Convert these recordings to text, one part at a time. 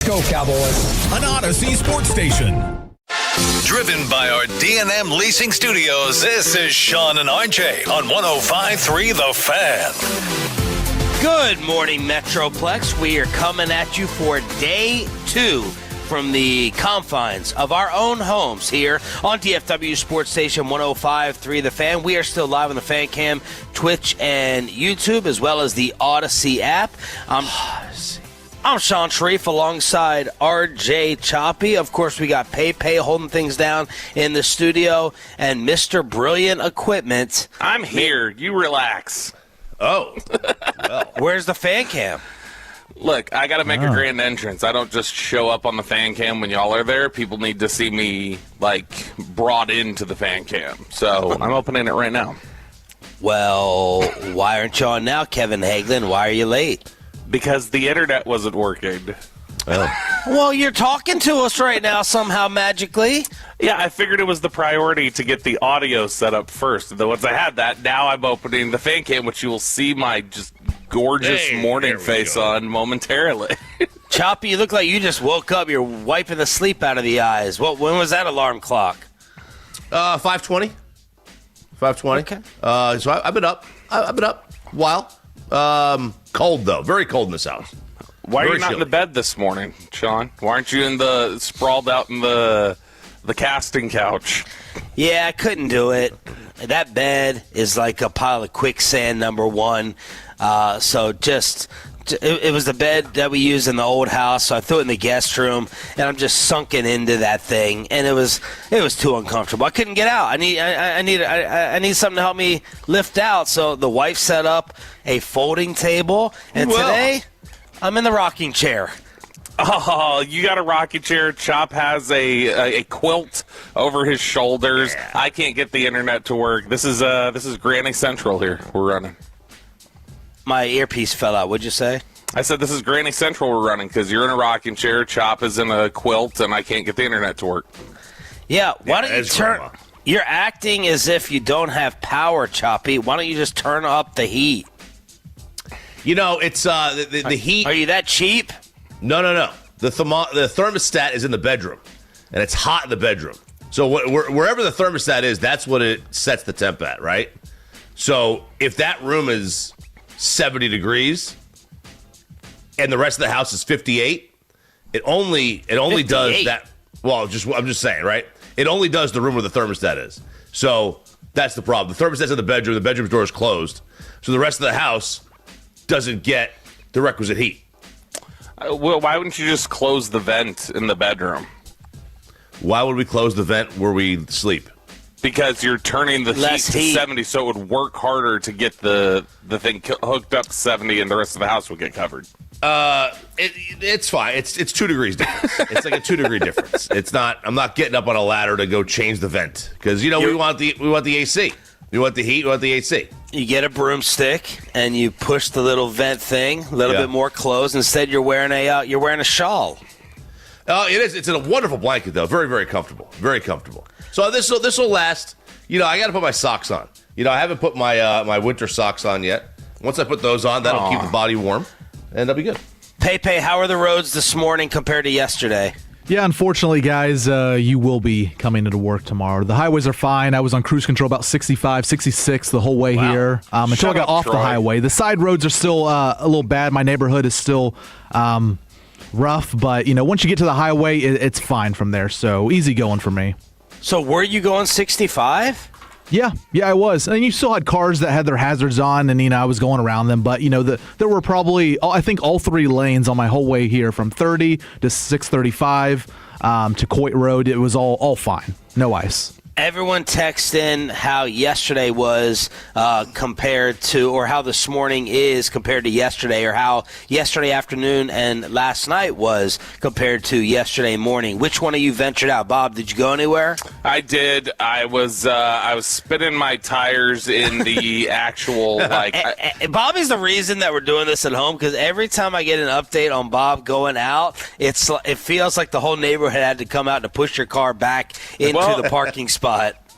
Go Cowboys. An Odyssey sports station. Driven by our D&M Leasing Studios, this is Sean and RJ on 105.3 The Fan. Good morning, Metroplex. We are coming at you for day 2 from the confines of our own homes here on DFW Sports Station 105.3 The Fan. We are still live on the Fan Cam, Twitch, and YouTube, as well as the Odyssey app. I'm Sean Sharif alongside RJ Choppy. Of course, we got Pei holding things down in the studio, and Mr. Brilliant Equipment. I'm here. You relax. Oh. Well. Where's the Fan Cam? Look, I got to make a grand entrance. I don't just show up on the Fan Cam when y'all are there. People need to see me, brought into the Fan Cam. So I'm opening it right now. Well, why aren't you on now, Kevin Hagelin? Why are you late? Because the internet wasn't working. Well, you're talking to us right now somehow magically. Yeah, I figured it was the priority to get the audio set up first. And then once I had that, now I'm opening the Fan Cam, which you will see my just gorgeous morning face on momentarily. Choppy, you look like you just woke up. You're wiping the sleep out of the eyes. When was that alarm clock? 5:20. 5:20. Okay. So I've been up. I've been up a while. Cold, though. Very cold in this house. Why are Very you not chilly. in the bed this morning, Sean? Why aren't you sprawled out in the casting couch? Yeah, I couldn't do it. That bed is like a pile of quicksand, number one. It was the bed that we used in the old house, so I threw it in the guest room, and I'm just sunken into that thing, and it was too uncomfortable. I couldn't get out. I need something to help me lift out. So the wife set up a folding table, and today I'm in the rocking chair. Oh, you got a rocking chair. Chop has a quilt over his shoulders. Yeah. I can't get the internet to work. This is Granny Central here. We're running. My earpiece fell out. What'd you say? I said this is Granny Central we're running because you're in a rocking chair, Chop is in a quilt, and I can't get the internet to work. Yeah, why don't you turn... Grandma. You're acting as if you don't have power, Choppy. Why don't you just turn up the heat? You know, it's the heat. Are you that cheap? No. The thermostat is in the bedroom, and it's hot in the bedroom. So wherever the thermostat is, that's what it sets the temp at, right? So if that room is 70 degrees and the rest of the house is 58, it only 58. Does that. Well, I'm just saying, right? It only does the room where the thermostat is. So that's the problem. The thermostat's in the bedroom door is closed, so the rest of the house doesn't get the requisite heat. Well, why wouldn't you just close the vent in the bedroom? Why would we close the vent where we sleep? Because you're turning the heat to 70, so it would work harder to get the thing hooked up to 70, and the rest of the house would get covered. It's fine. It's 2 degrees difference. It's like a 2 degree difference. It's not. I'm not getting up on a ladder to go change the vent because we want the AC. We want the heat. We want the AC. You get a broomstick and you push the little vent thing a little bit more closed. Instead, you're wearing a shawl. It is. It's a wonderful blanket though. Very, very comfortable. Very comfortable. So this will last. I got to put my socks on. I haven't put my my winter socks on yet. Once I put those on, that'll keep the body warm, and that'll be good. Pei, how are the roads this morning compared to yesterday? Yeah, unfortunately, guys, you will be coming into work tomorrow. The highways are fine. I was on cruise control about 65, 66 the whole way here until I got off the highway. The side roads are still a little bad. My neighborhood is still rough, but once you get to the highway, it's fine from there. So easy going for me. So were you going 65? Yeah, I was. And you still had cars that had their hazards on, and I was going around them. But there were probably I think all 3 lanes on my whole way here, from 30 to 635 to Coit Road. It was all fine, no ice. Everyone text in how yesterday was compared to, or how this morning is compared to yesterday, or how yesterday afternoon and last night was compared to yesterday morning. Which one of you ventured out? Bob, did you go anywhere? I did. I was spinning my tires in the actual Bobby's the reason that we're doing this at home, because every time I get an update on Bob going out, it feels like the whole neighborhood had to come out to push your car back into the parking spot.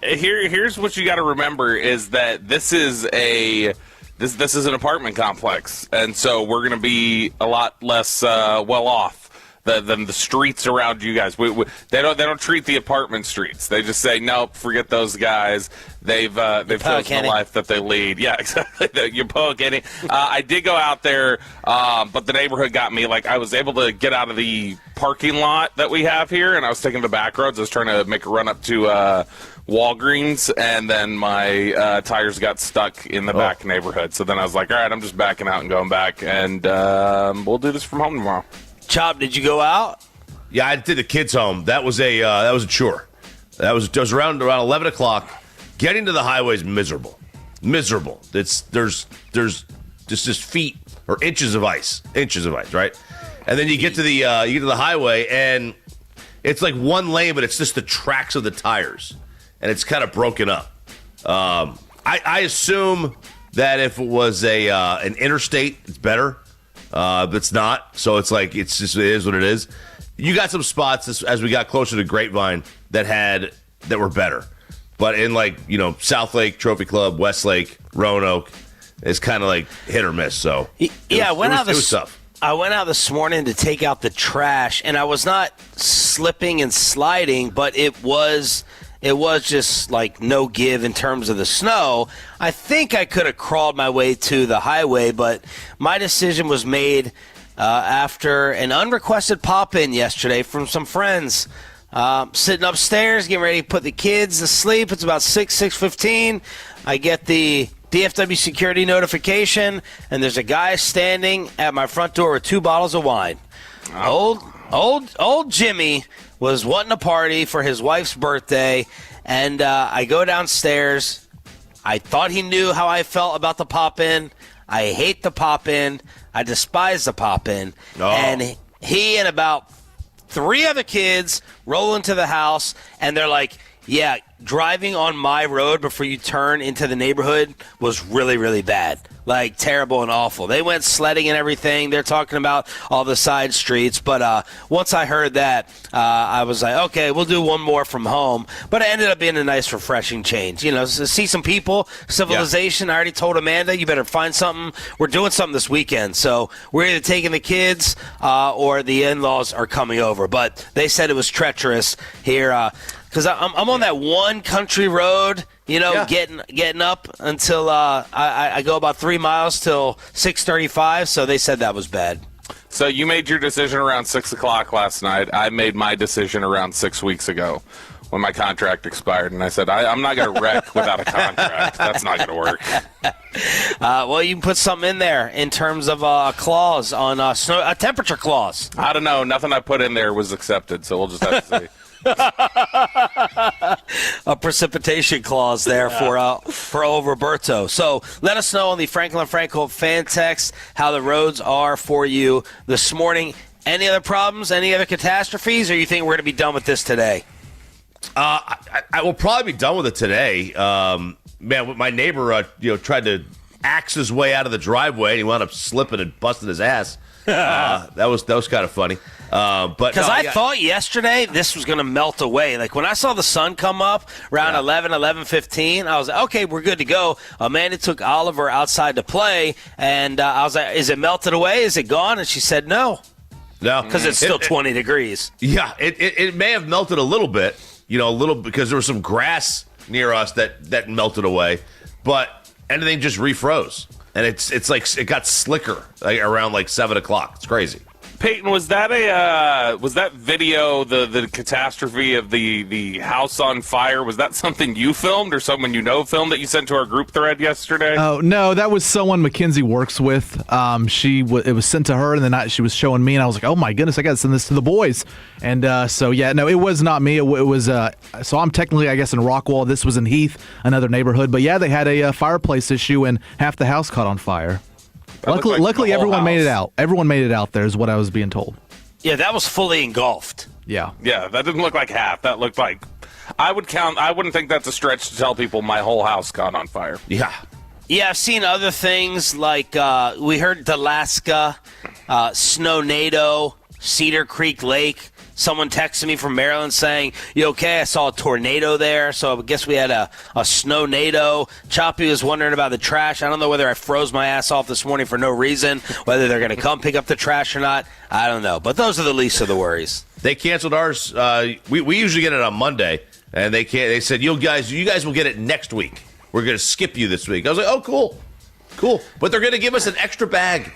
Here's what you got to remember is that this is an apartment complex, and so we're going to be a lot less well off than the streets around you guys. They don't treat the apartment streets. They just say, nope, forget those guys. They've chosen the life that they lead. Yeah, exactly. You're poking. I did go out there, but the neighborhood got me. Like, I was able to get out of the parking lot that we have here, and I was taking the back roads. I was trying to make a run up to Walgreens, and then my tires got stuck in the back neighborhood. So then I was like, all right, I'm just backing out and going back, and we'll do this from home tomorrow. Chop, did you go out? Yeah, I did the kids home. That was a chore. That was around 11 o'clock. Getting to the highway is miserable. There's just feet or inches of ice, right? And then you get to the highway, and it's like one lane, but it's just the tracks of the tires, and it's kind of broken up. I assume that if it was an interstate, it's better. But it's not, so it's like it is what it is. You got some spots as we got closer to Grapevine that were better, but in South Lake, Trophy Club, West Lake, Roanoke, it's kind of like hit or miss. So it was tough. I went out this morning to take out the trash, and I was not slipping and sliding, but it was just like no give in terms of the snow. I think I could have crawled my way to the highway, but my decision was made after an unrequested pop-in yesterday from some friends. Sitting upstairs, getting ready to put the kids to sleep. It's about 6:15. I get the DFW security notification, and there's a guy standing at my front door with 2 bottles of wine. Old Jimmy was wanting a party for his wife's birthday, and I go downstairs. I thought he knew how I felt about the pop-in. I hate the pop-in. I despise the pop-in. Oh. And he and about 3 other kids roll into the house, and they're like, yeah, driving on my road before you turn into the neighborhood was really, really bad. Like, terrible and awful. They went sledding and everything. They're talking about all the side streets. But once I heard that, I was like, okay, we'll do one more from home. But it ended up being a nice, refreshing change. To see some people, civilization. Yeah. I already told Amanda, you better find something. We're doing something this weekend. So we're either taking the kids or the in-laws are coming over. But they said it was treacherous here because I'm on that one country road, getting up until I go about 3 miles till 6:35. So they said that was bad. So you made your decision around 6 o'clock last night. I made my decision around 6 weeks ago when my contract expired. And I said, I'm not going to wreck without a contract. That's not going to work. Well, you can put something in there in terms of a clause on snow, a temperature clause. I don't know. Nothing I put in there was accepted. So we'll just have to see. A precipitation clause there for old Roberto. So let us know on the Franklin Franco fan text how the roads are for you this morning. Any other problems? Any other catastrophes? Or you think we're going to be done with this today? I will probably be done with it today. Man, my neighbor tried to axe his way out of the driveway, and he wound up slipping and busting his ass. That was kind of funny. Because I thought yesterday this was going to melt away. Like when I saw the sun come up around 11:15, I was like, okay, we're good to go. Amanda took Oliver outside to play, and I was like, is it melted away? Is it gone? And she said no. No. Because it's still 20 degrees. Yeah, it may have melted a little bit, because there was some grass near us that melted away, but anything just refroze. And it's like it got slicker around 7 o'clock. It's crazy. Peyton, was that video the catastrophe of the house on fire? Was that something you filmed or someone filmed that you sent to our group thread yesterday? Oh no, that was someone Mackenzie works with. It was sent to her, and then she was showing me, and I was like, oh my goodness, I got to send this to the boys. And it was not me. It was so I'm technically, I guess, in Rockwall. This was in Heath, another neighborhood. But yeah, they had a fireplace issue, and half the house caught on fire. Luckily, everyone made it out. Everyone made it out there, is what I was being told. Yeah, that was fully engulfed. Yeah. Yeah, that didn't look like half. That looked like I wouldn't think that's a stretch to tell people my whole house caught on fire. Yeah. Yeah, I've seen other things like we heard Alaska, Snownado, Cedar Creek Lake. Someone texted me from Maryland saying, "You okay?" I saw a tornado there, so I guess we had a snow-nado. Choppy was wondering about the trash. I don't know whether I froze my ass off this morning for no reason, whether they're going to come pick up the trash or not. I don't know, but those are the least of the worries. They canceled ours. We usually get it on Monday, and they said, you guys will get it next week. We're going to skip you this week. I was like, oh, cool. But they're going to give us an extra bag.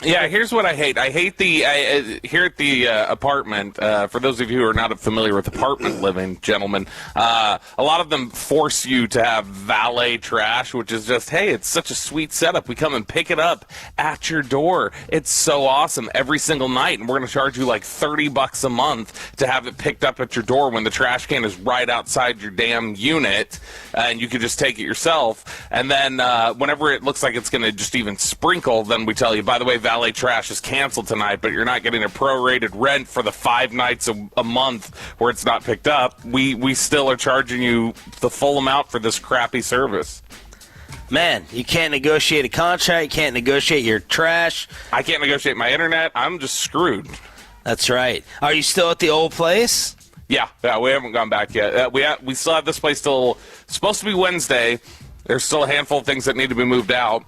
Yeah, here's what I hate. I hate here at the apartment, for those of you who are not familiar with apartment living, gentlemen, a lot of them force you to have valet trash, which is just, hey, it's such a sweet setup. We come and pick it up at your door. It's so awesome every single night, and we're going to charge you like $30 a month to have it picked up at your door when the trash can is right outside your damn unit, and you can just take it yourself. And then whenever it looks like it's going to just even sprinkle, then we tell you, by the way, valet trash is canceled tonight, but you're not getting a prorated rent for the 5 nights a month where it's not picked up. We still are charging you the full amount for this crappy service. Man, you can't negotiate a contract. You can't negotiate your trash. I can't negotiate my internet. I'm just screwed. That's right. Are you still at the old place? Yeah, we haven't gone back yet. We still have this place still supposed to be Wednesday. There's still a handful of things that need to be moved out.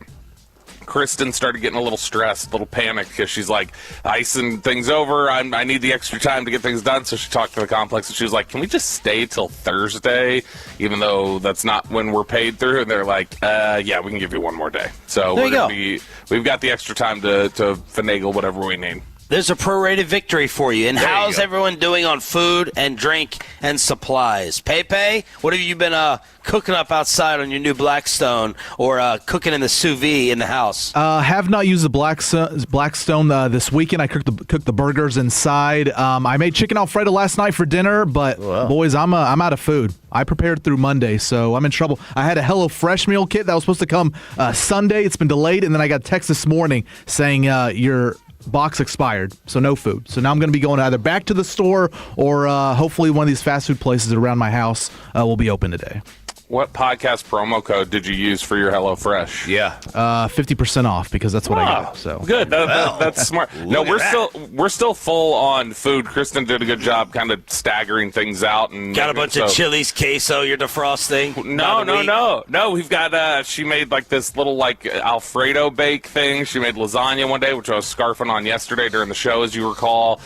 Kristen started getting a little stressed, a little panicked, because she's like, icing things over. I need the extra time to get things done. So she talked to the complex, and she was like, can we just stay till Thursday, even though that's not when we're paid through? And they're like, yeah, we can give you one more day. So we've got the extra time to finagle whatever we need. There's a prorated victory for you. And how's everyone doing on food and drink and supplies? Pepe, what have you been cooking up outside on your new Blackstone, or cooking in the sous vide in the house? Have not used the Blackstone this weekend. I cooked the burgers inside. I made chicken Alfredo last night for dinner, but boys, I'm out of food. I prepared through Monday, so I'm in trouble. I had a HelloFresh meal kit that was supposed to come Sunday. It's been delayed, and then I got a text this morning saying your box expired, so no food. So now I'm going to be going either back to the store, or hopefully one of these fast food places around my house will be open today. What podcast promo code did you use for your HelloFresh? Yeah, 50% off, because that's what I got. So good. That's smart. No, we're still full on food. Kristen did a good job, kind of staggering things out, and got a bunch of chilies, queso. You're defrosting. No. We've got. She made like this little like Alfredo bake thing. She made lasagna one day, which I was scarfing on yesterday during the show, as you recall.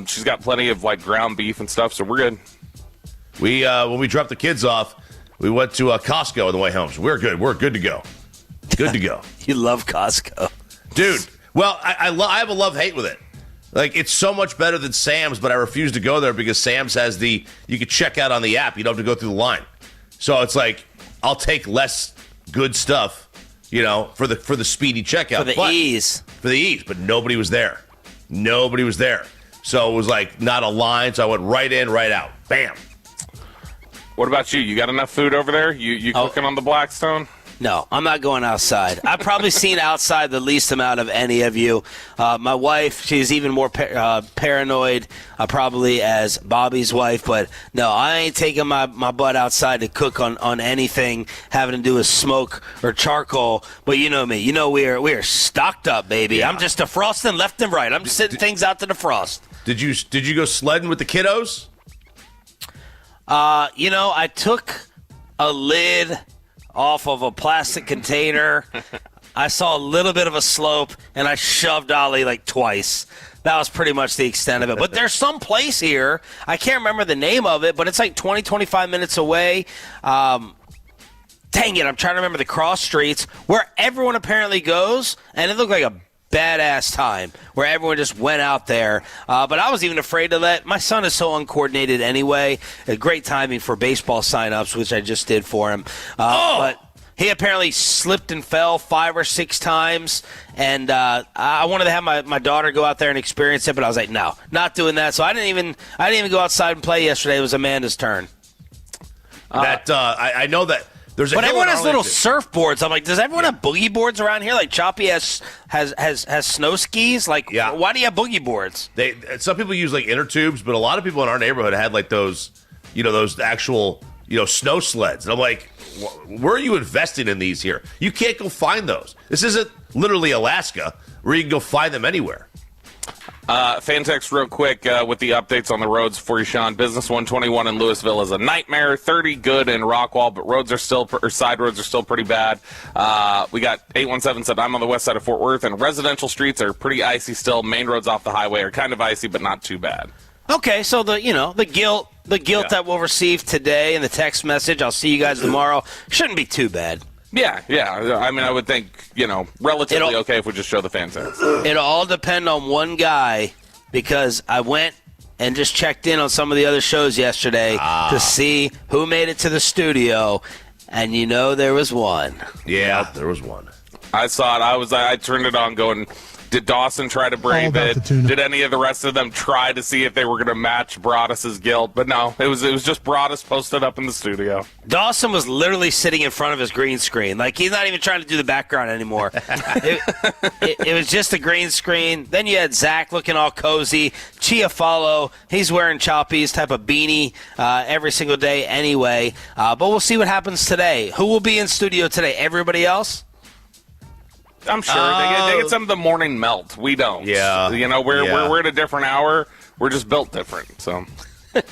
She's got plenty of like ground beef and stuff, so we're good. We when we dropped the kids off, we went to Costco on the way home. So we're good. We're good to go. Good to go. You love Costco. Dude, well, I have a love-hate with it. Like, it's so much better than Sam's, but I refuse to go there because Sam's has you can check out on the app. You don't have to go through the line. So it's like, I'll take less good stuff, for the speedy checkout. For the ease, but nobody was there. So it was like not a line, so I went right in, right out. Bam. What about you? You got enough food over there? You cooking on the Blackstone? No, I'm not going outside. I've probably seen outside the least amount of any of you. My wife, she's even more paranoid, probably, as Bobby's wife. But no, I ain't taking my butt outside to cook on anything having to do with smoke or charcoal. But you know me. You know we are stocked up, baby. Yeah. I'm just defrosting left and right. I'm just sitting things out to defrost. Did you go sledding with the kiddos? I took a lid off of a plastic container. I saw a little bit of a slope, and I shoved Ollie like twice. That was pretty much the extent of it. But there's some place here, I can't remember the name of it, but it's like 20, 25 minutes away. Dang it, I'm trying to remember the cross streets, where everyone apparently goes, and it looked like a badass time where everyone just went out there. But I was even afraid to my son is so uncoordinated anyway. A great timing for baseball signups, which I just did for him. But he apparently slipped and fell 5 or 6 times. And I wanted to have my daughter go out there and experience it, but I was like, no, not doing that. So I didn't even go outside and play yesterday. It was Amanda's turn. I know that. But everyone has little surfboards. I'm like, does everyone have boogie boards around here? Like Choppy has snow skis. Like, why do you have boogie boards? Some people use like inner tubes, but a lot of people in our neighborhood had like those, those actual, snow sleds. And I'm like, where are you investing in these here? You can't go find those. This isn't literally Alaska where you can go find them anywhere. Fan text real quick with the updates on the roads for you, Sean. Business 121 in Louisville is a nightmare. 30 good in Rockwall, but side roads are still pretty bad. We got 817 said, I'm on the west side of Fort Worth, and residential streets are pretty icy still. Main roads off the highway are kind of icy, but not too bad. Okay, so the guilt that we'll receive today in the text message, I'll see you guys tomorrow, shouldn't be too bad. Yeah. I mean, I would think, relatively okay if we just show the fan text. It'll all depend on one guy, because I went and just checked in on some of the other shows yesterday to see who made it to the studio, and there was one. Yeah, there was one. I saw it. I turned it on going, did Dawson try to brave it? Did any of the rest of them try to see if they were going to match Broaddus's guilt? But no, it was just Broaddus posted up in the studio. Dawson was literally sitting in front of his green screen. Like, he's not even trying to do the background anymore. It was just a green screen. Then you had Zach looking all cozy. Chiafalo, he's wearing Choppy's type of beanie every single day anyway. But we'll see what happens today. Who will be in studio today? Everybody else? I'm sure they get some of the morning melt. We don't. Yeah. We're at a different hour. We're just built different. So.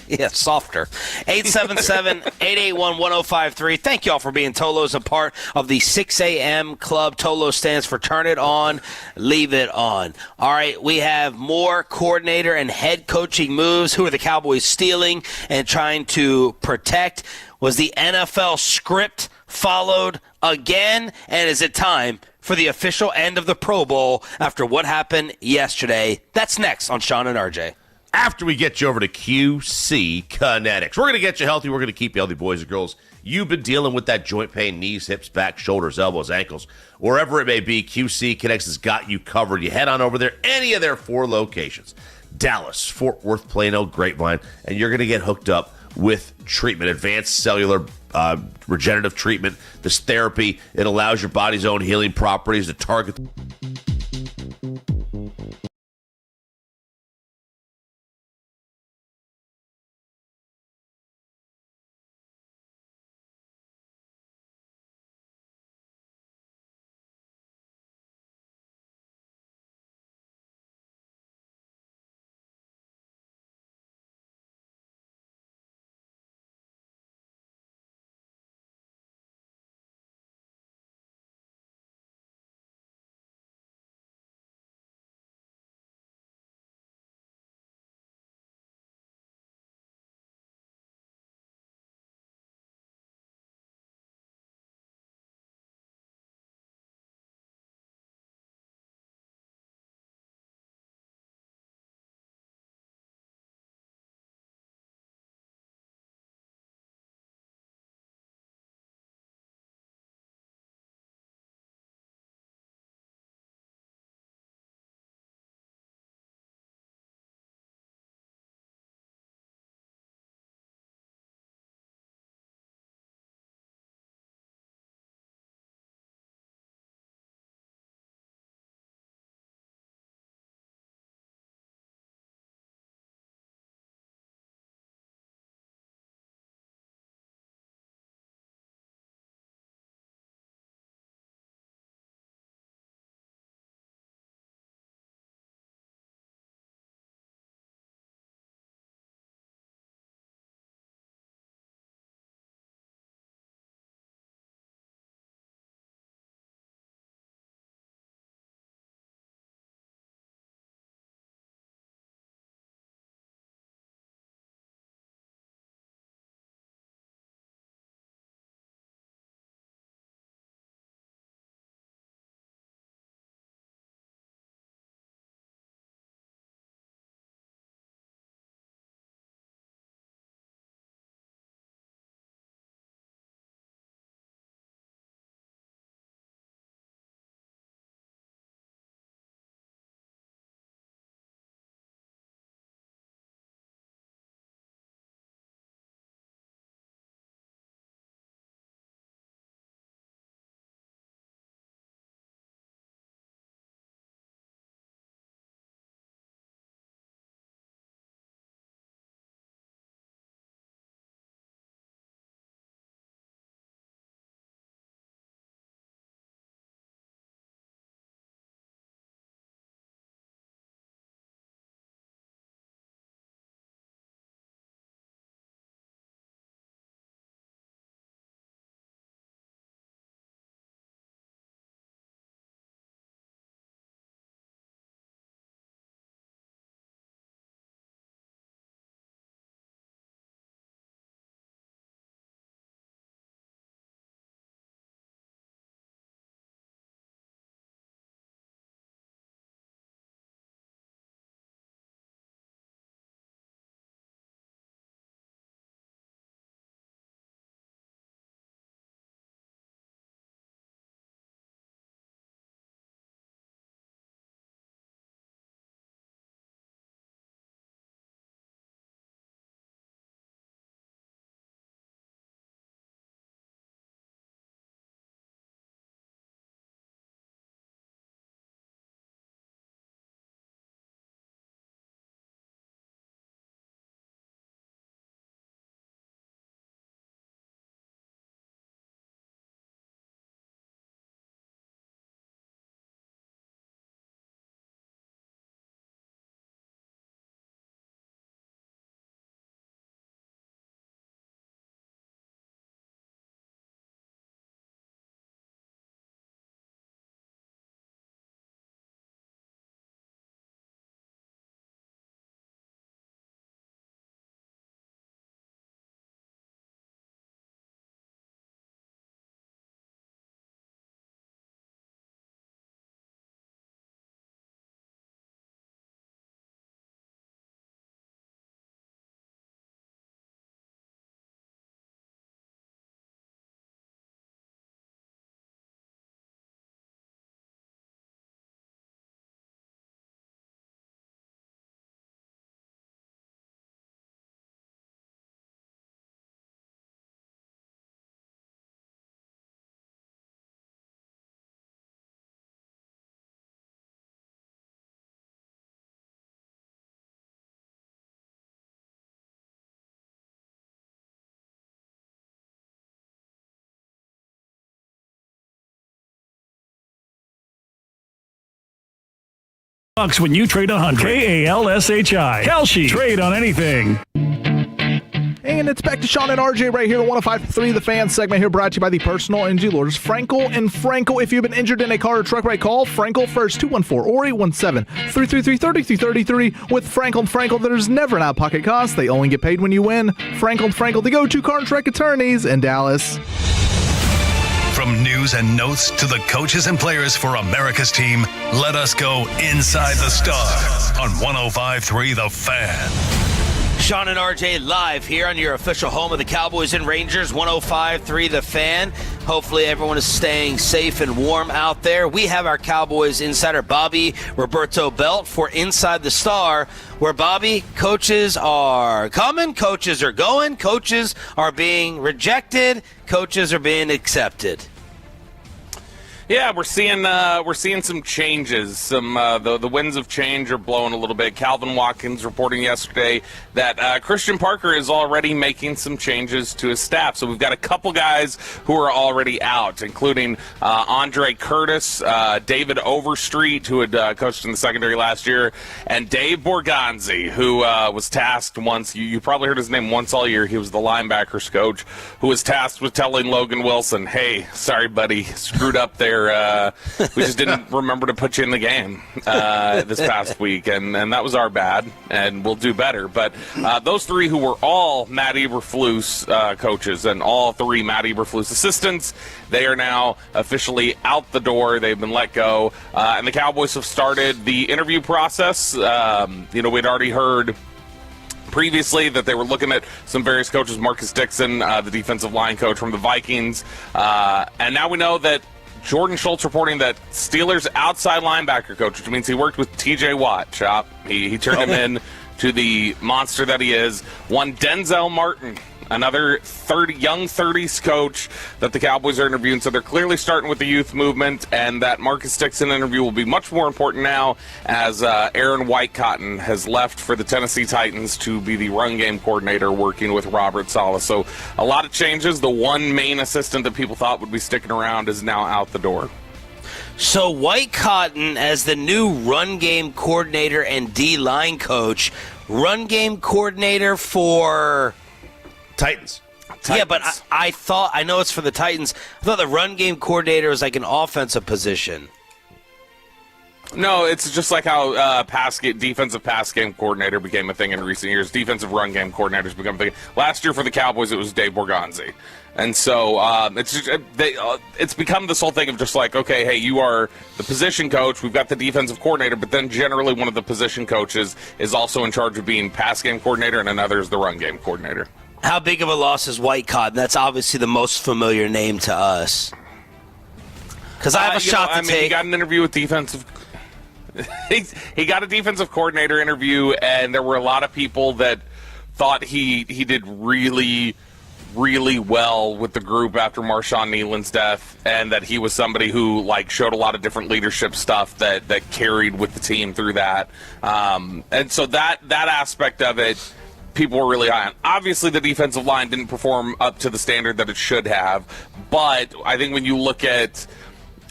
Yeah, softer. 877-881-1053. Thank you all for being Tolos, a part of the 6 a.m. club. Tolo stands for Turn It On, Leave It On. All right, we have more coordinator and head coaching moves. Who are the Cowboys stealing and trying to protect? Was the NFL script followed again? And is it time for the official end of the Pro Bowl after what happened yesterday? That's next on Sean and RJ. After we get you over to QC Kinetics. We're going to get you healthy. We're going to keep you healthy, boys and girls. You've been dealing with that joint pain, knees, hips, back, shoulders, elbows, ankles, wherever it may be, QC Kinetics has got you covered. You head on over there, any of their 4 locations, Dallas, Fort Worth, Plano, Grapevine, and you're going to get hooked up with treatment, advanced cellular regenerative treatment. This therapy, it allows your body's own healing properties to target When you trade 100. K-A-L-S-H-I. Kalshi. Trade on anything. And it's back to Sean and RJ right here on 105.3 The Fan segment here, brought to you by the personal injury lawyers Frankel and Frankel. If you've been injured in a car or truck wreck, call Frankel first, 214 or 817-333-3333. With Frankel and Frankel, there's never an out-of-pocket cost. They only get paid when you win. Frankel and Frankel, the go-to car and truck attorneys in Dallas. From news and notes to the coaches and players for America's team, let us go inside the Stars on 105.3 The Fan. Sean and RJ live here on your official home of the Cowboys and Rangers, 105.3 The Fan. Hopefully everyone is staying safe and warm out there. We have our Cowboys insider, Bobby Roberto Belt, for Inside the Star, where, Bobby, coaches are coming, coaches are going, coaches are being rejected, coaches are being accepted. Yeah, we're seeing some changes. The winds of change are blowing a little bit. Calvin Watkins reporting yesterday that Christian Parker is already making some changes to his staff. So we've got a couple guys who are already out, including Andre Curtis, David Overstreet, who had coached in the secondary last year, and Dave Borgonzi, who was tasked once. You probably heard his name once all year. He was the linebackers coach who was tasked with telling Logan Wilson, "Hey, sorry, buddy, screwed up there. We just didn't remember to put you in the game this past week, and that was our bad, and we'll do better." But those three who were all Matt Eberflus coaches and all three Matt Eberflus assistants, they are now officially out the door. They've been let go, and the Cowboys have started the interview process. We'd already heard previously that they were looking at some various coaches, Marcus Dixon, the defensive line coach from the Vikings, and now we know that Jordan Schultz reporting that Steelers outside linebacker coach, which means he worked with TJ Watt. Chop. He turned him in to the monster that he is. One Denzel Martin, another young 30s coach that the Cowboys are interviewing. So they're clearly starting with the youth movement, and that Marcus Dixon interview will be much more important now as Aaron Whitecotton has left for the Tennessee Titans to be the run game coordinator working with Robert Saleh. So a lot of changes. The one main assistant that people thought would be sticking around is now out the door. So Whitecotton as the new run game coordinator and D-line coach, run game coordinator for Titans. Yeah, but I know it's for the Titans. I thought the run game coordinator was like an offensive position. No, it's just like how defensive pass game coordinator became a thing in recent years. Defensive run game coordinators become a thing. Last year for the Cowboys, it was Dave Borgonzi. And so it's become this whole thing of just like, okay, hey, you are the position coach. We've got the defensive coordinator, but then generally one of the position coaches is also in charge of being pass game coordinator, and another is the run game coordinator. How big of a loss is Whitecotton? That's obviously the most familiar name to us. Because I have a shot to take. He got an interview with defensive. He got a defensive coordinator interview, and there were a lot of people that thought he did really, really well with the group after Marshawn Nealon's death, and that he was somebody who showed a lot of different leadership stuff that carried with the team through that. And so that aspect of it, people were really high on. Obviously, the defensive line didn't perform up to the standard that it should have, but I think when you look at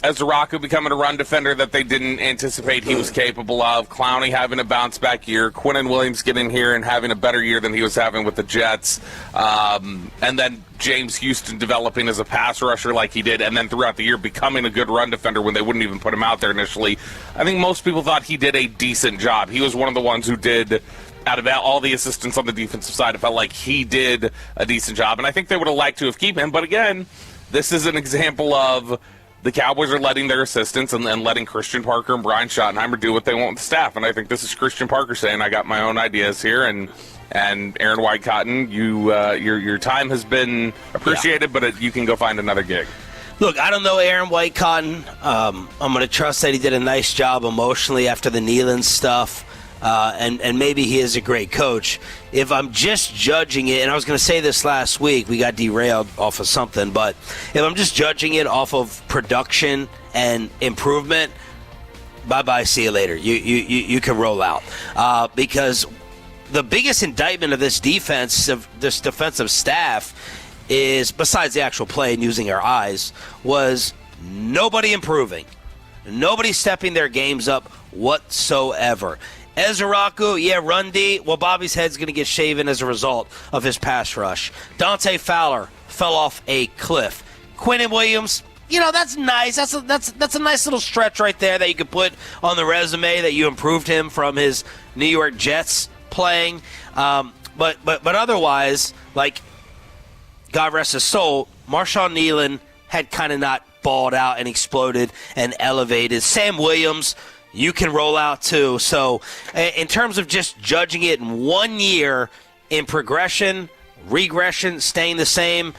Ezraku becoming a run defender that they didn't anticipate he was capable of, Clowney having a bounce-back year, Quinnen Williams getting here and having a better year than he was having with the Jets, and then James Houston developing as a pass rusher like he did, and then throughout the year becoming a good run defender when they wouldn't even put him out there initially. I think most people thought he did a decent job. He was one of the ones who did, out of all the assistants on the defensive side, it felt like he did a decent job, and I think they would have liked to have kept him. But again, this is an example of the Cowboys are letting their assistants and letting Christian Parker and Brian Schottenheimer do what they want with the staff, and I think this is Christian Parker saying, I got my own ideas here, and Aaron Whitecotton, your time has been appreciated, but you can go find another gig. Look, I don't know Aaron Whitecotton. I'm going to trust that he did a nice job emotionally after the Nealon stuff. And maybe he is a great coach. If I'm just judging it, and I was going to say this last week, we got derailed off of something, but if I'm just judging it off of production and improvement, bye-bye, see you later. You can roll out. Because the biggest indictment of this defensive staff is, besides the actual play and using our eyes, was nobody improving. Nobody's stepping their games up whatsoever. Ezeraku, run D. Well, Bobby's head's going to get shaven as a result of his pass rush. Dante Fowler fell off a cliff. Quinnen Williams, that's nice. That's a nice little stretch right there that you could put on the resume that you improved him from his New York Jets playing. But otherwise, like, God rest his soul, Marshawn Nealon had kind of not balled out and exploded and elevated. Sam Williams, you can roll out too. So in terms of just judging it in 1 year in progression, regression, staying the same,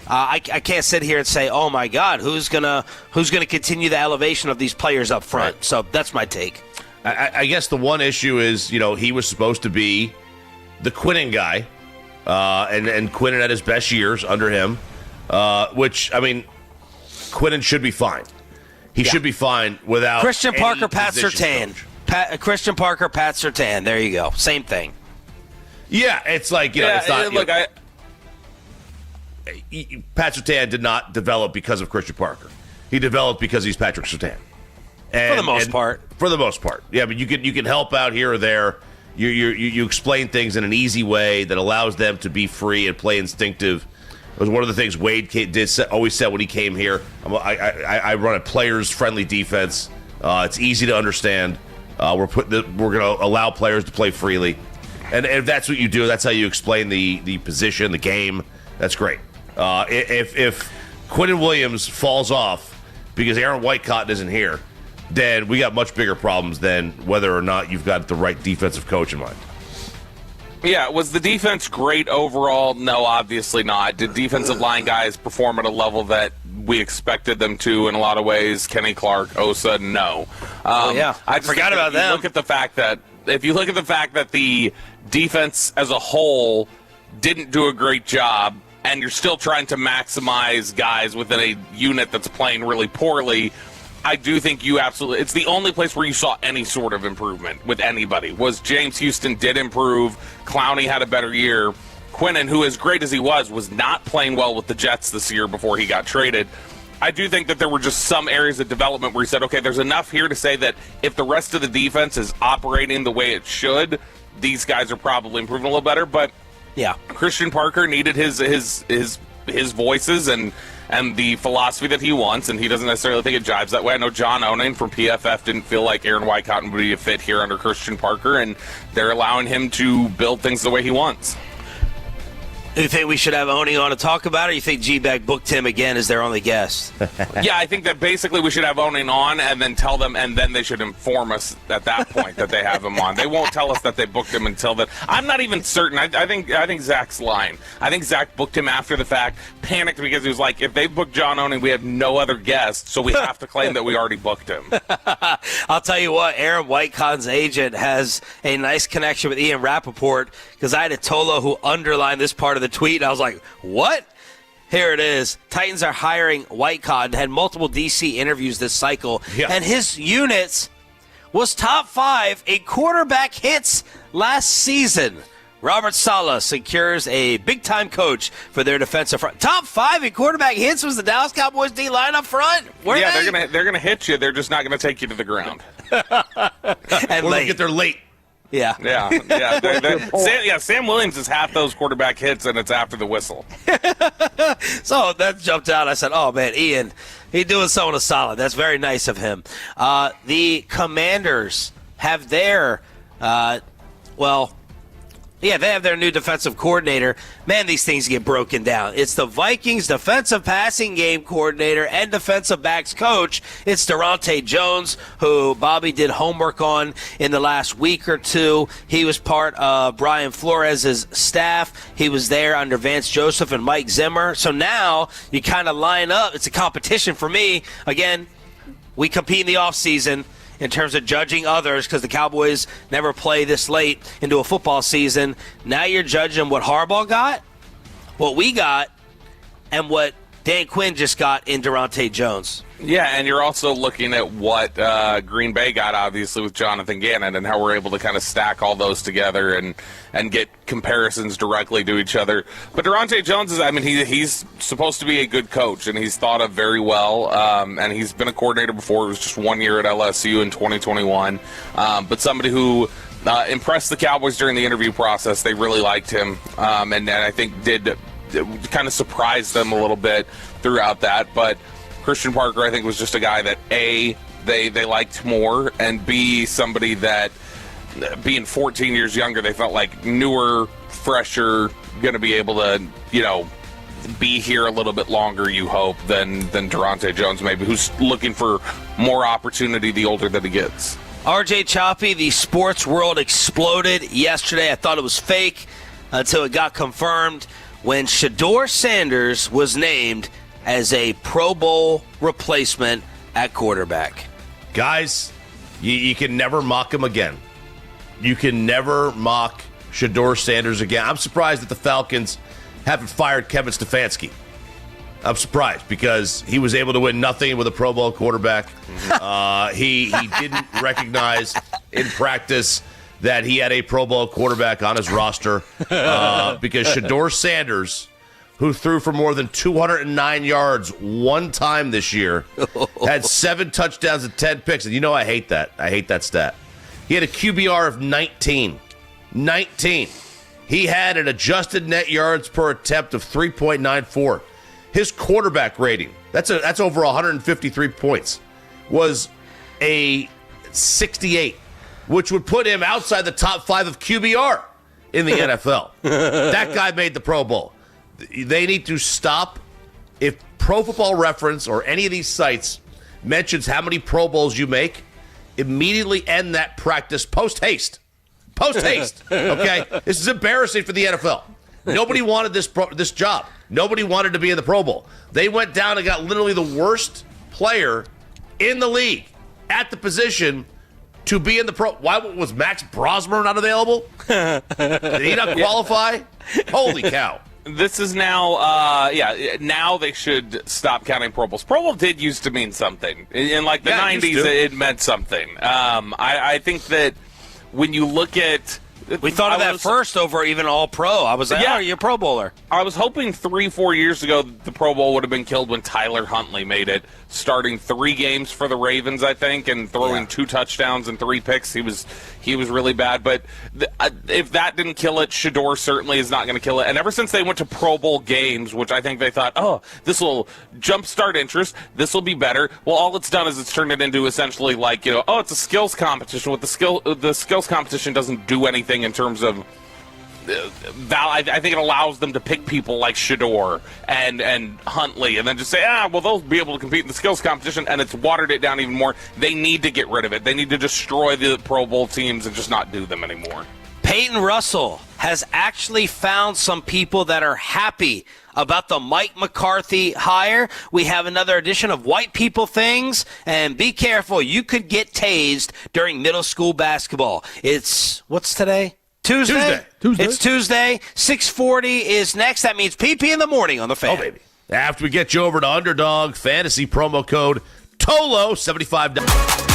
I can't sit here and say, oh my God, who's gonna continue the elevation of these players up front? Right. So that's my take. I guess the one issue is, he was supposed to be the Quinnen guy, and Quinnen at his best years under him, which, I mean, Quinnen should be fine. He should be fine without Christian Parker, Pat Surtain. Christian Parker, Pat Surtain. There you go. Same thing. Yeah, it's like, it's not. Look, Pat Surtain did not develop because of Christian Parker. He developed because he's Patrick Surtain. For the most part. For the most part. Yeah, but you can help out here or there. You explain things in an easy way that allows them to be free and play instinctive. It was one of the things Wade always said when he came here. I run a players-friendly defense. It's easy to understand. We're going to allow players to play freely, and if that's what you do, that's how you explain the position, the game. That's great. If Quinnen Williams falls off because Aaron Whitecotton isn't here, then we got much bigger problems than whether or not you've got the right defensive coach in mind. Yeah, was the defense great overall? No, obviously not. Did defensive line guys perform at a level that we expected them to in a lot of ways? Kenny Clark, Osa, no. I forgot about them. If you look at the fact that the defense as a whole didn't do a great job, and you're still trying to maximize guys within a unit that's playing really poorly, I do think it's the only place where you saw any sort of improvement with anybody. Was James Houston did improve. Clowney had a better year. Quinnen, who as great as he was not playing well with the Jets this year before he got traded. I do think that there were just some areas of development where he said, okay, there's enough here to say that if the rest of the defense is operating the way it should, these guys are probably improving a little better. But yeah, Christian Parker needed his voices and the philosophy that he wants, and he doesn't necessarily think it jives that way. I know John Onen from PFF didn't feel like Aaron Whitecotton would be a fit here under Christian Parker, and they're allowing him to build things the way he wants. Do you think we should have Oni on to talk about it, or you think G-Bag booked him again as their only guest? Yeah, I think that basically we should have Oni on and then tell them, and then they should inform us at that point that they have him on. They won't tell us that they booked him until then. I'm not even certain. I think Zach's lying. I think Zach booked him after the fact, panicked because he was like, if they booked John Oni, we have no other guests, so we have to claim that we already booked him. I'll tell you what, Aaron Whitecotton's agent has a nice connection with Ian Rappaport, because I had a Tolo who underlined this part of the tweet, and I was like, what? Here it is. Titans are hiring Whitecotton. Had multiple DC interviews this cycle, and his units was top 5 in quarterback hits last season. Robert Saleh secures a big-time coach for their defensive front. Top 5 in quarterback hits was the Dallas Cowboys D line up front. They're gonna hit you. They're just not gonna take you to the ground. And we'll get there late. Yeah. Sam Williams is half those quarterback hits, and it's after the whistle. So that jumped out. I said, oh, man, Ian, he's doing someone a solid. That's very nice of him. The Commanders have their, they have their new defensive coordinator. Man, these things get broken down. It's the Vikings defensive passing game coordinator and defensive backs coach. It's Durante Jones, who Bobby did homework on in the last week or two. He was part of Brian Flores' staff. He was there under Vance Joseph and Mike Zimmer. So now you kind of line up. It's a competition for me. Again, we compete in the offseason in terms of judging others, because the Cowboys never play this late into a football season. Now you're judging what Harbaugh got, what we got, and what Dan Quinn just got in Durante Jones. Yeah, and you're also looking at what Green Bay got, obviously, with Jonathan Gannon and how we're able to kind of stack all those together and get comparisons directly to each other. But Durante Jones he's supposed to be a good coach, and he's thought of very well, and he's been a coordinator before. It was just 1 year at LSU in 2021. But somebody who impressed the Cowboys during the interview process. They really liked him, and I think did kind of surprise them a little bit throughout that. But Christian Parker, I think, was just a guy that, A, they liked more, and B, somebody that, being 14 years younger, they felt like newer, fresher, going to be able to, be here a little bit longer, you hope, than Durante Jones maybe, who's looking for more opportunity the older that he gets. RJ Choppy, the sports world exploded yesterday. I thought it was fake until it got confirmed when Shedeur Sanders was named as a Pro Bowl replacement at quarterback. Guys, you can never mock him again. You can never mock Shedeur Sanders again. I'm surprised that the Falcons haven't fired Kevin Stefanski. I'm surprised because he was able to win nothing with a Pro Bowl quarterback. He didn't recognize in practice that he had a Pro Bowl quarterback on his roster because Shedeur Sanders, who threw for more than 209 yards one time this year, had 7 touchdowns and 10 picks. And I hate that. I hate that stat. He had a QBR of 19. 19. He had an adjusted net yards per attempt of 3.94. His quarterback rating, that's over 153 points, was a 68, which would put him outside the top 5 of QBR in the NFL. That guy made the Pro Bowl. They need to stop. If Pro Football Reference or any of these sites mentions how many Pro Bowls you make, immediately end that practice post-haste. Post-haste, okay? This is embarrassing for the NFL. Nobody wanted this job. Nobody wanted to be in the Pro Bowl. They went down and got literally the worst player in the league at the position to be in the Pro. Why was Max Brosmer not available? Did he not qualify? Holy cow. This is now, now they should stop counting Pro Bowls. Pro Bowl did used to mean something. In like the 90s, it meant something. I think that when you look at... We thought of that first over even All-Pro. I was like, you're a Pro Bowler. I was hoping 3-4 years ago the Pro Bowl would have been killed when Tyler Huntley made it, starting 3 games for the Ravens, I think, and throwing 2 touchdowns and 3 picks. He was really bad. But if that didn't kill it, Shedeur certainly is not going to kill it. And ever since they went to Pro Bowl games, which I think they thought, this will jumpstart interest, this will be better. Well, all it's done is it's turned it into essentially like, it's a skills competition. With the skills competition doesn't do anything in terms of I think it allows them to pick people like Shedeur and Huntley and then just say, they'll be able to compete in the skills competition, and it's watered it down even more. They need to get rid of it. They need to destroy the Pro Bowl teams and just not do them anymore. Peyton Russell has actually found some people that are happy about the Mike McCarthy hire. We have another edition of White People Things, and be careful, you could get tased during middle school basketball. What's today? Tuesday. It's Tuesday. 6:40 is next. That means PP in the morning on the Fan. Oh, baby. After we get you over to Underdog Fantasy promo code TOLO, $75.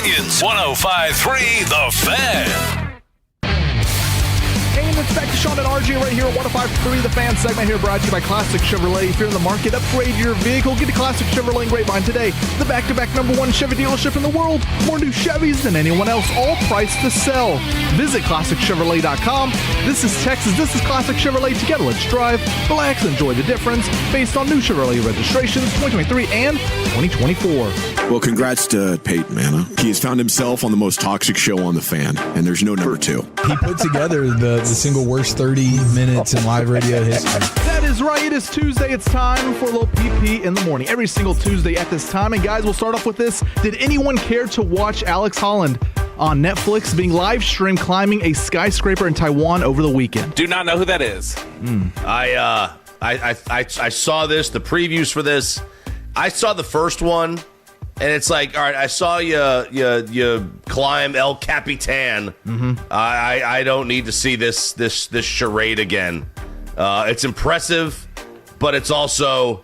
opinions. 105.3 The Fan. And it's back to Sean and RJ right here at 105.3 The Fan segment here brought to you by Classic Chevrolet. If you're in the market, upgrade your vehicle. Get a Classic Chevrolet in Grapevine today. The back-to-back #1 Chevy dealership in the world. More new Chevys than anyone else, all priced to sell. Visit ClassicChevrolet.com. This is Texas. This is Classic Chevrolet. Together, let's drive, relax, enjoy the difference based on new Chevrolet registrations 2023 and 2024. Well, congrats to Peyton Manning. He has found himself on the most toxic show on The Fan, and there's no number two. He put together the single worst 30 minutes in live radio history. That is right. It is Tuesday. It's time for a little PP in the morning. Every single Tuesday at this time. And guys, we'll start off with this. Did anyone care to watch Alex Holland on Netflix being live streamed climbing a skyscraper in Taiwan over the weekend? Do not know who that is. I saw this, the previews for this. I saw the first one, and it's like, all right, I saw you climb El Capitan. I don't need to see this charade again. It's impressive, but it's also,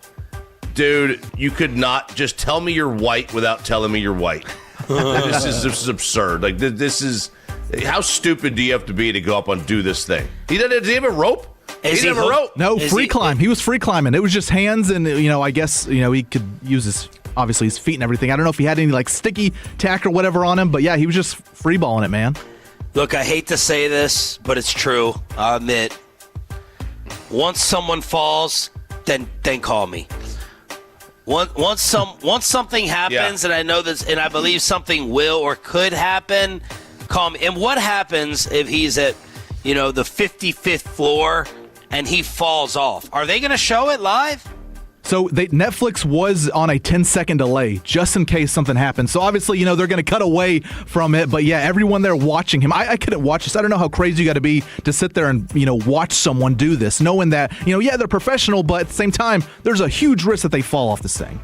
dude, you could not just tell me you're white without telling me you're white. This is absurd. Like, this is, how stupid do you have to be to go up and do this thing? Did he have a rope? He didn't have a rope. No, free climb. He was free climbing. It was just hands, and I guess he could use his feet and everything. I don't know if he had any like sticky tack or whatever on him, but yeah, he was just free balling it, man. Look, I hate to say this, but it's true. I'll admit. Once someone falls, then call me. Once something happens, and I know this, and I believe something will or could happen, call me. And what happens if he's at, the 55th floor and he falls off? Are they going to show it live? So Netflix was on a 10-second delay just in case something happened. So obviously, they're going to cut away from it. But yeah, everyone there watching him. I couldn't watch this. I don't know how crazy you got to be to sit there and, watch someone do this, knowing that, they're professional, but at the same time, there's a huge risk that they fall off this thing.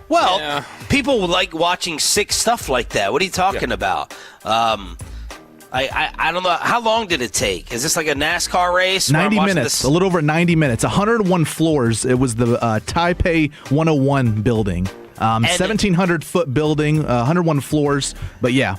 Well, people like watching sick stuff like that. What are you talking about? I don't know. How long did it take? Is this like a NASCAR race? 90 minutes. A little over 90 minutes. 101 floors. It was the Taipei 101 building. 1,700-foot building, 101 floors. But yeah.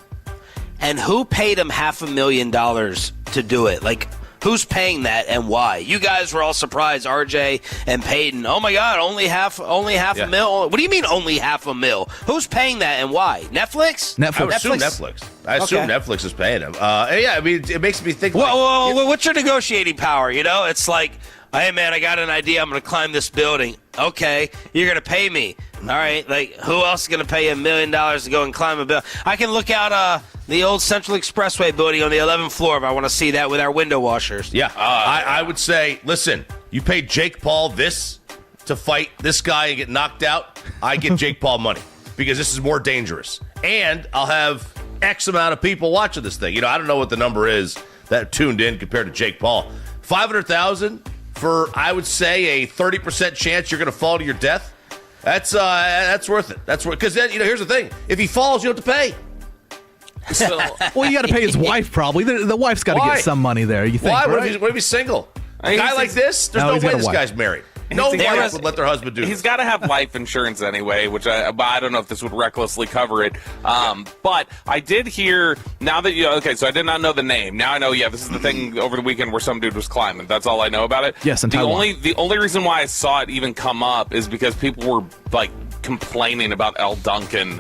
And who paid him $500,000 to do it? Like, who's paying that and why? You guys were all surprised, RJ and Peyton. Oh my God, only half a mil. What do you mean only $500,000? Who's paying that and why? Netflix. I would assume Netflix. I assume Netflix is paying him. Yeah, I mean, it makes me think. What's your negotiating power? It's like, hey man, I got an idea. I'm going to climb this building. Okay, you're going to pay me. All right, like who else is going to pay $1 million to go and climb a building? I can look out the old Central Expressway building on the 11th floor if I want to see that with our window washers. Yeah, I would say, listen, you paid Jake Paul this to fight this guy and get knocked out. I give Jake Paul money because this is more dangerous, and I'll have X amount of people watching this thing. I don't know what the number is that tuned in compared to Jake Paul. 500,000 for, I would say, a 30% chance you're going to fall to your death. That's worth it. That's worth, because then here's the thing: if he falls, you don't have to pay. So, well, you got to pay his wife probably. The wife's got to get some money there. You think? Why? Right? What if he's single? A guy like this, there's no way this guy's married. No wife would let their husband do this. He's got to have life insurance anyway, which I don't know if this would recklessly cover it. But I did hear, now that so I did not know the name. Now I know, this is the thing over the weekend where some dude was climbing. That's all I know about it. Yes, in Taiwan. The only reason why I saw it even come up is because people were like complaining about Elle Duncan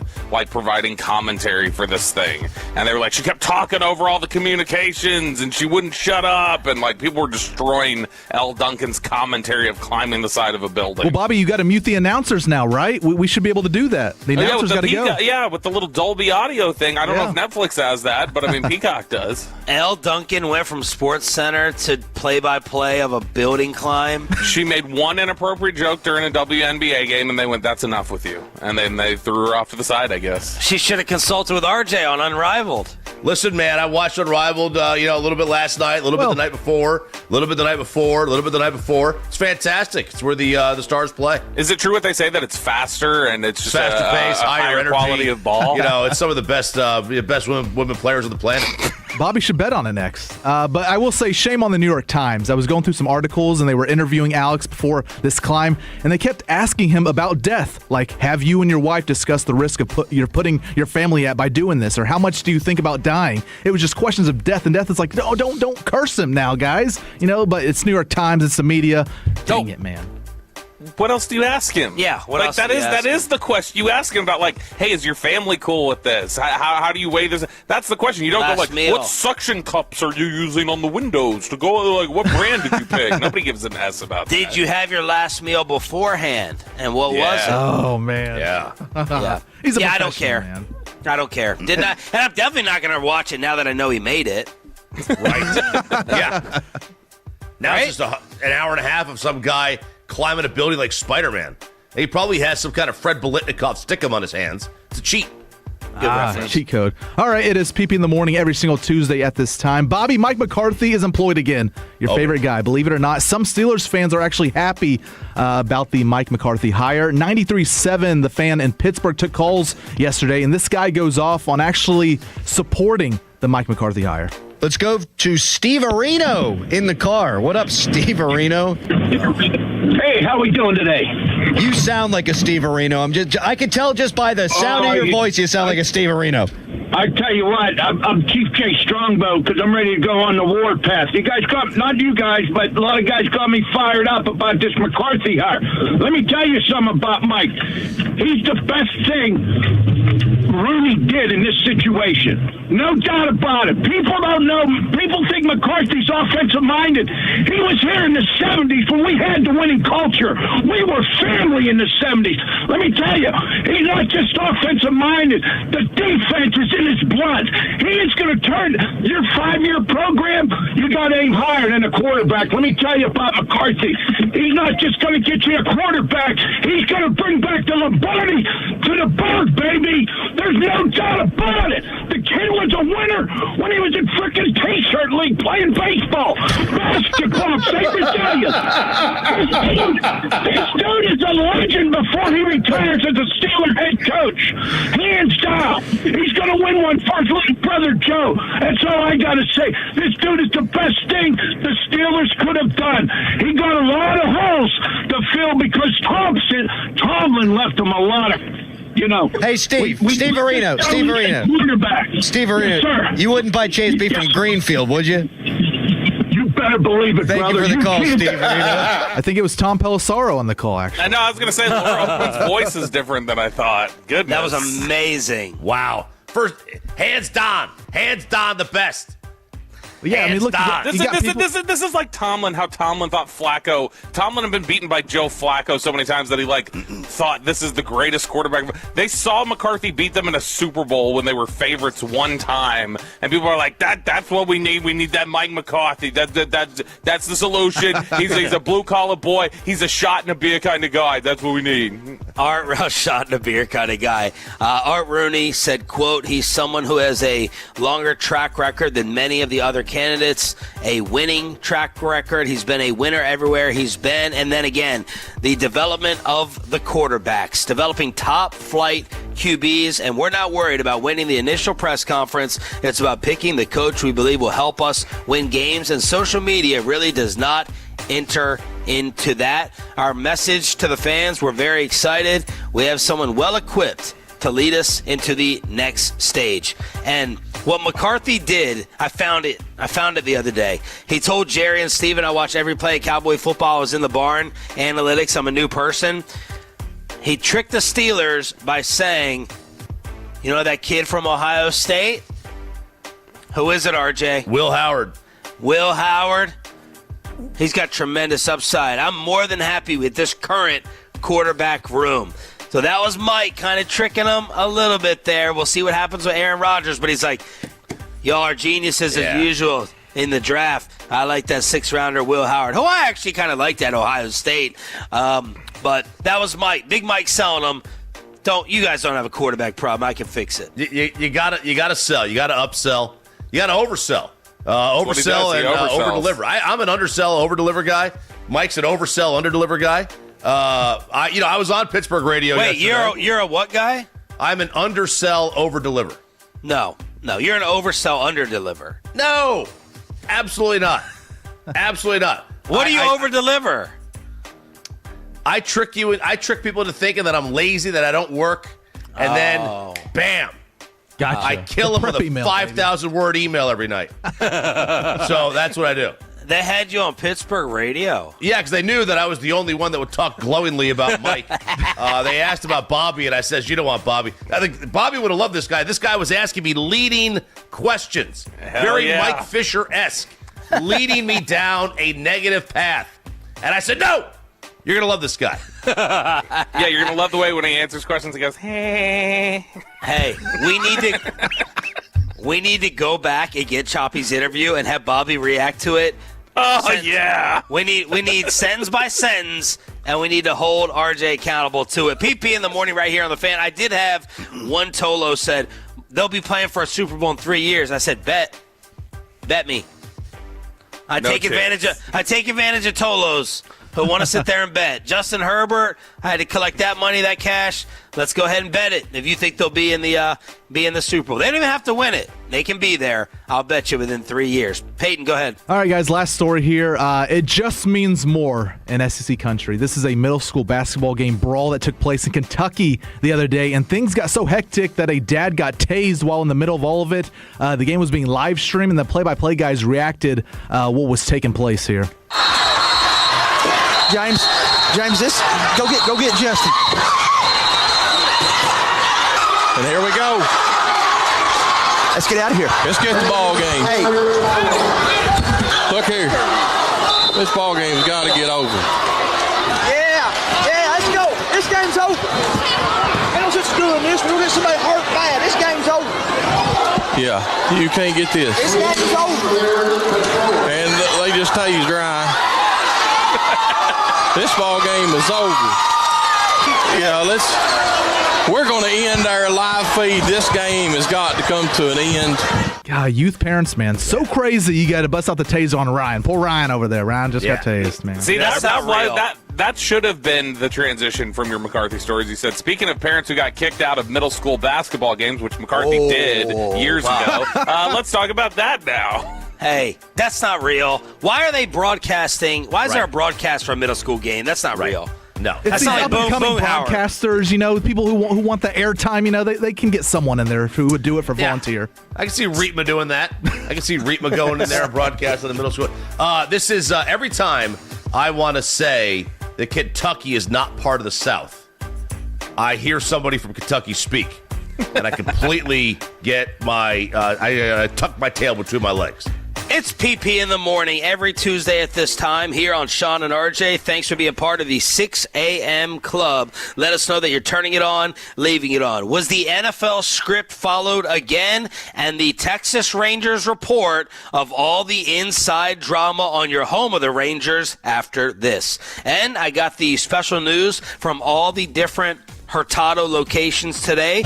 providing commentary for this thing, and they were like, she kept talking over all the communications and she wouldn't shut up, and people were destroying Elle Duncan's commentary of climbing the side of a building. Well, Bobby, you got to mute the announcers now, right? We should be able to do that. The announcers got to go. Yeah, with the little Dolby audio thing. I don't know if Netflix has that, but I mean Peacock does. Elle Duncan went from Sports Center to play-by-play of a building climb. She made one inappropriate joke during a WNBA game, and they went, "That's enough with you," and then they threw her off to the side, I guess. She should have consulted with RJ on Unrivaled. Listen, man, I watched Unrivaled, a little bit last night, a little bit the night before, a little bit the night before, a little bit the night before. It's fantastic. It's where the stars play. Is it true what they say that it's faster and it's just faster pace, higher energy, quality of ball? It's some of the best women players on the planet. Bobby should bet on it next. But I will say, shame on the New York Times. I was going through some articles, and they were interviewing Alex before this climb, and they kept asking him about death. Like, have you and your wife discussed the risk of you're putting your family at by doing this? Or how much do you think about dying? It was just questions of death, and death is like, no, don't curse him now, guys. But it's New York Times, it's the media. Dang it, man. What else do you ask him? Yeah, that is the question. You ask him about, like, hey, is your family cool with this? How do you weigh this? That's the question. You don't go like, what suction cups are you using on the windows to go? Like, what brand did you pick? Nobody gives an S about that. Did you have your last meal beforehand? And what was it? Oh man. Yeah. Yeah. He's a I don't care. Man. I don't care. And I'm definitely not going to watch it now that I know he made it. Right. Yeah. Now it's just an hour and a half of some guy climbing a building like Spider-Man. He probably has some kind of Fred Biletnikoff stick-em on his hands. It's a cheat. Good reference. Cheat code. All right, it is PP in the morning every single Tuesday at this time. Bobby, Mike McCarthy is employed again. Your favorite guy. Believe it or not, some Steelers fans are actually happy about the Mike McCarthy hire. 93.7, the fan in Pittsburgh, took calls yesterday, and this guy goes off on actually supporting the Mike McCarthy hire. Let's go to Steve Areno in the car. What up, Steve Areno? Hey, how we doing today? You sound like a Steve Areno. I can tell just by the sound of your voice you sound like a Steve Areno. I tell you what, I'm Chief J Strongbow because I'm ready to go on the warpath. You guys not you guys, but a lot of guys got me fired up about this McCarthy hire. Let me tell you something about Mike. He's the best thing Rooney did in this situation. No doubt about it. People don't know. People think McCarthy's offensive-minded. He was here in the 70s when we had the winning culture. We were family in the 70s. Let me tell you, he's not just offensive-minded. The defense is in his blood. He is going to turn your 5-year program. You got to aim higher than a quarterback. Let me tell you about McCarthy. He's not just going to get you a quarterback. He's going to bring back the Lombardi to the Berg, baby. There's no doubt about it. The kid was a winner when he was in frickin' T-shirt league playing baseball, basketball, sacred tell you. This dude is a legend before he retires as a Steeler head coach. Hands down. He's going to win one for his little brother Joe. That's all I got to say. This dude is the best thing the Steelers could have done. He got a lot of holes to fill because Tomlin left him a lot of... Hey, Steve Areno. Steve Areno. Yes, sir. You wouldn't buy Chase beef from Greenfield, would you? You better believe it, Thank brother. you for the call, can't- Steve Areno. I think it was Tom Pelissaro on the call, actually. I know, I was going to say, Laura Oakland's voice is different than I thought. Goodness. That was amazing. Wow. First, hands down, the best. Yeah, I mean, look, This is like Tomlin, how Tomlin thought Flacco. Tomlin had been beaten by Joe Flacco so many times that he thought this is the greatest quarterback. They saw McCarthy beat them in a Super Bowl when they were favorites one time, and people are like, "That's what we need. We need that Mike McCarthy. That's the solution. He's a blue collar boy. He's a shot in a beer kind of guy. That's what we need." Art shot in a beer kind of guy. Art Rooney said, quote, "He's someone who has a longer track record than many of the other candidates, a winning track record. He's been a winner everywhere he's been." And then again, the development of the quarterbacks, developing top flight QBs, and we're not worried about winning the initial press conference. It's about picking the coach we believe will help us win games, and social media really does not enter into that. Our message to the fans, we're very excited. We have someone well equipped to lead us into the next stage. And what McCarthy did, I found it the other day. He told Jerry and Steven, I watch every play of Cowboy football. I was in the barn, analytics, I'm a new person. He tricked the Steelers by saying, you know that kid from Ohio State? Who is it, RJ? Will Howard. Will Howard. He's got tremendous upside. I'm more than happy with this current quarterback room. So that was Mike kind of tricking him a little bit there. We'll see what happens with Aaron Rodgers. But he's like, y'all are geniuses as usual in the draft. I like that 6th-rounder Will Howard, who I actually kind of liked at Ohio State. But that was Mike. Big Mike selling him. You guys don't have a quarterback problem. I can fix it. You gotta sell. You gotta upsell. You gotta oversell. Oversell and overdeliver. I'm an undersell, overdeliver guy. Mike's an oversell, underdeliver guy. I was on Pittsburgh radio yesterday. You're a what guy? I'm an undersell, overdeliver. No, No, you're an oversell, underdeliver. No, absolutely not. Absolutely not. What do you overdeliver? I trick people into thinking that I'm lazy, that I don't work, and then bam. Gotcha. I kill them with a 5,000-word email every night. So that's what I do. They had you on Pittsburgh radio. Yeah, because they knew that I was the only one that would talk glowingly about Mike. They asked about Bobby, and I says, you don't want Bobby. I think Bobby would have loved this guy. This guy was asking me leading questions. Very Mike Fisher-esque. Leading me down a negative path. And I said, no, you're going to love this guy. Yeah, you're going to love the way when he answers questions, he goes, hey. Hey, we need to go back and get Choppy's interview and have Bobby react to it. Yeah. We need sentence by sentence, and we need to hold RJ accountable to it. PP in the morning right here on the Fan. I did have one Tolo said, they'll be playing for a Super Bowl in 3 years. I said, bet me. I take advantage of Tolos who want to sit there and bet. Justin Herbert, I had to collect that money, that cash. Let's go ahead and bet it. If you think they'll be in the Super Bowl, they don't even have to win it. They can be there. I'll bet you within 3 years. Peyton, go ahead. All right, guys, last story here. It just means more in SEC country. This is a middle school basketball game brawl that took place in Kentucky the other day, and things got so hectic that a dad got tased while in the middle of all of it. The game was being live streamed, and the play-by-play guys reacted what was taking place here. James, this go get Justin. And here we go. Let's get out of here. Let's get the ball game. Hey. Look here. This ball game's got to get over. Yeah, let's go. This game's over. Ain't no sense doing this. We'll get somebody hurt bad. This game's over. Yeah, you can't get this. This game's over. And they just tased dry. This ball game is over. Yeah, we're going to end our live feed. This game has got to come to an end. God, youth parents, man, so crazy. You got to bust out the taser on Ryan. Poor Ryan over there. Ryan just got tased, man. See, that should have been the transition from your McCarthy stories. You said, speaking of parents who got kicked out of middle school basketball games, which McCarthy did years ago, let's talk about that now. Hey, that's not real. Why are they broadcasting? Why is there a broadcast for a middle school game? That's not real. No. It's these up-and-coming podcasters, people who want the airtime, they can get someone in there who would do it for volunteer. I can see Reetma doing that. I can see Reetma going in there and broadcasting the middle school. This is every time I want to say that Kentucky is not part of the South, I hear somebody from Kentucky speak, and I completely get I tuck my tail between my legs. It's PP in the morning every Tuesday at this time here on Sean and RJ. Thanks for being part of the 6 a.m. club. Let us know that you're turning it on, leaving it on. Was the NFL script followed again? And the Texas Rangers report of all the inside drama on your home of the Rangers after this. And I got the special news from all the different Hurtado locations today.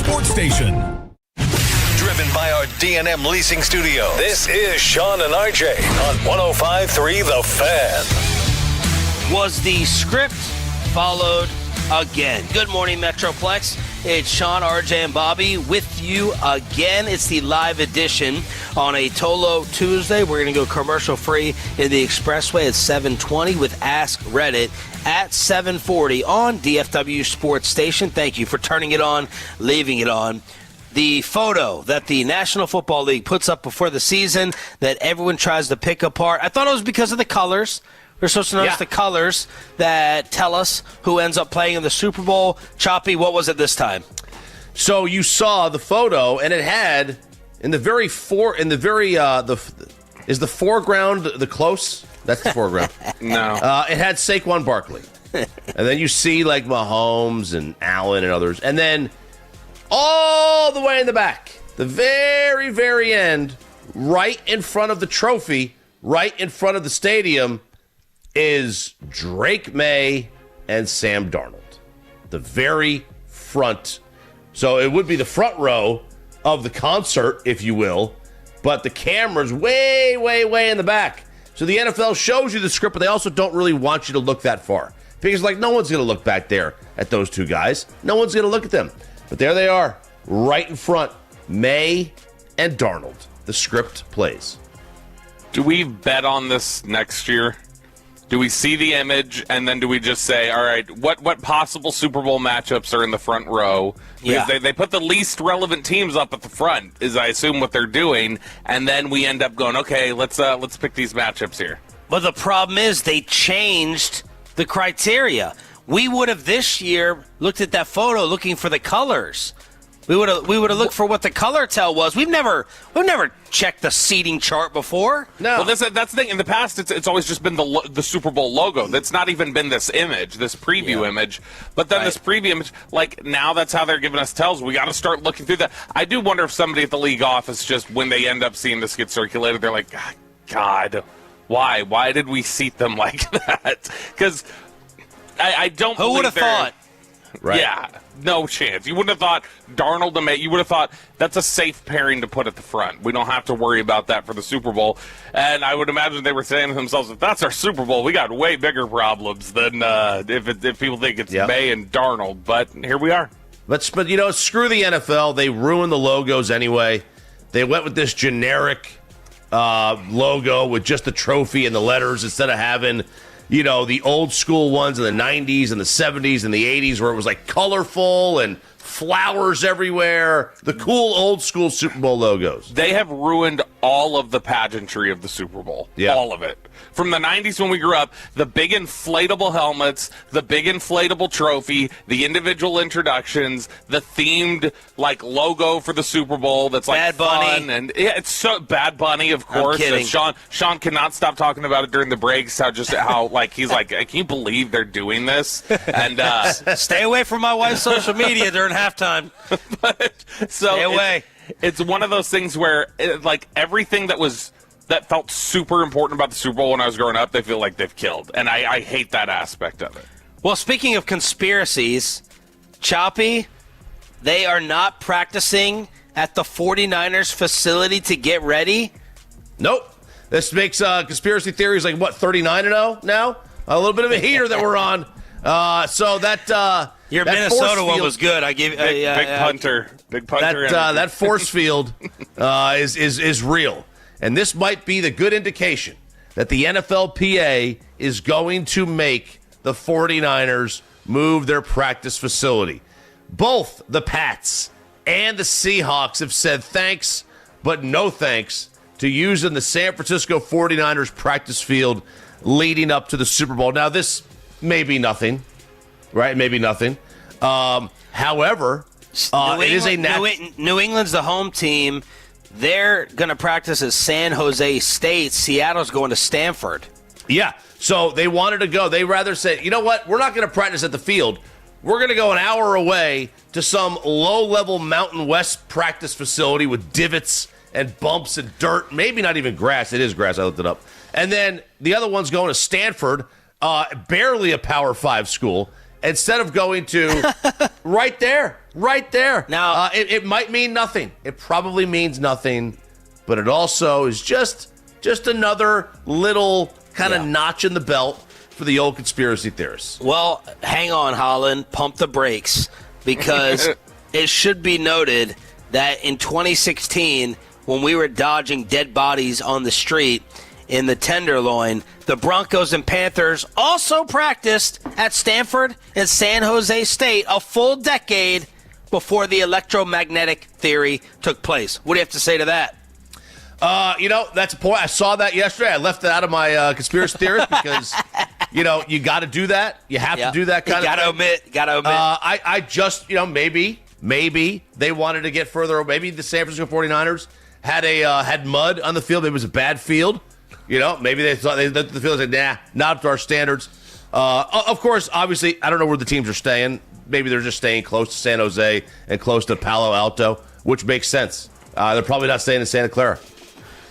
Sports Station. Driven by our D&M Leasing Studio, this is Sean and RJ on 105.3 The Fan. Was the script followed again? Good morning, Metroplex. It's Sean, RJ, and Bobby with you again. It's the live edition on a Tolo Tuesday. We're going to go commercial-free in the Expressway at 7:20 with Ask Reddit at 7:40 on DFW Sports Station. Thank you for turning it on, leaving it on. The photo that the National Football League puts up before the season that everyone tries to pick apart. I thought it was because of the colors. We're supposed to notice the colors that tell us who ends up playing in the Super Bowl. Choppy, what was it this time? So you saw the photo, and it had is the foreground the close? That's the foreground. No. It had Saquon Barkley, and then you see like Mahomes and Allen and others, and then all the way in the back, the very, very end, right in front of the trophy, right in front of the stadium, is Drake May and Sam Darnold. The very front. So it would be the front row of the concert, if you will, but the camera's way, way, way in the back. So the NFL shows you the script, but they also don't really want you to look that far. Because, like, no one's going to look back there at those two guys. No one's going to look at them. But there they are, right in front, May and Darnold. The script plays. Do we bet on this next year? Do we see the image, and then do we just say, all right, what possible Super Bowl matchups are in the front row? Because they put the least relevant teams up at the front, is I assume what they're doing, and then we end up going, okay, let's pick these matchups here. But the problem is they changed the criteria. We would have this year looked at that photo looking for the colors. We would have looked for what the color tell was. We've never checked the seating chart before. No. Well, that's the thing. In the past, it's always just been the Super Bowl logo. That's not even been this image, this preview image. But then this preview image, like now, that's how they're giving us tells. We got to start looking through that. I do wonder if somebody at the league office just when they end up seeing this get circulated, they're like, God, why? Why did we seat them like that? Because I don't. Who would have thought? Right. Yeah, no chance. You wouldn't have thought Darnold and May. You would have thought that's a safe pairing to put at the front. We don't have to worry about that for the Super Bowl. And I would imagine they were saying to themselves, if that's our Super Bowl, we got way bigger problems than if people think it's May and Darnold. But here we are. But screw the NFL. They ruined the logos anyway. They went with this generic logo with just the trophy and the letters instead of having the old school ones in the 90s and the 70s and the 80s where it was like colorful and flowers everywhere. The cool old school Super Bowl logos. They have ruined all of the pageantry of the Super Bowl. Yeah. All of it. From the 90s when we grew up, the big inflatable helmets, the big inflatable trophy, the individual introductions, the themed logo for the Super Bowl that's like Bad Bunny. fun and it's so Bad Bunny, of course. I'm kidding. Sean cannot stop talking about it during the breaks. How he's like, can you believe they're doing this? And stay away from my wife's social media during halftime. Stay away. It's one of those things where everything that felt super important about the Super Bowl when I was growing up, they feel like they've killed. And I hate that aspect of it. Well, speaking of conspiracies, Choppy, they are not practicing at the 49ers facility to get ready? Nope. This makes conspiracy theories 39-0 now? A little bit of a heater that we're on. So that your that Minnesota one was good. I give big punter. That force field is real. And this might be the good indication that the NFLPA is going to make the 49ers move their practice facility. Both the Pats and the Seahawks have said thanks, but no thanks to using the San Francisco 49ers practice field leading up to the Super Bowl. Now, this may be nothing, right? Maybe nothing. However, it is a New England's the home team. They're going to practice at San Jose State. Seattle's going to Stanford. Yeah, so they wanted to go. They rather said, you know what? We're not going to practice at the field. We're going to go an hour away to some low-level Mountain West practice facility with divots and bumps and dirt. Maybe not even grass. It is grass. I looked it up. And then the other one's going to Stanford, barely a Power 5 school. instead of going to right there. Now, it might mean nothing. It probably means nothing, but it also is just another little kind of notch in the belt for the old conspiracy theorists. Well, hang on, Holland. Pump the brakes, because it should be noted that in 2016, when we were dodging dead bodies on the street in the Tenderloin, the Broncos and Panthers also practiced at Stanford and San Jose State a full decade before the electromagnetic theory took place. What do you have to say to that? That's a point. I saw that yesterday. I left it out of my conspiracy theories because, you got to do that. You have to do that kind of thing. Got to omit. I just, maybe they wanted to get further. Maybe the San Francisco 49ers had mud on the field. It was a bad field. Maybe they thought the field was like, nah, not up to our standards. Of course, obviously, I don't know where the teams are staying. Maybe they're just staying close to San Jose and close to Palo Alto, which makes sense. They're probably not staying in Santa Clara.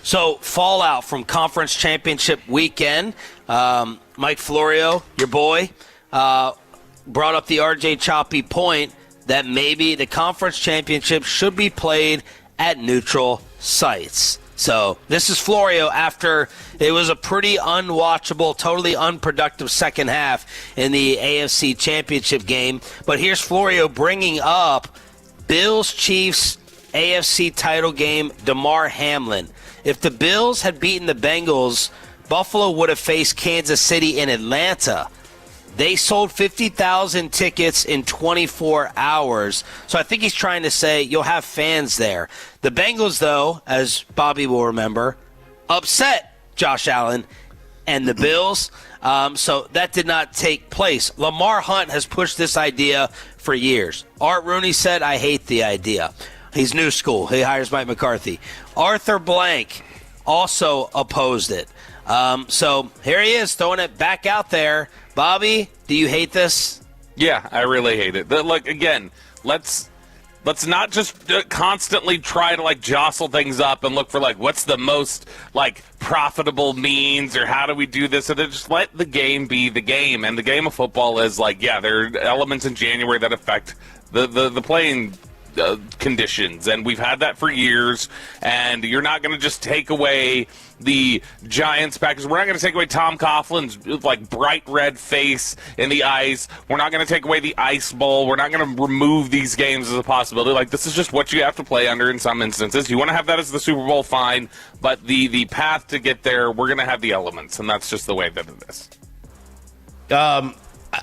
So, fallout from conference championship weekend. Mike Florio, your boy, brought up the RJ Choppy point that maybe the conference championship should be played at neutral sites. So this is Florio after it was a pretty unwatchable, totally unproductive second half in the AFC Championship game. But here's Florio bringing up Bills-Chiefs AFC title game, Damar Hamlin. If the Bills had beaten the Bengals, Buffalo would have faced Kansas City in Atlanta. They sold 50,000 tickets in 24 hours. So I think he's trying to say you'll have fans there. The Bengals, though, as Bobby will remember, upset Josh Allen and the Bills. So that did not take place. Lamar Hunt has pushed this idea for years. Art Rooney said, I hate the idea. He's new school. He hires Mike McCarthy. Arthur Blank also opposed it. So here he is throwing it back out there. Bobby, do you hate this? Yeah, I really hate it. Look, again, let's not just constantly try to jostle things up and look for what's the most profitable means or how do we do this, and then just let the game be the game. And the game of football is there are elements in January that affect the playing conditions, and we've had that for years. And you're not going to just take away the Giants Packers. We're not going to take away Tom Coughlin's bright red face in the ice. We're not going to take away the Ice Bowl. We're not going to remove these games as a possibility. This is just what you have to play under in some instances. You want to have that as the Super Bowl, fine, but the path to get there, we're going to have the elements, and that's just the way that it is.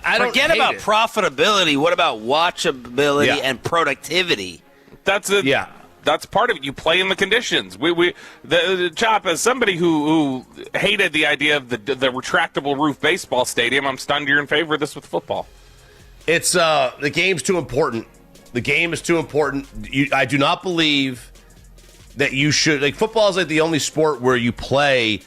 I don't forget about profitability. What about watchability and productivity? That's it. Yeah. That's part of it. You play in the conditions. The Chop, as somebody who hated the idea of the retractable roof baseball stadium, I'm stunned you're in favor of this with football. It's the game's too important. The game is too important. I do not believe that you should. Football is the only sport where you play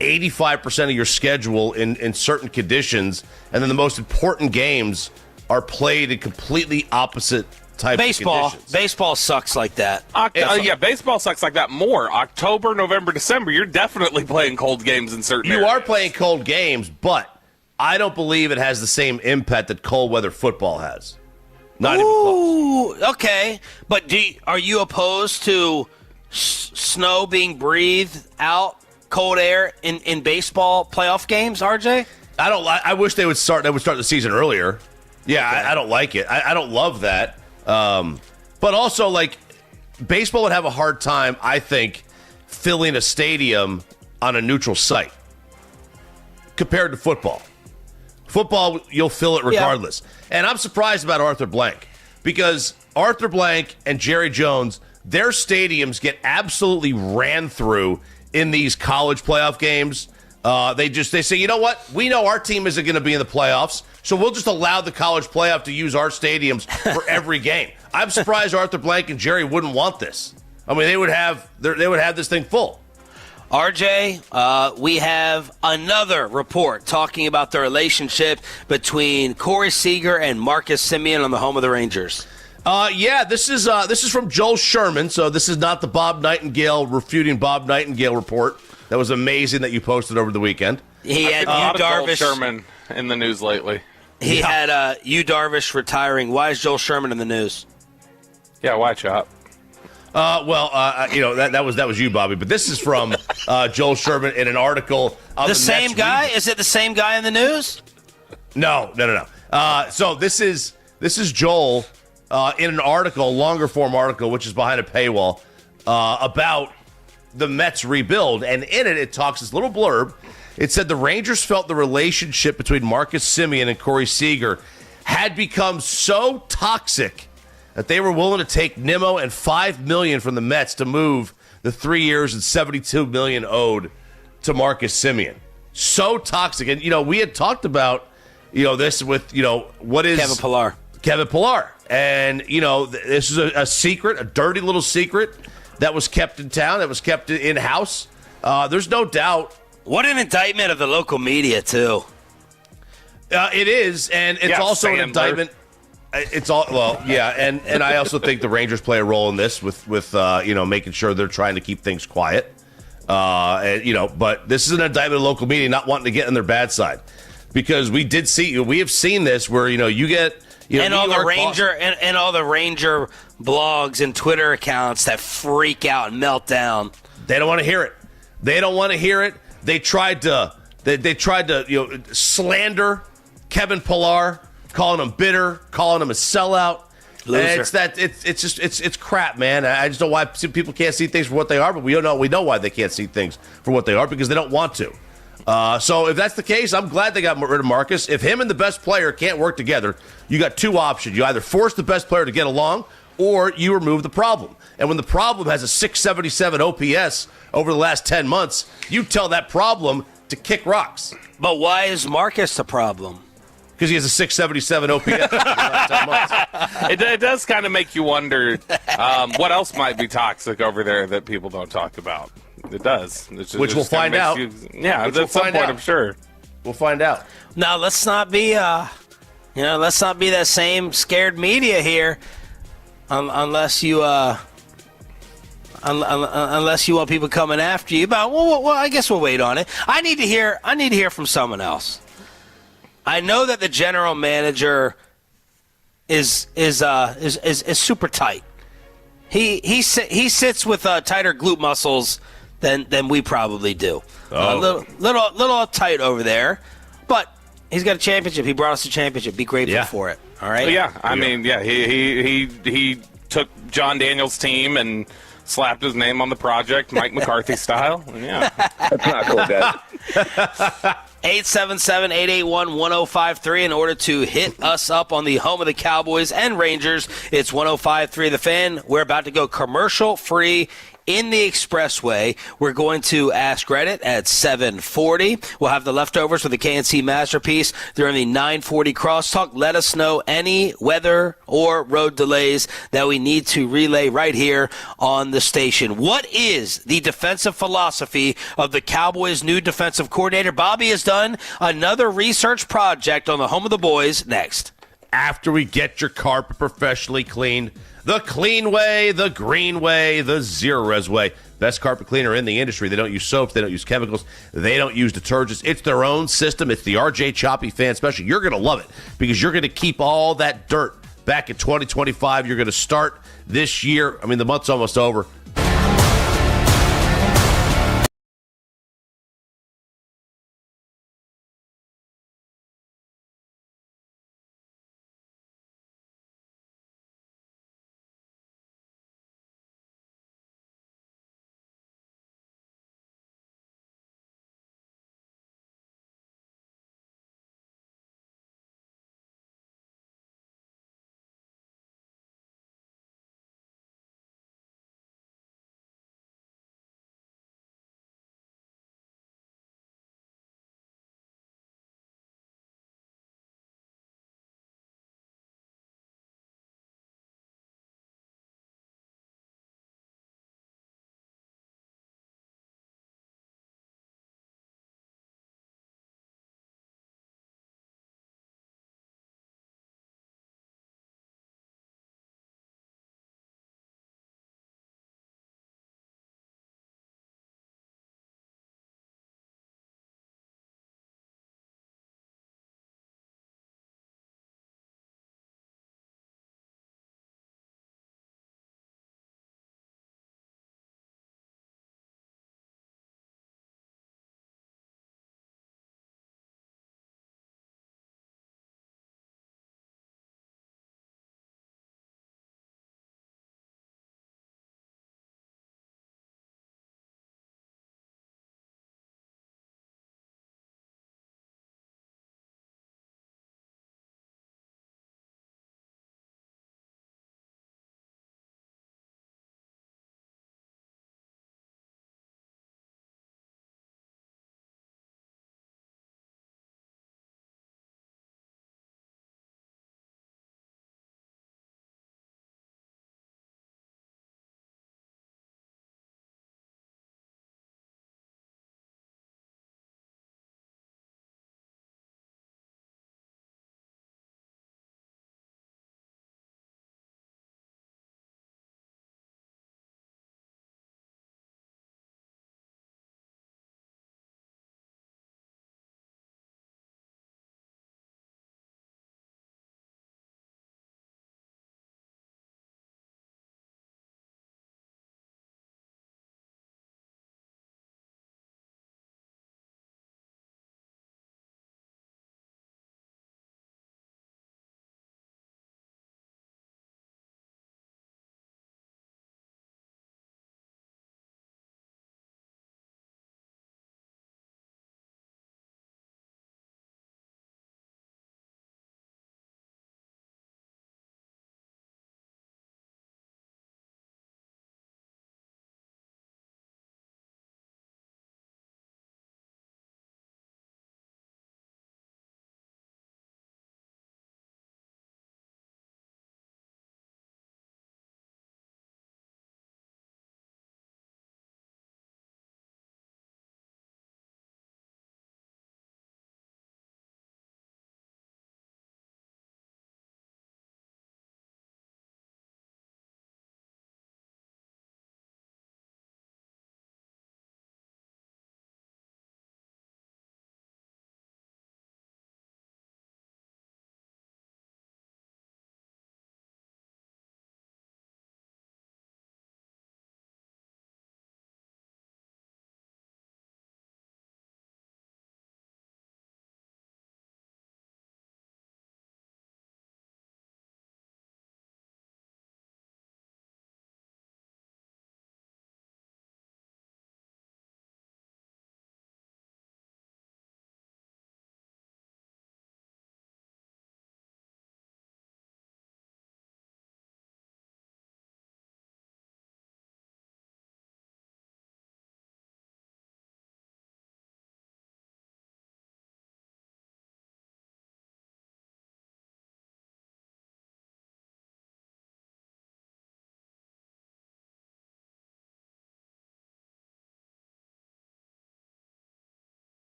85% of your schedule in certain conditions, and then the most important games are played in completely opposite type of conditions. Baseball sucks like that. Baseball sucks like that more. October, November, December, you're definitely playing cold games in certain areas. You are playing cold games, but I don't believe it has the same impact that cold weather football has. Not even close. Okay. But are you opposed to snow being breathed out, cold air in baseball playoff games, RJ? I wish they would start the season earlier. Yeah, okay. I don't like it. I don't love that. But also, baseball would have a hard time, I think, filling a stadium on a neutral site compared to football. Football, you'll fill it regardless. Yeah. And I'm surprised about Arthur Blank because Arthur Blank and Jerry Jones, their stadiums get absolutely ran through in these college playoff games. They say, you know what? We know our team isn't going to be in the playoffs, so we'll just allow the college playoff to use our stadiums for every game. I'm surprised Arthur Blank and Jerry wouldn't want this. I mean, they would have this thing full. RJ, we have another report talking about the relationship between Corey Seager and Marcus Simeon on the home of the Rangers. This is from Joel Sherman, so this is not the Bob Nightingale refuting Bob Nightingale report. That was amazing that you posted over the weekend. He had a lot of Joel Sherman in the news lately. He had Yu Darvish retiring. Why is Joel Sherman in the news? Yeah, why, Chop? That was you, Bobby. But this is from Joel Sherman in an article. The same guy? Is it the same guy in the news? No. So this is Joel in an article, longer form article, which is behind a paywall, about the Mets rebuild. And in it talks this little blurb. It said the Rangers felt the relationship between Marcus Semien and Corey Seager had become so toxic that they were willing to take Nimmo and $5 million from the Mets to move the 3 years and $72 million owed to Marcus Semien. So toxic. And, we had talked about, this with, what is Kevin Pillar. And, this is a secret, a dirty little secret that was kept in town, that was kept in-house. There's no doubt. What an indictment of the local media, too. It is, and it's also an indictment. It's all and I also think the Rangers play a role in this with making sure they're trying to keep things quiet. But this is an indictment of local media not wanting to get on their bad side, because we have seen this where you get and all the Ranger and all the Ranger blogs and Twitter accounts that freak out and melt down. They don't want to hear it. They tried to slander Kevin Pillar, calling him bitter, calling him a sellout. Loser. And it's crap, man. I just don't know why people can't see things for what they are, but we know why they can't see things for what they are, because they don't want to. So if that's the case, I'm glad they got rid of Marcus. If him and the best player can't work together, you got two options. You either force the best player to get along, or you remove the problem. And when the problem has a 677 OPS over the last 10 months, you tell that problem to kick rocks. But why is Marcus the problem? Because he has a 677 OPS over the last 10 months. It does kind of make you wonder what else might be toxic over there that people don't talk about. It does. Which we'll find out. At some point, I'm sure. We'll find out. Now, let's not be that same scared media here, unless you want people coming after you. But well, I guess we'll wait on it. I need to hear from someone else. I know that the general manager is super tight. He sits with tighter glute muscles than we probably do. Oh. Little tight over there, but he's got a championship. He brought us a championship. Be grateful for it. All right. Well, he took John Daniels' team and slapped his name on the project, Mike McCarthy style. Yeah, that's not cool, guys. 877-881-1053 in order to hit us up on the home of the Cowboys and Rangers. It's 105.3 The Fan. We're about to go commercial free in the Expressway. We're going to Ask Reddit at 7:40. We'll have the leftovers for the KNC Masterpiece during the 9:40 crosstalk. Let us know any weather or road delays that we need to relay right here on the station. What is the defensive philosophy of the Cowboys' new defensive coordinator? Bobby has done another research project on the home of the boys. Next. After we get your carpet professionally cleaned, the clean way, the green way, the zero-res way. Best carpet cleaner in the industry. They don't use soaps. They don't use chemicals. They don't use detergents. It's their own system. It's the RJ Choppy Fan Special. You're going to love it because you're going to keep all that dirt back in 2025. You're going to start this year. I mean, the month's almost over.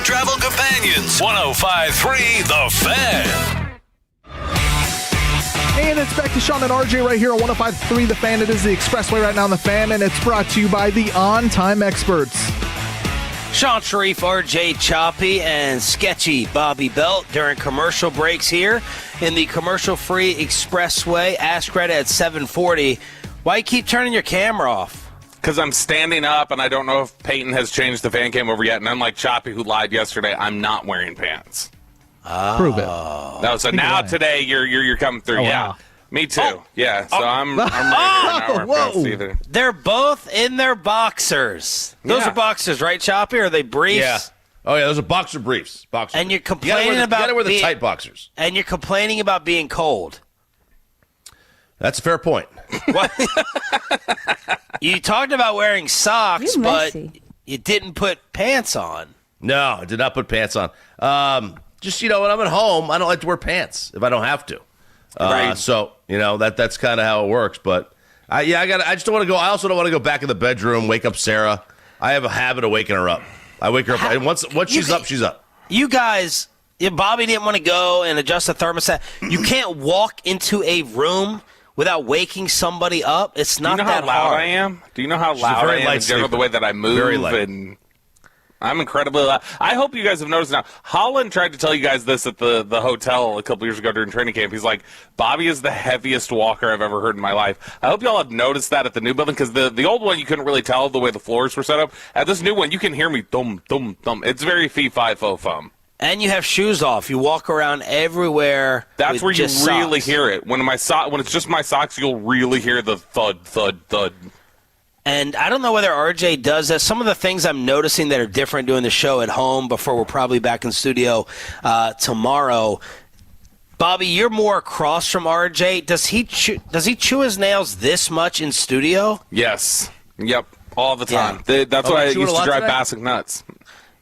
travel companions. 105.3 The Fan. And it's back to Sean and RJ right here on 105.3 The Fan. It is the Expressway right now on The Fan, and it's brought to you by the On-Time Experts. Sean Sharif, RJ Choppy, and sketchy Bobby Belt during commercial breaks here in the commercial-free Expressway. Ask Reddit at 7:40. Why you keep turning your camera off? Because I'm standing up, and I don't know if Peyton has changed the fan cam over yet. And unlike Choppy, who lied yesterday, I'm not wearing pants. Prove it. No, so now today you're coming through. Yeah, wow. Me too. Yeah, so I'm ready to wear pants either. They're both in their boxers. Those are boxers, right, Choppy? Or are they briefs? Yeah. Oh yeah, those are boxer briefs. Boxers. And you're complaining you gotta wear the tight boxers. And you're complaining about being cold. That's a fair point. What? You talked about wearing socks, but you didn't put pants on. No, I did not put pants on. Just, when I'm at home, I don't like to wear pants if I don't have to. Right. So, that's kind of how it works. But, I just don't want to go. I also don't want to go back in the bedroom, wake up Sarah. I have a habit of waking her up. I wake her up, and once she's up, she's up. You guys, Bobby didn't want to go and adjust the thermostat. You can't walk into a room without waking somebody up. It's not that hard. Do you know how loud I am? Do you know how loud I am in general, the way that I move? Very light. And I'm incredibly loud. I hope you guys have noticed now. Holland tried to tell you guys this at the hotel a couple years ago during training camp. He's like, Bobby is the heaviest walker I've ever heard in my life. I hope y'all have noticed that at the new building, because the old one you couldn't really tell the way the floors were set up. At this new one, you can hear me thump, thump, thump. It's very fee-fi-fo-fum. And you have shoes off. You walk around everywhere. That's where you really socks. hear it. When it's just my socks, you'll really hear the thud, thud, thud. And I don't know whether RJ does that. Some of the things I'm noticing that are different doing the show at home before we're probably back in studio tomorrow. Bobby, you're more across from RJ. Does he chew his nails this much in studio? Yes. Yep. All the time. Yeah. That's why I used to drive Bassick nuts.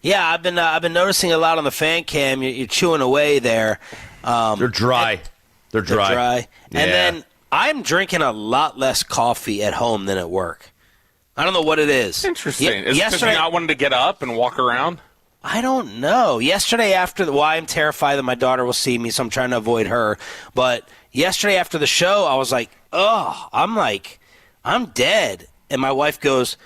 Yeah, I've been noticing a lot on the fan cam. You're chewing away there. They're dry. They're dry. And then I'm drinking a lot less coffee at home than at work. I don't know what it is. Interesting. Is it because you're not wanting to get up and walk around? I don't know. Yesterday I'm terrified that my daughter will see me, so I'm trying to avoid her. But yesterday after the show, I was like, I'm dead. And my wife goes,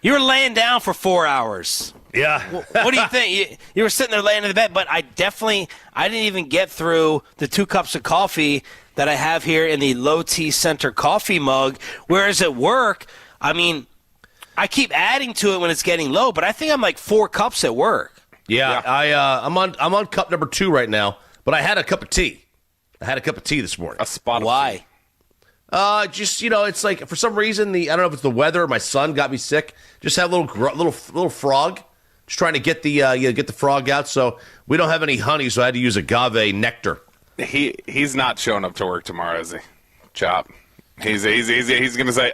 you were laying down for 4 hours. Yeah. What do you think? You were sitting there laying in the bed, but I didn't even get through the 2 cups of coffee that I have here in the Low T Center coffee mug, whereas at work, I keep adding to it when it's getting low, but I think I'm like 4 cups at work. Yeah. I'm on cup number 2 right now, but I had a cup of tea. I had a cup of tea this morning. A spot of Why? tea. It's like for some reason I don't know if it's the weather or my son got me sick. Just had a little frog. Just trying to get the frog out. So we don't have any honey, so I had to use agave nectar. He's not showing up to work tomorrow, is he? Chop. He's going to say,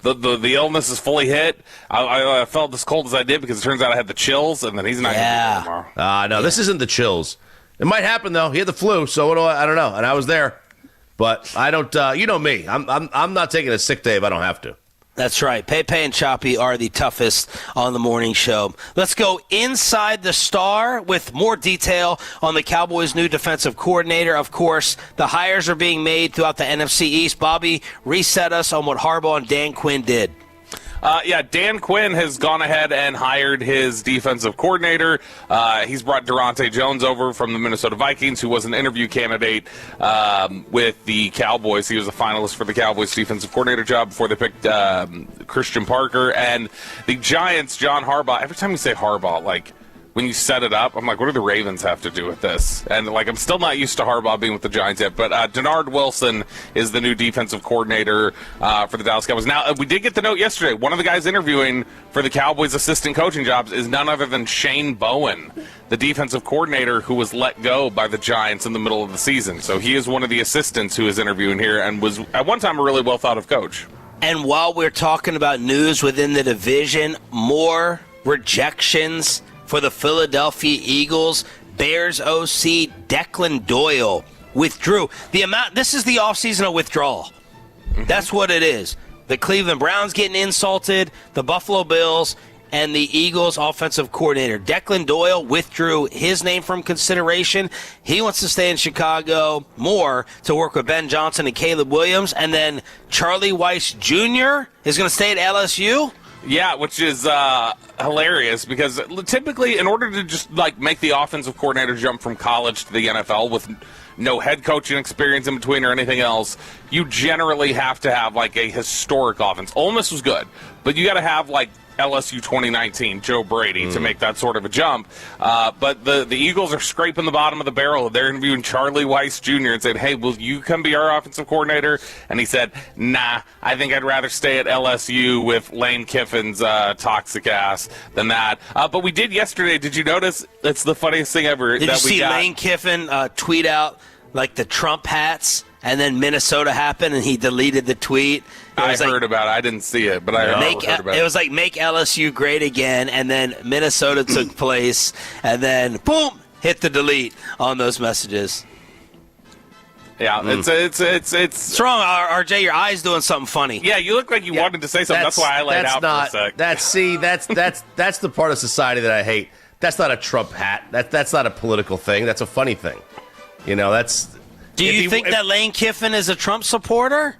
the illness is fully hit. I felt as cold as I did because it turns out I had the chills, and then he's not going to be there tomorrow. No, this isn't the chills. It might happen though. He had the flu, so I don't know. And I was there, but I don't. You know me. I'm not taking a sick day if I don't have to. That's right. Pepe and Choppy are the toughest on the morning show. Let's go inside the Star with more detail on the Cowboys' new defensive coordinator. Of course, the hires are being made throughout the NFC East. Bobby, reset us on what Harbaugh and Dan Quinn did. Dan Quinn has gone ahead and hired his defensive coordinator. He's brought Durante Jones over from the Minnesota Vikings, who was an interview candidate with the Cowboys. He was a finalist for the Cowboys defensive coordinator job before they picked Christian Parker. And the Giants, John Harbaugh, every time you say Harbaugh, like, when you set it up, I'm like, what do the Ravens have to do with this? And, I'm still not used to Harbaugh being with the Giants yet. But Denard Wilson is the new defensive coordinator for the Dallas Cowboys. Now, we did get the note yesterday. One of the guys interviewing for the Cowboys assistant coaching jobs is none other than Shane Bowen, the defensive coordinator who was let go by the Giants in the middle of the season. So he is one of the assistants who is interviewing here and was, at one time, a really well-thought-of coach. And while we're talking about news within the division, more rejections for the Philadelphia Eagles. Bears OC Declan Doyle withdrew. This is the offseason of withdrawal. Mm-hmm. That's what it is. The Cleveland Browns getting insulted, the Buffalo Bills, and the Eagles offensive coordinator. Declan Doyle withdrew his name from consideration. He wants to stay in Chicago more to work with Ben Johnson and Caleb Williams. And then Charlie Weiss Jr. is going to stay at LSU. Yeah, which is hilarious because typically in order to just make the offensive coordinator jump from college to the NFL with no head coaching experience in between or anything else, you generally have to have a historic offense. Ole Miss was good, but you got to have LSU 2019, Joe Brady, to make that sort of a jump. But the Eagles are scraping the bottom of the barrel. They're interviewing Charlie Weiss Jr. and said, hey, will you come be our offensive coordinator? And he said, nah, I think I'd rather stay at LSU with Lane Kiffin's toxic ass than that. But we did yesterday. Did you notice? It's the funniest thing ever. Did you see Lane Kiffin tweet out the Trump hats? And then Minnesota happened, and he deleted the tweet. I heard about it. I didn't see it, but I heard about it. It was make LSU great again, and then Minnesota took place, and then, boom, hit the delete on those messages. Yeah, it's wrong, RJ. Your eye's doing something funny. Yeah, you look like you wanted to say something. That's why I laid out for a sec. That's the part of society that I hate. That's not a Trump hat. That's not a political thing. That's a funny thing. That's... Do you think that Lane Kiffin is a Trump supporter?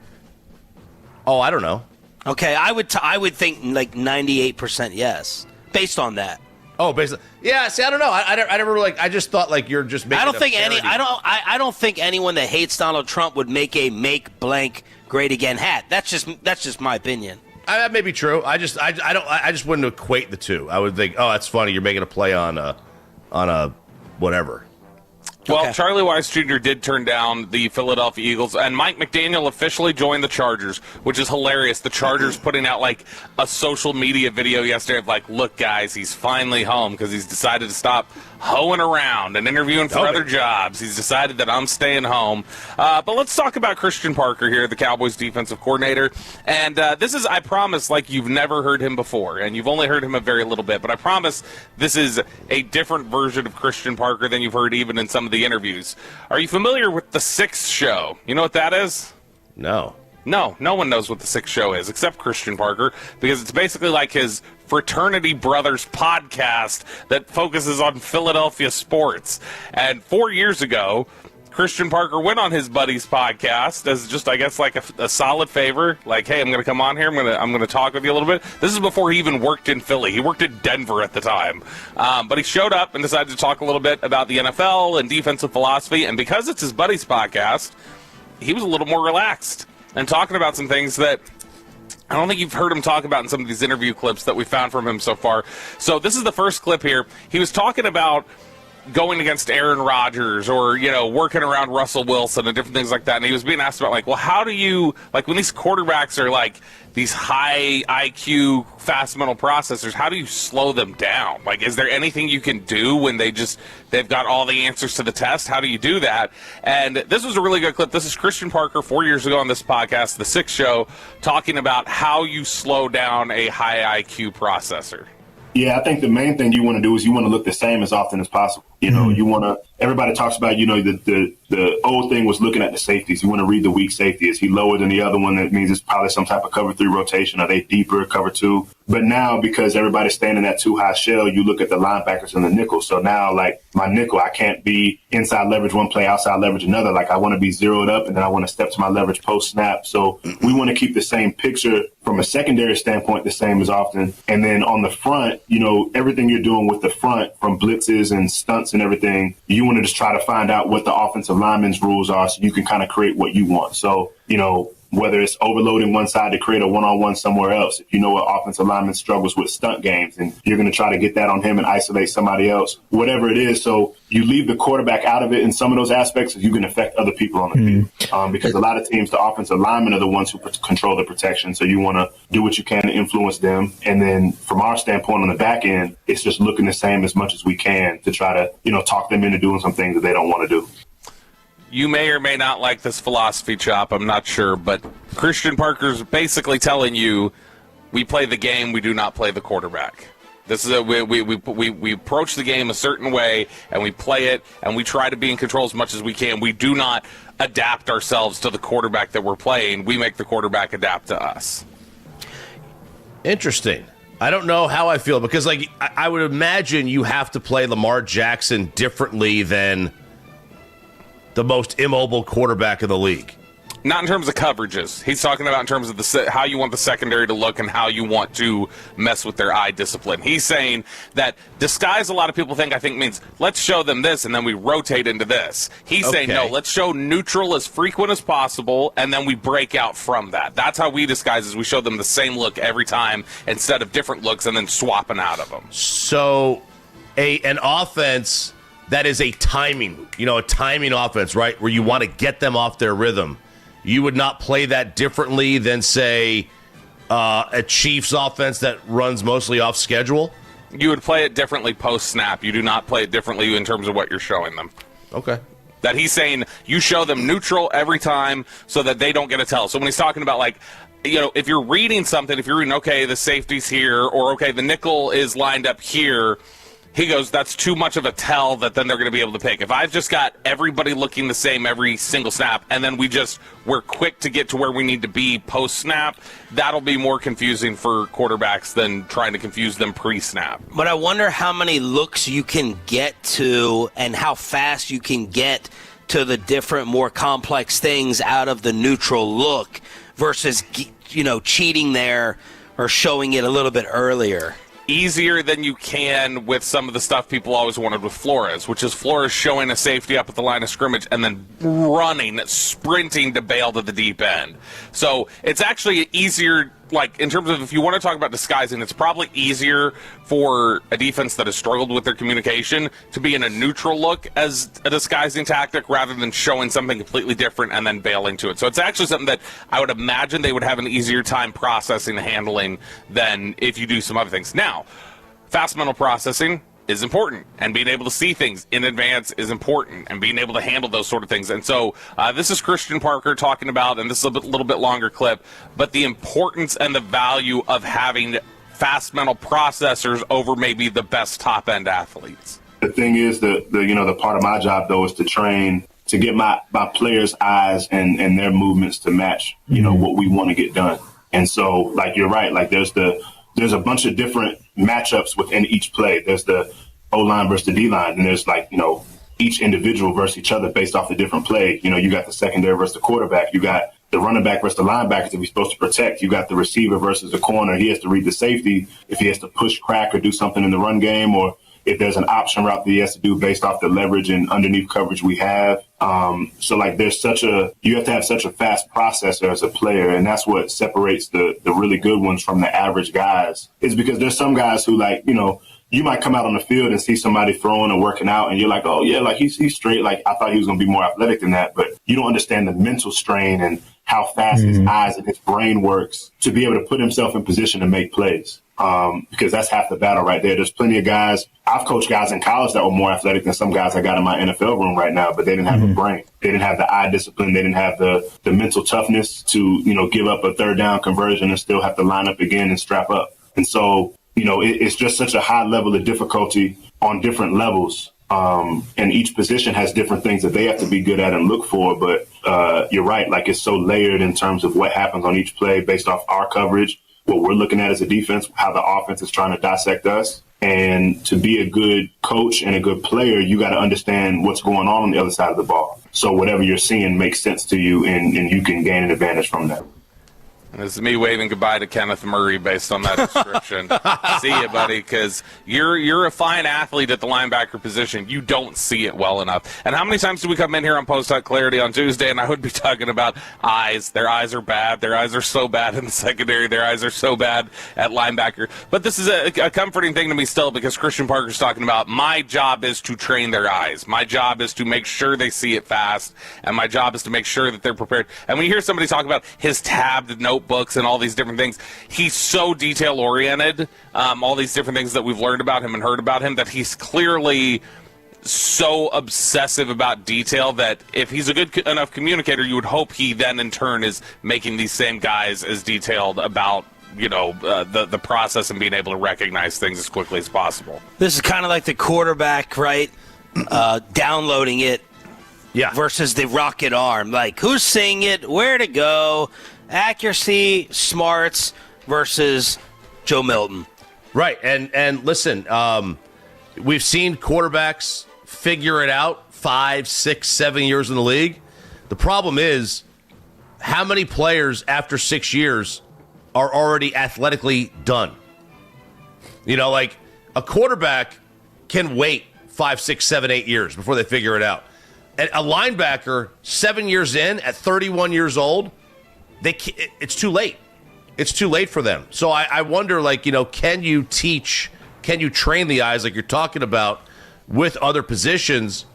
Oh, I don't know. Okay, I would think 98% yes, based on that. Oh, basically, yeah. See, I don't know. I never I just thought you're just making. I don't think anyone that hates Donald Trump would make a make blank great again hat. That's just my opinion. That may be true. I just wouldn't equate the two. I would think, oh, that's funny. You're making a play on a whatever. Well, Okay. Charlie Weiss Jr. did turn down the Philadelphia Eagles, and Mike McDaniel officially joined the Chargers, which is hilarious. The Chargers putting out a social media video yesterday of look, guys, he's finally home because he's decided to stop hoeing around and interviewing for other jobs. He's decided that I'm staying home. But let's talk about Christian Parker here, the Cowboys defensive coordinator. And this is, I promise, you've never heard him before, and you've only heard him a very little bit, but I promise this is a different version of Christian Parker than you've heard even in some of the interviews. Are you familiar with The Sixth Show? You know what that is? No. No one knows what The Sixth Show is except Christian Parker, because it's basically his Fraternity Brothers podcast that focuses on Philadelphia sports. And 4 years ago, Christian Parker went on his buddy's podcast as just, I guess, a solid favor. Hey, I'm going to come on here. I'm going to talk with you a little bit. This is before he even worked in Philly. He worked in Denver at the time. But he showed up and decided to talk a little bit about the NFL and defensive philosophy. And because it's his buddy's podcast, he was a little more relaxed and talking about some things that I don't think you've heard him talk about in some of these interview clips that we found from him so far. So this is the first clip here. He was talking about going against Aaron Rodgers or, working around Russell Wilson and different things like that. And he was being asked about, well, how do you, when these quarterbacks are these high IQ, fast mental processors, how do you slow them down? Is there anything you can do when they've got all the answers to the test? How do you do that? And this was a really good clip. This is Christian Parker 4 years ago on this podcast, The Sixth Show, talking about how you slow down a high IQ processor. Yeah, I think the main thing you want to do is you want to look the same as often as possible. You want to, everybody talks about, the old thing was looking at the safeties. You want to read the weak safety. Is he lower than the other one? That means it's probably some type of cover 3 rotation. Are they deeper, cover 2? But now, because everybody's staying in that 2-high shell, you look at the linebackers and the nickel. So now, my nickel, I can't be inside leverage one play, outside leverage another. I want to be zeroed up, and then I want to step to my leverage post snap. So we want to keep the same picture from a secondary standpoint, the same as often. And then on the front, everything you're doing with the front, from blitzes and stunts and everything, you want to just try to find out what the offensive lineman's rules are so you can kind of create what you want. So, whether it's overloading one side to create a one-on-one somewhere else, if you know what offensive lineman struggles with stunt games, and you're going to try to get that on him and isolate somebody else, whatever it is. So you leave the quarterback out of it in some of those aspects, you can affect other people on the field. Because a lot of teams, the offensive linemen are the ones who control the protection. So you want to do what you can to influence them. And then from our standpoint on the back end, it's just looking the same as much as we can to try to, talk them into doing some things that they don't want to do. You may or may not like this philosophy, Chop. I'm not sure, but Christian Parker's basically telling you, we play the game, we do not play the quarterback. This is we approach the game a certain way, and we play it, and we try to be in control as much as we can. We do not adapt ourselves to the quarterback that we're playing. We make the quarterback adapt to us. Interesting. I don't know how I feel because, like, I would imagine you have to play Lamar Jackson differently than the most immobile quarterback in the league. Not in terms of coverages. He's talking about in terms of how you want the secondary to look and how you want to mess with their eye discipline. He's saying that disguise, a lot of people think means let's show them this and then we rotate into this. He's saying, no, let's show neutral as frequent as possible and then we break out from that. That's how we disguise is we show them the same look every time instead of different looks and then swapping out of them. So an offense that is a timing offense, right, where you want to get them off their rhythm. You would not play that differently than, say, a Chiefs offense that runs mostly off schedule? You would play it differently post-snap. You do not play it differently in terms of what you're showing them. Okay. That he's saying you show them neutral every time so that they don't get a tell. So when he's talking about, like, if you're reading something, if you're reading, okay, the safety's here, or, okay, the nickel is lined up here, he goes, that's too much of a tell that then they're going to be able to pick. If I've just got everybody looking the same every single snap, and then we're quick to get to where we need to be post-snap, that'll be more confusing for quarterbacks than trying to confuse them pre-snap. But I wonder how many looks you can get to and how fast you can get to the different, more complex things out of the neutral look versus, cheating there or showing it a little bit earlier. Easier than you can with some of the stuff people always wanted with Flores, which is Flores showing a safety up at the line of scrimmage and then sprinting to bail to the deep end. So it's actually easier, like, in terms of if you want to talk about disguising, it's probably easier for a defense that has struggled with their communication to be in a neutral look as a disguising tactic rather than showing something completely different and then bailing to it. So it's actually something that I would imagine they would have an easier time processing and handling than if you do some other things. Now, fast mental processing is important, and being able to see things in advance is important, and being able to handle those sort of things. And so this is Christian Parker talking about, and this is a little bit longer clip, but the importance and the value of having fast mental processors over maybe the best top-end athletes. The thing is, the part of my job, though, is to train to get my players' eyes and their movements to match, what we want to get done. And so, like, you're right, like there's a bunch of different matchups within each play. There's the O-line versus the D-line, and there's, like, each individual versus each other based off the different play. You got the secondary versus the quarterback. You got the running back versus the linebackers that he's supposed to protect. You got the receiver versus the corner. He has to read the safety if he has to push, crack, or do something in the run game, or if there's an option route that he has to do based off the leverage and underneath coverage we have. So, like, you have to have such a fast processor as a player, and that's what separates the really good ones from the average guys, is because there's some guys who, like, you might come out on the field and see somebody throwing or working out, and you're like, oh, yeah, like, he's straight. Like, I thought he was going to be more athletic than that, but you don't understand the mental strain and how fast his eyes and his brain works to be able to put himself in position to make plays. Because that's half the battle right there. There's plenty of guys. I've coached guys in college that were more athletic than some guys I got in my NFL room right now, but they didn't have a brain. They didn't have the eye discipline. They didn't have the mental toughness to, give up a third down conversion and still have to line up again and strap up. And so, it's just such a high level of difficulty on different levels. And each position has different things that they have to be good at and look for. But you're right. Like, it's so layered in terms of what happens on each play based off our coverage, what we're looking at as a defense, how the offense is trying to dissect us. And to be a good coach and a good player, you got to understand what's going on the other side of the ball. So whatever you're seeing makes sense to you, and you can gain an advantage from that. And this is me waving goodbye to Kenneth Murray based on that description. See you, buddy, because you're a fine athlete at the linebacker position. You don't see it well enough. And how many times do we come in here on Post Hunt Clarity on Tuesday, and I would be talking about eyes. Their eyes are bad. Their eyes are so bad in the secondary. Their eyes are so bad at linebacker. But this is a comforting thing to me still, because Christian Parker's talking about my job is to train their eyes. My job is to make sure they see it fast, and my job is to make sure that they're prepared. And when you hear somebody talk about his tabbed notebooks and all these different things, he's so detail-oriented, all these different things that we've learned about him and heard about him, that he's clearly so obsessive about detail that if he's a good enough communicator, you would hope he then in turn is making these same guys as detailed about the process and being able to recognize things as quickly as possible. This is kind of like the quarterback, right? Downloading it versus the rocket arm. Like, who's seeing it, where to go, accuracy, smarts versus Joe Milton. Right, and listen, we've seen quarterbacks figure it out 5, 6, 7 years in the league. The problem is, how many players after 6 years are already athletically done? You know, like a quarterback can wait 5, 6, 7, 8 years before they figure it out. And a linebacker, 7 years in, at 31 years old, it's too late. It's too late for them. So I wonder, like, you know, can you train the eyes like you're talking about with other positions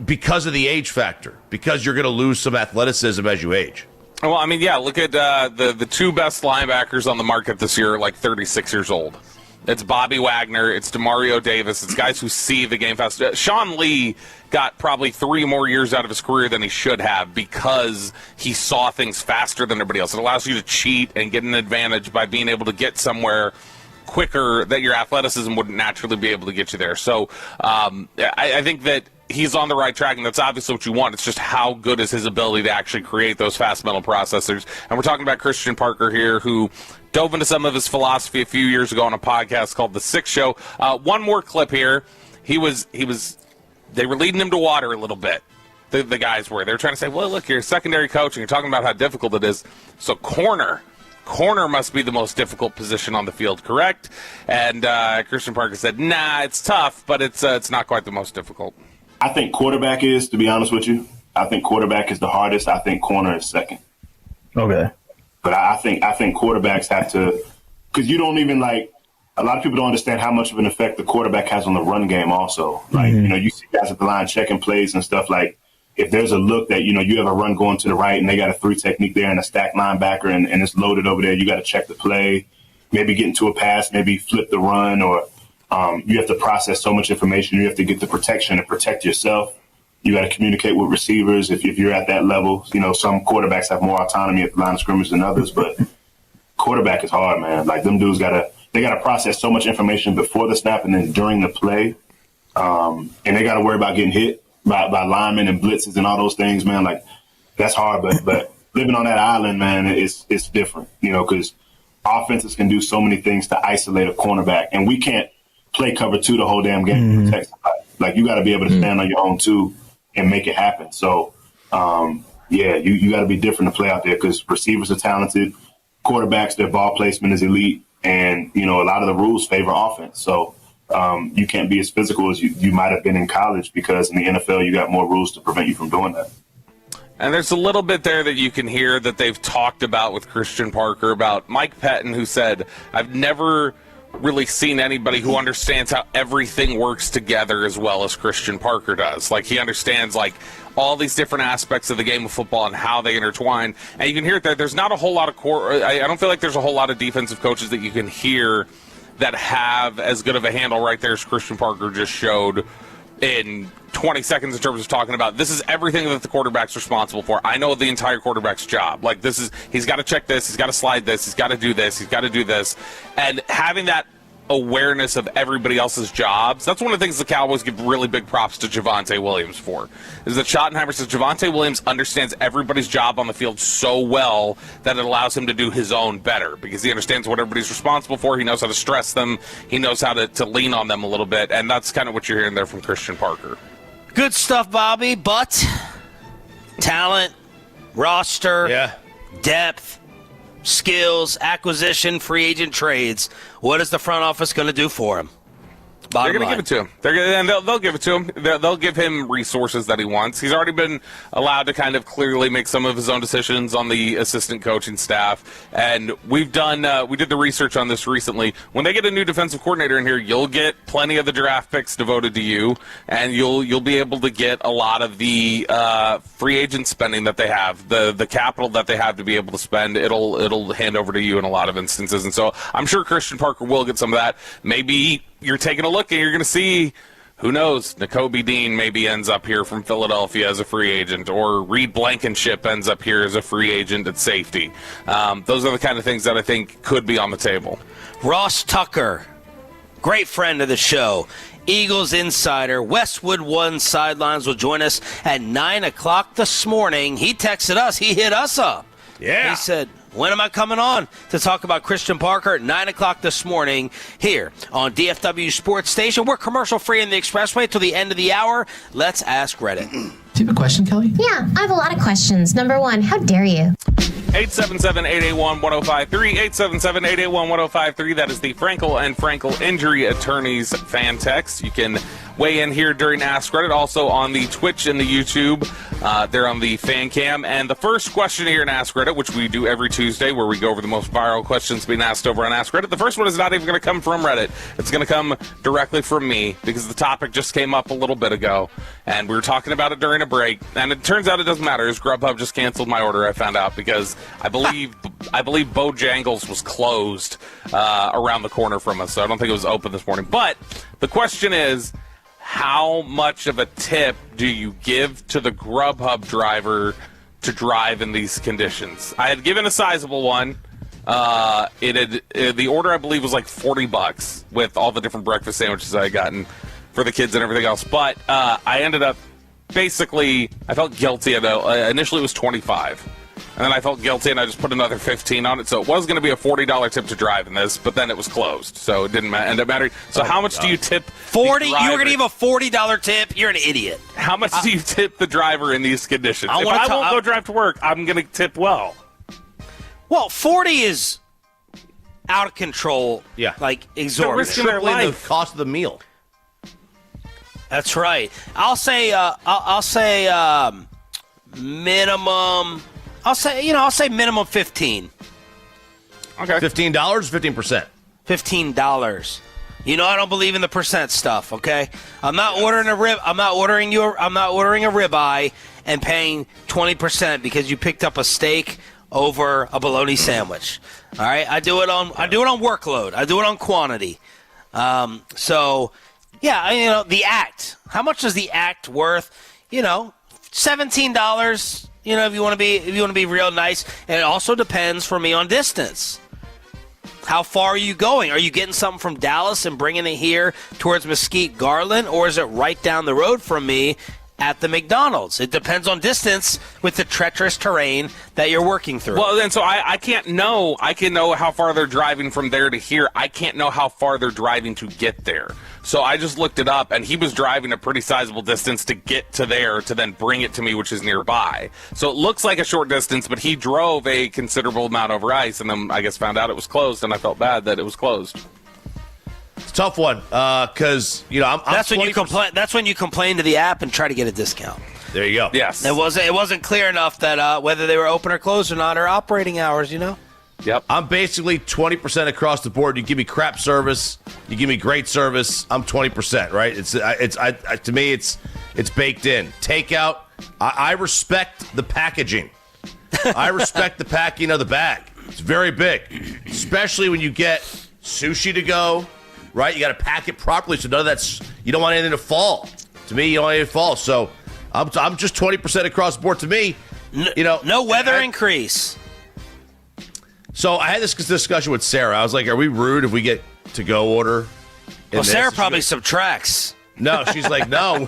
because of the age factor, because you're going to lose some athleticism as you age? Well, I mean, yeah, look at the two best linebackers on the market this year, like 36 years old. It's Bobby Wagner. It's Demario Davis. It's guys who see the game fast. Sean Lee got probably 3 more years out of his career than he should have because he saw things faster than everybody else. It allows you to cheat and get an advantage by being able to get somewhere quicker that your athleticism wouldn't naturally be able to get you there. So I think that he's on the right track, and that's obviously what you want. It's just how good is his ability to actually create those fast mental processors. And we're talking about Christian Parker here, who dove into some of his philosophy a few years ago on a podcast called The Six Show. One more clip here. They were leading him to water a little bit. The guys were. They were trying to say, well, look, you're a secondary coach, and you're talking about how difficult it is. So corner must be the most difficult position on the field, correct? And Christian Parker said, nah, it's tough, but it's not quite the most difficult. I think quarterback is, to be honest with you. I think quarterback is the hardest. I think corner is second. Okay. But I think quarterbacks have to, because you don't even like, a lot of people don't understand how much of an effect the quarterback has on the run game also. Like, you know, you see guys at the line checking plays and stuff. Like, if there's a look that, you know, you have a run going to the right and they got a 3 technique there and a stacked linebacker and it's loaded over there, you got to check the play, maybe get into a pass, maybe flip the run, or you have to process so much information. You have to get the protection and protect yourself. You got to communicate with receivers if you're at that level. You know, some quarterbacks have more autonomy at the line of scrimmage than others, but quarterback is hard, man. Like, them dudes got to process so much information before the snap and then during the play. And they got to worry about getting hit by linemen and blitzes and all those things, man. Like, that's hard, but living on that island, man, it's different, you know, because offenses can do so many things to isolate a cornerback, and we can't play cover 2 the whole damn game to protect somebody. Like, you got to be able to stand on your own too and make it happen. So, you got to be different to play out there because receivers are talented, quarterbacks, their ball placement is elite, and, you know, a lot of the rules favor offense. So you can't be as physical as you might have been in college because in the NFL you got more rules to prevent you from doing that. And there's a little bit there that you can hear that they've talked about with Christian Parker, about Mike Pettin, who said, I've never really seen anybody who understands how everything works together as well as Christian Parker does. Like, he understands, like, all these different aspects of the game of football and how they intertwine. And you can hear it there. There's not a whole lot of I don't feel like there's a whole lot of defensive coaches that you can hear that have as good of a handle right there as Christian Parker just showed in 20 seconds in terms of talking about this is everything that the quarterback's responsible for. I know the entire quarterback's job. Like, this is, he's got to check this, he's got to slide this, he's got to do this, he's got to do this. And having that awareness of everybody else's jobs, that's one of the things the Cowboys give really big props to Javonte Williams for, is that Schottenheimer says Javonte Williams understands everybody's job on the field so well that it allows him to do his own better because he understands what everybody's responsible for. He knows how to stress them. He knows how to lean on them a little bit, and that's kind of what you're hearing there from Christian Parker. Good stuff, Bobby, but talent, roster, depth, skills, acquisition, free agent trades. What is the front office going to do for him? They're going to give it to him. They'll give it to him. They'll give him resources that he wants. He's already been allowed to kind of clearly make some of his own decisions on the assistant coaching staff. And we did the research on this recently. When they get a new defensive coordinator in here, you'll get plenty of the draft picks devoted to you, and you'll be able to get a lot of the free agent spending that they have, the capital that they have to be able to spend. It'll hand over to you in a lot of instances. And so I'm sure Christian Parker will get some of that. Maybe you're taking a look and you're going to see, who knows, Nakobe Dean maybe ends up here from Philadelphia as a free agent, or Reed Blankenship ends up here as a free agent at safety. Those are the kind of things that I think could be on the table. Ross Tucker, great friend of the show, Eagles insider, Westwood One Sidelines, will join us at 9 o'clock this morning. He texted us. He hit us up. Yeah. He said, When am I coming on to talk about Christian Parker at 9 o'clock this morning here on DFW Sports Station? We're commercial-free in the Expressway till the end of the hour. Let's ask Reddit. Do you have a question, Kelly? Yeah, I have a lot of questions. Number one, how dare you? 877-881-1053, 877-881-1053. That is the Frankel and Frankel Injury Attorneys fan text. You can weigh in here during Ask Reddit, also on the Twitch and the YouTube. They're on the fan cam. And the first question here in Ask Reddit, which we do every Tuesday, where we go over the most viral questions being asked over on Ask Reddit. The first one is not even going to come from Reddit. It's going to come directly from me, because the topic just came up a little bit ago, and we were talking about it during a break. And it turns out it doesn't matter. Grubhub just canceled my order, I found out, because I believe Bojangles was closed around the corner from us, so I don't think it was open this morning. But the question is, how much of a tip do you give to the Grubhub driver to drive in these conditions? I had given a sizable one. The order, I believe, was like $40 with all the different breakfast sandwiches I had gotten for the kids and everything else. But I ended up basically, I felt guilty. Initially, it was $25. And then I felt guilty, and I just put another $15 on it. So it was going to be a $40 tip to drive in this, but then it was closed, so it didn't end up mattering. So how much do you tip 40? You were going to give a $40 tip? You're an idiot. How much do you tip the driver in these conditions? If I won't go drive to work, I'm going to tip well. Well, 40 is out of control. Yeah, like exorbitant. They're risking the cost of the meal. That's right. I'll say minimum. I'll say minimum 15. Okay. $15, 15%. $15. I don't believe in the percent stuff. Okay, I'm not ordering a rib. I'm not ordering a ribeye and paying 20% because you picked up a steak over a bologna sandwich. All right, I do it on workload. I do it on quantity. So yeah, the act. How much is the act worth? $17. If you want to be real nice, and it also depends for me on distance. How far are you going? Are you getting something from Dallas and bringing it here towards Mesquite Garland, or is it right down the road from me at the McDonald's? It depends on distance with the treacherous terrain that you're working through. Well, then, so I can't know. I can know how far they're driving from there to here. I can't know how far they're driving to get there. So I just looked it up, and he was driving a pretty sizable distance to get to there to then bring it to me, which is nearby. So it looks like a short distance, but he drove a considerable amount over ice, and then I guess found out it was closed, and I felt bad that it was closed. It's a tough one because that's when you complain. That's when you complain to the app and try to get a discount. There you go. Yes, it wasn't clear enough that whether they were open or closed or not, or operating hours. Yep. I'm basically 20% across the board. You give me crap service, you give me great service, I'm 20%, right? It's to me it's baked in. Takeout, I respect the packaging. I respect the packing of the bag. It's very big, especially when you get sushi to go, right? You got to pack it properly so none of that's, you don't want anything to fall. To me, you don't want anything to fall. So I'm just 20% across the board. To me, no weather increase. So I had this discussion with Sarah. I was like, are we rude if we get to-go order? Well, Sarah probably subtracts. No, she's like, no.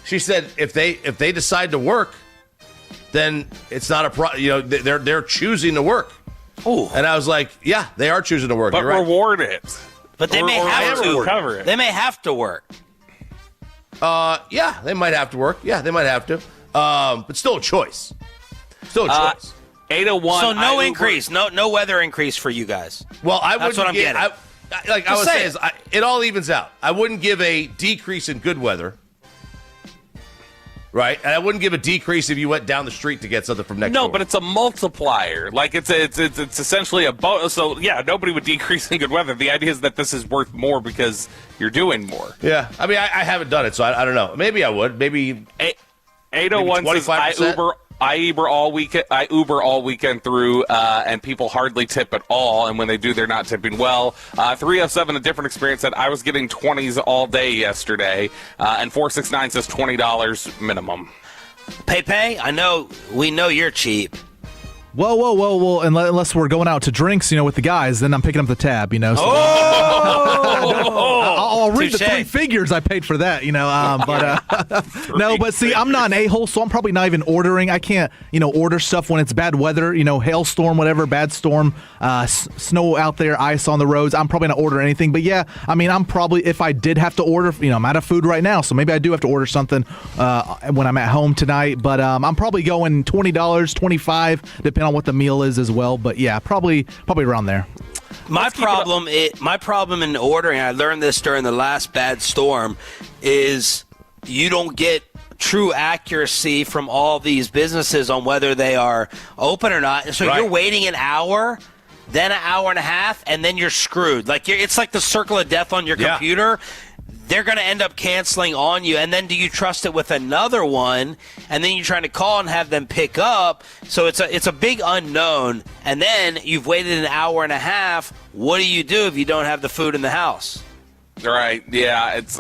She said if they decide to work, then it's not a problem. They're choosing to work. Ooh. And I was like, yeah, they are choosing to work. But reward it. But they may have to cover it. They may have to work. Yeah, they might have to work. Yeah, they might have to. But still a choice. Still a choice. 801. So no increase, no weather increase for you guys. Well, that's what I'm getting. I would say it all evens out. I wouldn't give a decrease in good weather, right? And I wouldn't give a decrease if you went down the street to get something from next door. No, but it's a multiplier. Like it's essentially a bonus. So yeah, nobody would decrease in good weather. The idea is that this is worth more because you're doing more. Yeah, I mean, I haven't done it, so I don't know. Maybe I would. Maybe 801 says I Uber all weekend through, and people hardly tip at all. And when they do, they're not tipping well. 307, a different experience, said I was getting 20s all day yesterday. And 469 says $20 minimum. Pepe, we know you're cheap. Whoa. Unless we're going out to drinks, with the guys, then I'm picking up the tab, So I'll I'll read the three figures I paid for that, but see, I'm not an a-hole, so I'm probably not even ordering. I can't, order stuff when it's bad weather, hailstorm, whatever, bad storm, snow out there, ice on the roads. I'm probably not ordering anything. But yeah, I'm probably, if I did have to order, I'm out of food right now, so maybe I do have to order something when I'm at home tonight. But I'm probably going $20, $25, depending on what the meal is as well. But yeah, probably around there. My problem in ordering, I learned this during the last bad storm, is you don't get true accuracy from all these businesses on whether they are open or not. And so you're waiting an hour, then an hour and a half, and then you're screwed. It's like the circle of death on your computer. They're going to end up canceling on you. And then do you trust it with another one? And then you're trying to call and have them pick up. So it's a big unknown. And then you've waited an hour and a half. What do you do if you don't have the food in the house? Right. Yeah. It's.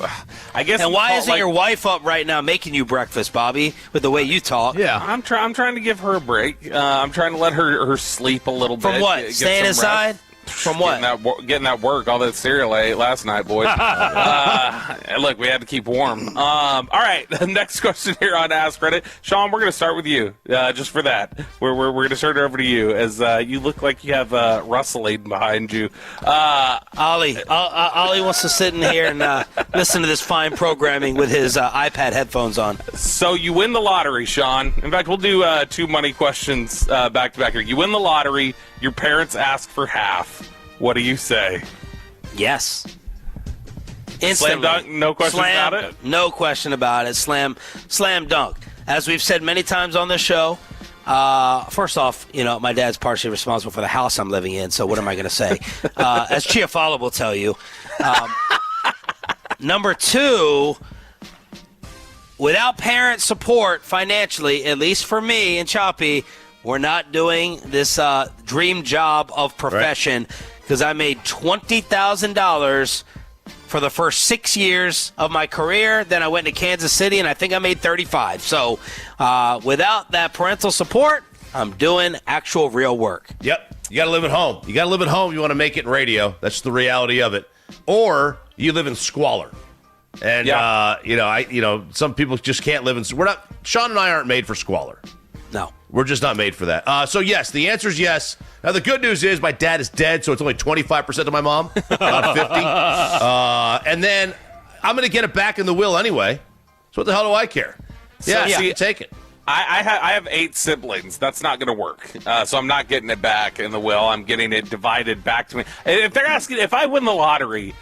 I guess. And why isn't your wife up right now making you breakfast, Bobby? With the way you talk. Yeah. I'm trying to give her a break. I'm trying to let her sleep a little bit. From what? Staying inside? From what? Getting that work, all that cereal I ate last night, boys. Look, we had to keep warm. All right, the next question here on Ask Reddit. Sean, we're going to start with you, just for that. We're going to turn it over to you, as you look like you have rustling behind you. Ollie wants to sit in here and listen to this fine programming with his iPad headphones on. So you win the lottery, Sean. In fact, we'll do two money questions back to back here. You win the lottery. Your parents ask for half. What do you say? Yes. Instantly. Slam dunk, no question about it? No question about it. Slam dunk. As we've said many times on this show, first off, my dad's partially responsible for the house I'm living in, so what am I going to say? As Chiafalo will tell you. Number two, without parent support financially, at least for me and Choppy, we're not doing this dream job of profession, because I made $20,000 for the first 6 years of my career. Then I went to Kansas City, and I think I made $35,000. So without that parental support, I'm doing actual real work. Yep. You got to live at home. You want to make it in radio. That's the reality of it. Or you live in squalor. And, some people just can't live in. Sean and I aren't made for squalor. No. We're just not made for that. So, yes, the answer is yes. Now, the good news is my dad is dead, so it's only 25% to my mom, not 50. And then I'm going to get it back in the will anyway. So what the hell do I care? Take it. I have 8 siblings. That's not going to work. So I'm not getting it back in the will. I'm getting it divided back to me. If I win the lottery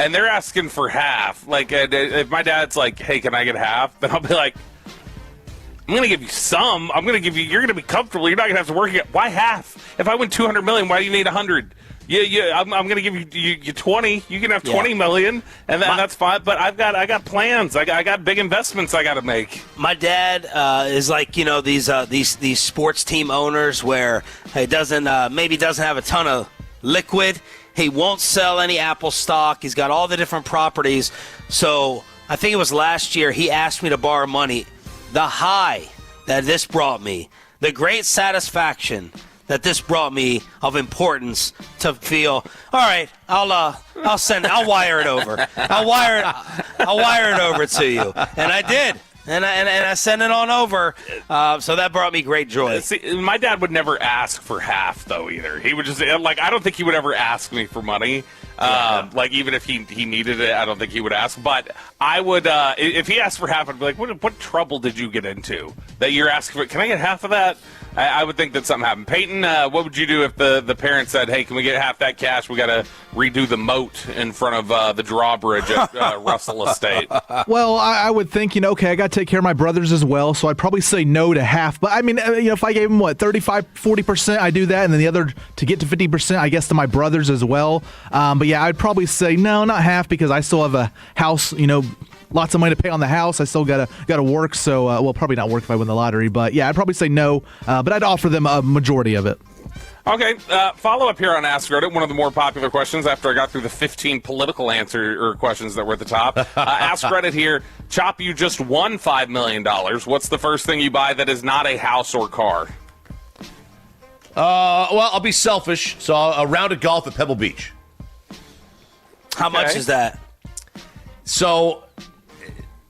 and they're asking for half, if my dad's like, hey, can I get half? Then I'll be like, I'm going to give you some. You're going to be comfortable. You're not going to have to work again. Why half? If I win $200 million, why do you need 100? I'm going to give you 20. You can have 20 million, and that's fine. But I got plans. I got big investments I got to make. My dad is like these sports team owners where he doesn't have a ton of liquid. He won't sell any Apple stock. He's got all the different properties. So I think it was last year he asked me to borrow money. The high that this brought me, the great satisfaction that this brought me of importance to feel, all right, I'll wire it over. I'll wire it over to you. And I did. And I sent it on over. So that brought me great joy. See, my dad would never ask for half, though, either. He would just, I don't think he would ever ask me for money. Even if he needed it, I don't think he would ask. But I would, if he asked for half, I'd be like, what trouble did you get into that you're asking for? Can I get half of that? I would think that something happened. Peyton, what would you do if the parents said, hey, can we get half that cash? We got to redo the moat in front of the drawbridge at Russell Estate. Well, I would think, okay, I got to take care of my brothers as well, so I'd probably say no to half. But, I mean, if I gave them, 35, 40%, I do that, and then the other, to get to 50%, I guess to my brothers as well. But, yeah, I'd probably say no, not half, because I still have a house, lots of money to pay on the house. I still gotta work, so probably not work if I win the lottery. But yeah, I'd probably say no, but I'd offer them a majority of it. Okay, follow up here on Ask Reddit, one of the more popular questions after I got through the 15 political questions that were at the top. Ask Reddit here, Chop, you just won $5 million. What's the first thing you buy that is not a house or car? I'll be selfish, so a round of golf at Pebble Beach. How much is that? So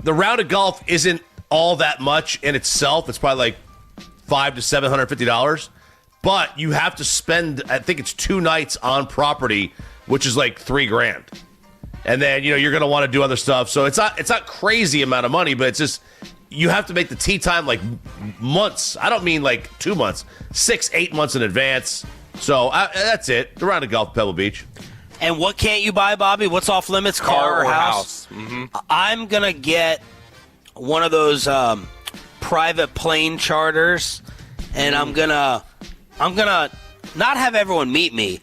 the round of golf isn't all that much in itself. It's probably like $500 to $750. But you have to spend, I think it's 2 nights on property, which is like $3,000. And then, you're going to want to do other stuff. So it's not crazy amount of money, but it's just, you have to make the tee time like months. I don't mean like 2 months, 6-8 months in advance. So that's it. The round of golf, Pebble Beach. And what can't you buy, Bobby? What's off limits? Car or house? Mm-hmm. I'm going to get one of those private plane charters, and I'm gonna not have everyone meet me.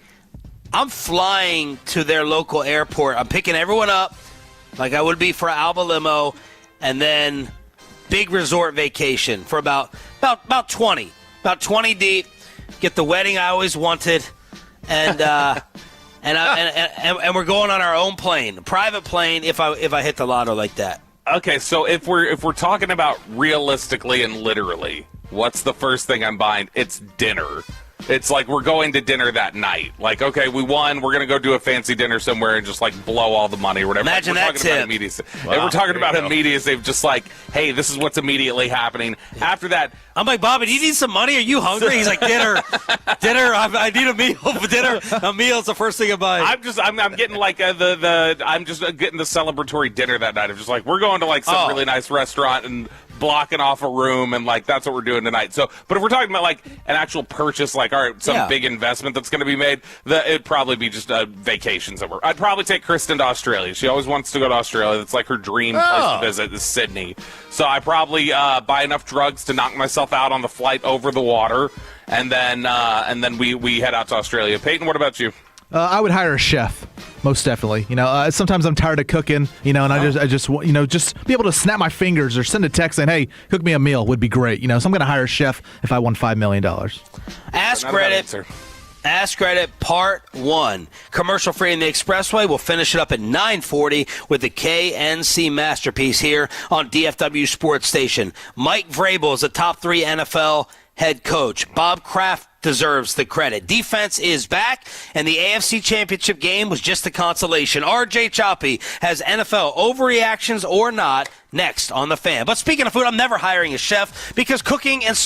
I'm flying to their local airport. I'm picking everyone up like I would be for Alba Limo, and then big resort vacation for about 20 deep. Get the wedding I always wanted, and and we're going on our own plane, a private plane. If I hit the lotto like that. Okay, so if we're talking about realistically and literally, what's the first thing I'm buying? It's dinner. It's like we're going to dinner that night. Like, okay, we won. We're going to go do a fancy dinner somewhere and just, like, blow all the money or whatever. Imagine like, that, Tim. Wow, and we're talking about immediacy. Just like, hey, this is what's immediately happening. After that, I'm like, Bobby, do you need some money? Are you hungry? He's like, dinner. I need a meal for dinner. A meal is the first thing I buy. I'm getting, like, I'm just getting the celebratory dinner that night. I'm just like, we're going to, like, some really nice restaurant and blocking off a room, and like that's what we're doing tonight. So, but if we're talking about like an actual purchase, like some big investment that's going to be made, it'd probably be just a vacation somewhere. I'd probably take Kristen to Australia. She always wants to go to Australia. That's like her dream place to visit is Sydney. So I probably buy enough drugs to knock myself out on the flight over the water, and then we head out to Australia. Peyton, what about you? I would hire a chef, most definitely. Sometimes I'm tired of cooking, and I just just be able to snap my fingers or send a text saying, "Hey, cook me a meal," would be great. So I'm going to hire a chef if I won $5 million. Ask Reddit Part 1. Commercial free in the Expressway. We'll finish it up at 9:40 with the KNC Masterpiece here on DFW Sports Station. Mike Vrabel is a top 3 NFL head coach. Bob Kraft deserves the credit. Defense is back, and the AFC Championship game was just a consolation. RJ Choppy has NFL overreactions or not next on The Fan. But speaking of food, I'm never hiring a chef because cooking and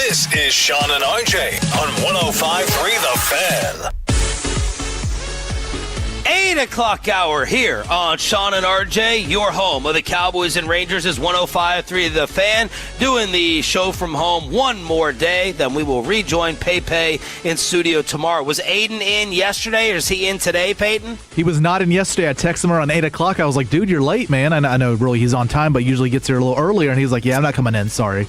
This is Sean and RJ on 105.3 The Fan. 8 o'clock hour here on Sean and RJ. Your home of the Cowboys and Rangers is 105.3 The Fan. Doing the show from home one more day. Then we will rejoin Pepe in studio tomorrow. Was Aiden in yesterday or is he in today, Peyton? He was not in yesterday. I texted him around 8 o'clock. I was like, dude, you're late, man. I know really he's on time, but usually gets here a little earlier. And he's like, yeah, I'm not coming in. Sorry.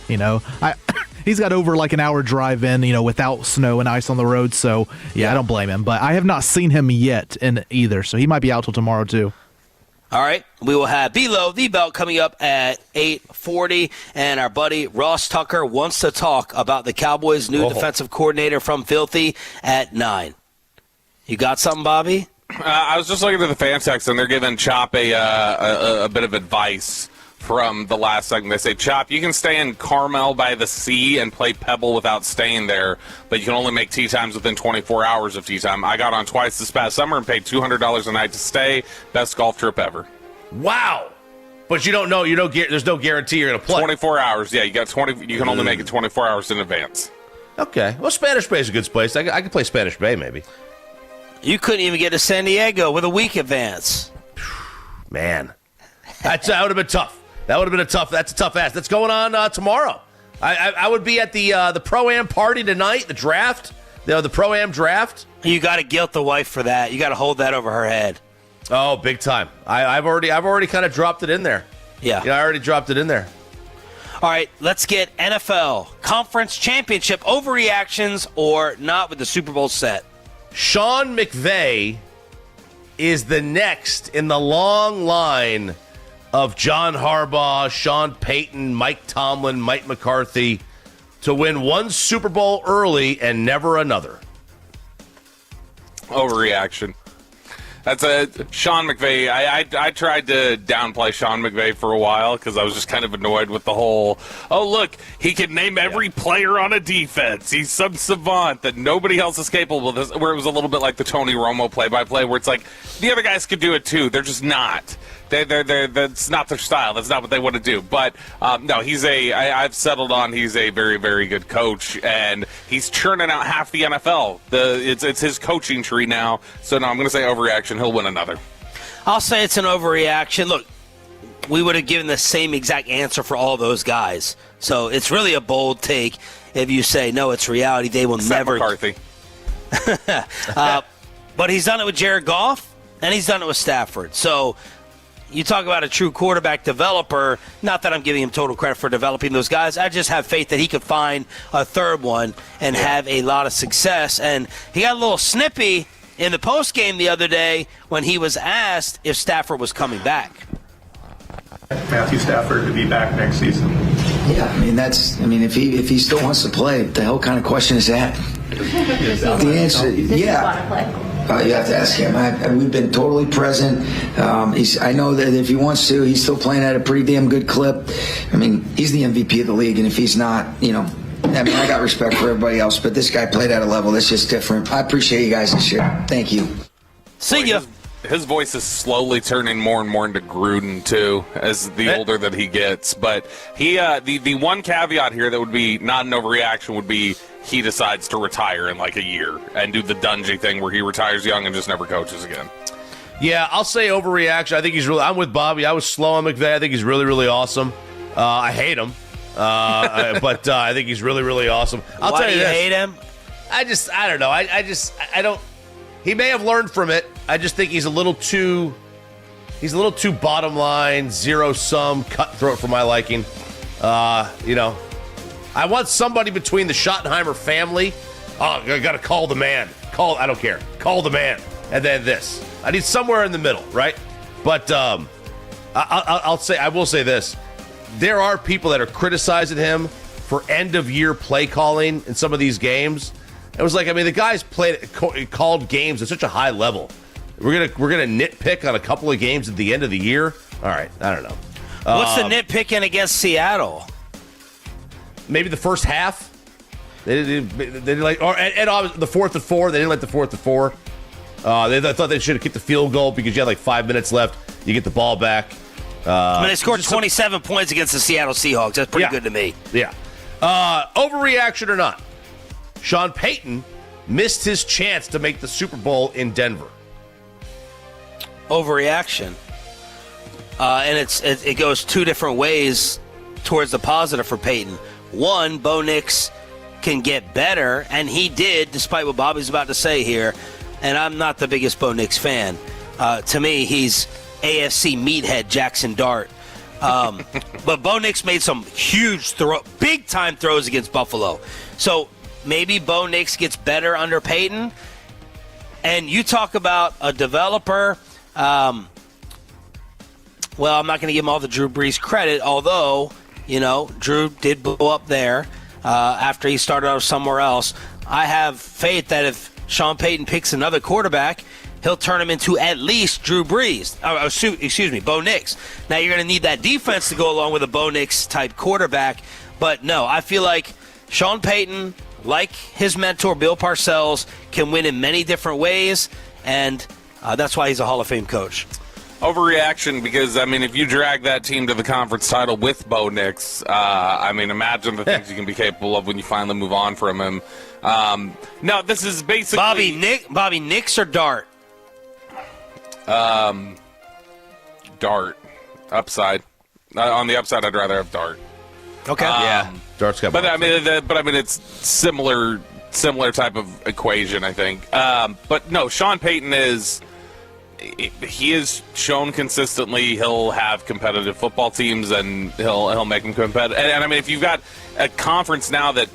He's got over like an hour drive in, without snow and ice on the road. So, yeah, I don't blame him. But I have not seen him yet in either. So he might be out till tomorrow, too. All right. We will have Below the Belt coming up at 8:40. And our buddy Ross Tucker wants to talk about the Cowboys' new defensive coordinator from Filthy at 9. You got something, Bobby? I was just looking at the fan text, and they're giving Chop a bit of advice from the last segment. They say, Chop, you can stay in Carmel by the sea and play Pebble without staying there, but you can only make tee times within 24 hours of tee time. I got on twice this past summer and paid $200 a night to stay. Best golf trip ever. Wow. But you don't know, there's no guarantee you're going to play. 24 hours, yeah. You can only make it 24 hours in advance. Okay. Well, Spanish Bay is a good place. I could play Spanish Bay, maybe. You couldn't even get to San Diego with a week advance. Man. That would have been tough. That's a tough ask. That's going on tomorrow. I would be at the Pro-Am party tonight, the draft, the Pro-Am draft. You got to guilt the wife for that. You got to hold that over her head. Oh, big time. I've already kind of dropped it in there. Yeah. I already dropped it in there. All right, let's get NFL Conference Championship overreactions or not with the Super Bowl set. Sean McVay is the next in the long line of John Harbaugh, Sean Payton, Mike Tomlin, Mike McCarthy to win one Super Bowl early and never another. Overreaction. That's Sean McVay. I tried to downplay Sean McVay for a while because I was just kind of annoyed with the whole, oh, look, he can name every player on a defense. He's some savant that nobody else is capable of this, where it was a little bit like the Tony Romo play-by-play where it's like, the other guys could do it too. They're just not. That's not their style. That's not what they want to do. But, no, I've settled on he's a very, very good coach, and he's churning out half the NFL. It's his coaching tree now. So, no, I'm going to say overreaction. He'll win another. I'll say it's an overreaction. Look, we would have given the same exact answer for all those guys. So it's really a bold take if you say, no, it's reality. They will Except never. McCarthy. But he's done it with Jared Goff, and he's done it with Stafford. So you talk about a true quarterback developer. Not that I'm giving him total credit for developing those guys. I just have faith that he could find a third one and have a lot of success. And he got a little snippy in the postgame the other day when he was asked if Stafford was coming back. Matthew Stafford to be back next season. Yeah, if he still wants to play, what the hell kind of question is that? The answer, yeah. You have to ask him. We've been totally present. I know that if he wants to, he's still playing at a pretty damn good clip. He's the MVP of the league, and if he's not, I got respect for everybody else, but this guy played at a level that's just different. I appreciate you guys this year. Thank you. See ya. His voice is slowly turning more and more into Gruden, too, as the older that he gets. But he, the one caveat here that would be not an overreaction would be he decides to retire in like a year and do the Dungy thing where he retires young and just never coaches again. Yeah, I'll say overreaction. I think I'm with Bobby. I was slow on McVay. I think he's really, really awesome. I hate him. But I think he's really, really awesome. I'll tell you this. Why do you hate him? I don't know. I don't. He may have learned from it. I just think he's a little too bottom line, zero sum, cutthroat for my liking. I want somebody between the Schottenheimer family. Oh, I got to call the man. I don't care. Call the man. And then this. I need somewhere in the middle, right? But I will say this. There are people that are criticizing him for end-of-year play calling in some of these games. It was like, the guys called games at such a high level. We're gonna nitpick on a couple of games at the end of the year. All right, I don't know. What's the nitpicking against Seattle? Maybe the first half. They didn't like, and the 4th and 4. They didn't like the 4th and 4. They thought they should have kicked the field goal because you had like 5 minutes left. You get the ball back. They scored 27 points against the Seattle Seahawks. That's pretty good to me. Yeah. Overreaction or not, Sean Payton missed his chance to make the Super Bowl in Denver. Overreaction. And it goes two different ways towards the positive for Peyton. One, Bo Nix can get better, and he did, despite what Bobby's about to say here. And I'm not the biggest Bo Nix fan. To me, he's AFC meathead Jackson Dart. But Bo Nix made some huge big-time throws against Buffalo. So maybe Bo Nix gets better under Peyton. And you talk about a developer. Well, I'm not going to give him all the Drew Brees credit, although, Drew did blow up there after he started out somewhere else. I have faith that if Sean Payton picks another quarterback, he'll turn him into at least Drew Brees. Bo Nix. Now, you're going to need that defense to go along with a Bo Nix-type quarterback. But, no, I feel like Sean Payton, like his mentor Bill Parcells, can win in many different ways, and that's why he's a Hall of Fame coach. Overreaction because, if you drag that team to the conference title with Bo Nix, imagine the things you can be capable of when you finally move on from him. No, this is basically... Bobby Nix or Dart? Dart. Upside. On the upside, I'd rather have Dart. Okay. Yeah. Dart's got... But it's similar type of equation, I think. But no, Sean Payton he has shown consistently he'll have competitive football teams and he'll make them competitive. And if you've got a conference now that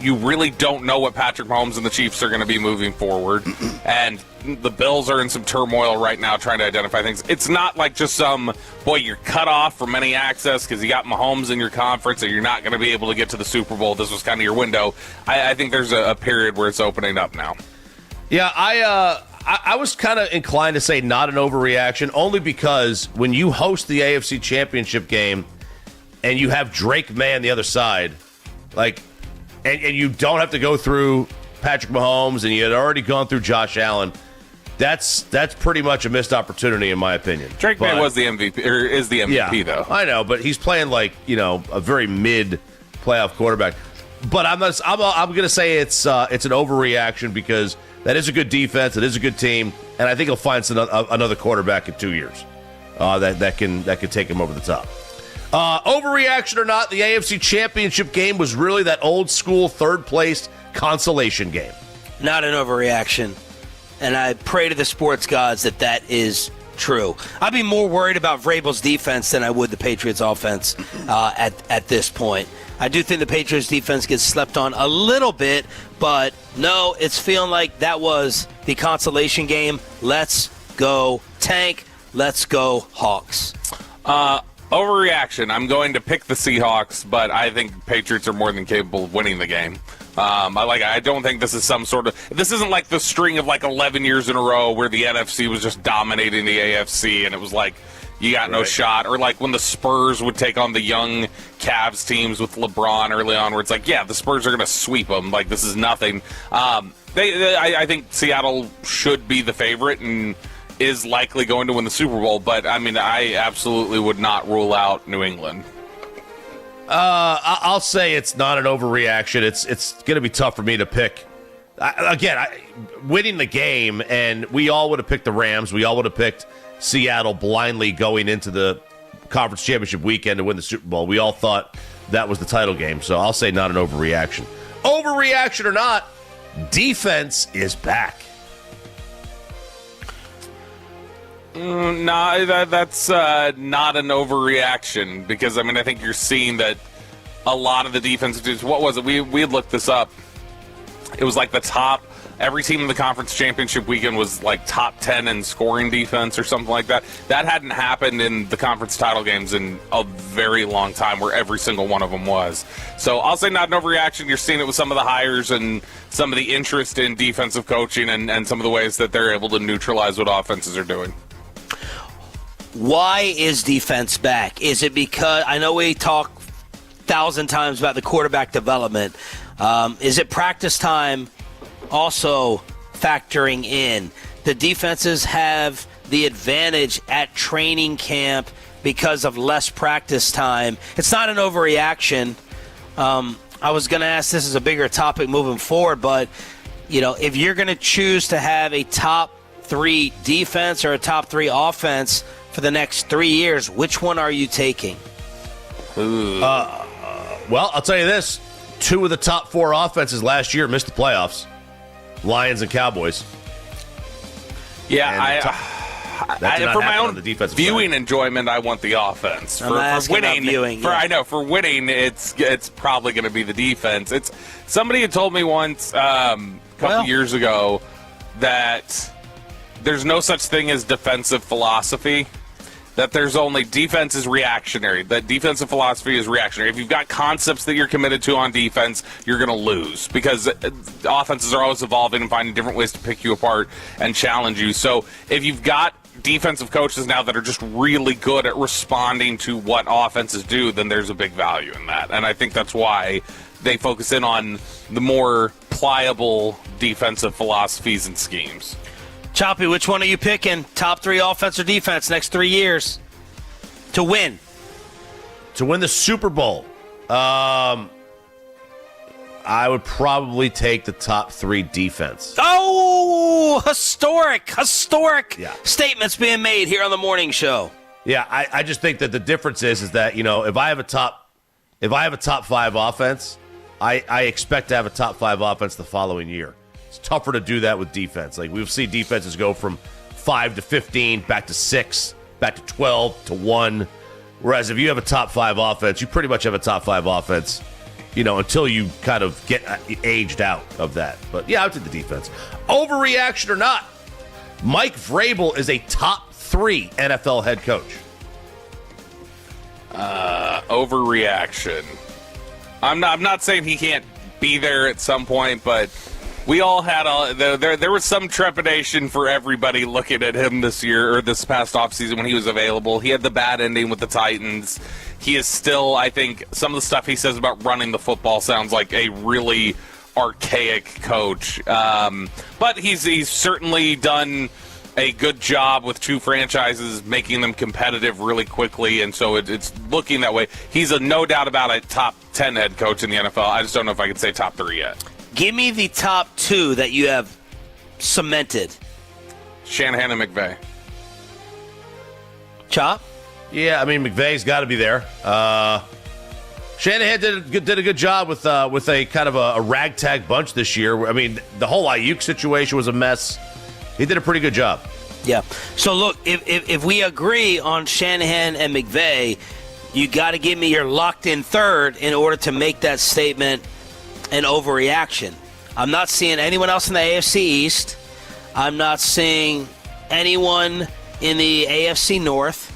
you really don't know what Patrick Mahomes and the Chiefs are going to be moving forward, and the Bills are in some turmoil right now trying to identify things. It's not like just you're cut off from any access because you got Mahomes in your conference and you're not going to be able to get to the Super Bowl. This was kind of your window. I think there's a period where it's opening up now. Yeah, I was kind of inclined to say not an overreaction, only because when you host the AFC Championship game and you have Drake May on the other side, and you don't have to go through Patrick Mahomes and you had already gone through Josh Allen, that's pretty much a missed opportunity in my opinion. Drake May was the MVP, or is the MVP, though. I know, but he's playing a very mid playoff quarterback. But I'm going to say it's an overreaction because that is a good defense. It is a good team, and I think he'll find another quarterback in 2 years that can take him over the top. Overreaction or not, the AFC Championship game was really that old school third place consolation game. Not an overreaction, and I pray to the sports gods that is true. I'd be more worried about Vrabel's defense than I would the Patriots' offense at this point. I do think the Patriots' defense gets slept on a little bit, but no, it's feeling like that was the consolation game. Let's go Tank. Let's go Hawks. Overreaction. I'm going to pick the Seahawks, but I think Patriots are more than capable of winning the game. I don't think this is this isn't like the string of 11 years in a row where the NFC was just dominating the AFC and it was like you got no shot, or when the Spurs would take on the young Cavs teams with LeBron early on where it's the Spurs are going to sweep them. This is nothing. I think Seattle should be the favorite and is likely going to win the Super Bowl, but I absolutely would not rule out New England. I'll say it's not an overreaction. It's going to be tough for me to pick. Winning the game, and we all would have picked the Rams. We all would have picked Seattle blindly going into the conference championship weekend to win the Super Bowl. We all thought that was the title game, so I'll say not an overreaction. Overreaction or not, defense is back. No, that's not an overreaction because, I think you're seeing that a lot of the defensive teams, what was it? We had looked this up. It was the top, every team in the conference championship weekend was top 10 in scoring defense or something like that. That hadn't happened in the conference title games in a very long time where every single one of them was. So I'll say not an overreaction. You're seeing it with some of the hires and some of the interest in defensive coaching and some of the ways that they're able to neutralize what offenses are doing. Why is defense back? Is it because I know we talk 1,000 times about the quarterback development? Is it practice time also factoring in? The defenses have the advantage at training camp because of less practice time. It's not an overreaction. I was going to ask, this is a bigger topic moving forward, but, if you're going to choose to have a top 3 defense or a top 3 offense for the next 3 years, which one are you taking? Well, I'll tell you this. 2 of the top 4 offenses last year missed the playoffs. Lions and Cowboys. Yeah, for my own viewing side. Enjoyment, I want the offense. For winning, for winning, it's probably going to be the defense. It's somebody had told me once a couple years ago that there's no such thing as defensive philosophy. That there's only defense is reactionary. That defensive philosophy is reactionary. If you've got concepts that you're committed to on defense, you're going to lose because offenses are always evolving and finding different ways to pick you apart and challenge you. So if you've got defensive coaches now that are just really good at responding to what offenses do, then there's a big value in that. And I think that's why they focus in on the more pliable defensive philosophies and schemes. Choppy, which one are you picking? Top 3 offense or defense next 3 years to win? To win the Super Bowl, I would probably take the top 3 defense. Oh, historic statements being made here on the morning show. Yeah, I just think that the difference is that, if I have a top 5 offense, I expect to have a top 5 offense the following year. It's tougher to do that with defense. Like, we'll see defenses go from 5 to 15, back to 6, back to 12 to 1. Whereas if you have a top 5 offense, you pretty much have a top 5 offense, until you kind of get aged out of that. But yeah, I'll take the defense. Overreaction or not, Mike Vrabel is a top 3 NFL head coach. Overreaction. I'm not saying he can't be there at some point, but we all had there was some trepidation for everybody looking at him this year or this past offseason when he was available. He had the bad ending with the Titans. He is still, I think, some of the stuff he says about running the football sounds like a really archaic coach. But he's certainly done a good job with 2 franchises, making them competitive really quickly, and so it's looking that way. He's no doubt about a top 10 head coach in the NFL. I just don't know if I can say top 3 yet. Give me the top 2 that you have cemented. Shanahan and McVay. Chop? Yeah, I mean, McVay's got to be there. Shanahan did a good job with a kind of a ragtag bunch this year. I mean, the whole Ayuk situation was a mess. He did a pretty good job. Yeah. So, look, if we agree on Shanahan and McVay, you got to give me your locked-in third in order to make that statement an overreaction. I'm not seeing anyone else in the AFC East. I'm not seeing anyone in the AFC North.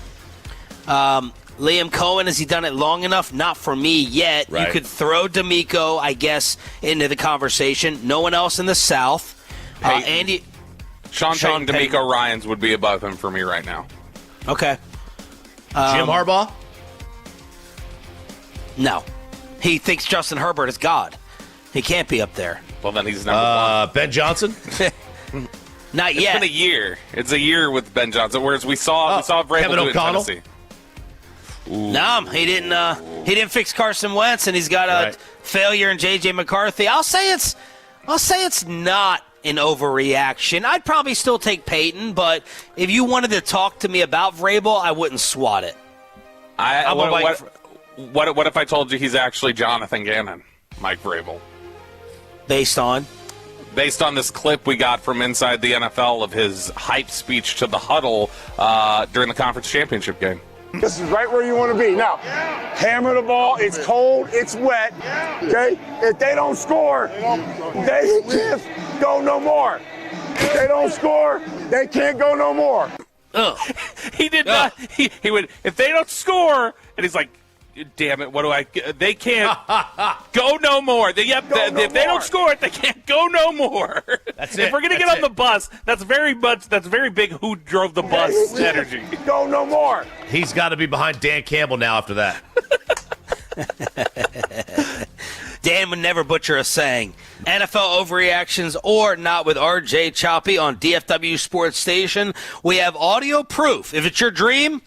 Liam Cohen, has he done it long enough? Not for me yet. Right. You could throw D'Amico, I guess, into the conversation. No one else in the South. Sean Payton, D'Amico Ryans would be above him for me right now. Okay. Jim Harbaugh? No. He thinks Justin Herbert is God. He can't be up there. Well, then he's number 1. Ben Johnson? Not yet. It's been a year. It's a year with Ben Johnson, whereas we saw Vrabel do it in Tennessee. No, he didn't fix Carson Wentz, and he's got a failure in J.J. McCarthy. I'll say it's not an overreaction. I'd probably still take Peyton, but if you wanted to talk to me about Vrabel, I wouldn't swat it. What if I told you he's actually Jonathan Gannon, Mike Vrabel? Based on this clip we got from inside the NFL of his hype speech to the huddle during the conference championship game. This is right where you want to be. Now, hammer the ball. It's cold. It's wet. Okay? If they don't score, they can't go no more. If they don't score, they can't go no more. He did not. He would, if they don't score, and he's like, damn it, what do I, they can't go no more. If they don't score it, they can't go no more. That's it. If we're going to get on the bus, that's very big who drove the bus energy. Go no more. He's got to be behind Dan Campbell now after that. Dan would never butcher a saying. NFL overreactions or not with RJ Choppy on DFW Sports Station. We have audio proof. If it's your dream,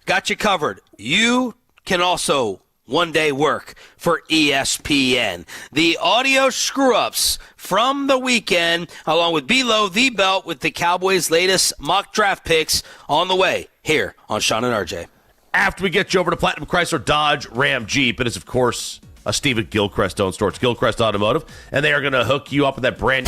got you covered. You can also one-day work for ESPN. The audio screw-ups from the weekend, along with Below the Belt with the Cowboys' latest mock draft picks on the way here on Sean and RJ. After we get you over to Platinum Chrysler, Dodge, Ram, Jeep, it is, of course, a Stephen Gilchrist-owned store. It's Gilchrist Automotive, and they are going to hook you up with that brand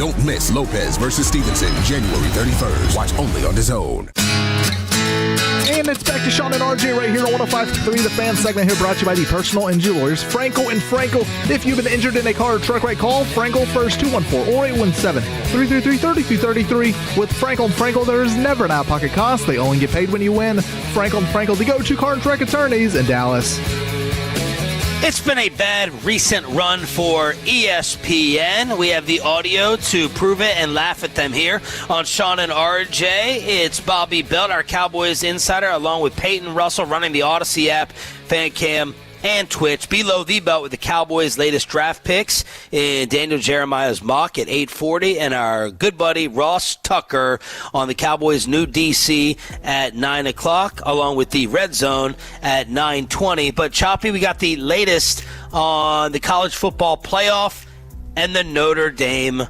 Don't miss Lopez versus Stevenson, January 31st. Watch only on DAZN. And it's back to Sean and RJ right here on 105.3 The Fan segment here, brought to you by the personal injury lawyers, Frankel and Frankel. If you've been injured in a car or truck wreck, call Frankel first, 214 or 817-333-3333. With Frankel and Frankel, there is never an out-of-pocket cost. They only get paid when you win. Frankel and Frankel, the go-to car and truck attorneys in Dallas. It's been a bad recent run for ESPN. We have the audio to prove it and laugh at them here on Sean and RJ. It's Bobby Belt, our Cowboys insider, along with Peyton Russell running the Odyssey app, FanCam, and Twitch. Below the belt with the Cowboys' latest draft picks in Daniel Jeremiah's mock at 8:40, and our good buddy Ross Tucker on the Cowboys' new DC at 9 o'clock, along with the Red Zone at 9:20. But Choppy, we got the latest on the college football playoff and the Notre Dame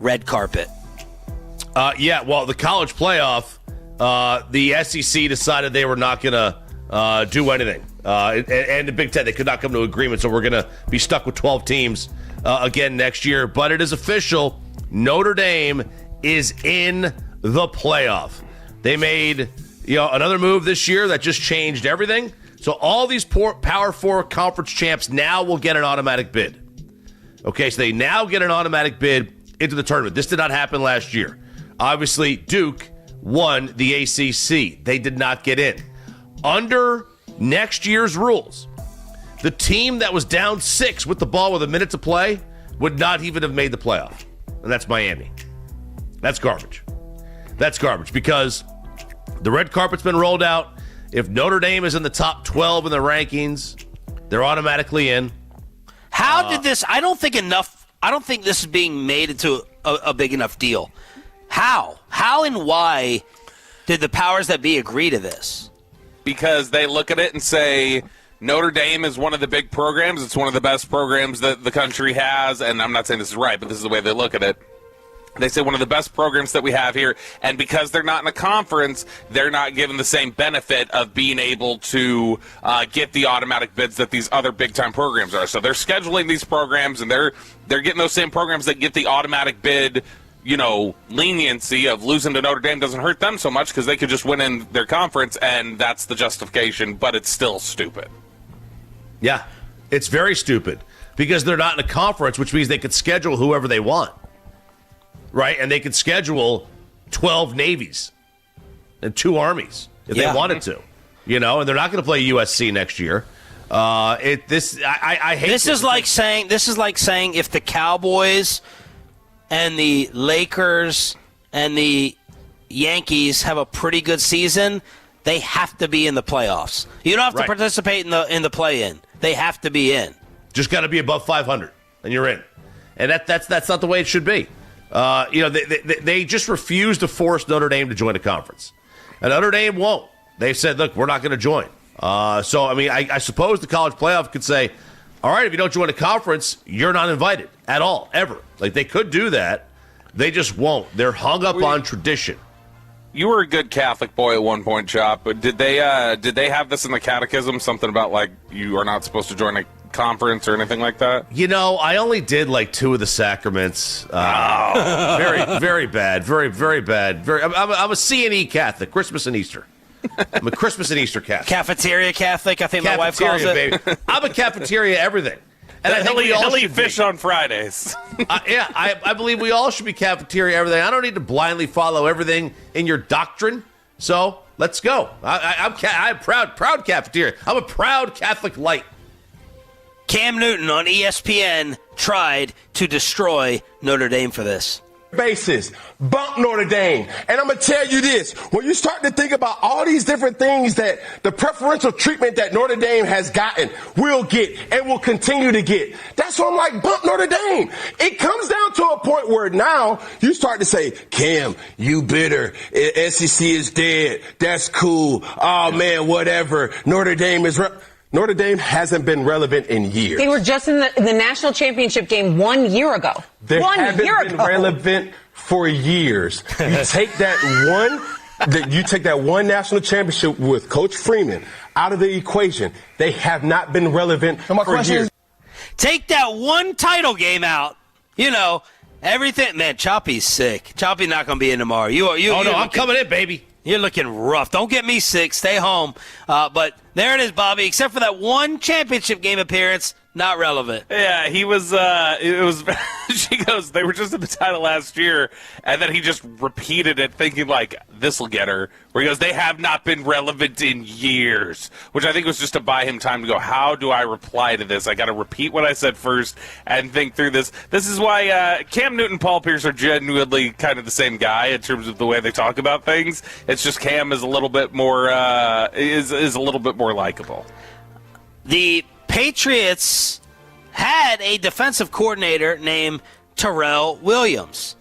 red carpet. Well, the college playoff, the SEC decided they were not going to do anything. And the Big Ten, they could not come to agreement, so we're going to be stuck with 12 teams again next year. But it is official. Notre Dame is in the playoff. They made another move this year that just changed everything. So all these Power 4 conference champs now will get an automatic bid. Okay, so they now get an automatic bid into the tournament. This did not happen last year. Obviously, Duke won the ACC. They did not get in. Under next year's rules, the team that was down 6 with the ball with a minute to play would not even have made the playoff. And that's Miami. That's garbage. That's garbage because the red carpet's been rolled out. If Notre Dame is in the top 12 in the rankings, they're automatically in. How did this? I don't think this is being made into a big enough deal. How and why did the powers that be agree to this? Because they look at it and say Notre Dame is one of the big programs. It's one of the best programs that the country has. And I'm not saying this is right, but this is the way they look at it. They say one of the best programs that we have here. And because they're not in a conference, they're not given the same benefit of being able to get the automatic bids that these other big-time programs are. So they're scheduling these programs, and they're getting those same programs that get the automatic bid leniency of losing to Notre Dame doesn't hurt them so much because they could just win in their conference, and that's the justification, but it's still stupid. Yeah, it's very stupid because they're not in a conference, which means they could schedule whoever they want, right? And they could schedule 12 Navies and 2 Armies if they wanted to, and they're not going to play USC next year. I hate this. This is like saying if the Cowboys and the Lakers and the Yankees have a pretty good season, they have to be in the playoffs. You don't have to participate in the play-in. They have to be in. Just got to be above 500, and you're in. And that's not the way it should be. They just refuse to force Notre Dame to join a conference. And Notre Dame won't. They said, look, we're not going to join. I suppose the college playoff could say, all right, if you don't join a conference, you're not invited at all, ever. Like, they could do that. They just won't. They're hung up on tradition. You were a good Catholic boy at one point, Chop, but did they have this in the catechism, something about, like, you are not supposed to join a conference or anything like that? I only did, 2 of the sacraments. Very, very bad. Very, very bad. I'm a C&E Catholic, Christmas and Easter. I'm a Christmas and Easter Catholic. Cafeteria Catholic, I think my wife calls it. Baby. I'm a cafeteria everything. And I think we all eat fish on Fridays. I believe we all should be cafeteria everything. I don't need to blindly follow everything in your doctrine. So let's go. I'm proud cafeteria. I'm a proud Catholic light. Cam Newton on ESPN tried to destroy Notre Dame for this. Basis, bump Notre Dame. And I'm going to tell you this, when you start to think about all these different things that the preferential treatment that Notre Dame has gotten, will get, and will continue to get, that's why I'm like, bump Notre Dame. It comes down to a point where now you start to say, Cam, you bitter. SEC is dead. That's cool. Oh, man, whatever. Notre Dame hasn't been relevant in years. They were just in the national championship game 1 year ago. They haven't been relevant for years. You take that one national championship with Coach Freeman out of the equation. They have not been relevant for years. Take that one title game out. Everything, man. Choppy's sick. Choppy not going to be in tomorrow. I'm coming in, baby. You're looking rough. Don't get me sick. Stay home. But there it is, Bobby. Except for that one championship game appearance, not relevant. Yeah, he was. It was. She goes, they were just in the title last year, and then he just repeated it, thinking like this will get her. Where he goes, they have not been relevant in years, which I think was just to buy him time to go. How do I reply to this? I got to repeat what I said first and think through this. This is why Cam Newton and Paul Pierce are genuinely kind of the same guy in terms of the way they talk about things. It's just Cam is a little bit more is a little bit more likable. The Patriots had a defensive coordinator named Terrell Williams.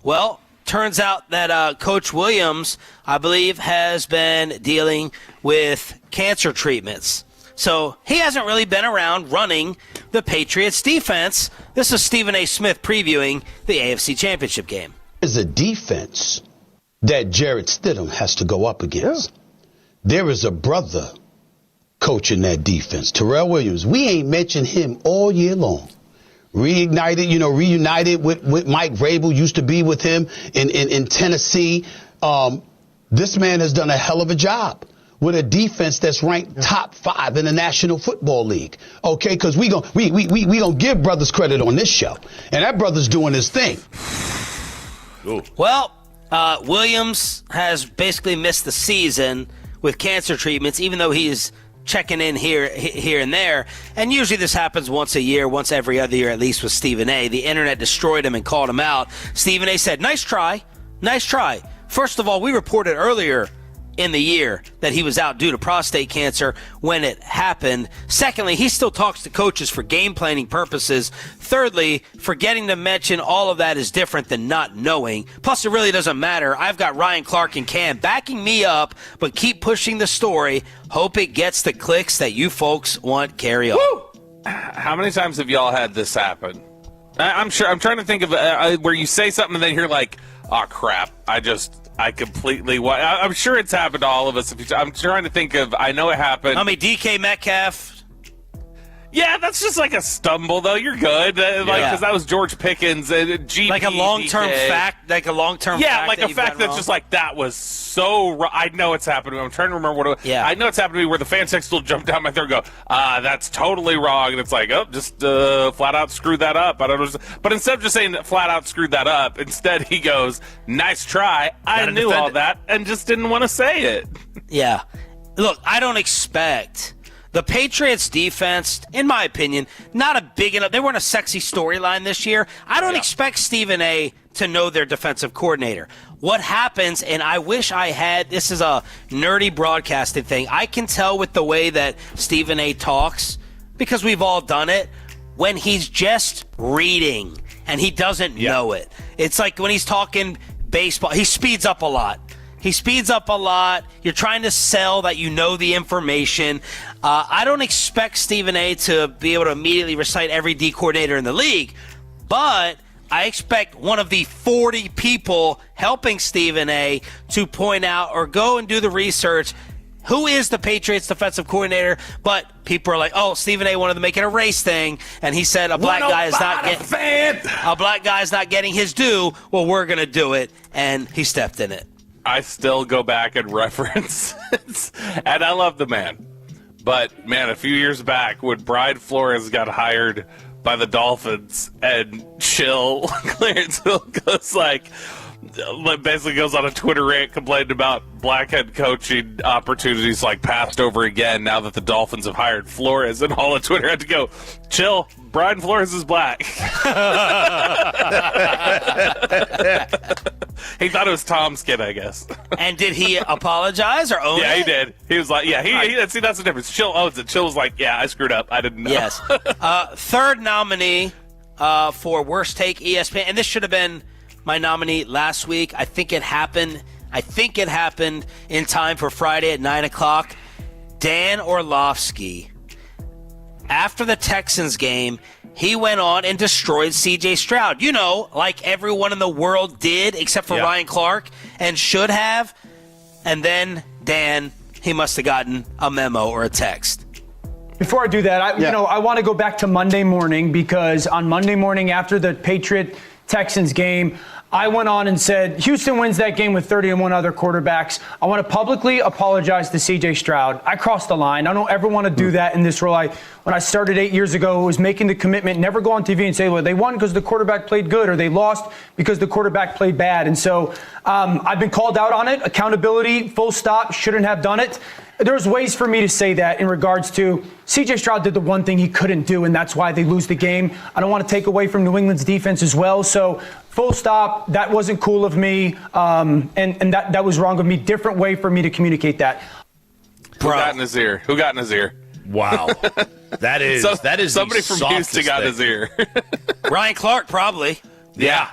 Well, turns out that Coach Williams, I believe, has been dealing with cancer treatments. So he hasn't really been around running the Patriots defense. This is Stephen A. Smith previewing the AFC Championship game. There's a defense that Jarrett Stidham has to go up against. Yeah. There is a brother coaching that defense, Terrell Williams. We ain't mentioned him all year long. Reunited with Mike Vrabel, used to be with him in Tennessee. This man has done a hell of a job with a defense that's ranked top 5 in the National Football League. Okay, because we gonna give brothers credit on this show, and that brother's doing his thing. Ooh. Well, Williams has basically missed the season with cancer treatments, even though he's checking in here and there. And usually this happens once a year, once every other year, at least with Stephen A. The internet destroyed him and called him out. Stephen A. said, nice try. First of all, we reported earlier in the year that he was out due to prostate cancer when it happened. Secondly, he still talks to coaches for game planning purposes. Thirdly, forgetting to mention all of that is different than not knowing. Plus, it really doesn't matter. I've got Ryan Clark and Cam backing me up, but keep pushing the story. Hope it gets the clicks that you folks want. Carry on. Woo! How many times have y'all had this happen? I'm sure. I'm trying to think of where you say something and then you're like, oh, crap. I'm sure it's happened to all of us. I'm trying to think of, I know it happened. DK Metcalf. Yeah, that's just like a stumble, though. You're good. Because that was George Pickens. GP, like a long-term DK. fact? Yeah, like a fact that's just like, that was so wrong. I know it's happened to me. I'm trying to remember what it was. Yeah. I know it's happened to me where the fan text will jump down my throat and go, that's totally wrong. And it's like, just flat out screwed that up. I don't know. But instead of just saying flat out screwed that up, instead he goes, nice try. I knew all that and just didn't want to say it. Yeah. Look, I don't expect the Patriots defense, in my opinion, not a big enough. They weren't a sexy storyline this year. I don't expect Stephen A. to know their defensive coordinator. What happens, and I wish I had, this is a nerdy broadcasting thing. I can tell with the way that Stephen A. talks, because we've all done it, when he's just reading and he doesn't know it. It's like when he's talking baseball, he speeds up a lot. You're trying to sell that you know the information. I don't expect Stephen A. to be able to immediately recite every D coordinator in the league, but I expect one of the 40 people helping Stephen A. to point out or go and do the research. Who is the Patriots defensive coordinator? But people are like, oh, Stephen A. wanted to make it a race thing, and he said a black guy is not getting his due. Well, we're going to do it, and he stepped in it. I still go back and reference it, and I love the man. But, man, a few years back when Brian Flores got hired by the Dolphins and Clarence Hill basically goes on a Twitter rant complaining about black head coaching opportunities passed over again now that the Dolphins have hired Flores, and all of Twitter had to go, chill, Brian Flores is black. He thought it was Tom's kid, I guess. And did he apologize or own it? Yeah, he did. He was like, see, that's the difference. Chill owns it. Chill was like, yeah, I screwed up. I didn't know. Yes. Third nominee for Worst Take ESPN, and this should have been my nominee last week. I think it happened in time for Friday at 9 o'clock. Dan Orlovsky. After the Texans game, he went on and destroyed C.J. Stroud. Like everyone in the world did, except for Ryan Clark, and should have. And then Dan, he must have gotten a memo or a text. Before I do that, I want to go back to Monday morning, because on Monday morning after the Patriot Texans game. I went on and said, Houston wins that game with 31 other quarterbacks. I want to publicly apologize to C.J. Stroud. I crossed the line. I don't ever want to do that in this role. When I started 8 years ago, it was making the commitment, never go on TV and say, well, they won because the quarterback played good, or they lost because the quarterback played bad. And so I've been called out on it. Accountability, full stop, shouldn't have done it. There's ways for me to say that in regards to C.J. Stroud did the one thing he couldn't do, and that's why they lose the game. I don't want to take away from New England's defense as well. So full stop, that wasn't cool of me, and that was wrong of me. Different way for me to communicate that. Who got in his ear? Who got in his ear? Wow. That is somebody from Houston got in his ear. Ryan Clark, probably. Yeah.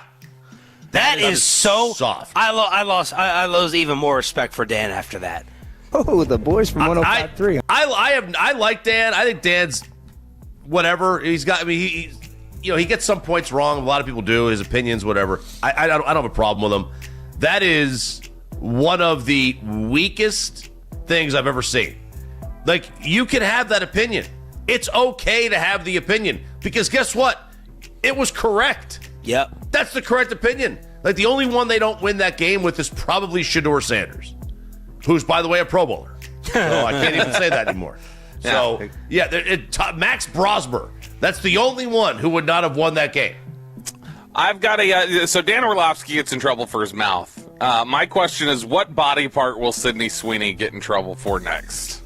That is so soft. I lose even more respect for Dan after that. Oh, the boys from 105.3. I like Dan. I think Dan's whatever. He's got. I mean, he gets some points wrong. A lot of people do. His opinions, whatever. I don't have a problem with him. That is one of the weakest things I've ever seen. Like, you can have that opinion. It's okay to have the opinion, because guess what? It was correct. Yep. That's the correct opinion. Like, the only one they don't win that game with is probably Shedeur Sanders, who's, by the way, a Pro Bowler. So I can't even say that anymore. So, Max Brosmer, that's the only one who would not have won that game. I've got so Dan Orlovsky gets in trouble for his mouth. My question is, what body part will Sydney Sweeney get in trouble for next?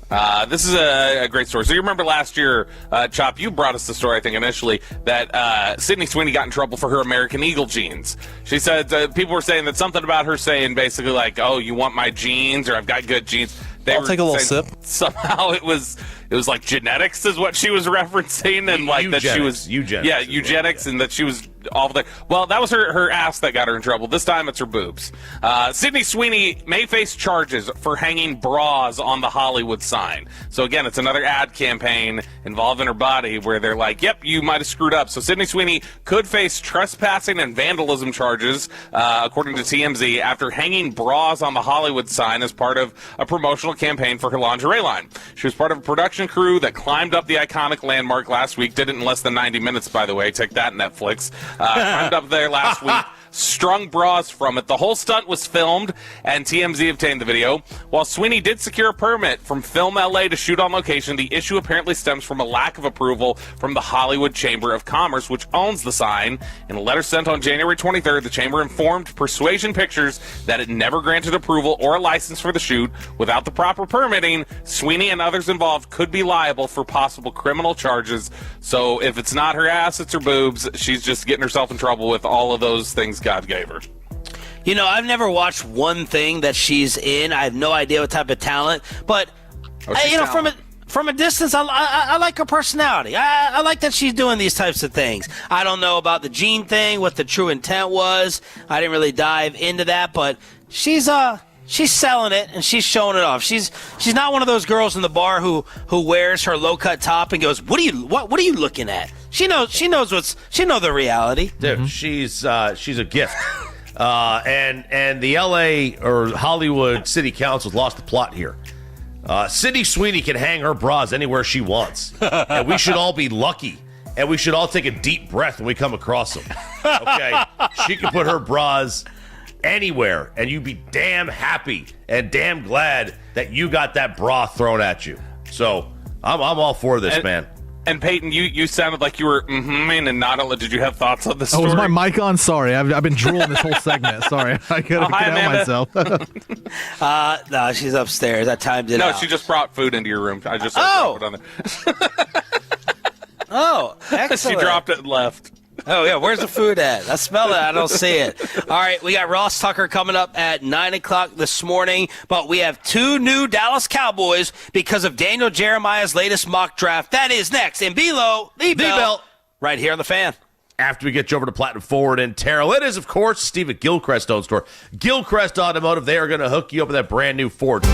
This is a great story. So you remember last year, Chop, you brought us the story, I think, initially, that Sydney Sweeney got in trouble for her American Eagle jeans. She said people were saying that something about her saying basically like, oh, you want my jeans, or I've got good jeans. I'll take a little sip. Somehow it was like genetics is what she was referencing, and like eugenics, that she was eugenics, and that she was all the. Well, that was her ass that got her in trouble. This time it's her boobs. Sydney Sweeney may face charges for hanging bras on the Hollywood sign. So again, it's another ad campaign involving her body where they're like, "Yep, you might have screwed up." So Sydney Sweeney could face trespassing and vandalism charges, according to TMZ, after hanging bras on the Hollywood sign as part of a promotional campaign for her lingerie line. She was part of a production crew that climbed up the iconic landmark last week. Did it in less than 90 minutes, by the way. Take that, Netflix. Climbed up there last week, strung bras from it. The whole stunt was filmed, and TMZ obtained the video. While Sweeney did secure a permit from Film LA to shoot on location, the issue apparently stems from a lack of approval from the Hollywood Chamber of Commerce, which owns the sign. In a letter sent on January 23rd, the chamber informed Persuasion Pictures that it never granted approval or a license for the shoot. Without the proper permitting, Sweeney and others involved could be liable for possible criminal charges. So if it's not her ass, it's her boobs. She's just getting herself in trouble with all of those things God gave her. You know, I've never watched one thing that she's in. I have no idea what type of talent, but from a distance, I like her personality. I like that she's doing these types of things. I don't know about the gene thing, what the true intent was. I didn't really dive into that, but she's selling it and she's showing it off. She's not one of those girls in the bar who wears her low cut top and goes, "What are you looking at?" She knows the reality. Dude, she's a gift. And the LA or Hollywood City Council's lost the plot here. Sydney Sweeney can hang her bras anywhere she wants. And we should all be lucky. And we should all take a deep breath when we come across them. Okay? She can put her bras anywhere, and you'd be damn happy and damn glad that you got that bra thrown at you. So I'm all for this, man. And Peyton, you sounded like you were and not. Did you have thoughts on the story? Oh, was my mic on? Sorry, I've been drooling this whole segment. Sorry, I couldn't help myself. No, she's upstairs. I timed it out. No, she just brought food into your room. I just dropped it on there. Oh, excellent. She dropped it and left. Oh, yeah. Where's the food at? I smell it. I don't see it. All right. We got Ross Tucker coming up at 9 o'clock this morning, but we have two new Dallas Cowboys because of Daniel Jeremiah's latest mock draft. That is next in Below the Belt right here on The Fan. After we get you over to Platinum Forward and Terrell, it is, of course, Steve at Gilchrist Auto Store. Gilchrist Automotive, they are going to hook you up with that brand new Ford.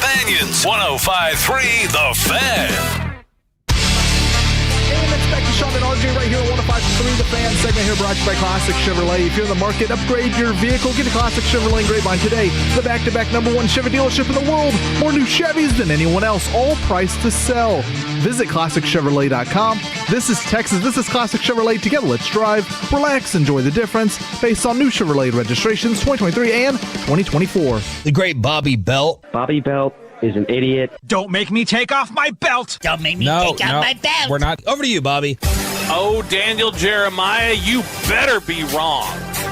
Banyans, 105.3 The Fan. And it's back to Sean and RJ right here on 105.3 The Fan. Segment here brought to you by Classic Chevrolet. If you're in the market, upgrade your vehicle. Get a Classic Chevrolet in Grapevine today. The back-to-back #1 Chevy dealership in the world. More new Chevys than anyone else. All priced to sell. Visit ClassicChevrolet.com. This is Texas. This is Classic Chevrolet. Together, let's drive, relax, enjoy the difference. Based on new Chevrolet registrations 2023 and 2024. The great Bobby Belt. Bobby Belt is an idiot. Don't make me take off my belt. Don't make me take off my belt. We're not. Over to you, Bobby. Oh, Daniel Jeremiah, you better be wrong.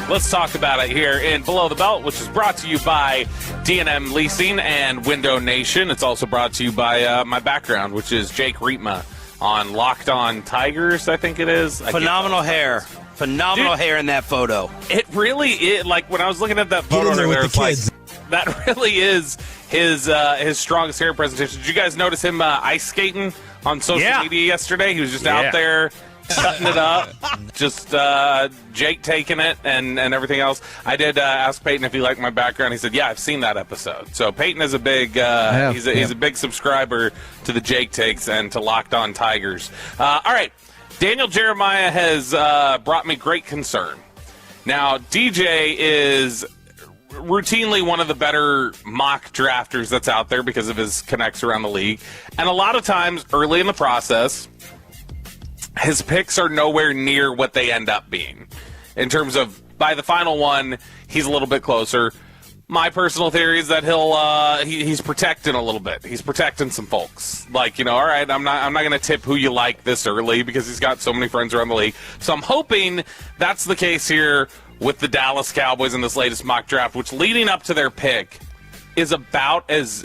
Let's talk about it here in Below the Belt, which is brought to you by D&M Leasing and Window Nation. It's also brought to you by my background, which is Jake Rietma on Locked On Tigers, I think it is. Phenomenal hair. Phenomenal hair in that photo. It really is. Like, when I was looking at that photo earlier, it's like, that really is his strongest hair presentation. Did you guys notice him ice skating on social media yesterday? He was just out there cutting it up, just Jake taking it and everything else. I did ask Peyton if he liked my background. He said, "Yeah, I've seen that episode." So Peyton is a big he's a big subscriber to the Jake Takes and to Locked On Tigers. All right, Daniel Jeremiah has brought me great concern. Now, DJ is routinely one of the better mock drafters that's out there because of his connects around the league, and a lot of times early in the process, his picks are nowhere near what they end up being. In terms of, by the final one, he's a little bit closer. My personal theory is that he's protecting a little bit. He's protecting some folks. Like, all right, I'm not going to tip who you like this early because he's got so many friends around the league. So I'm hoping that's the case here with the Dallas Cowboys in this latest mock draft, which leading up to their pick is about as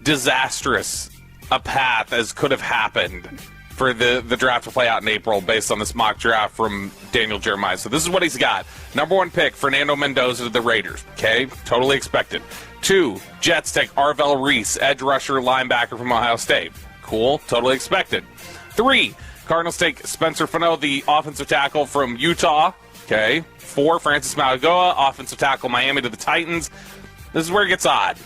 disastrous a path as could have happened for the draft to play out in April based on this mock draft from Daniel Jeremiah. So this is what he's got. #1 pick, Fernando Mendoza to the Raiders. Okay, totally expected. 2, Jets take Arvell Reese, edge rusher, linebacker from Ohio State. Cool, totally expected. 3, Cardinals take Spencer Fano, the offensive tackle from Utah. Okay. 4, Francis Mauigoa, offensive tackle, Miami to the Titans. This is where it gets odd.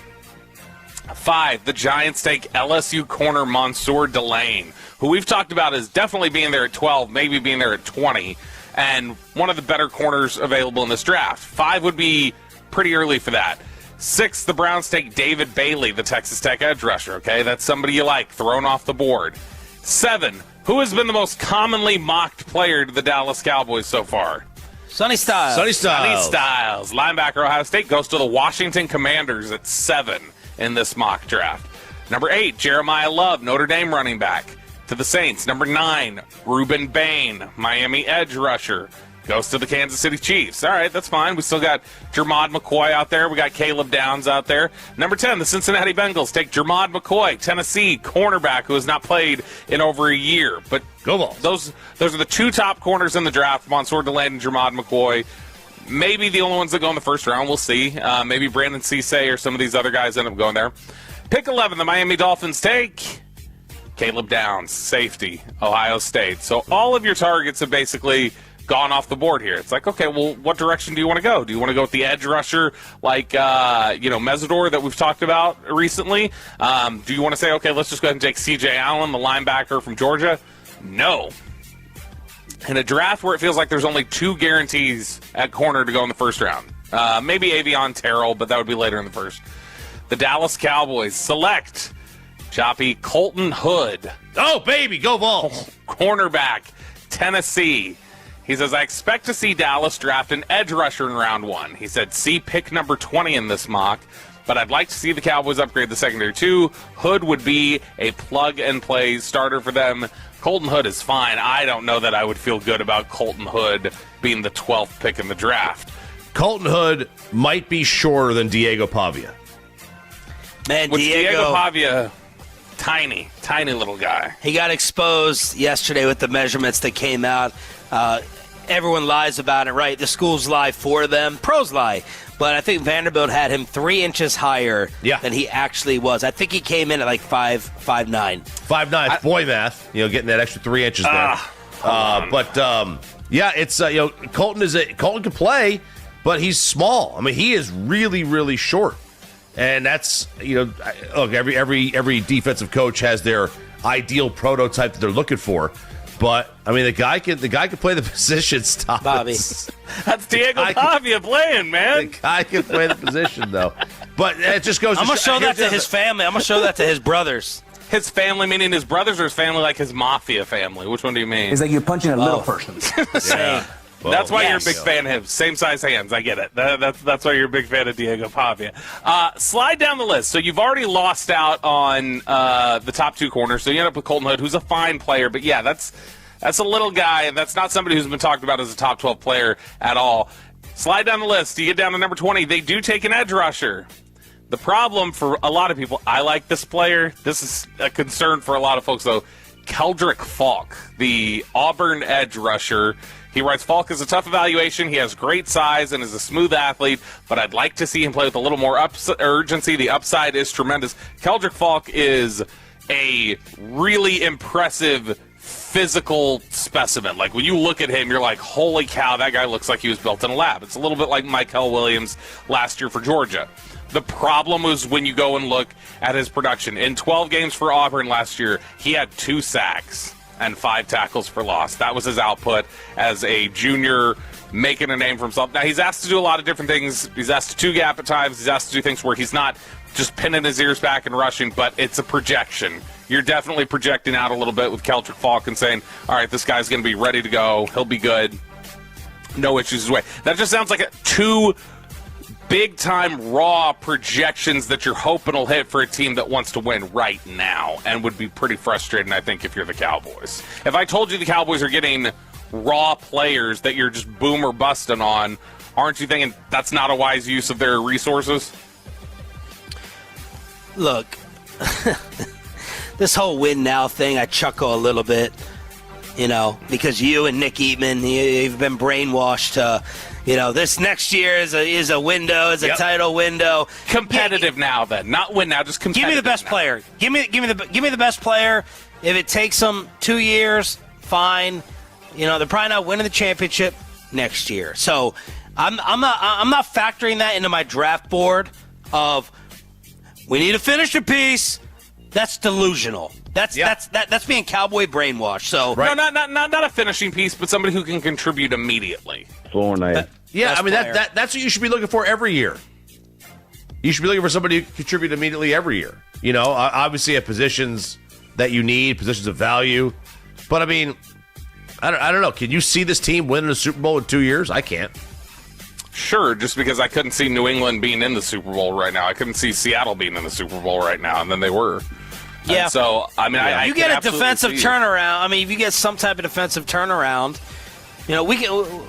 5, the Giants take LSU corner Mansour Delane, who we've talked about as definitely being there at 12, maybe being there at 20, and one of the better corners available in this draft. 5 would be pretty early for that. 6, the Browns take David Bailey, the Texas Tech edge rusher. Okay, that's somebody you like, thrown off the board. 7, who has been the most commonly mocked player to the Dallas Cowboys so far? Sonny Styles. Sonny Styles. Linebacker, Ohio State, goes to the Washington Commanders at 7 in this mock draft. 8, Jeremiah Love, Notre Dame running back, to the Saints. 9, Reuben Bain, Miami edge rusher, goes to the Kansas City Chiefs. All right, that's fine. We still got Jermod McCoy out there. We got Caleb Downs out there. 10, the Cincinnati Bengals take Jermod McCoy, Tennessee cornerback who has not played in over a year. But go Balls. Those are the 2 top corners in the draft, Mansour Delane and Jermod McCoy. Maybe the only ones that go in the first round. We'll see. Maybe Brandon Cisse or some of these other guys end up going there. Pick 11, the Miami Dolphins take Caleb Downs, safety, Ohio State. So all of your targets have basically gone off the board here. It's like, okay, well, what direction do you want to go? Do you want to go with the edge rusher like, Mesidor that we've talked about recently? Do you want to say, okay, let's just go ahead and take C.J. Allen, the linebacker from Georgia? No. In a draft where it feels like there's only 2 guarantees at corner to go in the first round, maybe Avion Terrell, but that would be later in the first. The Dallas Cowboys select Choppy Colton Hood. Oh, baby, go Vols. Cornerback, Tennessee. He says, I expect to see Dallas draft an edge rusher in round 1. He said, see pick number 20 in this mock, but I'd like to see the Cowboys upgrade the secondary too. Hood would be a plug-and-play starter for them. Colton Hood is fine. I don't know that I would feel good about Colton Hood being the 12th pick in the draft. Colton Hood might be shorter than Diego Pavia. Man, Diego Pavia, tiny little guy. He got exposed yesterday with the measurements that came out. Everyone lies about it, right? The schools lie for them. Pros lie. But I think Vanderbilt had him 3 inches higher than he actually was. I think he came in at like 5'9". 5'9", boy math. Getting that extra 3 inches there. It's Colton can play, but he's small. I mean, he is really, really short. And that's, look, every defensive coach has their ideal prototype that they're looking for. But I mean, the guy can play the position. Stop, Bobby. That's Diego Pavia playing, man. The guy can play the position, though. But it just goes. I'm gonna show that to his family. I'm gonna show that to his brothers. His family, meaning his brothers, or his family like his mafia family? Which one do you mean? It's like you're punching a little person. Yeah. That's why you're a big fan of him. Same size hands. I get it. That's why you're a big fan of Diego Pavia. Slide down the list. So you've already lost out on the top two corners. So you end up with Colton Hood, who's a fine player. But, yeah, that's a little guy, and that's not somebody who's been talked about as a top 12 player at all. Slide down the list. You get down to number 20. They do take an edge rusher. The problem for a lot of people, I like this player. This is a concern for a lot of folks, though. Keldrick Falk, the Auburn edge rusher. He writes, Falk is a tough evaluation. He has great size and is a smooth athlete, but I'd like to see him play with a little more urgency. The upside is tremendous. Keldrick Falk is a really impressive physical specimen. Like, when you look at him, you're like, holy cow, that guy looks like he was built in a lab. It's a little bit like Michael Williams last year for Georgia. The problem was when you go and look at his production. In 12 games for Auburn last year, he had 2 sacks and 5 tackles for loss. That was his output as a junior, making a name for himself. Now, he's asked to do a lot of different things. He's asked to two-gap at times. He's asked to do things where he's not just pinning his ears back and rushing, but it's a projection. You're definitely projecting out a little bit with Keldrick Falk and saying, all right, this guy's going to be ready to go. He'll be good. No issues his way. That just sounds like two big-time raw projections that you're hoping will hit for a team that wants to win right now and would be pretty frustrating, I think, if you're the Cowboys. If I told you the Cowboys are getting raw players that you're just boom or busting on, aren't you thinking that's not a wise use of their resources? Look, this whole win now thing, I chuckle a little bit, because you and Nick Eatman, you've been brainwashed to, this next year is a window, is a title window. Competitive now, then, not win now, just competitive. Give me the best player. Give me the best player. If it takes them 2 years, fine. They're probably not winning the championship next year. So I'm not factoring that into my draft board of we need to finish a piece. That's delusional. That's being Cowboy brainwashed. So no, not a finishing piece, but somebody who can contribute immediately. That's what you should be looking for every year. You should be looking for somebody who can contribute immediately every year. Obviously at positions that you need, positions of value. But I mean, I don't know. Can you see this team winning a Super Bowl in 2 years? I can't. Sure, just because I couldn't see New England being in the Super Bowl right now. I couldn't see Seattle being in the Super Bowl right now, and then they were. Yeah. And so, I mean, I you get a defensive turnaround. I mean, if you get some type of defensive turnaround, we can.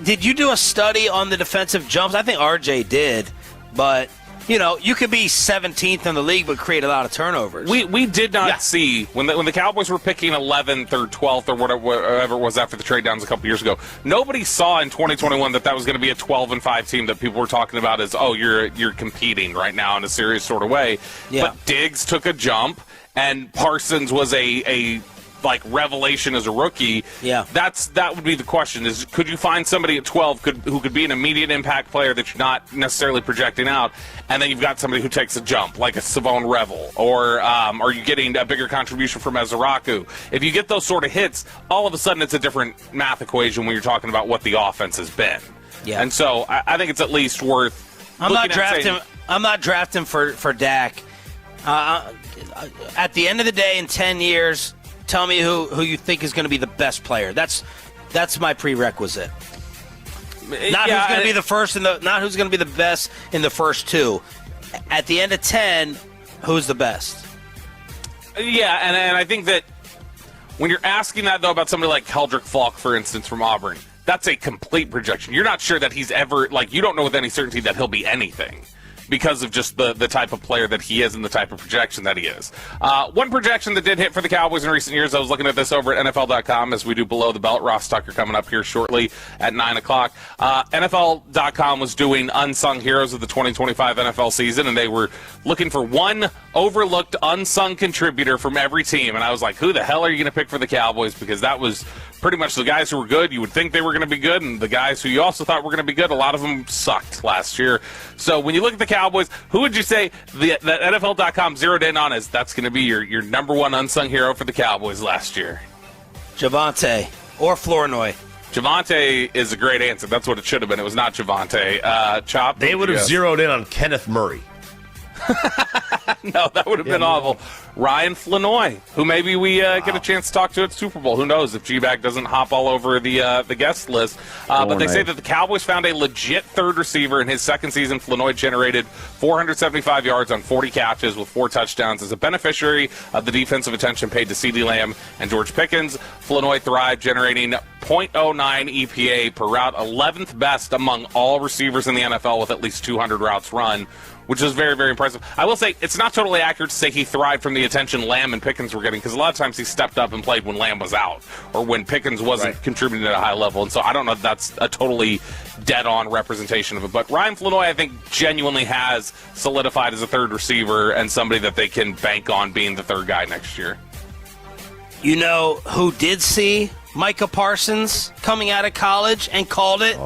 Did you do a study on the defensive jumps? I think RJ did, but you could be 17th in the league but create a lot of turnovers. We did not see when the Cowboys were picking 11th or 12th or whatever it was after the trade downs a couple years ago. Nobody saw in 2021 that was going to be a 12-5 team that people were talking about as you're competing right now in a serious sort of way. Yeah. But Diggs took a jump and Parsons was a revelation as a rookie. Yeah, that would be the question: is could you find somebody at 12 who could be an immediate impact player that you're not necessarily projecting out, and then you've got somebody who takes a jump like a Savone Revel, or are you getting a bigger contribution from Ezeraku? If you get those sort of hits, all of a sudden it's a different math equation when you're talking about what the offense has been. Yeah, and so I think it's at least worth. I'm not drafting for Dak. At the end of the day, in 10 years. Tell me who you think is going to be the best player. That's my prerequisite. Not who's going to be the first not who's going to be the best in the first 2. At the end of 10, who's the best? Yeah, and I think that when you're asking that though about somebody like Keldrick Falk, for instance, from Auburn, that's a complete projection. You're not sure that he's ever you don't know with any certainty that he'll be anything. Because of just the type of player that he is and the type of projection that he is. One projection that did hit for the Cowboys in recent years, I was looking at this over at NFL.com as we do Below the Belt. Ross Tucker coming up here shortly at 9 o'clock. NFL.com was doing Unsung Heroes of the 2025 NFL season, and they were looking for one overlooked, unsung contributor from every team. And I was like, who the hell are you going to pick for the Cowboys? Because that was pretty much the guys who were good, you would think they were going to be good, and the guys who you also thought were going to be good, a lot of them sucked last year. So when you look at the Cowboys, who would you say that NFL.com zeroed in on as that's going to be your number one unsung hero for the Cowboys last year? Javonte or Flournoy. Javonte is a great answer. That's what it should have been. It was not Javonte. Chop. They would have zeroed in on Kenneth Murray. No, that would have been awful. Ryan Flournoy, who maybe we get a chance to talk to at Super Bowl. Who knows if G-Bag doesn't hop all over the guest list. But they say that the Cowboys found a legit third receiver in his second season. Flournoy generated 475 yards on 40 catches with 4 touchdowns as a beneficiary of the defensive attention paid to CeeDee Lamb and George Pickens. Flournoy thrived, generating .09 EPA per route, 11th best among all receivers in the NFL with at least 200 routes run, which is very, very impressive. I will say it's not totally accurate to say he thrived from the attention Lamb and Pickens were getting, because a lot of times he stepped up and played when Lamb was out or when Pickens wasn't contributing at a high level. And so I don't know if that's a totally dead-on representation of it. But Ryan Flournoy, I think, genuinely has solidified as a third receiver and somebody that they can bank on being the third guy next year. You know who did see Micah Parsons coming out of college and called it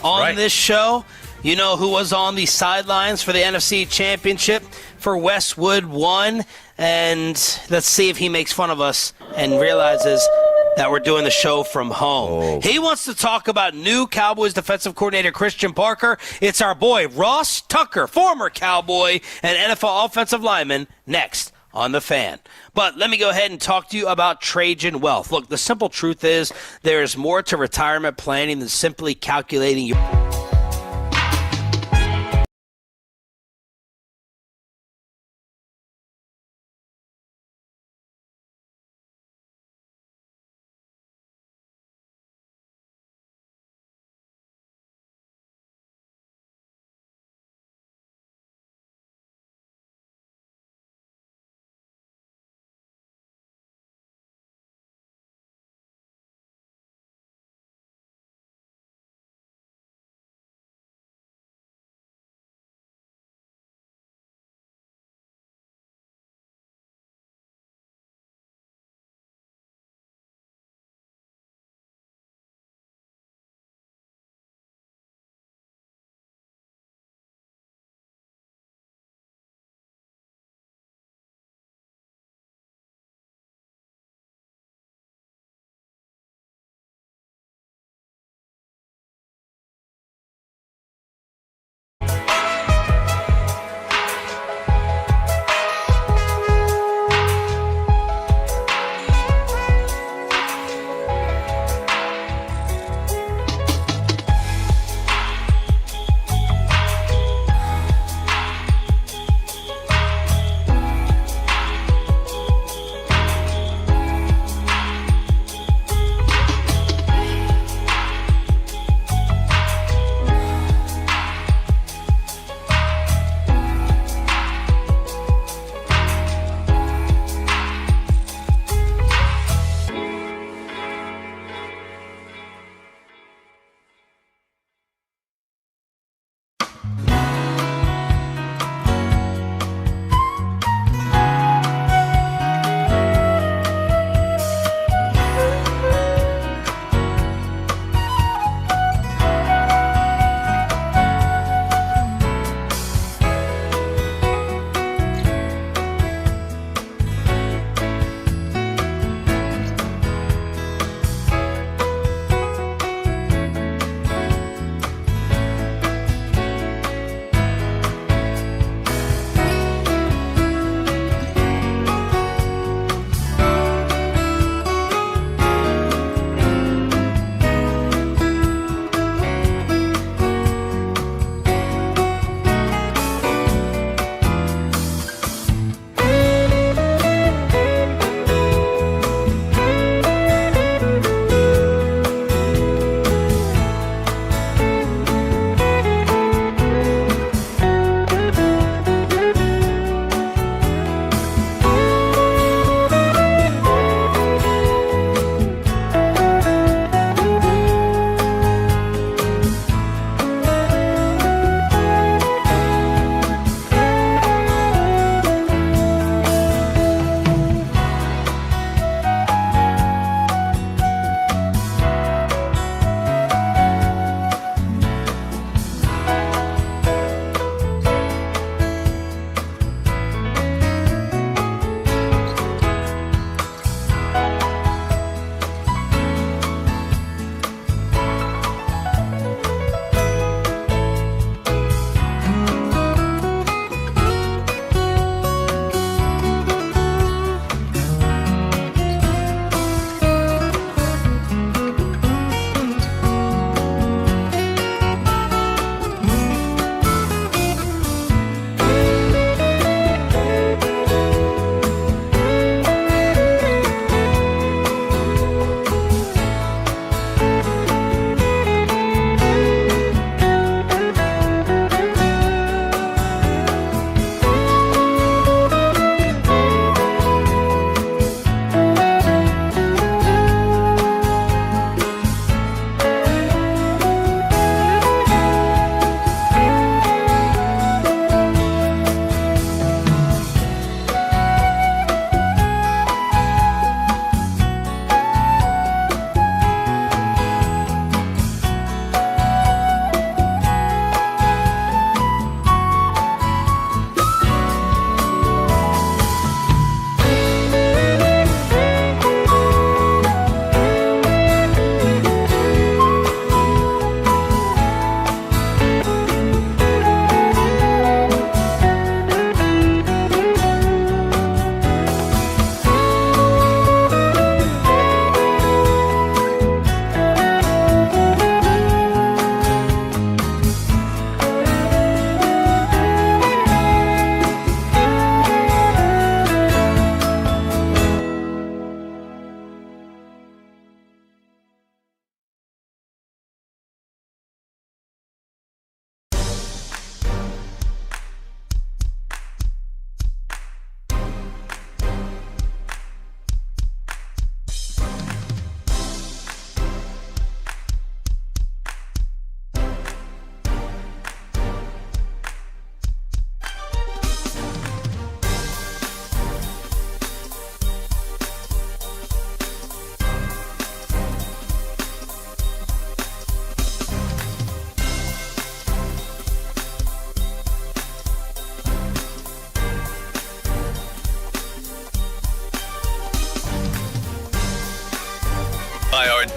on this show? You know who was on the sidelines for the NFC Championship for Westwood 1? And let's see if he makes fun of us and realizes that we're doing the show from home. He wants to talk about new Cowboys defensive coordinator Christian Parker. It's our boy Ross Tucker, former Cowboy and NFL offensive lineman, next on The Fan. But let me go ahead and talk to you about Trajan Wealth. Look, the simple truth is there is more to retirement planning than simply calculating your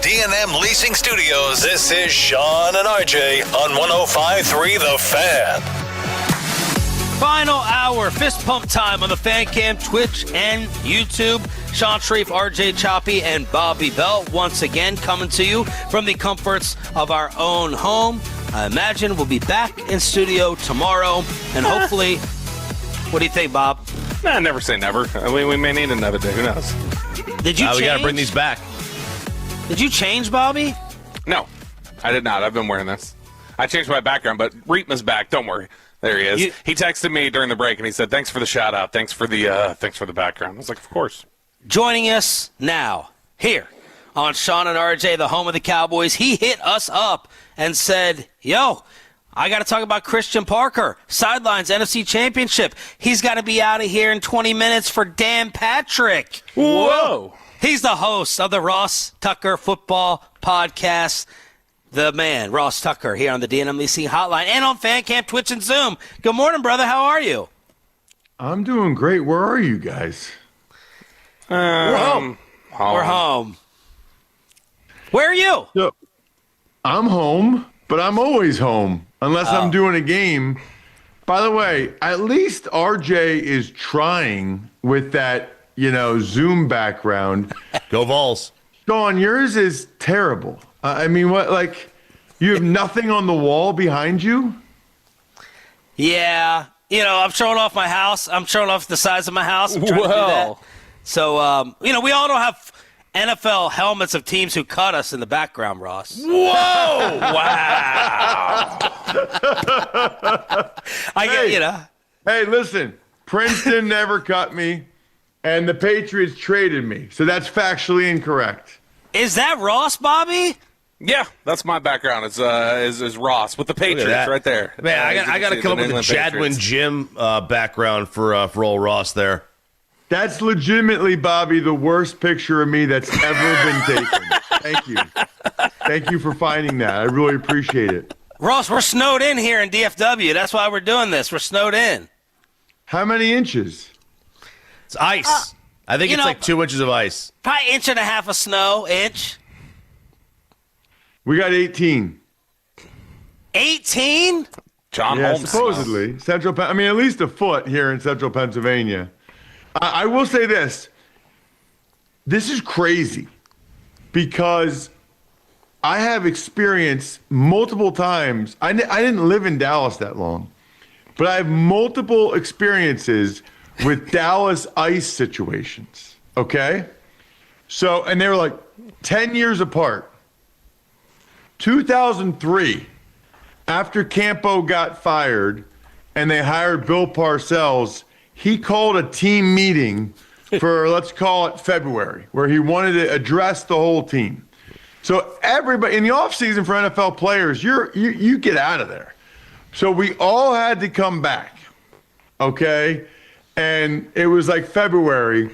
D&M Leasing Studios, this is Sean and RJ on 105.3 The Fan. Final hour, fist pump time on the Fan Cam, Twitch, and YouTube. Sean Sharif, RJ Choppy, and Bobby Bell once again coming to you from the comforts of our own home. I imagine we'll be back in studio tomorrow, and hopefully, what do you think, Bob? Nah, never say never. We may need another day. Who knows? Did you change? We got to bring these back. Did you change, Bobby? No, I did not. I've been wearing this. I changed my background, but Reitman's back. Don't worry. There he is. He texted me during the break, and he said, thanks for the shout-out. Thanks for the background. I was like, of course. Joining us now, here on Sean and RJ, the home of the Cowboys, he hit us up and said, yo, I got to talk about Christian Parker. Sidelines, NFC Championship. He's got to be out of here in 20 minutes for Dan Patrick. Whoa. He's the host of the Ross Tucker Football Podcast. The man, Ross Tucker, here on the D&M Leasing Hotline and on Fan Camp, Twitch, and Zoom. Good morning, brother. How are you? I'm doing great. Where are you guys? We're home. We're home. Where are you? So, I'm home, but I'm always home unless I'm doing a game. By the way, at least RJ is trying with that, Zoom background. Go Vols. Sean, yours is terrible. I mean, what? Like, you have nothing on the wall behind you? Yeah. I'm showing off my house. I'm showing off the size of my house. I'm trying to do that. So, we all don't have NFL helmets of teams who cut us in the background, Ross. Whoa! Wow! Hey, listen. Princeton never cut me, and the Patriots traded me. So that's factually incorrect. Is that Ross, Bobby? Yeah, that's my background. It's is Ross with the Patriots right there. Man, I got to come up with a Jadwin Jim background for old Ross there. That's legitimately, Bobby, the worst picture of me that's ever been taken. Thank you. Thank you for finding that. I really appreciate it. Ross, we're snowed in here in DFW. That's why we're doing this. We're snowed in. How many inches? It's ice. I think it's like 2 inches of ice. Probably 1.5 inches of snow. Inch. We got 18. 18? John Holmes. Supposedly. At least a foot here in central Pennsylvania. I will say this. This is crazy because I have experienced multiple times. I didn't live in Dallas that long, but I have multiple experiences with Dallas ice situations. Okay? So, and they were like 10 years apart. 2003, after Campo got fired and they hired Bill Parcells, he called a team meeting for, let's call it February, where he wanted to address the whole team. So everybody in the offseason for NFL players, you get out of there. So we all had to come back, okay? And it was like February,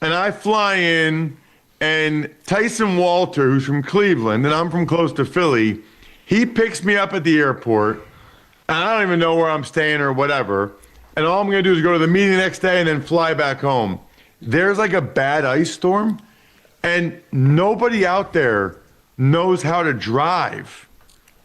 and I fly in, and Tyson Walter, who's from Cleveland, and I'm from close to Philly, he picks me up at the airport, and I don't even know where I'm staying or whatever, and all I'm going to do is go to the meeting the next day and then fly back home. There's like a bad ice storm, and nobody out there knows how to drive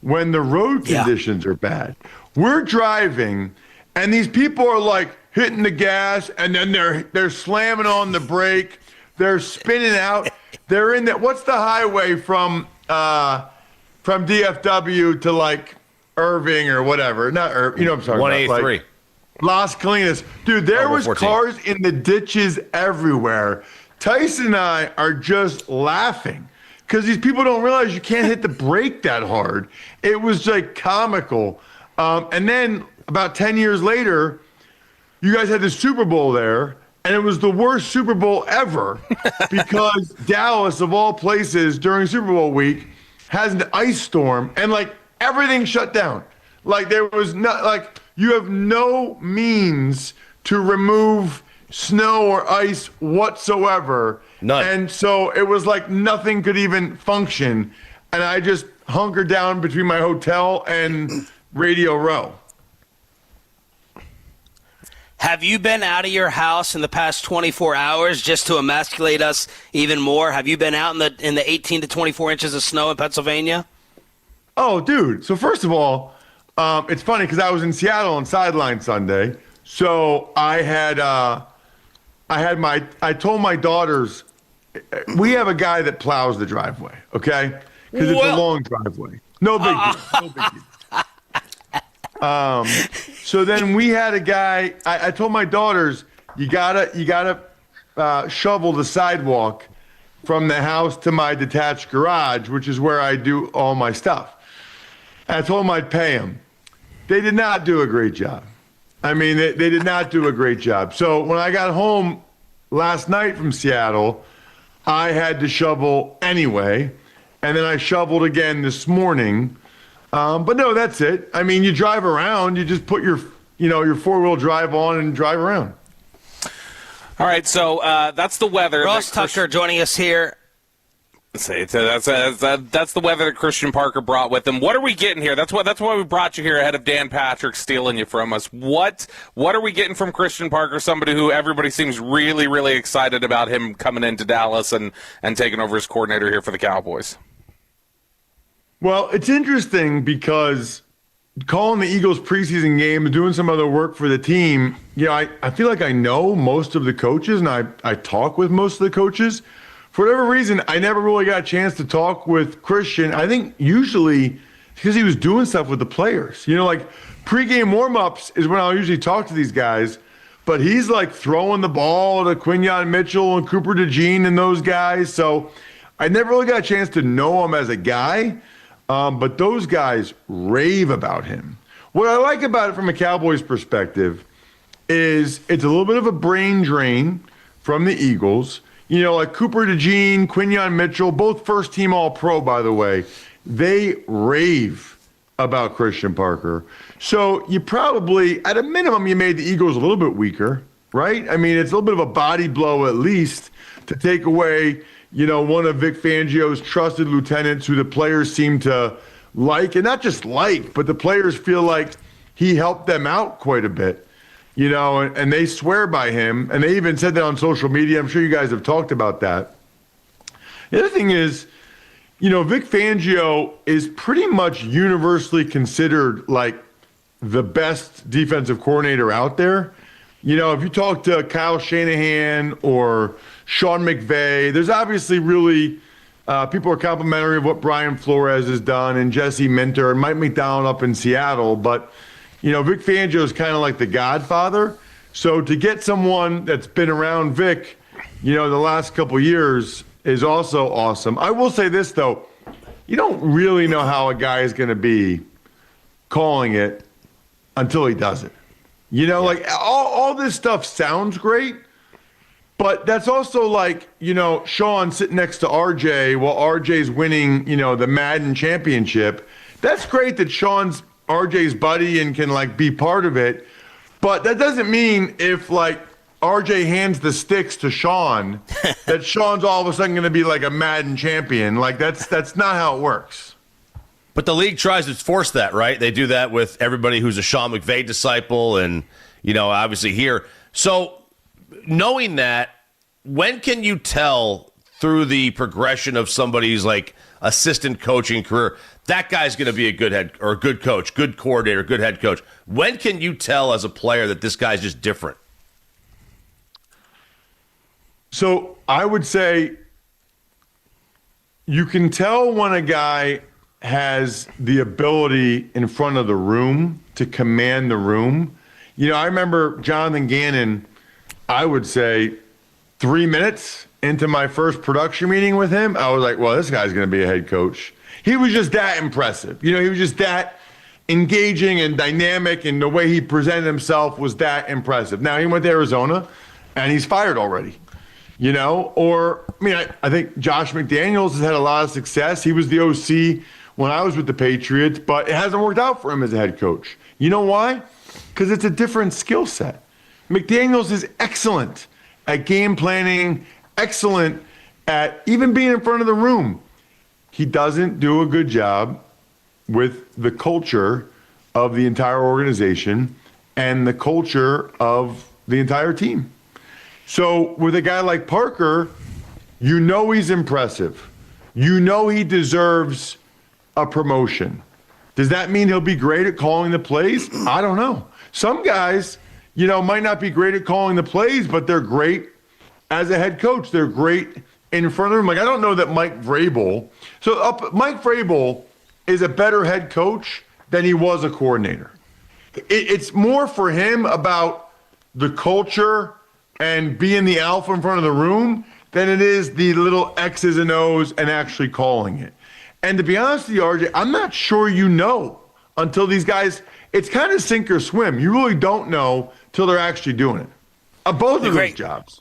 when the road conditions are bad. We're driving, and these people are like hitting the gas, and then they're slamming on the brake. They're spinning out. They're in that. What's the highway from DFW to like Irving or whatever? Not Irving. You know what I'm talking 183. about. Like Las Colinas. Dude, there was 14. cars in the ditches everywhere. Tyson and I are just laughing because these people don't realize you can't hit the brake that hard. It was like comical. And then about 10 years later, you guys had the Super Bowl there. And it was the worst Super Bowl ever because Dallas, of all places, during Super Bowl week, has an ice storm and like everything shut down. Like there was not like you have no means to remove snow or ice whatsoever. None. And so it was like nothing could even function. And I just hunkered down between my hotel and Radio Row. Have you been out of your house in the past 24 hours just to emasculate us even more? Have you been out in the 18 to 24 inches of snow in Pennsylvania? Oh, dude. So first of all, it's funny because I was in Seattle on Sideline Sunday. So I told my daughters, we have a guy that plows the driveway, okay? Because it's a long driveway. No big deal. No big deal. So then we had a guy. I told my daughters, you gotta shovel the sidewalk from the house to my detached garage, which is where I do all my stuff. And I told them I'd pay them. They did not do a great job. I mean, they did not do a great job. So when I got home last night from Seattle, I had to shovel anyway, and then I shoveled again this morning. But no, that's it. I mean, you drive around, you just put your four-wheel drive on and drive around. All right, so that's the weather. Ross Tucker joining us here. That's the weather that Christian Parker brought with him. What are we getting here? That's why we brought you here ahead of Dan Patrick stealing you from us. What are we getting from Christian Parker? Somebody who everybody seems really, really excited about him coming into Dallas and taking over as coordinator here for the Cowboys. Well, it's interesting because calling the Eagles preseason game and doing some other work for the team, I feel like I know most of the coaches and I talk with most of the coaches. For whatever reason, I never really got a chance to talk with Christian. I think usually because he was doing stuff with the players. Like pregame warmups is when I'll usually talk to these guys, but he's like throwing the ball to Quinyon Mitchell and Cooper DeJean and those guys. So I never really got a chance to know him as a guy. But those guys rave about him. What I like about it from a Cowboys perspective is it's a little bit of a brain drain from the Eagles. Like Cooper DeJean, Quinyon Mitchell, both first-team All-Pro, by the way, they rave about Christian Parker. So you probably, at a minimum, you made the Eagles a little bit weaker, right? I mean, it's a little bit of a body blow at least to take away one of Vic Fangio's trusted lieutenants who the players seem to like, and not just like, but the players feel like he helped them out quite a bit, and they swear by him. And they even said that on social media. I'm sure you guys have talked about that. The other thing is, Vic Fangio is pretty much universally considered like the best defensive coordinator out there. If you talk to Kyle Shanahan or Sean McVay, there's obviously really people are complimentary of what Brian Flores has done and Jesse Minter and Mike McDonald up in Seattle. But, Vic Fangio is kind of like the godfather. So to get someone that's been around Vic, the last couple of years is also awesome. I will say this, though. You don't really know how a guy is going to be calling it until he does it. Like all this stuff sounds great, but that's also like, Sean sitting next to RJ while RJ's winning, the Madden championship. That's great that Sean's RJ's buddy and can like be part of it. But that doesn't mean if like RJ hands the sticks to Sean, that Sean's all of a sudden going to be like a Madden champion. Like that's not how it works. But the league tries to force that, right? They do that with everybody who's a Sean McVay disciple and, obviously here. So knowing that, when can you tell through the progression of somebody's like assistant coaching career, that guy's going to be a good head or a good coach, good coordinator, good head coach? When can you tell as a player that this guy's just different? So I would say you can tell when a guy has the ability in front of the room to command the room. I remember Jonathan Gannon, I would say 3 minutes into my first production meeting with him, I was like, well, this guy's going to be a head coach. He was just that impressive. He was just that engaging and dynamic, and the way he presented himself was that impressive. Now, he went to Arizona, and he's fired already. I think Josh McDaniels has had a lot of success. He was the OC when I was with the Patriots, but it hasn't worked out for him as a head coach. You know why? Because it's a different skill set. McDaniels is excellent at game planning, excellent at even being in front of the room. He doesn't do a good job with the culture of the entire organization and the culture of the entire team. So with a guy like Parker, you know he's impressive. You know he deserves a promotion. Does that mean he'll be great at calling the plays? I don't know. Some guys, might not be great at calling the plays, but they're great as a head coach. They're great in front of him. Like, I don't know that Mike Vrabel. Mike Vrabel is a better head coach than he was a coordinator. It's more for him about the culture and being the alpha in front of the room than it is the little X's and O's and actually calling it. And to be honest with you, RJ, I'm not sure until these guys, it's kind of sink or swim. You really don't know till they're actually doing it. Both of those jobs.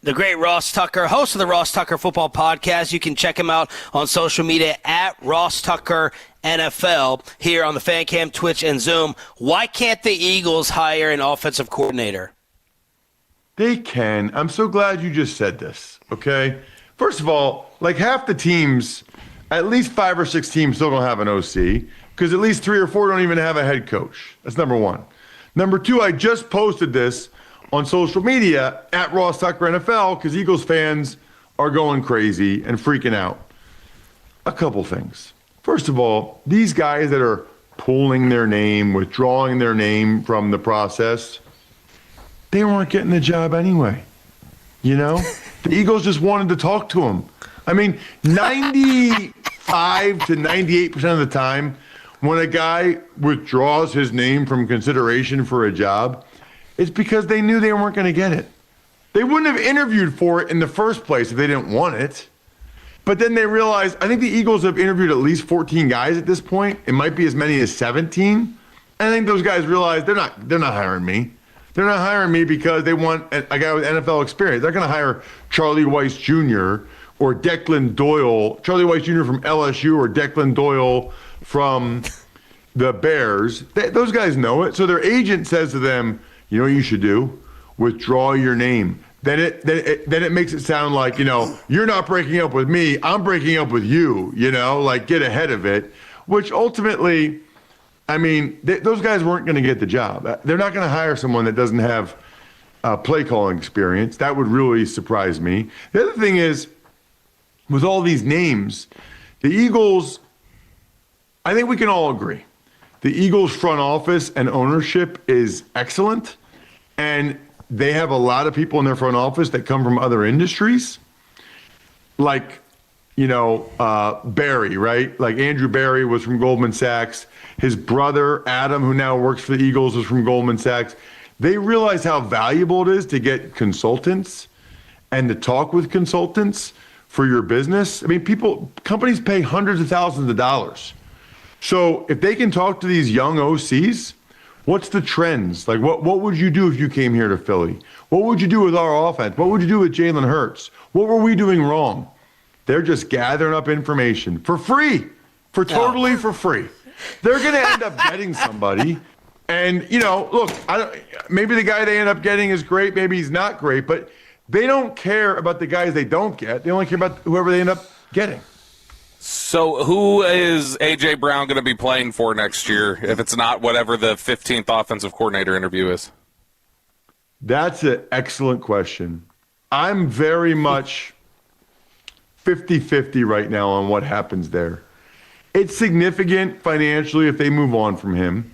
The great Ross Tucker, host of the Ross Tucker Football Podcast. You can check him out on social media at Ross Tucker NFL here on the Fan Cam, Twitch, and Zoom. Why can't the Eagles hire an offensive coordinator? They can. I'm so glad you just said this, okay? First of all, like half the teams, at least 5 or 6 teams still don't have an OC because at least 3 or 4 don't even have a head coach. That's number one. Number two, I just posted this on social media at Ross Tucker NFL because Eagles fans are going crazy and freaking out. A couple things. First of all, these guys that are pulling their name, withdrawing their name from the process, they weren't getting the job anyway. The Eagles just wanted to talk to him. I mean, 95 to 98% of the time, when a guy withdraws his name from consideration for a job, it's because they knew they weren't going to get it. They wouldn't have interviewed for it in the first place if they didn't want it. But then they realized, I think the Eagles have interviewed at least 14 guys at this point. It might be as many as 17. And I think those guys realize they're not hiring me. They're not hiring me because they want a guy with NFL experience. They're going to hire Charlie Weiss Jr. or Declan Doyle, Charlie Weiss Jr. from LSU or Declan Doyle from the Bears. Those guys know it. So their agent says to them, you know what you should do? Withdraw your name. Then it makes it sound like, you're not breaking up with me. I'm breaking up with you, like get ahead of it, which ultimately, I mean, those guys weren't going to get the job. They're not going to hire someone that doesn't have play calling experience. That would really surprise me. The other thing is, with all these names, the Eagles, I think we can all agree, the Eagles front office and ownership is excellent. And they have a lot of people in their front office that come from other industries. Like, Barry, right? Like Andrew Barry was from Goldman Sachs. His brother, Adam, who now works for the Eagles, was from Goldman Sachs. They realize how valuable it is to get consultants and to talk with consultants for your business. I mean, companies pay hundreds of thousands of dollars. So if they can talk to these young OCs, what's the trends? Like, what would you do if you came here to Philly? What would you do with our offense? What would you do with Jalen Hurts? What were we doing wrong? They're just gathering up information for free, for free. They're going to end up getting somebody. And, look, maybe the guy they end up getting is great. Maybe he's not great. But they don't care about the guys they don't get. They only care about whoever they end up getting. So who is A.J. Brown going to be playing for next year if it's not whatever the 15th offensive coordinator interview is? That's an excellent question. I'm very much 50-50 right now on what happens there. It's significant financially if they move on from him.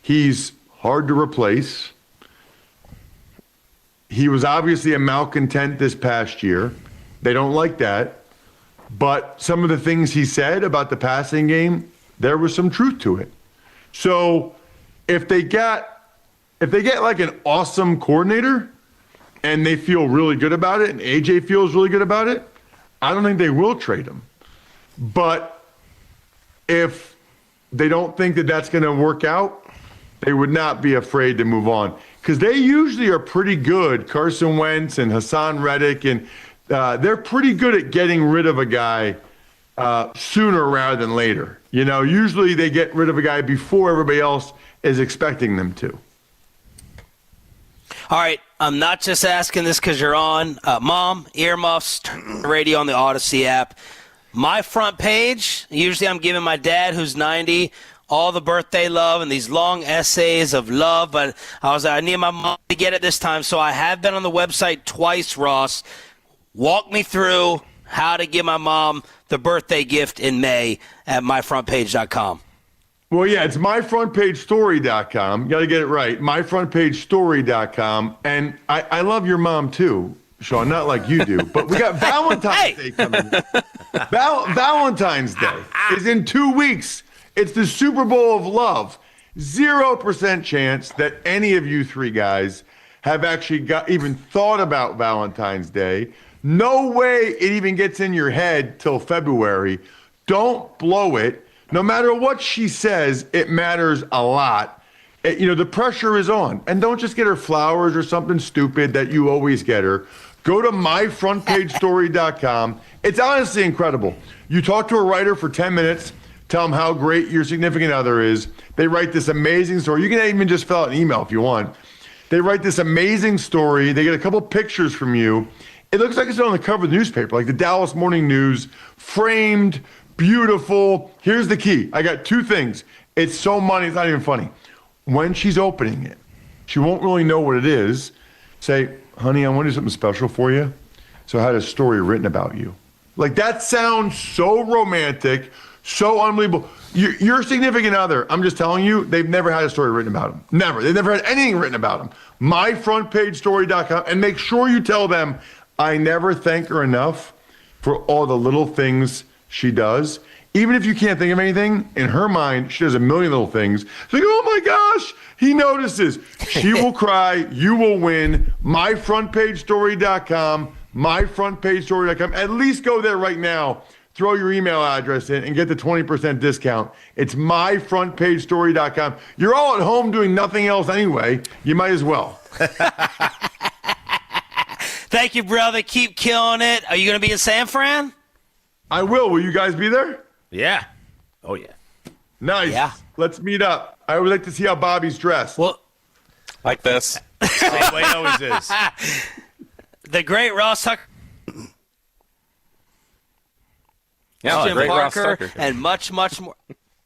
He's hard to replace. He was obviously a malcontent this past year. They don't like that. But some of the things he said about the passing game, there was some truth to it. So if they get like an awesome coordinator and they feel really good about it and AJ feels really good about it, I don't think they will trade him. But if they don't think that that's going to work out, they would not be afraid to move on because they usually are pretty good. Carson Wentz and Hassan Reddick and they're pretty good at getting rid of a guy sooner rather than later. Usually they get rid of a guy before everybody else is expecting them to. All right, I'm not just asking this because you're on. Mom, earmuffs, turn the radio on the Odyssey app. My front page, usually I'm giving my dad, who's 90, all the birthday love and these long essays of love, but I need my mom to get it this time, so I have been on the website twice, Ross. Walk me through how to give my mom the birthday gift in May at myfrontpage.com. Well, yeah, it's myfrontpagestory.com. You got to get it right. Myfrontpagestory.com. And I love your mom, too, Sean, not like you do. But we got Valentine's Day coming. Valentine's Day is in 2 weeks. It's the Super Bowl of love. 0% chance that any of you three guys have actually even thought about Valentine's Day. No way it even gets in your head till February. Don't blow it. No matter what she says, it matters a lot. The pressure is on. And don't just get her flowers or something stupid that you always get her. Go to myfrontpagestory.com. It's honestly incredible. You talk to a writer for 10 minutes, tell them how great your significant other is. They write this amazing story. You can even just fill out an email if you want. They write this amazing story. They get a couple pictures from you. It looks like it's on the cover of the newspaper, like the Dallas Morning News, framed, beautiful. Here's the key. I got 2 things. It's so money, it's not even funny. When she's opening it, she won't really know what it is. Say, honey, I want to do something special for you. So I had a story written about you. Like, that sounds so romantic, so unbelievable. Your significant other, I'm just telling you, they've never had a story written about them. Never. They've never had anything written about them. Myfrontpagestory.com. And make sure you tell them, I never thank her enough for all the little things she does. Even if you can't think of anything, in her mind, she does a million little things. She's like, oh my gosh, he notices. She will cry. You will win. Myfrontpagestory.com. Myfrontpagestory.com. At least go there right now. Throw your email address in and get the 20% discount. It's myfrontpagestory.com. You're all at home doing nothing else anyway. You might as well. Thank you, brother. Keep killing it. Are you going to be in San Fran? I will. Will you guys be there? Yeah. Oh, yeah. Nice. Yeah. Let's meet up. I would like to see how Bobby's dressed. Well, like this. Same way he always is. The great Ross Tucker. Yeah, Jim great Ross Parker, Tucker. and much, much more.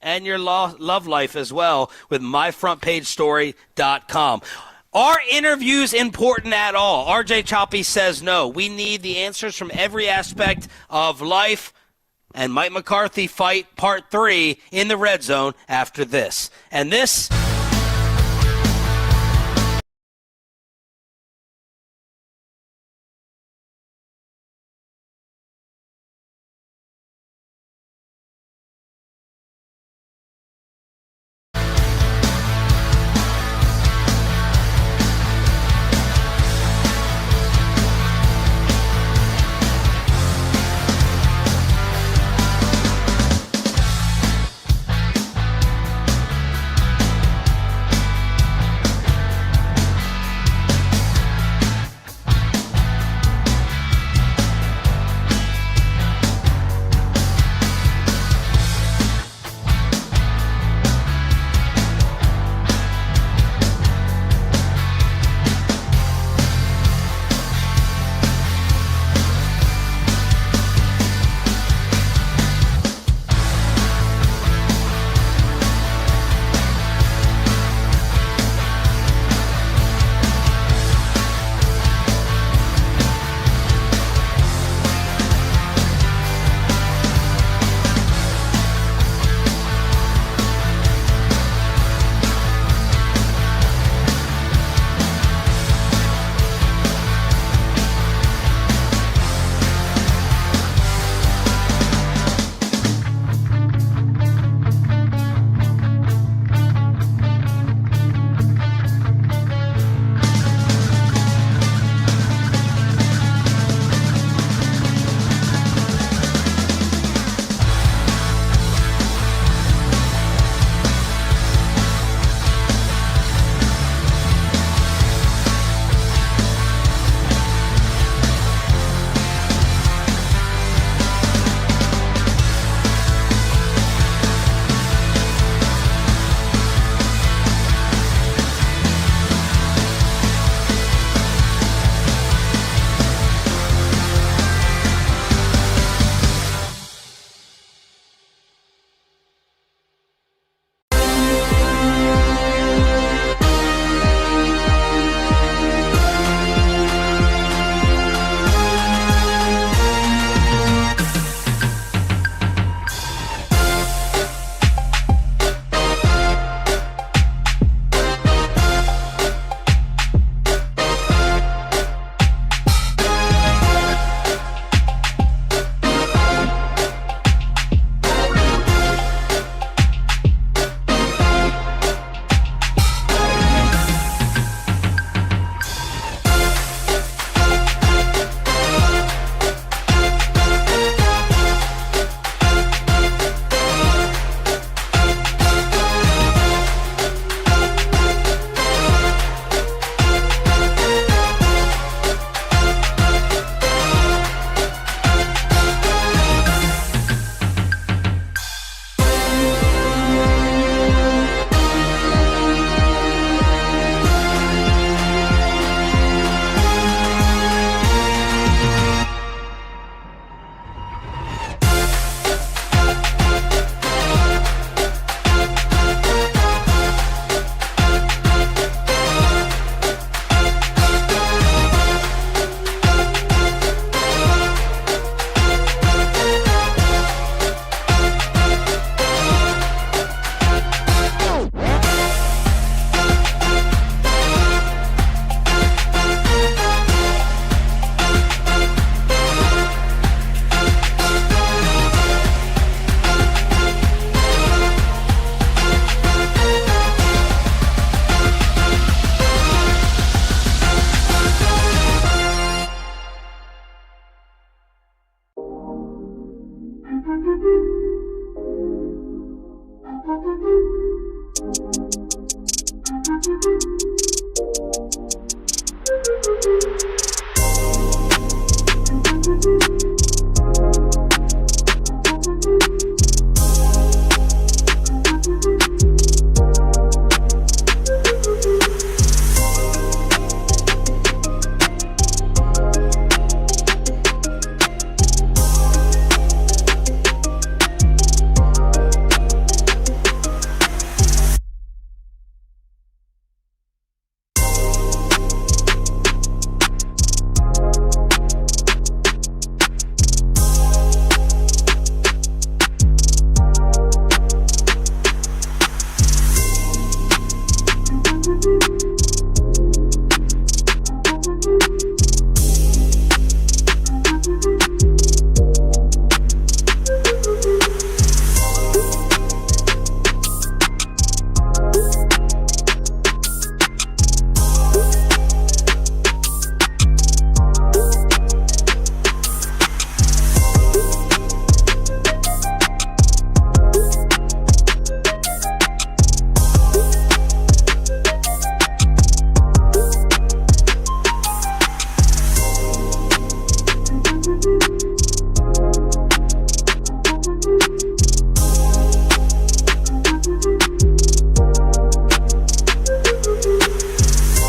And your love life as well with myfrontpagestory.com. Are interviews important at all? RJ Choppy says no. We need the answers from every aspect of life. And Mike McCarthy fight part 3 in the red zone after this. And this...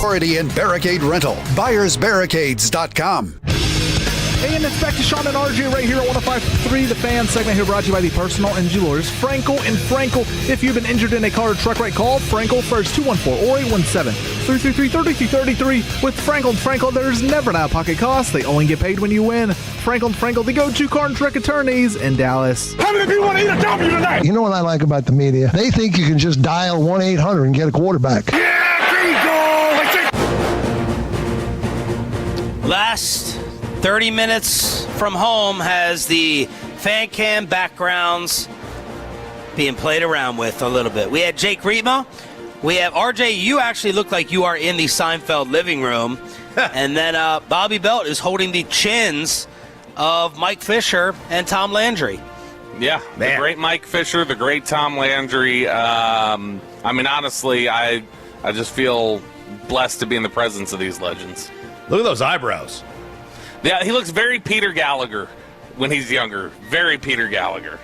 authority in barricade rental. BuyersBarricades.com. And it's back to Sean and RJ right here at 105.3 The Fan segment here brought to you by the personal injury lawyers Frankel and Frankel. If you've been injured in a car or truck wreck, call Frankel first, 214 or 817-333-3333. With Frankel and Frankel, there's never an out-of-pocket cost. They only get paid when you win. Frankel and Frankel, the go-to car and truck attorneys in Dallas. How many people want to eat a W tonight? You know what I like about the media? They think you can just dial 1-800 and get a quarterback. Last 30 minutes from home has the fan cam backgrounds being played around with a little bit. We had Jake Rietma. We have RJ. You actually look like you are in the Seinfeld living room. And then Bobby Belt is holding the chins of Mike Fisher and Tom Landry. Yeah, the great Mike Fisher, the great Tom Landry. I mean, honestly, I just feel blessed to be in the presence of these legends. Look at those eyebrows. Yeah, he looks very Peter Gallagher when he's younger. Very Peter Gallagher.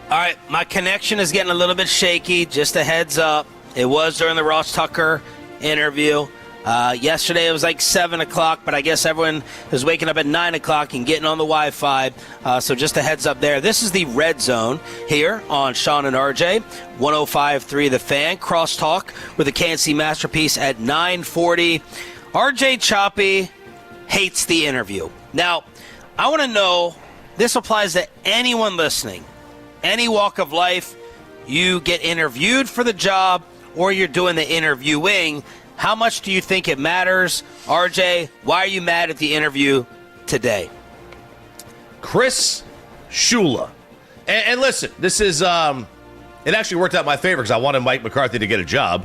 All right, my connection is getting a little bit shaky. Just a heads up. It was during the Ross Tucker interview. Yesterday it was like 7 o'clock, but I guess everyone is waking up at 9 o'clock and getting on the Wi-Fi. So just a heads up there. This is the Red Zone here on Sean and RJ, 105.3 The Fan. Crosstalk with the KNC Masterpiece at 9:40. RJ Choppy hates the interview. Now, I want to know, this applies to anyone listening, any walk of life. You get interviewed for the job or you're doing the interviewing. How much do you think it matters? RJ, why are you mad at the interview today? Chris Shula. And listen, this is, it actually worked out in my favor because I wanted Mike McCarthy to get a job.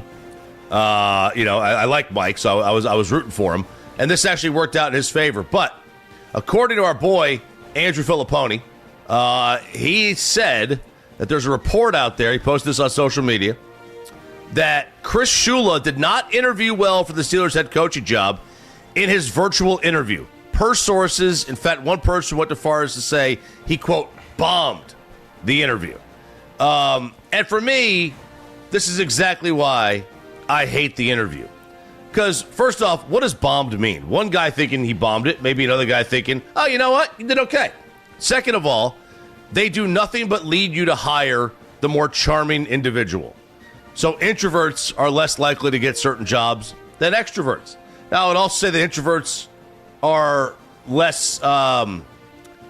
I like Mike, so I was rooting for him. And this actually worked out in his favor. But according to our boy, Andrew Filipponi, he said that there's a report out there, he posted this on social media, that Chris Shula did not interview well for the Steelers head coaching job in his virtual interview. Per sources, in fact, one person went as far as to say he, quote, bombed the interview. And for me, this is exactly why I hate the interview. Because, first off, what does bombed mean? One guy thinking he bombed it, maybe another guy thinking, oh, you know what? You did okay. Second of all, they do nothing but lead you to hire the more charming individual. So introverts are less likely to get certain jobs than extroverts. Now, I would also say that introverts are less, I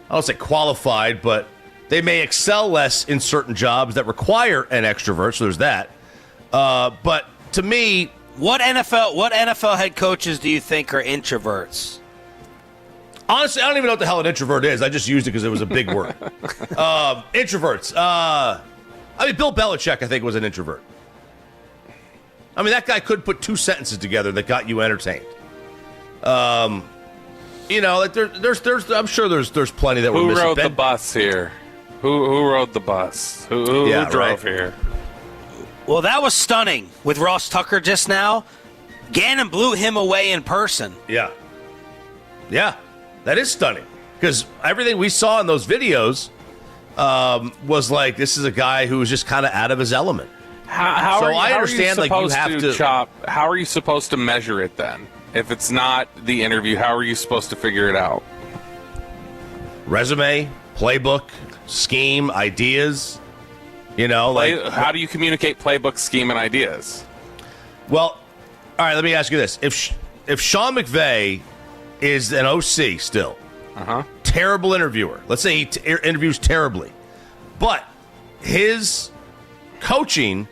don't say qualified, but they may excel less in certain jobs that require an extrovert, so there's that. But to me... What NFL head coaches do you think are introverts? Honestly, I don't even know what the hell an introvert is. I just used it because it was a big word. Introverts. Bill Belichick, I think, was an introvert. I mean, that guy could put two sentences together that got you entertained. There's I'm sure there's plenty that were missing. Who rode the bus here? Who rode the bus? Who drove here? Well, that was stunning with Ross Tucker just now. Gannon blew him away in person. Yeah, that is stunning because everything we saw in those videos was like, this is a guy who was just kind of out of his element. How are you supposed to measure it then? If it's not the interview, how are you supposed to figure it out? Resume, playbook, scheme, ideas. How do you communicate playbook, scheme, and ideas? Well, all right, let me ask you this. If Sean McVay is an OC still, terrible interviewer. Let's say he interviews terribly. But his coaching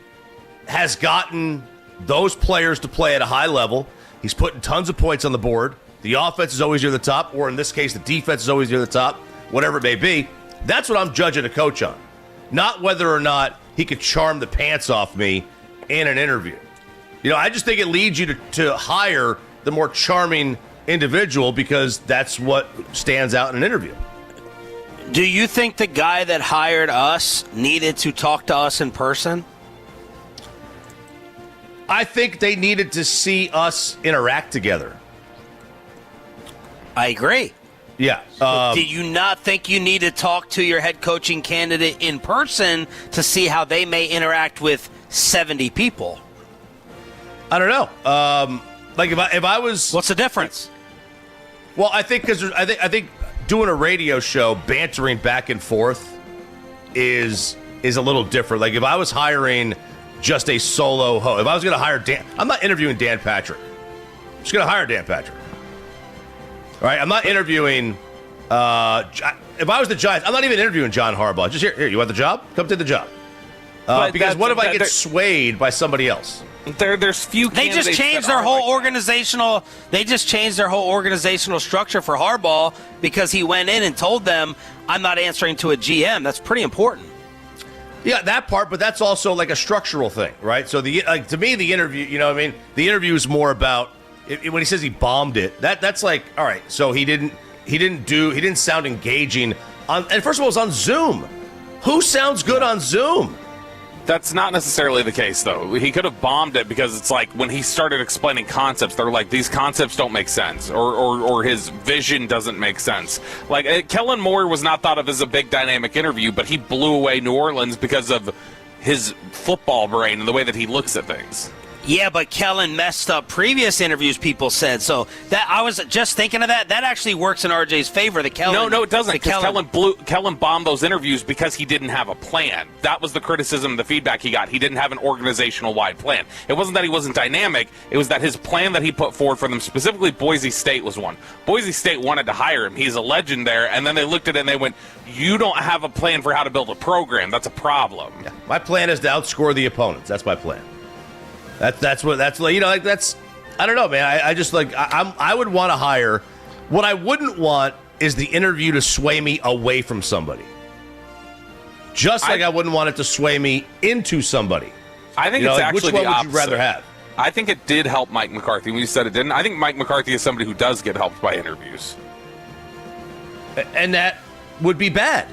has gotten those players to play at a high level. He's putting tons of points on the board. The offense is always near the top, or in this case, the defense is always near the top, whatever it may be. That's what I'm judging a coach on. Not whether or not he could charm the pants off me in an interview. I just think it leads you to hire the more charming individual because that's what stands out in an interview. Do you think the guy that hired us needed to talk to us in person? I think they needed to see us interact together. I agree. Yeah. Do you not think you need to talk to your head coaching candidate in person to see how they may interact with 70 people? I don't know. Like if I was, what's the difference? Well, I think because I think doing a radio show, bantering back and forth, is a little different. Like if I was hiring just a solo host, if I was going to hire Dan, I'm not interviewing Dan Patrick. I'm just going to hire Dan Patrick. All right, I'm not interviewing. If I was the Giants, I'm not even interviewing John Harbaugh. Just here, you want the job? Come take the job. Because what if I get swayed by somebody else? There's few. They just changed their whole organizational. They just changed their whole organizational structure for Harbaugh because he went in and told them, "I'm not answering to a GM." That's pretty important. Yeah, that part, but that's also like a structural thing, right? So to me, the interview, the interview is more about when he says he bombed it. That's like, all right. So he didn't sound engaging on. And first of all, it was on Zoom. Who sounds good on Zoom? That's not necessarily the case, though. He could have bombed it because it's like when he started explaining concepts, they're like, these concepts don't make sense, or his vision doesn't make sense. Like, Kellen Moore was not thought of as a big dynamic interview, but he blew away New Orleans because of his football brain and the way that he looks at things. Yeah, but Kellen messed up previous interviews, people said. So that I was just thinking of that. That actually works in RJ's favor. No, it doesn't. Because Kellen bombed those interviews because he didn't have a plan. That was the criticism, the feedback he got. He didn't have an organizational-wide plan. It wasn't that he wasn't dynamic. It was that his plan that he put forward for them, specifically Boise State, was one. Boise State wanted to hire him. He's a legend there. And then they looked at it and they went, you don't have a plan for how to build a program. That's a problem. Yeah. My plan is to outscore the opponents. That's my plan. I don't know, man. I would want to hire. What I wouldn't want is the interview to sway me away from somebody. Just like I wouldn't want it to sway me into somebody. I think it's actually which one the opposite. Would you rather have? I think it did help Mike McCarthy. When you said it didn't, I think Mike McCarthy is somebody who does get helped by interviews, and that would be bad.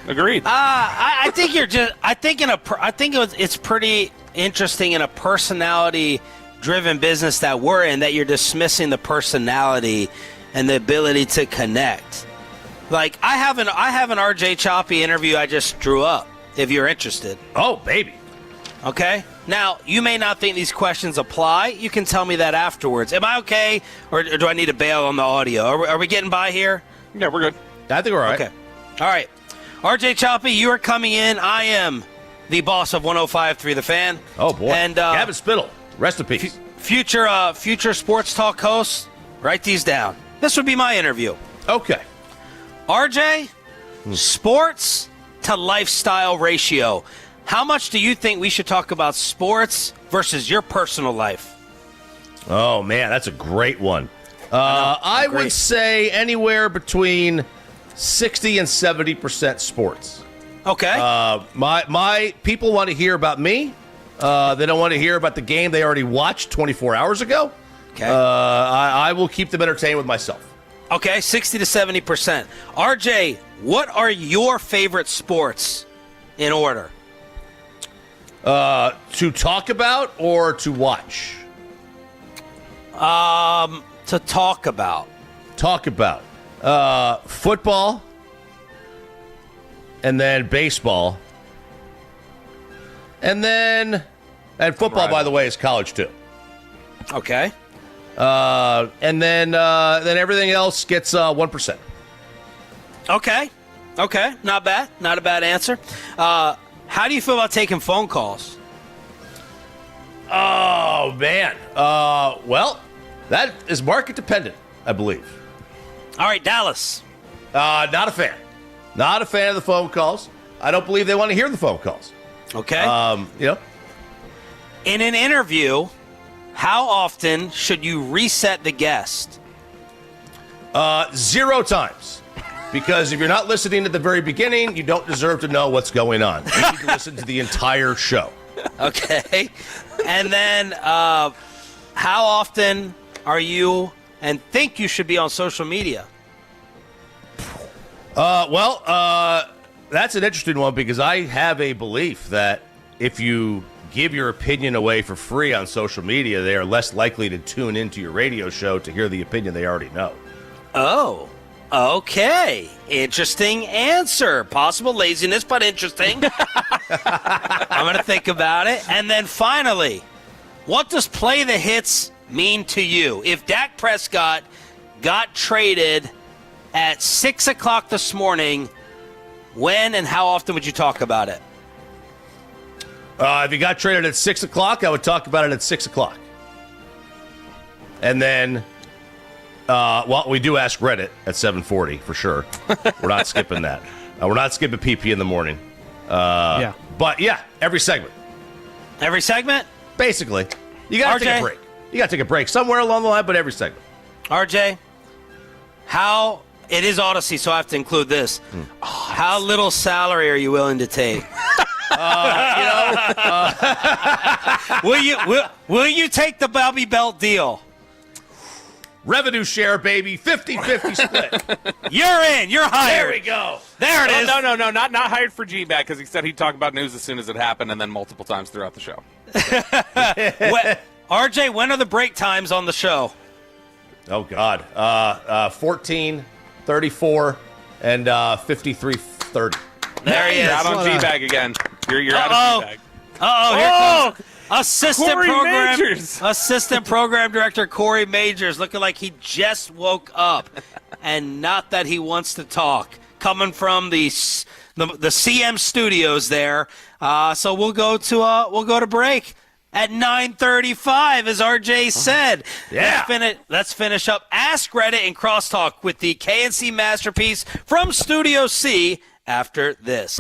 Agreed. I think you're just. I think it's pretty interesting in a personality-driven business that we're in that you're dismissing the personality and the ability to connect. Like I have an RJ Choppy interview I just drew up. If you're interested. Oh, baby. Okay. Now you may not think these questions apply. You can tell me that afterwards. Am I okay, or do I need to bail on the audio? Are we getting by here? Yeah, we're good. I think we're all right. Okay. All right. RJ Choppy, you are coming in. I am the boss of 105.3 The Fan. Oh, boy. And Gavin Spittle, rest in peace. Future sports talk hosts, write these down. This would be my interview. Okay. RJ, sports to lifestyle ratio. How much do you think we should talk about sports versus your personal life? Oh, man, that's a great one. I would say anywhere between 60 and 70% sports. Okay. My people want to hear about me. They don't want to hear about the game they already watched 24 hours ago. Okay. I will keep them entertained with myself. Okay, 60 to 70%. RJ, what are your favorite sports in order? To talk about or to watch? To talk about. Talk about. Football, and then baseball, and football, by the way, is college too. Okay. And then everything else gets 1%. Okay. Not bad. Not a bad answer. How do you feel about taking phone calls? Oh man. Well, that is market dependent, I believe. All right, Dallas. Not a fan. Not a fan of the phone calls. I don't believe they want to hear the phone calls. Okay. In an interview, how often should you reset the guest? 0 times. Because if you're not listening at the very beginning, you don't deserve to know what's going on. You need to listen to the entire show. Okay. And then how often are you and think you should be on social media? That's an interesting one because I have a belief that if you give your opinion away for free on social media, they are less likely to tune into your radio show to hear the opinion they already know. Oh. Okay. Interesting answer. Possible laziness, but interesting. I'm going to think about it. And then finally, what does play the hits mean to you? If Dak Prescott got traded at 6 o'clock this morning, when and how often would you talk about it? If he got traded at 6 o'clock, I would talk about it at 6 o'clock. And then, we do ask Reddit at 7:40 for sure. We're not skipping that. We're not skipping PP in the morning. Yeah. But, yeah, every segment. Every segment? Basically. You got to take a break. You got to take a break somewhere along the line, but every segment. RJ, it is Odyssey, so I have to include this. How little salary are you willing to take? Will you take the Bobby Belt deal? Revenue share, baby. 50-50 split. You're in. You're hired. There we go. There it is. No. Not hired for G-Bag because he said he'd talk about news as soon as it happened and then multiple times throughout the show. RJ, when are the break times on the show? Oh, God. 14, 34, and 53:30. There he is. You're out on G-Bag again. You're out of G-Bag. Here comes Majors. Assistant Program Director Corey Majors, looking like he just woke up, and not that he wants to talk. Coming from the CM studios there, so we'll go to break at 9:35, as RJ said. Yeah. Let's finish up Ask Reddit and Crosstalk with the KNC masterpiece from Studio C after this.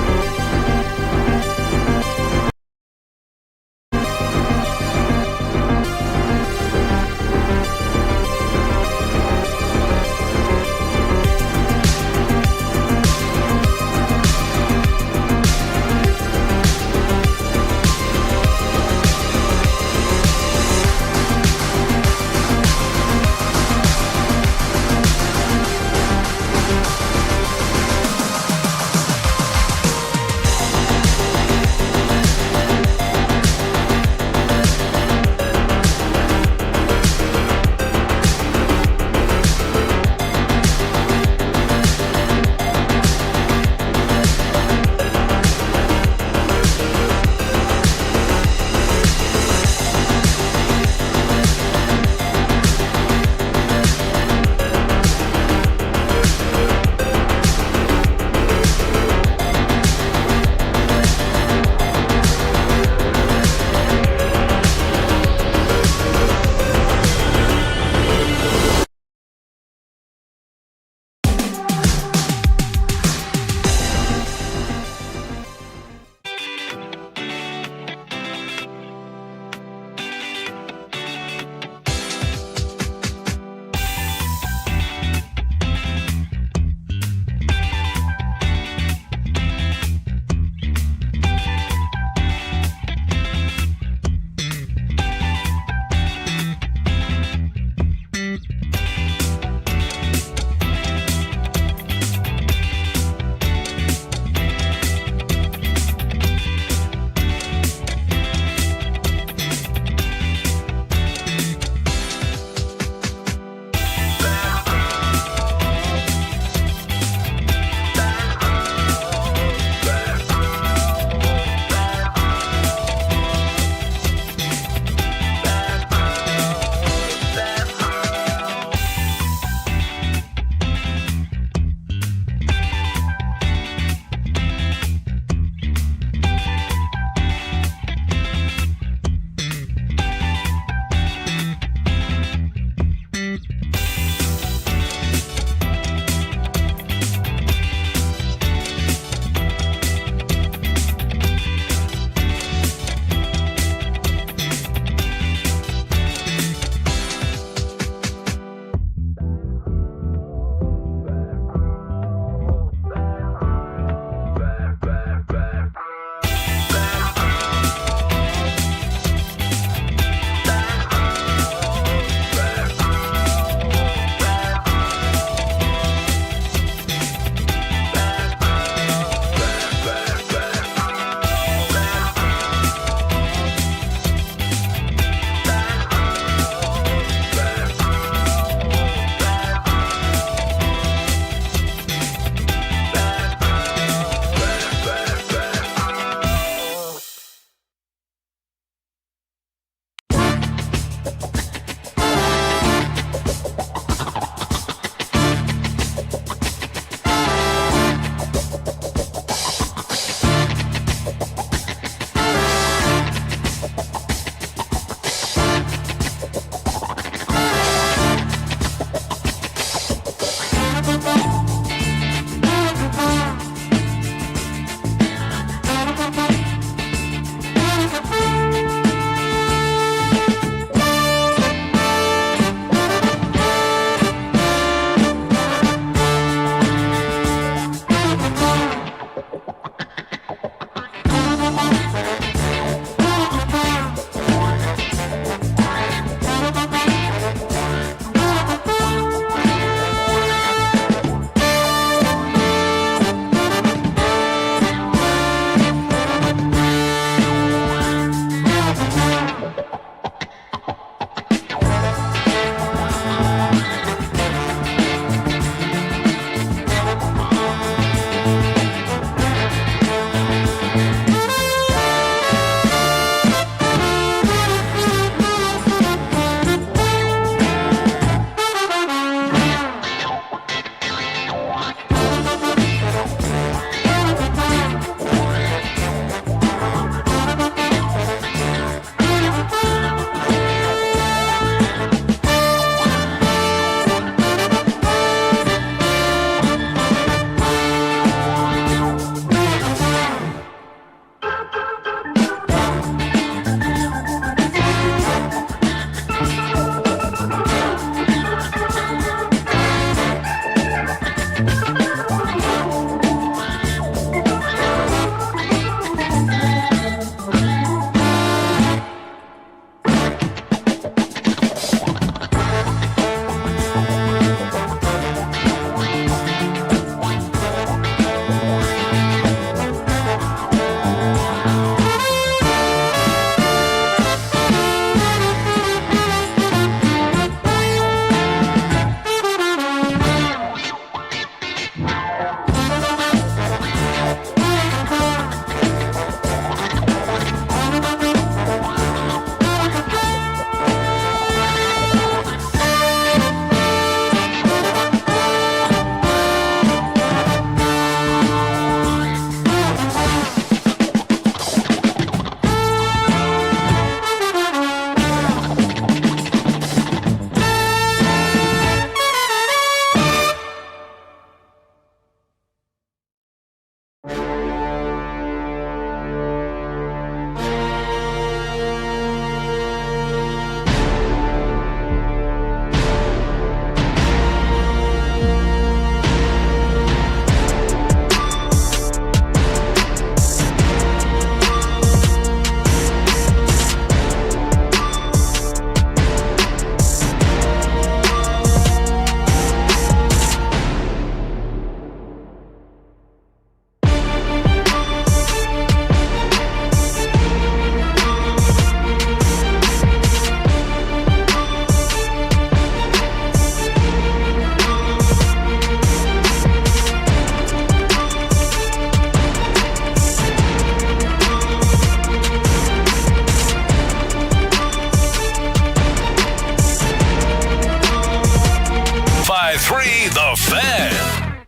105.3 The Fan.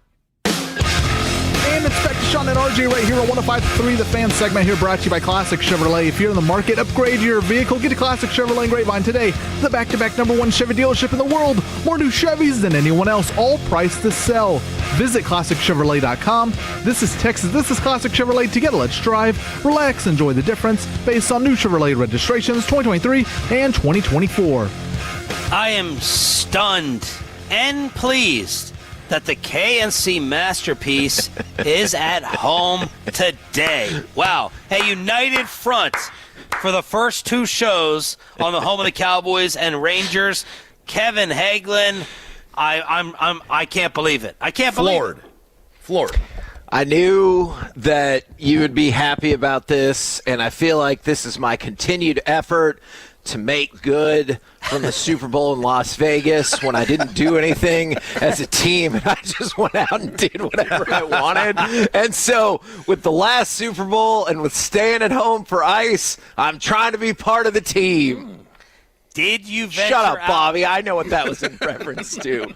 And it's back to Sean and RJ right here on 105.3 The Fan segment here, brought to you by Classic Chevrolet. If you're in the market, upgrade your vehicle. Get a Classic Chevrolet in Grapevine today. The back-to-back #1 Chevy dealership in the world. More new Chevys than anyone else, all priced to sell. Visit ClassicChevrolet.com. This is Texas. This is Classic Chevrolet. Together, let's drive, relax, enjoy the difference based on new Chevrolet registrations 2023 and 2024. I am stunned and pleased that the KNC masterpiece is at home today. Wow. Hey, united front for the first two shows on the home of the Cowboys and Rangers. Kevin Hagelin, I can't believe it. I can't believe it. Floored. I knew that you would be happy about this, and I feel like this is my continued effort to make good from the Super Bowl in Las Vegas when I didn't do anything as a team and I just went out and did whatever I wanted. And so with the last Super Bowl and with staying at home for ice, I'm trying to be part of the team. Did you venture Shut up, out? Bobby. I know what that was in reference to.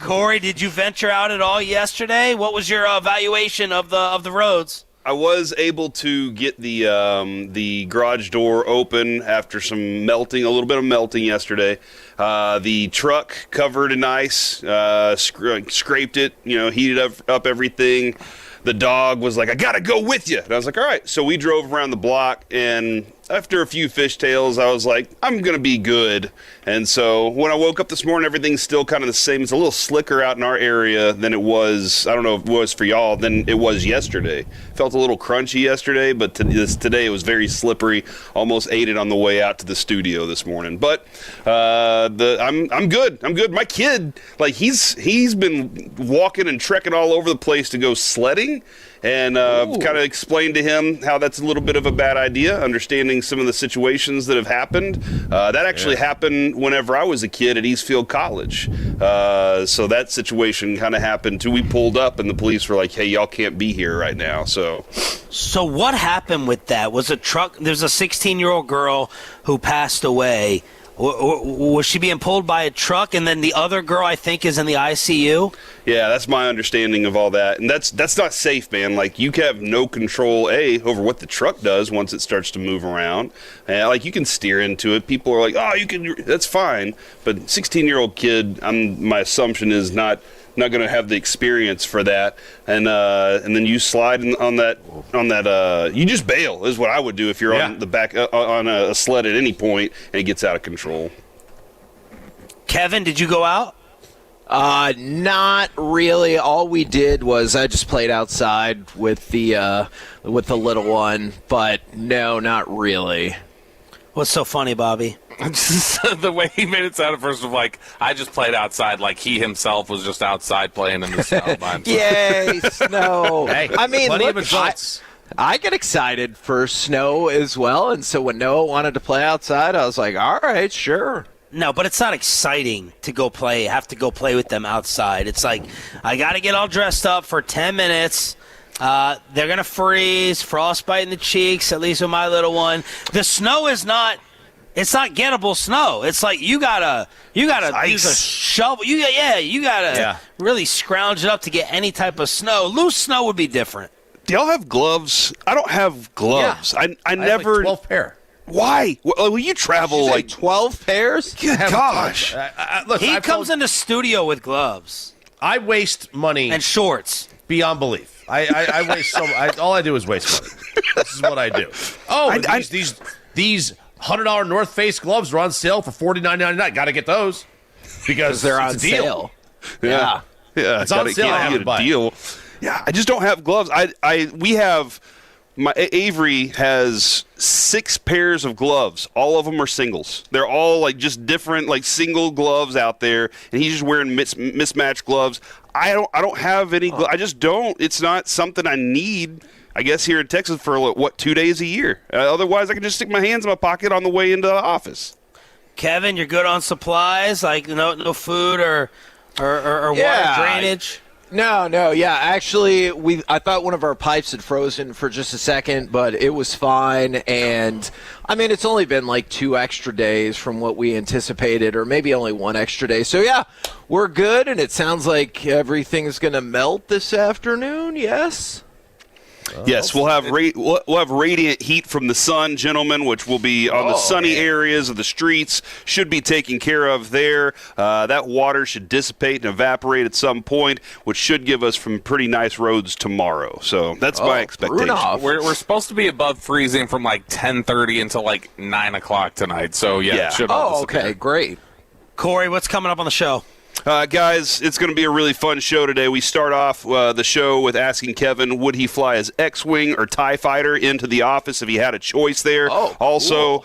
Corey, did you venture out at all yesterday? What was your evaluation of the roads? I was able to get the garage door open after some melting, a little bit of melting yesterday. The truck covered in ice, scraped it, heated up everything. The dog was like, I got to go with you. And I was like, all right. So we drove around the block, and after a few fishtails, I was like, I'm going to be good. And so when I woke up this morning, everything's still kind of the same. It's a little slicker out in our area than it was, I don't know if it was for y'all, than it was yesterday. Felt a little crunchy yesterday, but today it was very slippery. Almost ate it on the way out to the studio this morning. But I'm good. I'm good. My kid, he's been walking and trekking all over the place to go sledding. And kind of explained to him how that's a little bit of a bad idea, understanding some of the situations that have happened. That actually happened whenever I was a kid at Eastfield College. So that situation kind of happened too. We pulled up and the police were like, hey, y'all can't be here right now. So what happened with that? Was a truck, there's a 16-year-old girl who passed away. Was she being pulled by a truck, and then the other girl, I think, is in the ICU? Yeah, that's my understanding of all that. And that's not safe, man. You have no control, over what the truck does once it starts to move around. You can steer into it. People are like, oh, you can, that's fine. But 16-year-old kid, my assumption is not going to have the experience for that, and then you slide on that. You just bail is what I would do if you're on the back on a sled at any point and it gets out of control. Kevin, did you go out? Not really. All we did was I just played outside with the little one, but no, not really. What's so funny, Bobby? The way he made it sound at first of I just played outside, like he himself was just outside playing in the snow by himself. Yay, snow. Hey, I mean, plenty look, of adults. I get excited for snow as well, and so when Noah wanted to play outside, I was like, all right, sure. No, but it's not exciting to have to go play with them outside. It's like, I got to get all dressed up for 10 minutes. They're going to freeze, frostbite in the cheeks, at least with my little one. The snow is not... It's not gettable snow. It's like you gotta use a shovel. You gotta really scrounge it up to get any type of snow. Loose snow would be different. Do y'all have gloves? I don't have gloves. Yeah. I never. Have 12 pair. Why? Well, you travel 12 pairs? Good gosh. Look, he comes into studio with gloves. I waste money and shorts beyond belief. I waste so. All I do is waste money. This is what I do. Oh, these $100 North Face gloves are on sale for $49.99. Got to get those because they're on sale. Yeah, it's on sale. I have a deal. Yeah, I just don't have gloves. Avery has 6 pairs of gloves. All of them are singles. They're all just different single gloves out there, and he's just wearing mismatched gloves. I don't have any. I just don't. It's not something I need. I guess here in Texas for 2 days a year. Otherwise, I can just stick my hands in my pocket on the way into the office. Kevin, you're good on supplies, no food or water drainage. No. Yeah, actually, I thought one of our pipes had frozen for just a second, but it was fine. And, I mean, it's only been like 2 extra days from what we anticipated, or maybe only 1 extra day. So, yeah, we're good, and it sounds like everything's going to melt this afternoon, yes? Yes, we'll have radiant heat from the sun, gentlemen, which will be on the sunny areas of the streets. Should be taken care of there. That water should dissipate and evaporate at some point, which should give us some pretty nice roads tomorrow. So that's my expectation. We're supposed to be above freezing from like 10:30 until like 9 o'clock tonight. So yeah. It should all disappear. Okay, great. Corey, what's coming up on the show? Guys, it's going to be a really fun show today. We start off the show with asking Kevin, would he fly his X-Wing or TIE Fighter into the office if he had a choice there? Also,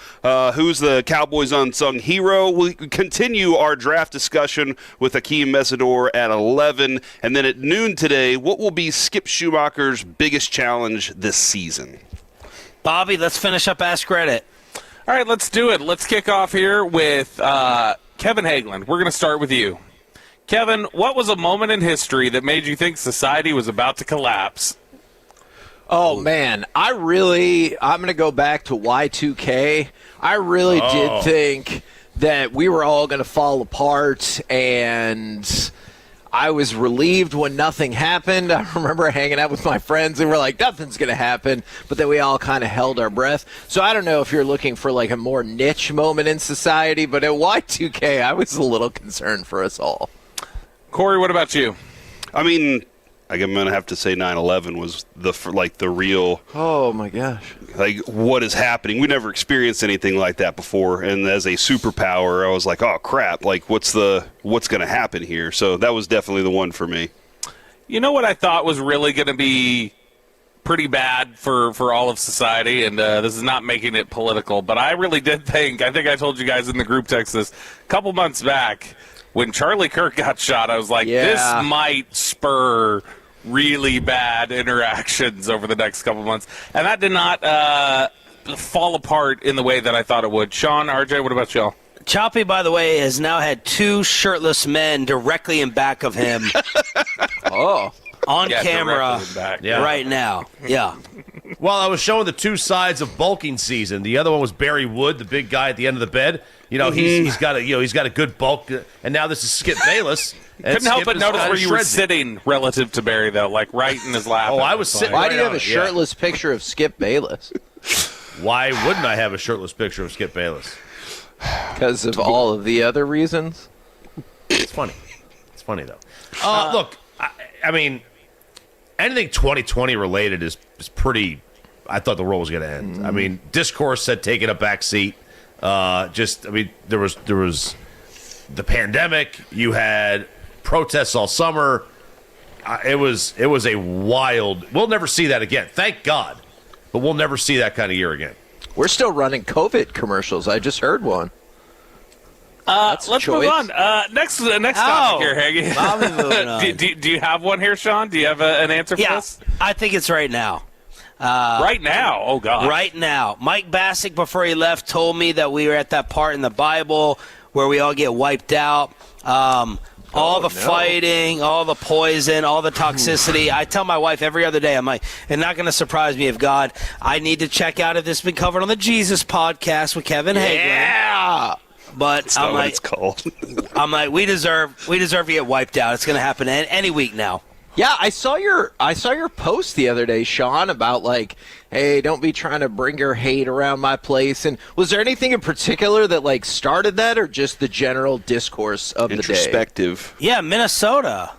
who's the Cowboys' unsung hero? We continue our draft discussion with Akeem Mesidor at 11. And then at noon today, what will be Skip Schumacher's biggest challenge this season? Bobby, let's finish up Ask Reddit. All right, let's do it. Let's kick off here with Kevin Hagelin. Going to start with you. Kevin, what was a moment in history that made you think society was about to collapse? Oh, man. I'm going to go back to Y2K. I really did think that we were all going to fall apart, and I was relieved when nothing happened. I remember hanging out with my friends, and we're like, nothing's going to happen, but then we all kind of held our breath. So I don't know if you're looking for like a more niche moment in society, but at Y2K, I was a little concerned for us all. Corey, what about you? I mean, I'm going to have to say 9/11 was the real. Oh my gosh! Like, what is happening? We never experienced anything like that before, and as a superpower, I was like, oh crap! Like, what's going to happen here? So that was definitely the one for me. You know what I thought was really going to be pretty bad for all of society, and this is not making it political, but I really did think. I think I told you guys in the group text this a couple months back. When Charlie Kirk got shot, I was like, this might spur really bad interactions over the next couple months. And that did not fall apart in the way that I thought it would. Sean, RJ, what about y'all? Choppy, by the way, has now had 2 shirtless men directly in back of him. On camera right now. Yeah. Well, I was showing the 2 sides of bulking season. The other one was Barry Wood, the big guy at the end of the bed. You know, he's got a good bulk, and now this is Skip Bayless. Couldn't help but notice where you were sitting relative to Barry, though, like right in his lap. Oh, I was sitting. Why do you have a shirtless picture of Skip Bayless? Why wouldn't I have a shirtless picture of Skip Bayless? Because of all of the other reasons. It's funny. It's funny though. Look, I mean, anything 2020 related is pretty. I thought the world was going to end. I mean, discourse said taking a back seat. There was the pandemic. You had protests all summer. It was a wild. We'll never see that again. Thank God, but we'll never see that kind of year again. We're still running COVID commercials. I just heard one. Let's move on. Next topic here, Haggy. Do you have one here, Sean? Do you have an answer for this? I think it's right now. Right now? Oh, God. Right now. Mike Bassick, before he left, told me that we were at that part in the Bible where we all get wiped out. All the fighting, all the poison, all the toxicity. I tell my wife every other day, I'm like, it's not going to surprise me if God, I need to check out if this has been covered on the Jesus podcast with Kevin Hagelin. Yeah. But That's not what it's called. I'm like, we deserve to get wiped out. It's going to happen any week now. Yeah, I saw your post the other day, Sean, about like, hey, don't be trying to bring your hate around my place. And was there anything in particular that like started that, or just the general discourse of the day? Introspective. Yeah, Minnesota.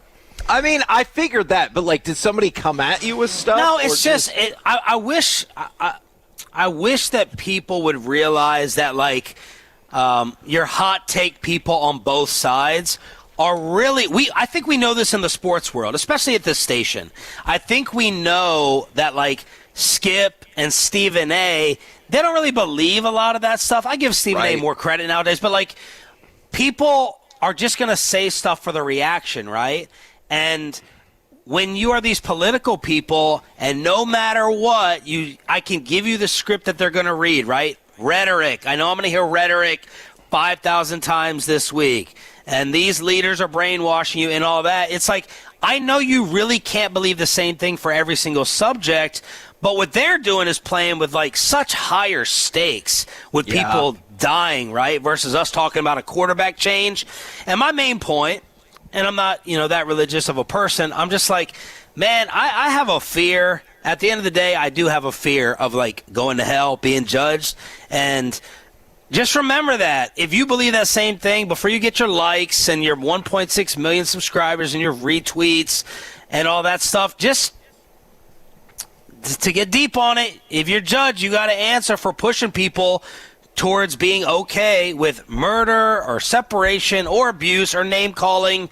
I mean, I figured that, but like, did somebody come at you with stuff? No, it's just I wish that people would realize that like your hot take people on both sides are really I think we know this in the sports world, especially at this station. I think we know that like Skip and Stephen A, they don't really believe a lot of that stuff. I give Stephen A more credit nowadays, but like people are just going to say stuff for the reaction, right? And when you are these political people, and no matter what, I can give you the script that they're going to read, right? Rhetoric. I know I'm going to hear rhetoric 5,000 times this week. and these leaders are brainwashing you and all that. It's like, I know you really can't believe the same thing for every single subject, but what they're doing is playing with like such higher stakes with people dying, right? Versus us talking about a quarterback change. And my main point, and I'm not, that religious of a person, I'm just like, man, I have a fear. At the end of the day, I do have a fear of like going to hell, being judged. And just remember that if you believe that same thing, before you get your likes and your 1.6 million subscribers and your retweets and all that stuff, just to get deep on it, if you're judged, you got to answer for pushing people towards being okay with murder or separation or abuse or name calling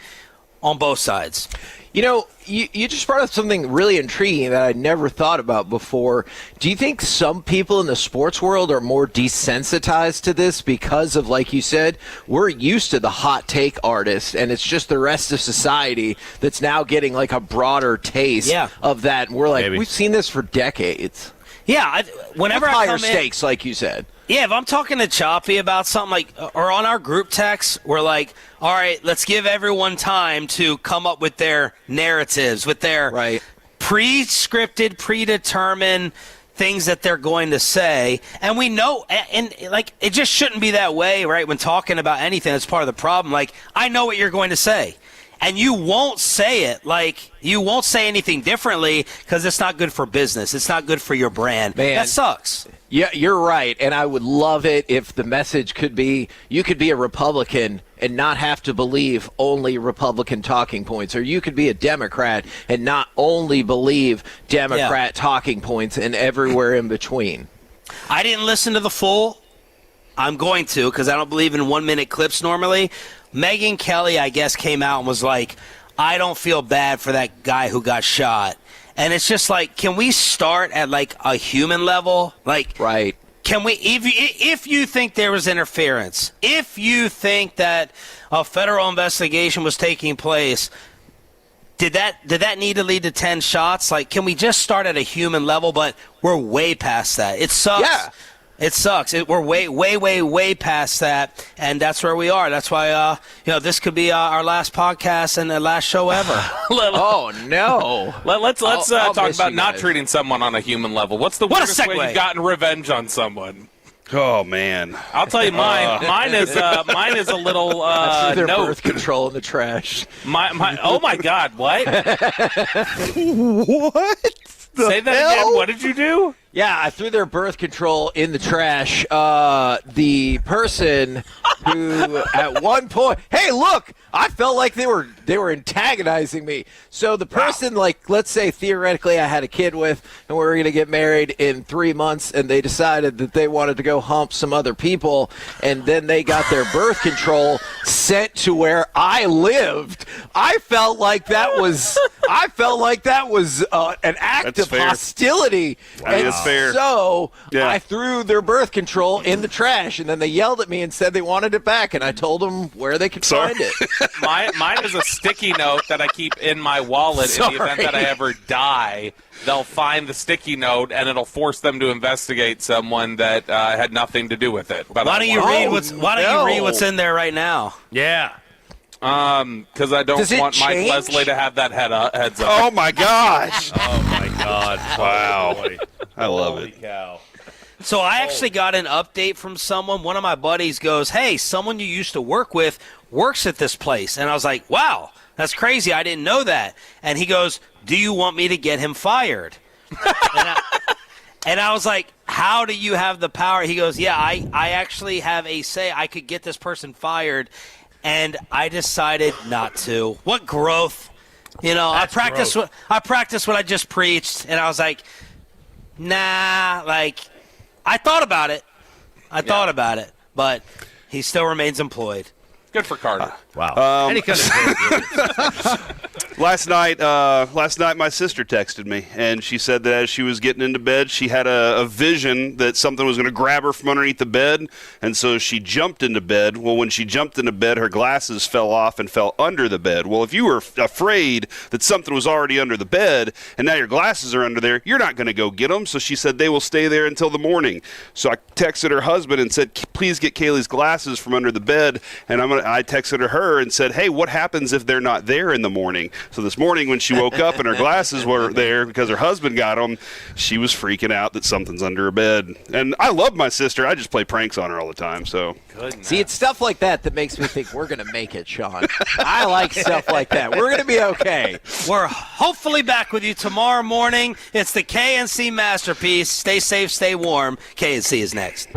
on both sides. You just brought up something really intriguing that I never thought about before. Do you think some people in the sports world are more desensitized to this because of, like you said, we're used to the hot take artist, and it's just the rest of society that's now getting like a broader taste of that. And we're like, we've seen this for decades. Yeah, whenever with I higher come stakes, like you said. Yeah, if I'm talking to Choppy about something like, or on our group text, we're like, all right, let's give everyone time to come up with their narratives, with their pre-scripted, predetermined things that they're going to say. And we know, and like, it just shouldn't be that way, right? When talking about anything, that's part of the problem. Like, I know what you're going to say. And you won't say it, like, you won't say anything differently because it's not good for business. It's not good for your brand. Man, that sucks. Yeah, you're right. And I would love it if the message could be, you could be a Republican and not have to believe only Republican talking points. Or you could be a Democrat and not only believe Democrat talking points and everywhere in between. I didn't listen to the full. I'm going to because I don't believe in 1-minute clips normally. Megyn Kelly, I guess, came out and was like, I don't feel bad for that guy who got shot. And it's just like, can we start at like a human level? Like, can we, if you think there was interference, if you think that a federal investigation was taking place, did that need to lead to 10 shots? Like, can we just start at a human level? But we're way past that. It sucks. Yeah. It sucks. We're way past that, and that's where we are. That's why, this could be our last podcast and the last show ever. Oh no! Let's talk about not treating someone on a human level. What's the weirdest way you've gotten revenge on someone? Oh man, I'll tell you mine. Mine is a little I threw their note. birth control in the trash. Oh my God! What? What? Say that again. What did you do? Yeah, I threw their birth control in the trash. The person who at one point, hey, look, I felt like they were antagonizing me. So the person, like, let's say theoretically I had a kid with, and we were going to get married in 3 months, and they decided that they wanted to go hump some other people, and then they got their birth control sent to where I lived. I felt like that was an act of hostility. That's fair. So I threw their birth control in the trash, and then they yelled at me and said they wanted it back, and I told them where they could find it. Mine is a sticky note that I keep in my wallet in the event that I ever die. They'll find the sticky note, and it'll force them to investigate someone that had nothing to do with it. But why don't you read what's in there right now? Yeah. Because I don't want Mike Leslie to have that heads up. Oh my gosh! Oh my God! Wow! I love it. Cow. So I actually got an update from someone. One of my buddies goes, "Hey, someone you used to work with works at this place," and I was like, "Wow, that's crazy! I didn't know that." And he goes, "Do you want me to get him fired?" And I was like, "How do you have the power?" He goes, "Yeah, I actually have a say. I could get this person fired." And I decided not to. What growth? I practiced what I just preached, and I was like, nah. Like, I thought about it, but he still remains employed. Good for Carter. Wow. Any kind of Last night, my sister texted me, and she said that as she was getting into bed, she had a vision that something was going to grab her from underneath the bed, and so she jumped into bed. Well, when she jumped into bed, her glasses fell off and fell under the bed. Well, if you were afraid that something was already under the bed, and now your glasses are under there, you're not going to go get them. So she said they will stay there until the morning. So I texted her husband and said, please get Kaylee's glasses from under the bed, and I texted her and said, hey, what happens if they're not there in the morning? So this morning when she woke up and her glasses were there because her husband got them, she was freaking out that something's under her bed. And I love my sister. I just play pranks on her all the time. So See, it's stuff like that makes me think we're going to make it, Sean. I like stuff like that. We're going to be okay. We're hopefully back with you tomorrow morning. It's the KNC Masterpiece. Stay safe, stay warm. KNC is next.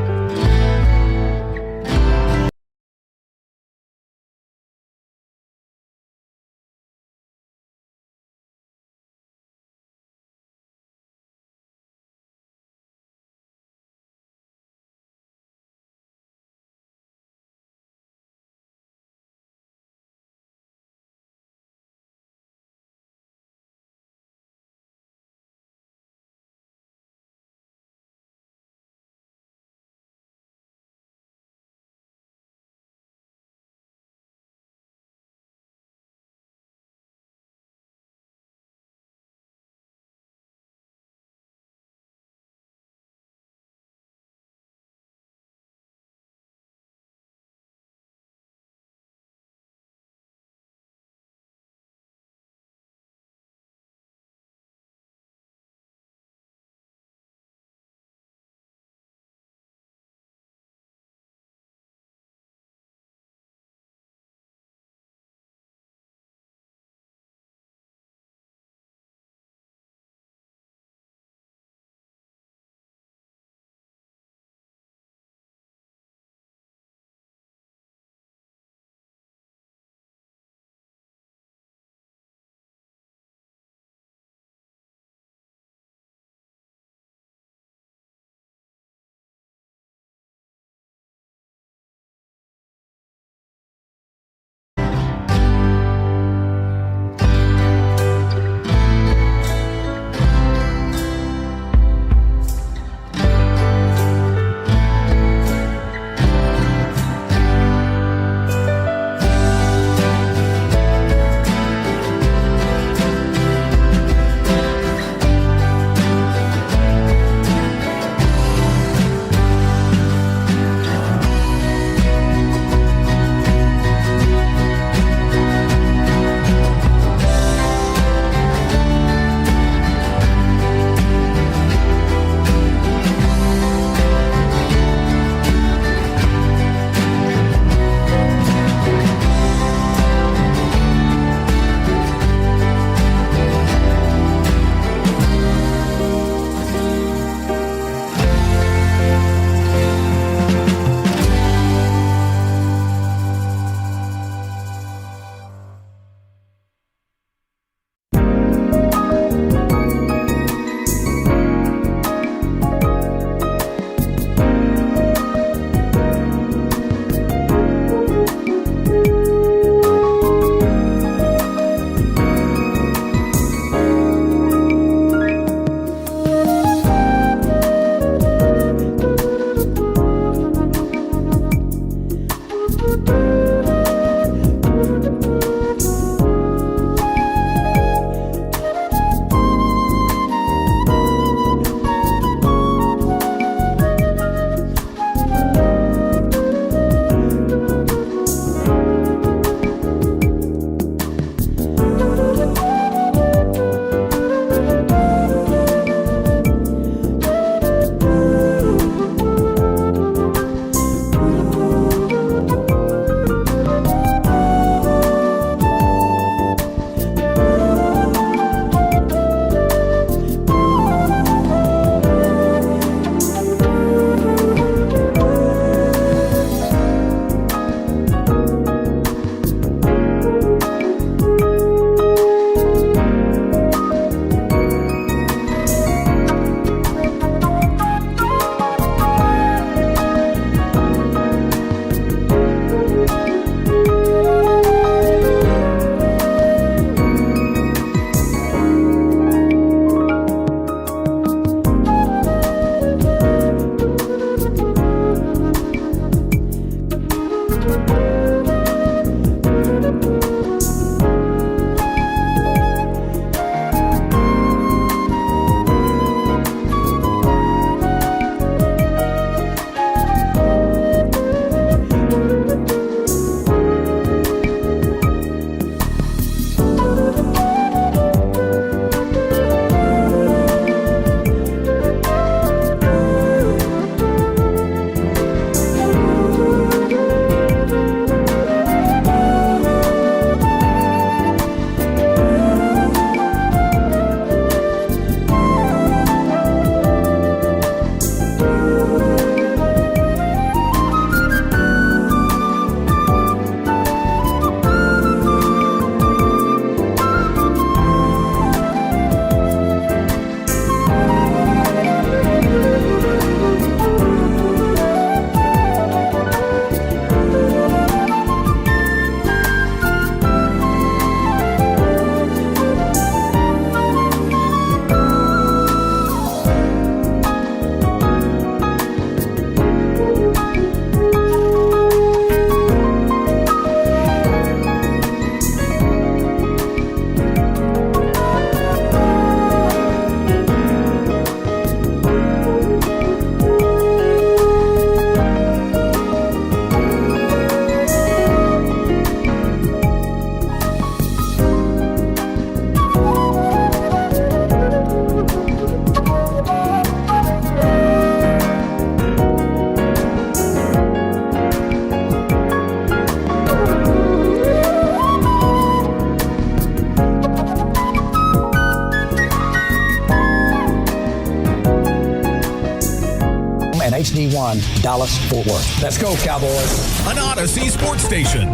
1 Dallas-Fort Worth. Let's go, Cowboys. An Odyssey sports station.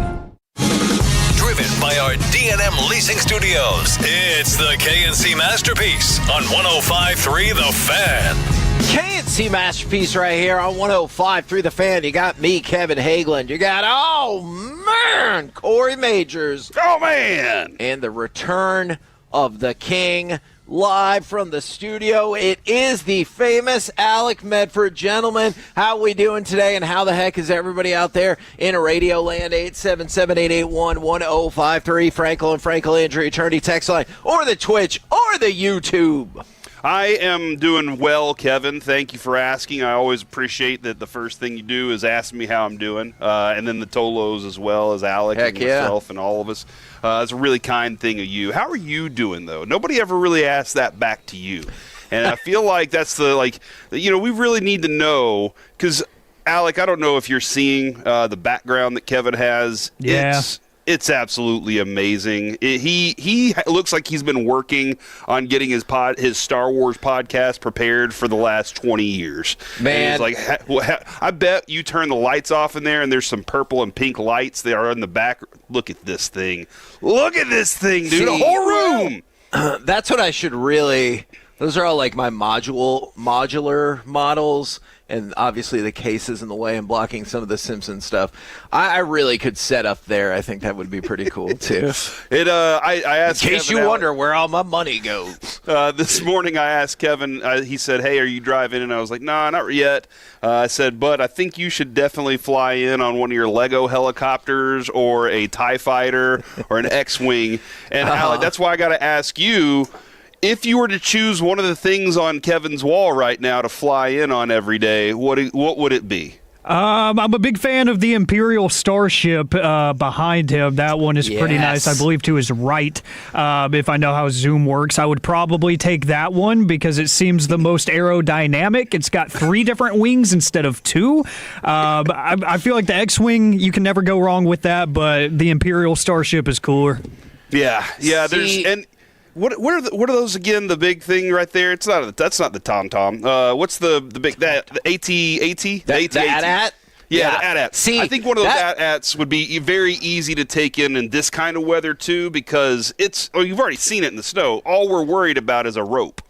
Driven by our D&M Leasing Studios, it's the KNC Masterpiece on 105.3 The Fan. KNC Masterpiece right here on 105.3 The Fan. You got me, Kevin Hageland. You got, Corey Majors. Oh, man. And the return of the King. Live from the studio, it is the famous Alec Medford. Gentlemen, how we doing today, and how the heck is everybody out there in Radio Land? 877-881-1053, Frankel Injury Attorney text line, or the Twitch, or the YouTube. I am doing well, Kevin. Thank you for asking. I always appreciate that the first thing you do is ask me how I'm doing, and then the Tolos as well as Alec and myself and all of us. It's a really kind thing of you. How are you doing, though? Nobody ever really asked that back to you. And I feel like that's we really need to know, because, Alec, I don't know if you're seeing the background that Kevin has. Yeah. It's absolutely amazing. He looks like he's been working on getting his Star Wars podcast prepared for the last 20 years. Man. And it's like, I bet you turn the lights off in there and there's some purple and pink lights that are in the back. Look at this thing. Look at this thing, dude. A whole room. That's what I should really... Those are all like my modular models, and obviously the case is in the way and blocking some of the Simpsons stuff. I really could set up there. I think that would be pretty cool too. I asked in case Kevin you wonder where all my money goes. This morning I asked Kevin. He said, "Hey, are you driving?" And I was like, "Nah, not yet." I said, "But I think you should definitely fly in on one of your Lego helicopters or a TIE fighter or an X-wing." And Alec, that's why I got to ask you. If you were to choose one of the things on Kevin's wall right now to fly in on every day, what would it be? I'm a big fan of the Imperial Starship behind him. That one is pretty nice. I believe to his right. If I know how Zoom works, I would probably take that one because it seems the most aerodynamic. It's got 3 different wings instead of 2. I feel like the X-Wing, you can never go wrong with that, but the Imperial Starship is cooler. Yeah. What are those again? The big thing right there. That's not the TomTom. What's the big the AT? The AT-AT? Yeah, the AT-AT. See, I think one of those AT-ATs would be very easy to take in this kind of weather too, because you've already seen it in the snow. All we're worried about is a rope.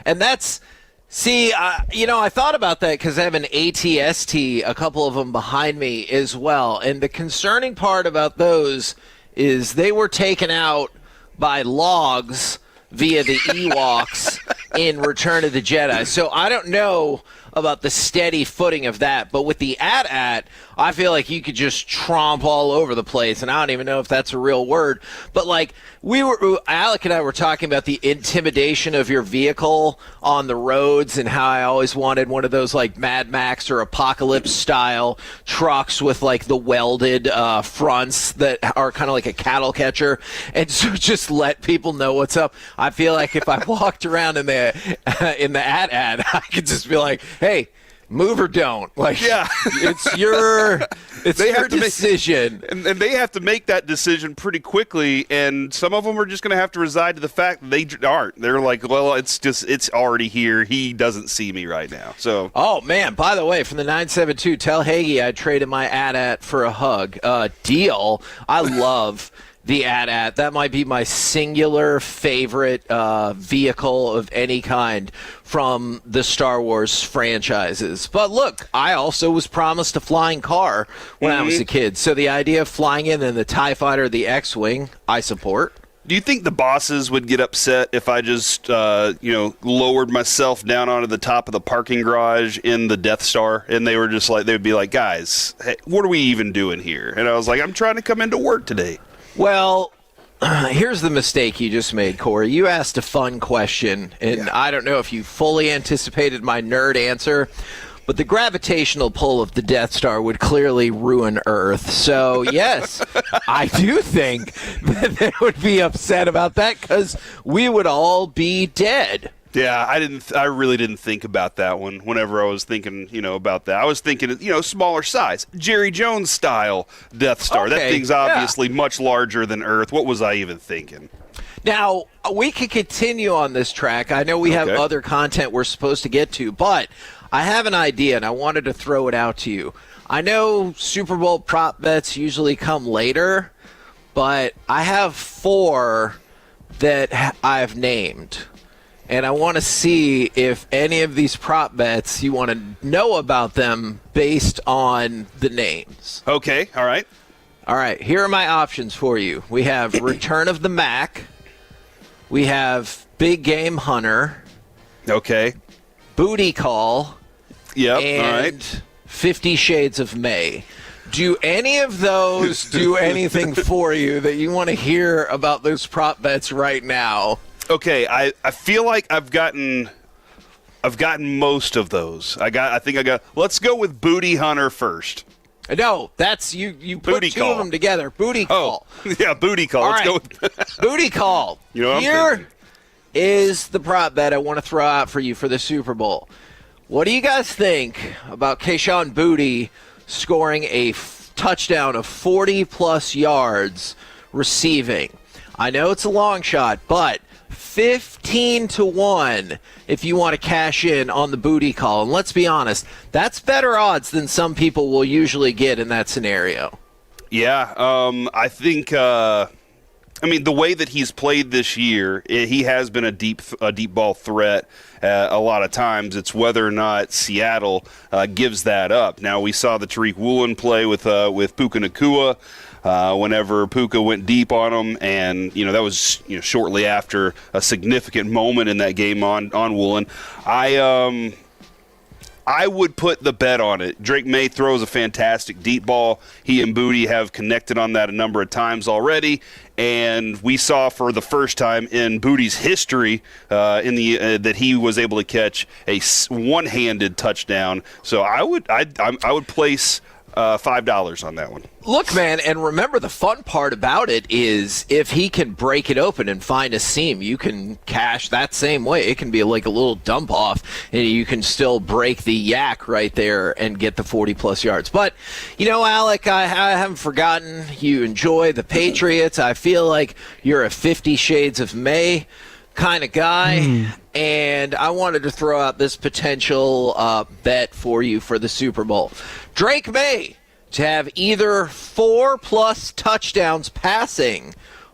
And that's. See, I thought about that because I have an AT-ST, a couple of them behind me as well. And the concerning part about those is they were taken out by logs via the Ewoks in Return of the Jedi. So I don't know about the steady footing of that, but with the AT-AT, I feel like you could just tromp all over the place, and I don't even know if that's a real word. But like Alec and I were talking about the intimidation of your vehicle on the roads, and how I always wanted one of those like Mad Max or Apocalypse style trucks with like the welded fronts that are kind of like a cattle catcher, and so just let people know what's up. I feel like if I walked around in the AT-AT, I could just be like, hey, move or don't. Like, yeah. it's your decision. And they have to make that decision pretty quickly, and some of them are just going to have to reside to the fact that they aren't. They're like, well, it's already here. He doesn't see me right now. So. Oh, man, by the way, from the 972, tell Hagee I traded my AT-AT for a hug. Deal. I love the AT-AT. That might be my singular favorite vehicle of any kind from the Star Wars franchises. But look, I also was promised a flying car when I was a kid. So the idea of flying in the TIE Fighter, the X-Wing, I support. Do you think the bosses would get upset if I just, lowered myself down onto the top of the parking garage in the Death Star, and they were just like, they'd be like, guys, hey, what are we even doing here? And I was like, I'm trying to come into work today. Well, here's the mistake you just made, Corey. You asked a fun question, and I don't know if you fully anticipated my nerd answer, but the gravitational pull of the Death Star would clearly ruin Earth. So, yes, I do think that they would be upset about that because we would all be dead. Yeah, I really didn't think about that one whenever I was thinking, about that. I was thinking, smaller size. Jerry Jones style Death Star. Okay, that thing's obviously much larger than Earth. What was I even thinking? Now, we could continue on this track. I know we have other content we're supposed to get to, but I have an idea, and I wanted to throw it out to you. I know Super Bowl prop bets usually come later, but I have 4 that I've named. And I want to see if any of these prop bets you want to know about them based on the names. Okay, all right. All right, here are my options for you. We have Return of the Mac. We have Big Game Hunter. Okay. Booty Call. Yep, and all right. 50 Shades of May. Do any of those do anything for you that you want to hear about those prop bets right now? Okay, I feel like I've gotten most of those. I think I got. Let's go with Booty Hunter first. No, that's you put Booty two Call. of them together. Booty Call. Oh, yeah, Booty Call. All Let's go right. with Booty Call. You know what I'm Here thinking. is the prop bet I want to throw out for you for the Super Bowl. What do you guys think about Keyshawn Booty scoring a touchdown of 40-plus yards receiving? I know it's a long shot, but 15-1 if you want to cash in on the Booty Call. And let's be honest, that's better odds than some people will usually get in that scenario. Yeah, I think. I mean, the way that he's played this year, he has been a deep ball threat. A lot of times, it's whether or not Seattle gives that up. Now, we saw the Tariq Woolen play with Puka Nacua whenever Puka went deep on him, and that was shortly after a significant moment in that game on Woolen. I would put the bet on it. Drake May throws a fantastic deep ball. He and Booty have connected on that a number of times already, and we saw for the first time in Booty's history that he was able to catch a one-handed touchdown. So I would place $5 on that one. Look, man, and remember the fun part about it is if he can break it open and find a seam, you can cash that same way. It can be like a little dump off, and you can still break the yak right there and get the 40-plus yards. But, Alec, I haven't forgotten you enjoy the Patriots. I feel like you're a 50 Shades of May kind of guy, and I wanted to throw out this potential bet for you for the Super Bowl. Drake May to have either 4+ touchdowns passing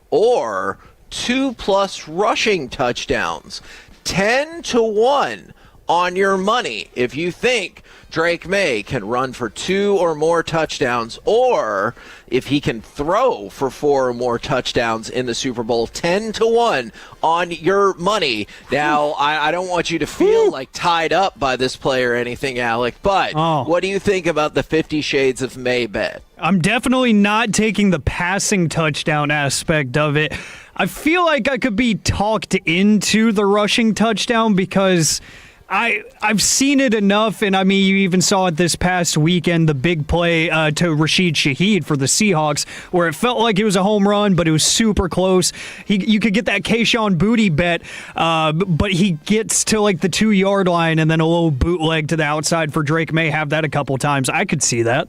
or 2+ rushing touchdowns. 10-1 on your money if you think Drake May can run for 2 or more touchdowns, or if he can throw for 4 or more touchdowns in the Super Bowl. 10-1 on your money. Now, I don't want you to feel like tied up by this play or anything, Alec, but what do you think about the 50 Shades of May bet? I'm definitely not taking the passing touchdown aspect of it. I feel like I could be talked into the rushing touchdown because I've seen it enough, and I mean, you even saw it this past weekend, the big play to Rashid Shaheed for the Seahawks, where it felt like it was a home run, but it was super close. You could get that Keyshawn Booty bet, but he gets to like the 2-yard line and then a little bootleg to the outside for Drake May. Have that a couple times. I could see that.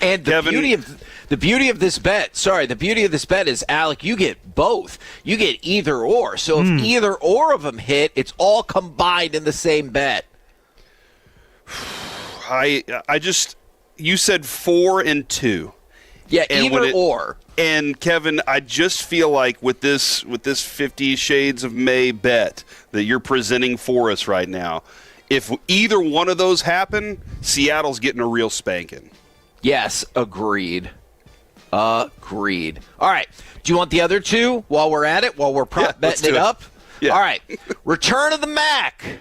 And the beauty of this bet is, Alec, you get both. You get either or. So if either or of them hit, it's all combined in the same bet. You said 4 and 2. Yeah, and either or. And Kevin, I just feel like with this 50 Shades of May bet that you're presenting for us right now, if either one of those happen, Seattle's getting a real spanking. Yes, agreed. Agreed. All right. Do you want the other two while we're at it, while we're betting it up? Yeah. All right. Return of the Mac.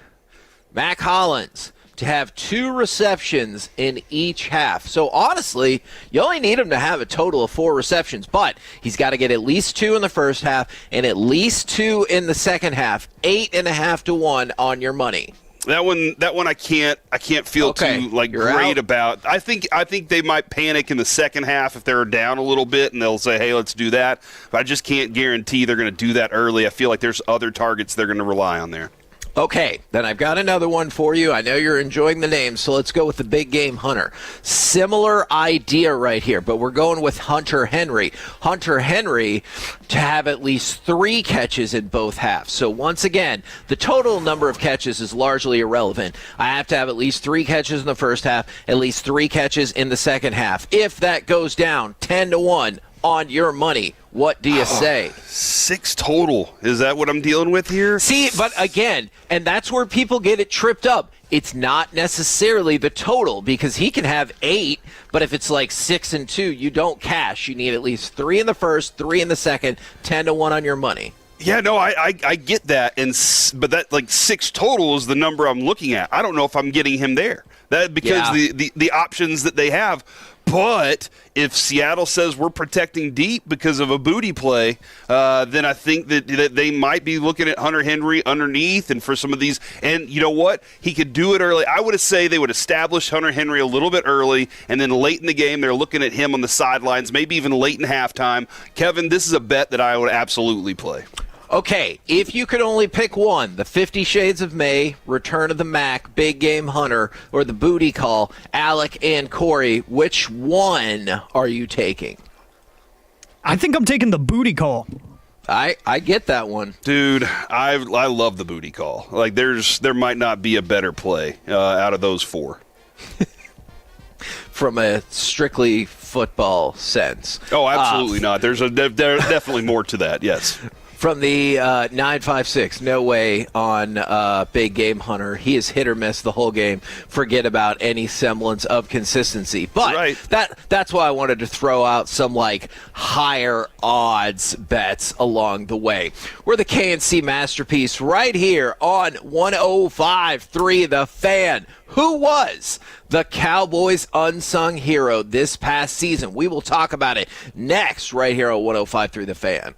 Mac Hollins to have 2 receptions in each half. So, honestly, you only need him to have a total of 4 receptions, but he's got to get at least 2 in the first half and at least 2 in the second half. 8.5-1 on your money. That one I can't feel too great about. I think they might panic in the second half if they're down a little bit, and they'll say, "Hey, let's do that." But I just can't guarantee they're going to do that early. I feel like there's other targets they're going to rely on there. Okay, then I've got another one for you. I know you're enjoying the name, so let's go with the big game Hunter. Similar idea right here, but we're going with Hunter Henry. Hunter Henry to have at least 3 catches in both halves. So once again, the total number of catches is largely irrelevant. I have to have at least 3 catches in the first half, at least 3 catches in the second half. If that goes down 10-1 on your money, what do you say? 6 total. Is that what I'm dealing with here? See, but again, and that's where people get it tripped up. It's not necessarily the total, because he can have 8, but if it's like 6 and 2, you don't cash. You need at least 3 in the first, 3 in the second, 10-1 on your money. Yeah, no, I get that, but that like 6 total is the number I'm looking at. I don't know if I'm getting him there. That because the options that they have. But if Seattle says we're protecting deep because of a booty play, then I think that they might be looking at Hunter Henry underneath and for some of these. And you know what? He could do it early. I would say they would establish Hunter Henry a little bit early, and then late in the game they're looking at him on the sidelines, maybe even late in halftime. Kevin, this is a bet that I would absolutely play. Okay, if you could only pick one, the 50 Shades of May, Return of the Mac, Big Game Hunter, or the Booty Call, Alec and Corey, which one are you taking? I think I'm taking the Booty Call. I get that one. Dude, I love the Booty Call. Like, there might not be a better play out of those 4. From a strictly football sense. Oh, absolutely not. There's definitely more to that, yes. From the 956, no way on Big Game Hunter. He is hit or miss the whole game. Forget about any semblance of consistency. But that's why I wanted to throw out some like higher odds bets along the way. We're the KNC Masterpiece right here on 105.3 The Fan. Who was the Cowboys' unsung hero this past season? We will talk about it next right here on 105.3 The Fan.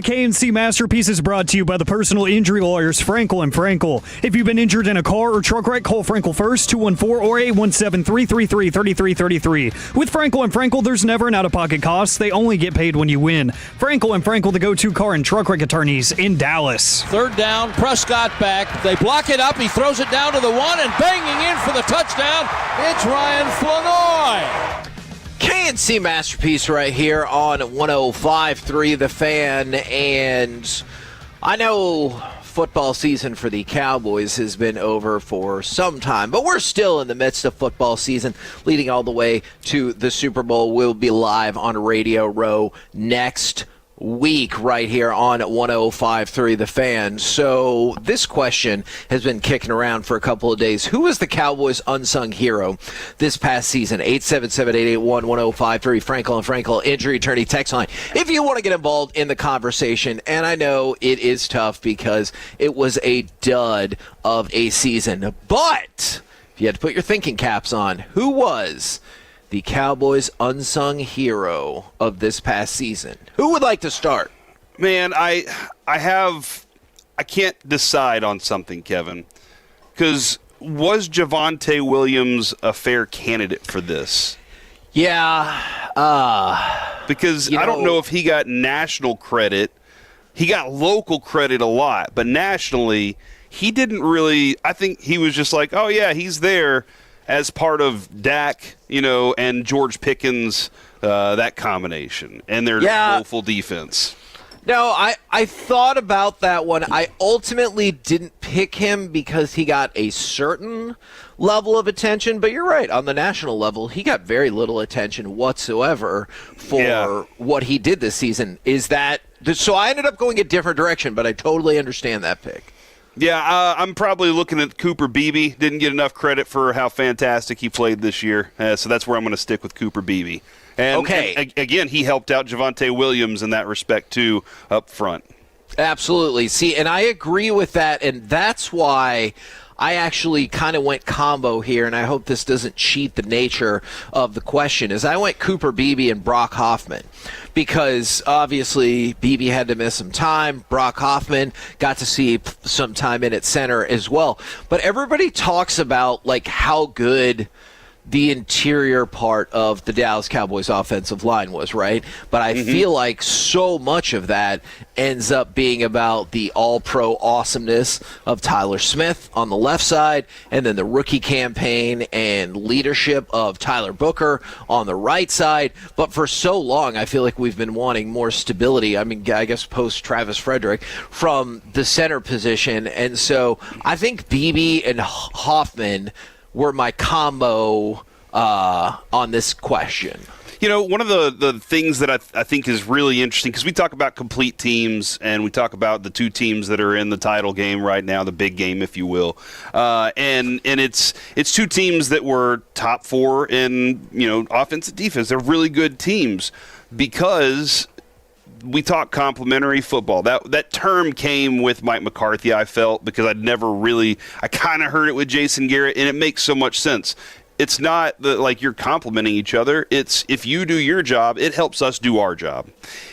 KNC Masterpiece is brought to you by the personal injury lawyers Frankel and Frankel. If you've been injured in a car or truck wreck, call Frankel first, 214 or 817-333-3333. With Frankel and Frankel, there's never an out-of-pocket cost. They only get paid when you win. Frankel and Frankel, the go-to car and truck wreck attorneys in Dallas. Third down, Prescott back. They block it up. He throws it down to the one and banging in for the touchdown. It's Ryan Flanoy. KNC Masterpiece right here on 105.3 The Fan. And I know football season for the Cowboys has been over for some time, but we're still in the midst of football season, leading all the way to the Super Bowl. We'll be live on Radio Row next week right here on 105.3 The Fan. So this question has been kicking around for a couple of days. Who is the Cowboys' unsung hero this past season? 877-881-1053, Frankel and Frankel injury attorney text line. If you want to get involved in the conversation, and I know it is tough because it was a dud of a season, but if you had to put your thinking caps on, who was the Cowboys' unsung hero of this past season? Who would like to start? Man, I can't decide on something, Kevin, because was Javonte Williams a fair candidate for this? Yeah. Because I don't know if he got national credit. He got local credit a lot, but nationally, he didn't really. I think he was just like, oh, yeah, he's there as part of Dak, and George Pickens, that combination, and their woeful defense. No, I thought about that one. I ultimately didn't pick him because he got a certain level of attention, but you're right. On the national level, he got very little attention whatsoever for what he did this season. So I ended up going a different direction, but I totally understand that pick. Yeah, I'm probably looking at Cooper Beebe. Didn't get enough credit for how fantastic he played this year, so that's where I'm going to stick with Cooper Beebe. And again, he helped out Javonte Williams in that respect, too, up front. Absolutely. See, and I agree with that, and that's why I actually kind of went combo here, and I hope this doesn't cheat the nature of the question, is I went Cooper Beebe and Brock Hoffman, because obviously Beebe had to miss some time. Brock Hoffman got to see some time in at center as well. But everybody talks about how good the interior part of the Dallas Cowboys offensive line was, right? But I feel like so much of that ends up being about the all-pro awesomeness of Tyler Smith on the left side, and then the rookie campaign and leadership of Tyler Booker on the right side. But for so long, I feel like we've been wanting more stability. I mean, I guess post Travis Frederick from the center position. And so I think Beebe and Hoffman were my combo on this question. One of the things that I think is really interesting, because we talk about complete teams and we talk about the two teams that are in the title game right now, the big game, if you will, and it's two teams that were top four in offense and defense. They're really good teams because we talk complementary football. That term came with Mike McCarthy, I felt, because I kind of heard it with Jason Garrett, and it makes so much sense. It's not like you're complimenting each other. It's if you do your job, it helps us do our job.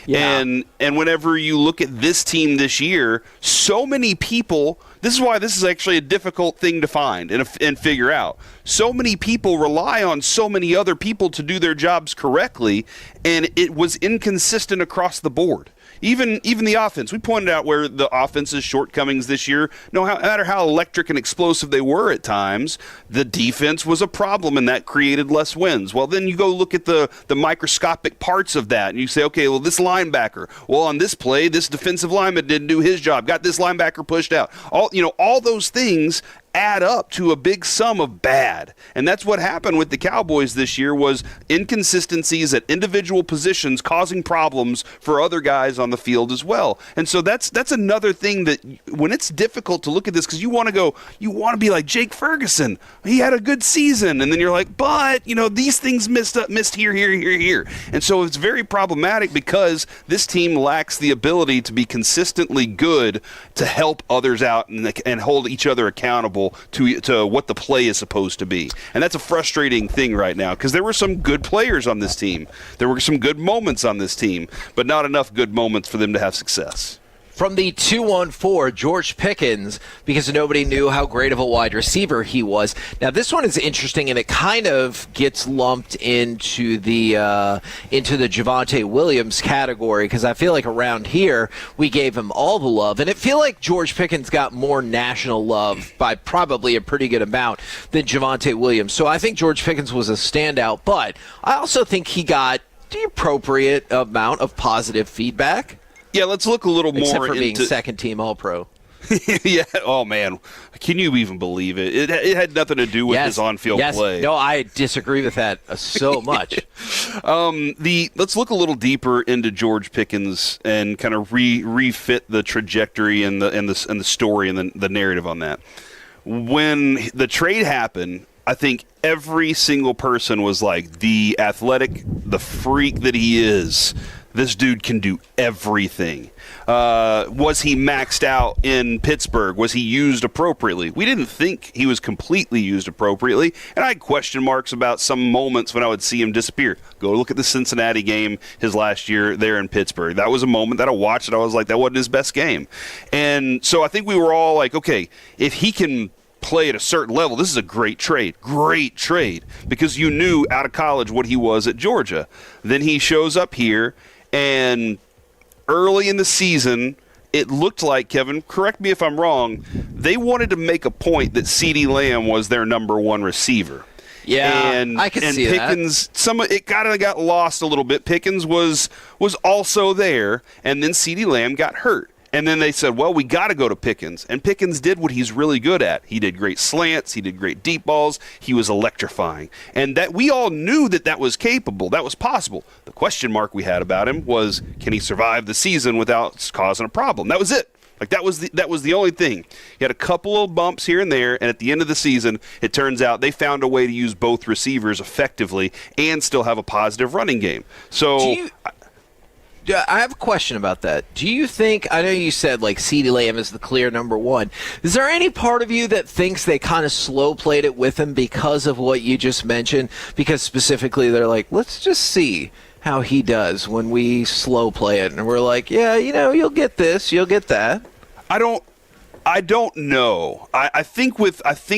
Yeah. And whenever you look at this team this year, so many people, this is why this is actually a difficult thing to find and figure out. So many people rely on so many other people to do their jobs correctly, and it was inconsistent across the board. Even the offense. We pointed out where the offense's shortcomings this year, no matter how electric and explosive they were at times, the defense was a problem, and that created less wins. Well, then you go look at the microscopic parts of that, and you say, okay, well, this linebacker, on this play, this defensive lineman didn't do his job, got this linebacker pushed out. All those things add up to a big sum of bad. And that's what happened with the Cowboys this year, was inconsistencies at individual positions causing problems for other guys on the field as well. And so that's another thing that when it's difficult to look at this, because you want to be like Jake Ferguson, he had a good season, and then you're like, but these things missed here. And so it's very problematic because this team lacks the ability to be consistently good to help others out and hold each other accountable level to what the play is supposed to be. And that's a frustrating thing right now because there were some good players on this team. There were some good moments on this team, but not enough good moments for them to have success. From the 2-on-4, George Pickens, because nobody knew how great of a wide receiver he was. Now, this one is interesting, and it kind of gets lumped into the Javonte Williams category, because I feel like around here we gave him all the love, and it feel like George Pickens got more national love by probably a pretty good amount than Javonte Williams. So I think George Pickens was a standout, but I also think he got the appropriate amount of positive feedback. Yeah, let's look a little more Except for into being second-team All-Pro. Yeah. Oh, man. Can you even believe it? It had nothing to do with his on-field play. No, I disagree with that so much. Let's look a little deeper into George Pickens and kind of refit the trajectory and the story and the narrative on that. When the trade happened, I think every single person was like, the athletic, the freak that he is, this dude can do everything. Was he maxed out in Pittsburgh? Was he used appropriately? We didn't think he was completely used appropriately, and I had question marks about some moments when I would see him disappear. Go look at the Cincinnati game his last year there in Pittsburgh. That was a moment that I watched and I was like, that wasn't his best game. And so I think we were all like, okay, if he can play at a certain level, this is a great trade, because you knew out of college what he was at Georgia. Then he shows up here, and early in the season, it looked like, Kevin, correct me if I'm wrong, they wanted to make a point that CeeDee Lamb was their number one receiver. Yeah, I can see Pickens, that. It kind of got lost a little bit. Pickens was also there, and then CeeDee Lamb got hurt. And then they said, well, we got to go to Pickens. And Pickens did what he's really good at. He did great slants. He did great deep balls. He was electrifying. And that we all knew that was capable. That was possible. The question mark we had about him was, can he survive the season without causing a problem? That was it. Like that was the only thing. He had a couple of bumps here and there, and at the end of the season, it turns out they found a way to use both receivers effectively and still have a positive running game. So I have a question about that. Do you think, I know you said like CeeDee Lamb is the clear number one. Is there any part of you that thinks they kind of slow played it with him because of what you just mentioned? Because specifically they're like, let's just see how he does when we slow play it. And we're like, yeah, you'll get this, you'll get that. I don't know. I think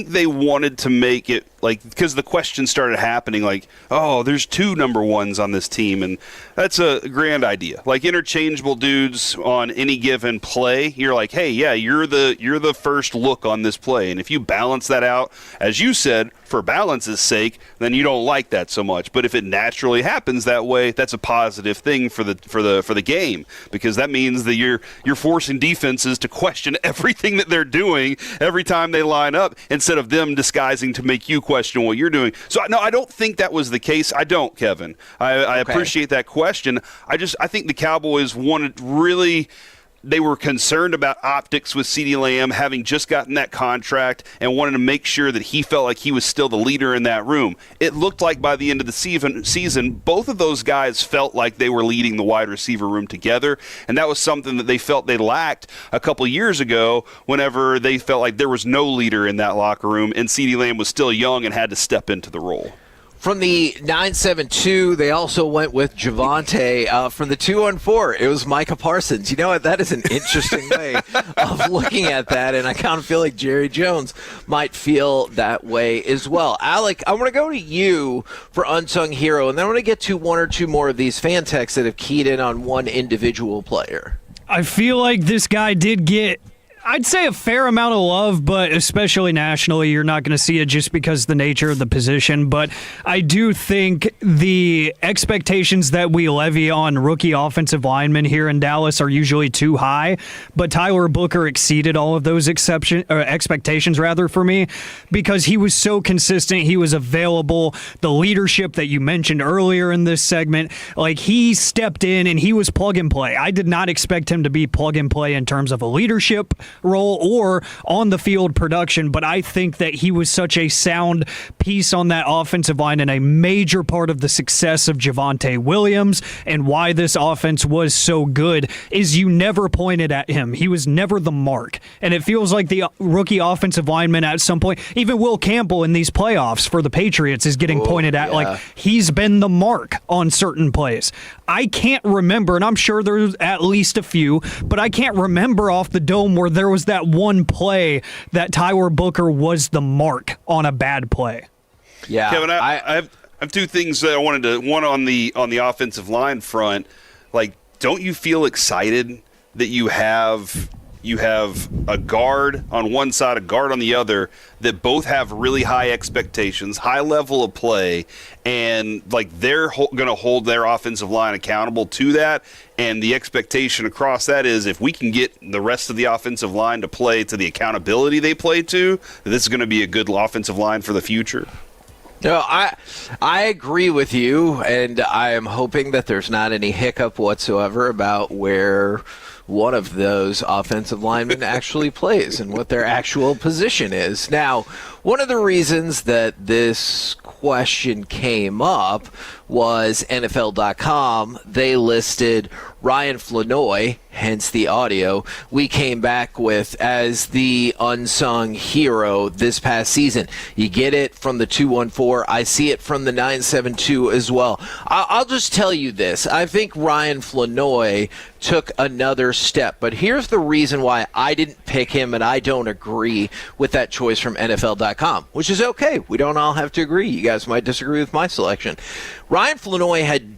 they wanted to make it like, because the question started happening like, oh, there's two number ones on this team, and that's a grand idea. Like interchangeable dudes on any given play, you're like, hey, yeah, you're the first look on this play, and if you balance that out, as you said, for balance's sake, then you don't like that so much. But if it naturally happens that way, that's a positive thing for the game, because that means that you're forcing defenses to question everything that they're doing every time they line up, instead of them disguising to make you question what you're doing. So no, I don't think that was the case. I don't, Kevin. I appreciate that question. I think the Cowboys they were concerned about optics with CeeDee Lamb having just gotten that contract and wanted to make sure that he felt like he was still the leader in that room. It looked like by the end of the season, both of those guys felt like they were leading the wide receiver room together, and that was something that they felt they lacked a couple years ago whenever they felt like there was no leader in that locker room and CeeDee Lamb was still young and had to step into the role. From the 972, they also went with Javonte. From the 214, it was Micah Parsons. You know what? That is an interesting way of looking at that, and I kind of feel like Jerry Jones might feel that way as well. Alec, I want to go to you for Unsung Hero, and then I want to get to one or two more of these fan texts that have keyed in on one individual player. I feel like this guy did get, I'd say, a fair amount of love, but especially nationally, you're not going to see it just because of the nature of the position. But I do think the expectations that we levy on rookie offensive linemen here in Dallas are usually too high. But Tyler Booker exceeded all of those expectations for me, because he was so consistent. He was available. The leadership that you mentioned earlier in this segment, like he stepped in and he was plug and play. I did not expect him to be plug and play in terms of a leadership role or on the field production, but I think that he was such a sound piece on that offensive line and a major part of the success of Javonte Williams and why this offense was so good is you never pointed at him. He was never the mark. And it feels like the rookie offensive lineman at some point, even Will Campbell in these playoffs for the Patriots is getting pointed at like he's been the mark on certain plays. I can't remember, and I'm sure there's at least a few, but I can't remember off the dome where there was that one play that Tyler Booker was the mark on a bad play. Yeah, Kevin, I have two things that I wanted to. One on the offensive line front. Like, don't you feel excited that you have a guard on one side, a guard on the other, that both have really high expectations, high level of play, and like they're going to hold their offensive line accountable to that. And the expectation across that is if we can get the rest of the offensive line to play to the accountability they play to, this is going to be a good offensive line for the future. No, I agree with you, and I am hoping that there's not any hiccup whatsoever about where one of those offensive linemen actually plays and what their actual position is. Now, one of the reasons that this question came up was NFL.com. They listed Ryan Flanoy, hence the audio, we came back with as the unsung hero this past season. You get it from the 214. I see it from the 972 as well. I'll just tell you this. I think Ryan Flanoy took another step, but here's the reason why I didn't pick him and I don't agree with that choice from NFL.com, which is okay. We don't all have to agree. You guys might disagree with my selection. Ryan Flanoy had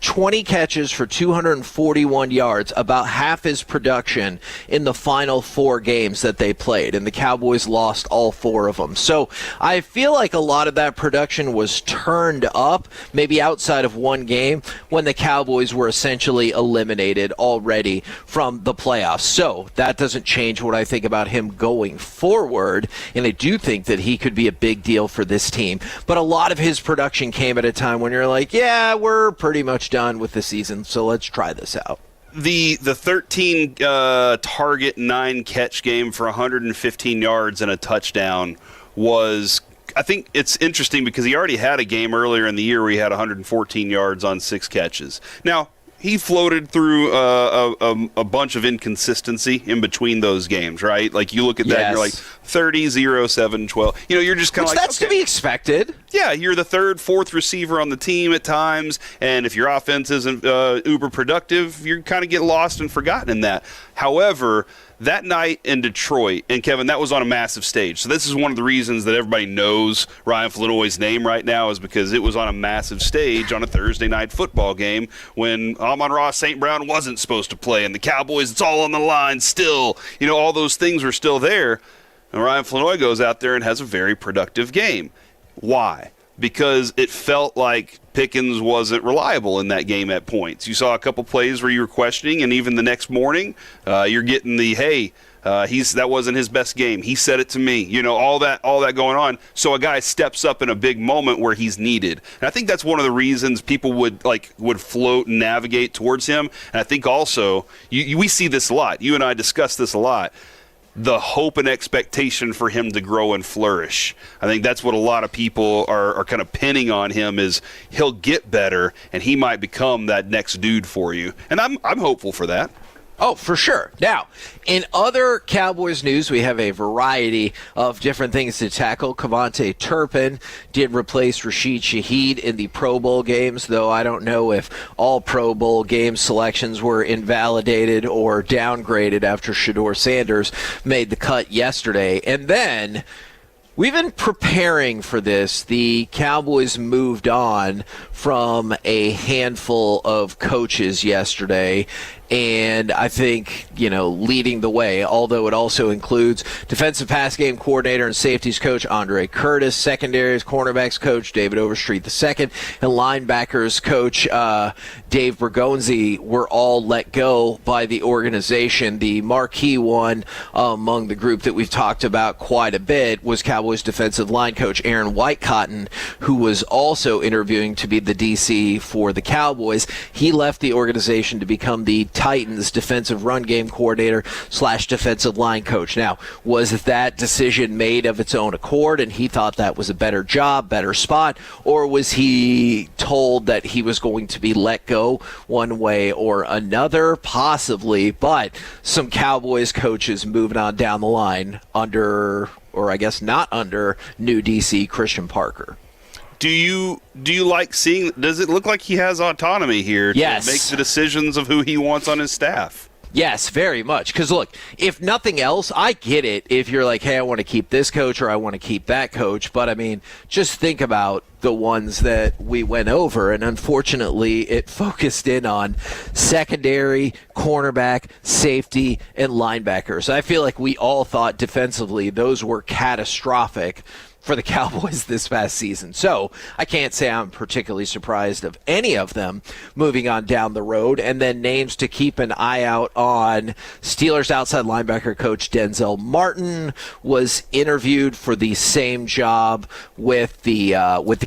20 catches for 241 yards, about half his production in the final 4 games that they played, and the Cowboys lost all 4 of them. So I feel like a lot of that production was turned up, maybe outside of one game, when the Cowboys were essentially eliminated already from the playoffs. So that doesn't change what I think about him going forward, and I do think that he could be a big deal for this team. But a lot of his production came at a time when you're like, yeah, we're pretty much done with the season, so let's try this out. The 13 target 9 catch game for 115 yards and a touchdown was, I think it's interesting because he already had a game earlier in the year where he had 114 yards on 6 catches. Now, he floated through a bunch of inconsistency in between those games, right? Like, you look at that and you're like 30, 0, 7, 12. You know, you're just kind of like, that's to be expected. Yeah, you're the 3rd, 4th receiver on the team at times, and if your offense isn't uber productive, you kind of get lost and forgotten in that. However, that night in Detroit, and Kevin, that was on a massive stage. So this is one of the reasons that everybody knows Ryan Flanoy's name right now is because it was on a massive stage on a Thursday night football game when Amon-Ra St. Brown wasn't supposed to play, and the Cowboys, it's all on the line still. You know, all those things were still there. And Ryan Flanoy goes out there and has a very productive game. Why? Because it felt like Pickens wasn't reliable in that game at points. You saw a couple plays where you were questioning, and even the next morning, you're getting the, hey, that wasn't his best game. He said it to me. You know, all that going on. So a guy steps up in a big moment where he's needed. And I think that's one of the reasons people would float and navigate towards him. And I think also, we see this a lot. You and I discuss this a lot. The hope and expectation for him to grow and flourish. I think that's what a lot of people are kind of pinning on him is he'll get better and he might become that next dude for you. And I'm hopeful for that. Oh, for sure. Now, in other Cowboys news, we have a variety of different things to tackle. Kevontae Turpin did replace Rashid Shaheed in the Pro Bowl games, though I don't know if all Pro Bowl game selections were invalidated or downgraded after Shedeur Sanders made the cut yesterday. And then we've been preparing for this. The Cowboys moved on from a handful of coaches yesterday, and I think, leading the way, although it also includes defensive pass game coordinator and safeties coach Andre Curtis, secondaries cornerbacks coach David Overstreet II, and linebackers coach Dave Bergonzi were all let go by the organization. The marquee one among the group that we've talked about quite a bit was Cowboys defensive line coach Aaron Whitecotton, who was also interviewing to be the DC for the Cowboys. He left the organization to become the Titans defensive run game coordinator / defensive line coach. Now, was that decision made of its own accord and he thought that was a better job, better spot, or was he told that he was going to be let go one way or another? Possibly, but some Cowboys coaches moving on down the line under, or I guess not under, new DC Christian Parker. Do you like seeing? Does it look like he has autonomy here to make the decisions of who he wants on his staff? Yes, very much. Because look, if nothing else, I get it. If you're like, hey, I want to keep this coach or I want to keep that coach, but I mean, just think about the ones that we went over, and unfortunately, it focused in on secondary, cornerback, safety, and linebackers. I feel like we all thought defensively those were catastrophic for the Cowboys this past season. So I can't say I'm particularly surprised of any of them moving on down the road. And then names to keep an eye out on: Steelers outside linebacker coach Denzel Martin was interviewed for the same job with the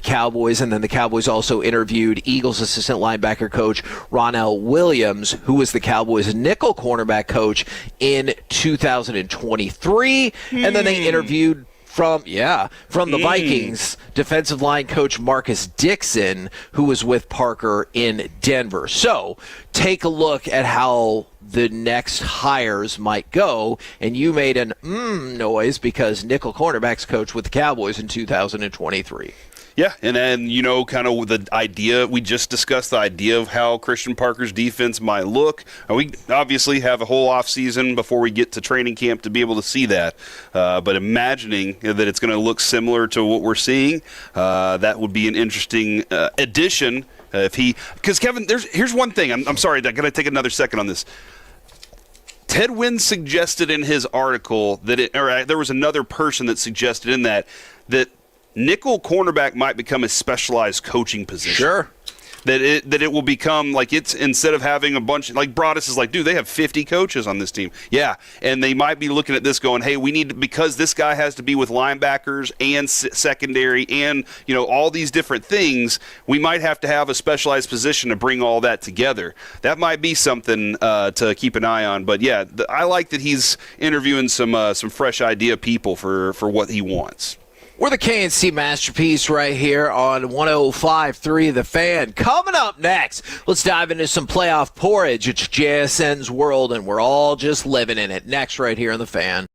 Cowboys, and then the Cowboys also interviewed Eagles assistant linebacker coach Ronell Williams, who was the Cowboys nickel cornerback coach in 2023. And then they interviewed from the Vikings defensive line coach Marcus Dixon, who was with Parker in Denver. So take a look at how the next hires might go, and you made an noise because nickel cornerbacks coach with the Cowboys in 2023. Yeah, and then, kind of the idea, we just discussed the idea of how Christian Parker's defense might look. And we obviously have a whole offseason before we get to training camp to be able to see that. But imagining that it's going to look similar to what we're seeing, that would be an interesting addition. Because Kevin, here's one thing. I'm sorry, I got to take another second on this. Ted Wynn suggested in his article there was another person that suggested in that nickel cornerback might become a specialized coaching position. Sure. That it will become like, it's instead of having a bunch, like Broadus is like, dude, they have 50 coaches on this team. Yeah, and they might be looking at this going, hey, we need to, because this guy has to be with linebackers and secondary and all these different things, we might have to have a specialized position to bring all that together. That might be something to keep an eye on. But yeah, I like that he's interviewing some fresh idea people for what he wants. We're the KNC Masterpiece right here on 105.3 The Fan. Coming up next, let's dive into some playoff porridge. It's JSN's world, and we're all just living in it. Next right here on The Fan.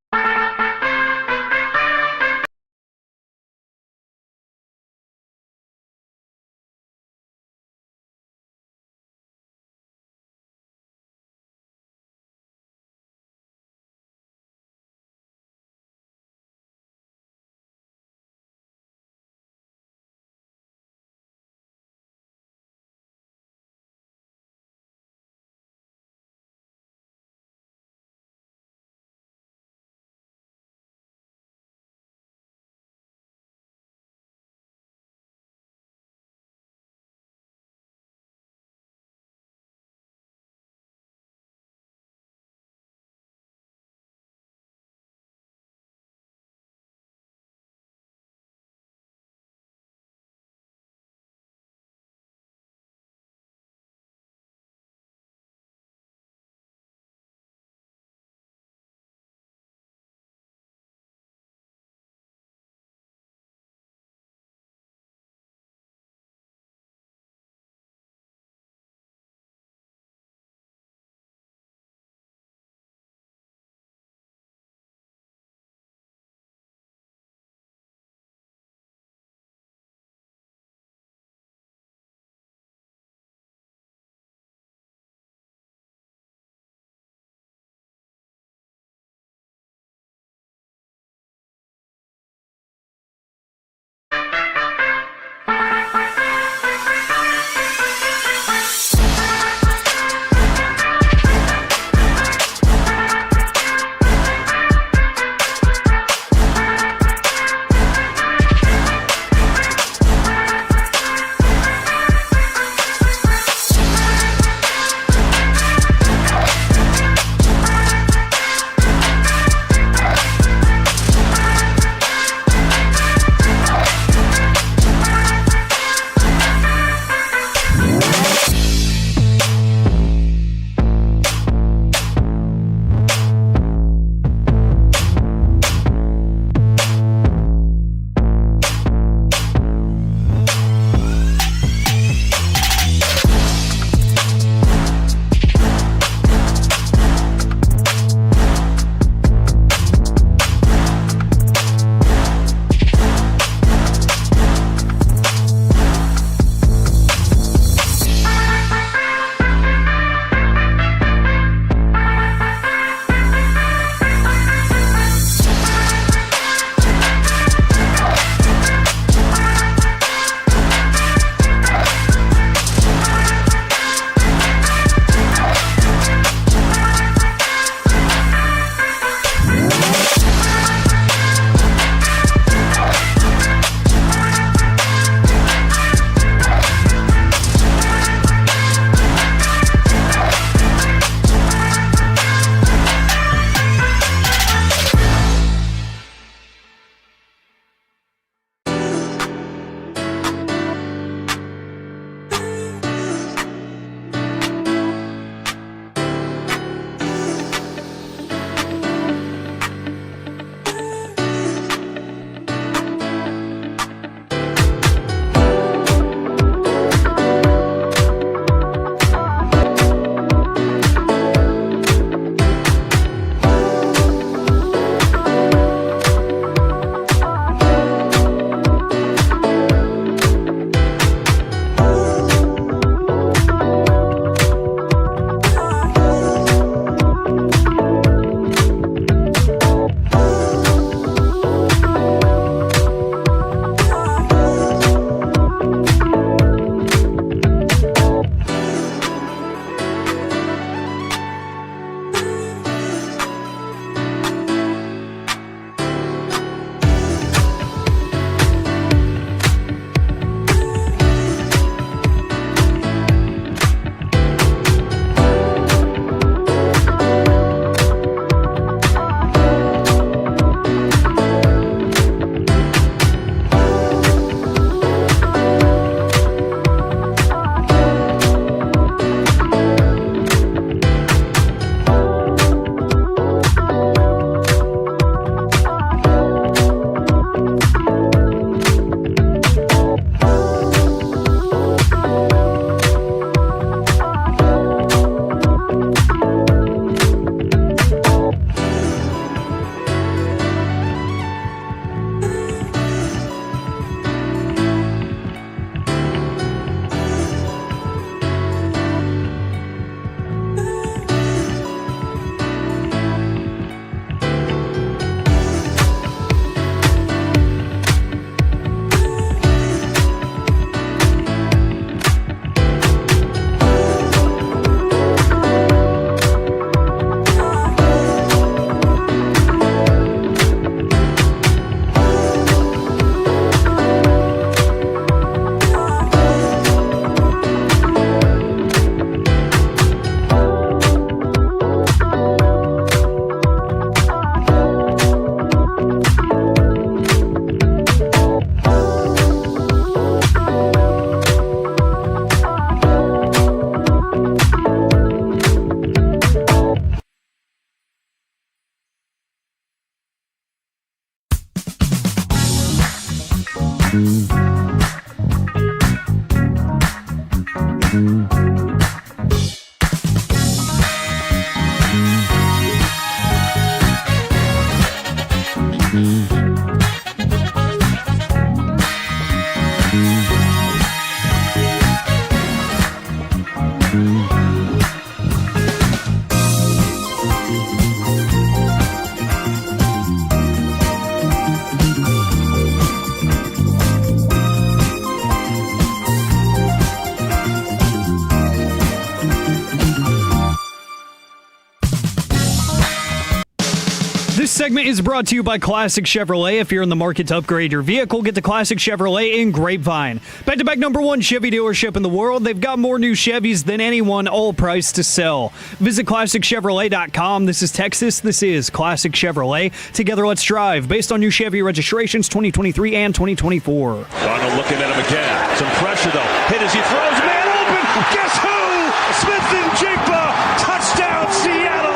This segment is brought to you by Classic Chevrolet. If you're in the market to upgrade your vehicle, get to Classic Chevrolet in Grapevine. Back-to-back #1 Chevy dealership in the world. They've got more new Chevys than anyone, all priced to sell. Visit ClassicChevrolet.com. This is Texas. This is Classic Chevrolet. Together, let's drive. Based on new Chevy registrations 2023 and 2024. Darnold looking at him again. Some pressure, though. Hit as he throws. Man open. Guess who? Smith-Njigba. Touchdown, Seattle.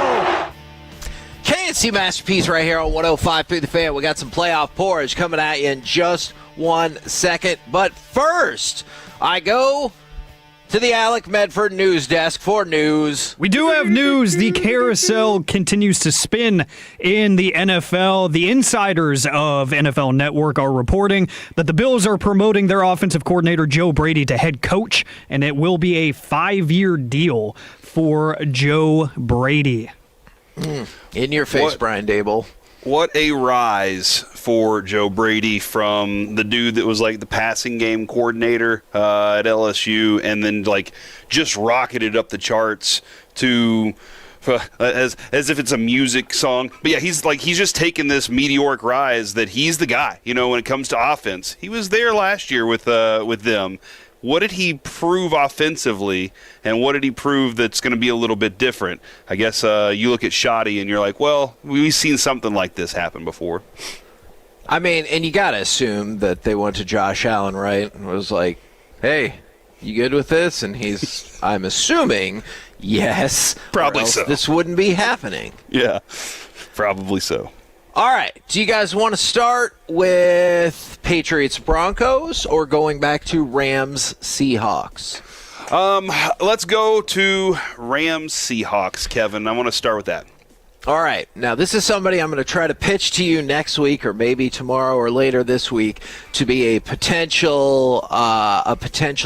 KNC Masterpiece right here on 105.3 The Fan. We got some playoff porridge coming at you in just 1 second. But first, I go to the Alec Medford news desk for news. We do have news. The carousel continues to spin in the NFL. The insiders of NFL Network are reporting that the Bills are promoting their offensive coordinator Joe Brady to head coach, and it will be a 5-year deal for Joe Brady. In your face, Brian Dable. What a rise for Joe Brady from the dude that was like the passing game coordinator at LSU and then like just rocketed up the charts to as if it's a music song. But yeah, he's just taken this meteoric rise that he's the guy, when it comes to offense. He was there last year with them. What did he prove offensively, and what did he prove that's going to be a little bit different? I guess you look at Shoddy, and you're like, well, we've seen something like this happen before. I mean, and you got to assume that they went to Josh Allen, right? And was like, hey, you good with this? And he's, I'm assuming, yes. Probably so. This wouldn't be happening. Yeah, probably so. All right. Do you guys want to start with Patriots-Broncos or going back to Rams-Seahawks? Let's go to Rams-Seahawks, Kevin. I want to start with that. All right. Now, this is somebody I'm going to try to pitch to you next week or maybe tomorrow or later this week to be a potential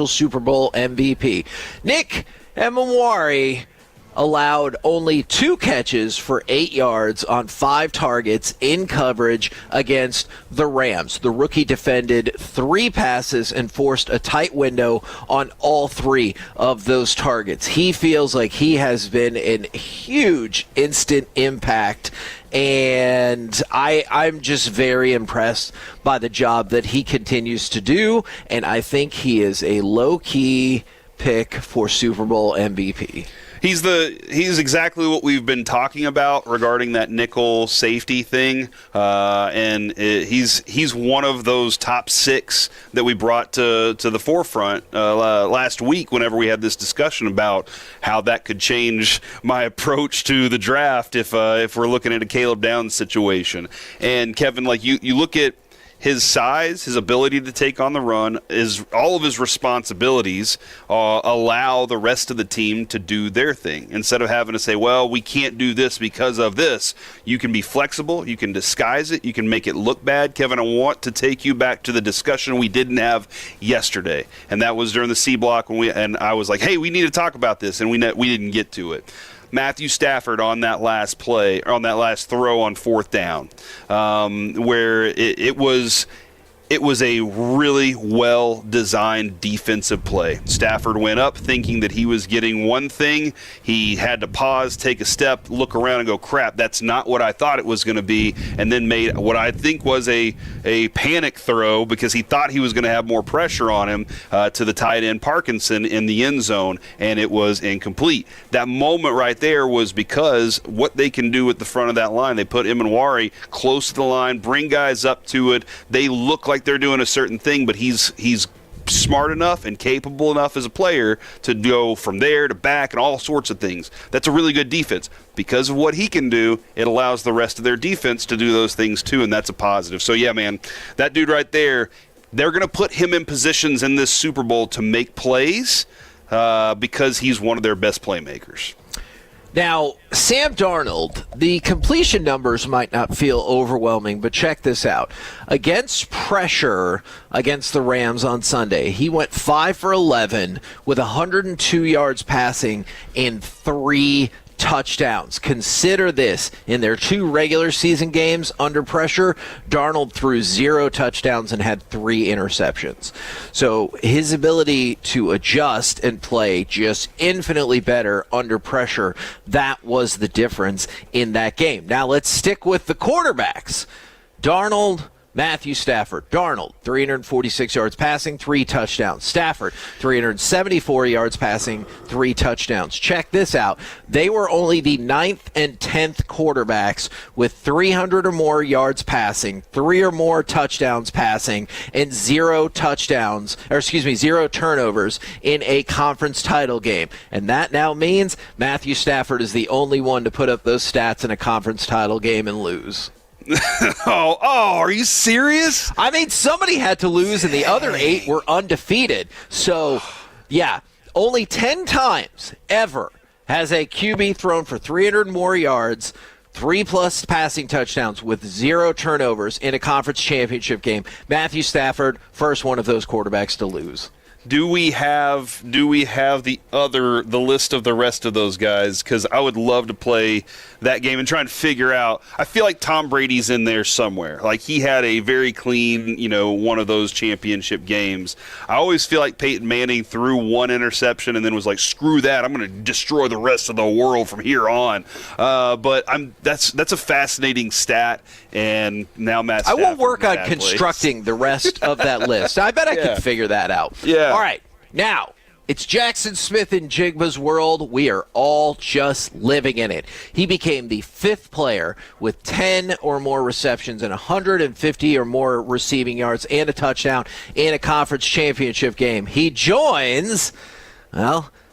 Super Bowl MVP. Nick Emmanwari allowed only 2 catches for 8 yards on 5 targets in coverage against the Rams. The rookie defended 3 passes and forced a tight window on all 3 of those targets. He feels like he has been in huge instant impact, and I'm just very impressed by the job that he continues to do, and I think he is a low-key pick for Super Bowl MVP. He's exactly what we've been talking about regarding that nickel safety thing, and he's one of those top 6 that we brought to the forefront last week whenever we had this discussion about how that could change my approach to the draft if we're looking at a Caleb Downs situation. And Kevin, like you look at his size, his ability to take on the run, all of his responsibilities allow the rest of the team to do their thing. Instead of having to say, well, we can't do this because of this, you can be flexible, you can disguise it, you can make it look bad. Kevin, I want to take you back to the discussion we didn't have yesterday, and that was during the C block and I was like, hey, we need to talk about this, and we didn't get to it. Matthew Stafford on that last play, or on that last throw on 4th down, where it was a really well-designed defensive play. Stafford went up thinking that he was getting one thing. He had to pause, take a step, look around and go, crap, that's not what I thought it was going to be, and then made what I think was a panic throw because he thought he was going to have more pressure on him to the tight end Parkinson in the end zone, and it was incomplete. That moment right there was because what they can do at the front of that line, they put Emmanwari close to the line, bring guys up to it. They look like they're doing a certain thing, but he's smart enough and capable enough as a player to go from there to back and all sorts of things. That's a really good defense. Because of what he can do, it allows the rest of their defense to do those things too, and that's a positive. So yeah, man, that dude right there, they're going to put him in positions in this Super Bowl to make plays. because he's one of their best playmakers. Now, Sam Darnold, the completion numbers might not feel overwhelming, but check this out. Against pressure against the Rams on Sunday, he went 5 for 11 with 102 yards passing and 3 touchdowns. Consider this. In their 2 regular season games under pressure, Darnold threw 0 touchdowns and had 3 interceptions. So his ability to adjust and play just infinitely better under pressure, that was the difference in that game. Now let's stick with the quarterbacks. Darnold, Matthew Stafford. Darnold, 346 yards passing, 3 touchdowns. Stafford, 374 yards passing, 3 touchdowns. Check this out. They were only the 9th and 10th quarterbacks with 300 or more yards passing, 3 or more touchdowns passing, and 0 turnovers in a conference title game. And that now means Matthew Stafford is the only one to put up those stats in a conference title game and lose. Oh, are you serious? I mean, somebody had to lose, and the other 8 were undefeated. So, yeah, only 10 times ever has a QB thrown for 300 more yards, 3+ passing touchdowns with 0 turnovers in a conference championship game. Matthew Stafford, first one of those quarterbacks to lose. Do we have the list of the rest of those guys? Because I would love to play that game and try and figure out. I feel like Tom Brady's in there somewhere. Like he had a very clean, one of those championship games. I always feel like Peyton Manning threw 1 interception and then was like, "Screw that! I'm going to destroy the rest of the world from here on." But that's a fascinating stat. And now Matt Stafford, I will work on constructing the rest of that list. I bet I can figure that out. Yeah. All right, now it's Jackson Smith in Jigba's world. We are all just living in it. He became the 5th player with 10 or more receptions and 150 or more receiving yards and a touchdown in a conference championship game. He joins,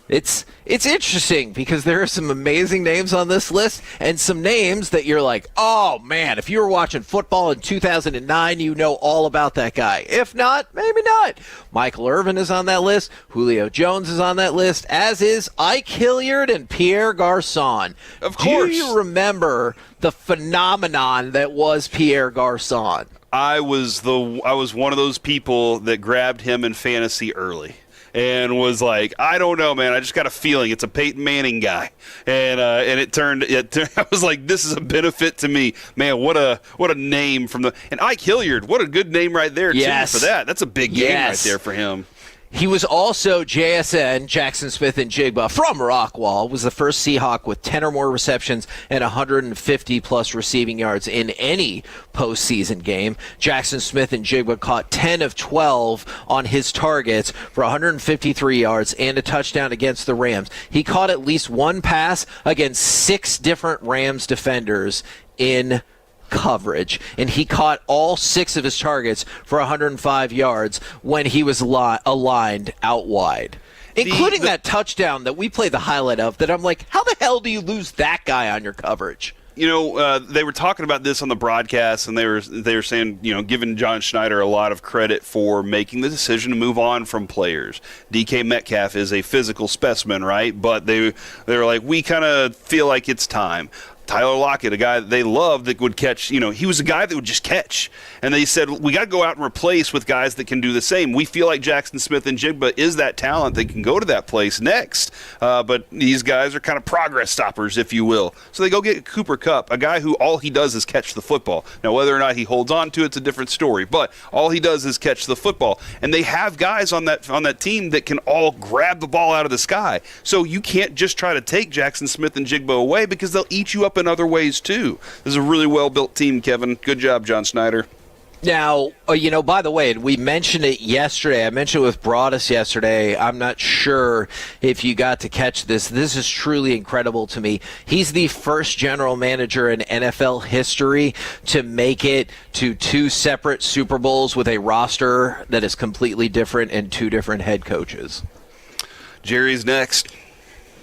It's interesting because there are some amazing names on this list and some names that you're like, oh, man, if you were watching football in 2009, you know all about that guy. If not, maybe not. Michael Irvin is on that list. Julio Jones is on that list, as is Ike Hilliard and Pierre Garçon. Of course. Do you remember the phenomenon that was Pierre Garçon? I was one of those people that grabbed him in fantasy early. And was like, I don't know, man. I just got a feeling it's a Peyton Manning guy, and it turned. I was like, this is a benefit to me, man. What a name and Ike Hilliard. What a good name right there too for that. That's a big game right there for him. He was also JSN, Jackson Smith and Jigba, from Rockwall, was the first Seahawk with 10 or more receptions and 150-plus receiving yards in any postseason game. Jackson Smith and Jigba caught 10 of 12 on his targets for 153 yards and a touchdown against the Rams. He caught at least 1 pass against 6 different Rams defenders in coverage, and he caught all 6 of his targets for 105 yards when he was aligned out wide, including that touchdown that we played the highlight of that I'm like, how the hell do you lose that guy on your coverage? They were talking about this on the broadcast, and they were saying, giving John Schneider a lot of credit for making the decision to move on from players. DK Metcalf is a physical specimen, right? But they were like, we kind of feel like it's time. Tyler Lockett, a guy that they loved that would catch, he was a guy that would just catch. And they said, we got to go out and replace with guys that can do the same. We feel like Jackson Smith and Jigba is that talent that can go to that place next. But these guys are kind of progress stoppers, if you will. So they go get Cooper Kupp, a guy who all he does is catch the football. Now, whether or not he holds on to it's a different story. But all he does is catch the football. And they have guys on that team that can all grab the ball out of the sky. So you can't just try to take Jackson Smith and Jigba away because they'll eat you up in other ways too. This is a really well-built team, Kevin. Good job, John Schneider. Now, by the way, we mentioned it yesterday. I mentioned it with Broadus yesterday. I'm not sure if you got to catch this. This is truly incredible to me. He's the first general manager in NFL history to make it to 2 separate Super Bowls with a roster that is completely different and 2 different head coaches. Jerry's next.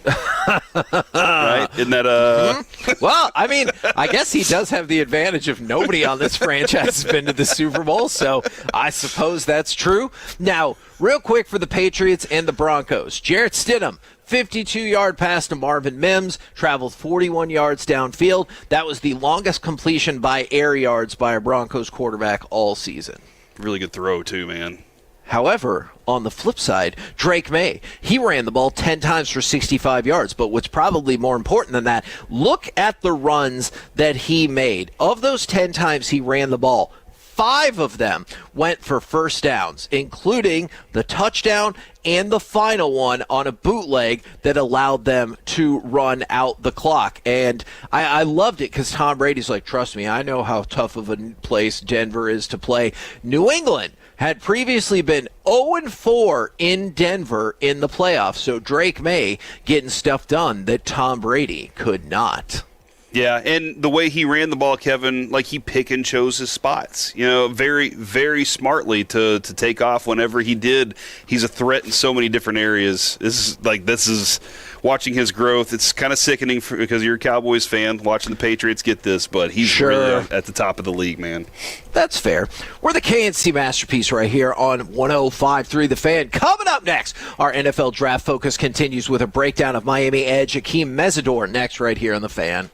Right? Isn't that Well, I mean, I guess he does have the advantage of nobody on this franchise has been to the Super Bowl, so I suppose that's true. Now, real quick for the Patriots and the Broncos. Jarrett Stidham, 52-yard pass to Marvin Mims, traveled 41 yards downfield. That was the longest completion by air yards by a Broncos quarterback all season. really good throw, too, man. However, on the flip side, Drake May, he ran the ball 10 times for 65 yards. But what's probably more important than that, look at the runs that he made. Of those 10 times he ran the ball, 5 of them went for first downs, including the touchdown and the final one on a bootleg that allowed them to run out the clock. And I loved it because Tom Brady's like, trust me, I know how tough of a place Denver is to play. New England had previously been 0-4 in Denver in the playoffs, so Drake May getting stuff done that Tom Brady could not. Yeah, and the way he ran the ball, Kevin, like he pick and chose his spots, very, very smartly to take off whenever he did. He's a threat in so many different areas. This is watching his growth. It's kind of sickening because you're a Cowboys fan watching the Patriots get this, but he's really at the top of the league, man. That's fair. We're the KNC Masterpiece right here on 105.3 The Fan. Coming up next, our NFL Draft Focus continues with a breakdown of Miami Edge Akeem Mesidor next right here on The Fan.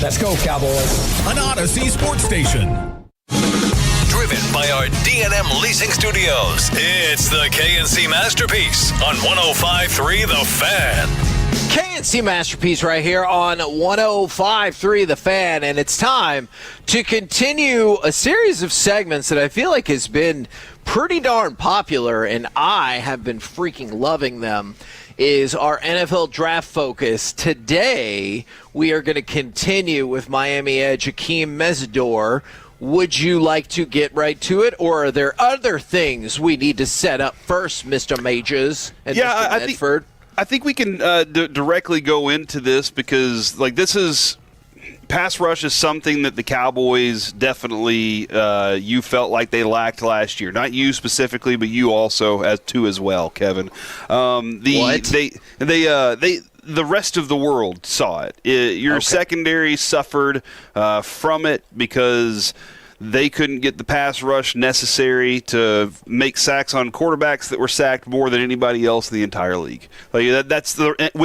Let's go, Cowboys. An Odyssey sports station. Driven by our D&M Leasing Studios, it's the KNC Masterpiece on 105.3 The Fan. KNC Masterpiece right here on 105.3 The Fan, and it's time to continue a series of segments that I feel like has been pretty darn popular, and I have been freaking loving them, is our NFL draft focus. Today, we are going to continue with Miami Edge Akeem Mesidor. Would you like to get right to it, or are there other things we need to set up first, Mr. Majors and Mr. Medford? I think we can directly go into this because, this is pass rush is something that the Cowboys definitely you felt like they lacked last year. Not you specifically, but you also as well, Kevin. The rest of the world saw it. Your secondary suffered from it because they couldn't get the pass rush necessary to make sacks on quarterbacks that were sacked more than anybody else in the entire league. With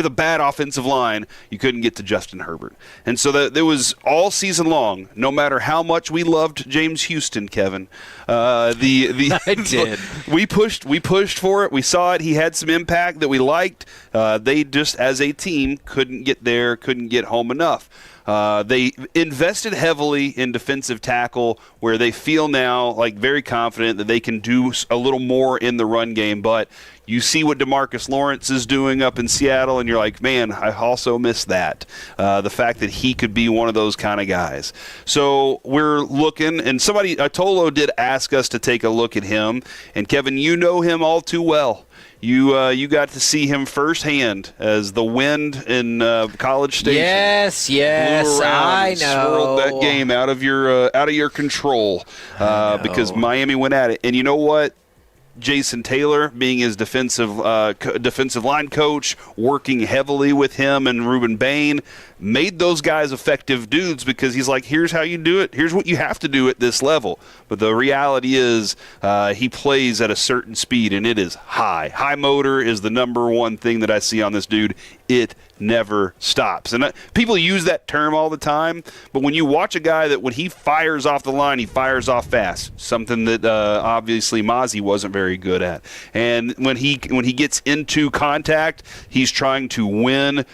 a bad offensive line, you couldn't get to Justin Herbert. And so there was all season long, no matter how much we loved James Houston, Kevin. I did. We pushed for it. We saw it. He had some impact that we liked. They just, as a team, couldn't get there, couldn't get home enough. They invested heavily in defensive tackle, where they feel now very confident that they can do a little more in the run game. But you see what DeMarcus Lawrence is doing up in Seattle, and you're like, man, I also miss that. The fact that he could be one of those kind of guys. So we're looking, and Tolo did ask us to take a look at him. And Kevin, you know him all too well. You got to see him firsthand as the wind in College Station. Yes, blew around I and know. Swirled that game out of your control because Miami went at it. And you know what? Jason Taylor, being his defensive line coach, working heavily with him and Ruben Bain, made those guys effective dudes because he's like, here's how you do it. Here's what you have to do at this level. But the reality is he plays at a certain speed, and it is high. High motor is the number one thing that I see on this dude. It never stops. And people use that term all the time, but when you watch a guy that when he fires off the line, he fires off fast, something that obviously Mozzie wasn't very good at. And when he gets into contact, he's trying to win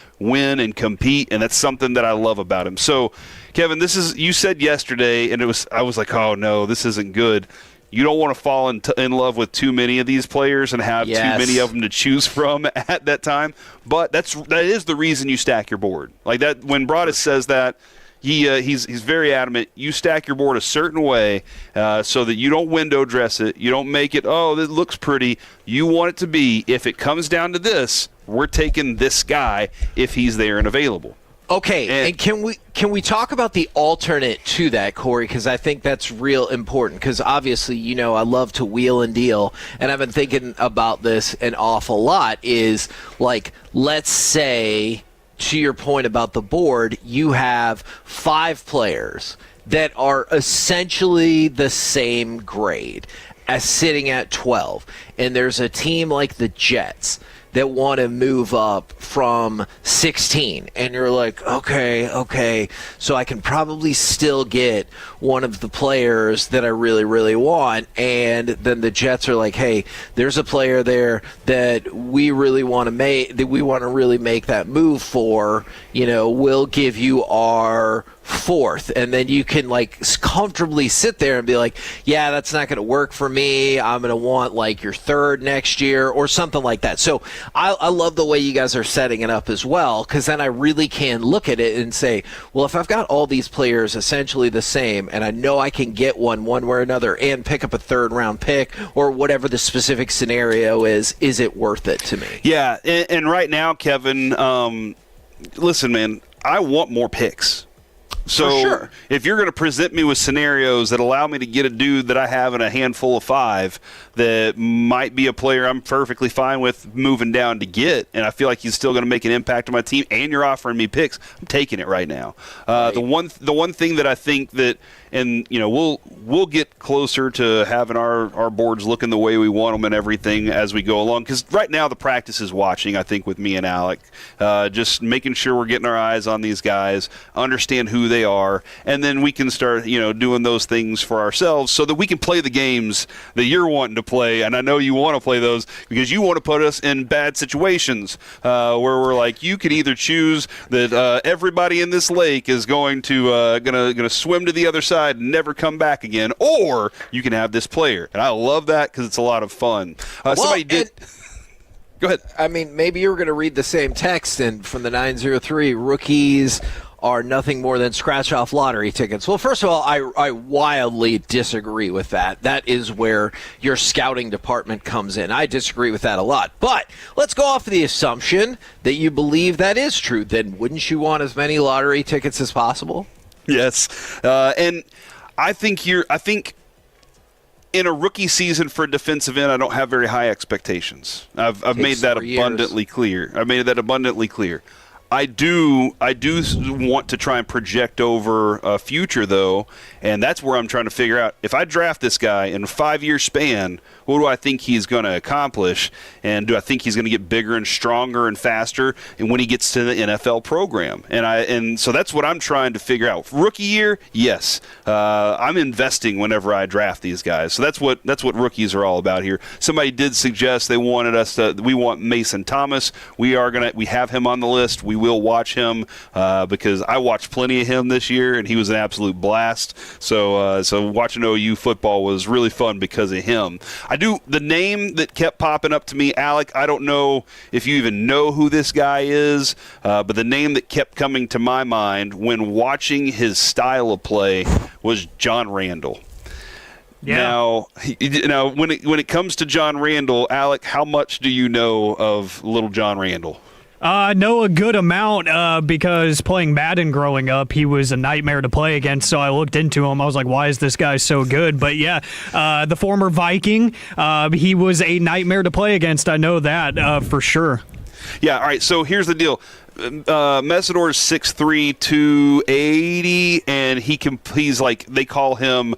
and compete, and that's something that I love about him. So, Kevin, you said yesterday, and I was like, oh no, this isn't good. You don't want to fall in love with too many of these players and have too many of them to choose from at that time. But that is the reason you stack your board. Like that, when Broadus says that, he's very adamant. You stack your board a certain way so that you don't window dress it. You don't make it, oh, this looks pretty. You want it to be, if it comes down to this, we're taking this guy if he's there and available. Okay, and can we talk about the alternate to that, Corey? Because I think that's real important. Because obviously, I love to wheel and deal, and I've been thinking about this an awful lot. Is let's say, to your point about the board, you have 5 players that are essentially the same grade as sitting at 12, and there's a team like the Jets that want to move up from 16, and you're like, okay, so I can probably still get one of the players that I really, really want, and then the Jets are like, hey, there's a player there that we really want to really make that move for, we'll give you our 4th, and then you can comfortably sit there and be like, yeah, that's not going to work for me. I'm going to want your 3rd next year or something like that. So I love the way you guys are setting it up as well, because then I really can look at it and say, well, if I've got all these players essentially the same, and I know I can get one way or another and pick up a 3rd round pick or whatever the specific scenario is it worth it to me? Yeah, and right now, Kevin, listen, man, I want more picks. So if you're going to present me with scenarios that allow me to get a dude that I have in a handful of 5 that might be a player I'm perfectly fine with moving down to get, and I feel like he's still going to make an impact on my team, and you're offering me picks, I'm taking it right now. Right. The one thing that I think that, and we'll get closer to having our boards looking the way we want them and everything as we go along, because right now the practice is watching, I think, with me and Alec, just making sure we're getting our eyes on these guys, understand who they they are, and then we can start, doing those things for ourselves so that we can play the games that you're wanting to play. And I know you want to play those because you want to put us in bad situations where we're like, you could either choose that everybody in this lake is going to swim to the other side and never come back again, or you can have this player. And I love that because it's a lot of fun. Somebody did. Go ahead. I mean, maybe you were going to read the same text, and from the 903, rookies are nothing more than scratch-off lottery tickets. Well, first of all, I wildly disagree with that. That is where your scouting department comes in. I disagree with that a lot. But let's go off of the assumption that you believe that is true. Then wouldn't you want as many lottery tickets as possible? Yes. And I think in a rookie season for a defensive end, I don't have very high expectations. I've made that abundantly clear. I do want to try and project over a future, though, and that's where I'm trying to figure out, if I draft this guy in a 5-year span, what do I think he's going to accomplish, and do I think he's going to get bigger and stronger and faster and when he gets to the NFL program? And so that's what I'm trying to figure out. Rookie year, yes, I'm investing whenever I draft these guys. So that's what rookies are all about here. Somebody did suggest we want Mason Thomas. We have him on the list. We will watch him because I watched plenty of him this year, and he was an absolute blast. So watching OU football was really fun because of him. The name that kept popping up to me, Alec, I don't know if you even know who this guy is, but the name that kept coming to my mind when watching his style of play was John Randall. Yeah. Now, when it comes to John Randall, Alec, how much do you know of little John Randall? I know a good amount because playing Madden growing up, he was a nightmare to play against, so I looked into him. I was like, why is this guy so good? But yeah, the former Viking, he was a nightmare to play against. I know that for sure. Yeah, all right, so here's the deal. Mesidor's 6'3", 280, and he's like, they call him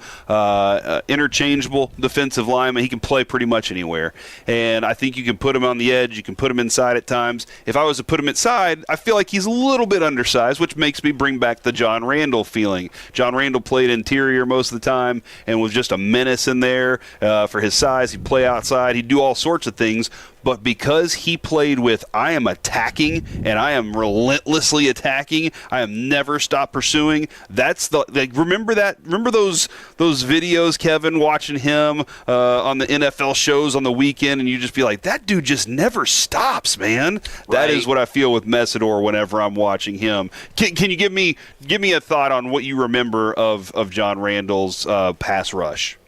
interchangeable defensive lineman. He can play pretty much anywhere, and I think you can put him on the edge. You can put him inside at times. If I was to put him inside, I feel like he's a little bit undersized, which makes me bring back the John Randall feeling. John Randall played interior most of the time and was just a menace in there for his size. He'd play outside. He'd do all sorts of things. But because he played with, I am attacking and I am relentlessly attacking, I am never stop pursuing. That's remember those videos, Kevin, watching him on the NFL shows on the weekend, and you just feel like that dude just never stops, man. Right. That is what I feel with Mesidor whenever I'm watching him. Can you give me a thought on what you remember of John Randall's pass rush?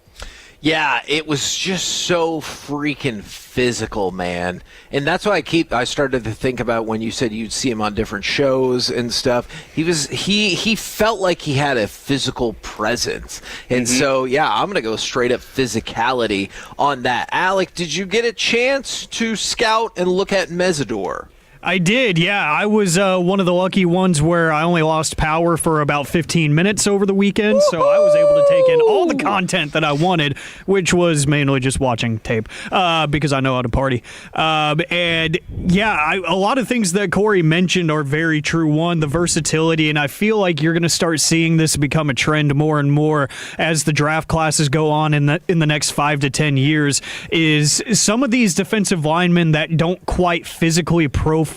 Yeah, it was just so freaking physical, man. And that's why I started to think about when you said you'd see him on different shows and stuff. He felt like he had a physical presence. And so, yeah, I'm going to go straight up physicality on that. Alec, did you get a chance to scout and look at Mesidor? I did, yeah. I was one of the lucky ones where I only lost power for about 15 minutes over the weekend, so I was able to take in all the content that I wanted, which was mainly just watching tape because I know how to party. And, yeah, a lot of things that Corey mentioned are very true. One, the versatility, and I feel like you're going to start seeing this become a trend more and more as the draft classes go on in the next 5 to 10 years, is some of these defensive linemen that don't quite physically profile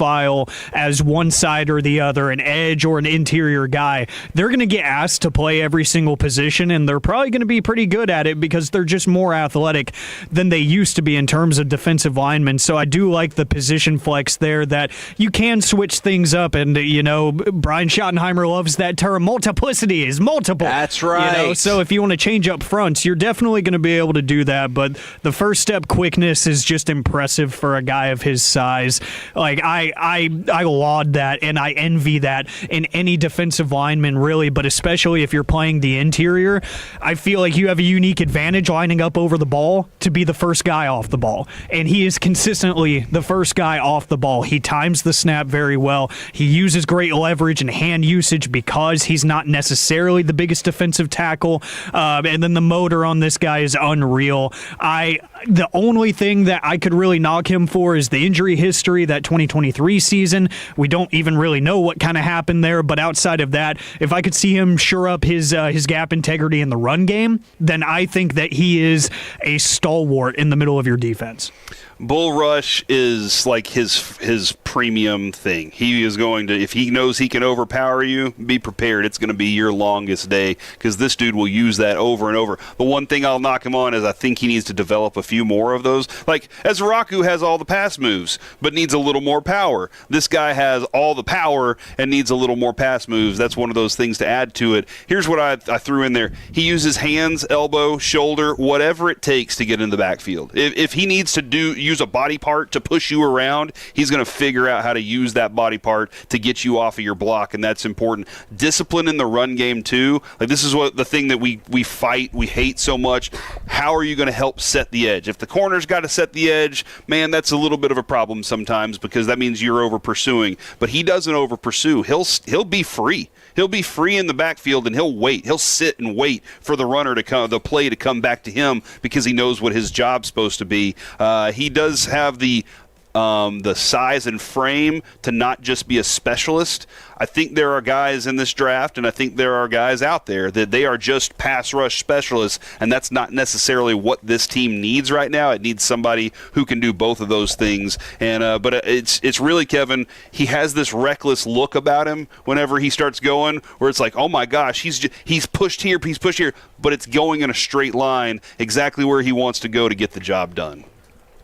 as one side or the other, an edge or an interior guy, they're going to get asked to play every single position, and they're probably going to be pretty good at it because they're just more athletic than they used to be in terms of defensive linemen. So I do like the position flex there, that you can switch things up, and Brian Schottenheimer loves that term, multiplicity is multiple. That's right. So if you want to change up fronts, you're definitely going to be able to do that, but the first step quickness is just impressive for a guy of his size. Like, I laud that, and I envy that in any defensive lineman, really, but especially if you're playing the interior. I feel like you have a unique advantage lining up over the ball to be the first guy off the ball, and he is consistently the first guy off the ball. He times the snap very well. He uses great leverage and hand usage because he's not necessarily the biggest defensive tackle, and then the motor on this guy is unreal. The only thing that I could really knock him for is the injury history. That 2023 2023 season. We don't even really know what kind of happened there, but outside of that, if I could see him shore up his gap integrity in the run game, then I think that he is a stalwart in the middle of your defense. Bull rush is like his premium thing. He is going to, if he knows he can overpower you, be prepared. It's going to be your longest day because this dude will use that over and over. The one thing I'll knock him on is I think he needs to develop a few more of those. Like, Ezraku has all the pass moves, but needs a little more power. This guy has all the power and needs a little more pass moves. That's one of those things to add to it. Here's what I threw in there. He uses hands, elbow, shoulder, whatever it takes to get in the backfield. If he needs to use a body part to push you around, he's going to figure out how to use that body part to get you off of your block, and that's important. Discipline in the run game too. Like, this is what the thing that we fight, we hate so much. How are you going to help set the edge? If the corner's got to set the edge, man, that's a little bit of a problem sometimes because that means you're over pursuing. But he doesn't over pursue. He'll be free. He'll be free in the backfield, and he'll wait. He'll sit and wait for the runner to come, the play to come back to him because he knows what his job's supposed to be. He does have the size and frame to not just be a specialist. I think there are guys in this draft, and I think there are guys out there that they are just pass rush specialists, and that's not necessarily what this team needs right now. It needs somebody who can do both of those things. And but it's really, Kevin, he has this reckless look about him whenever he starts going, where it's like, oh my gosh, he's pushed here, but it's going in a straight line exactly where he wants to go to get the job done.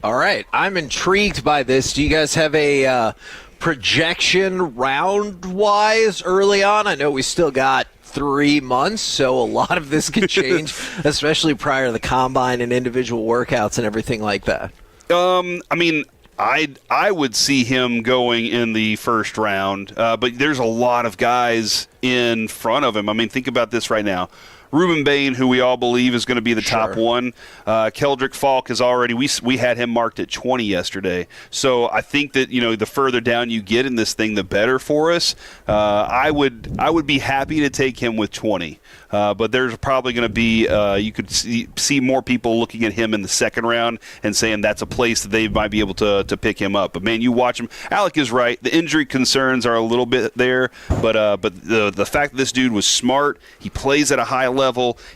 All right, I'm intrigued by this. Do you guys have a projection round-wise early on? I know we still got 3 months, so a lot of this could change, especially prior to the combine and individual workouts and everything like that. I mean, I would see him going in the first round, but there's a lot of guys in front of him. I mean, think about this right now. Ruben Bain, who we all believe is going to be the top one. Keldrick Falk is already, we had him marked at 20 yesterday. So I think that, the further down you get in this thing, the better for us. I would be happy to take him with 20. But there's probably going to be, you could see more people looking at him in the second round and saying that's a place that they might be able to pick him up. But, man, you watch him. Alec is right. The injury concerns are a little bit there. But the fact that this dude was smart, he plays at a high level.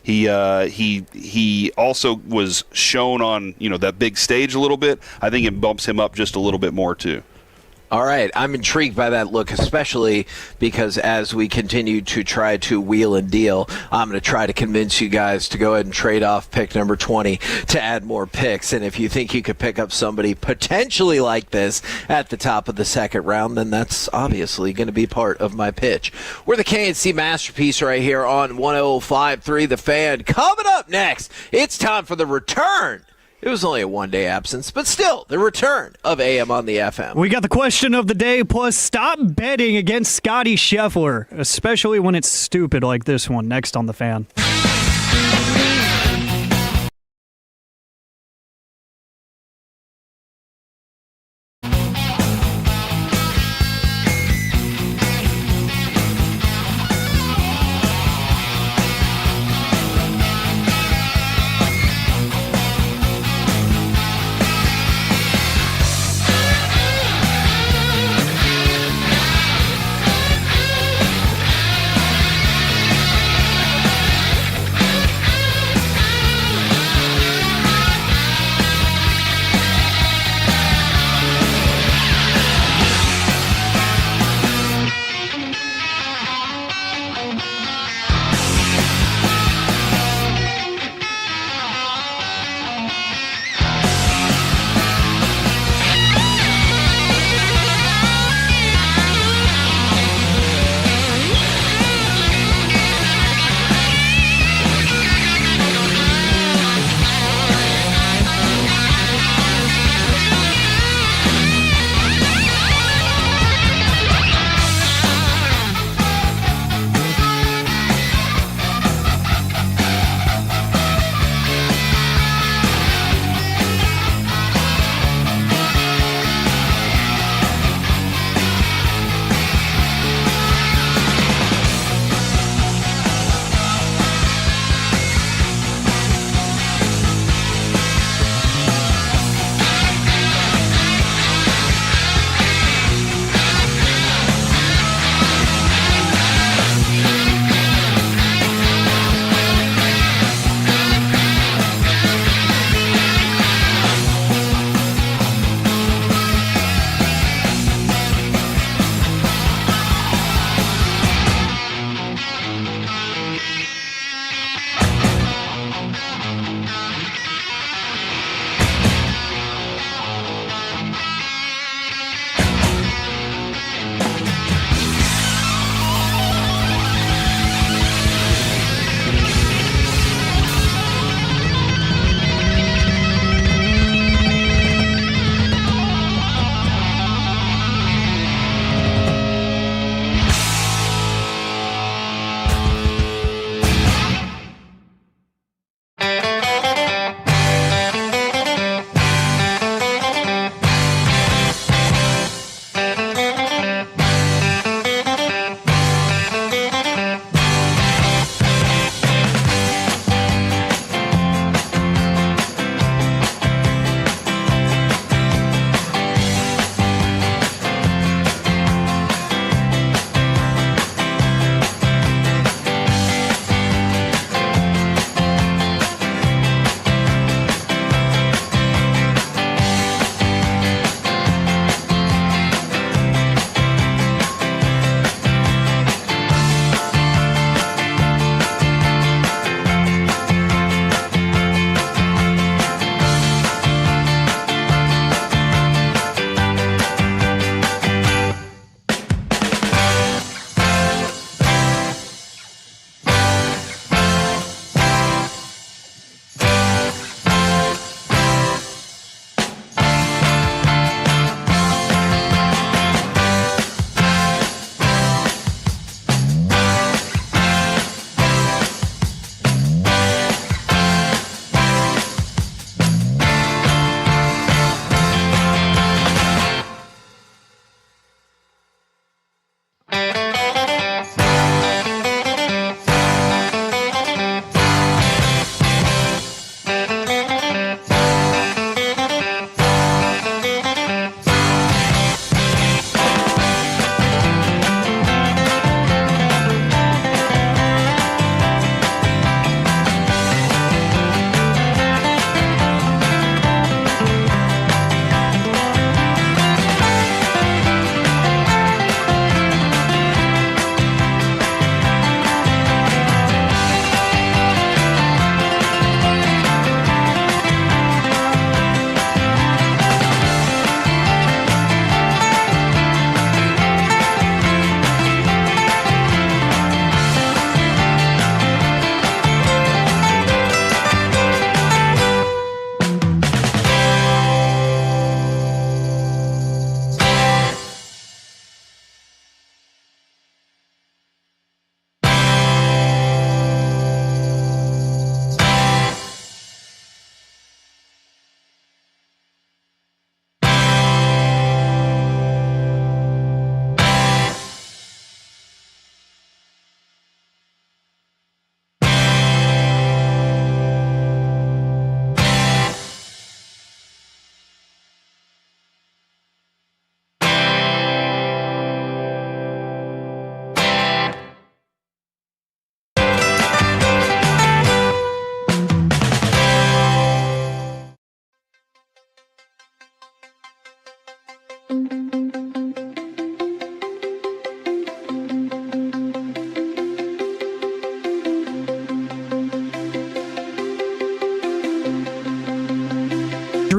He also was shown on, that big stage a little bit. I think it bumps him up just a little bit more, too. All right, I'm intrigued by that look, especially because as we continue to try to wheel and deal, I'm going to try to convince you guys to go ahead and trade off pick number 20 to add more picks. And if you think you could pick up somebody potentially like this at the top of the second round, then that's obviously going to be part of my pitch. We're the KNC Masterpiece right here on 105.3 The Fan. Coming up next, it's time for the return. It was only a one-day absence, but still, the return of AM on the FM. We got the question of the day, plus stop betting against Scotty Scheffler, especially when it's stupid like this one, next on The Fan.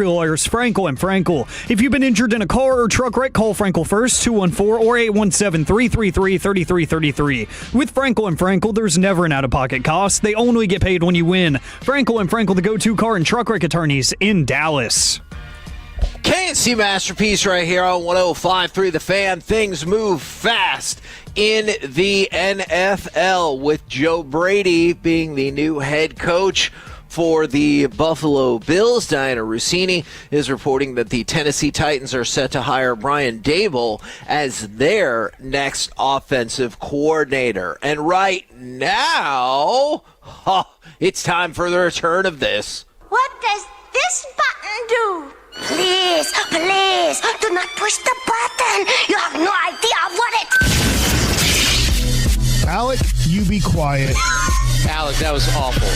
Fillers, Frankel and Frankel. If you've been injured in a car or truck wreck, call Frankel first, 214 or 817-333-3333. With Frankel and Frankel, there's never an out-of-pocket cost. They only get paid when you win. Frankel and Frankel, the go-to car and truck wreck attorneys in Dallas. K&C Masterpiece right here on 105.3 The Fan. Things move fast in the NFL with Joe Brady being the new head coach for the Buffalo Bills. Diana Rossini is reporting that the Tennessee Titans are set to hire Brian Daboll as their next offensive coordinator. And right now, it's time for the return of this. What does this button do? Please, please, do not push the button. You have no idea what it... Alec, you be quiet. Alec, that was awful.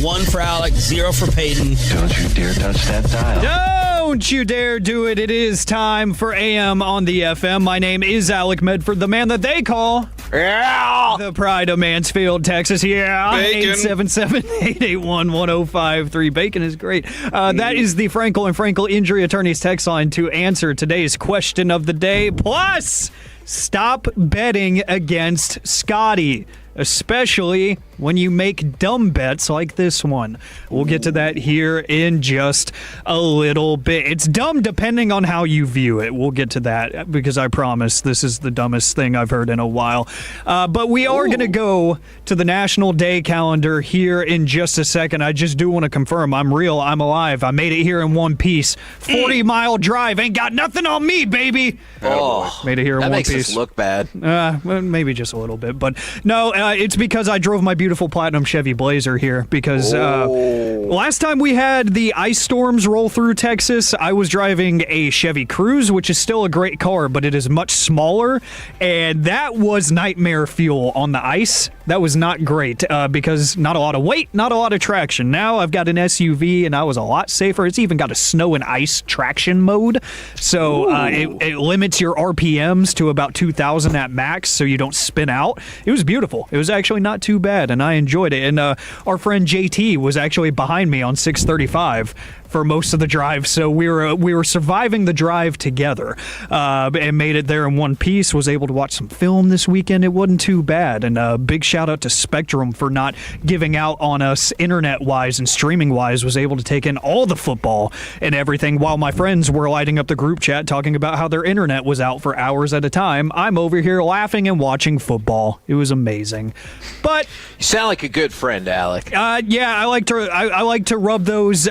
1 for Alec, 0 for Peyton. Don't you dare touch that dial. Don't you dare do it. It is time for AM on the FM. My name is Alec Medford, the man that they call the Pride of Mansfield, Texas. 877-881-1053. Bacon is great. That is the Frankel and Frankel Injury Attorneys text line to answer today's question of the day. Plus, stop betting against Scotty, especially when you make dumb bets like this one. We'll get to that here in just a little bit. It's dumb depending on how you view it. We'll get to that because I promise this is the dumbest thing I've heard in a while. But we are going to go to the National Day calendar here in just a second. I just do want to confirm I'm real, I'm alive. I made it here in one piece. 40-mile drive. Ain't got nothing on me, baby. Made it here in one piece. That makes us look bad. Well, maybe just a little bit. But no, it's because I drove my beautiful platinum Chevy Blazer here because last time we had the ice storms roll through Texas, I was driving a Chevy Cruze, which is still a great car, but it is much smaller, and that was nightmare fuel on the ice. That was not great because not a lot of weight, not a lot of traction. Now I've got an SUV, and I was a lot safer. It's even got a snow and ice traction mode, so it limits your RPMs to about 2,000 at max, so you don't spin out. It was beautiful. It was actually not too bad, and I enjoyed it. And our friend JT was actually behind me on 635 for most of the drive, so we were surviving the drive together and made it there in one piece. Was able to watch some film this weekend. It wasn't too bad, and a big shout out to Spectrum for not giving out on us internet-wise and streaming-wise. Was able to take in all the football and everything while my friends were lighting up the group chat talking about how their internet was out for hours at a time. I'm over here laughing and watching football. It was amazing. But you sound like a good friend, Alec. Yeah, I like to rub those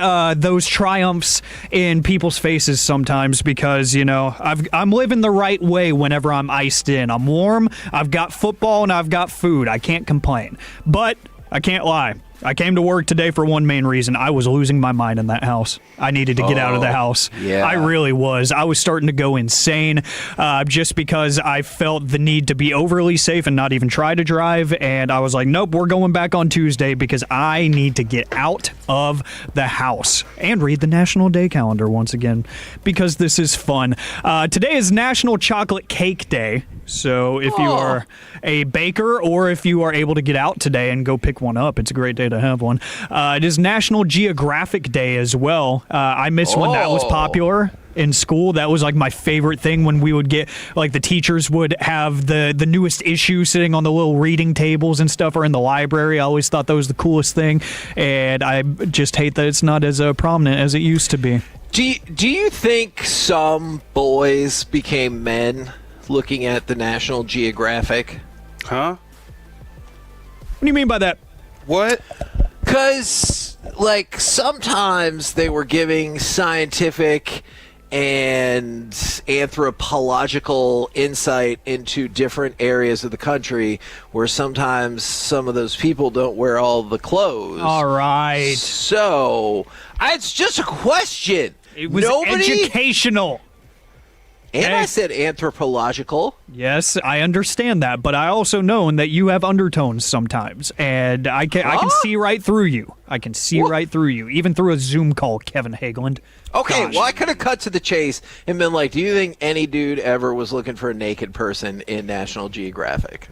triumphs in people's faces sometimes because, you know, I'm living the right way whenever I'm iced in. I'm warm, I've got football, and I've got food. I can't complain. But I can't lie. I came to work today for one main reason. I was losing my mind in that house. I needed to get out of the house. Yeah. I really was. I was starting to go insane just because I felt the need to be overly safe and not even try to drive. And I was like, nope, we're going back on Tuesday because I need to get out of the house and read the National Day calendar once again because this is fun. Today is National Chocolate Cake Day. So if you are a baker or if you are able to get out today and go pick one up, it's a great day to have one. It is National Geographic Day as well. I miss when that was popular in school. That was like my favorite thing when we would get, like, the teachers would have the newest issue sitting on the little reading tables and stuff or in the library. I always thought that was the coolest thing, and I just hate that it's not as prominent as it used to be. Do you think some boys became men looking at the National Geographic? Huh? What do you mean by that? What? Because, like, sometimes they were giving scientific and anthropological insight into different areas of the country where sometimes some of those people don't wear all the clothes. All right. So, it's just a question. It was educational. And I said anthropological. Yes, I understand that, but I also know that you have undertones sometimes, and I can see right through you. I can see right through you, even through a Zoom call, Kevin Hageland. Okay, Gosh. well, I could have cut to the chase and been like, do you think any dude ever was looking for a naked person in National Geographic?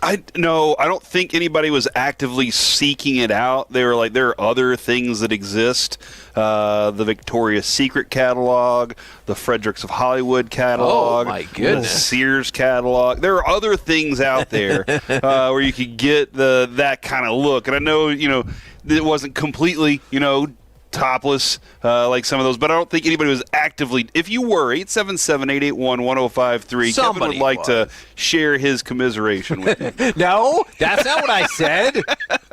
I don't think anybody was actively seeking it out. They were like, there are other things that exist. The Victoria's Secret catalog, the Fredericks of Hollywood catalog, oh my goodness, the Sears catalog. There are other things out there where you could get that kind of look. And I know, it wasn't completely, topless like some of those, but I don't think anybody was actively. If you were, 877-881-1053, Kevin would like to share his commiseration with you. No, that's not what I said.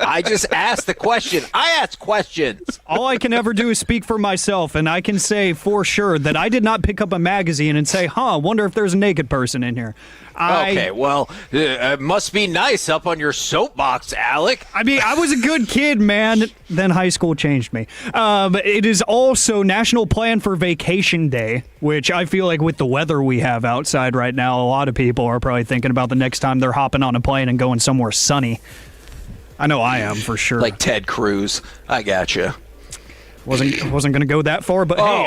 I just asked the question. I ask questions. All I can ever do is speak for myself, and I can say for sure that I did not pick up a magazine and say, wonder if there's a naked person in here. Okay, well, it must be nice up on your soapbox, Alec. I mean, I was a good kid, man. Then high school changed me. But it is also National Plan for Vacation Day, which I feel like with the weather we have outside right now, a lot of people are probably thinking about the next time they're hopping on a plane and going somewhere sunny. I know I am, for sure. Like Ted Cruz. I gotcha. Wasn't going to go that far, but hey,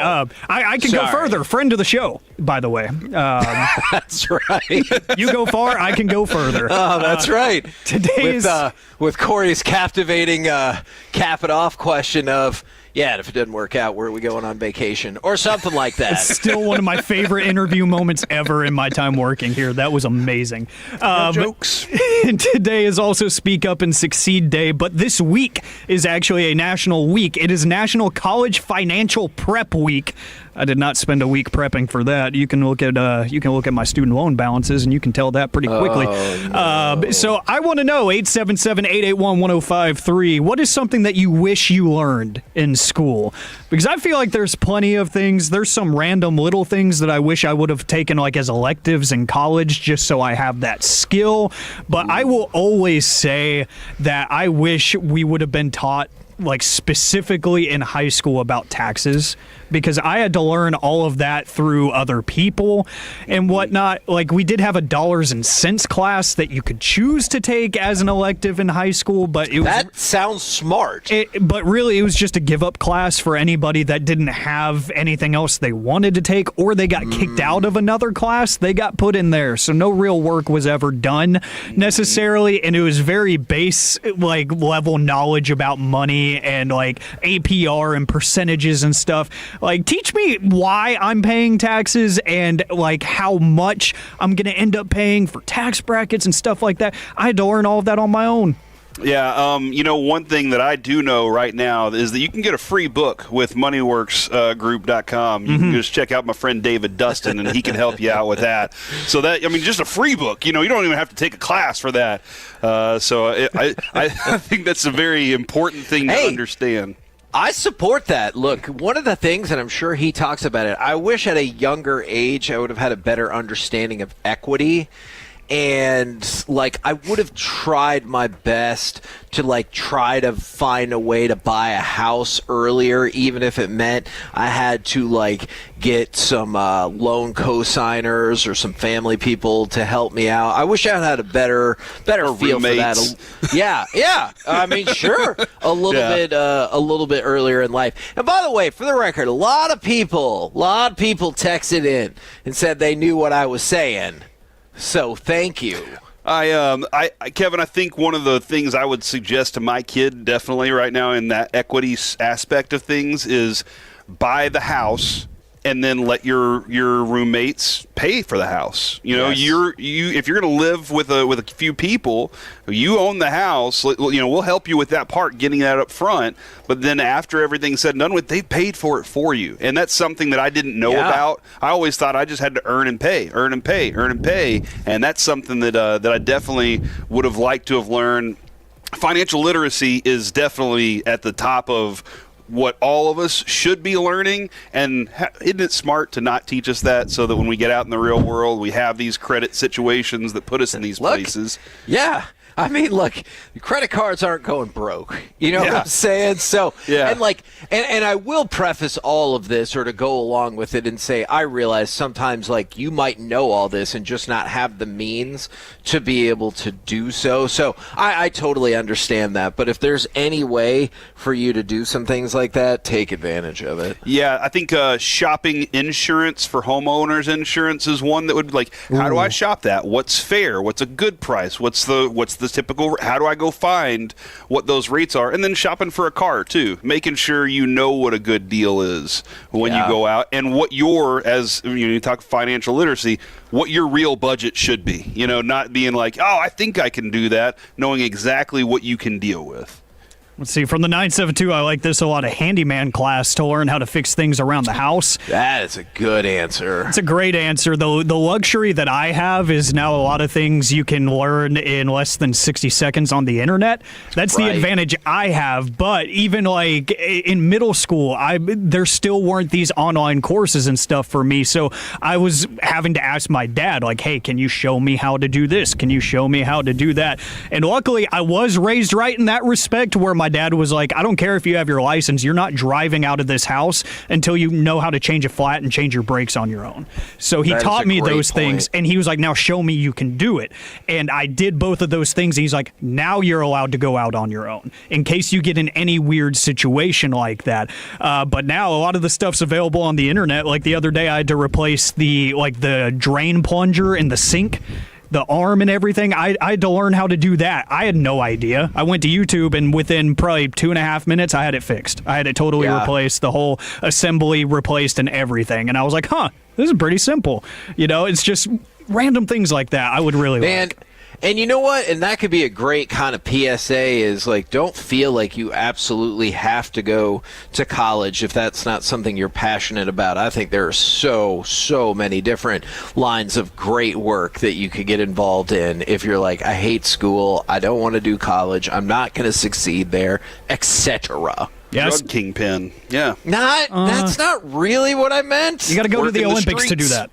I can go further. Friend of the show, by the way. That's right. You go far, I can go further. Oh, that's right. Today's with Corey's captivating cap it off question of, yeah, if it doesn't work out, where are we going on vacation? Or something like that. It's still one of my favorite interview moments ever in my time working here. That was amazing. No jokes. Today is also Speak Up and Succeed Day, but this week is actually a national week. It is National College Financial Prep Week. I did not spend a week prepping for that. You can look at my student loan balances, and you can tell that pretty quickly. Oh, no. So I want to know, 877-881-1053, what is something that you wish you learned in school? Because I feel like there's plenty of things. There's some random little things that I wish I would have taken like as electives in college just so I have that skill. But I will always say that I wish we would have been taught like specifically in high school about taxes, because I had to learn all of that through other people and whatnot. Like, we did have a dollars and cents class that you could choose to take as an elective in high school, but that sounds smart. But really, it was just a give-up class for anybody that didn't have anything else they wanted to take, or they got kicked out of another class. They got put in there, so no real work was ever done necessarily, and it was very base like level knowledge about money and like APR and percentages and stuff. Like, teach me why I'm paying taxes and like how much I'm going to end up paying for tax brackets and stuff like that. I had to learn all of that on my own. Yeah, one thing that I do know right now is that you can get a free book with moneyworksgroup.com. You can just check out my friend David Dustin, and he can help you out with that. So just a free book. You don't even have to take a class for that. I think that's a very important thing to understand. I support that. Look, one of the things, and I'm sure he talks about it, I wish at a younger age I would have had a better understanding of equity. And I would have tried my best to try to find a way to buy a house earlier, even if it meant I had to get some loan co-signers or some family people to help me out. I wish I had a better feel roommates. for that. Yeah. I mean, sure, a little bit earlier in life. And by the way, for the record, a lot of people texted in and said they knew what I was saying. So thank you. Kevin, I think one of the things I would suggest to my kid definitely right now in that equity aspect of things is buy the house and then let your roommates pay for the house. If you're going to live with a few people, you own the house. We'll help you with that part, getting that up front. But then after everything's said and done with, they paid for it for you, and that's something that I didn't know about. I always thought I just had to earn and pay, and that's something that I definitely would have liked to have learned. Financial literacy is definitely at the top of what all of us should be learning, and isn't it smart to not teach us that so that when we get out in the real world, we have these credit situations that put us in these places? Yeah. I mean, look, credit cards aren't going broke. You know what I'm saying? So, and I will preface all of this, or to go along with it and say, I realize sometimes, like, you might know all this and just not have the means to be able to do so. So I totally understand that. But if there's any way for you to do some things like that, take advantage of it. Yeah, I think shopping insurance for homeowners insurance is one that would, like, how do I shop that? What's fair? What's a good price? What's the typical, how do I go find what those rates are? And then shopping for a car too, making sure you know what a good deal is when you go out, and what you talk financial literacy, what your real budget should be. You know, not being like, oh, I think I can do that, knowing exactly what you can deal with. Let's see, from the 972, I like this a lot, a handyman class to learn how to fix things around the house. That is a good answer. It's a great answer. The luxury that I have is now a lot of things you can learn in less than 60 seconds on the internet. That's the advantage I have. But even like in middle school, there still weren't these online courses and stuff for me. So I was having to ask my dad, like, hey, can you show me how to do this? Can you show me how to do that? And luckily, I was raised right in that respect, where my dad was like, I don't care if you have your license, you're not driving out of this house until you know how to change a flat and change your brakes on your own. So he taught me those things, and he was like, now show me you can do it. And I did both of those things, and he's like, now you're allowed to go out on your own in case you get in any weird situation like that. But now a lot of the stuff's available on the internet. Like the other day, I had to replace the drain plunger in the sink, the arm and everything. I had to learn how to do that. I had no idea. I went to YouTube, and within probably 2.5 minutes, I had it fixed. I had it totally replaced, the whole assembly replaced and everything. And I was like, this is pretty simple. You know, it's just random things like that I would really like. And you know what? And that could be a great kind of PSA is, like, don't feel like you absolutely have to go to college if that's not something you're passionate about. I think there are so many different lines of great work that you could get involved in if you're like, I hate school, I don't want to do college, I'm not going to succeed there, etc. Yes. Drug kingpin. Yeah. That's not really what I meant. You got to go to the Olympics to do that.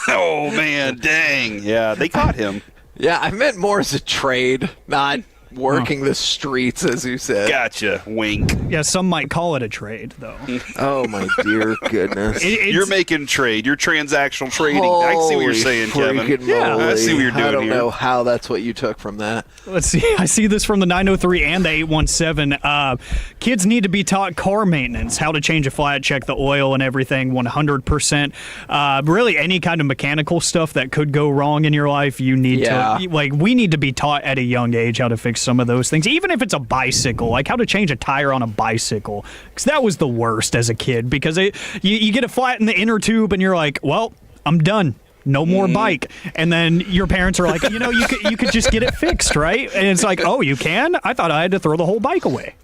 Oh, man, dang. Yeah, they caught him. Yeah, I meant more as a trade, not working the streets, as you said. Gotcha. Wink. Yeah, some might call it a trade, though. Oh, my dear goodness. You're making trade. You're transactional trading. I see what you're saying, Kevin. Yeah, I see what you're doing here. I don't know how that's what you took from that. Let's see. I see this from the 903 and the 817. Kids need to be taught car maintenance, how to change a flat, check the oil and everything, 100%. Really, any kind of mechanical stuff that could go wrong in your life, you need to, we need to be taught at a young age how to fix some of those things, even if it's a bicycle, like how to change a tire on a bicycle, because that was the worst as a kid, because you get a flat in the inner tube and you're like, well, I'm done. No more bike. And then your parents are like, you could just get it fixed, right? And it's like, oh, you can? I thought I had to throw the whole bike away.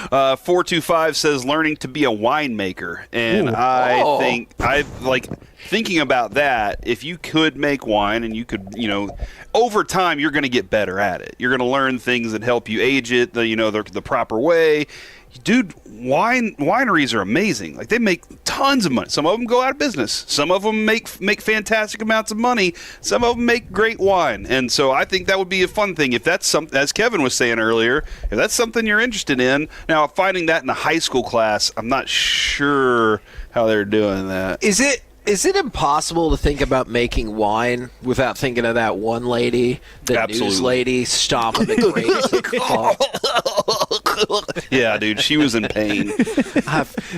425 says learning to be a winemaker, and I think thinking about that. If you could make wine, and you could, over time, you're going to get better at it. You're going to learn things that help you age it, the proper way. Dude, wineries are amazing. Like, they make tons of money. Some of them go out of business. Some of them make fantastic amounts of money. Some of them make great wine. And so I think that would be a fun thing. If that's something, as Kevin was saying earlier, if that's something you're interested in. Now, finding that in a high school class, I'm not sure how they're doing that. Is it impossible to think about making wine without thinking of that one lady, the news lady, stomping the grapes? Yeah, dude, she was in pain.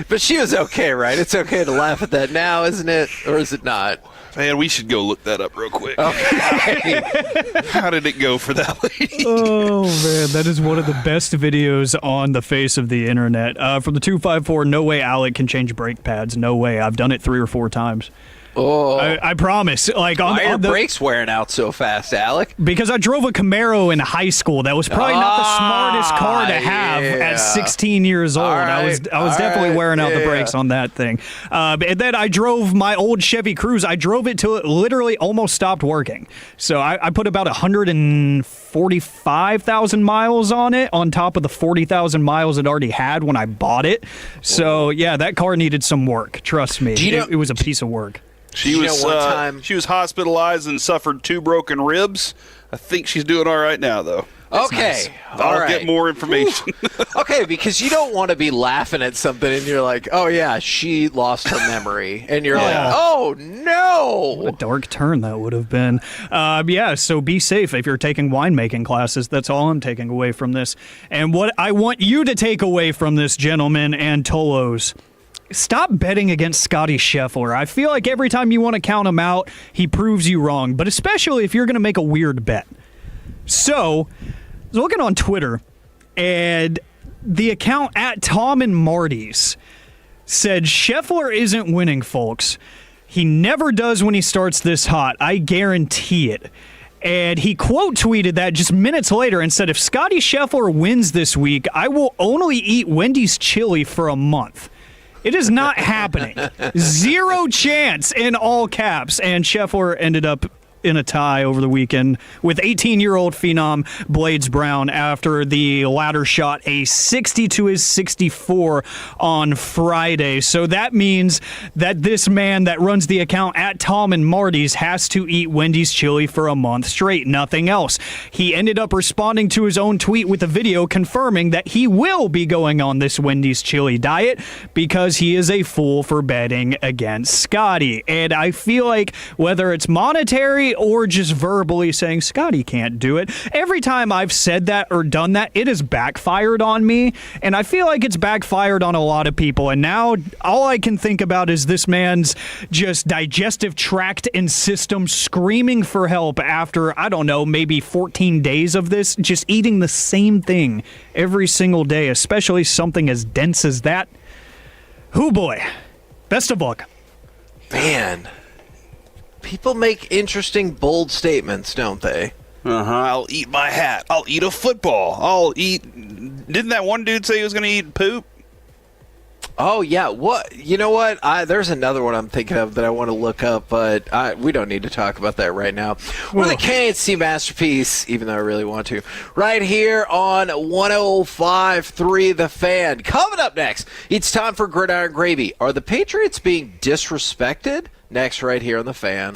But she was okay, right? It's okay to laugh at that now, isn't it? Or is it not? Man, we should go look that up real quick. Okay. How did it go for that lady? Oh, man, that is one of the best videos on the face of the internet. From the 254, no way Alec can change brake pads. No way. I've done it 3 or 4 times. Oh, I promise. Like, why are brakes wearing out so fast, Alec? Because I drove a Camaro in high school. That was probably not the smartest car to have at 16 years old. I was definitely wearing out the brakes on that thing. And then I drove my old Chevy Cruze. I drove it till it literally almost stopped working. So I put about 145,000 miles on it, on top of the 40,000 miles it already had when I bought it. So yeah, that car needed some work. Trust me, it was a piece of work. She was hospitalized and suffered 2 broken ribs. I think she's doing all right now, though. Okay. Nice. I'll get more information. Okay, because you don't want to be laughing at something and you're like, oh, yeah, she lost her memory. And you're like, oh, no. What a dark turn that would have been. So be safe if you're taking winemaking classes. That's all I'm taking away from this. And what I want you to take away from this, gentlemen and Tolos, stop betting against Scotty Scheffler. I feel like every time you want to count him out, he proves you wrong, but especially if you're going to make a weird bet. So, I was looking on Twitter, and the account at Tom and Marty's said, Scheffler isn't winning, folks. He never does when he starts this hot. I guarantee it. And he quote tweeted that just minutes later and said, if Scotty Scheffler wins this week, I will only eat Wendy's chili for a month. It is not happening. 0 chance in all caps. And Scheffler ended up in a tie over the weekend with 18-year-old phenom Blades Brown after the latter shot a 60 to his 64 on Friday. So that means that this man that runs the account at Tom and Marty's has to eat Wendy's chili for a month straight, nothing else. He ended up responding to his own tweet with a video confirming that he will be going on this Wendy's chili diet because he is a fool for betting against Scotty. And I feel like whether it's monetary or just verbally saying Scotty can't do it, every time I've said that or done that, it has backfired on me, and I feel like it's backfired on a lot of people. And now all I can think about is this man's just digestive tract and system screaming for help after, I don't know, maybe 14 days of this, just eating the same thing every single day, especially something as dense as that. Hoo boy. Best of luck. Man. People make interesting, bold statements, don't they? I'll eat my hat. I'll eat a football. I'll eat... Didn't that one dude say he was going to eat poop? Oh, yeah. What? You know what? There's another one I'm thinking of that I want to look up, but we don't need to talk about that right now. We're the KNC Masterpiece, even though I really want to, right here on 105.3 The Fan. Coming up next, it's time for Gridiron Gravy. Are the Patriots being disrespected? Next, right here on The Fan.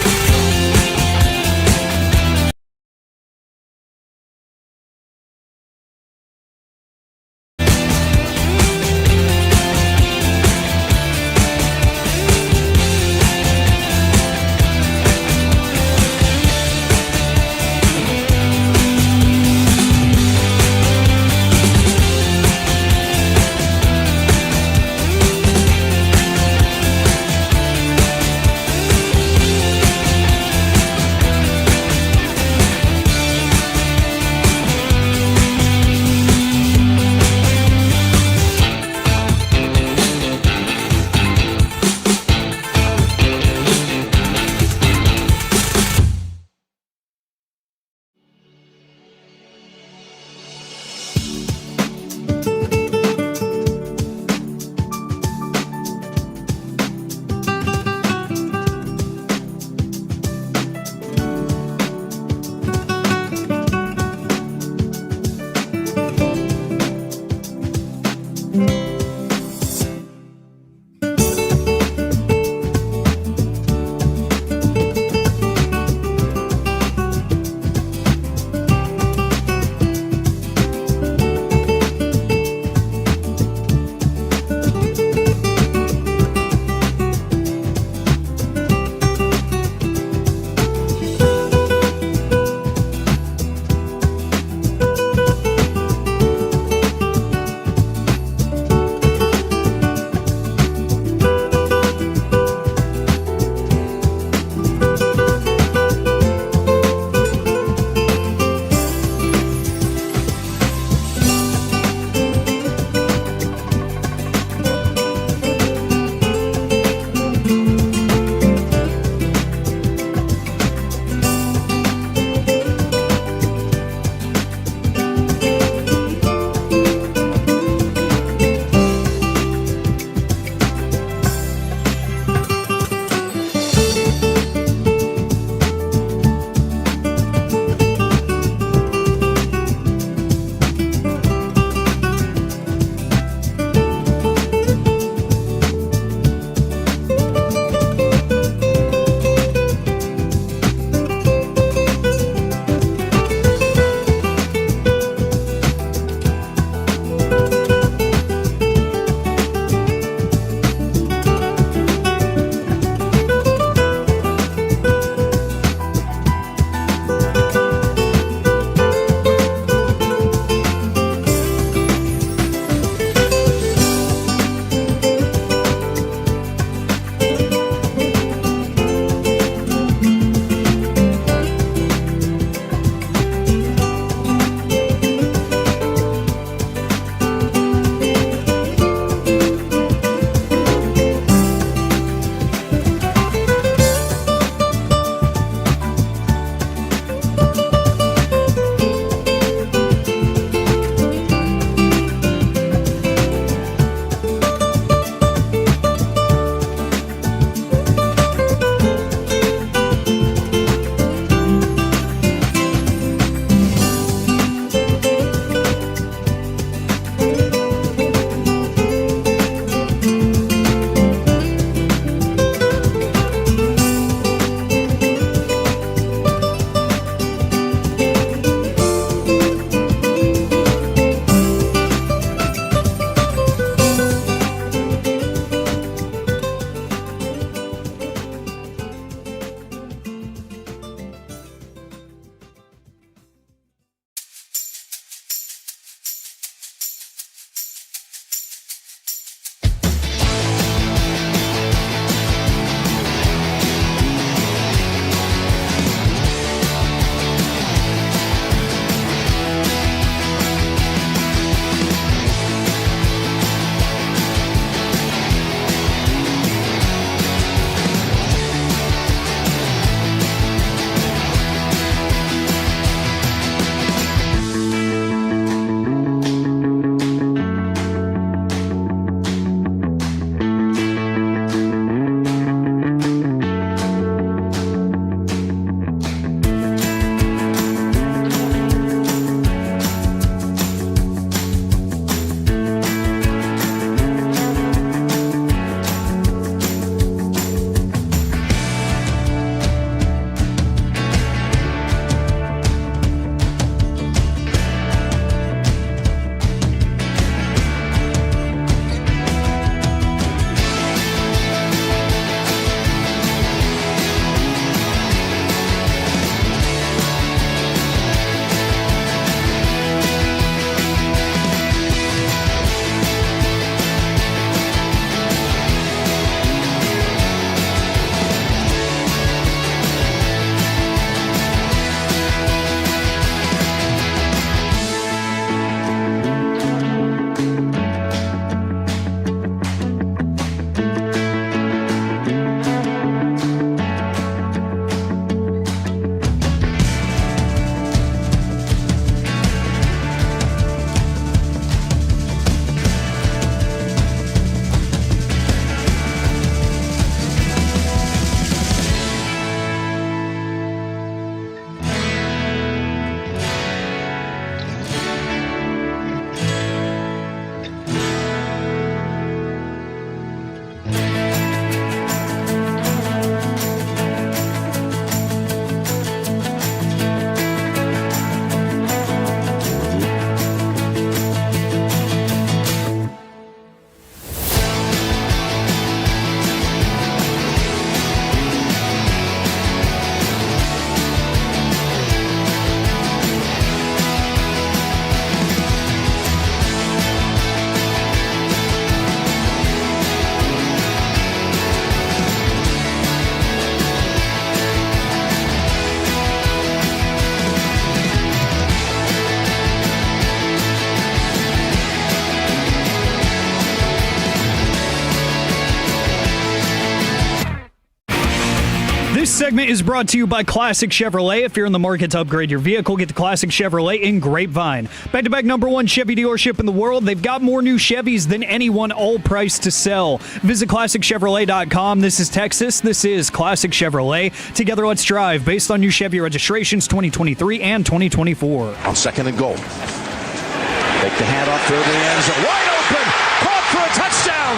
segment is brought to you by Classic Chevrolet. If you're in the market to upgrade your vehicle, get the Classic Chevrolet in Grapevine. Back-to-back #1 Chevy dealership in the world. They've got more new Chevys than anyone, all priced to sell. Visit ClassicChevrolet.com. This is Texas. This is Classic Chevrolet. Together, let's drive. Based on new Chevy registrations 2023 and 2024. On 2nd and goal. Take the handoff, throw the end zone. Wide open! Caught for a touchdown!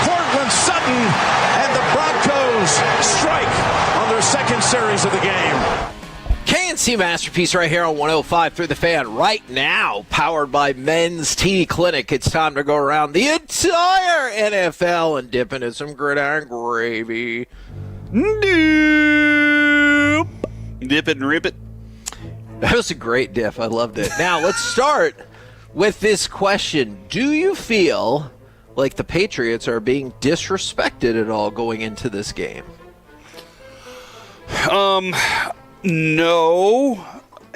Cortland Sutton and the Broncos strike on their second series of the game. KNC Masterpiece right here on 105 through the fan right now, powered by Men's TD Clinic. It's time to go around the entire NFL and dip into some gridiron gravy. Dip it and rip it. That was a great dip. I loved it. Now, let's start with this question. Do you feel like the Patriots are being disrespected at all going into this game? No.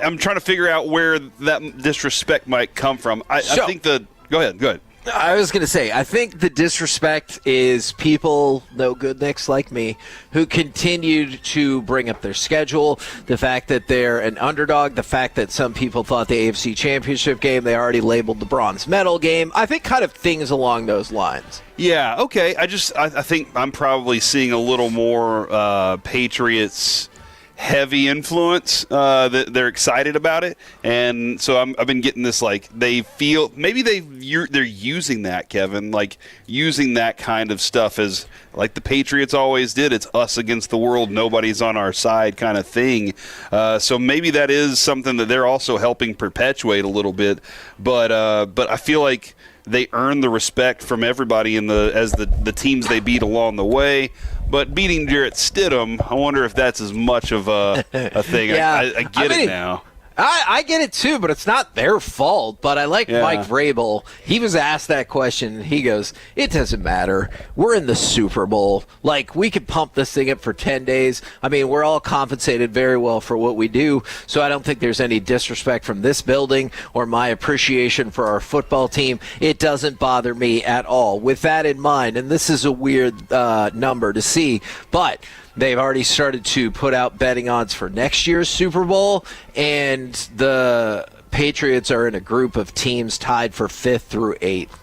I'm trying to figure out where that disrespect might come from. I think Go ahead. I was going to say, I think the disrespect is people, no good nicks like me, who continued to bring up their schedule, the fact that they're an underdog, the fact that some people thought the AFC Championship game, they already labeled the bronze medal game. I think kind of things along those lines. Yeah, okay. I think I'm probably seeing a little more Patriots heavy influence that they're excited about it, and so I've been getting this, like, they feel maybe they're using that, Kevin, like using that kind of stuff as like the Patriots always did. It's us against the world, nobody's on our side kind of thing. So maybe that is something that they're also helping perpetuate a little bit, but I feel like they earn the respect from everybody as the teams they beat along the way. But beating Jarrett Stidham, I wonder if that's as much of a thing. Yeah. I get it now. I get it too, but it's not their fault. But I like Mike Vrabel. He was asked that question, and he goes, "It doesn't matter. We're in the Super Bowl. Like, we could pump this thing up for 10 days. I mean, we're all compensated very well for what we do, so I don't think there's any disrespect from this building or my appreciation for our football team. It doesn't bother me at all." With that in mind, and this is a weird number to see, but they've already started to put out betting odds for next year's Super Bowl, and the Patriots are in a group of teams tied for 5th through 8th.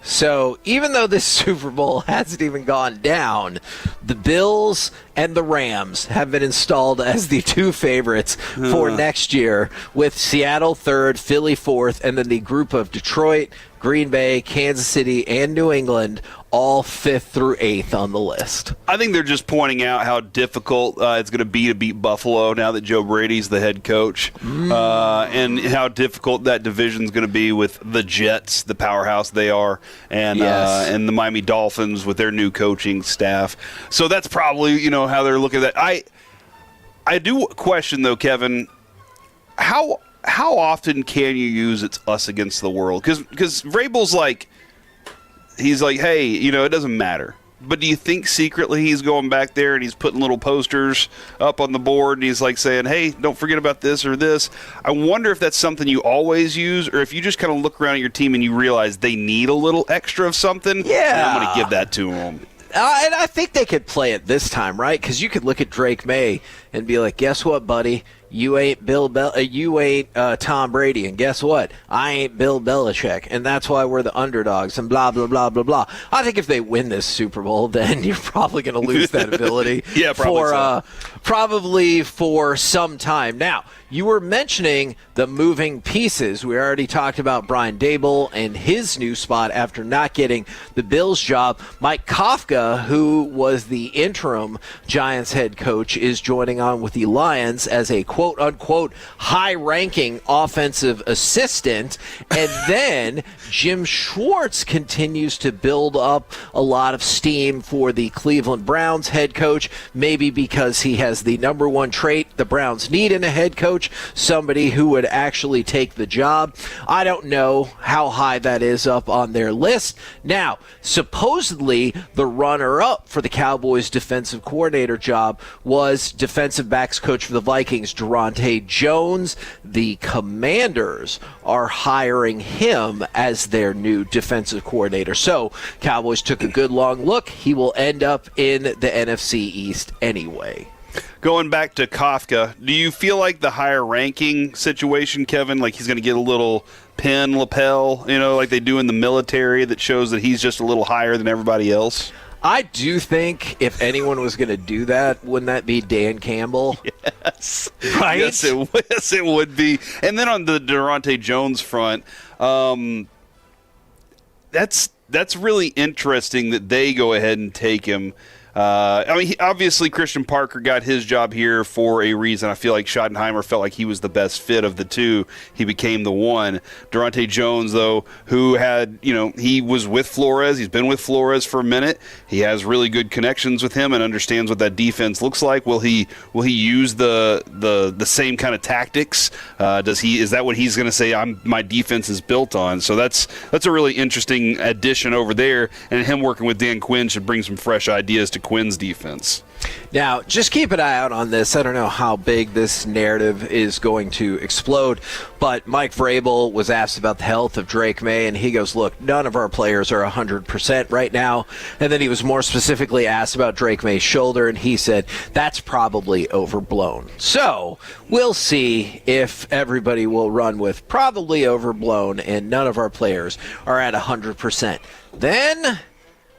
So even though this Super Bowl hasn't even gone down, the Bills and the Rams have been installed as the 2 favorites for next year, with Seattle 3rd, Philly 4th, and then the group of Detroit, Green Bay, Kansas City, and New England all 5th through 8th on the list. I think they're just pointing out how difficult it's going to be to beat Buffalo now that Joe Brady's the head coach, and how difficult that division is going to be with the Jets, the powerhouse they are, and the Miami Dolphins with their new coaching staff. So that's probably how they're looking at that. I do question though, Kevin, how often can you use "it's us against the world"? Because Vrabel's like, he's like, hey, it doesn't matter. But do you think secretly he's going back there and he's putting little posters up on the board and he's like saying, hey, don't forget about this or this? I wonder if that's something you always use, or if you just kind of look around at your team and you realize they need a little extra of something. Yeah, and I'm going to give that to them. And I think they could play it this time, right? Because you could look at Drake May and be like, guess what, buddy? You ain't Tom Brady, and guess what? I ain't Bill Belichick, and that's why we're the underdogs, and blah, blah, blah, blah, blah. I think if they win this Super Bowl, then you're probably going to lose that ability probably for some time. Now, you were mentioning the moving pieces. We already talked about Brian Daboll and his new spot after not getting the Bills job. Mike Kafka, who was the interim Giants head coach, is joining on with the Lions as a quote-unquote high-ranking offensive assistant. And then Jim Schwartz continues to build up a lot of steam for the Cleveland Browns head coach, maybe because he has the number one trait the Browns need in a head coach, somebody who would actually take the job. I don't know how high that is up on their list. Now, supposedly the runner-up for the Cowboys defensive coordinator job was defensive backs coach for the Vikings, Durante Jones. The Commanders are hiring him as their new defensive coordinator. So, Cowboys took a good long look. He will end up in the NFC East anyway. Going back to Kafka, do you feel like the higher ranking situation, Kevin, like he's going to get a little pin lapel, like they do in the military that shows that he's just a little higher than everybody else? I do think if anyone was going to do that, wouldn't that be Dan Campbell? Yes. Right? Yes, it would be. And then on the Durante Jones front, that's really interesting that they go ahead and take him. Obviously Christian Parker got his job here for a reason. I feel like Schottenheimer felt like he was the best fit of the two. He became the one. Durante Jones, though, who had, he was with Flores. He's been with Flores for a minute. He has really good connections with him and understands what that defense looks like. Will he use the same kind of tactics? Is that what he's going to say? My defense is built on. So that's a really interesting addition over there. And him working with Dan Quinn should bring some fresh ideas to Quinn's defense. Now, just keep an eye out on this. I don't know how big this narrative is going to explode, but Mike Vrabel was asked about the health of Drake May, and he goes, look, none of our players are 100% right now. And then he was more specifically asked about Drake May's shoulder, and he said, that's probably overblown. So we'll see if everybody will run with probably overblown, and none of our players are at 100%. Then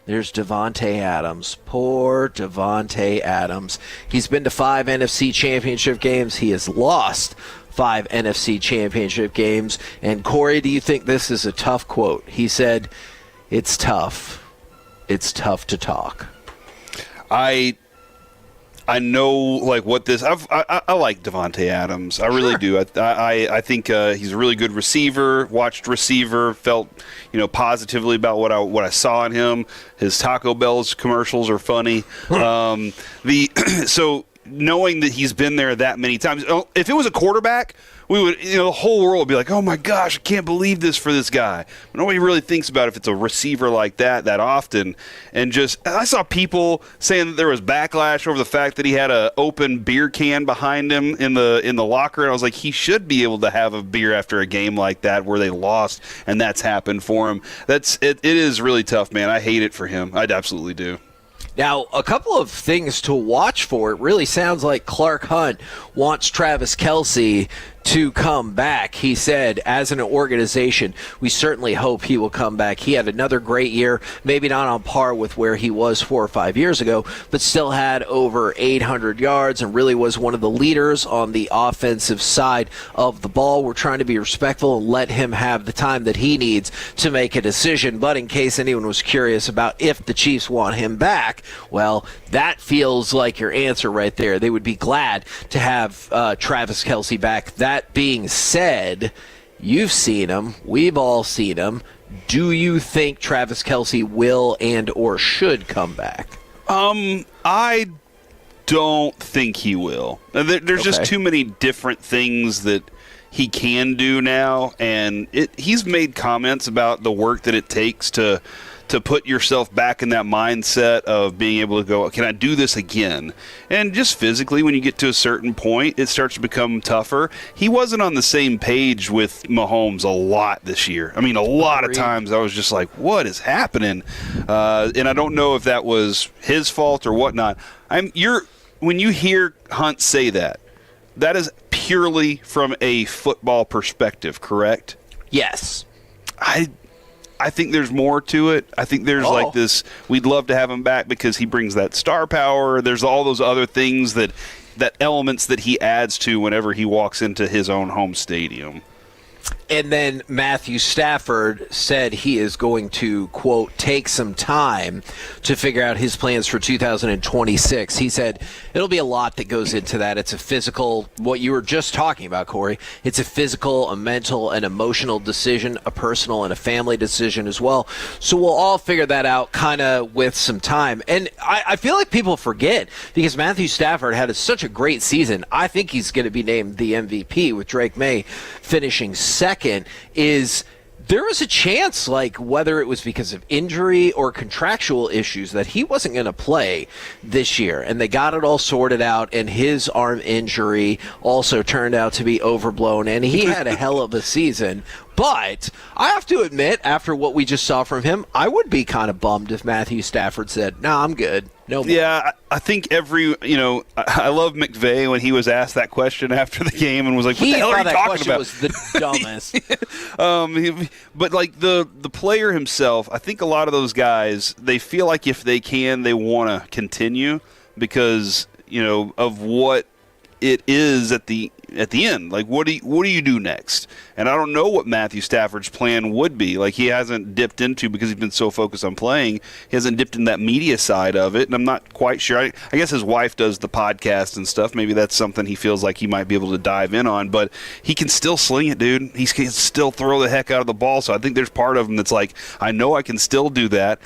there's Davante Adams. Poor Davante Adams. He's been to 5 NFC championship games. He has lost 5 NFC championship games. And Corey, do you think this is a tough quote? He said, it's tough. It's tough to talk. I know, like, what this. I like Davante Adams. I really do. I think he's a really good receiver. Watched receiver, felt positively about what I saw in him. His Taco Bell's commercials are funny. So knowing that he's been there that many times, if it was a quarterback, we would, the whole world would be like, oh my gosh, I can't believe this for this guy. But nobody really thinks about if it's a receiver like that often. And I saw people saying that there was backlash over the fact that he had an open beer can behind him in the locker. And I was like, he should be able to have a beer after a game like that where they lost, and that's happened for him. It is really tough, man. I hate it for him. I absolutely do. Now, a couple of things to watch for. It really sounds like Clark Hunt wants Travis Kelce to come back. He said, as an organization, we certainly hope he will come back. He had another great year, maybe not on par with where he was 4 or 5 years ago, but still had over 800 yards and really was one of the leaders on the offensive side of the ball. We're trying to be respectful and let him have the time that he needs to make a decision. But in case anyone was curious about if the Chiefs want him back, well, that feels like your answer right there. They would be glad to have Travis Kelce back. That being said, you've seen him. We've all seen him. Do you think Travis Kelce will and or should come back? I don't think he will. There's just too many different things that he can do now, and he's made comments about the work that it takes to put yourself back in that mindset of being able to go, can I do this again? And just physically, when you get to a certain point, it starts to become tougher. He wasn't on the same page with Mahomes a lot this year. I mean, a lot of times I was just like, what is happening? And I don't know if that was his fault or whatnot. When you hear Hunt say that is purely from a football perspective, correct? Yes. I think there's more to it. I think there's like this, we'd love to have him back because he brings that star power. There's all those other things that elements that he adds to whenever he walks into his own home stadium. And then Matthew Stafford said he is going to, quote, take some time to figure out his plans for 2026. He said it'll be a lot that goes into that. It's a physical, what you were just talking about, Corey. It's a physical, a mental, an emotional decision, a personal and a family decision as well. So we'll all figure that out kind of with some time. And I feel like people forget because Matthew Stafford had such a great season. I think he's going to be named the MVP with Drake May finishing second. Is there was a chance, like whether it was because of injury or contractual issues, that he wasn't going to play this year, and they got it all sorted out, and his arm injury also turned out to be overblown, and he had a hell of a season. But I have to admit, after what we just saw from him, I would be kind of bummed if Matthew Stafford said, "No, I'm good. No more." Yeah, I think I love McVay when he was asked that question after the game and was like, "What the hell are you talking about?" Was the dumbest. But like the player himself, I think a lot of those guys, they feel like if they can, they want to continue because of what it is at the end. Like, what do you do next? And I don't know what Matthew Stafford's plan would be. Like, he hasn't dipped into, because he's been so focused on playing, he hasn't dipped in that media side of it, and I'm not quite sure. I guess his wife does the podcast and stuff. Maybe that's something he feels like he might be able to dive in on, but he can still sling it, dude. He can still throw the heck out of the ball, so I think there's part of him that's like, I know I can still do that.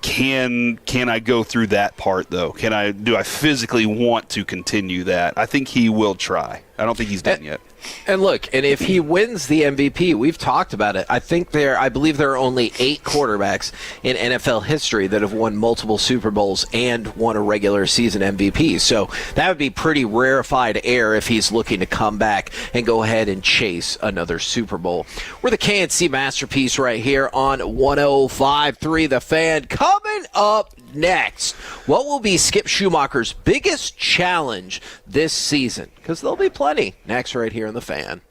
Can I go through that part, though? Do I physically want to continue that? I think he will try. I don't think he's done yet. And look, and if he wins the MVP, we've talked about it. I believe there are only 8 quarterbacks in NFL history that have won multiple Super Bowls and won a regular season MVP. So that would be pretty rarefied air if he's looking to come back and go ahead and chase another Super Bowl. We're the KNC Masterpiece right here on 105.3 The Fan. Coming up next, what will be Skip Schumacher's biggest challenge this season? Because there'll be plenty next right here on The Fan.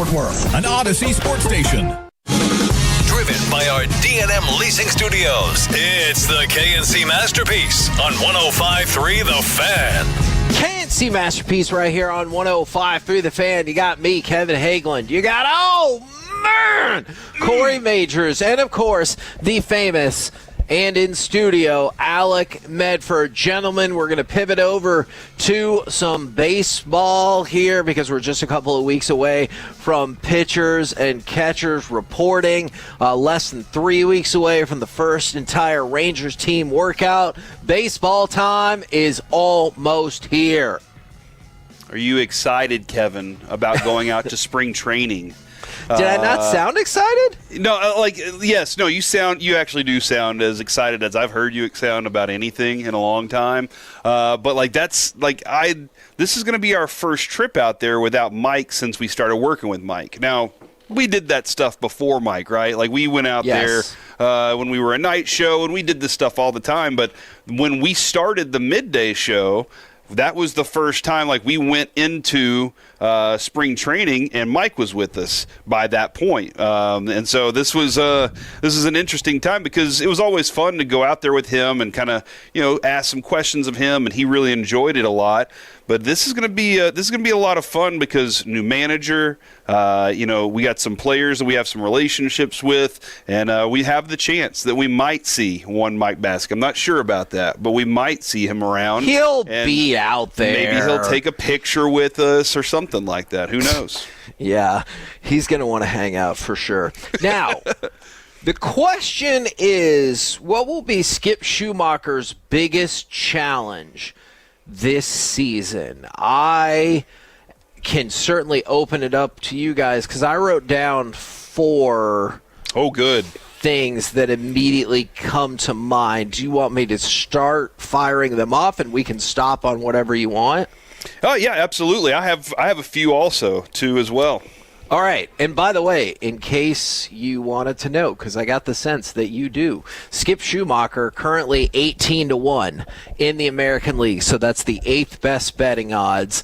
Fort Worth. An Odyssey sports station. Driven by our D&M Leasing Studios, it's the KNC Masterpiece on 105.3 The Fan. KNC Masterpiece right here on 105.3 The Fan. You got me, Kevin Hageland. You got, Corey Majors. And, of course, the famous and in studio, Alec Medford. Gentlemen, we're going to pivot over to some baseball here because we're just a couple of weeks away from pitchers and catchers reporting. Less than 3 weeks away from the first entire Rangers team workout. Baseball time is almost here. Are you excited, Kevin, about going out to spring training? Did I not sound excited? No, yes. No, you actually do sound as excited as I've heard you sound about anything in a long time. But this is going to be our first trip out there without Mike since we started working with Mike. Now, we did that stuff before Mike, right? Like we went out there when we were a night show and we did this stuff all the time. But when we started the midday show, that was the first time we went into spring training and Mike was with us by that point. And so this is an interesting time because it was always fun to go out there with him and kind of, ask some questions of him, and he really enjoyed it a lot. But this is going to be a lot of fun because new manager, we got some players that we have some relationships with, and we have the chance that we might see one Mike Bask. I'm not sure about that, but we might see him around. He'll be out there. Maybe he'll take a picture with us or something like that. Who knows? Yeah, he's going to want to hang out for sure. Now, the question is, what will be Skip Schumacher's biggest challenge this season? I can certainly open it up to you guys because I wrote down 4 things that immediately come to mind. Do you want me to start firing them off and we can stop on whatever you want? Oh yeah, absolutely. I have a few also too as well. All right. And by the way, in case you wanted to know, because I got the sense that you do, Skip Schumacher currently 18-1 in the American League. So that's the 8th best betting odds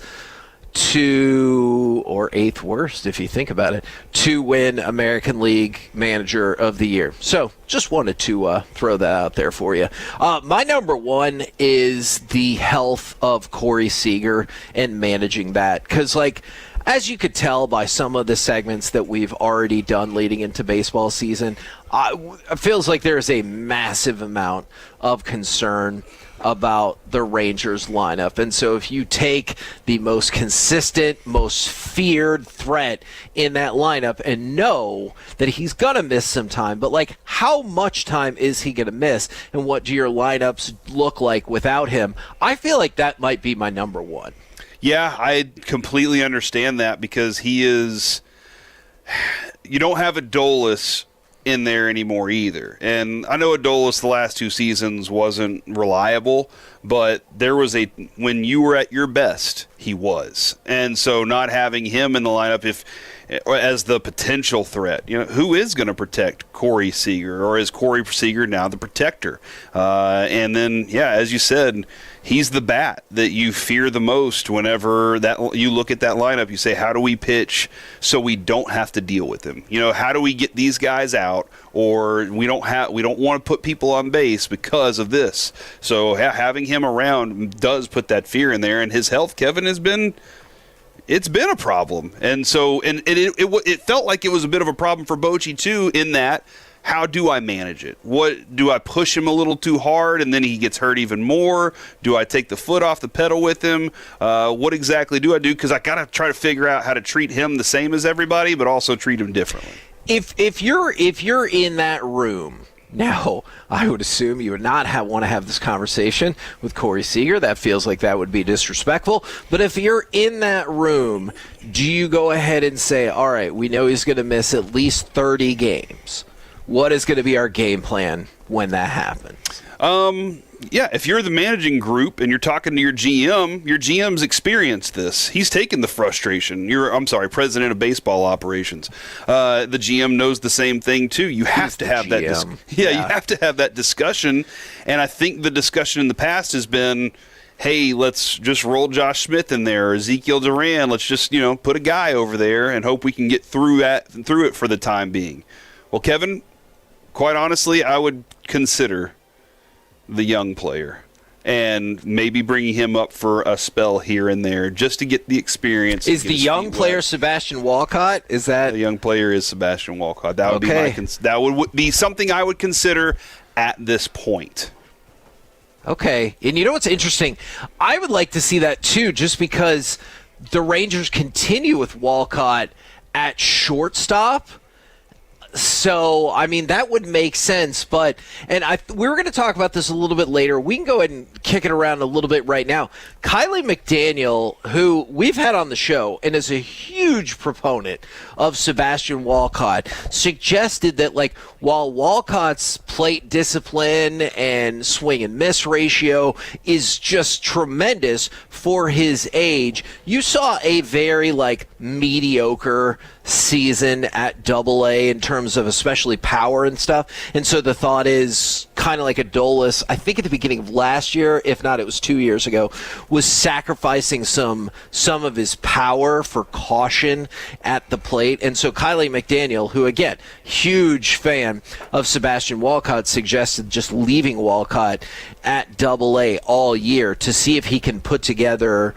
or 8th worst if you think about it, to win American League Manager of the Year. So just wanted to throw that out there for you. My number 1 is the health of Corey Seager and managing that. Because, as you could tell by some of the segments that we've already done leading into baseball season, it feels like there's a massive amount of concern about the Rangers lineup. And so if you take the most consistent, most feared threat in that lineup and know that he's going to miss some time, but how much time is he going to miss and what do your lineups look like without him? I feel like that might be my number 1. Yeah, I completely understand that because he is – you don't have Adolis in there anymore either. And I know Adolis the last 2 seasons wasn't reliable, but there was when you were at your best, he was. And so not having him in the lineup as the potential threat, who is going to protect Corey Seager, or is Corey Seager now the protector? And then, as you said, he's the bat that you fear the most whenever that you look at that lineup. You say, how do we pitch so we don't have to deal with him? How do we get these guys out, or we don't want to put people on base because of this. So having him around does put that fear in there, and his health, Kevin, it's been a problem. And so it felt like it was a bit of a problem for Bochy too, in that how do I manage it? What do I push him a little too hard and then he gets hurt even more? Do I take the foot off the pedal with him? What exactly do I do? Because I got to try to figure out how to treat him the same as everybody, but also treat him differently. If you're in that room now, I would assume you would not want to have this conversation with Corey Seager. That feels like that would be disrespectful. But if you're in that room, do you go ahead and say, all right, we know he's going to miss at least 30 games. What is going to be our game plan when that happens? Yeah, if you're the managing group and you're talking to your GM's experienced this. He's taken the frustration. President of baseball operations. The GM knows the same thing too. You have to have that. You have to have that discussion. And I think the discussion in the past has been, hey, let's just roll Josh Smith in there, or Ezekiel Duran. Let's just, put a guy over there and hope we can get through it for the time being. Well, Kevin, quite honestly, I would consider the young player and maybe bringing him up for a spell here and there just to get the experience. Is the young player Sebastian Walcott? Is that the young player is Sebastian Walcott? That would be that would be something I would consider at this point. Okay. And you know what's interesting? I would like to see that too, just because the Rangers continue with Walcott at shortstop. So, I mean, that would make sense. But, we were going to talk about this a little bit later. We can go ahead and kick it around a little bit right now. Kylie McDaniel, who we've had on the show and is a huge proponent of Sebastian Walcott, suggested that, while Walcott's plate discipline and swing and miss ratio is just tremendous for his age, you saw a very, mediocre season at Double-A in terms of especially power and stuff. And so the thought is kind of like Adolis, I think at the beginning of last year, if not it was 2 years ago, was sacrificing some of his power for caution at the plate. And so Kylie McDaniel, who again, huge fan of Sebastian Walcott, suggested just leaving Walcott at Double-A all year to see if he can put together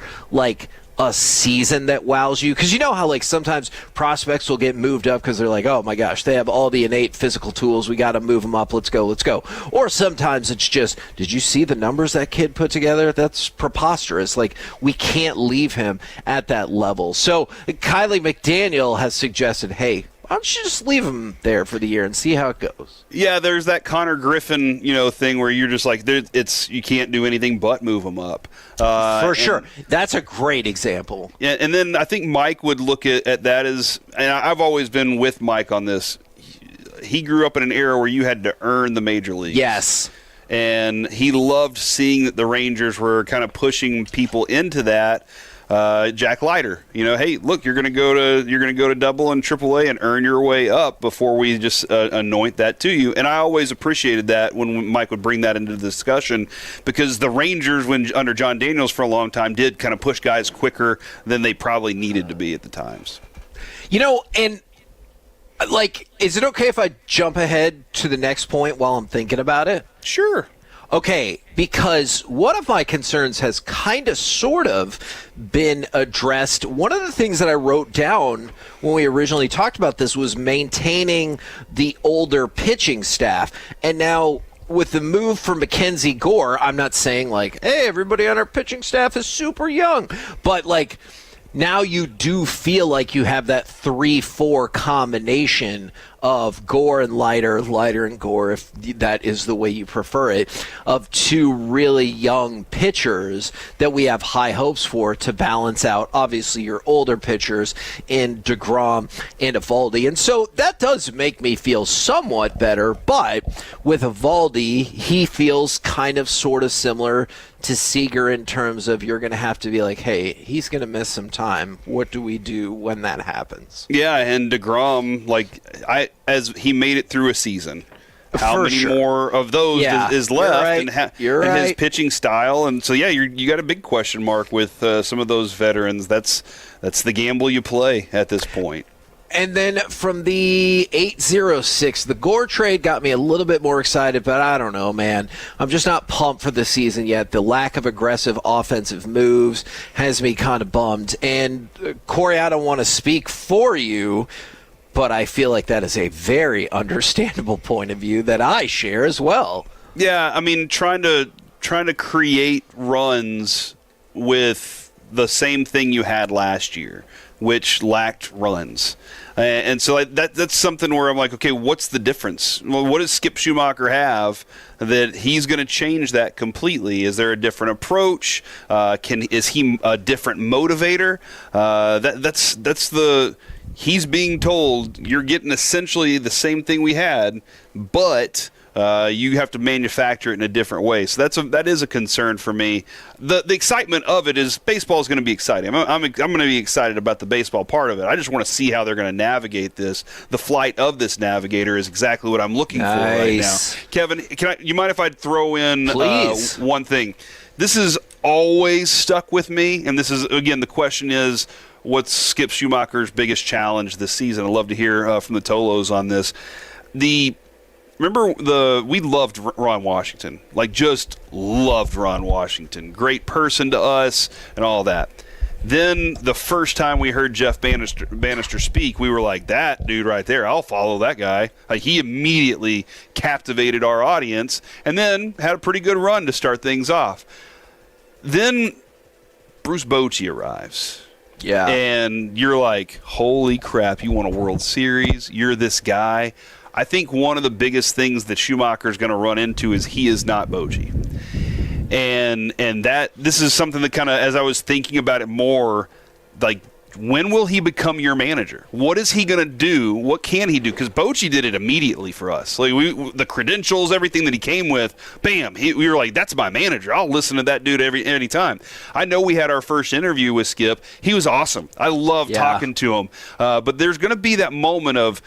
a season that wows you, because you know how sometimes prospects will get moved up because they're like, oh my gosh, they have all the innate physical tools, we got to move them up, let's go. Or sometimes it's just, did you see the numbers that kid put together? That's preposterous. We can't leave him at that level. So Kylie McDaniel has suggested, hey, why don't you just leave him there for the year and see how it goes? Yeah, there's that Connor Griffin, thing where you're just you can't do anything but move him up. For sure. That's a great example. Yeah, and then I think Mike would look at that as, and I've always been with Mike on this, he grew up in an era where you had to earn the major leagues. Yes. And he loved seeing that the Rangers were kind of pushing people into that. Jack Leiter, hey, look, you're going to go to Double and Triple-A and earn your way up before we just anoint that to you. And I always appreciated that when Mike would bring that into the discussion, because the Rangers, when under John Daniels for a long time, did kind of push guys quicker than they probably needed to be at the times. And is it okay if I jump ahead to the next point while I'm thinking about it? Sure. Okay, because one of my concerns has kind of sort of been addressed. One of the things that I wrote down when we originally talked about this was maintaining the older pitching staff. And now with the move for Mackenzie Gore, I'm not saying hey, everybody on our pitching staff is super young, but now you do feel like you have that 3-4 combination of Gore and Leiter and Gore, if that is the way you prefer it, of two really young pitchers that we have high hopes for to balance out, obviously, your older pitchers in DeGrom and Eovaldi. And so that does make me feel somewhat better, but with Eovaldi, he feels kind of sort of similar to Seager in terms of you're going to have to be hey, he's going to miss some time. What do we do when that happens? Yeah, and DeGrom, as he made it through a season, how many more of those is left? You're right. And his pitching style, and so you got a big question mark with some of those veterans. That's the gamble you play at this point. And then from the 806, the Gore trade got me a little bit more excited, but I don't know, man. I'm just not pumped for the season yet. The lack of aggressive offensive moves has me kind of bummed. And, Corey, I don't want to speak for you, but I feel like that is a very understandable point of view that I share as well. Yeah, I mean, trying to create runs with the same thing you had last year, which lacked runs. And so that's something where I'm okay, what's the difference? Well, what does Skip Schumacher have that he's going to change that completely? Is there a different approach? Is he a different motivator? He's being told you're getting essentially the same thing we had, but You have to manufacture it in a different way. So that is a concern for me. The excitement of it is baseball is going to be exciting. I'm going to be excited about the baseball part of it. I just want to see how they're going to navigate this. The flight of this navigator is exactly what I'm looking for right now. Kevin, you mind if I throw in one thing? This has always stuck with me, and this is, again, the question is, what's Skip Schumacher's biggest challenge this season? I'd love to hear from the Tolos on this. We loved Ron Washington, just loved Ron Washington. Great person to us and all that. Then the first time we heard Jeff Bannister speak, we were like, that dude right there, I'll follow that guy. He immediately captivated our audience and then had a pretty good run to start things off. Then Bruce Bochy arrives. Yeah. And you're like, holy crap, you won a World Series. You're this guy. I think one of the biggest things that Schumacher's going to run into is he is not Bochy. And that this is something that kind of, as I was thinking about it more, when will he become your manager? What is he going to do? What can he do? Because Bochy did it immediately for us. The credentials, everything that he came with, bam, we were like, that's my manager. I'll listen to that dude any time. I know we had our first interview with Skip. He was awesome. I love talking to him. But there's going to be that moment of,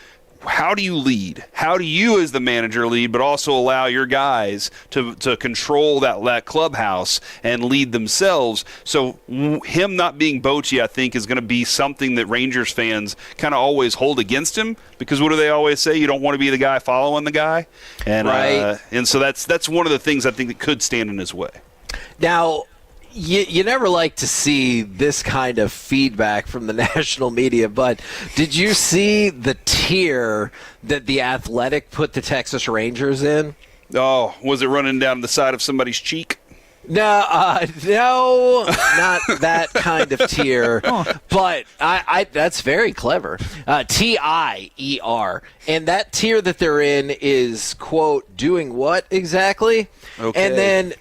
how do you lead? How do you as the manager lead, but also allow your guys to control that clubhouse and lead themselves? So him not being Bochy, I think, is going to be something that Rangers fans kind of always hold against him, because what do they always say? You don't want to be the guy following the guy. And right. And so that's one of the things I think that could stand in his way. Now, you never like to see this kind of feedback from the national media, but did you see the tier that The Athletic put the Texas Rangers in? Oh, was it running down the side of somebody's cheek? No, not that kind of tier. But that's very clever. TIER. And that tier that they're in is, quote, doing what exactly? Okay. And then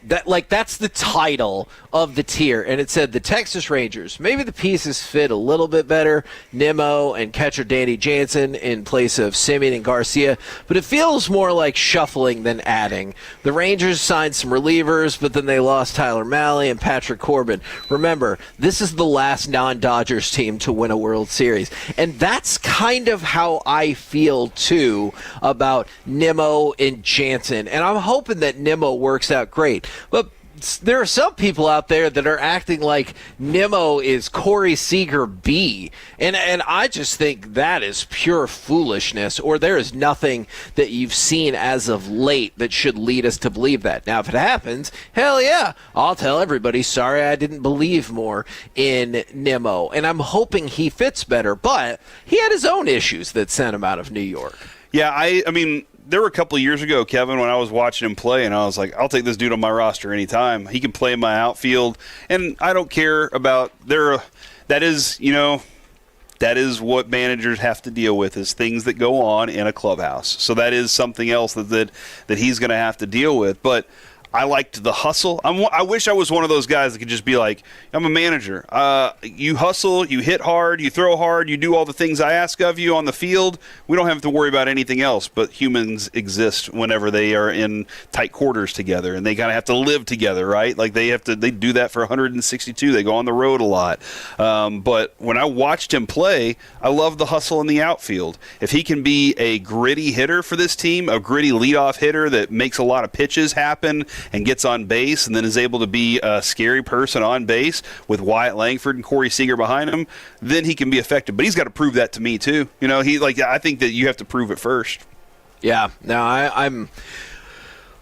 that's the title of the tier. And it said the Texas Rangers. Maybe the pieces fit a little bit better. Nimmo and catcher Danny Jansen in place of Simeon and Garcia. But it feels more like shuffling than adding. The Rangers signed some relievers, but then they lost Tyler Mahle and Patrick Corbin. Remember, this is the last non-Dodgers team to win a World Series. And that's kind of how I feel, too, about Nimmo and Jansen. And I'm hoping that Nimmo works out great. But there are some people out there that are acting like Nimmo is Corey Seager B. And I just think that is pure foolishness, or there is nothing that you've seen as of late that should lead us to believe that. Now, if it happens, hell yeah, I'll tell everybody, sorry I didn't believe more in Nimmo. And I'm hoping he fits better, but he had his own issues that sent him out of New York. Yeah, I mean, there were a couple of years ago, Kevin, when I was watching him play, and I was like, I'll take this dude on my roster anytime. He can play in my outfield, and I don't care about that is what managers have to deal with, is things that go on in a clubhouse. So that is something else that he's going to have to deal with. But I liked the hustle. I wish I was one of those guys that could just be like, I'm a manager. You hustle, you hit hard, you throw hard, you do all the things I ask of you on the field. We don't have to worry about anything else. But humans exist whenever they are in tight quarters together, and they kind of have to live together, right? Like they do that for 162. They go on the road a lot. But when I watched him play, I love the hustle in the outfield. If he can be a gritty hitter for this team, a gritty leadoff hitter that makes a lot of pitches happen and gets on base, and then is able to be a scary person on base with Wyatt Langford and Corey Seager behind him, then he can be effective. But he's got to prove that to me too. I think that you have to prove it first. Yeah. No,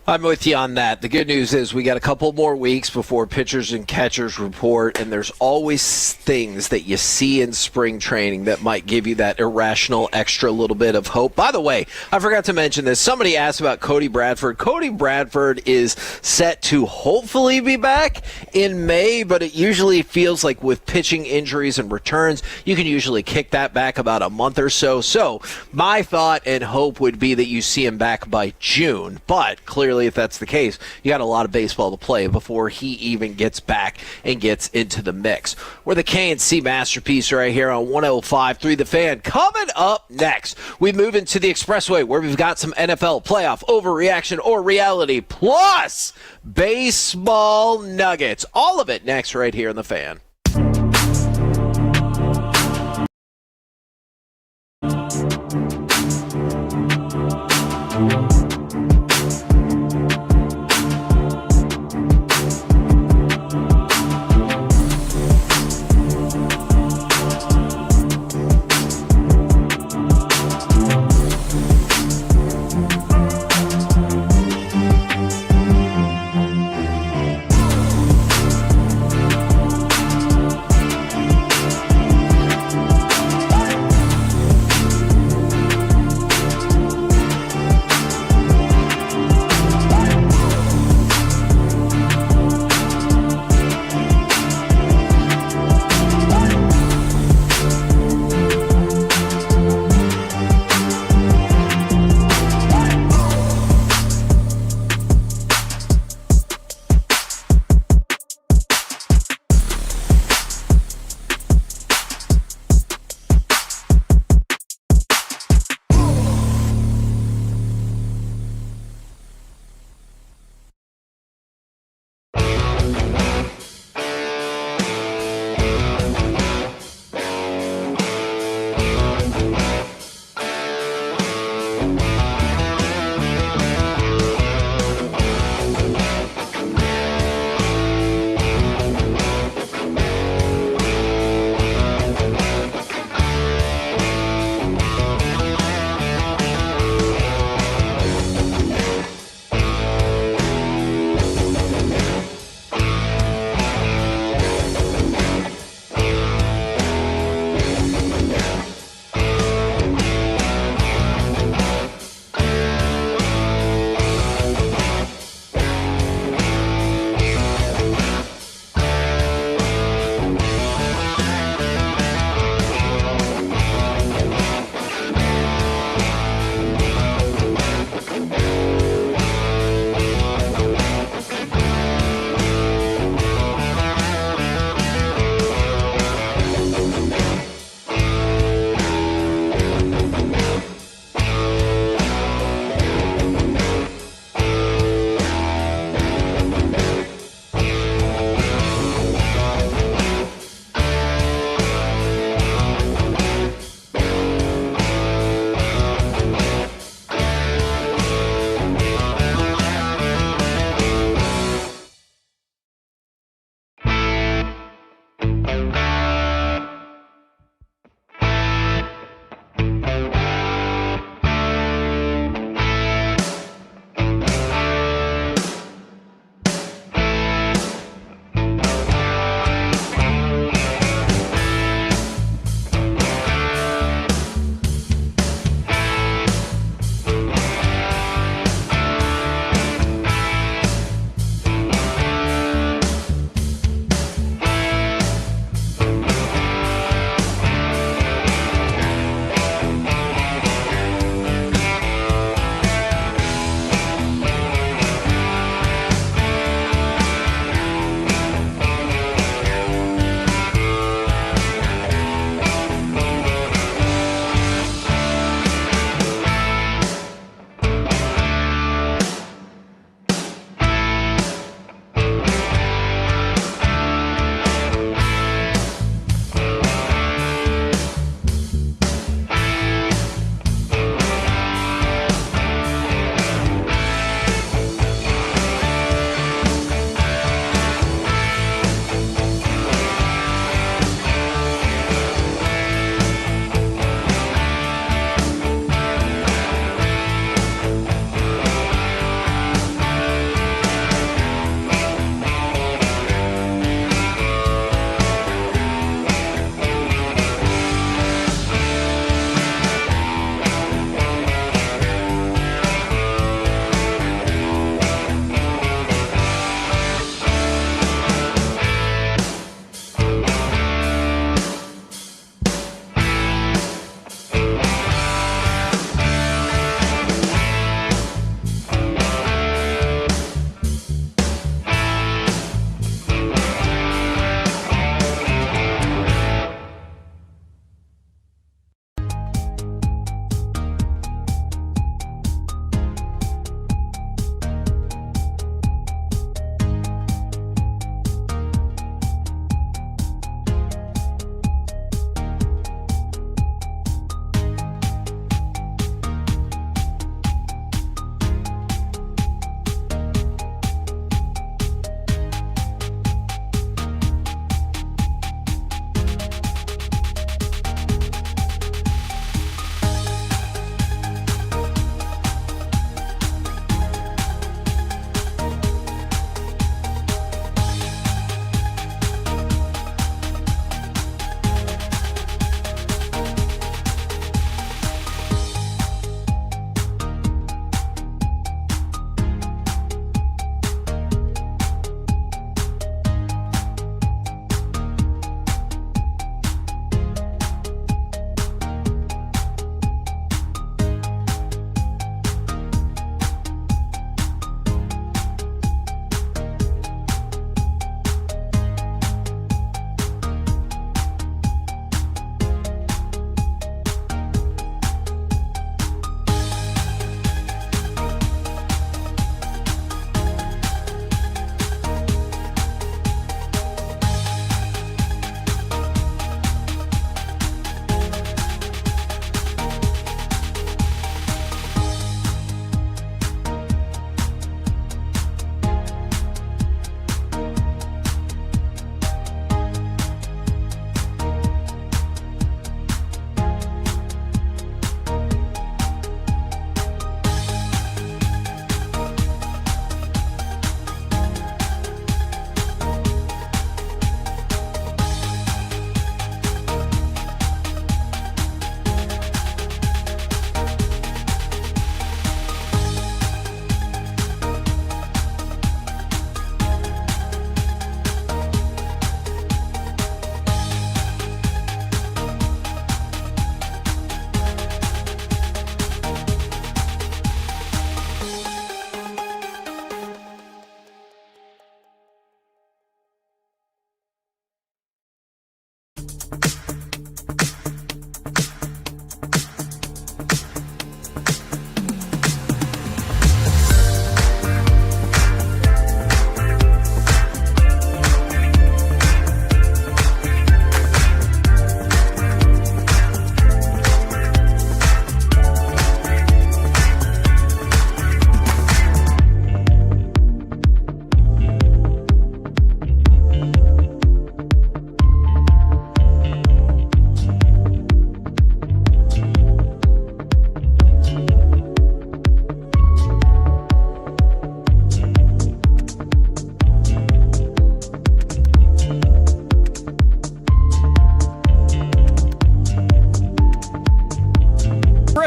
I'm with you on that. The good news is we got a couple more weeks before pitchers and catchers report, and there's always things that you see in spring training that might give you that irrational extra little bit of hope. By the way, I forgot to mention this. Somebody asked about Cody Bradford. Cody Bradford is set to hopefully be back in May, but it usually feels like with pitching injuries and returns, you can usually kick that back about a month or so. So my thought and hope would be that you see him back by June, but clearly clearly, if that's the case, you got a lot of baseball to play before he even gets back and gets into the mix. We're the K&C Masterpiece right here on 105.3 The Fan. Coming up next, we move into the Expressway where we've got some NFL playoff overreaction or reality, plus baseball nuggets. All of it next right here in The Fan.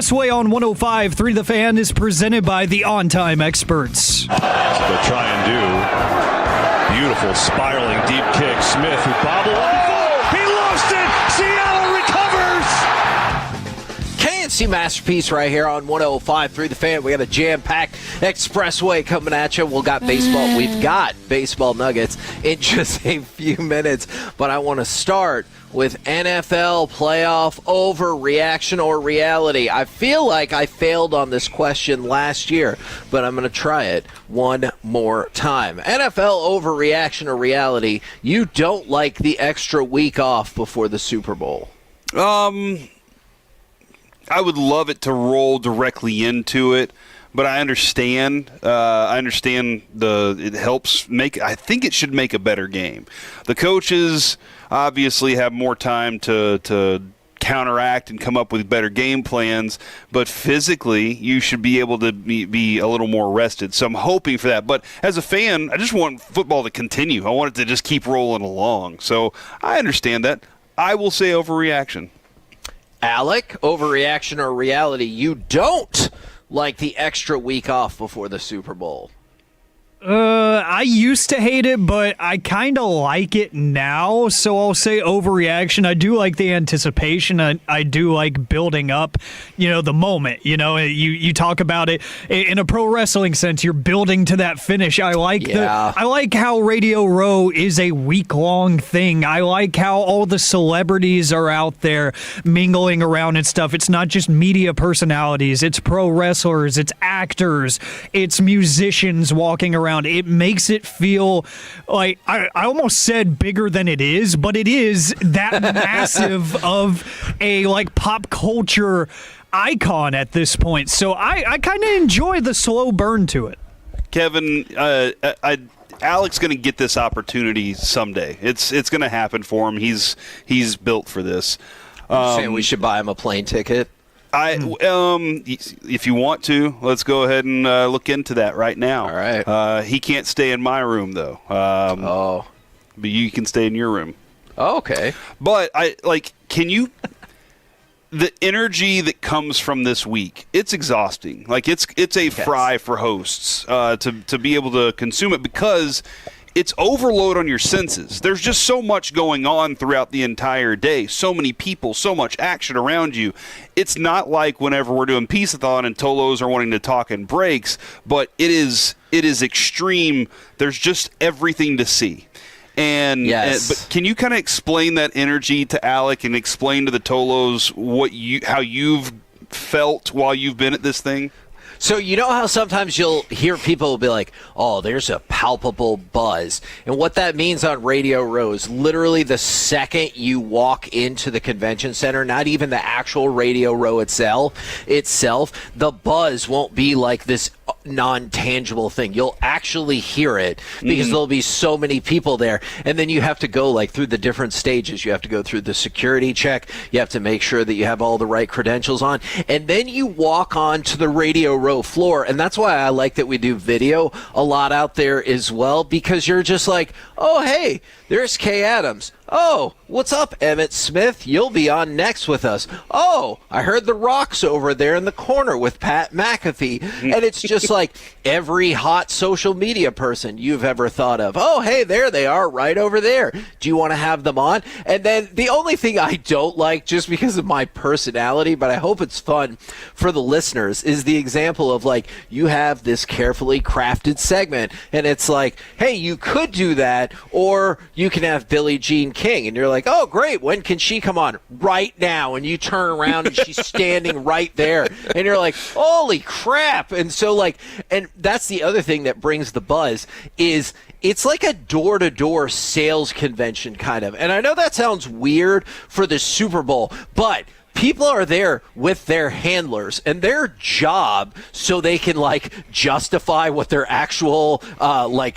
Expressway on 105.3 The Fan is presented by the On Time Experts. They try and do. Beautiful spiraling deep kick. Smith who bobbled. Oh, he lost it. Seattle recovers. KNC Masterpiece right here on 105.3 The Fan. We got a jam-packed Expressway coming at you. We've got baseball nuggets in just a few minutes. But I want to start with NFL playoff overreaction or reality. I feel like I failed on this question last year, but I'm going to try it one more time. NFL overreaction or reality, you don't like the extra week off before the Super Bowl. I would love it to roll directly into it, but I understand. It helps make. I think it should make a better game. The coaches obviously have more time to counteract and come up with better game plans, but physically you should be able to be a little more rested. So I'm hoping for that. But as a fan, I just want football to continue. I want it to just keep rolling along. So I understand that. I will say overreaction. Alec, overreaction or reality, you don't like the extra week off before the Super Bowl. I used to hate it, but I kind of like it now, so I'll say overreaction. I do like the anticipation. I do like building up, the moment. You talk about it in a pro wrestling sense. You're building to that finish. I like how Radio Row is a week-long thing. I like how all the celebrities are out there mingling around and stuff. It's not just media personalities. It's pro wrestlers. It's actors. It's musicians walking around. It makes it feel like, I almost said bigger than it is, but it is that massive of a pop culture icon at this point. So I kind of enjoy the slow burn to it. Kevin, Alec's going to get this opportunity someday. It's going to happen for him. He's built for this. Saying we should buy him a plane ticket? If you want to, let's go ahead and look into that right now. All right. He can't stay in my room though. But you can stay in your room. Oh, okay. But can you? The energy that comes from this week, it's exhausting. It's a fry for hosts to be able to consume it because it's overload on your senses. There's just so much going on throughout the entire day. So many people, so much action around you. It's not like whenever we're doing Peace-a-thon and Tolos are wanting to talk in breaks, but it is extreme. There's just everything to see. And yes. But can you kind of explain that energy to Alec and explain to the Tolos how you've felt while you've been at this thing? So you know how sometimes you'll hear people be like, oh, there's a palpable buzz. And what that means on Radio Row is literally the second you walk into the convention center, not even the actual Radio Row itself, the buzz won't be like this non-tangible thing. You'll actually hear it because there'll be so many people there. And then you have to go through the different stages. You have to go through the security check. You have to make sure that you have all the right credentials on. And then you walk on to the Radio Row floor. And that's why I like that we do video a lot out there as well, because you're just like, oh, hey, there's Kay Adams. Oh, what's up, Emmitt Smith? You'll be on next with us. Oh, I heard the Rock's over there in the corner with Pat McAfee. And it's just like every hot social media person you've ever thought of. Oh, hey, there they are right over there. Do you want to have them on? And then the only thing I don't like, just because of my personality, but I hope it's fun for the listeners, is the example of you have this carefully crafted segment and it's like, hey, you could do that, or you can have Billie Jean King, and you're like, oh, great, when can she come on? Right now. And you turn around and she's standing right there, and you're like, holy crap. And so and that's the other thing that brings the buzz is it's like a door-to-door sales convention kind of. And I know that sounds weird for the Super Bowl, but people are there with their handlers, and their job, so they can justify what their actual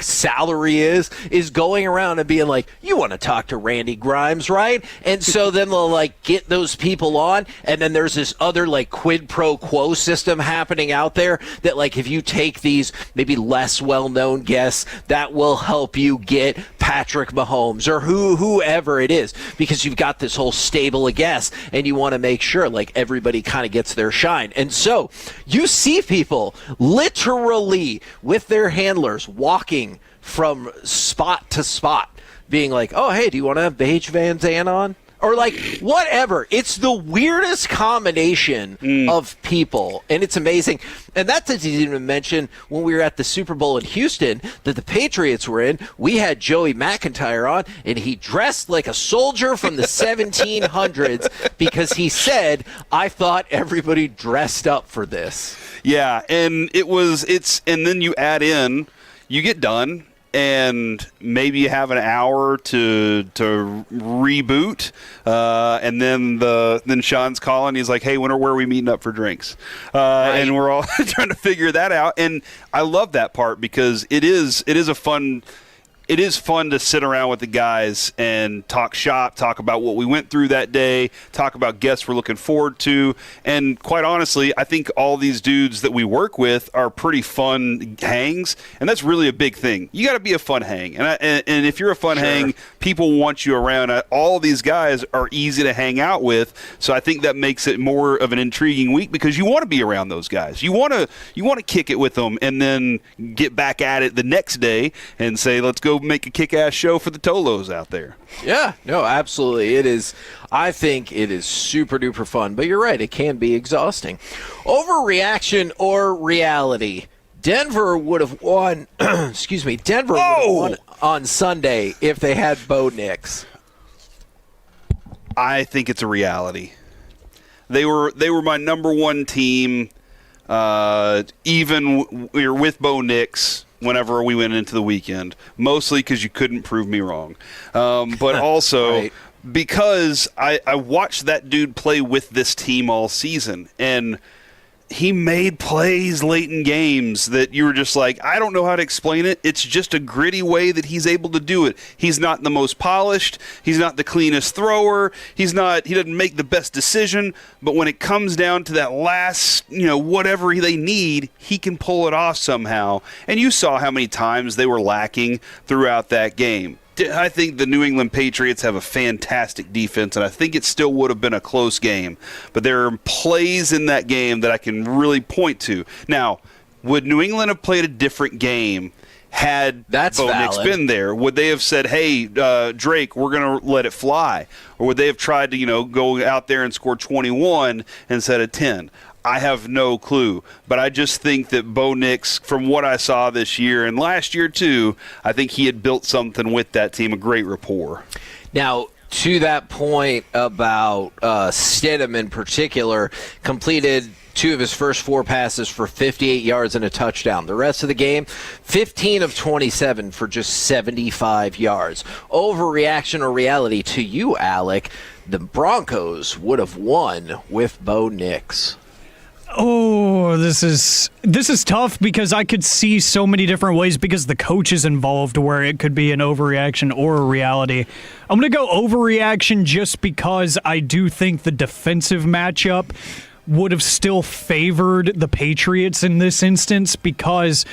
salary is going around and being like, you want to talk to Randy Grimes, right? And so then they'll get those people on, and then there's this other quid pro quo system happening out there that if you take these maybe less well-known guests, that will help you get Patrick Mahomes or whoever it is, because you've got this whole stable of guests and you want to make sure like everybody kind of gets their shine. And so you see people literally with their handlers walking from spot to spot being like, oh, hey, do you want to have Beige Van Zandt on? Or like whatever. It's the weirdest combination of people, and it's amazing. And that doesn't even mention when we were at the Super Bowl in Houston that the Patriots were in. We had Joey McIntyre on, and he dressed like a soldier from the 1700s because he said, I thought everybody dressed up for this. Yeah, and and then you add in, you get done, and maybe you have an hour to reboot, and then Sean's calling. He's like, "Hey, where are we meeting up for drinks?" Right. And we're all trying to figure that out. And I love that part because it is fun to sit around with the guys and talk shop, talk about what we went through that day, talk about guests we're looking forward to. And quite honestly, I think all these dudes that we work with are pretty fun hangs, and that's really a big thing. You got to be a fun hang. And if you're a fun hang, people want you around. All of these guys are easy to hang out with, so I think that makes it more of an intriguing week because you want to be around those guys. You want to kick it with them and then get back at it the next day and say, let's go make a kick-ass show for the Tolos out there. Yeah, no, absolutely. It is. I think it is super duper fun, but you're right, it can be exhausting. Overreaction or reality? Denver would have won. Excuse me. Denver would have won on Sunday if they had Bo Nix. I think it's a reality. They were my number one team, even we were with Bo Nix whenever we went into the weekend, mostly because you couldn't prove me wrong. But also right. Because I watched that dude play with this team all season, and he made plays late in games that you were just like, I don't know how to explain it. It's just a gritty way that he's able to do it. He's not the most polished. He's not the cleanest thrower. He doesn't make the best decision. But when it comes down to that last, whatever they need, he can pull it off somehow. And you saw how many times they were lacking throughout that game. I think the New England Patriots have a fantastic defense, and I think it still would have been a close game. But there are plays in that game that I can really point to. Now, would New England have played a different game had Bo Nix been there? Would they have said, hey, Drake, we're going to let it fly? Or would they have tried to, go out there and score 21 instead of 10? I have no clue, but I just think that Bo Nix, from what I saw this year and last year too, I think he had built something with that team, a great rapport. Now, to that point about Stidham in particular, completed 2 of his first 4 passes for 58 yards and a touchdown. The rest of the game, 15 of 27 for just 75 yards. Overreaction or reality to you, Alec, the Broncos would have won with Bo Nix. Oh, this is tough because I could see so many different ways because the coach is involved where it could be an overreaction or a reality. I'm going to go overreaction just because I do think the defensive matchup would have still favored the Patriots in this instance because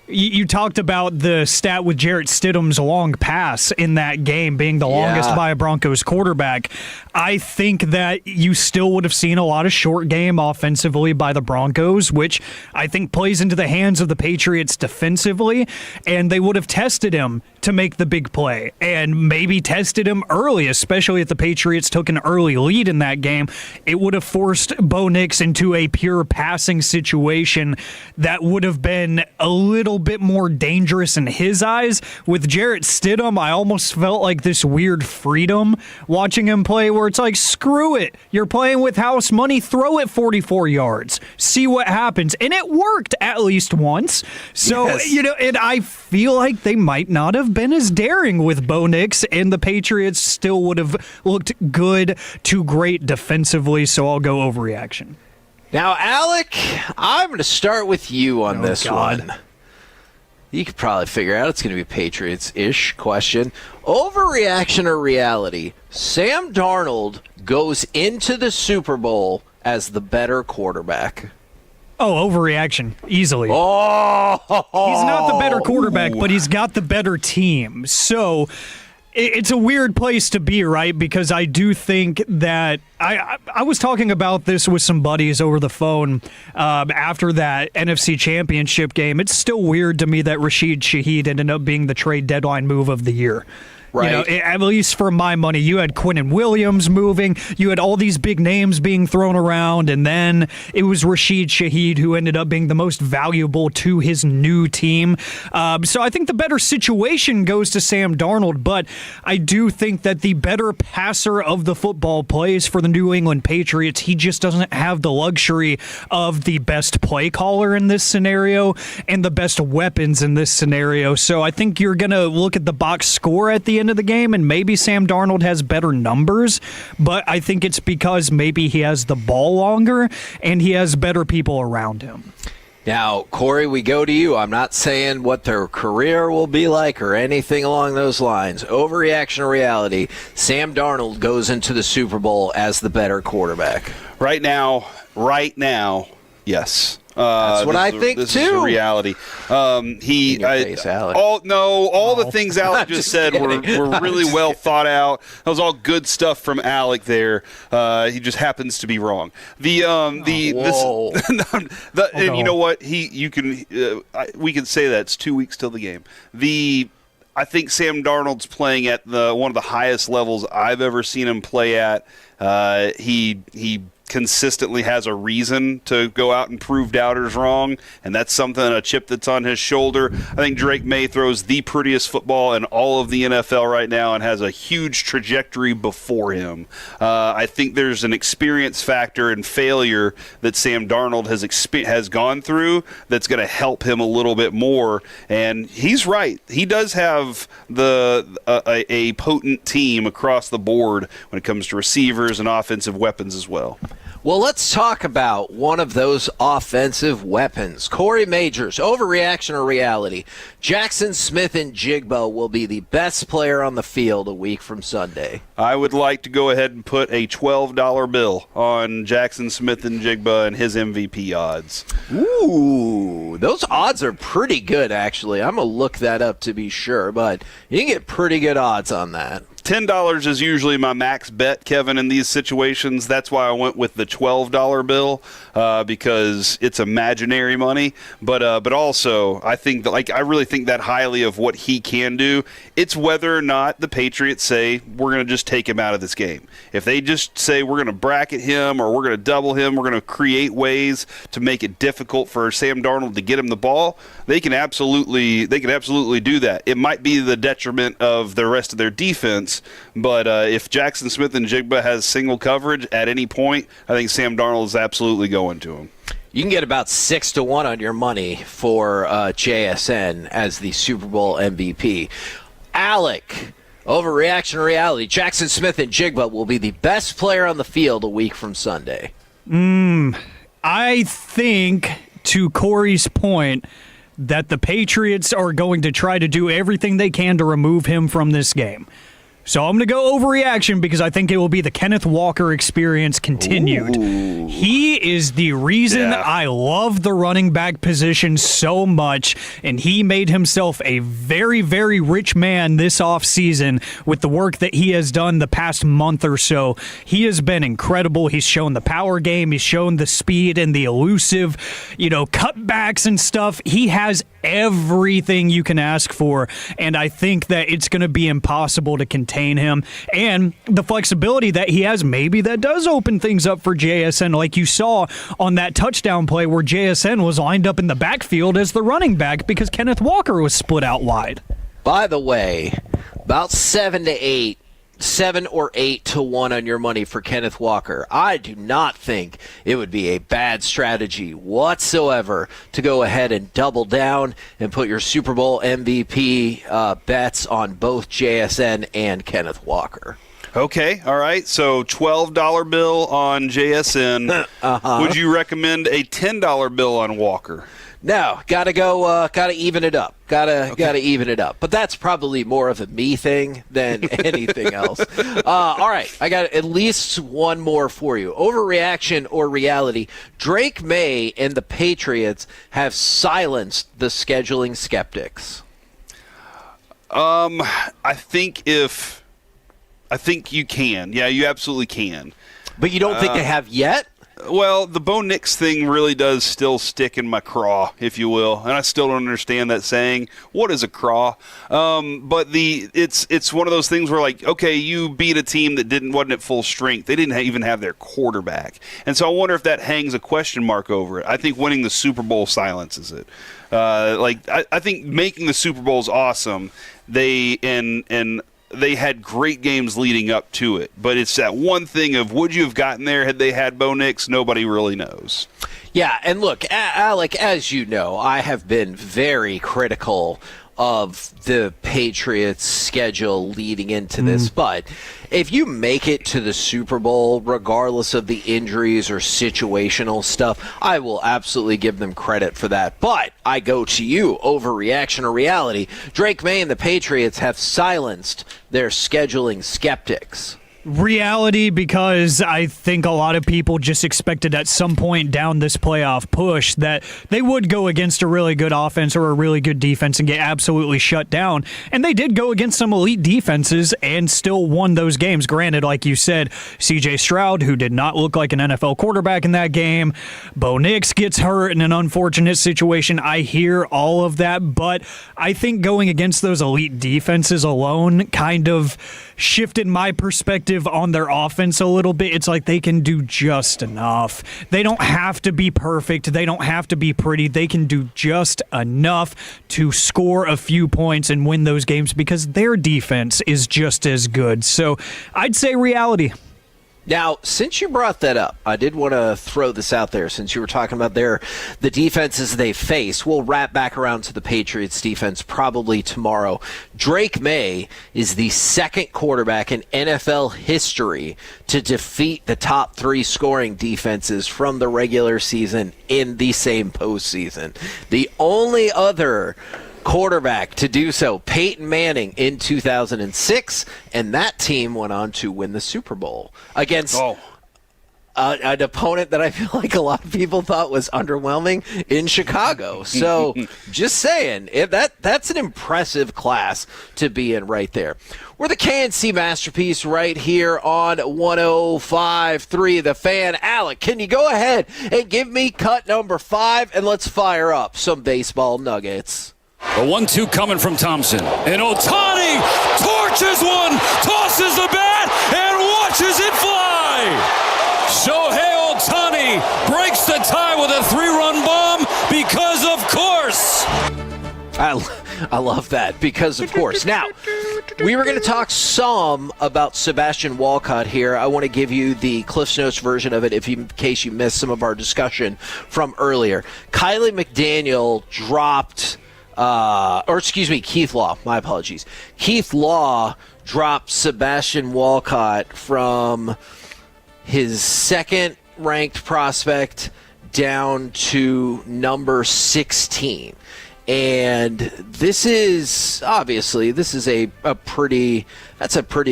you talked about the stat with Jarrett Stidham's long pass in that game being the longest by a Broncos quarterback. I think that you still would have seen a lot of short game offensively by the Broncos, which I think plays into the hands of the Patriots defensively, and they would have tested him to make the big play and maybe tested him early, especially if the Patriots took an early lead in that game. It would have forced Bo Nix into a pure passing situation that would have been a little bit more dangerous in his eyes. With Jarrett Stidham, I almost felt like this weird freedom watching him play where it's like, screw it. You're playing with house money. Throw it 44 yards. See what happens. And it worked at least once. So, and I feel like they might not have been as daring with Bo Nix, and the Patriots still would have looked good to great defensively. So I'll go overreaction. Now, Alec, I'm going to start with you on this one. You could probably figure out it's going to be a Patriots-ish question. Overreaction or reality? Sam Darnold goes into the Super Bowl as the better quarterback. Oh, overreaction, easily. Oh, he's not the better quarterback, but he's got the better team. So it's a weird place to be, right? Because I do think that I was talking about this with some buddies over the phone after that NFC Championship game. It's still weird to me that Rashid Shaheed ended up being the trade deadline move of the year. Right. At least for my money, you had Quinnen Williams moving, you had all these big names being thrown around, and then it was Rashid Shaheed who ended up being the most valuable to his new team. So I think the better situation goes to Sam Darnold, but I do think that the better passer of the football plays for the New England Patriots. He just doesn't have the luxury of the best play caller in this scenario and the best weapons in this scenario. So I think you're going to look at the box score at the end of the game, and maybe Sam Darnold has better numbers, but I think it's because maybe he has the ball longer and he has better people around him. Now, Corey, we go to you. I'm not saying what their career will be like or anything along those lines. Overreaction or reality, Sam Darnold goes into the Super Bowl as the better quarterback. Right now, yes. That's what I think, this too. This is a reality. All the things Alec just said were really well thought out. That was all good stuff from Alec there. He just happens to be wrong. And you know what? We can say that it's 2 weeks till the game. I think Sam Darnold's playing at one of the highest levels I've ever seen him play at. He consistently has a reason to go out and prove doubters wrong, and that's a chip that's on his shoulder. I think Drake May throws the prettiest football in all of the NFL right now and has a huge trajectory before him. I think there's an experience factor and failure that Sam Darnold has gone through that's going to help him a little bit more, and he's right. He does have a potent team across the board when it comes to receivers and offensive weapons as well. Well, let's talk about one of those offensive weapons. Corey Majors, overreaction or reality? Jackson Smith and Jigba will be the best player on the field a week from Sunday. I would like to go ahead and put a $12 bill on Jackson Smith and Jigba and his MVP odds. Ooh, those odds are pretty good, actually. I'm going to look that up to be sure, but you can get pretty good odds on that. $10 is usually my max bet, Kevin, in these situations. That's why I went with the $12 bill because it's imaginary money. But also, I think that, I really think that highly of what he can do. It's whether or not the Patriots say we're going to just take him out of this game. If they just say we're going to bracket him or we're going to double him, we're going to create ways to make it difficult for Sam Darnold to get him the ball, they can absolutely do that. It might be the detriment of the rest of their defense. But if Jackson Smith and Jigba has single coverage at any point, I think Sam Darnold is absolutely going to him. You can get about 6-1 on your money for JSN as the Super Bowl MVP. Alec, overreaction or reality? Jackson Smith and Jigba will be the best player on the field a week from Sunday. I think, to Corey's point, that the Patriots are going to try to do everything they can to remove him from this game. So I'm going to go overreaction because I think it will be the Kenneth Walker experience continued. Ooh. He is the reason I love the running back position so much, and he made himself a very, very rich man this offseason with the work that he has done the past month or so. He has been incredible. He's shown the power game. He's shown the speed and the elusive, cutbacks and stuff. He has everything you can ask for, and I think that it's going to be impossible to contain him. And the flexibility that he has, maybe that does open things up for JSN, like you saw on that touchdown play where JSN was lined up in the backfield as the running back because Kenneth Walker was split out wide. By the way, about 7 or 8 to 1 on your money for Kenneth Walker. I do not think it would be a bad strategy whatsoever to go ahead and double down and put your Super Bowl MVP bets on both JSN and Kenneth Walker. Okay, all right. So $12 bill on JSN. Would you recommend a $10 bill on Walker? No, gotta go. Gotta even it up. Gotta even it up. But that's probably more of a me thing than anything else. All right, I got at least one more for you. Overreaction or reality? Drake May and the Patriots have silenced the scheduling skeptics. I think you can. Yeah, you absolutely can. But you don't think they have yet? Well, the Bo Nix thing really does still stick in my craw, if you will, and I still don't understand that saying. What is a craw? But it's one of those things where, like, okay, you beat a team that wasn't at full strength. They didn't even have their quarterback, and so I wonder if that hangs a question mark over it. I think winning the Super Bowl silences it. I think making the Super Bowl is awesome. They had great games leading up to it, but it's that one thing of would you have gotten there had they had Bo Nix? Nobody really knows. Yeah, and look, Alec, as you know, I have been very critical of the Patriots' schedule leading into this, but if you make it to the Super Bowl, regardless of the injuries or situational stuff, I will absolutely give them credit for that. But I go to you, overreaction or reality. Drake May and the Patriots have silenced their scheduling skeptics. Reality, because I think a lot of people just expected at some point down this playoff push that they would go against a really good offense or a really good defense and get absolutely shut down. And they did go against some elite defenses and still won those games. Granted, like you said, CJ Stroud, who did not look like an NFL quarterback in that game. Bo Nix gets hurt in an unfortunate situation. I hear all of that, but I think going against those elite defenses alone kind of shifted my perspective on their offense a little bit. It's like they can do just enough. They don't have to be perfect. They don't have to be pretty. They can do just enough to score a few points and win those games because their defense is just as good. So I'd say reality. Now, since you brought that up, I did want to throw this out there. Since you were talking about the defenses they face, we'll wrap back around to the Patriots defense probably tomorrow. Drake May is the second quarterback in NFL history to defeat the top three scoring defenses from the regular season in the same postseason. The only other quarterback to do so, Peyton Manning in 2006, and that team went on to win the Super Bowl against an opponent that I feel like a lot of people thought was underwhelming in Chicago. So just saying, that's an impressive class to be in right there. We're the KNC Masterpiece right here on 105.3 The Fan. Alec, can you go ahead and give me cut number 5, and let's fire up some baseball nuggets. The 1-2 coming from Thompson. And Ohtani torches one, tosses the bat, and watches it fly. Shohei Ohtani breaks the tie with a 3-run bomb because, of course. I love that, because, of course. Now, we were going to talk some about Sebastian Walcott here. I want to give you the Cliff's Notes version of it in case you missed some of our discussion from earlier. Kylie McDaniel dropped... Keith Law. My apologies. Keith Law dropped Sebastian Walcott from his second-ranked prospect down to number 16. And this is a pretty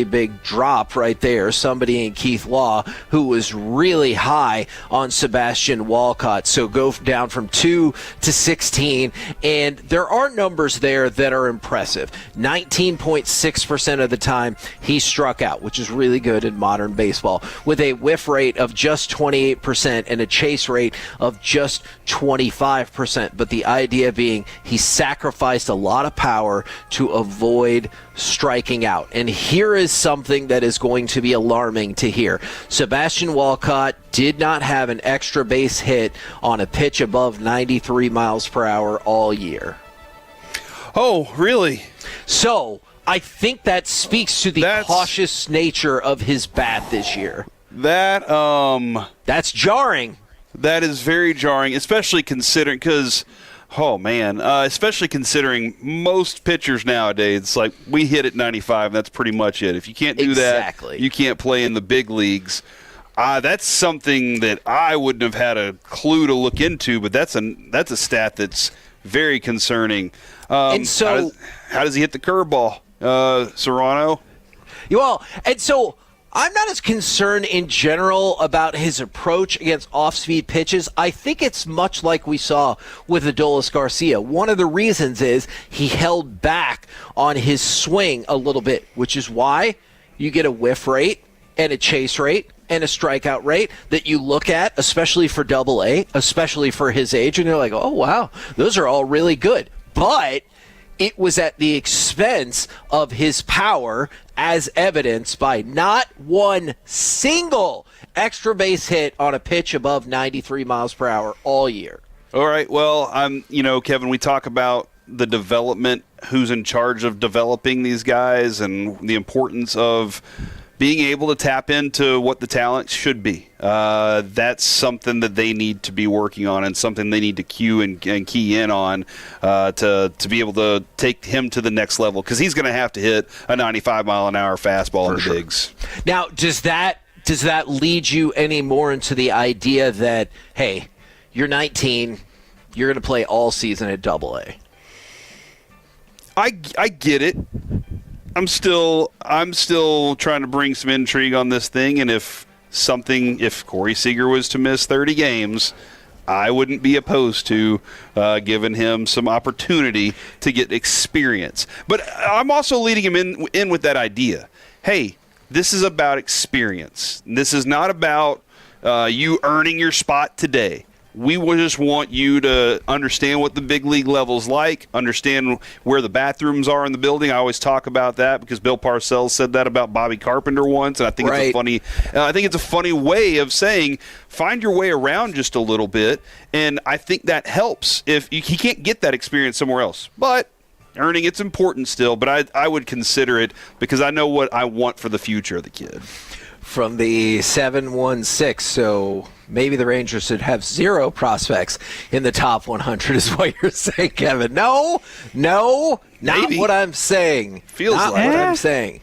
big drop right there. Somebody in Keith Law who was really high on Sebastian Walcott. So go down from 2 to 16, and there are numbers there that are impressive. 19.6% of the time he struck out, which is really good in modern baseball, with a whiff rate of just 28% and a chase rate of just 25%. But the idea being he sacrificed a lot of power to avoid striking out. And here is something that is going to be alarming to hear. Sebastian Walcott did not have an extra base hit on a pitch above 93 miles per hour all year. Oh, really? So I think that speaks to the cautious nature of his bat this year. That's jarring. That is very jarring, especially considering especially considering most pitchers nowadays, it's like we hit at 95, and that's pretty much it. If you can't do that, you can't play in the big leagues. That's something that I wouldn't have had a clue to look into, but that's a stat that's very concerning. And so, how does he hit the curveball, Serrano? Well, and so I'm not as concerned in general about his approach against off-speed pitches. I think it's much like we saw with Adolis Garcia. One of the reasons is he held back on his swing a little bit, which is why you get a whiff rate and a chase rate and a strikeout rate that you look at, especially for Double-A, especially for his age, and you're like, oh, wow, those are all really good. But it was at the expense of his power, as evidenced by not one single extra base hit on a pitch above 93 miles per hour all year. All right, well, Kevin, we talk about the development, who's in charge of developing these guys, and the importance of being able to tap into what the talent should be. That's something that they need to be working on, and something they need to cue and key in on to be able to take him to the next level, because he's going to have to hit a 95-mile-an-hour fastball in the bigs. Now, does that lead you any more into the idea that, hey, you're 19, you're going to play all season at Double-A? I get it. I'm still trying to bring some intrigue on this thing, and if Corey Seager was to miss 30 games, I wouldn't be opposed to giving him some opportunity to get experience. But I'm also leading him in with that idea. Hey, this is about experience. This is not about you earning your spot today. We just want you to understand what the big league level's like, understand where the bathrooms are in the building. I always talk about that because Bill Parcells said that about Bobby Carpenter once, and I think it's a funny way of saying find your way around just a little bit, and I think that helps if he can't get that experience somewhere else. But earning it's important still, but I would consider it because I know what I want for the future of the kid. From the 716, so maybe the Rangers should have zero prospects in the top 100 is what you're saying, Kevin. No, not maybe. What I'm saying. Feels not like what it. I'm saying.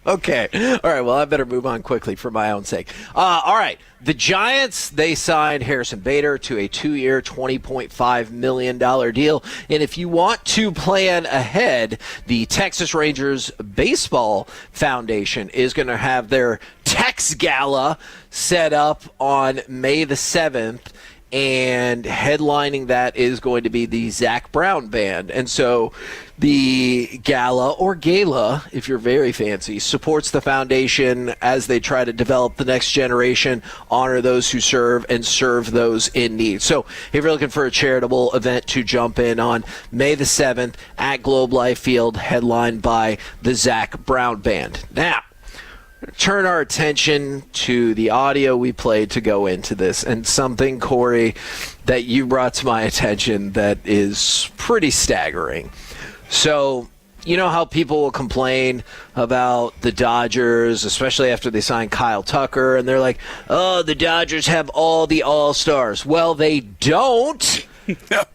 Okay. All right, well, I better move on quickly for my own sake. All right. The Giants, they signed Harrison Bader to a 2-year, $20.5 million deal. And if you want to plan ahead, the Texas Rangers Baseball Foundation is going to have their Tex Gala set up on May the 7th. And headlining that is going to be the Zach Brown Band. And so the gala, or gala, if you're very fancy, supports the foundation as they try to develop the next generation, honor those who serve, and serve those in need. So if you're looking for a charitable event to jump in on, May the 7th at Globe Life Field, headlined by the Zach Brown Band. Now, turn our attention to the audio we played to go into this, and something, Corey, that you brought to my attention that is pretty staggering. So, you know how people will complain about the Dodgers, especially after they sign Kyle Tucker, and they're like, oh, the Dodgers have all the All-Stars. Well, they don't.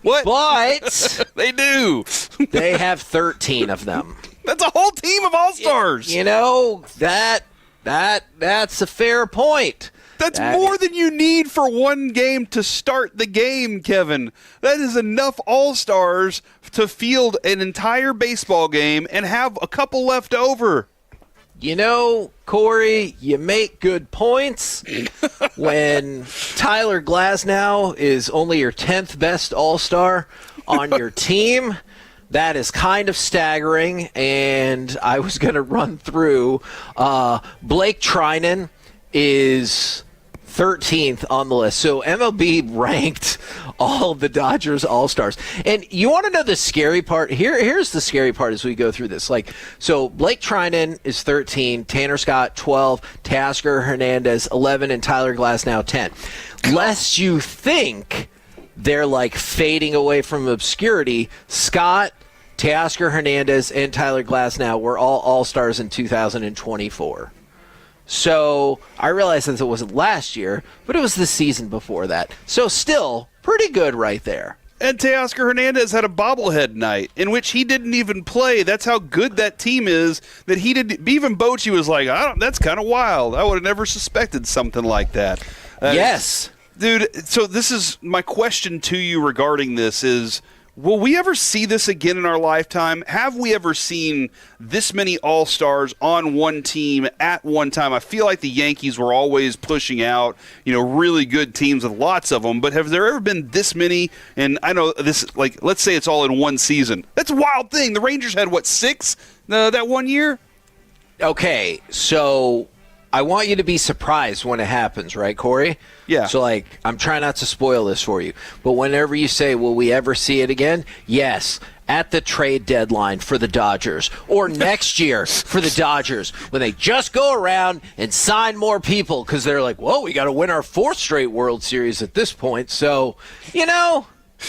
What? But they do. They have 13 of them. That's a whole team of All-Stars. You know, that's a fair point. That's more than you need for one game to start the game, Kevin. That is enough All-Stars to field an entire baseball game and have a couple left over. You know, Corey, you make good points. When Tyler Glasnow is only your 10th best All-Star on your team, that is kind of staggering, and I was going to run through. Blake Trinan is 13th on the list. So MLB ranked all of the Dodgers All-Stars. And you want to know the scary part? Here's the scary part as we go through this. So Blake Trinan is 13, Tanner Scott 12, Teoscar Hernandez 11, and Tyler Glasnow 10. Lest you think they're fading away from obscurity, Scott, Teoscar Hernandez, and Tyler Glasnow were all All-Stars in 2024. So I realize that it wasn't last year, but it was the season before that. So still pretty good right there. And Teoscar Hernandez had a bobblehead night in which he didn't even play. That's how good that team is. That he didn't. Even Bochy was like, that's kind of wild. I would have never suspected something like that. Yes. Dude, so this is my question to you regarding this is, will we ever see this again in our lifetime? Have we ever seen this many All-Stars on one team at one time? I feel like the Yankees were always pushing out, really good teams with lots of them, but have there ever been this many? And I know this, like, let's say it's all in one season. That's a wild thing. The Rangers had, 6 that one year? Okay, so I want you to be surprised when it happens, right, Corey? Yeah. So, I'm trying not to spoil this for you. But whenever you say, will we ever see it again? Yes. At the trade deadline for the Dodgers. Or next year for the Dodgers. When they just go around and sign more people because they're like, whoa, we got to win our 4th straight World Series at this point. So,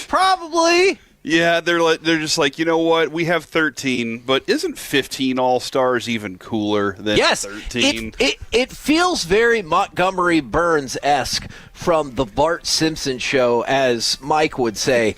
probably. Yeah, they're just like, you know what? We have 13, but isn't 15 All-Stars even cooler than 13? It feels very Montgomery Burns-esque from the Bart Simpson show, as Mike would say.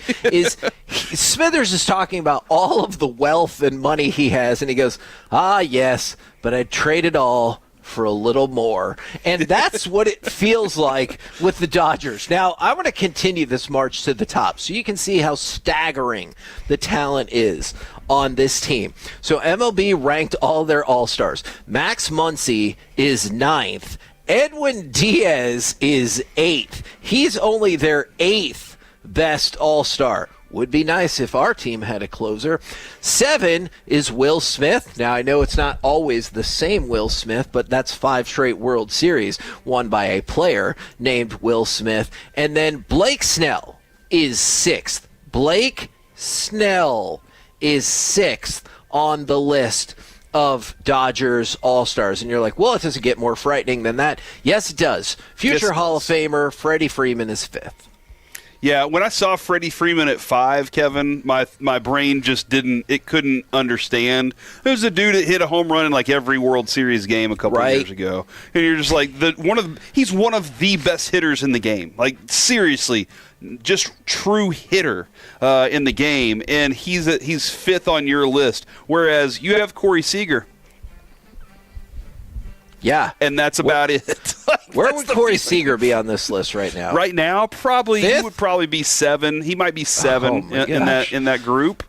Smithers is talking about all of the wealth and money he has, and he goes, yes, but I'd trade it all for a little more. And that's what it feels like with the Dodgers. Now, I want to continue this march to the top so you can see how staggering the talent is on this team. So MLB ranked all their All-Stars. Max Muncy is 9th. Edwin Diaz is 8th. He's only their 8th best All-Star. Would be nice if our team had a closer. 7 is Will Smith. Now, I know it's not always the same Will Smith, but that's 5 straight World Series won by a player named Will Smith. And then Blake Snell is 6th. Blake Snell is 6th on the list of Dodgers All-Stars. And you're like, well, it doesn't get more frightening than that. Yes, it does. Future Hall of Famer Freddie Freeman is 5th. Yeah, when I saw Freddie Freeman at 5, Kevin, my brain just couldn't understand. There's a dude that hit a home run in every World Series game a couple of years ago. And you're just like, he's one of the best hitters in the game. Seriously, just true hitter in the game. And he's 5th on your list. Whereas you have Corey Seager. Yeah. And that's about it. Where would Corey Seager be on this list right now? Right now, probably 5th? He would probably be 7. He might be 7 in that group.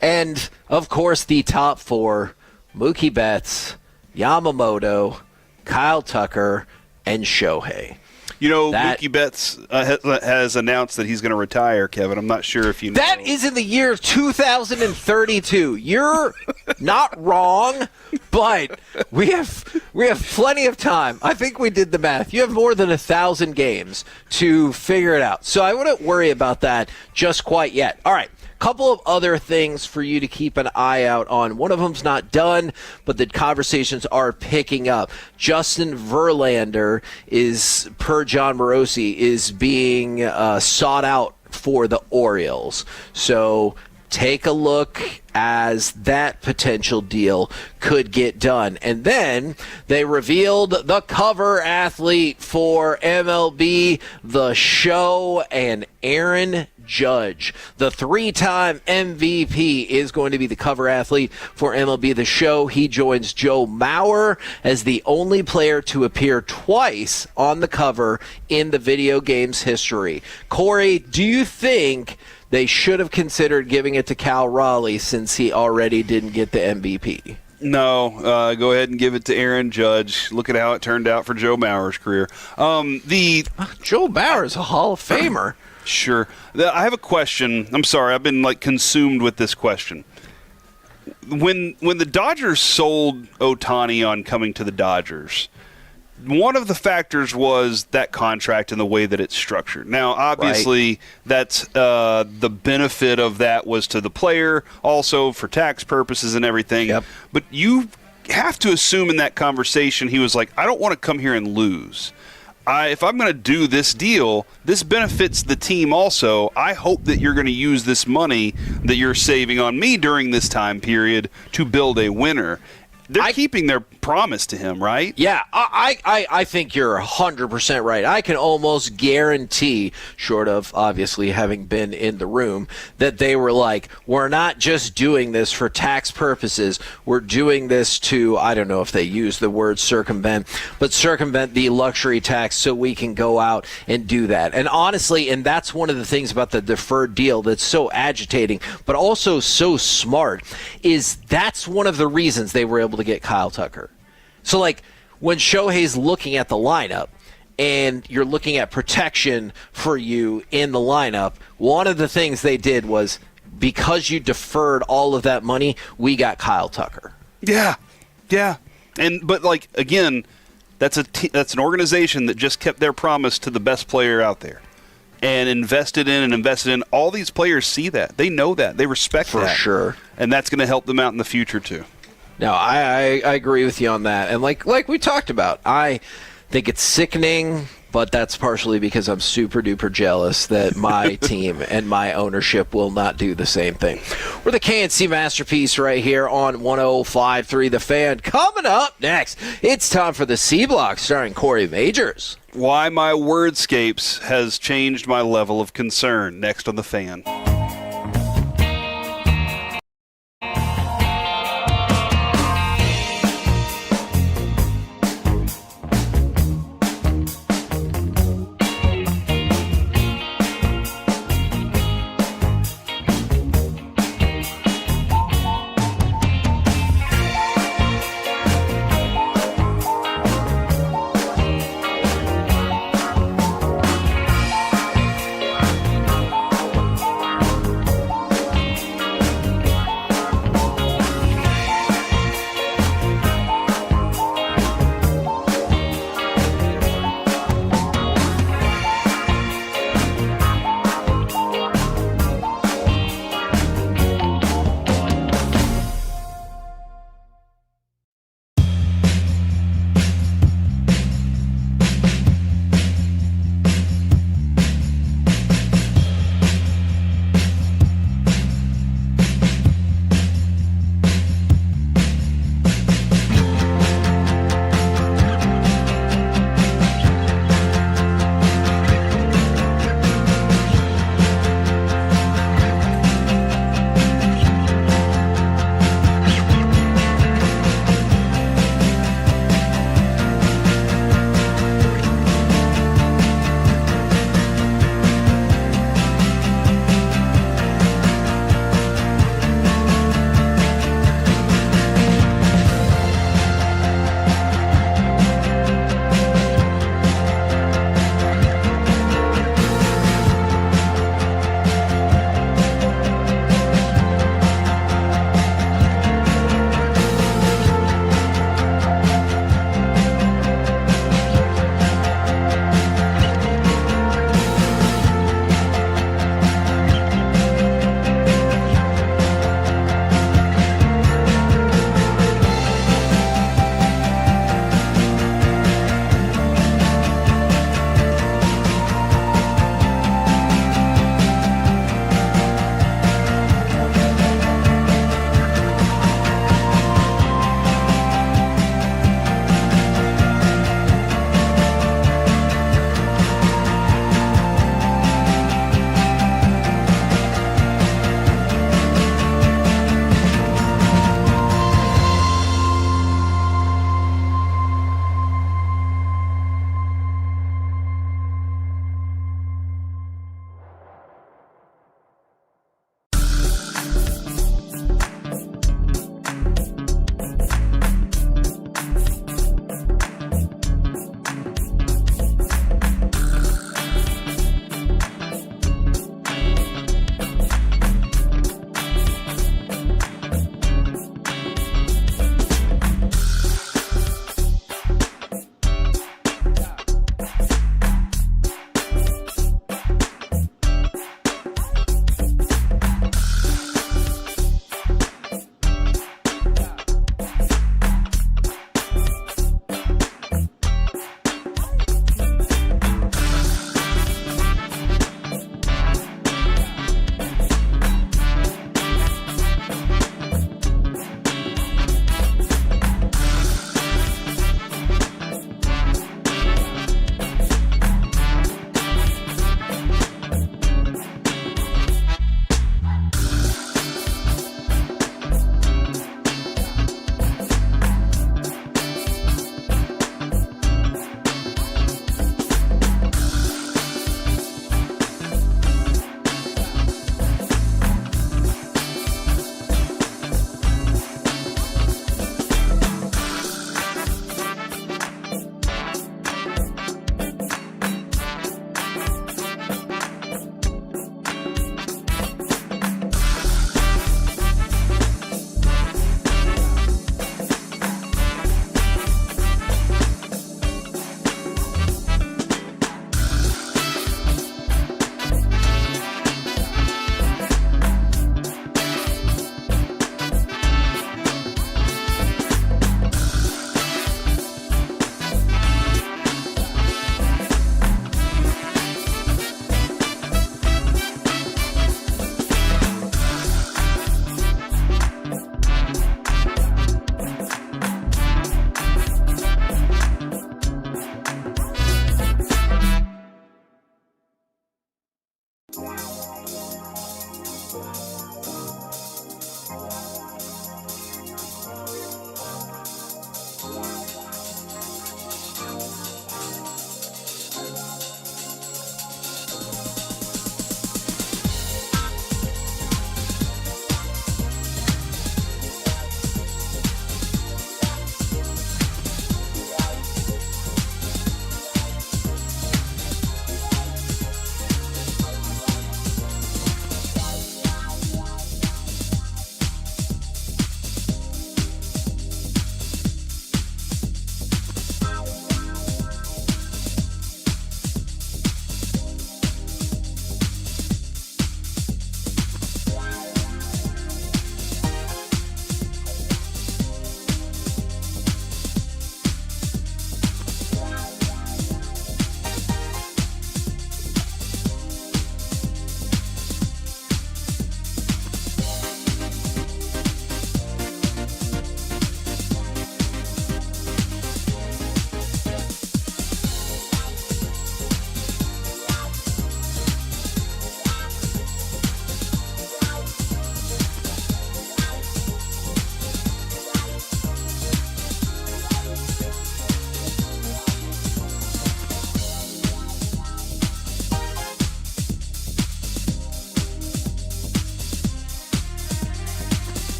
And, of course, the top 4, Mookie Betts, Yamamoto, Kyle Tucker, and Shohei. Mookie Betts has announced that he's going to retire, Kevin. I'm not sure if you know. That is in the year 2032. You're not wrong, but we have plenty of time. I think we did the math. You have more than 1,000 games to figure it out. So I wouldn't worry about that just quite yet. All right. Couple of other things for you to keep an eye out on. One of them's not done, but the conversations are picking up. Justin Verlander is, per John Morosi, is being sought out for the Orioles. So take a look as that potential deal could get done. And then they revealed the cover athlete for MLB The Show, and Aaron Judge, the 3-time MVP, is going to be the cover athlete for MLB The Show. He joins Joe Mauer as the only player to appear twice on the cover in the video game's history. Corey, do you think they should have considered giving it to Cal Raleigh since he already didn't get the MVP? No, go ahead and give it to Aaron Judge. Look at how it turned out for Joe Mauer's career. Joe Mauer's a Hall of Famer. Sure. I have a question. I'm sorry, I've been consumed with this question. When the Dodgers sold Ohtani on coming to the Dodgers, one of the factors was that contract and the way that it's structured. Now, obviously, that's the benefit of that was to the player, also for tax purposes and everything. Yep. But you have to assume in that conversation he was like, I don't want to come here and lose. If I'm going to do this deal, this benefits the team also. I hope that you're going to use this money that you're saving on me during this time period to build a winner. they're keeping their promise to him, right? Yeah, I think you're 100% right. I can almost guarantee, short of obviously having been in the room, that they were like, we're not just doing this for tax purposes. We're doing this to, I don't know if they use the word circumvent, but circumvent the luxury tax so we can go out and do that. And honestly, and that's one of the things about the deferred deal that's so agitating, but also so smart, is that's one of the reasons they were able to get Kyle Tucker. So, like, when Shohei's looking at the lineup and you're looking at protection for you in the lineup, one of the things they did was, because you deferred all of that money, we got Kyle Tucker. Yeah. But like, again, that's an organization that just kept their promise to the best player out there and invested in. All these players see that. They know that. They respect that. For sure. And that's going to help them out in the future, too. No, I agree with you on that. And like we talked about, I think it's sickening, but that's partially because I'm super duper jealous that my team and my ownership will not do the same thing. We're the KNC Masterpiece right here on 105.3 The Fan. Coming up next, it's time for the C Block starring Corey Majors. Why my wordscapes has changed my level of concern. Next on The Fan.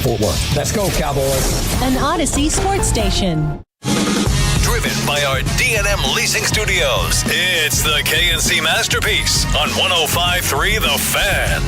Fort Worth. Let's go, Cowboys. An Odyssey sports station. Driven by our D&M Leasing Studios, it's the KNC Masterpiece on 105.3 The Fan.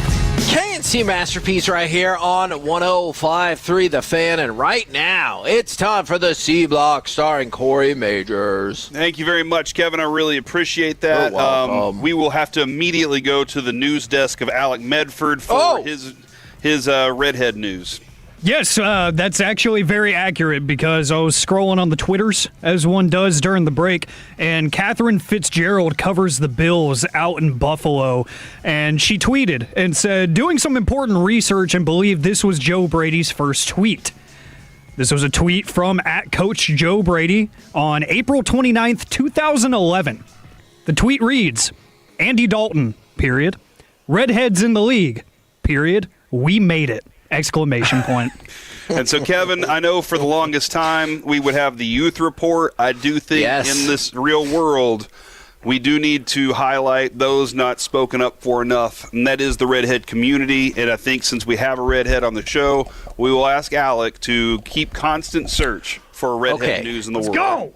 KNC Masterpiece right here on 105.3 The Fan, and right now it's time for the C Block starring Corey Majors. Thank you very much, Kevin. I really appreciate that. You're welcome. We will have to immediately go to the news desk of Alec Medford for his redhead news. Yes, that's actually very accurate because I was scrolling on the Twitters, as one does during the break, and Catherine Fitzgerald covers the Bills out in Buffalo, and she tweeted and said, doing some important research and believe this was Joe Brady's first tweet. This was a tweet from @Coach Joe Brady on April 29th, 2011. The tweet reads, Andy Dalton, period. Redheads in the league, period. We made it. Exclamation point. And so, Kevin, I know for the longest time we would have the youth report. I do think in this real world we do need to highlight those not spoken up for enough, and that is the redhead community. And I think since we have a redhead on the show, we will ask Alec to keep constant search for redhead news in the world. Let's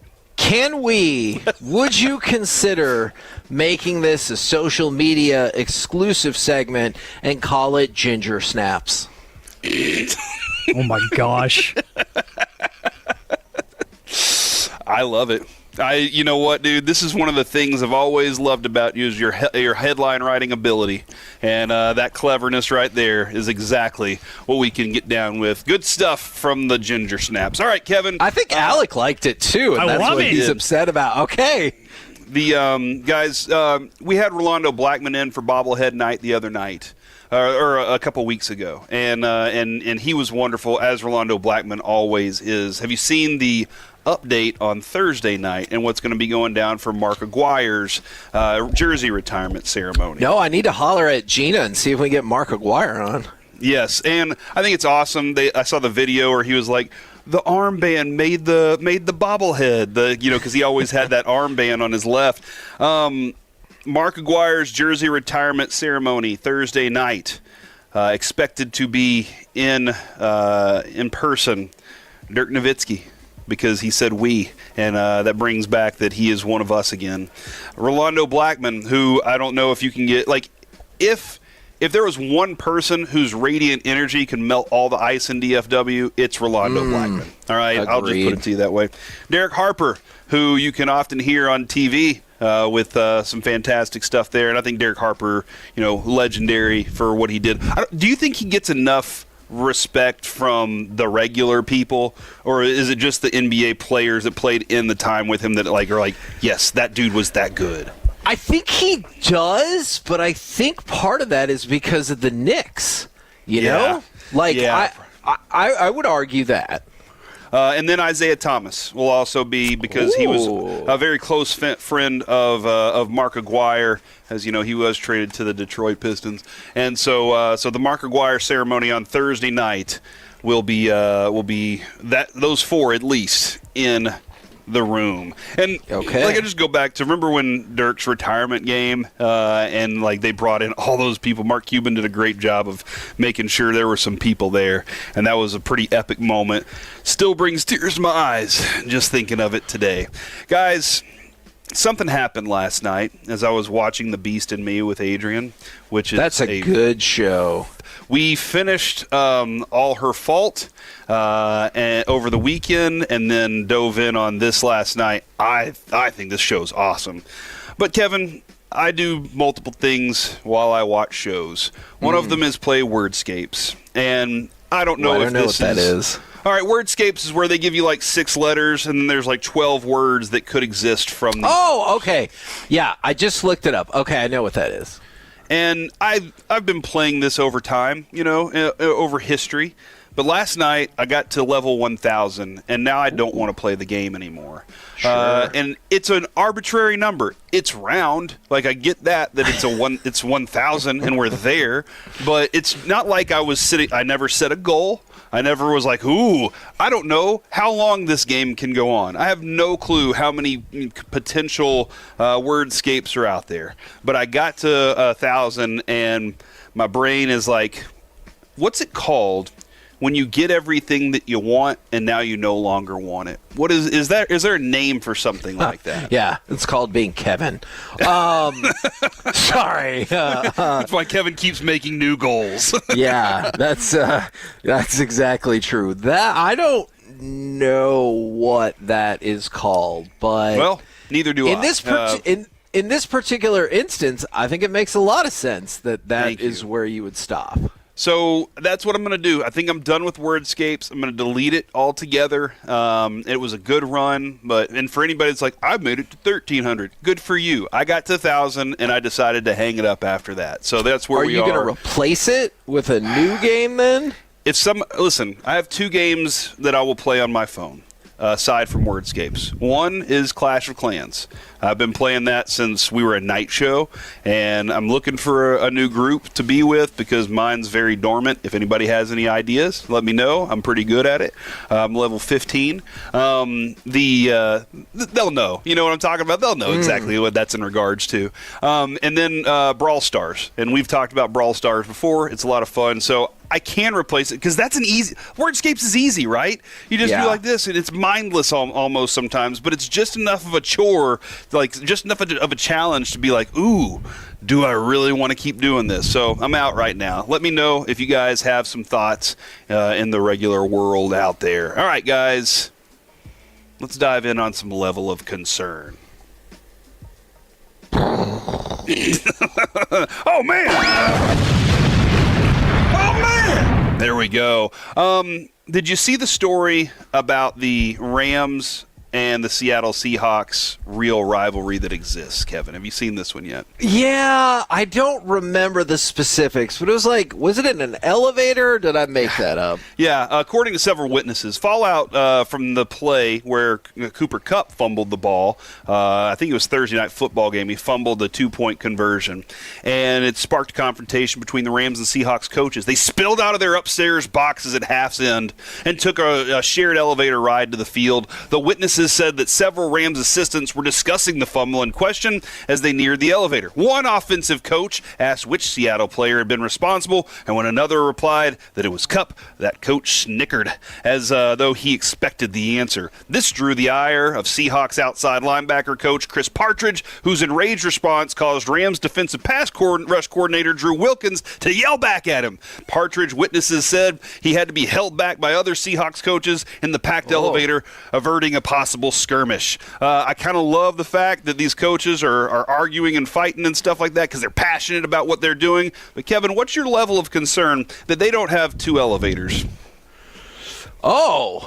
go! Would you consider making this a social media exclusive segment and call it Ginger Snaps? Oh my gosh. I love it. You know what, dude? This is one of the things I've always loved about you is your headline writing ability, and that cleverness right there is exactly what we can get down with. Good stuff from the Ginger Snaps. All right, Kevin. I think Alec liked it too, and that's what he's upset about. Okay. The guys, we had Rolando Blackman in for bobblehead night the other night. Or a couple weeks ago, and he was wonderful, as Rolando Blackman always is. Have you seen the update on Thursday night and what's going to be going down for Mark Aguirre's jersey retirement ceremony? No, I need to holler at Gina and see if we can get Mark Aguirre on. Yes, and I think it's awesome. I saw the video where he was like, the armband made the bobblehead, because he always had that armband on his left. Mark Aguirre's jersey retirement ceremony Thursday night, expected to be in person. Dirk Nowitzki, because he said we, and that brings back that he is one of us again. Rolando Blackman, who I don't know if you can get, if there was one person whose radiant energy can melt all the ice in DFW, it's Rolando Blackman. All right, agreed. I'll just put it to you that way. Derek Harper, who you can often hear on TV. With some fantastic stuff there, and I think Derek Harper, legendary for what he did. Do you think he gets enough respect from the regular people, or is it just the NBA players that played in the time with him that are like, yes, that dude was that good? I think he does, but I think part of that is because of the Knicks. You know, I would argue that. And then Isaiah Thomas will also be, because he was a very close friend of Mark Aguirre. As you know, he was traded to the Detroit Pistons, and so the Mark Aguirre ceremony on Thursday night will be that those four at least in the room. And I just go back to remember when Dirk's retirement game, and they brought in all those people. Mark Cuban did a great job of making sure there were some people there, and that was a pretty epic moment. Still brings tears to my eyes just thinking of it today. Guys, something happened last night as I was watching The Beast in Me with Adrian, which is that's a good show. We finished All Her Fault over the weekend, and then dove in on this last night. I think this show's awesome. But Kevin, I do multiple things while I watch shows. One of them is play Wordscapes, and I don't know if this is. All right, Wordscapes is where they give you 6 letters, and then there's 12 words that could exist from the. Oh, okay. Yeah, I just looked it up. Okay, I know what that is. And I've been playing this over time, over history. But last night I got to level 1,000, and now I don't want to play the game anymore. Sure. And it's an arbitrary number. It's round. I get that it's 1,000, and we're there. But it's not like I was sitting. I never set a goal. I never was like, ooh, I don't know how long this game can go on. I have no clue how many potential wordscapes are out there. But I got to 1,000, and my brain is like, what's it called when you get everything that you want and now you no longer want it? What is there a name for something like that? Yeah, it's called being Kevin. Sorry. That's why Kevin keeps making new goals. Yeah, that's exactly true. That I don't know what that is called, but well, neither do I. In this particular instance, I think it makes a lot of sense that is where you would stop. So that's what I'm going to do. I think I'm done with Wordscapes. I'm going to delete it altogether. It was a good run, and for anybody that's like, I've made it to 1,300, good for you. I got to 1,000, and I decided to hang it up after that. So that's where we are. Are you going to replace it with a new game then? Listen, I have 2 games that I will play on my phone. Aside from Wordscapes. One is Clash of Clans. I've been playing that since we were a night show, and I'm looking for a new group to be with because mine's very dormant. If anybody has any ideas, let me know. I'm pretty good at it. I'm level 15. They'll know. You know what I'm talking about? They'll know exactly what that's in regards to. And then Brawl Stars. And we've talked about Brawl Stars before. It's a lot of fun. So I can replace it because that's Wordscapes is easy, right? You just do like this, and it's mindless almost sometimes, but it's just enough of a chore, like just enough of a challenge to be like, ooh, do I really want to keep doing this? So I'm out right now. Let me know if you guys have some thoughts in the regular world out there. All right, guys, let's dive in on some level of concern. Oh, man! There we go. Did you see the story about the Rams and the Seattle Seahawks real rivalry that exists, Kevin? Have you seen this one yet? Yeah, I don't remember the specifics, but it was like, was it in an elevator or did I make that up? Yeah, according to several witnesses, fallout from the play where Cooper Kupp fumbled the ball. I think it was Thursday night football game. He fumbled the 2-point conversion, and it sparked a confrontation between the Rams and Seahawks coaches. They spilled out of their upstairs boxes at half's end and took a shared elevator ride to the field. The witnesses said that several Rams assistants were discussing the fumble in question as they neared the elevator. One offensive coach asked which Seattle player had been responsible, and when another replied that it was Kupp, that coach snickered as though he expected the answer. This drew the ire of Seahawks outside linebacker coach Chris Partridge, whose enraged response caused Rams defensive pass rush coordinator Drew Wilkins to yell back at him. Partridge, witnesses said, he had to be held back by other Seahawks coaches in the packed elevator, averting a possible skirmish. I kind of love the fact that these coaches are arguing and fighting and stuff like that because they're passionate about what they're doing. But Kevin, what's your level of concern that they don't have 2 elevators? It was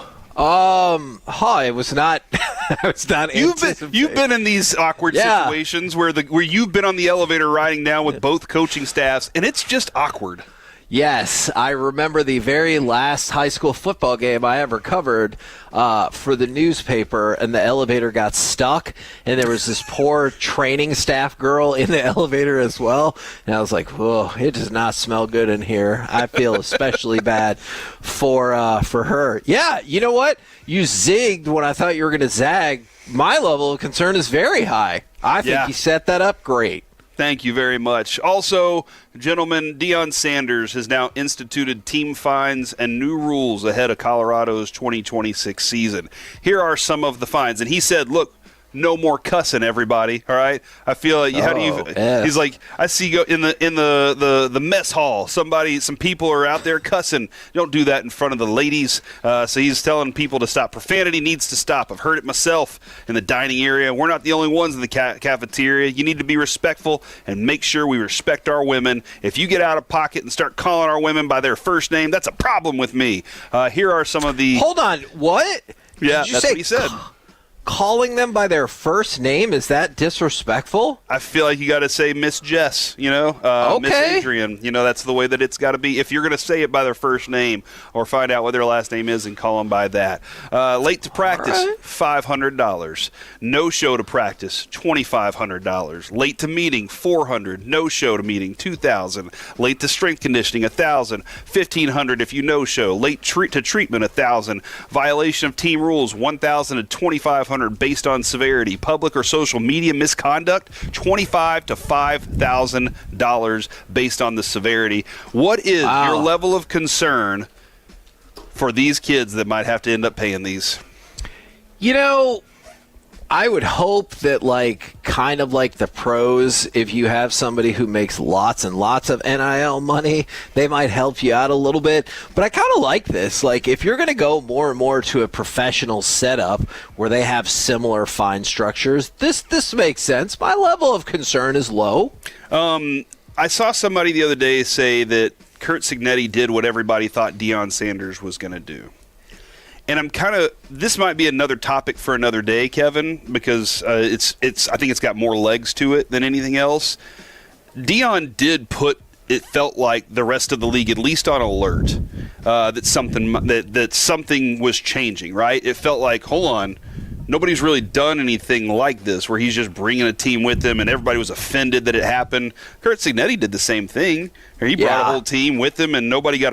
not. I was not. You've been in these awkward situations where you've been on the elevator riding down with both coaching staffs, and it's just awkward. Yes, I remember the very last high school football game I ever covered for the newspaper, and the elevator got stuck, and there was this poor training staff girl in the elevator as well, and I was like, whoa, it does not smell good in here. I feel especially bad for her. Yeah, you know what? You zigged when I thought you were going to zag. My level of concern is very high. I think you set that up great. Thank you very much. Also, gentlemen, Deion Sanders has now instituted team fines and new rules ahead of Colorado's 2026 season. Here are some of the fines. And he said, look, no more cussing, everybody. All right. I feel like he's like, I see go in the mess hall. Some people are out there cussing. Don't do that in front of the ladies. So he's telling people to stop. Profanity needs to stop. I've heard it myself in the dining area. We're not the only ones in the cafeteria. You need to be respectful and make sure we respect our women. If you get out of pocket and start calling our women by their first name, that's a problem with me. Here are some of the. Hold on. What? Yeah, that's what he said. Calling them by their first name, is that disrespectful? I feel like you got to say Miss Jess, Miss Adrian. That's the way that it's got to be. If you're going to say it by their first name or find out what their last name is and call them by that. Late to practice, $500. No show to practice, $2,500. Late to meeting, $400. No show to meeting, $2,000. Late to strength conditioning, $1,000. $1,500 if you no show. Late to treatment, $1,000. Violation of team rules, $1,000 to $2,500 based on severity. Public or social media misconduct, $25,000 to $5,000 based on the severity. What is your level of concern for these kids that might have to end up paying these. You know, I would hope that, kind of like the pros, if you have somebody who makes lots and lots of NIL money, they might help you out a little bit. But I kind of like this. If you're going to go more and more to a professional setup where they have similar fine structures, this makes sense. My level of concern is low. I saw somebody the other day say that Curt Cignetti did what everybody thought Deion Sanders was going to do. And this might be another topic for another day, Kevin, because I think it's got more legs to it than anything else. Deion did it felt like the rest of the league, at least on alert, that something was changing, right? It felt like, hold on, nobody's really done anything like this where he's just bringing a team with him and everybody was offended that it happened. Curt Cignetti did the same thing. He brought a whole team with him and nobody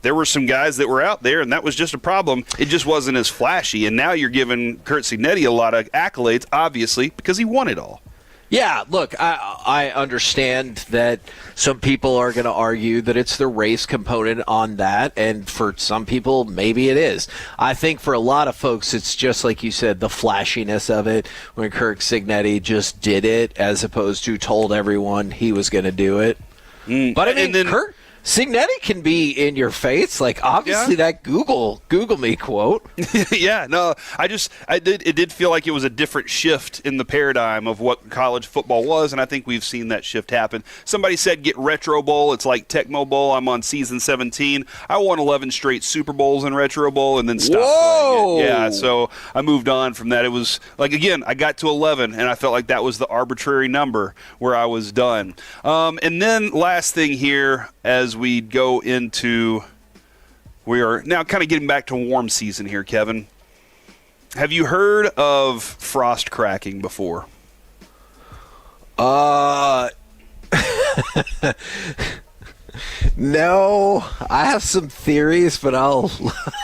there were some guys that were out there and that was just a problem. It just wasn't as flashy. And now you're giving Curt Cignetti a lot of accolades, obviously, because he won it all. Yeah, look, I understand that some people are going to argue that it's the race component on that, and for some people, maybe it is. I think for a lot of folks, it's just like you said, the flashiness of it when Curt Cignetti just did it as opposed to told everyone he was going to do it. But I mean, Curt Cignetti can be in your face, obviously that Google me quote. Yeah, no, it did feel like it was a different shift in the paradigm of what college football was, and I think we've seen that shift happen. Somebody said get Retro Bowl. It's like Tecmo Bowl. I'm on season 17. I won 11 straight Super Bowls in Retro Bowl and then stopped playing it. Yeah, so I moved on from that. It was again, I got to 11, and I felt like that was the arbitrary number where I was done. And then last thing here, as we go into, we are now kind of getting back to warm season here, Kevin. Have you heard of frost cracking before? No, I have some theories, but I'll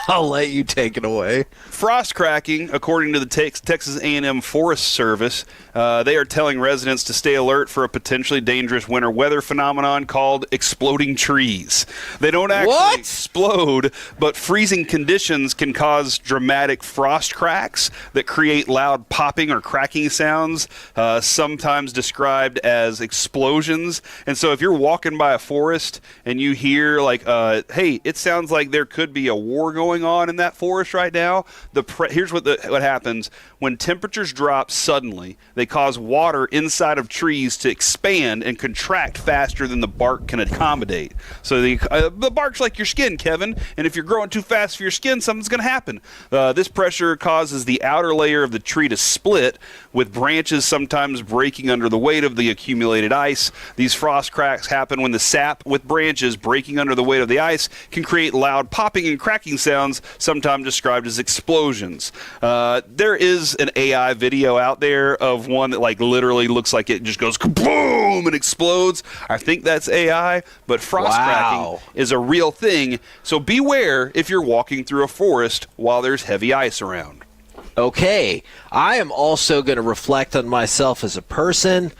let you take it away. Frost cracking, according to the Texas A&M Forest Service, they are telling residents to stay alert for a potentially dangerous winter weather phenomenon called exploding trees. They don't actually explode, but freezing conditions can cause dramatic frost cracks that create loud popping or cracking sounds, sometimes described as explosions. And so if you're walking by a forest and you hear hey, it sounds like there could be a war going on in that forest right now, here's what happens. When temperatures drop suddenly, they cause water inside of trees to expand and contract faster than the bark can accommodate. So the bark's like your skin, Kevin, and if you're growing too fast for your skin, something's going to happen. This pressure causes the outer layer of the tree to split, with branches sometimes breaking under the weight of the accumulated ice. These frost cracks happen when the sap with branches breaking under the weight of the ice can create loud popping and cracking sounds, sometimes described as explosions. There is an AI video out there of one that literally looks like it just goes kaboom and explodes. I think that's AI, but frost cracking is a real thing. So beware if you're walking through a forest while there's heavy ice around. Okay, I am also going to reflect on myself as a person,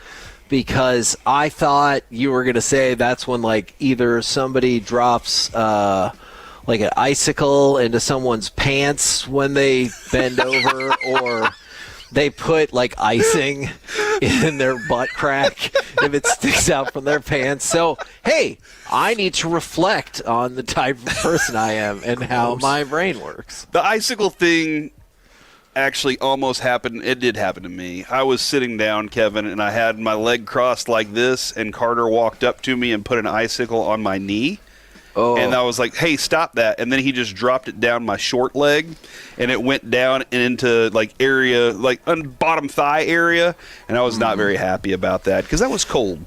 because I thought you were going to say that's when either somebody drops an icicle into someone's pants when they bend over, or they put icing in their butt crack if it sticks out from their pants. So, hey, I need to reflect on the type of person I am and how my brain works. The icicle thing actually almost happened. It did happen to me. I was sitting down, Kevin, and I had my leg crossed like this, and Carter walked up to me and put an icicle on my knee. Oh. And I was like, hey, stop that. And then he just dropped it down my short leg, and it went down and into area, bottom thigh area. And I was not very happy about that because that was cold.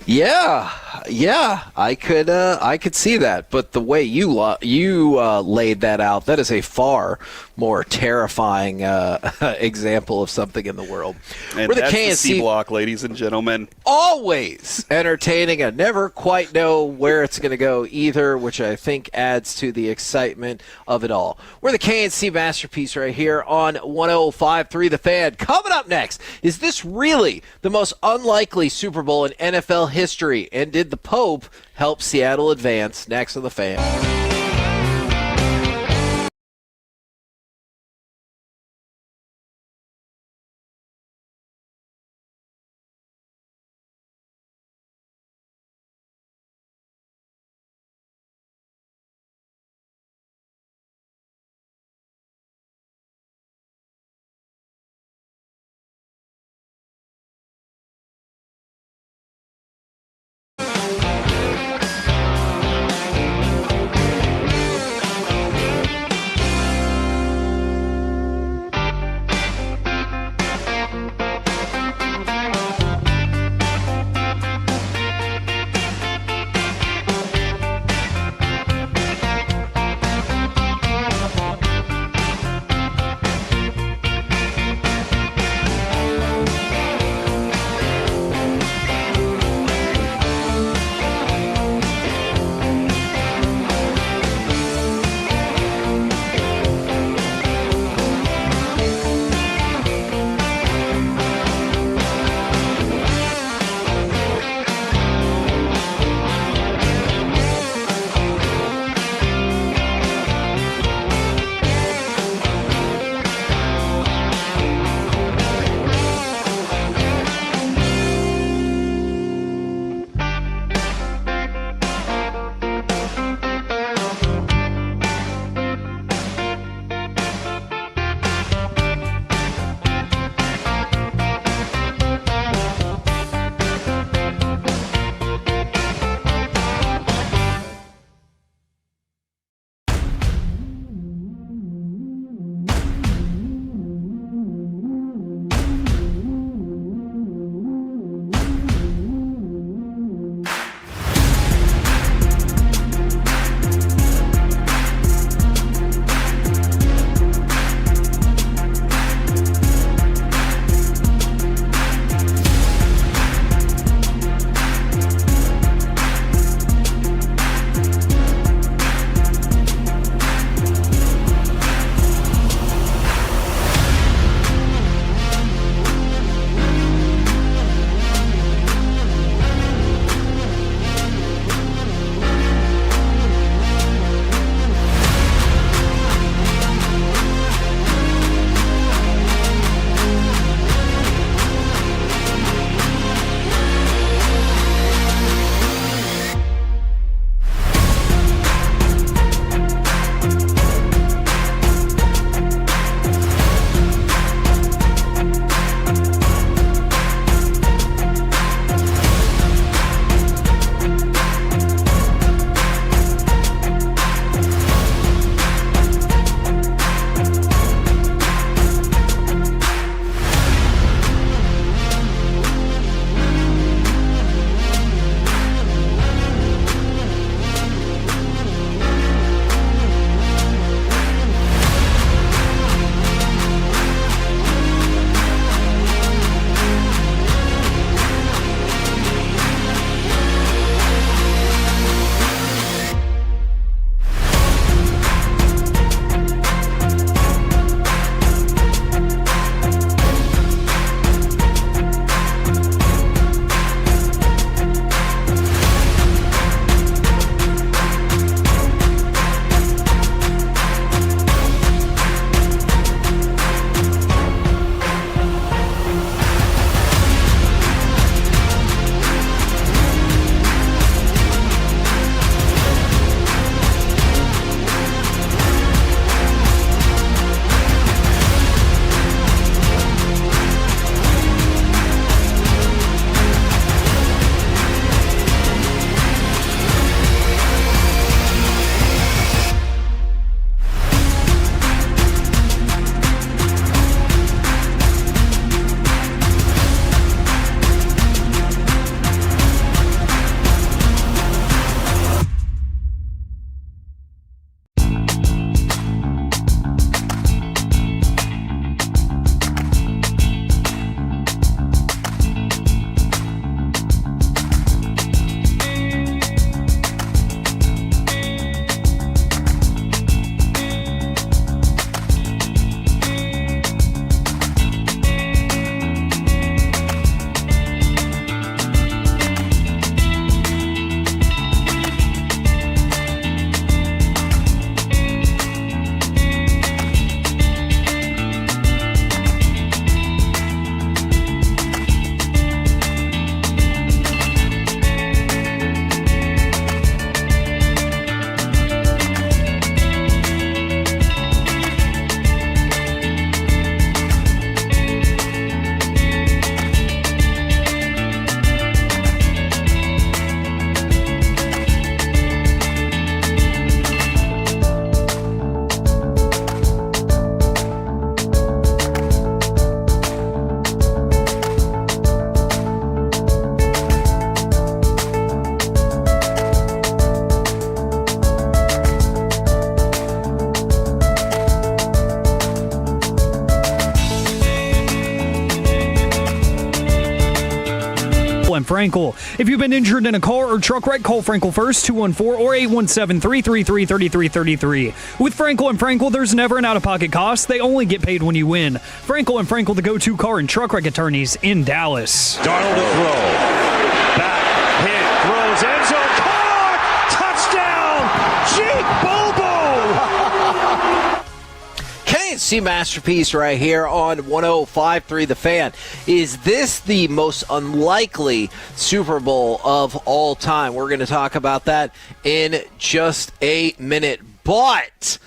Yeah, I could see that. But the way you laid that out, that is a far more terrifying example of something in the world. And we're the that's KNC the C block, ladies and gentlemen. Always entertaining. I never quite know where it's going to go either, which I think adds to the excitement of it all. We're the KNC Masterpiece right here on 105.3 The Fan. Coming up next, is this really the most unlikely Super Bowl in NFL history? And did the Pope help Seattle advance? Next on The Fan. and Frankel. If you've been injured in a car or truck wreck, call Frankel first, 214 or 817-333-3333. With Frankel and Frankel, there's never an out-of-pocket cost. They only get paid when you win. Frankel and Frankel, the go-to car and truck wreck attorneys in Dallas. Darnold to throw. Back, hit, throws, end zone, caught! Touchdown! Jake Bobo! K&C Masterpiece right here on 105.3 The Fan. Is this the most unlikely Super Bowl of all time? We're going to talk about that in just a minute. But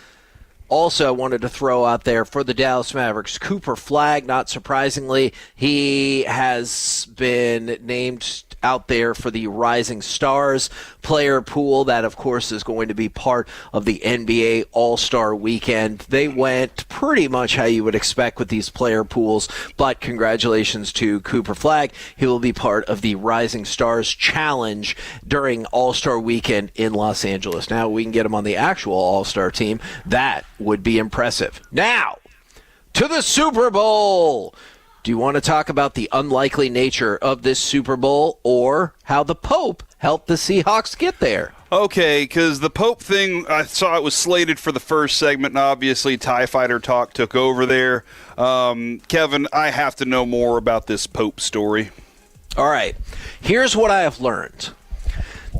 also, I wanted to throw out there for the Dallas Mavericks, Cooper Flagg, not surprisingly, he has been named out there for the Rising Stars player pool. That, of course, is going to be part of the NBA All-Star Weekend. They went pretty much how you would expect with these player pools, but congratulations to Cooper Flagg. He will be part of the Rising Stars Challenge during All-Star Weekend in Los Angeles. Now, we can get him on the actual All-Star team. That would be impressive. Now, to the Super Bowl. Do you want to talk about the unlikely nature of this Super Bowl or how the Pope helped the Seahawks get there? Okay, because the Pope thing, I saw it was slated for the first segment, and obviously TIE Fighter Talk took over there. Kevin, I have to know more about this Pope story. All right. Here's what I have learned.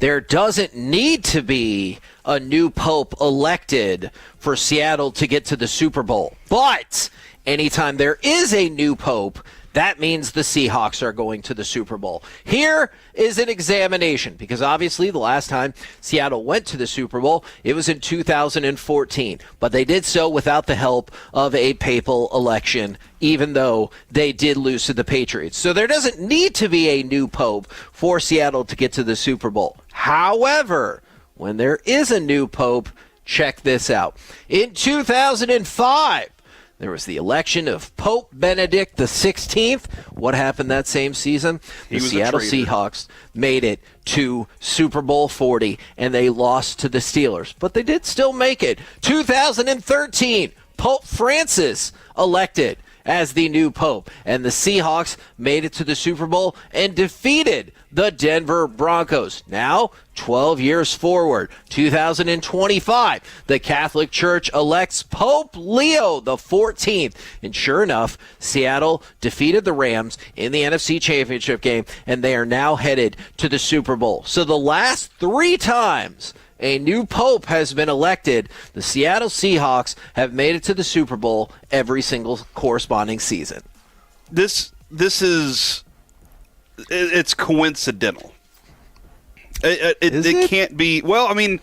There doesn't need to be a new Pope elected for Seattle to get to the Super Bowl. But anytime there is a new Pope, that means the Seahawks are going to the Super Bowl. Here is an examination, because obviously the last time Seattle went to the Super Bowl, it was in 2014. But they did so without the help of a papal election, even though they did lose to the Patriots. So there doesn't need to be a new Pope for Seattle to get to the Super Bowl. However, when there is a new Pope, check this out. In 2005, there was the election of Pope Benedict XVI. What happened that same season? The Seattle Seahawks made it to Super Bowl 40, and they lost to the Steelers. But they did still make it. 2013, Pope Francis elected as the new Pope, and the Seahawks made it to the Super Bowl and defeated the Denver Broncos. Now, 12 years forward, 2025, the Catholic Church elects Pope Leo the 14th. And sure enough, Seattle defeated the Rams in the NFC Championship game, and they are now headed to the Super Bowl. So the last 3 times a new Pope has been elected, the Seattle Seahawks have made it to the Super Bowl every single corresponding season. This is... It's coincidental. It can't be. Well, I mean,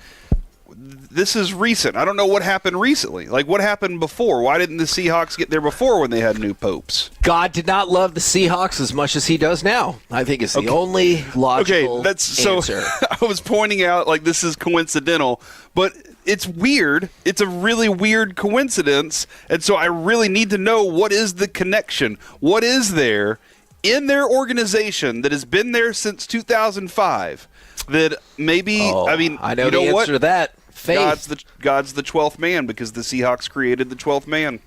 this is recent. I don't know what happened recently. Like, what happened before? Why didn't the Seahawks get there before when they had new popes? God did not love the Seahawks as much as he does now. I think it's the only logical answer. So I was pointing out, like, this is coincidental, but it's weird. It's a really weird coincidence, and so I really need to know, what is the connection? What is there in their organization that has been there since 2005 that maybe, I know the answer to that. Faith. God's the 12th man, because the Seahawks created the 12th man.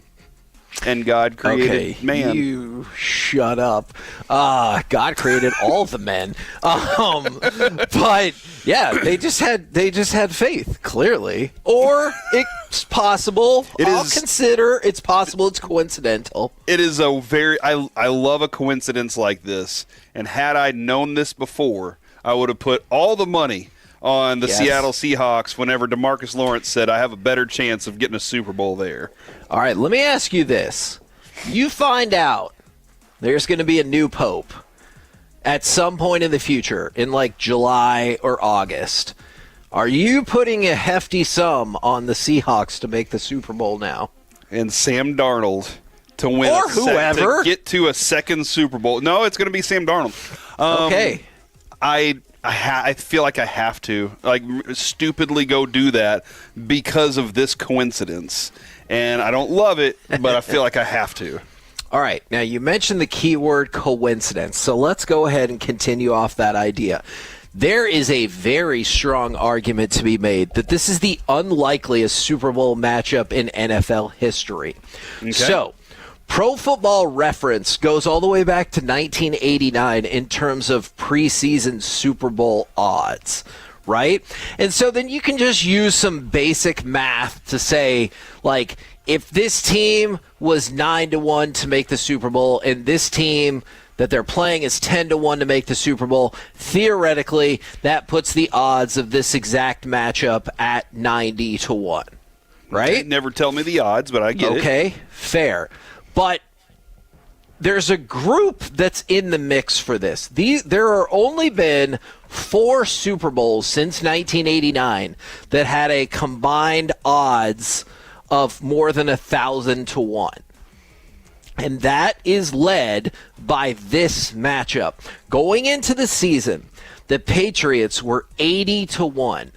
And God created man. You shut up. God created all the men. But yeah, they just had faith, clearly. Or it's possible. Consider it's possible it's coincidental. It is a very I love a coincidence like this. And had I known this before, I would have put all the money on the Seattle Seahawks whenever DeMarcus Lawrence said, I have a better chance of getting a Super Bowl there. All right, let me ask you this. You find out there's going to be a new pope at some point in the future, in like July or August. Are you putting a hefty sum on the Seahawks to make the Super Bowl now? And Sam Darnold to win or whoever. To get to a second Super Bowl. No, it's going to be Sam Darnold. Okay. I feel like I have to, like, stupidly go do that because of this coincidence. And I don't love it, but I feel like I have to. All right. Now, you mentioned the keyword coincidence, so let's go ahead and continue off that idea. There is a very strong argument to be made that this is the unlikeliest Super Bowl matchup in NFL history. Okay. So, Pro Football Reference goes all the way back to 1989 in terms of preseason Super Bowl odds, right? And so then you can just use some basic math to say, like, if this team was 9-1 to make the Super Bowl and this team that they're playing is 10-1 to make the Super Bowl, theoretically, that puts the odds of this exact matchup at 90-1, right? Okay, never tell me the odds, but I get it. Okay, fair. But there's a group that's in the mix for this. There are only been 4 Super Bowls since 1989 that had a combined odds of more than 1,000-1. And that is led by this matchup. Going into the season, the Patriots were 80-1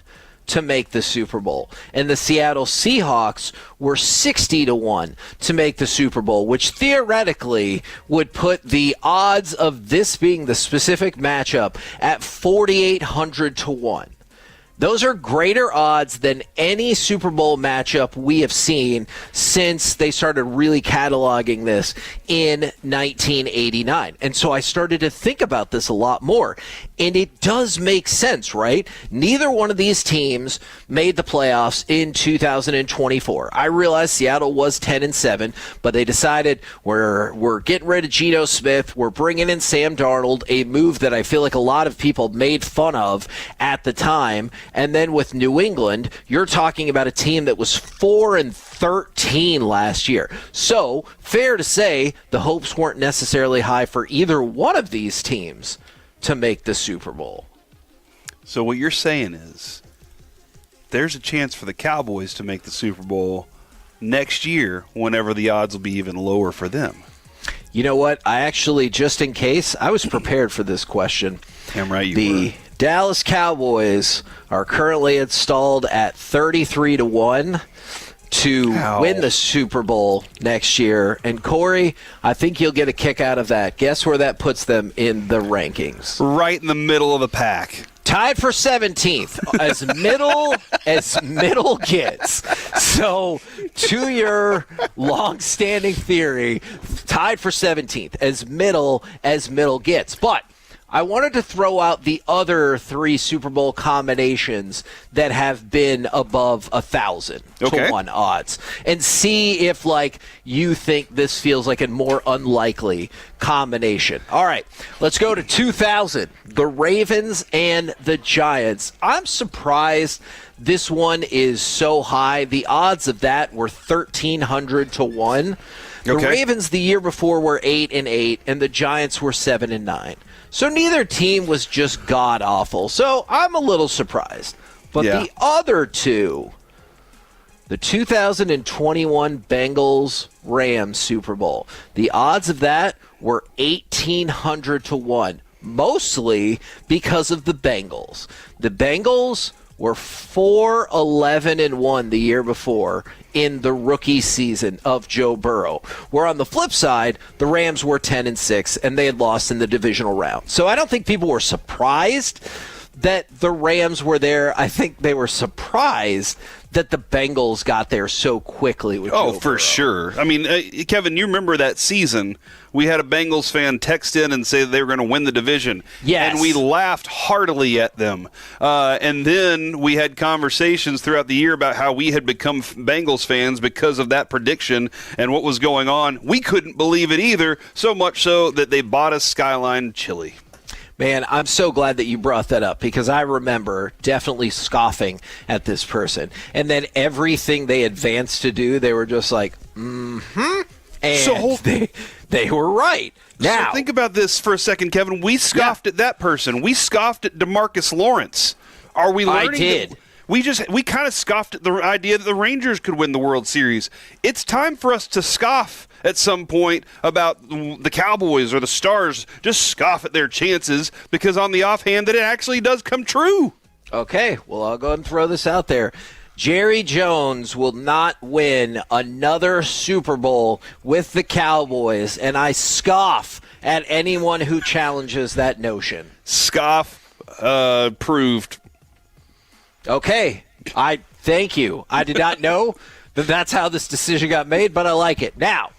to make the Super Bowl, and the Seattle Seahawks were 60-1 to make the Super Bowl, which theoretically would put the odds of this being the specific matchup at 4,800-1. Those are greater odds than any Super Bowl matchup we have seen since they started really cataloging this in 1989. And so I started to think about this a lot more. And it does make sense, right? Neither one of these teams made the playoffs in 2024. I realize Seattle was 10-7, but they decided we're getting rid of Geno Smith. We're bringing in Sam Darnold, a move that I feel like a lot of people made fun of at the time. And then with New England, you're talking about a team that was 4-13 last year. So, fair to say, the hopes weren't necessarily high for either one of these teams to make the Super Bowl. So what you're saying is there's a chance for the Cowboys to make the Super Bowl next year whenever the odds will be even lower for them. You know what? I actually, just in case, I was prepared for this question. Damn right you were. Dallas Cowboys are currently installed at 33-1 to win the Super Bowl next year. And Corey, I think you'll get a kick out of that. Guess where that puts them in the rankings? Right in the middle of the pack. Tied for 17th, as middle gets. So, to your long-standing theory, tied for 17th, as middle gets. But I wanted to throw out the other 3 Super Bowl combinations that have been above 1,000-1 odds, and see if, like, you think this feels like a more unlikely combination. All right, let's go to 2,000. The Ravens and the Giants. I'm surprised this one is so high. The odds of that were 1,300-1. The Ravens the year before were 8-8, and the Giants were 7-9. So neither team was just god-awful. So I'm a little surprised. But the other two, the 2021 Bengals-Rams Super Bowl, the odds of that were 1,800-1, mostly because of the Bengals. The Bengals were 4-11-1 the year before in the rookie season of Joe Burrow. Where on the flip side, the Rams were 10-6 and they had lost in the divisional round. So I don't think people were surprised that the Rams were there. I think they were surprised that the Bengals got there so quickly with Joe for Burrow. sure. I mean, Kevin, you remember that season? We had a Bengals fan text in and say they were going to win the division. Yes. And we laughed heartily at them. And then we had conversations throughout the year about how we had become Bengals fans because of that prediction and what was going on. We couldn't believe it either, so much so that they bought us Skyline Chili. Man, I'm so glad that you brought that up because I remember definitely scoffing at this person. And then everything they advanced to do, they were just like, mm-hmm. And so they were right. Now, so think about this for a second, Kevin. We scoffed at that person. We scoffed at DeMarcus Lawrence. Are we learning? I did. We kind of scoffed at the idea that the Rangers could win the World Series. It's time for us to scoff at some point about the Cowboys or the Stars. Just scoff at their chances because on the offhand that it actually does come true. Okay, well, I'll go ahead and throw this out there. Jerry Jones will not win another Super Bowl with the Cowboys, and I scoff at anyone who challenges that notion. Scoff proved. Okay, I thank you. I did not know that that's how this decision got made, but I like it. Now,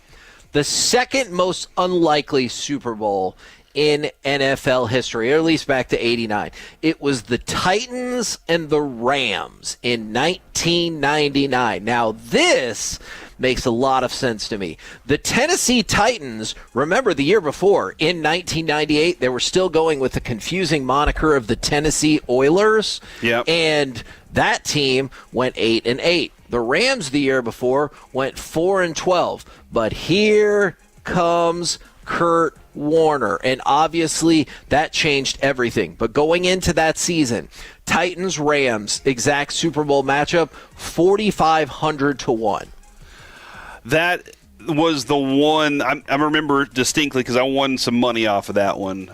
the second most unlikely Super Bowl in NFL history, or at least back to 89. It was the Titans and the Rams in 1999. Now, this makes a lot of sense to me. The Tennessee Titans, remember the year before, in 1998, they were still going with the confusing moniker of the Tennessee Oilers. Yep. And that team went 8-8. The Rams the year before went 4-12. But here comes Kurt Warner, and obviously that changed everything. But going into that season, Titans-Rams, exact Super Bowl matchup, 4,500 to 1. That was the one I remember distinctly because I won some money off of that one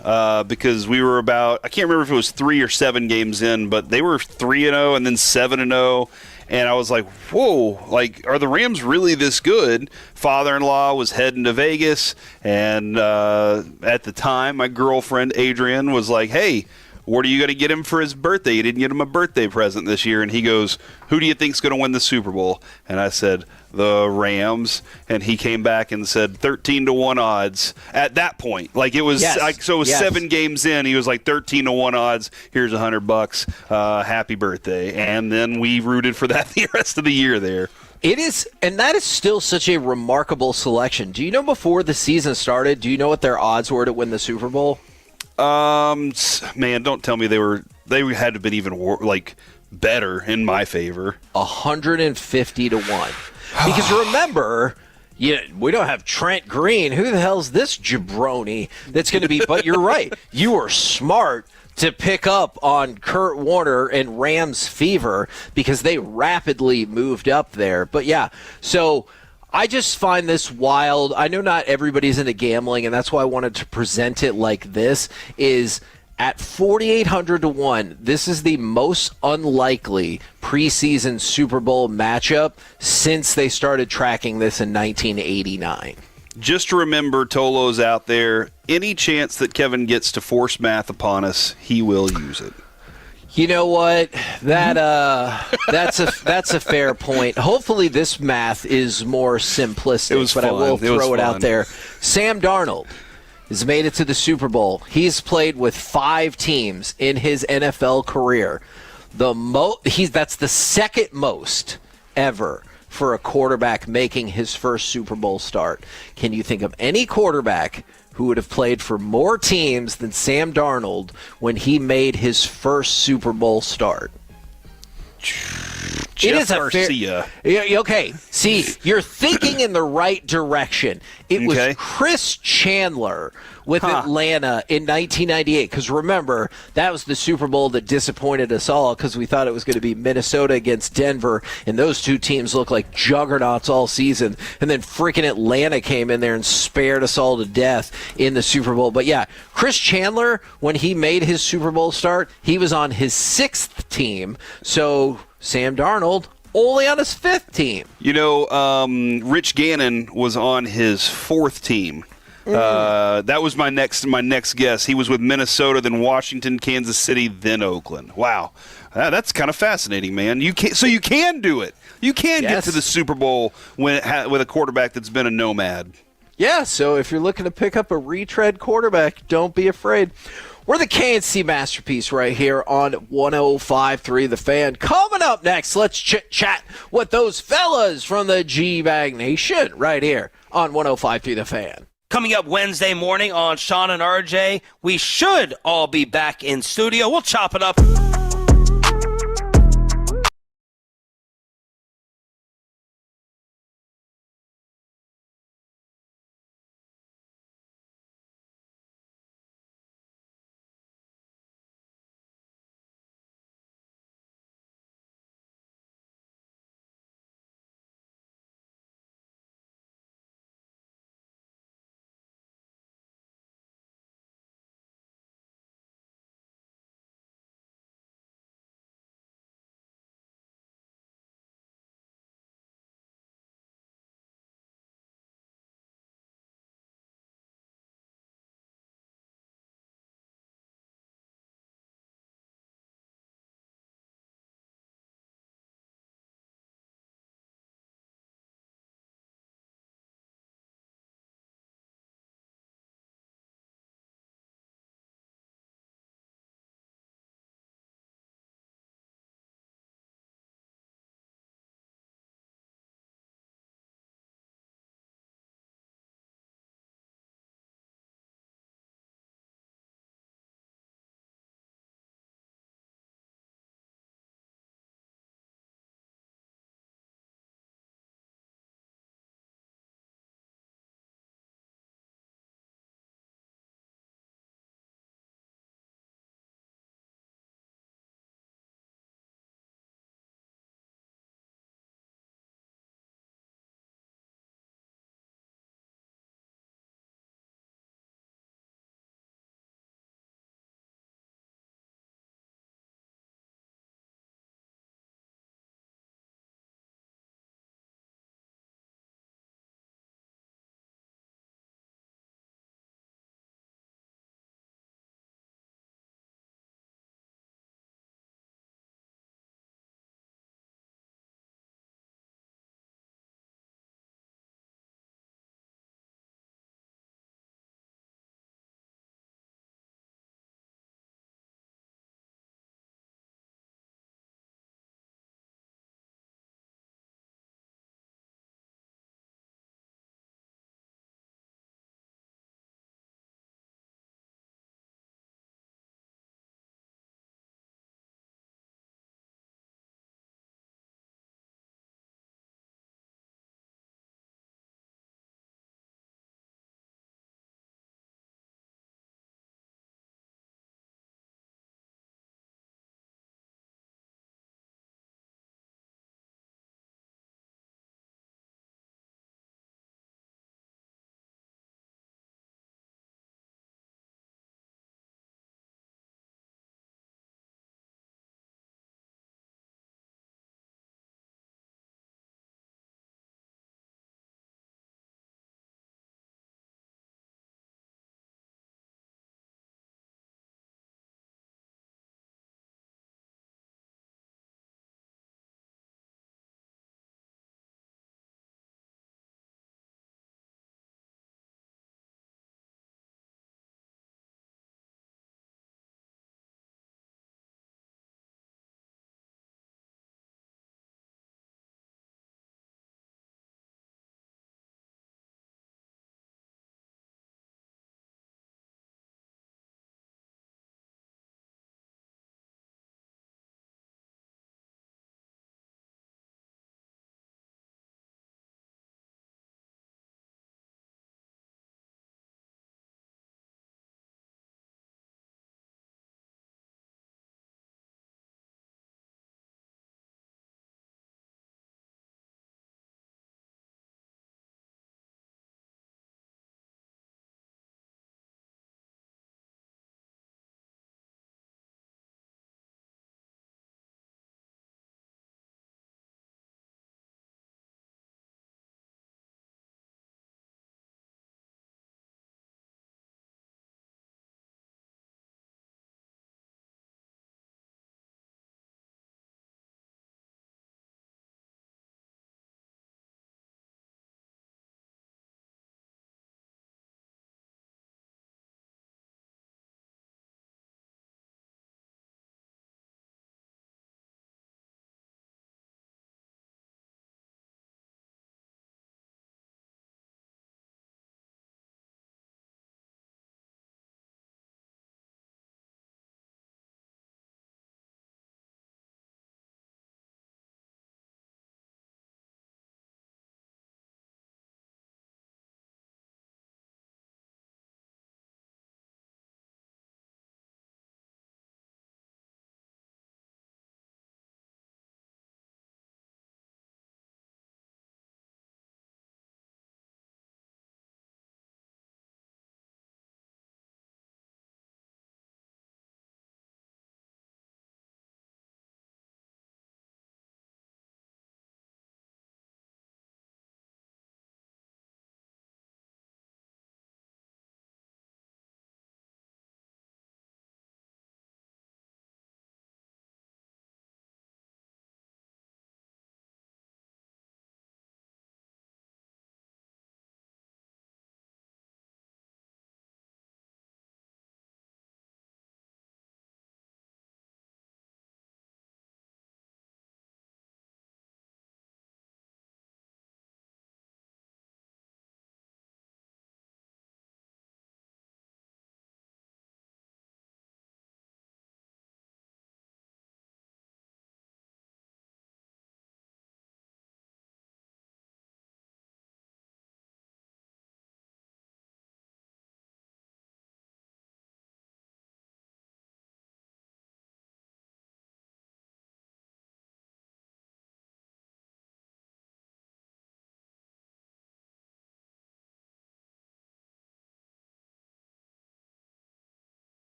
because we were about, I can't remember if it was 3 or 7 games in, but they were 3-0 and then 7-0. And I was like, whoa, like, are the Rams really this good? Father-in-law was heading to Vegas, and at the time, my girlfriend, Adrian, was like, hey, what are you going to get him for his birthday? You didn't get him a birthday present this year. And he goes, who do you think's going to win the Super Bowl? And I said, the Rams. And he came back and said 13-1 odds at that point. Like, it was so it was 7 games in. He was like 13-1 odds. Here's $100. Happy birthday. And then we rooted for that the rest of the year there. It is, and that is still such a remarkable selection. Do you know before the season started, do you know what their odds were to win the Super Bowl? Man, don't tell me they had to have been even like better in my favor. 150 to 1. Because remember, we don't have Trent Green. Who the hell's this jabroni that's going to be? But you're right. You were smart to pick up on Kurt Warner and Rams fever because they rapidly moved up there. But yeah, so I just find this wild. I know not everybody's into gambling, and that's why I wanted to present it like this, is at 4,800 to 1, this is the most unlikely preseason Super Bowl matchup since they started tracking this in 1989. Just to remember, Tolo's out there, any chance that Kevin gets to force math upon us, he will use it. You know what? That's a fair point. Hopefully this math is more simplistic, but fun. I will throw it out there. Sam Darnold has made it to the Super Bowl. He's played with 5 teams in his NFL career. That's the second most ever for a quarterback making his first Super Bowl start. Can you think of any quarterback who would have played for more teams than Sam Darnold when he made his first Super Bowl start? Jeff Garcia. Okay, see, you're thinking in the right direction. It was Chris Chandler with Atlanta in 1998. Because remember, that was the Super Bowl that disappointed us all because we thought it was going to be Minnesota against Denver, and those two teams looked like juggernauts all season. And then freaking Atlanta came in there and spared us all to death in the Super Bowl. But yeah, Chris Chandler, when he made his Super Bowl start, he was on his 6th team. So Sam Darnold only on his 5th team. You know, Rich Gannon was on his 4th team. That was my next guess. He was with Minnesota, then Washington, Kansas City, then Oakland. Wow, that's kind of fascinating, man. You can do it. You can get to the Super Bowl with a quarterback that's been a nomad. Yeah. So if you're looking to pick up a retread quarterback, don't be afraid. We're the KNC Masterpiece right here on 105.3 The Fan. Coming up next, let's chit-chat with those fellas from the G-Bag Nation right here on 105.3 The Fan. Coming up Wednesday morning on Sean and RJ, we should all be back in studio. We'll chop it up.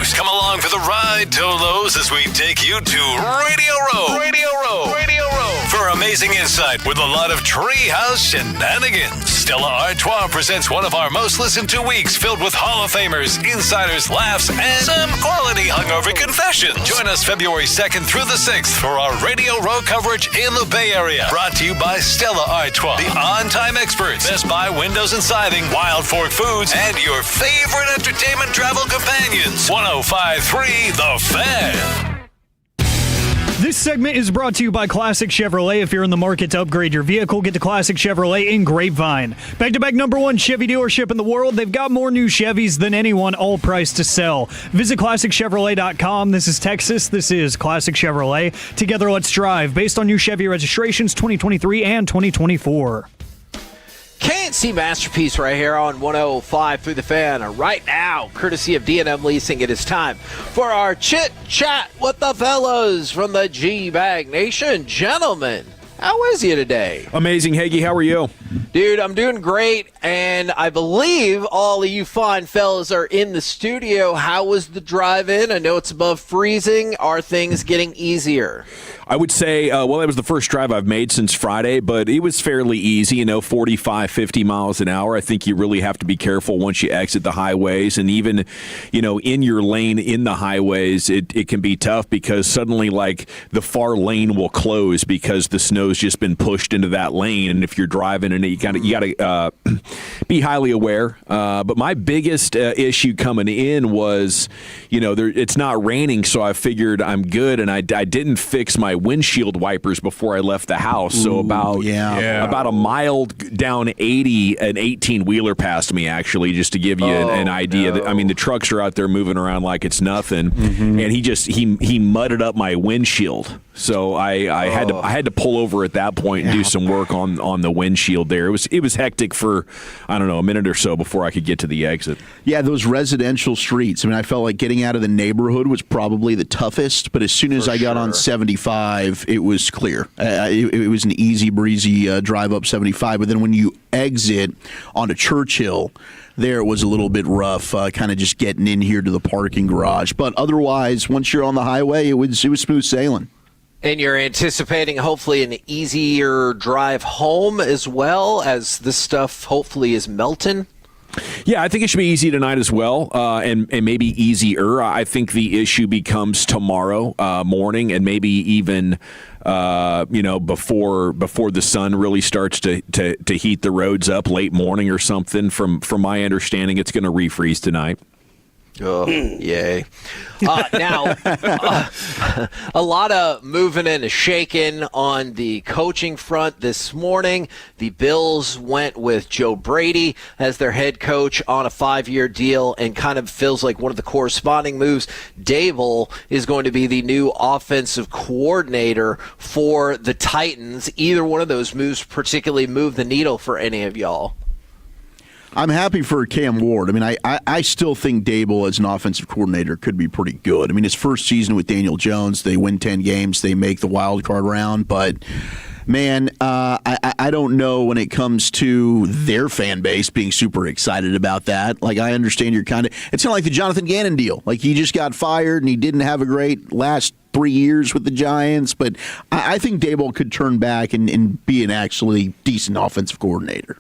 Lowe's. Come along for the ride to Lowe's as we take you to Radio Row. Radio Row. Radio Row. For amazing insight with a lot of treehouse shenanigans. Stella Artois presents one of our most listened to weeks filled with Hall of Famers, insiders, laughs, and some quality hungover confessions. Join us February 2nd through the 6th for our Radio Row coverage in the Bay Area. Brought to you by Stella Artois, the on-time experts, Best Buy Windows and Siding, Wild Fork Foods, and your favorite entertainment travel companions. 105.3 The Fan. This segment is brought to you by Classic Chevrolet. If you're in the market to upgrade your vehicle, get to Classic Chevrolet in Grapevine. Back-to-back #1 Chevy dealership in the world. They've got more new Chevys than anyone, all priced to sell. Visit ClassicChevrolet.com. This is Texas. This is Classic Chevrolet. Together, let's drive. Based on new Chevy registrations 2023 and 2024. K&C Masterpiece right here on 105 through the Fan. Right now, courtesy of D&M Leasing, it is time for our chit-chat with the fellas from the G-Bag Nation. Gentlemen, how is you today? Amazing, Hagee. How are you? Dude, I'm doing great, and I believe all of you fine fellas are in the studio. How was the drive-in? I know it's above freezing. Are things getting easier? I would say, that was the first drive I've made since Friday, but it was fairly easy, 45, 50 miles an hour. I think you really have to be careful once you exit the highways, and even, in your lane in the highways, it can be tough because suddenly, the far lane will close because the snow's just been pushed into that lane, and if you're driving, and you got to be highly aware. But my biggest issue coming in was, it's not raining, so I figured I'm good, and I didn't fix my windshield wipers before I left the house. So about a mile down 80, an 18-wheeler passed me, actually, just to give you an idea. No. The trucks are out there moving around like it's nothing, and he mudded up my windshield. So I had to pull over at that point and do some work on the windshield there. It was hectic for, I don't know, a minute or so before I could get to the exit. Yeah, those residential streets. I felt like getting out of the neighborhood was probably the toughest, but as soon as I got on 75, it was clear. It was an easy breezy drive up 75, but then when you exit onto Churchill, there it was a little bit rough, kind of just getting in here to the parking garage. But otherwise, once you're on the highway, it was smooth sailing. And you're anticipating hopefully an easier drive home as well, as this stuff hopefully is melting? Yeah, I think it should be easy tonight as well, and maybe easier. I think the issue becomes tomorrow morning, and maybe even before the sun really starts to heat the roads up late morning or something. From my understanding, it's going to refreeze tonight. Oh, yay. Now, a lot of moving and shaking on the coaching front this morning. The Bills went with Joe Brady as their head coach on a 5-year deal, and kind of feels like one of the corresponding moves, Dable is going to be the new offensive coordinator for the Titans. Either one of those moves particularly move the needle for any of y'all? I'm happy for Cam Ward. I still think Dable as an offensive coordinator could be pretty good. His first season with Daniel Jones, they win 10 games, they make the wild card round, but man, I don't know when it comes to their fan base being super excited about that. I understand it's kind of like the Jonathan Gannon deal. He just got fired and he didn't have a great last 3 years with the Giants, but I think Dable could turn back and be an actually decent offensive coordinator.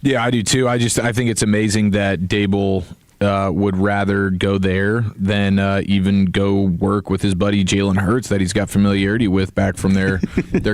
Yeah, I do too. I think it's amazing that Dable would rather go there than even go work with his buddy Jalen Hurts that he's got familiarity with back from their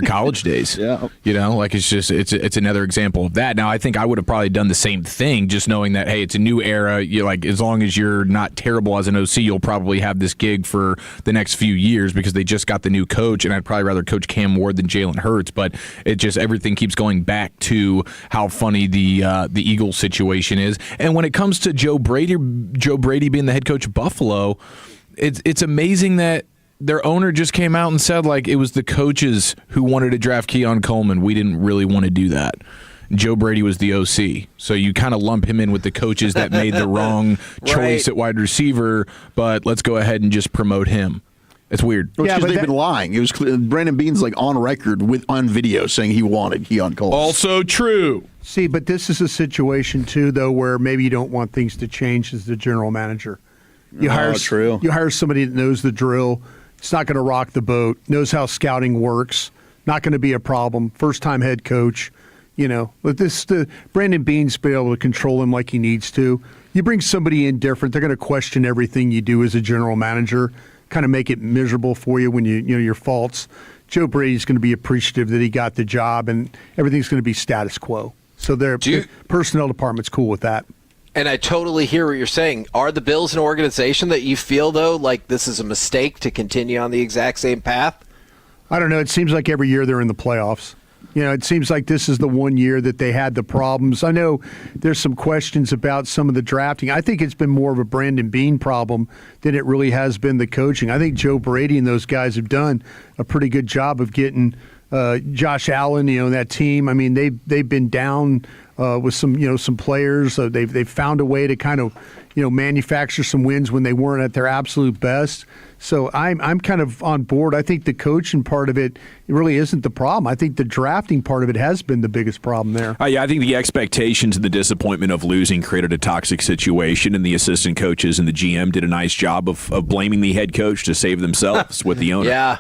college days. Yeah, it's another example of that. Now, I think I would have probably done the same thing, just knowing that hey, it's a new era. As long as you're not terrible as an OC, you'll probably have this gig for the next few years because they just got the new coach, and I'd probably rather coach Cam Ward than Jalen Hurts. But everything keeps going back to how funny the Eagles situation is, and when it comes to Joe Brady being the head coach of Buffalo, it's amazing that their owner just came out and said it was the coaches who wanted to draft Keon Coleman. We didn't really want to do that. Joe Brady was the OC. So you kind of lump him in with the coaches that made the wrong choice at wide receiver, but let's go ahead and just promote him. It's weird. Well, it's because they've been lying. It was Brandon Beane's on record on video saying he wanted Keon Coleman. Also true. See, but this is a situation, too, though, where maybe you don't want things to change as the general manager. You hire somebody that knows the drill. It's not going to rock the boat. Knows how scouting works. Not going to be a problem. First-time head coach. But Brandon Beane's been able to control him like he needs to. You bring somebody in different, they're going to question everything you do as a general manager, kind of make it miserable for you when your faults. Joe Brady's going to be appreciative that he got the job, and everything's going to be status quo. So the personnel department's cool with that. And I totally hear what you're saying. Are the Bills an organization that you feel, though, like this is a mistake to continue on the exact same path? I don't know. It seems like every year they're in the playoffs. It seems like this is the one year that they had the problems. I know there's some questions about some of the drafting. I think it's been more of a Brandon Beane problem than it really has been the coaching. I think Joe Brady and those guys have done a pretty good job of getting Josh Allen, that team. I mean, they've been down with some players. They've found a way to kind of manufacture some wins when they weren't at their absolute best. So I'm kind of on board. I think the coaching part of it really isn't the problem. I think the drafting part of it has been the biggest problem there. Yeah, I think the expectations and the disappointment of losing created a toxic situation, and the assistant coaches and the GM did a nice job of blaming the head coach to save themselves with the owner. Yeah.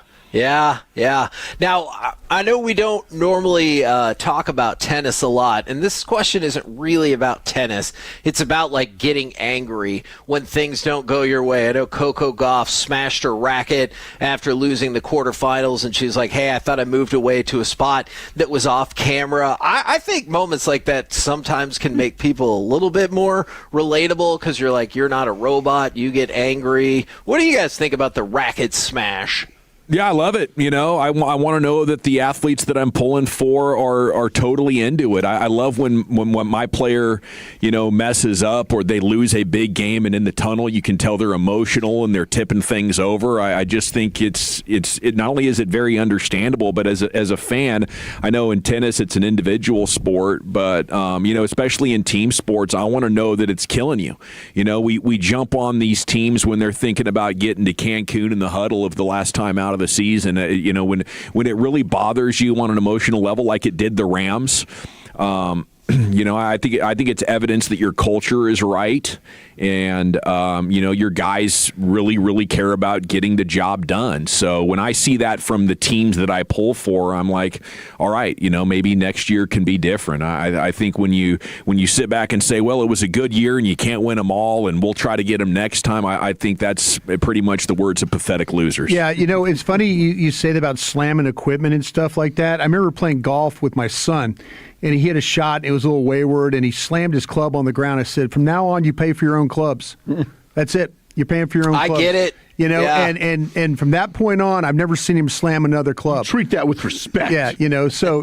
Now, I know we don't normally talk about tennis a lot, and this question isn't really about tennis. It's about, getting angry when things don't go your way. I know Coco Gauff smashed her racket after losing the quarterfinals, and she's like, hey, I thought I moved away to a spot that was off camera. I think moments like that sometimes can make people a little bit more relatable because you're like, you're not a robot. You get angry. What do you guys think about the racket smash? Yeah, I love it. I want to know that the athletes that I'm pulling for are totally into it. I love when my player, messes up or they lose a big game, and in the tunnel you can tell they're emotional and they're tipping things over. I just think it not only is it very understandable, but as a fan, I know in tennis it's an individual sport, but especially in team sports, I want to know that it's killing you. We jump on these teams when they're thinking about getting to Cancun in the huddle of the last time out of the season, when it really bothers you on an emotional level, like it did the Rams. I think it's evidence that your culture is right, and your guys really, really care about getting the job done. So when I see that from the teams that I pull for, I'm like, all right, maybe next year can be different. I think when you sit back and say, well, it was a good year and you can't win them all, and we'll try to get them next time, I think that's pretty much the words of pathetic losers. Yeah, it's funny you say that about slamming equipment and stuff like that. I remember playing golf with my son, and he hit a shot, and it was a little wayward, and he slammed his club on the ground. I said, from now on, you pay for your own clubs. That's it. You're paying for your own clubs. I get it. Yeah. And from that point on, I've never seen him slam another club. Treat that with respect. Yeah, so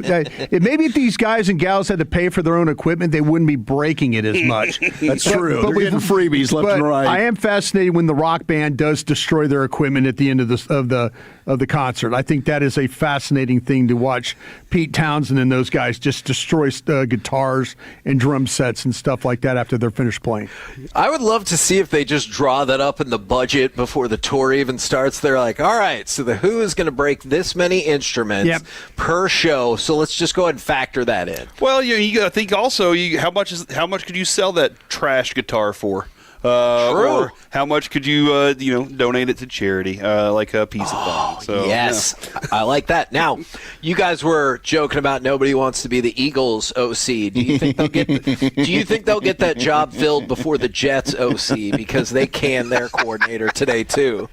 maybe if these guys and gals had to pay for their own equipment, they wouldn't be breaking it as much. That's true. They're getting freebies left and right. I am fascinated when the rock band does destroy their equipment at the end of the concert. I think that is a fascinating thing to watch. Pete Townsend and those guys just destroy guitars and drum sets and stuff like that after they're finished playing. I would love to see if they just draw that up in the budget before the tour even starts. They're like, all right, so the Who is going to break this many instruments per show, so let's just go ahead and factor that in. Well, you got to think also, how much could you sell that trash guitar for? True. Or how much could you donate it to charity, like a piece of thing? So, yes, I like that. Now, you guys were joking about nobody wants to be the Eagles OC. Do you think they'll get that job filled before the Jets OC, because they can their coordinator today too?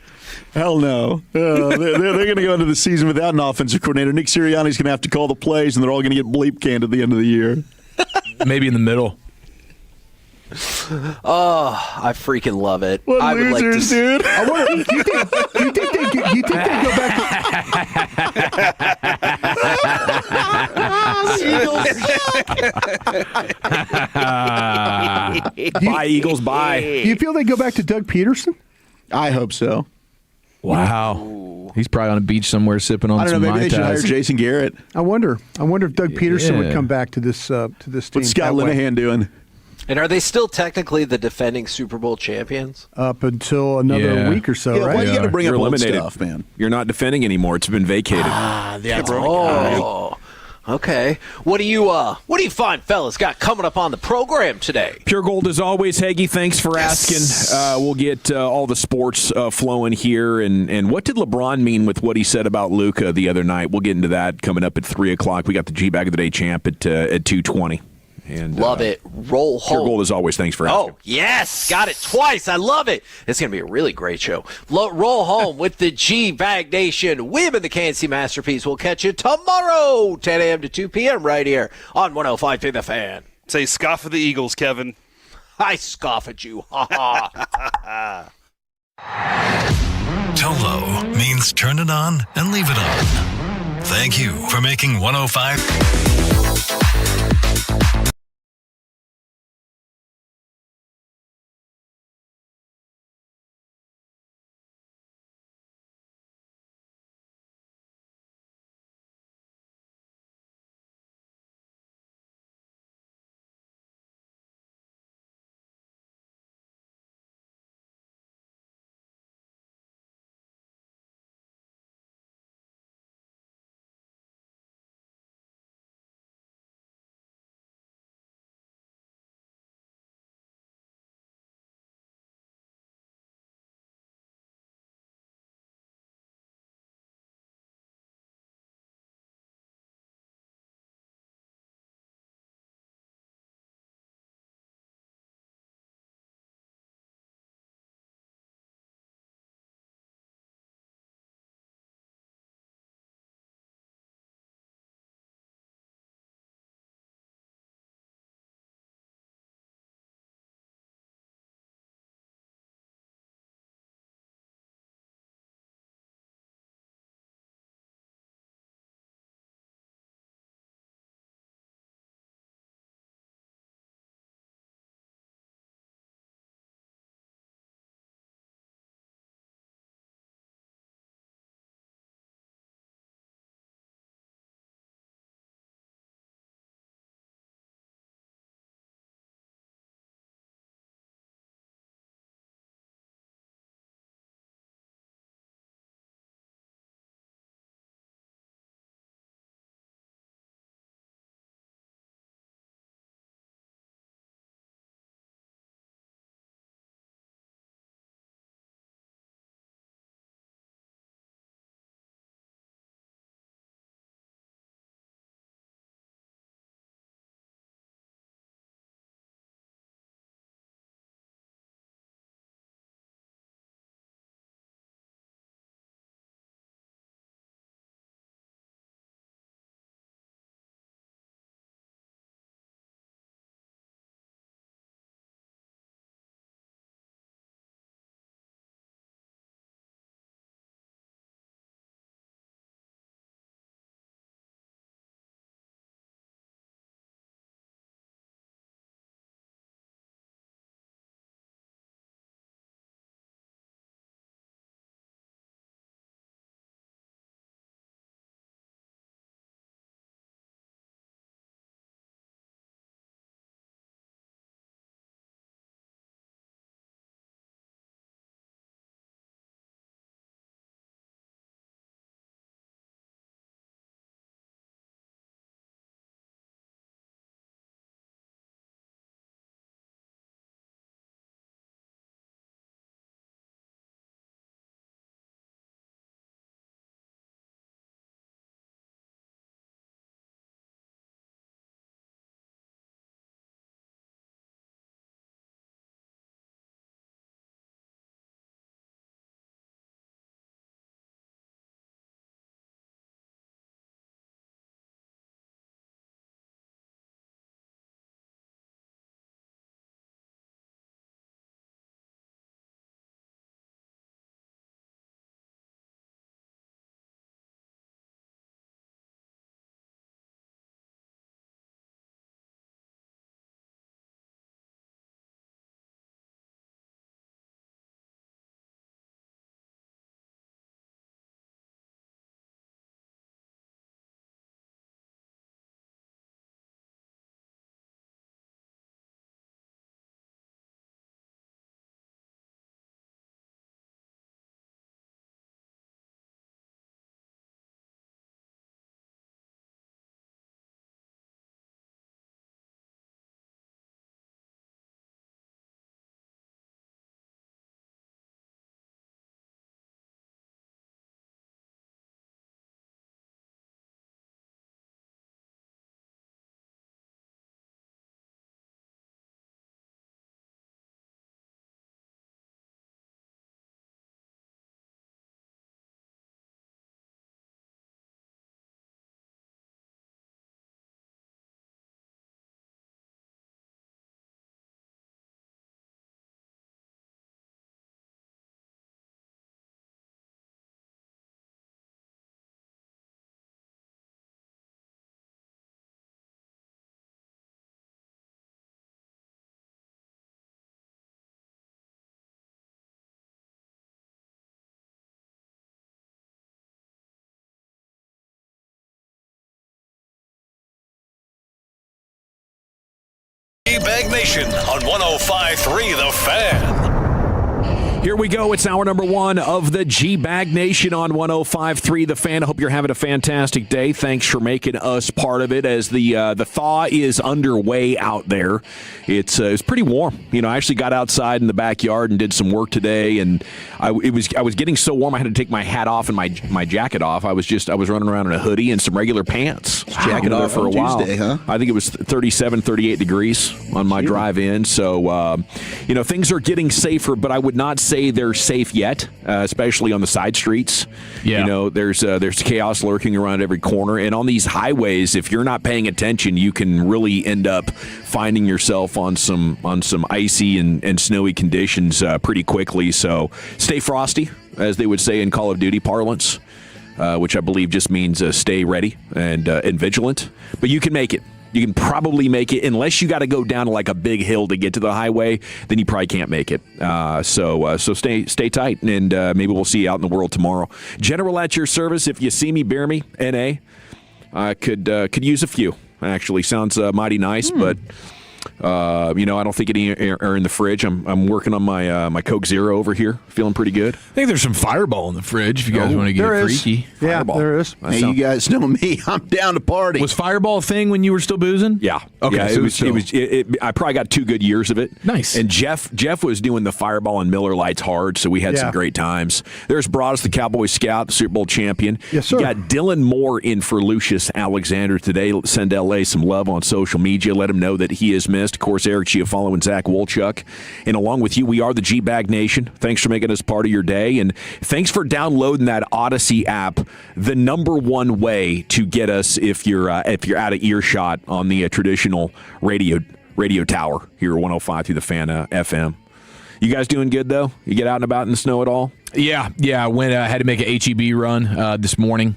Hell no. They're going to go into the season without an offensive coordinator. Nick Sirianni's going to have to call the plays, and they're all going to get bleep canned at the end of the year. Maybe in the middle. Oh, I freaking love it. What I would losers, like to, dude. I wonder, you think they go back? Bye, Eagles, bye. Do you feel they go back to Doug Peterson? I hope so. Wow. He's probably on a beach somewhere sipping on some Mai maybe they should hire Tais. Jason Garrett. I wonder if Doug Peterson would come back to this team. What's Scott Linehan doing? and are they still technically the defending Super Bowl champions? Up until another week or so, right? Why you got to bring up old eliminated. stuff, man? You're not defending anymore. It's been vacated. That's Oh, Okay. What do you find, fellas, got coming up on the program today? Pure Gold as always, Haggy. Thanks for asking. We'll get all the sports flowing here. And what did LeBron mean with what he said about Luka the other night? We'll get into that coming up at 3 o'clock. We got the G-Bag of the Day champ at 2:20. And love it. Roll home. Pure Gold as always. Thanks for asking. Oh, yes. Got it twice. I love it. It's going to be a really great show. Roll home with the G-Bag Nation. Women, the Kansas Masterpiece. We'll catch you tomorrow, 10 a.m. to 2 p.m. right here on 105.3 The Fan. Say, scoff at the Eagles, Kevin. I scoff at you. Ha ha. Tolo means turn it on and leave it on. Thank you for making 105. G-Bag Nation on 105.3 The Fan. Here we go. It's hour number one of the G-Bag Nation on 105.3 The Fan. I hope you're having a fantastic day. Thanks for making us part of it as the thaw is underway out there. It's pretty warm. You know, I actually got outside in the backyard and did some work today, and I was getting so warm I had to take my hat off and my jacket off. I was running around in a hoodie and some regular pants. Jacket off for a while. Tuesday, huh? I think it was 37, 38 degrees on my drive in. So, things are getting safer, but I would not say they're safe yet, especially on the side streets. Yeah. You know, there's chaos lurking around every corner. And on these highways, if you're not paying attention, you can really end up finding yourself on some icy and snowy conditions pretty quickly. So stay frosty, as they would say in Call of Duty parlance, which I believe just means stay ready and vigilant. But you can make it. You can probably make it, unless you got to go down to like a big hill to get to the highway. Then you probably can't make it. So stay tight, and maybe we'll see you out in the world tomorrow. General at your service. If you see me, bear me. NA. I could use a few. Actually, sounds mighty nice, but. I don't think any are in the fridge. I'm working on my Coke Zero over here. Feeling pretty good. I think there's some Fireball in the fridge if you guys want to get freaky. Yeah, Fireball. there is. Hey, you guys know me. I'm down to party. Was Fireball a thing when you were still boozing? Yeah. Okay. Yeah, So it was. I probably got 2 good years of it. Nice. And Jeff was doing the Fireball and Miller Lights hard, so we had some great times. There's Broadus, the Cowboys scout, the Super Bowl champion. Yes, sir. You got Dylan Moore in for Lucius Alexander today. Send LA some love on social media. Let him know that he is missed. Of course, Eric Chiafalo and Zach Wolchuk. And along with you, we are the G-Bag Nation. Thanks for making us part of your day. And thanks for downloading that Odyssey app, the number one way to get us if you're out of earshot on the traditional radio tower here at 105 through the Fan FM. You guys doing good, though? You get out and about in the snow at all? Yeah. I went. I had to make an HEB run this morning,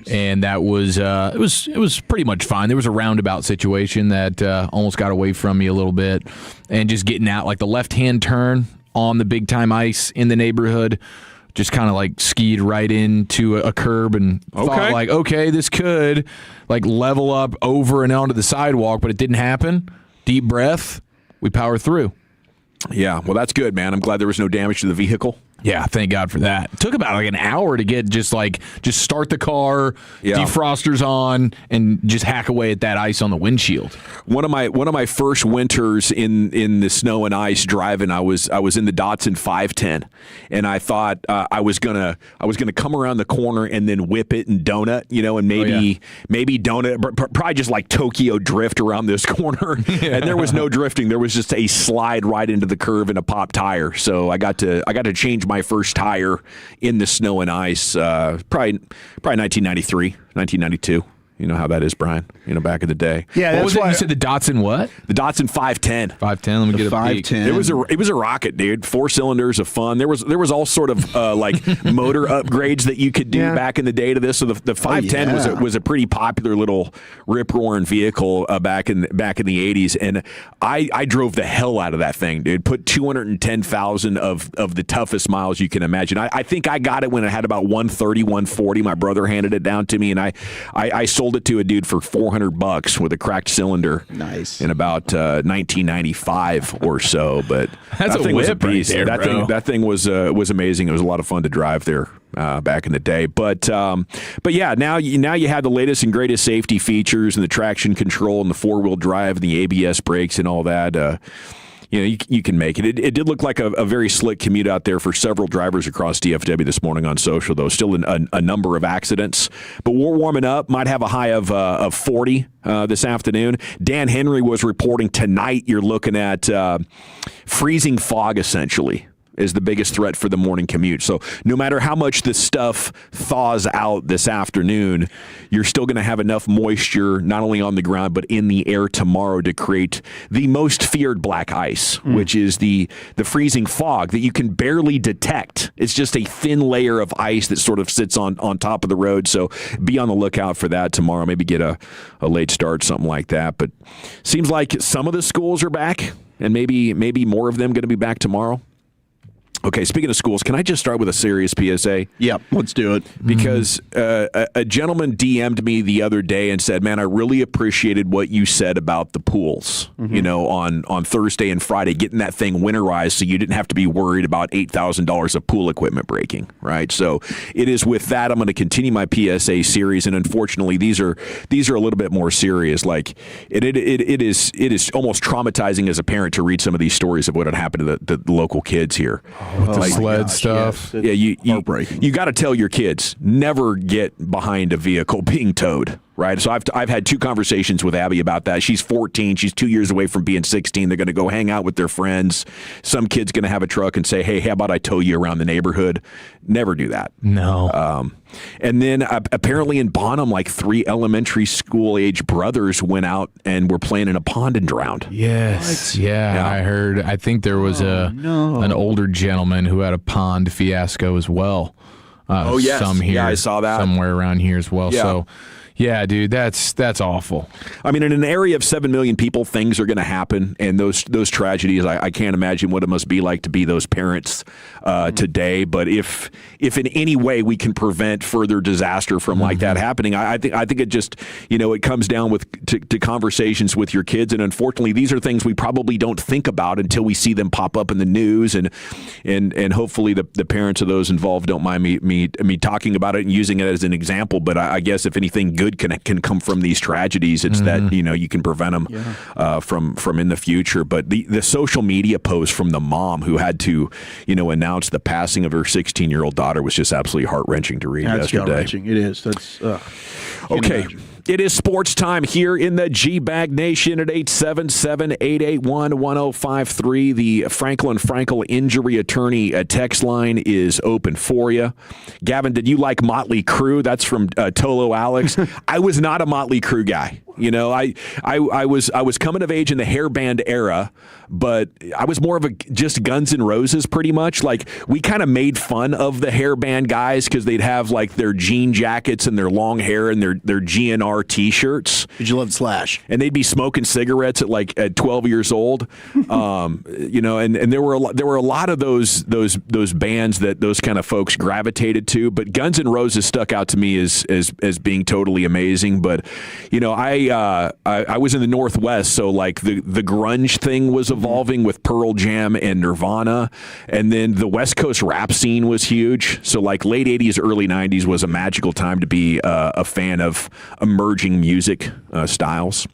and that was it was pretty much fine. There was a roundabout situation that almost got away from me a little bit, and just getting out like the left-hand turn on the big-time ice in the neighborhood. Just kind of like skied right into a curb and thought like, okay, this could like level up over and onto the sidewalk, but it didn't happen. Deep breath. We power through. Yeah, well, that's good, man. I'm glad there was no damage to the vehicle. Yeah, thank God for that. It took about like an hour to get just start the car, defrosters on, and just hack away at that ice on the windshield. One of my first winters in the snow and ice driving, I was in the Datsun 510, and I thought I was gonna come around the corner and then whip it and donut, and maybe donut, probably just like Tokyo drift around this corner. And there was no drifting. There was just a slide right into the curve and a pop tire. So I got to change my first tire in the snow and ice, probably 1993, 1992. You know how that is, Brian. Back in the day. Yeah, what was it? You said the Datsun what? The Datsun 510. 510. Let me get a 510. It was a rocket, dude. 4 cylinders of fun. There was all sort of like motor upgrades that you could do back in the day to this. So the 510 was a pretty popular little rip roaring vehicle back in the 80s, and I drove the hell out of that thing, dude. Put 210,000 of the toughest miles you can imagine. I think I got it when it had about 130, 140. My brother handed it down to me, and I sold it to a dude for $400 with a cracked cylinder. Nice. In about 1995 or so, but that's that a thing whip was a beast. Right there, that thing was amazing. It was a lot of fun to drive there back in the day. But yeah, now you have the latest and greatest safety features and the traction control and the 4-wheel drive and the ABS brakes and all that. You can make it. It did look like a very slick commute out there for several drivers across DFW this morning on social, though. Still a number of accidents. But we're warming up. Might have a high of 40 this afternoon. Dan Henry was reporting tonight you're looking at freezing fog, essentially, is the biggest threat for the morning commute. So no matter how much this stuff thaws out this afternoon, you're still going to have enough moisture, not only on the ground, but in the air tomorrow to create the most feared black ice, which is the freezing fog that you can barely detect. It's just a thin layer of ice that sort of sits on top of the road. So be on the lookout for that tomorrow. Maybe get a late start, something like that. But seems like some of the schools are back, and maybe more of them going to be back tomorrow. Okay, speaking of schools, can I just start with a serious PSA? Yep, let's do it. Because a gentleman DM'd me the other day and said, man, I really appreciated what you said about the pools, on Thursday and Friday, getting that thing winterized so you didn't have to be worried about $8,000 of pool equipment breaking, right? So it is with that I'm going to continue my PSA series, and unfortunately these are a little bit more serious. Like it is almost traumatizing as a parent to read some of these stories of what had happened to the local kids here. With the sled stuff. Yes. You got to tell your kids, never get behind a vehicle being towed, right? So I've had 2 conversations with Abby about that. She's 14. She's 2 years away from being 16. They're going to go hang out with their friends. Some kid's going to have a truck and say, hey, how about I tow you around the neighborhood? Never do that. No. And then apparently in Bonham, like 3 elementary school age brothers went out and were playing in a pond and drowned. Yes. Yeah, I heard. I think there was an older gentleman who had a pond fiasco as well. Yes. Some here, I saw that. somewhere around here as well. Yeah. So, yeah, dude, that's awful. I mean, in an area of 7 million people, things are going to happen, and those tragedies, I can't imagine what it must be like to be those parents today. But if in any way we can prevent further disaster from like that happening, I think it just, it comes down to conversations with your kids, and unfortunately, these are things we probably don't think about until we see them pop up in the news, and hopefully the parents of those involved don't mind me talking about it and using it as an example. But I guess if anything good can come from these tragedies, it's that you can prevent them from in the future. But the social media post from the mom who had to announce the passing of her 16-year-old daughter was just absolutely heart-wrenching to read yesterday. Gut-wrenching. It is. That's okay. Imagine. It is sports time here in the G-Bag Nation at 877-881-1053. The Franklin Frankel injury attorney text line is open for you. Gavin, did you like Motley Crue? That's from Tolo Alex. I was not a Motley Crue guy. I was coming of age in the hair band era, but I was more of a just Guns N' Roses pretty much. Like we kind of made fun of the hair band guys because they'd have like their jean jackets and their long hair and their GNR T-shirts. Did you love Slash? And they'd be smoking cigarettes at 12 years old. And there were a lot of those bands that those kind of folks gravitated to. But Guns N' Roses stuck out to me as being totally amazing. But I was in the Northwest, so like the grunge thing was evolving with Pearl Jam and Nirvana, and then the West Coast rap scene was huge. So like late 80s, early 90s was a magical time to be a fan of emerging music styles.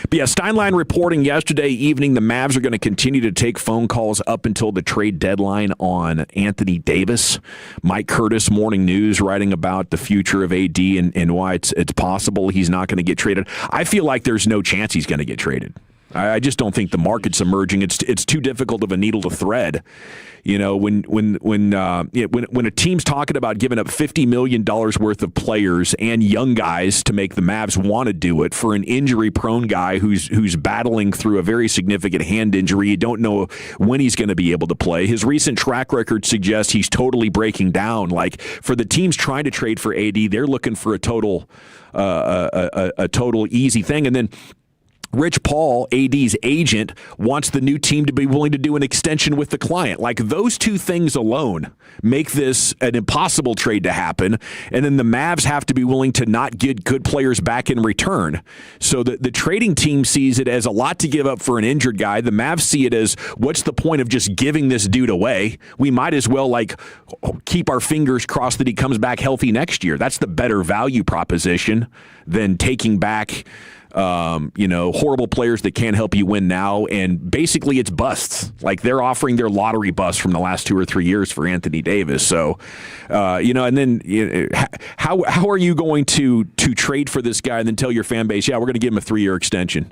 But yeah, Steinlein reporting yesterday evening the Mavs are going to continue to take phone calls up until the trade deadline on Anthony Davis. Mike Curtis, Morning News, writing about the future of AD and why it's possible he's not going to get traded. I feel like there's no chance he's going to get traded. I just don't think the market's emerging. It's too difficult of a needle to thread. When a team's talking about giving up $50 million worth of players and young guys to make the Mavs want to do it for an injury-prone guy who's battling through a very significant hand injury, you don't know when he's going to be able to play. His recent track record suggests he's totally breaking down. Like for the teams trying to trade for AD, they're looking for a total easy thing, and then Rich Paul, AD's agent, wants the new team to be willing to do an extension with the client. Like those two things alone make this an impossible trade to happen. And then the Mavs have to be willing to not get good players back in return. So the trading team sees it as a lot to give up for an injured guy. The Mavs see it as, what's the point of just giving this dude away? We might as well keep our fingers crossed that he comes back healthy next year. That's the better value proposition than taking back horrible players that can't help you win now, and basically it's busts. Like they're offering their lottery bust from the last 2 or 3 years for Anthony Davis. So, and then how are you going to trade for this guy and then tell your fan base, yeah, we're going to give him a 3-year extension?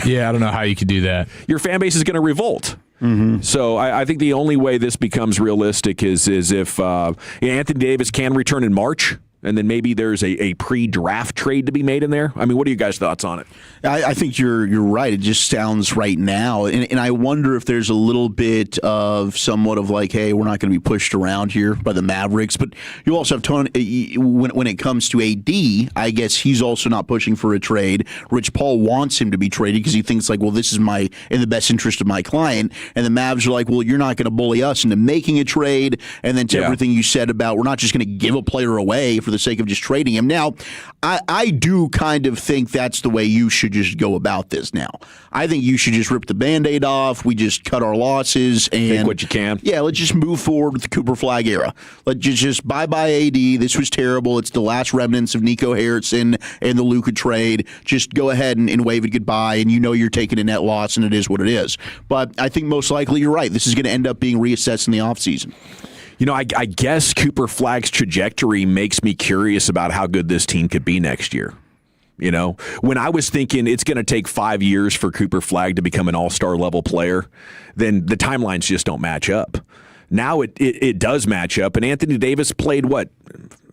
Yeah, I don't know how you could do that. Your fan base is going to revolt. Mm-hmm. So I think the only way this becomes realistic is if Anthony Davis can return in March. and then maybe there's a pre-draft trade to be made in there? I mean, what are you guys' thoughts on it? I think you're right. It just sounds right now, and I wonder if there's a little bit of somewhat of like, hey, we're not going to be pushed around here by the Mavericks. But you also have Tony. When it comes to AD, I guess he's also not pushing for a trade. Rich Paul wants him to be traded because he thinks like, well, this is in the best interest of my client. And the Mavs are like, well, you're not going to bully us into making a trade. And then to everything you said about we're not just going to give a player away for the sake of just trading him. Now, I do kind of think that's the way you should just go about this now. I think you should just rip the Band-Aid off. We just cut our losses and take what you can. Yeah, let's just move forward with the Cooper Flag era. Let's just bye-bye AD. This was terrible. It's the last remnants of Nico Harrison and the Luka trade. Just go ahead and wave it goodbye, and you know you're taking a net loss, and it is what it is. But I think most likely you're right. This is going to end up being reassessed in the offseason. You know, I guess Cooper Flag's trajectory makes me curious about how good this team could be next year. You know, when I was thinking it's going to take 5 years for Cooper Flag to become an all-star level player, then the timelines just don't match up. Now it does match up, and Anthony Davis played,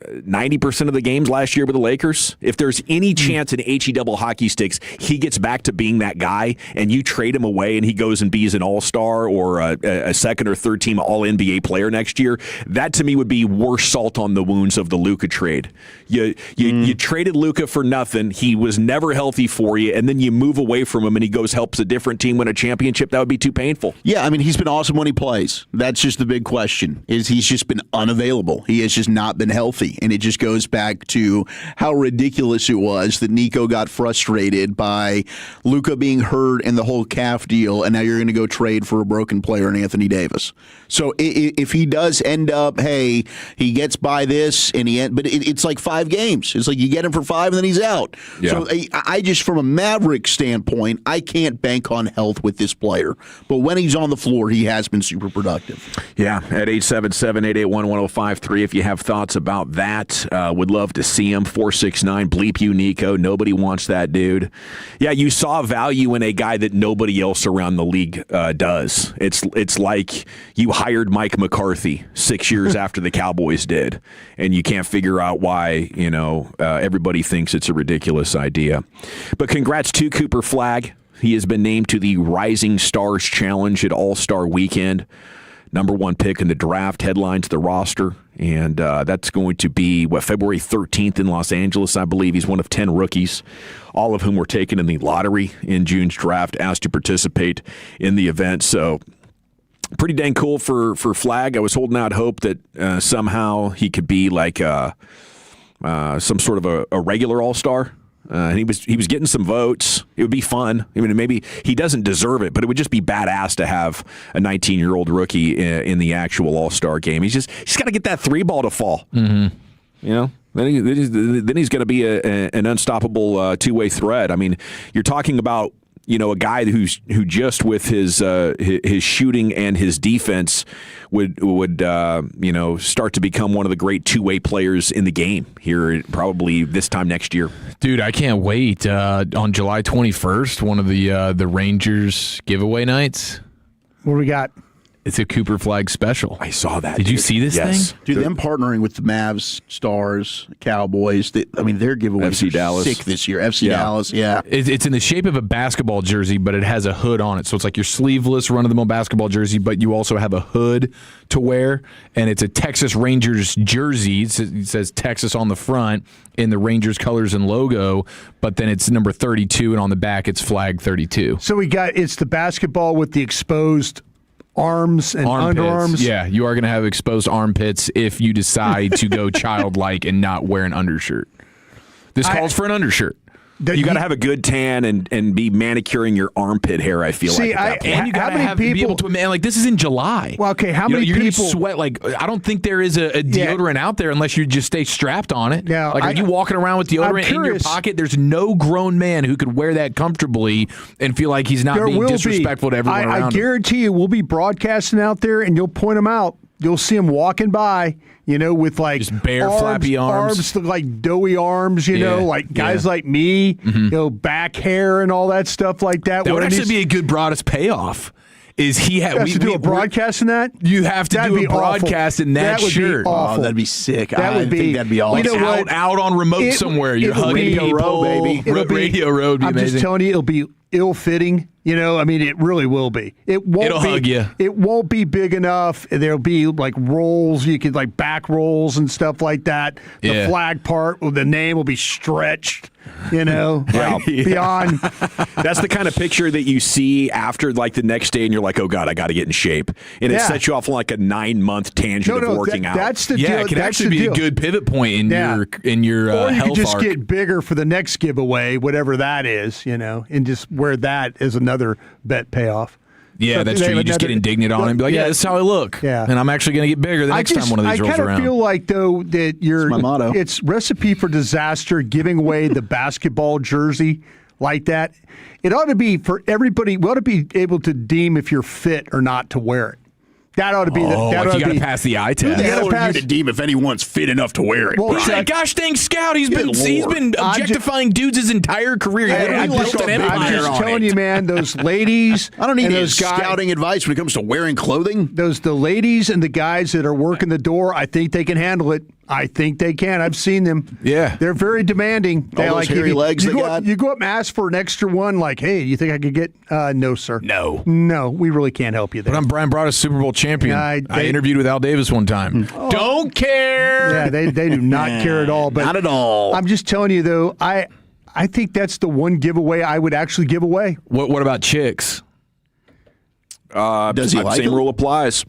90% of the games last year with the Lakers? If there's any chance in HE double hockey sticks he gets back to being that guy and you trade him away and he goes and be an all-star or a second or third team all-NBA player next year, that to me would be worse salt on the wounds of the Luka trade. You traded Luka for nothing. He was never healthy for you, and then you move away from him and he goes helps a different team win a championship. That would be too painful. Yeah, I mean, he's been awesome when he plays. That's just the big question, is he's just been unavailable. He has just not been healthy. And it just goes back to how ridiculous it was that Nico got frustrated by Luka being hurt and the whole calf deal, and now you're going to go trade for a broken player in Anthony Davis. So if he does end up, hey, he gets by this, but it's like 5 games. It's like you get him for 5 and then he's out. Yeah. So I just, from a Maverick standpoint, I can't bank on health with this player. But when he's on the floor, he has been super productive. Yeah, at 877-881-1053, if you have thoughts about that, would love to see him. 469 bleep you, Nico. Nobody wants that dude. Yeah, you saw value in a guy that nobody else around the league does. It's like you hired Mike McCarthy 6 years after the Cowboys did, and you can't figure out why. Everybody thinks it's a ridiculous idea. But congrats to Cooper Flag. He has been named to the Rising Stars Challenge at All-Star Weekend. Number 1 pick in the draft, headlines the roster, and that's going to be, February 13th in Los Angeles, I believe. He's one of 10 rookies, all of whom were taken in the lottery in June's draft, asked to participate in the event. So pretty dang cool for Flag. I was holding out hope that somehow he could be like some sort of a regular all-star. And he was getting some votes. It would be fun. I mean, maybe he doesn't deserve it, but it would just be badass to have a 19-year-old rookie in the actual All-Star game. He's got to get that 3 ball to fall. Mm-hmm. You know, then he's going to be an unstoppable two-way threat. I mean, you're talking about a guy who just with his shooting and his defense would start to become one of the great two-way players in the game here probably this time next year. Dude, I can't wait. On July 21st, one of the Rangers giveaway nights. What do we got? It's a Cooper Flag special. I saw that. Did you see this thing? Dude, them partnering with the Mavs, Stars, Cowboys, their giveaways FC Dallas. Sick this year. FC Dallas, yeah. It's in the shape of a basketball jersey, but it has a hood on it. So it's like your sleeveless, run-of-the-mill basketball jersey, but you also have a hood to wear, and it's a Texas Rangers jersey. It says Texas on the front in the Rangers colors and logo, but then it's number 32, and on the back it's flag 32. So it's the basketball with the exposed arms and underarms. Yeah, you are going to have exposed armpits if you decide to go childlike and not wear an undershirt. This calls for an undershirt. You got to have a good tan and be manicuring your armpit hair, I feel like. At that point. And you got to be able to, man, like this is in July. Well, okay, how many people sweat? Like, I don't think there is a deodorant out there unless you just stay strapped on it. Yeah, like, are you walking around with deodorant in your pocket? There's no grown man who could wear that comfortably and feel like he's not being disrespectful to everyone around him. I guarantee you we'll be broadcasting out there and you'll point them out. You'll see them walking by, with like just bare flappy arms, like doughy arms, like guys like me, back hair and all that stuff like that. That would actually be a good broadest payoff. is he had to do a broadcast in that? You have to do a broadcast in that shirt. Awful. Oh, that'd be sick. That would think that'd be awesome. You know what? Out on remote somewhere. You're hugging Radio people. Row, baby. Radio Row would be I'm amazing. just telling you, it'll be ill-fitting. I mean, it really will be. It'll hug you. It won't be big enough. There'll be like rolls. You could like back rolls and stuff like that. The flag part, the name will be stretched. Beyond. That's the kind of picture that you see after like the next day, and you're like, "Oh God, I got to get in shape," and it sets you off on like a 9-month tangent of working out. That's the deal. It can actually be a good pivot point in your or you health could just arc. get bigger for the next giveaway, whatever that is, and just wear that as another bet payoff. Yeah, So that's they true. have You just get another- indignant on it and be like, this is how I look. Yeah. And I'm actually going to get bigger the next time one of these rolls I kind around. of feel like, though, that my motto. it's recipe for disaster giving away the basketball jersey like that. It ought to be for everybody. We ought to be able to deem if you're fit or not to wear it. That ought to be the. That like ought you got to to pass the eye test. Who the hell are you to deem if anyone's fit enough to wear it? Well, He's a gosh dang scout. He's been objectifying dudes his entire career. He I'm literally just, built an I'm empire just on telling it. you, man. Those ladies. I don't need and any those guys, scouting advice when it comes to wearing clothing. the ladies and the guys that are working the door. I think they can handle it. I think they can. I've seen them. Yeah. They're very demanding. All those hairy legs they got. You go up and ask for an extra one, like, hey, you think I could get? No, sir. No, we really can't help you there. But I'm Brian Broaddus, Super Bowl champion. I interviewed with Al Davis one time. Don't care. Yeah, they do not care at all. But not at all. I'm just telling you, though, I think that's the one giveaway I would actually give away. What about chicks? Does he like same them? rule applies.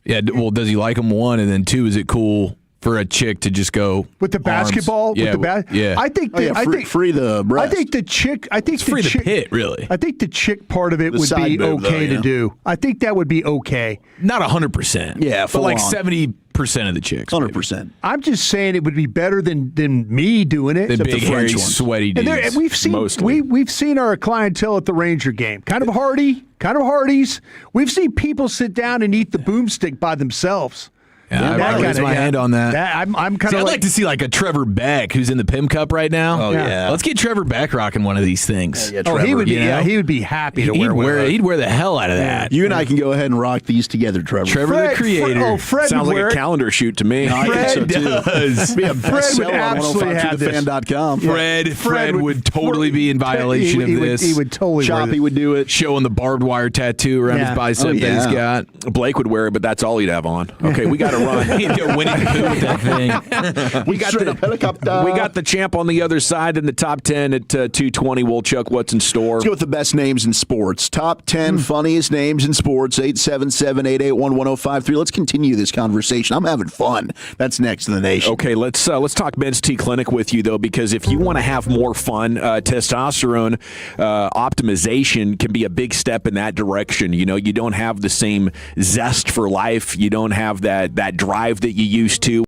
Yeah, well, does he like them? One, and then two, is it cool for a chick to just go with the basketball? Arms? Yeah, yeah. I think. I think free the breast. I think the chick. I think it's free the pit. Really. I think the chick part of it The would side be boob, okay though, to do. I think that would be okay. Not 100%. Yeah, but like full on. 70% of the chicks. 100%. I'm just saying it would be better than me doing it. The Except big, the French hairy, ones. sweaty And dudes. we've seen mostly. we've seen our clientele at the Ranger game. Kind of hardies. We've seen people sit down and eat the boomstick by themselves. Yeah, That I raise kinda- my hand on that. I'm kind See, of I'd like to see like a Trevor Beck who's in the Pim Cup right now. Oh, yeah. Let's get Trevor Beck rocking one of these things. Yeah, Oh, he Trevor, would be. you know? Yeah, he would be happy to wear one. of those. He'd wear the hell out of that. You and I can go ahead and rock these together, Trevor. Trevor the creator. Fred Sounds would like wear a it. calendar shoot to me. I think so, too. does. Be a Fred bestseller would on absolutely have this. fan.com. Fred would totally be in violation he of would- this. He would totally wear Choppy this. would do it. Showing the barbed wire tattoo around Yeah. his bicep Oh, that he's yeah. got. Blake would wear it, but that's all he'd have on. Okay, we got to run. He'd go Winnie the Pooh with that thing. We got Straight up helicopter. we got the champ on the other side in the top 10 at 220. Chuck, what's in store? Let's go with the best names in sports. Top 10 funniest names in sports, 877-881-1053. Let's continue this conversation. I'm having fun. That's next in the nation. Okay, let's talk Men's T Clinic with you, though, because if you want to have more fun, testosterone optimization can be a big step in that direction. You know, you don't have the same zest for life. You don't have that drive that you used to.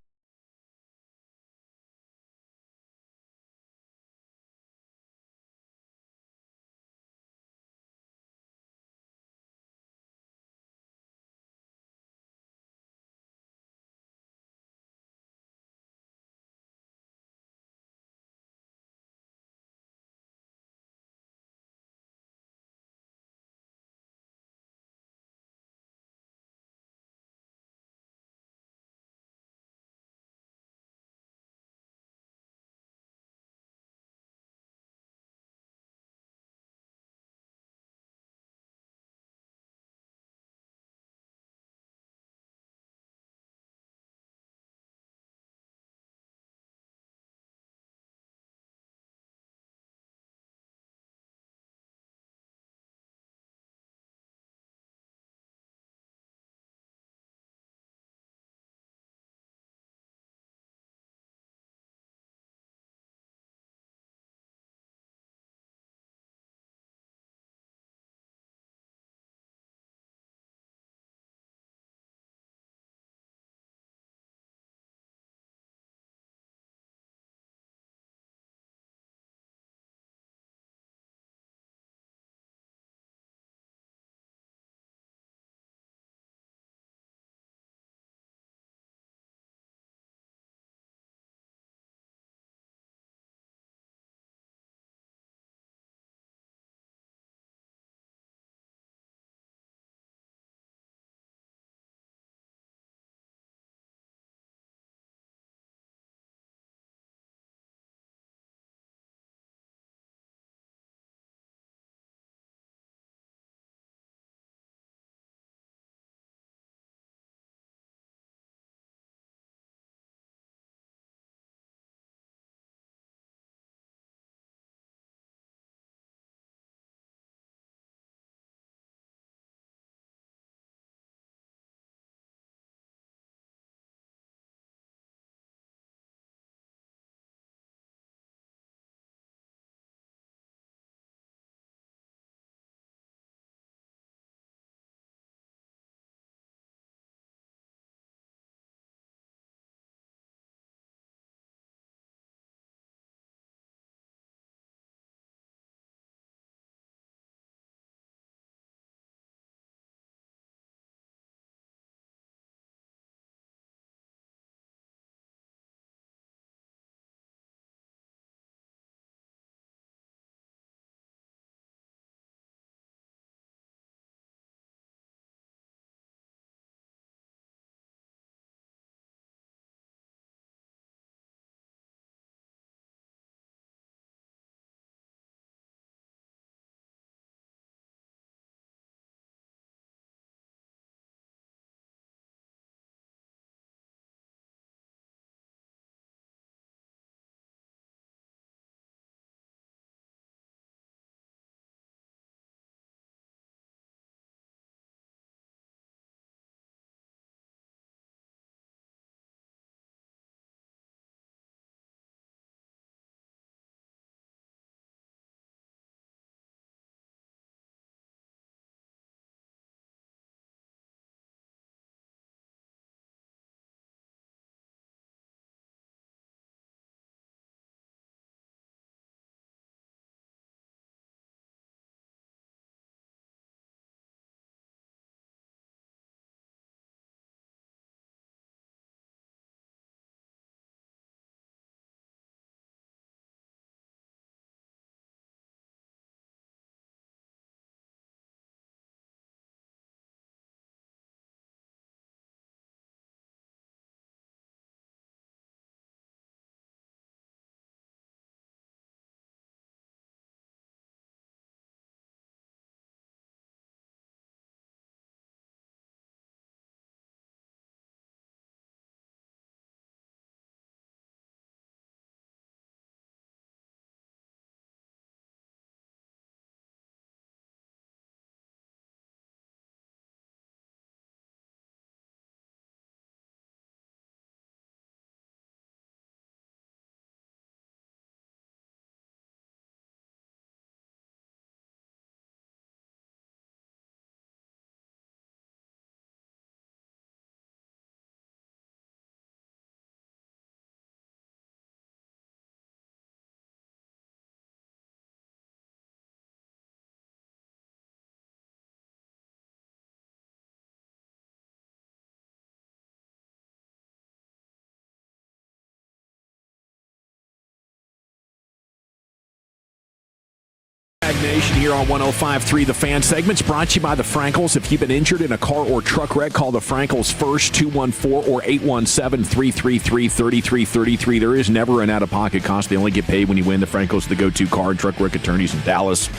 Nation here on 105.3 The Fan. Segments brought to you by the Frankels. If you've been injured in a car or truck wreck, call the Frankels first, 214 or 817-333-3333. There is never an out-of-pocket cost. They only get paid when you win. The Frankels, the go-to car and truck wreck attorneys in Dallas.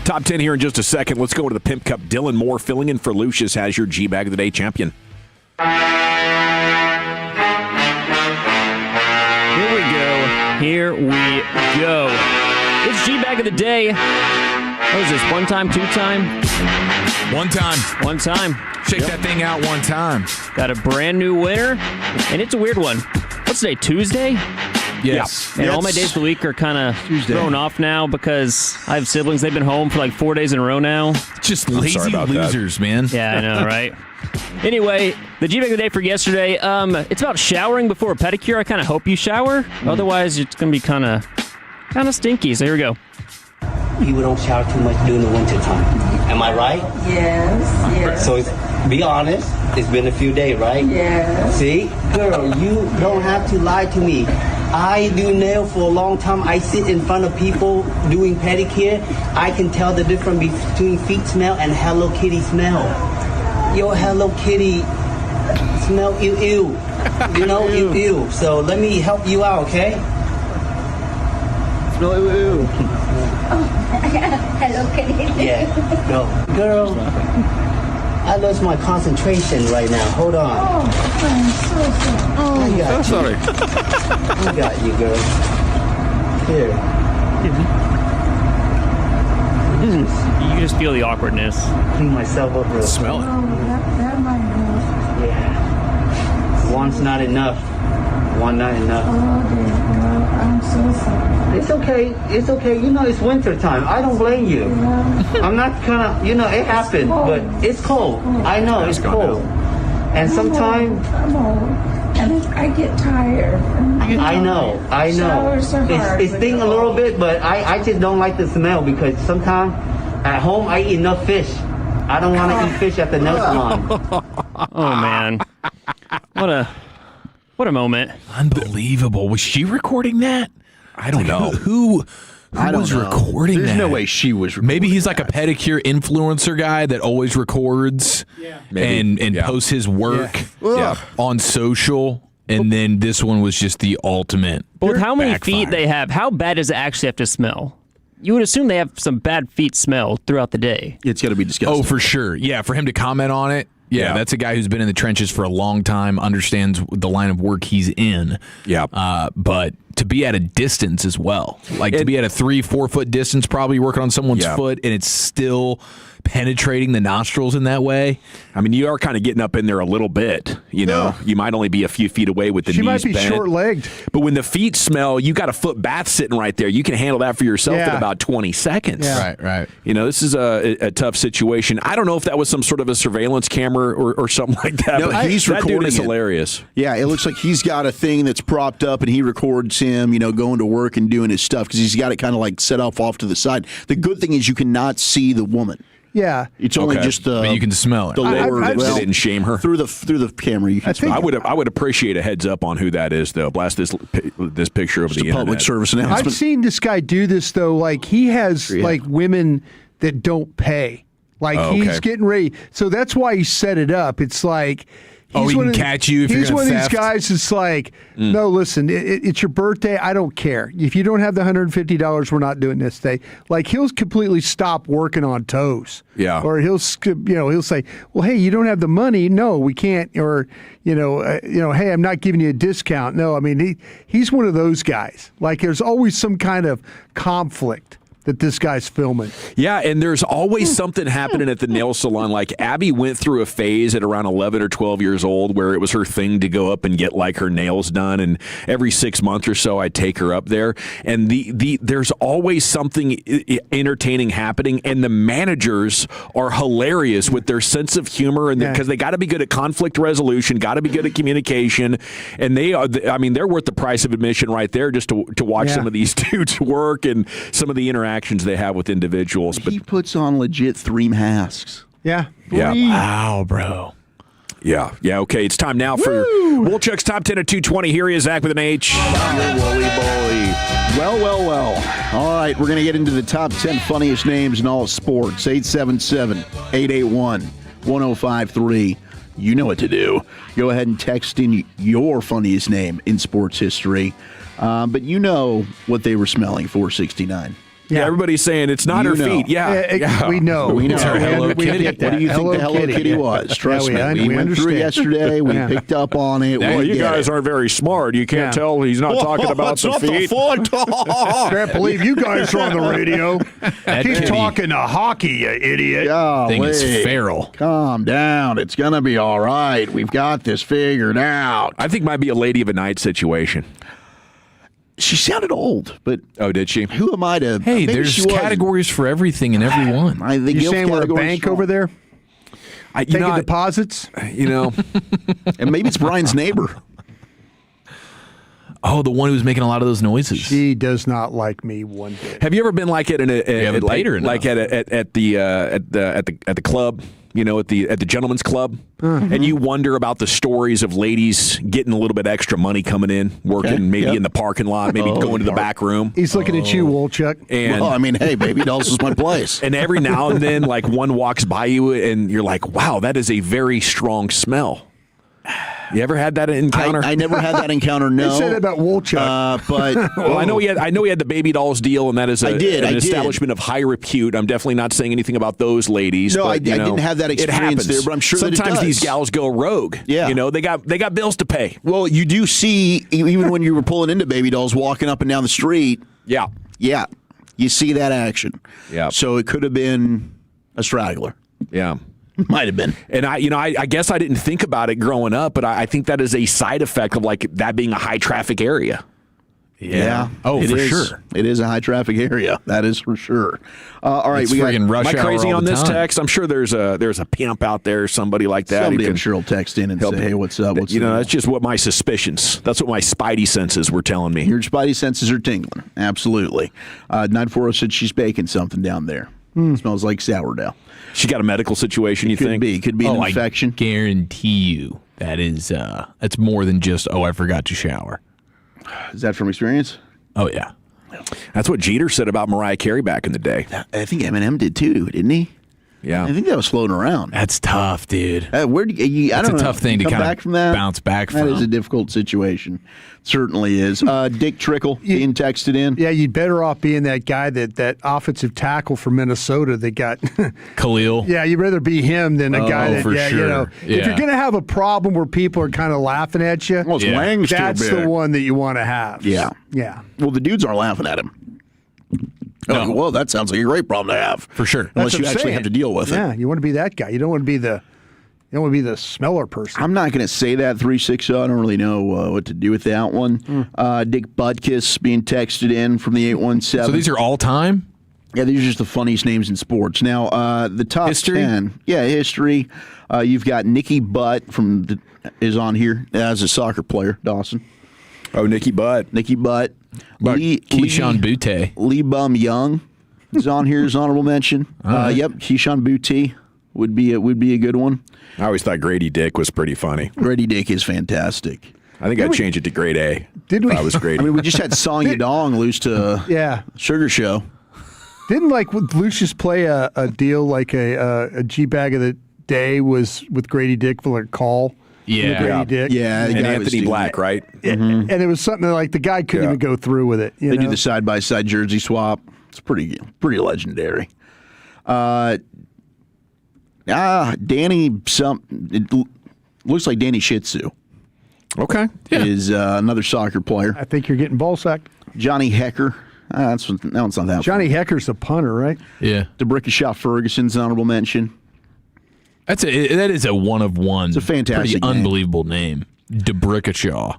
Top 10 here in just a second. Let's go to the Pimp Cup. Dylan Moore filling in for Lucius has your G-Bag of the Day champion. Here we go. It's G-Bag of the Day. What is this, one time, two time? One time. One time. Shake that thing out one time. Got a brand new winner, and it's a weird one. What's today, Tuesday? Yes. And all my days of the week are kind of thrown off now because I have siblings. They've been home for like 4 days in a row now. Just lazy losers, man. Yeah, I know, right? Anyway, the G-Bag of the Day for yesterday, it's about showering before a pedicure. I kind of hope you shower. Otherwise, it's going to be kind of stinky. So here we go. People don't shower too much during the winter time. Am I right? Yes. So be honest. It's been a few days, right? Yes. See? Girl, you don't have to lie to me. I do nail for a long time. I sit in front of people doing pedicure. I can tell the difference between feet smell and Hello Kitty smell. Your Hello Kitty smell ew. You know, ew. So let me help you out, okay? Smell ew. Hello Kitty. Yeah, girl, I lost my concentration right now. Hold on. I'm so sorry. I got you, girl. Here. You can just feel the awkwardness. Clean myself up real quick. Smell it. That might help. Yeah. One's not enough. One not enough. Oh, dear. Well, I'm so sorry. It's okay. It's okay. You know, it's winter time. I don't blame you. I'm not gonna, it happened, but it's cold. I know, it's cold. And sometimes... I'm old. And I get tired. I know. Showers are hard. It stings a little bit, but I just don't like the smell because sometimes at home I eat enough fish. I don't want to eat fish at the nail salon. Oh, man. What a moment. Unbelievable. Was she recording that? I don't know. Who was recording that? There's no way she was recording Maybe he's like a pedicure influencer guy that always records and posts his work on social. And then this one was just the ultimate. But with how many backfire. feet they have, how bad does it actually have to smell? You would assume they have some bad feet smell throughout the day. It's got to be disgusting. Oh, for sure. Yeah, for him to comment on it. Yeah, that's a guy who's been in the trenches for a long time, understands the line of work he's in. Yeah. But to be at a distance as well. Like to be at a 3-4 foot distance, probably working on someone's foot, and it's still penetrating the nostrils in that way. I mean, you are kind of getting up in there a little bit. You know, you might only be a few feet away with the She knees might be bent. short-legged. But when the feet smell, you got a foot bath sitting right there. You can handle that for yourself in about 20 seconds. Yeah. Right. You know, this is a tough situation. I don't know if that was some sort of a surveillance camera or something like that. No, but he's that recording dude is it. hilarious. Yeah, it looks like he's got a thing that's propped up, and he records him, going to work and doing his stuff because he's got it kind of like set off to the side. The good thing is you cannot see the woman. Yeah, it's only just the. But you can smell it. The lower. They didn't shame her through the camera. You can smell. I would appreciate a heads up on who that is, though. Blast this picture over the internet. Public service announcement. I've seen this guy do this though. Like he has like women that don't pay. Like he's getting ready. So that's why he set it up. It's like. He can catch you if you're He's gonna one of these theft. guys that's like, no, listen, it's your birthday. I don't care. If you don't have the $150, we're not doing this day. Like he'll completely stop working on toes. Yeah. Or he'll say, well, hey, you don't have the money. No, we can't. Or hey, I'm not giving you a discount. No, I mean he's one of those guys. Like there's always some kind of conflict that this guy's filming. Yeah, and there's always something happening at the nail salon. Like Abby went through a phase at around 11 or 12 years old where it was her thing to go up and get like her nails done. And every 6 months or so, I'd take her up there. And there's always something entertaining happening. And the managers are hilarious with their sense of humor, and because they got to be good at conflict resolution, got to be good at communication. And they're worth the price of admission right there just to watch some of these dudes work and some of the interactions they have with individuals. But he puts on legit 3 masks. Yeah. Yeah. Wow, bro. Yeah. Okay. It's time now for Wolchuk's Top 10 at 220. Here he is, Zach with an H. Wooly boy. Well. All right, we're going to get into the top 10 funniest names in all of sports. 877-881-1053. You know what to do. Go ahead and text in your funniest name in sports history. But you know what they were smelling, 469. Yeah, everybody's saying it's not her feet. Yeah. We know. We know. It's her Hello Kitty. What do you think the Hello Kitty was? Trust me. We went through it yesterday. We picked up on it. Well, you guys aren't very smart. You can't tell he's not talking about the feet. I can't believe you guys are on the radio. Keep talking to hockey, you idiot. Thing is feral. Calm down. It's going to be all right. We've got this figured out. I think it might be a lady of a night situation. She sounded old, but did she? Who am I to? Hey, there's categories for everything and everyone. You saying we're a bank over there? Taking deposits? And maybe it's Brian's neighbor. Oh, the one who's making a lot of those noises. She does not like me one bit. Have you ever been like at the club? You know, at the gentleman's club, and you wonder about the stories of ladies getting a little bit extra money coming in, working in the parking lot, maybe going to the back room. He's looking at you, Wolchuk. And hey, Baby Dolls is my place. And every now and then, like one walks by you, and you're like, "Wow, that is a very strong smell." You ever had that encounter? I never had that encounter. No, they said it about Wolchuk, but well, I know he had the Baby Dolls deal, and that is an establishment of high repute. I'm definitely not saying anything about those ladies. No, but, I didn't have that experience there, but I'm sure sometimes that these gals go rogue. Yeah, they got bills to pay. Well, you do see even when you were pulling into Baby Dolls, walking up and down the street. Yeah, you see that action. Yeah, so it could have been a straggler. Yeah. Might have been. And I guess I didn't think about it growing up, but I think that is a side effect of like that being a high traffic area. Yeah. Oh, for sure. It is a high traffic area. That is for sure. All right, we got rush am I hour crazy all on the this time. text? I'm sure there's a pimp out there, somebody like that. Somebody I'm sure will text in and say, "Hey, what's up?" That's just what my suspicions. That's what my spidey senses were telling me. Your spidey senses are tingling. Absolutely. 940 said she's baking something down there. Smells like sourdough. She got a medical situation, you think? Could be an infection. I guarantee you that is that's more than just, I forgot to shower. Is that from experience? Oh, yeah. That's what Jeter said about Mariah Carey back in the day. I think Eminem did too, didn't he? Yeah. I think that was floating around. That's tough, dude. Where do you, I That's don't a know. tough thing to kind back of from that? bounce back from. That is a difficult situation. Certainly is. Dick Trickle being texted in. Yeah, you'd better off being that guy that offensive tackle for Minnesota that got Khalil. Yeah, you'd rather be him than a guy that for sure. if you're gonna have a problem where people are kind of laughing at you, that's the one that you want to have. Yeah. Yeah. Well, the dudes aren't laughing at him. No. Oh, well, that sounds like a great problem to have. For sure. Unless you actually have to deal with it. Yeah, you want to be that guy. You don't want to be the smeller person. I'm not going to say that 360. I don't really know what to do with that one. Dick Butkus being texted in from the 817. So these are all time? Yeah, these are just the funniest names in sports. Now, the top History? 10. Yeah, history. You've got Nikki Butt is on here as a soccer player, Dawson. Oh, Nikki Butt. Keyshawn Butte. Lee Bum Young is on here as honorable mention. Yep, Keyshawn Butte would be a good one. I always thought Grady Dick was pretty funny. Grady Dick is fantastic. I think I'd change it to grade A. Did we? If I was Grady. I mean, we just had Song Yadong lose to Sugar Show. Didn't Lucius play a deal like a G bag of the day was with Grady Dick for a call? Yeah. Grady Dick. Yeah, and Anthony Black, right? And it was something like the guy couldn't even go through with it. They do the side-by-side jersey swap. It's pretty legendary. Danny, it looks like Danny Shih Tzu. Okay. Is another soccer player. I think you're getting ball sacked. Johnny Hecker. That one's not that Johnny Hecker's a punter, right? Yeah. DeBrickashaw Ferguson's an honorable mention. That is a one of one. It's a fantastic pretty unbelievable name. DeBrickashaw.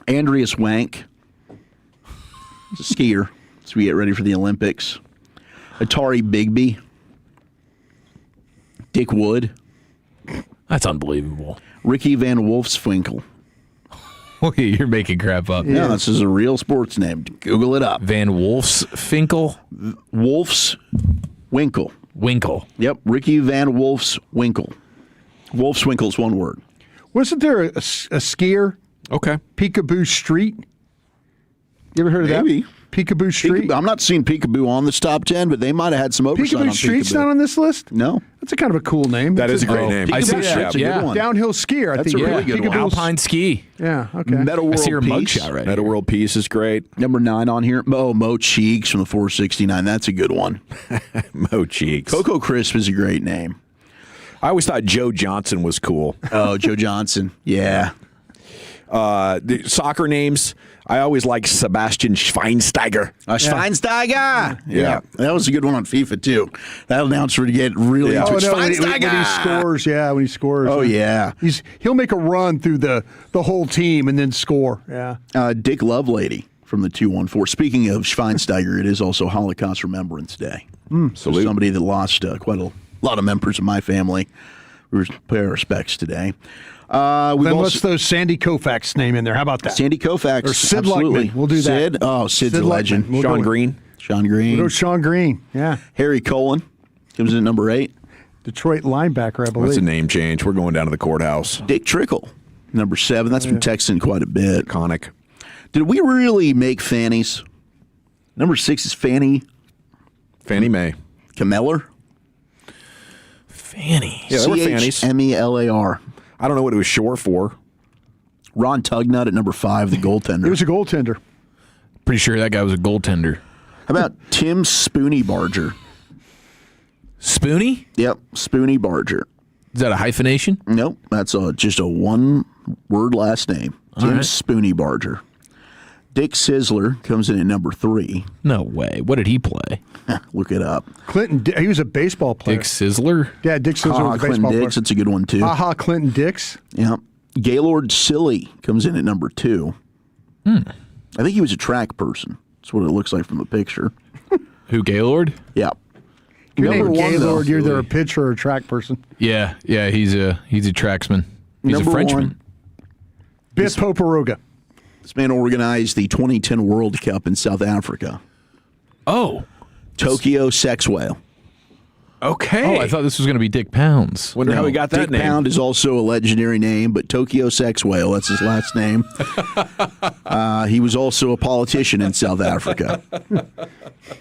Andreas Wank. He's a skier as we get ready for the Olympics. Atari Bigby. Dick Wood. That's unbelievable. Ricky Van Wolfswinkel. You're making crap up. Yeah, this is a real sports name. Google it up. Van Wolfswinkel? Wolfswinkel. Winkle. Yep, Ricky Van Wolfswinkel. Wolfswinkel's one word. Wasn't there a skier? Okay. Peekaboo Street. You ever heard of Maybe. that? Peekaboo Street. I'm not seeing Peekaboo on this top 10, but they might have had some oversight on Peekaboo Street's Peekaboo. not on this list? No. That's a kind of a cool name. That is a great name. I see That's a good one. Downhill skier. I That's think a really good one. Alpine ski. Yeah, okay. Meta World I see her Peace. mugshot right Meta here. World Peace is great. Number 9 on here. Mo Cheeks from the 469. That's a good one. Mo Cheeks. Cocoa Crisp is a great name. I always thought Joe Johnson was cool. Oh, Joe Johnson. Yeah. The soccer names, I always like Sebastian Schweinsteiger. Schweinsteiger. Yeah. That was a good one on FIFA, too. That announcer would get really into it. when he Schweinsteiger. scores. Yeah, when he scores. Oh, yeah. He'll make a run through the whole team and then score. Yeah. Dick Lovelady from the 214. Speaking of Schweinsteiger, it is also Holocaust Remembrance Day. So somebody that lost quite a lot of members of my family. We pay our respects today. Then let's throw Sandy Koufax's name in there. How about that? Sandy Koufax. Or Sid absolutely. Luckman. We'll do that. Sid? Oh, Sid's a Sid legend. Luckman. We'll Sean go- Green. Sean Green. We'll go Sean Green. Yeah. Harry Colin comes in at number 8. Detroit linebacker, I believe. That's a name change. We're going down to the courthouse. Dick Trickle, number 7. That's been texting quite a bit. Iconic. Did we really make Fannies? Number 6 is Fannie Mae. Cameller. Fanny. Yeah, they were Fannies. Chemelar. I don't know what it was short for. Ron Tugnut at number 5, the goaltender. He was a goaltender. Pretty sure that guy was a goaltender. How about Tim Spoony Barger? Spoony? Yep, Spoony Barger. Is that a hyphenation? Nope, that's just a one-word last name. Tim right. Spoony Barger. Dick Sizzler comes in at number 3. No way. What did he play? Look it up. He was a baseball player. Dick Sizzler? Yeah, Dick Sizzler was a Clinton baseball Dix, player. that's a good one, too. Ha Clinton Dix. Yep. Gaylord Silly comes in at number 2. I think he was a track person. That's what it looks like from the picture. Who, Gaylord? Yep. Your name Number 1, Gaylord, though. you're either a pitcher or a track person. Yeah, he's a tracksman. He's Number a Frenchman. 1, Biff Poparoga. this man organized the 2010 World Cup in South Africa. Oh. Tokyo Sex Whale. Okay. Oh, I thought this was going to be Dick Pounds. Wonder how he got that Dick name. Pound is also a legendary name, but Tokyo Sex Whale, that's his last name. He was also a politician in South Africa.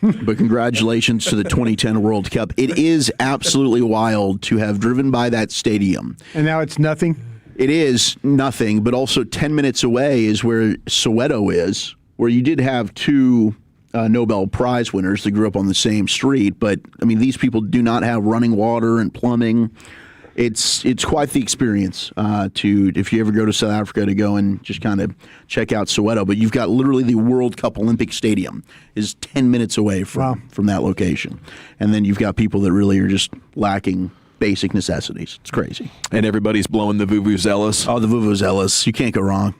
But congratulations to the 2010 World Cup. It is absolutely wild to have driven by that stadium. And now it's nothing? It is nothing, but also 10 minutes away is where Soweto is, where you did have 2 Nobel Prize winners that grew up on the same street. But, I mean, these people do not have running water and plumbing. It's quite the experience if you ever go to South Africa, to go and just kind of check out Soweto. But you've got literally the World Cup Olympic Stadium is 10 minutes away from that location. And then you've got people that really are just lacking basic necessities. It's crazy. And everybody's blowing the vuvuzelas. Oh, the vuvuzelas. You can't go wrong.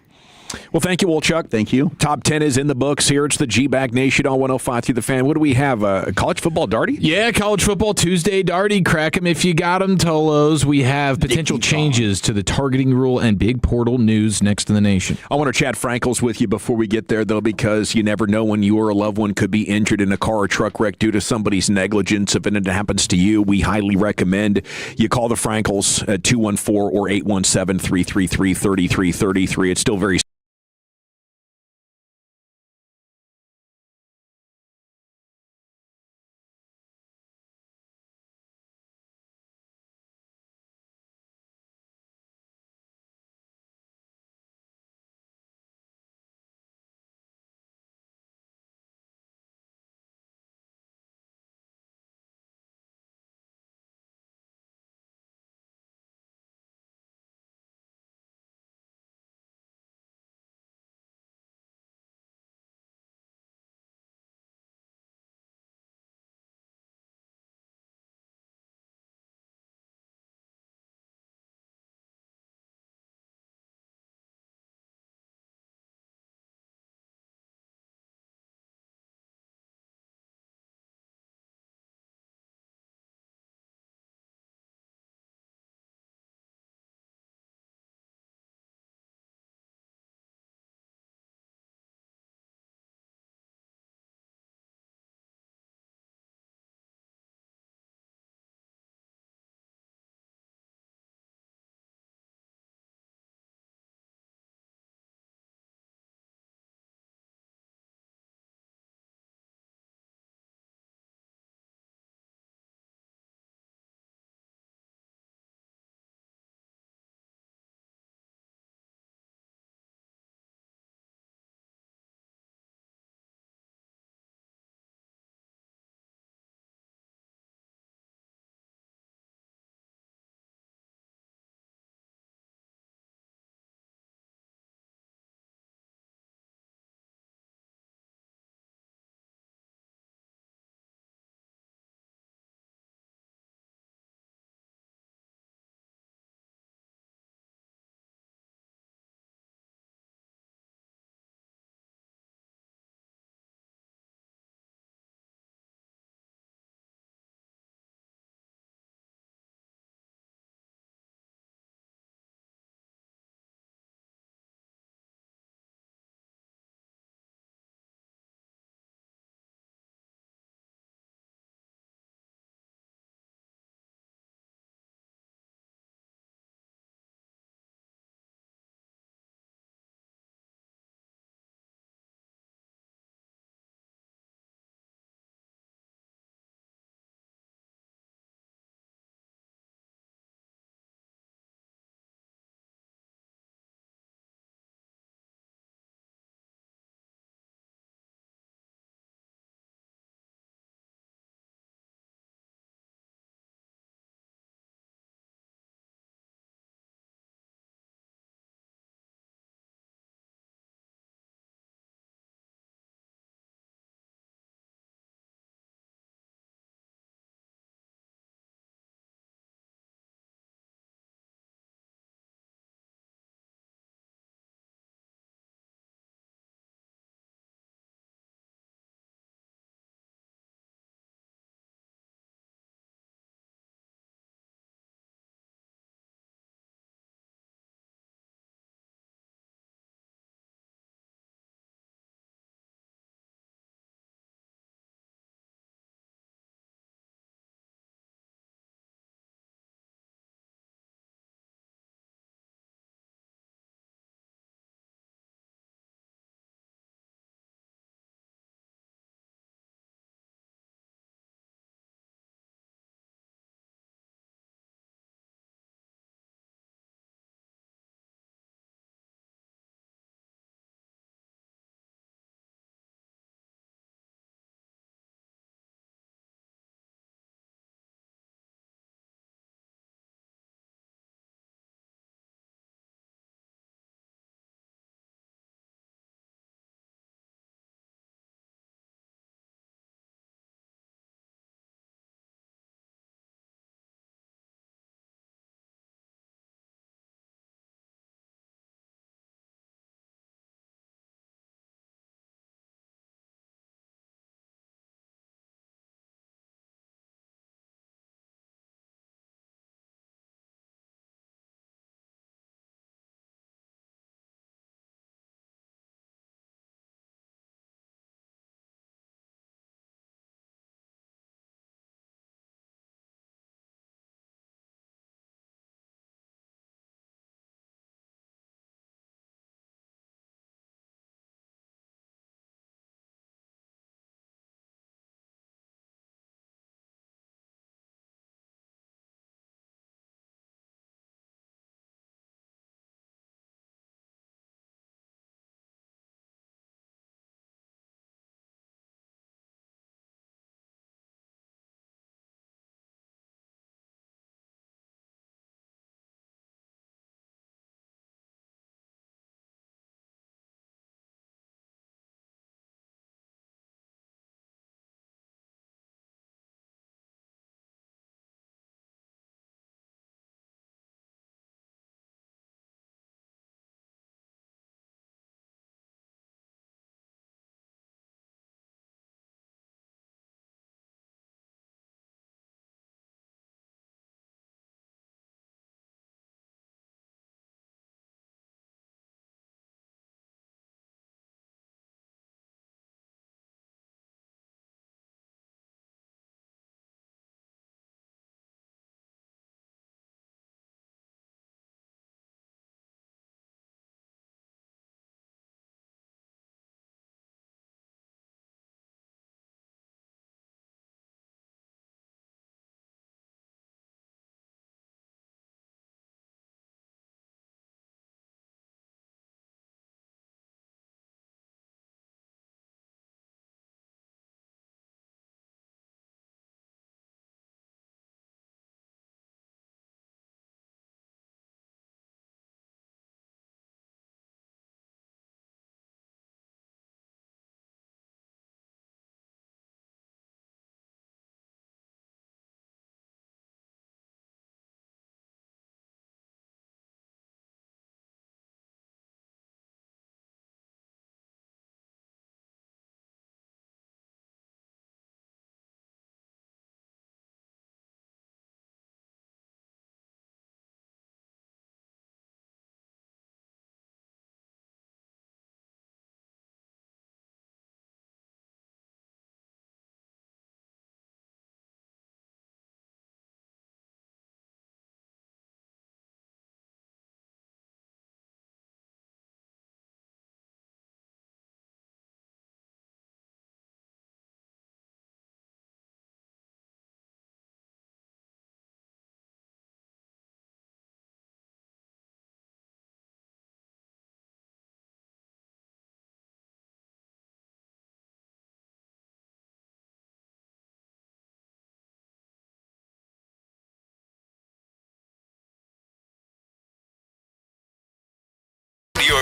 Well, thank you, Chuck. Thank you. Top 10 is in the books here. It's the G-Bag Nation on 105 through the Fan. What do we have? College football darty? Yeah, college football Tuesday darty. Crack 'em if you got 'em, Tolos. We have potential changes to the targeting rule and big portal news next to the nation. I want to chat Frankels with you before we get there, though, because you never know when you or a loved one could be injured in a car or truck wreck due to somebody's negligence. If it happens to you, we highly recommend you call the Frankels at 214 or 817-333-3333. It's still very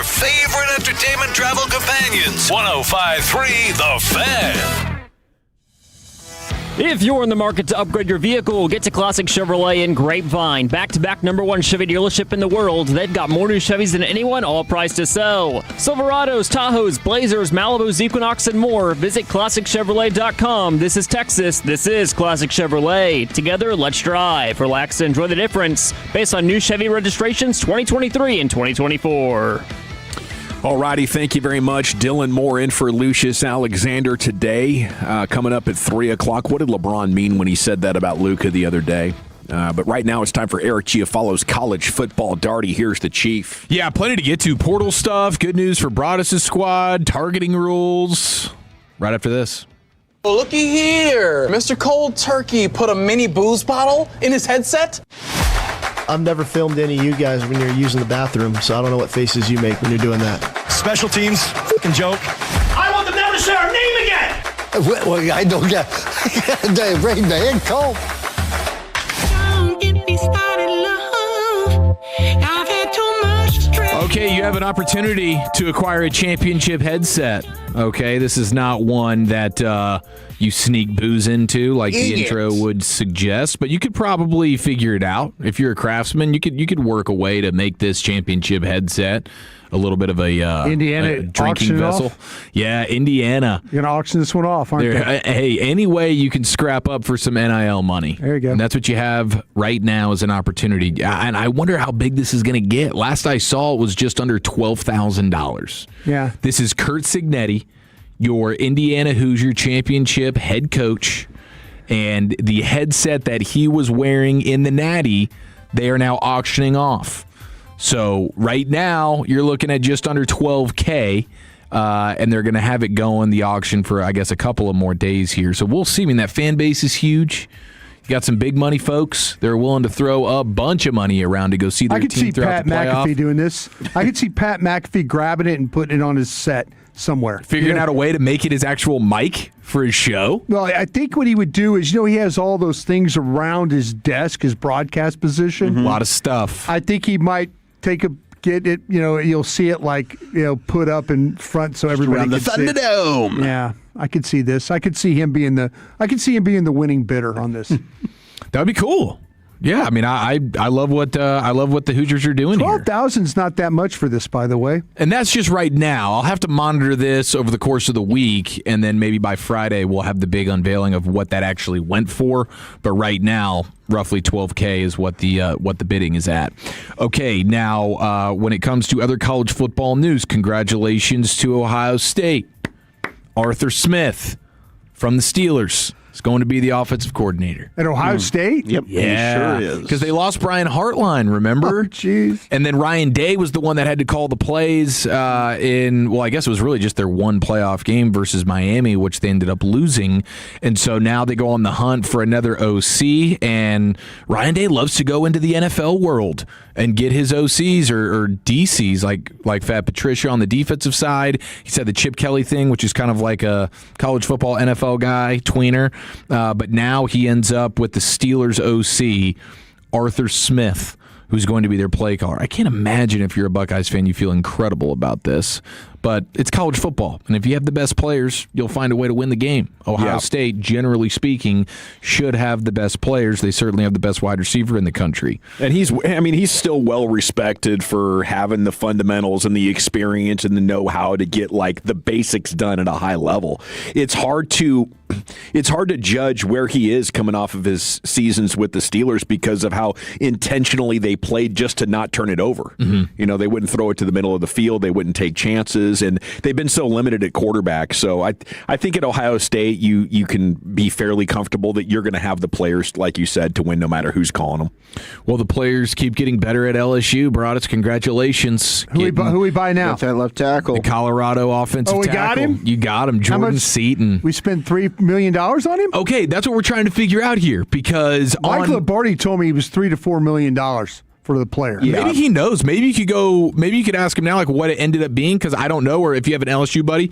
your favorite entertainment travel companions. 105.3 The Fan. If you're in the market to upgrade your vehicle, get to Classic Chevrolet in Grapevine. Back-to-back #1 Chevy dealership in the world. They've got more new Chevys than anyone, all priced to sell. Silverados, Tahoes, Blazers, Malibus, Equinox, and more. Visit ClassicChevrolet.com. This is Texas. This is Classic Chevrolet. Together, let's drive, relax, and enjoy the difference based on new Chevy registrations 2023 and 2024. All righty, thank you very much. Dylan Moore in for Lucius Alexander today. Coming up at 3 o'clock. What did LeBron mean when he said that about Luka the other day? But right now it's time for Eric Giafalo's college football darty. Here's the Chief. Yeah, plenty to get to. Portal stuff, good news for Broadus' squad, targeting rules. Right after this. Well, looky here. Mr. Cold Turkey put a mini booze bottle in his headset. I've never filmed any of you guys when you're using the bathroom, so I don't know what faces you make when you're doing that. Special teams, fucking joke. I want them never to say our name again. Well, I don't get. They bring the head cold. Don't get me started, love. I've had too much stress. Okay, you have an opportunity to acquire a championship headset. Okay, this is not one that you sneak booze into like the intro would suggest, but you could probably figure it out. If you're a craftsman, you could work a way to make this championship headset a little bit of a Indiana drinking vessel. Yeah, Indiana. You're going to auction this one off, aren't you? Hey, any way you can scrap up for some NIL money. There you go. And that's what you have right now as an opportunity. And I wonder how big this is going to get. Last I saw, it was just under $12,000. Yeah. This is Kurt Signetti, your Indiana Hoosier championship head coach, and the headset that he was wearing in the Natty, they are now auctioning off. So right now, you're looking at just under $12K, and they're going to have it going the auction for, I guess, a couple of more days here. So we'll see. I mean, that fan base is huge. You got some big money folks. They're willing to throw a bunch of money around to go see their team throughout the playoff. I could see Pat McAfee doing this. I could see Pat McAfee grabbing it and putting it on his set somewhere. Figuring out a way to make it his actual mic for his show? Well, I think what he would do is, he has all those things around his desk, his broadcast position. Mm-hmm. A lot of stuff. I think he might get it, you'll see it put up in front so everybody can see it. Thunderdome. Yeah, I could see this. I could see him being the winning bidder on this. That would be cool. Yeah, I mean, I love what the Hoosiers are doing here. 12,000's not that much for this, by the way. And that's just right now. I'll have to monitor this over the course of the week, and then maybe by Friday we'll have the big unveiling of what that actually went for. But right now, roughly $12K is what the bidding is at. Okay, now when it comes to other college football news, congratulations to Ohio State. Arthur Smith from the Steelers is going to be the offensive coordinator. At Ohio State? Yep. Yeah. He sure is. Because they lost Brian Hartline, remember? Oh, jeez. And then Ryan Day was the one that had to call the plays I guess it was really just their one playoff game versus Miami, which they ended up losing. And so now they go on the hunt for another OC, and Ryan Day loves to go into the NFL world and get his OCs or DCs, like Fat Patricia on the defensive side. He said the Chip Kelly thing, which is kind of like a college football NFL guy, tweener. But now he ends up with the Steelers OC, Arthur Smith, who's going to be their play caller. I can't imagine if you're a Buckeyes fan, you feel incredible about this. But it's college football, and if you have the best players, you'll find a way to win the game. Ohio State, generally speaking, should have the best players. They certainly have the best wide receiver in the country. And he's still well respected for having the fundamentals and the experience and the know-how to get the basics done at a high level. It's hard to judge where he is coming off of his seasons with the Steelers because of how intentionally they played just to not turn it over. Mm-hmm. They wouldn't throw it to the middle of the field. They wouldn't take chances. And they've been so limited at quarterback. So I think at Ohio State, you can be fairly comfortable that you're going to have the players, like you said, to win no matter who's calling them. Well, the players keep getting better at LSU. Broadus, congratulations. Who we buy now? Got that left tackle. The Colorado offensive tackle. Got him? You got him. Jordan Seaton. We spent $3 million on him? Okay, that's what we're trying to figure out here because Mike Lombardi told me he was $3 to $4 million. for the player. Yeah. Maybe he knows. Maybe you could go. Maybe you could ask him now, like what it ended up being, because I don't know, or if you have an LSU buddy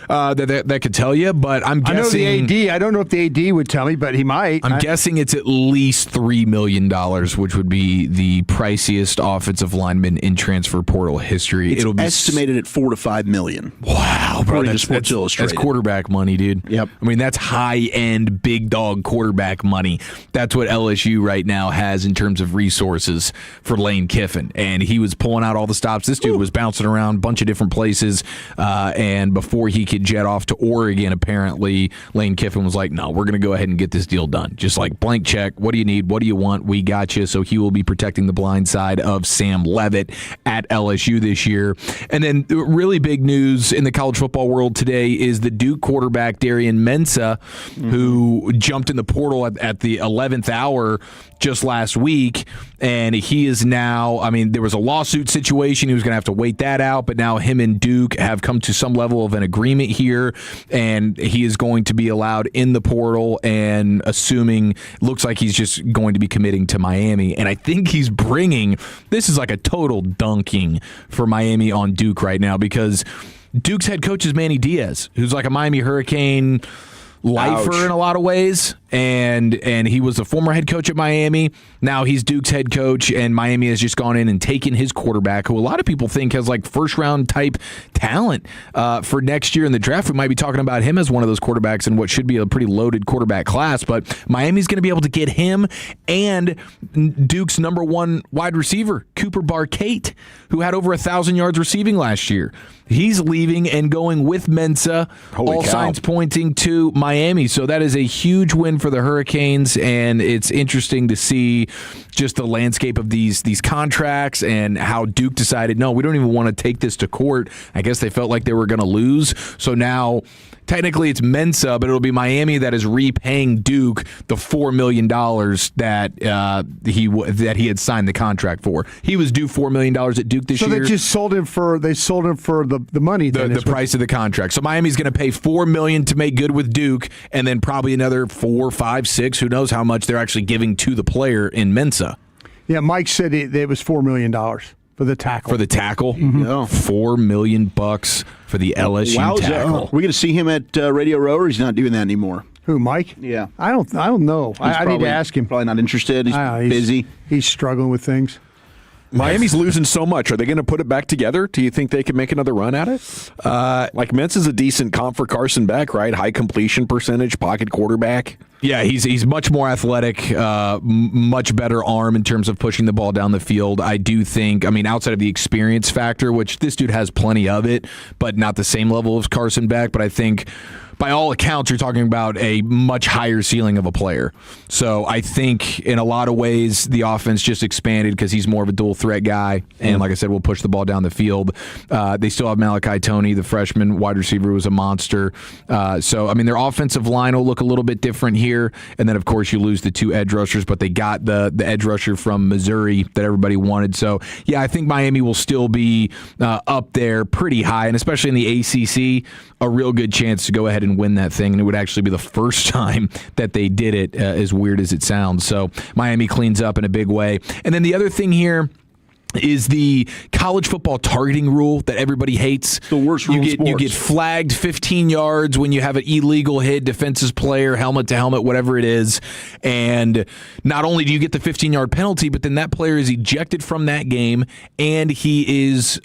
that could tell you. But I'm guessing. I know the AD. I don't know if the AD would tell me, but he might. I'm guessing it's at least $3 million, which would be the priciest offensive lineman in transfer portal history. It'll be estimated at $4 to $5 million. Wow, bro! That's quarterback money, dude. Yep. I mean, that's high end, big dog quarterback money. That's what LSU right now has in terms of resources for Lane Kiffin, and he was pulling out all the stops. This dude was bouncing around a bunch of different places, and before he could jet off to Oregon, apparently Lane Kiffin was like, no, we're going to go ahead and get this deal done. Just like blank check. What do you need? What do you want? We got you. So he will be protecting the blind side of Sam Leavitt at LSU this year. And then really big news in the college football world today is the Duke quarterback Darian Mensah, who jumped in the portal at the 11th hour just last week, and he is now, I mean, there was a lawsuit situation. He was going to have to wait that out, but now him and Duke have come to some level of an agreement here, and he is going to be allowed in the portal, and assuming, looks like he's just going to be committing to Miami. And I think he's bringing, this is like a total dunking for Miami on Duke right now, because Duke's head coach is Manny Diaz, who's like a Miami Hurricane lifer in a lot of ways, and he was a former head coach at Miami. Now he's Duke's head coach, and Miami has just gone in and taken his quarterback, who a lot of people think has like first round type talent for next year in the draft. We might be talking about him as one of those quarterbacks in what should be a pretty loaded quarterback class, but Miami's going to be able to get him and Duke's number one wide receiver, Cooper Barkate, who had over 1,000 yards receiving last year. He's leaving and going with Mensah. All signs pointing to Miami. So that is a huge win for the Hurricanes, and it's interesting to see just the landscape of these contracts and how Duke decided, no, we don't even want to take this to court. I guess they felt like they were going to lose. So now technically it's Mensah, but it'll be Miami that is repaying Duke the $4 million that he had signed the contract for. He was due $4 million at Duke this year. So they just sold him for the money. The price of the contract. So Miami's going to pay $4 million to make good with Duke, and then probably another 4, 5, 6. Who knows how much they're actually giving to the player in Mensah. Yeah, Mike said it was $4 million for the tackle. For the tackle, Mm-hmm. $4 million for the LSU tackle. We're going to see him at Radio Row, or he's not doing that anymore. Who, Mike? Yeah, I don't know. I need to ask him. Probably not interested. He's busy. He's struggling with things. Miami's losing so much. Are they going to put it back together? Do you think they can make another run at it? Like Mintz is a decent comp for Carson Beck, right? High completion percentage, pocket quarterback. Yeah, he's much more athletic, much better arm in terms of pushing the ball down the field. I do think, outside of the experience factor, which this dude has plenty of it, but not the same level as Carson Beck. But I think, by all accounts, you're talking about a much higher ceiling of a player. So I think in a lot of ways the offense just expanded because he's more of a dual threat guy. And like I said, we'll push the ball down the field. They still have Malachi Toney, the freshman wide receiver, who was a monster. So their offensive line will look a little bit different here. And then, of course, you lose the 2 edge rushers, but they got the edge rusher from Missouri that everybody wanted. So, yeah, I think Miami will still be up there pretty high, and especially in the ACC, a real good chance to go ahead and win that thing. And it would actually be the first time that they did it, as weird as it sounds. So Miami cleans up in a big way. And then the other thing here is the college football targeting rule that everybody hates. The worst rule in sports. You get flagged 15 yards when you have an illegal hit, defensive player, helmet to helmet, whatever it is. And not only do you get the 15-yard penalty, but then that player is ejected from that game, and he's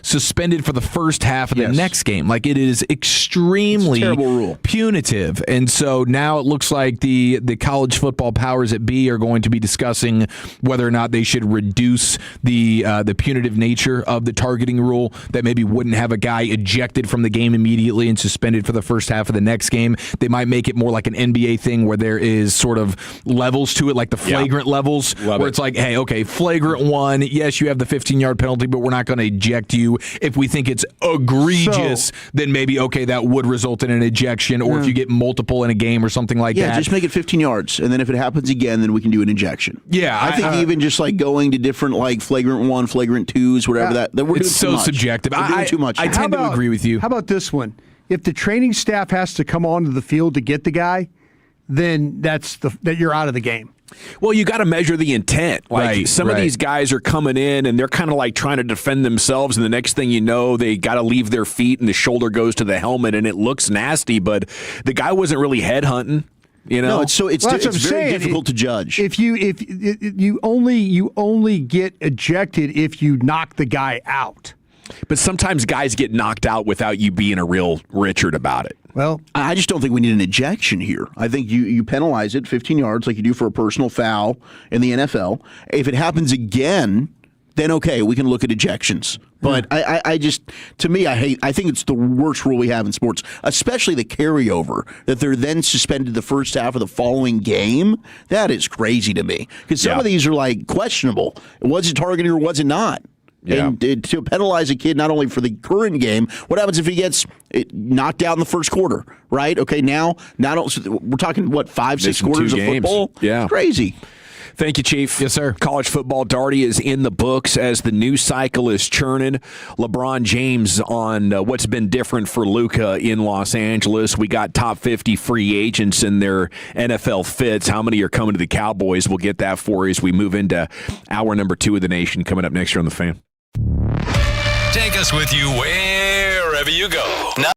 suspended for the first half of the next game. Like, it is extremely terrible rule. Punitive. And so now it looks like the college football powers that be are going to be discussing whether or not they should reduce the punitive nature of the targeting rule, that maybe wouldn't have a guy ejected from the game immediately and suspended for the first half of the next game. They might make it more like an NBA thing where there is sort of levels to it, like the flagrant levels, where it's like, hey, okay, flagrant 1, yes, you have the 15-yard penalty, but we're not going to eject you. If we think it's egregious, then maybe, okay, that would result in an ejection, or if you get multiple in a game or something like that. Yeah, just make it 15 yards, and then if it happens again, then we can do an ejection. Yeah. I think even just like going to different like flagrant 1, flagrant 2s, whatever that we're it's doing so subjective. We're doing too much. I tend to agree with you. How about this one? If the training staff has to come onto the field to get the guy, then that you're out of the game. Well, you got to measure the intent. Like some of these guys are coming in and they're kind of like trying to defend themselves, and the next thing you know, they got to leave their feet and the shoulder goes to the helmet and it looks nasty. But the guy wasn't really headhunting. You know, no, it's very difficult to judge. If you only get ejected if you knock the guy out. But sometimes guys get knocked out without you being a real Richard about it. Well, I just don't think we need an ejection here. I think you penalize it 15 yards like you do for a personal foul in the NFL. If it happens again, then okay, we can look at ejections. But I just, to me, I think it's the worst rule we have in sports, especially the carryover, that they're then suspended the first half of the following game. That is crazy to me. Because some of these are like questionable. Was it targeted or was it not? Yeah. And to penalize a kid not only for the current game, what happens if he gets knocked out in the first quarter, right? Okay, now we're talking, 5-6 quarters of football? Yeah. It's crazy. Thank you, Chief. Yes, sir. College football Darty is in the books as the news cycle is churning. LeBron James on what's been different for Luka in Los Angeles. We got top 50 free agents in their NFL fits. How many are coming to the Cowboys? We'll get that for you as we move into hour number 2 of the nation coming up next year on The Fan. Take us with you wherever you go. Now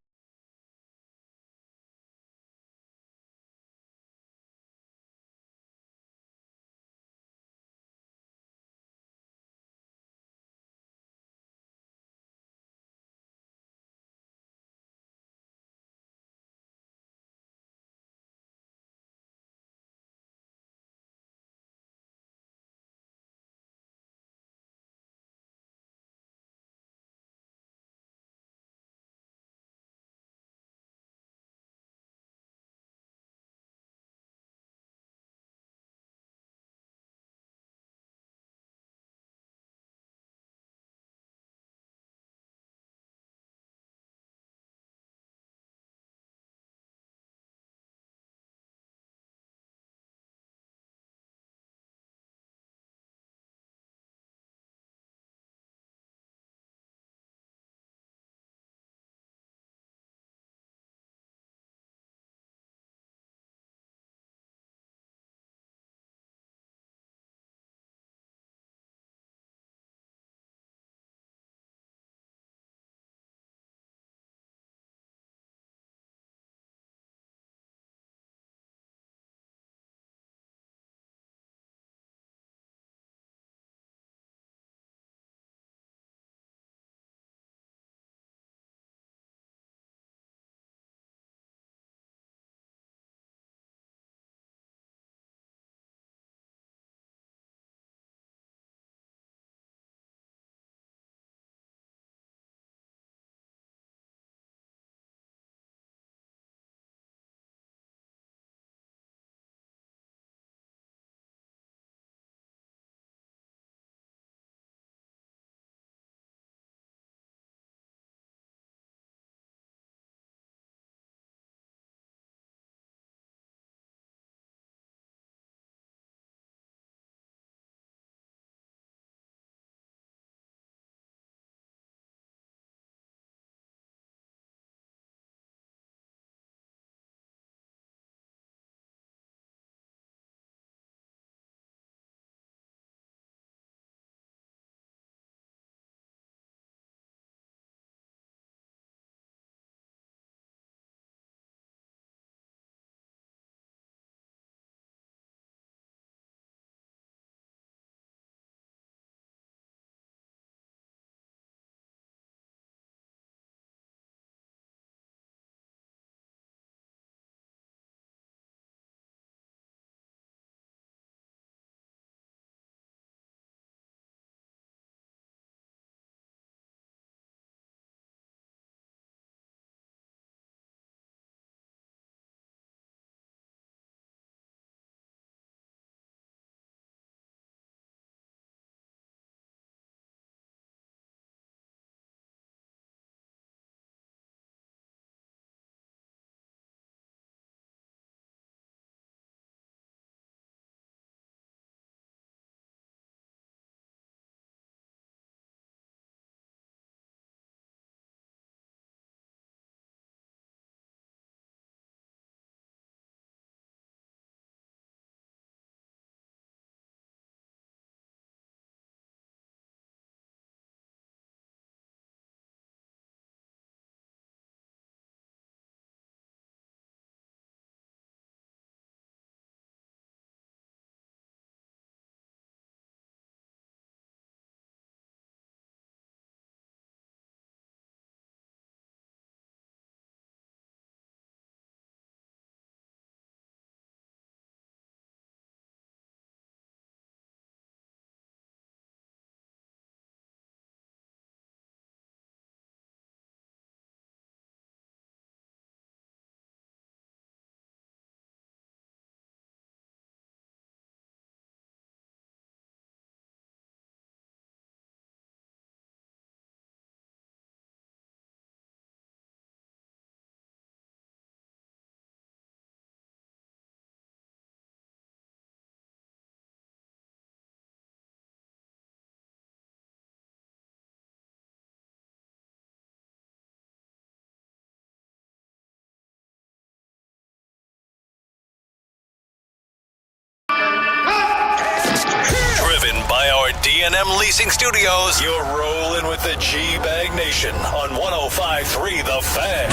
G&M Leasing Studios. You're rolling with the G-Bag Nation on 105.3 The Fan.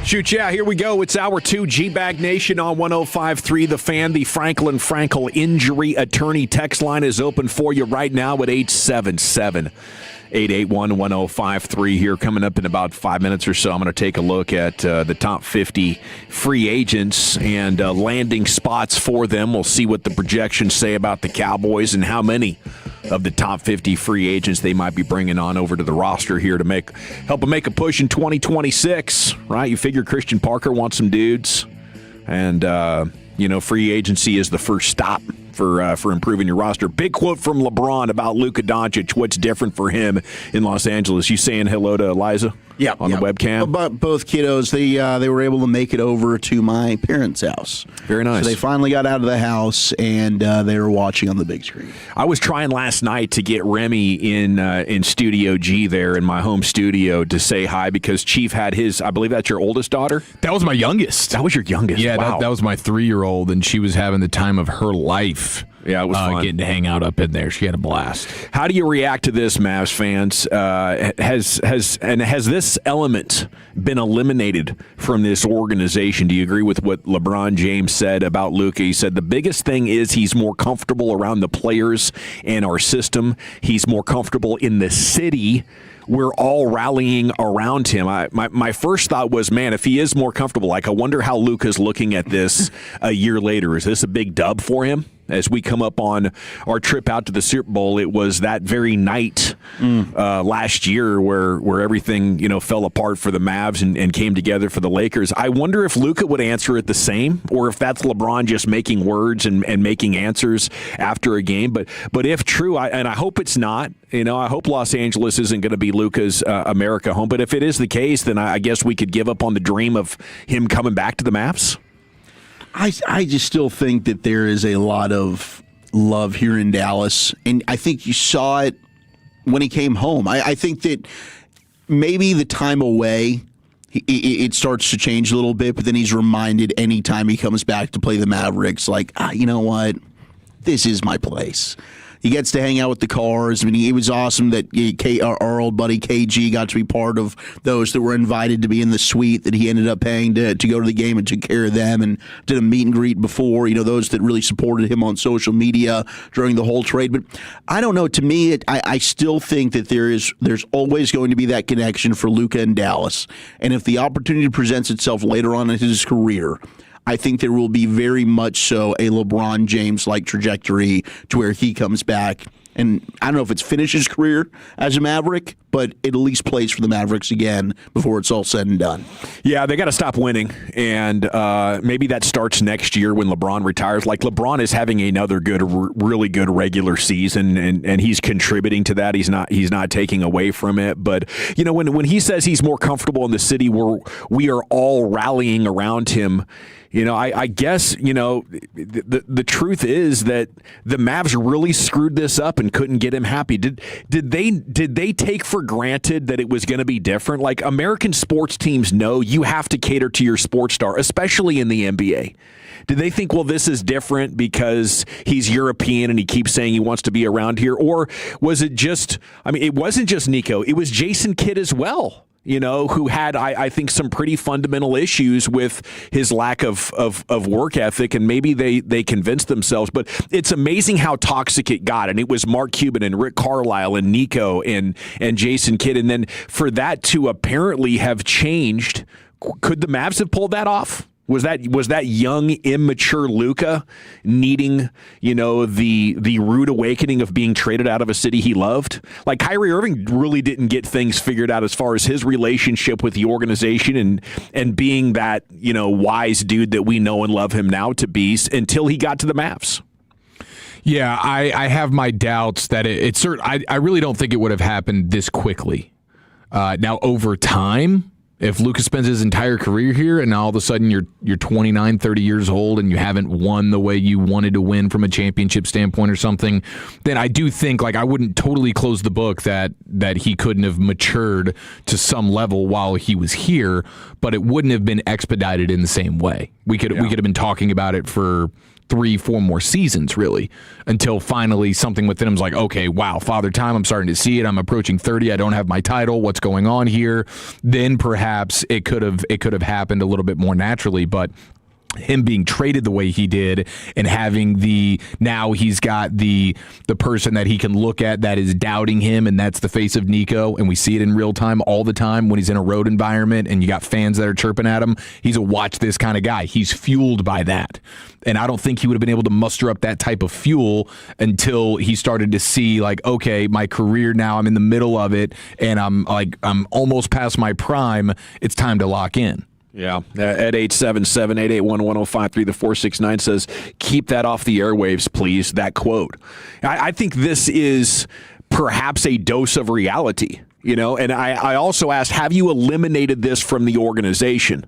Shoot, yeah, here we go. It's Hour 2, G-Bag Nation on 105.3 The Fan. The Franklin Frankel Injury Attorney text line is open for you right now at 877-881-1053 here. Coming up in about 5 minutes or so, I'm going to take a look at the top 50 free agents and landing spots for them. We'll see what the projections say about the Cowboys and how many of the top 50 free agents they might be bringing on over to the roster here to help them make a push in 2026, right? You figure Christian Parker wants some dudes, and free agency is the first stop for improving your roster. Big quote from LeBron about Luka Doncic. What's different for him in Los Angeles? You saying hello to Eliza? Yeah, on the webcam. But both kiddos, they were able to make it over to my parents' house. Very nice. So they finally got out of the house and they were watching on the big screen. I was trying last night to get Remy in Studio G there in my home studio to say hi because Chief had his. I believe that's your oldest daughter. That was my youngest. That was your youngest. Yeah, wow. that was my 3-year-old, and she was having the time of her life. Yeah, it was fun. Getting to hang out up in there. She had a blast. How do you react to this, Mavs fans? Has this element been eliminated from this organization? Do you agree with what LeBron James said about Luka? He said the biggest thing is he's more comfortable around the players and our system. He's more comfortable in the city. We're all rallying around him. My first thought was, man, if he is more comfortable, I wonder how Luka's looking at this a year later. Is this a big dub for him? As we come up on our trip out to the Super Bowl, it was that very night last year where everything fell apart for the Mavs and came together for the Lakers. I wonder if Luka would answer it the same, or if that's LeBron just making words and making answers after a game. But if true, and I hope it's not. I hope Los Angeles isn't going to be Luka's America home. But if it is the case, then I guess we could give up on the dream of him coming back to the Mavs. I just still think that there is a lot of love here in Dallas, and I think you saw it when he came home. I think that maybe the time away, it starts to change a little bit, but then he's reminded anytime he comes back to play the Mavericks, like, you know what? This is my place. He gets to hang out with the cars. I mean, it was awesome that our old buddy KG got to be part of those that were invited to be in the suite that he ended up paying to go to the game and took care of them and did a meet and greet before, those that really supported him on social media during the whole trade. But I don't know. To me, I still think that there's always going to be that connection for Luka and Dallas. And if the opportunity presents itself later on in his career, I think there will be very much so a LeBron James-like trajectory to where he comes back. And I don't know if it's finished his career as a Maverick, but it at least plays for the Mavericks again before it's all said and done. Yeah, they got to stop winning, and maybe that starts next year when LeBron retires. Like, LeBron is having another really good regular season, and he's contributing to that. He's not taking away from it. But when he says he's more comfortable in the city where we are all rallying around him, I guess the truth is that the Mavs really screwed this up and couldn't get him happy. Did they take for granted that it was going to be different? Like, American sports teams know you have to cater to your sports star, especially in the NBA. Did they think, well, this is different because he's European and he keeps saying he wants to be around here? Or was it just, it wasn't just Nico, it was Jason Kidd as well. Who had, I think, some pretty fundamental issues with his lack of work ethic, and maybe they convinced themselves. But it's amazing how toxic it got, and it was Mark Cuban and Rick Carlisle and Nico and Jason Kidd, and then for that to apparently have changed, could the Mavs have pulled that off? Was that young, immature Luka needing, the rude awakening of being traded out of a city he loved? Like, Kyrie Irving really didn't get things figured out as far as his relationship with the organization and being that, wise dude that we know and love him now to be until he got to the Mavs. Yeah, I have my doubts that I really don't think it would have happened this quickly. Now, over time, if Luka spends his entire career here and now all of a sudden you're 29, 30 years old and you haven't won the way you wanted to win from a championship standpoint or something, then I do think, I wouldn't totally close the book that he couldn't have matured to some level while he was here, but it wouldn't have been expedited in the same way. We could have been talking about it for 3-4 more seasons, really, until finally something within him's like, okay, wow, Father Time, I'm starting to see it. I'm approaching 30. I don't have my title. What's going on here? Then perhaps it could have happened a little bit more naturally, but him being traded the way he did and having now he's got the person that he can look at that is doubting him, and that's the face of Nico, and we see it in real time all the time when he's in a road environment and you got fans that are chirping at him. He's a watch this kind of guy. He's fueled by that. And I don't think he would have been able to muster up that type of fuel until he started to see, like, okay, my career now, I'm in the middle of it, and I'm almost past my prime. It's time to lock in. Yeah, at 877-881-1053, the 469 says, keep that off the airwaves, please, that quote. I think this is perhaps a dose of reality, and I also asked, have you eliminated this from the organization?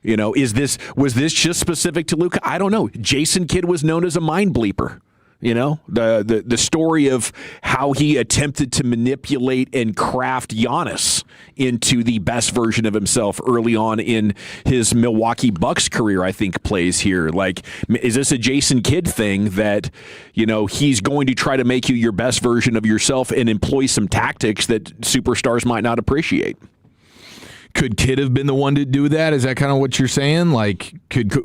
Was this just specific to Luka? I don't know. Jason Kidd was known as a mind bleeper. The story of how he attempted to manipulate and craft Giannis into the best version of himself early on in his Milwaukee Bucks career, I think, plays here. Like, is this a Jason Kidd thing that, he's going to try to make you your best version of yourself and employ some tactics that superstars might not appreciate? Could Kidd have been the one to do that? Is that kind of what you're saying? Like,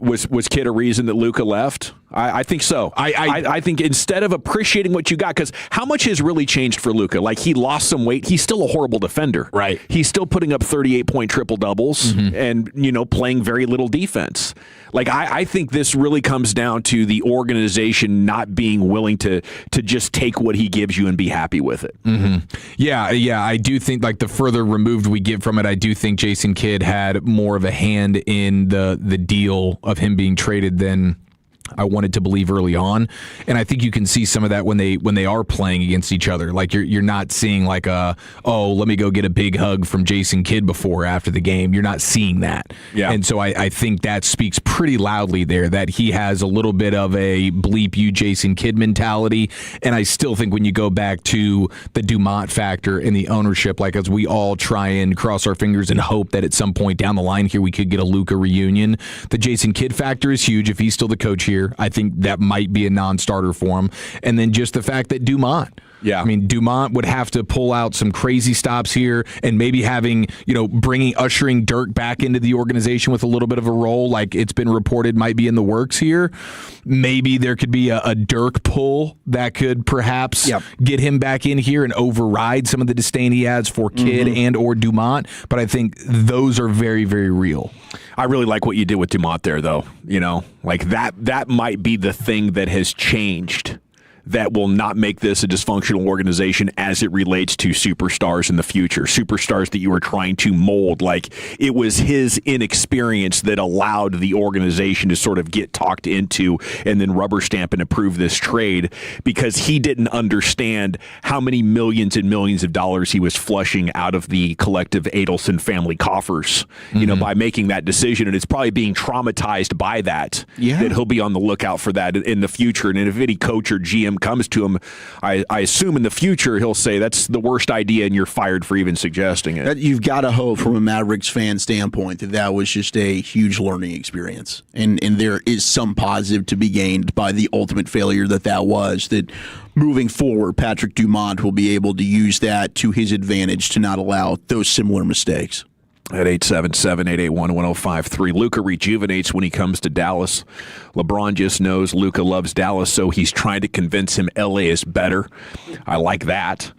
was Kidd a reason that Luka left? I think so. I think instead of appreciating what you got, because how much has really changed for Luka? Like, he lost some weight. He's still a horrible defender. Right. He's still putting up 38-point triple-doubles and, playing very little defense. Like, I think this really comes down to the organization not being willing to just take what he gives you and be happy with it. Yeah, I do think, like, the further removed we get from it, I do think Jason Kidd had more of a hand in the deal of him being traded than I wanted to believe early on, and I think you can see some of that when they are playing against each other. Like, you're not seeing like let me go get a big hug from Jason Kidd before or after the game. You're not seeing that. Yeah. And so I think that speaks pretty loudly there that he has a little bit of a bleep you Jason Kidd mentality. And I still think when you go back to the Dumont factor and the ownership, like, as we all try and cross our fingers and hope that at some point down the line here we could get a Luka reunion, the Jason Kidd factor is huge. If he's still the coach here, I think that might be a non-starter for him. And then just the fact that Dumont. Yeah. I mean, Dumont would have to pull out some crazy stops here and maybe ushering Dirk back into the organization with a little bit of a role, like it's been reported might be in the works here. Maybe there could be a Dirk pull that could perhaps get him back in here and override some of the disdain he has for Kidd and or Dumont. But I think those are very, very real. I really like what you did with Dumont there, though. Like that might be the thing that has changed that will not make this a dysfunctional organization as it relates to superstars in the future, superstars that you were trying to mold. Like, it was his inexperience that allowed the organization to sort of get talked into and then rubber stamp and approve this trade, because he didn't understand how many millions and millions of dollars he was flushing out of the collective Adelson family coffers, by making that decision. And it's probably being traumatized by that, that he'll be on the lookout for that in the future. And if any coach or GM comes to him, I assume in the future he'll say that's the worst idea and you're fired for even suggesting it. You've got to hope from a Mavericks fan standpoint that was just a huge learning experience, and there is some positive to be gained by the ultimate failure that was, that moving forward Patrick Dumont will be able to use that to his advantage to not allow those similar mistakes. At 877-881-1053, Luka rejuvenates when he comes to Dallas. LeBron just knows Luka loves Dallas, so he's trying to convince him LA is better. I like that.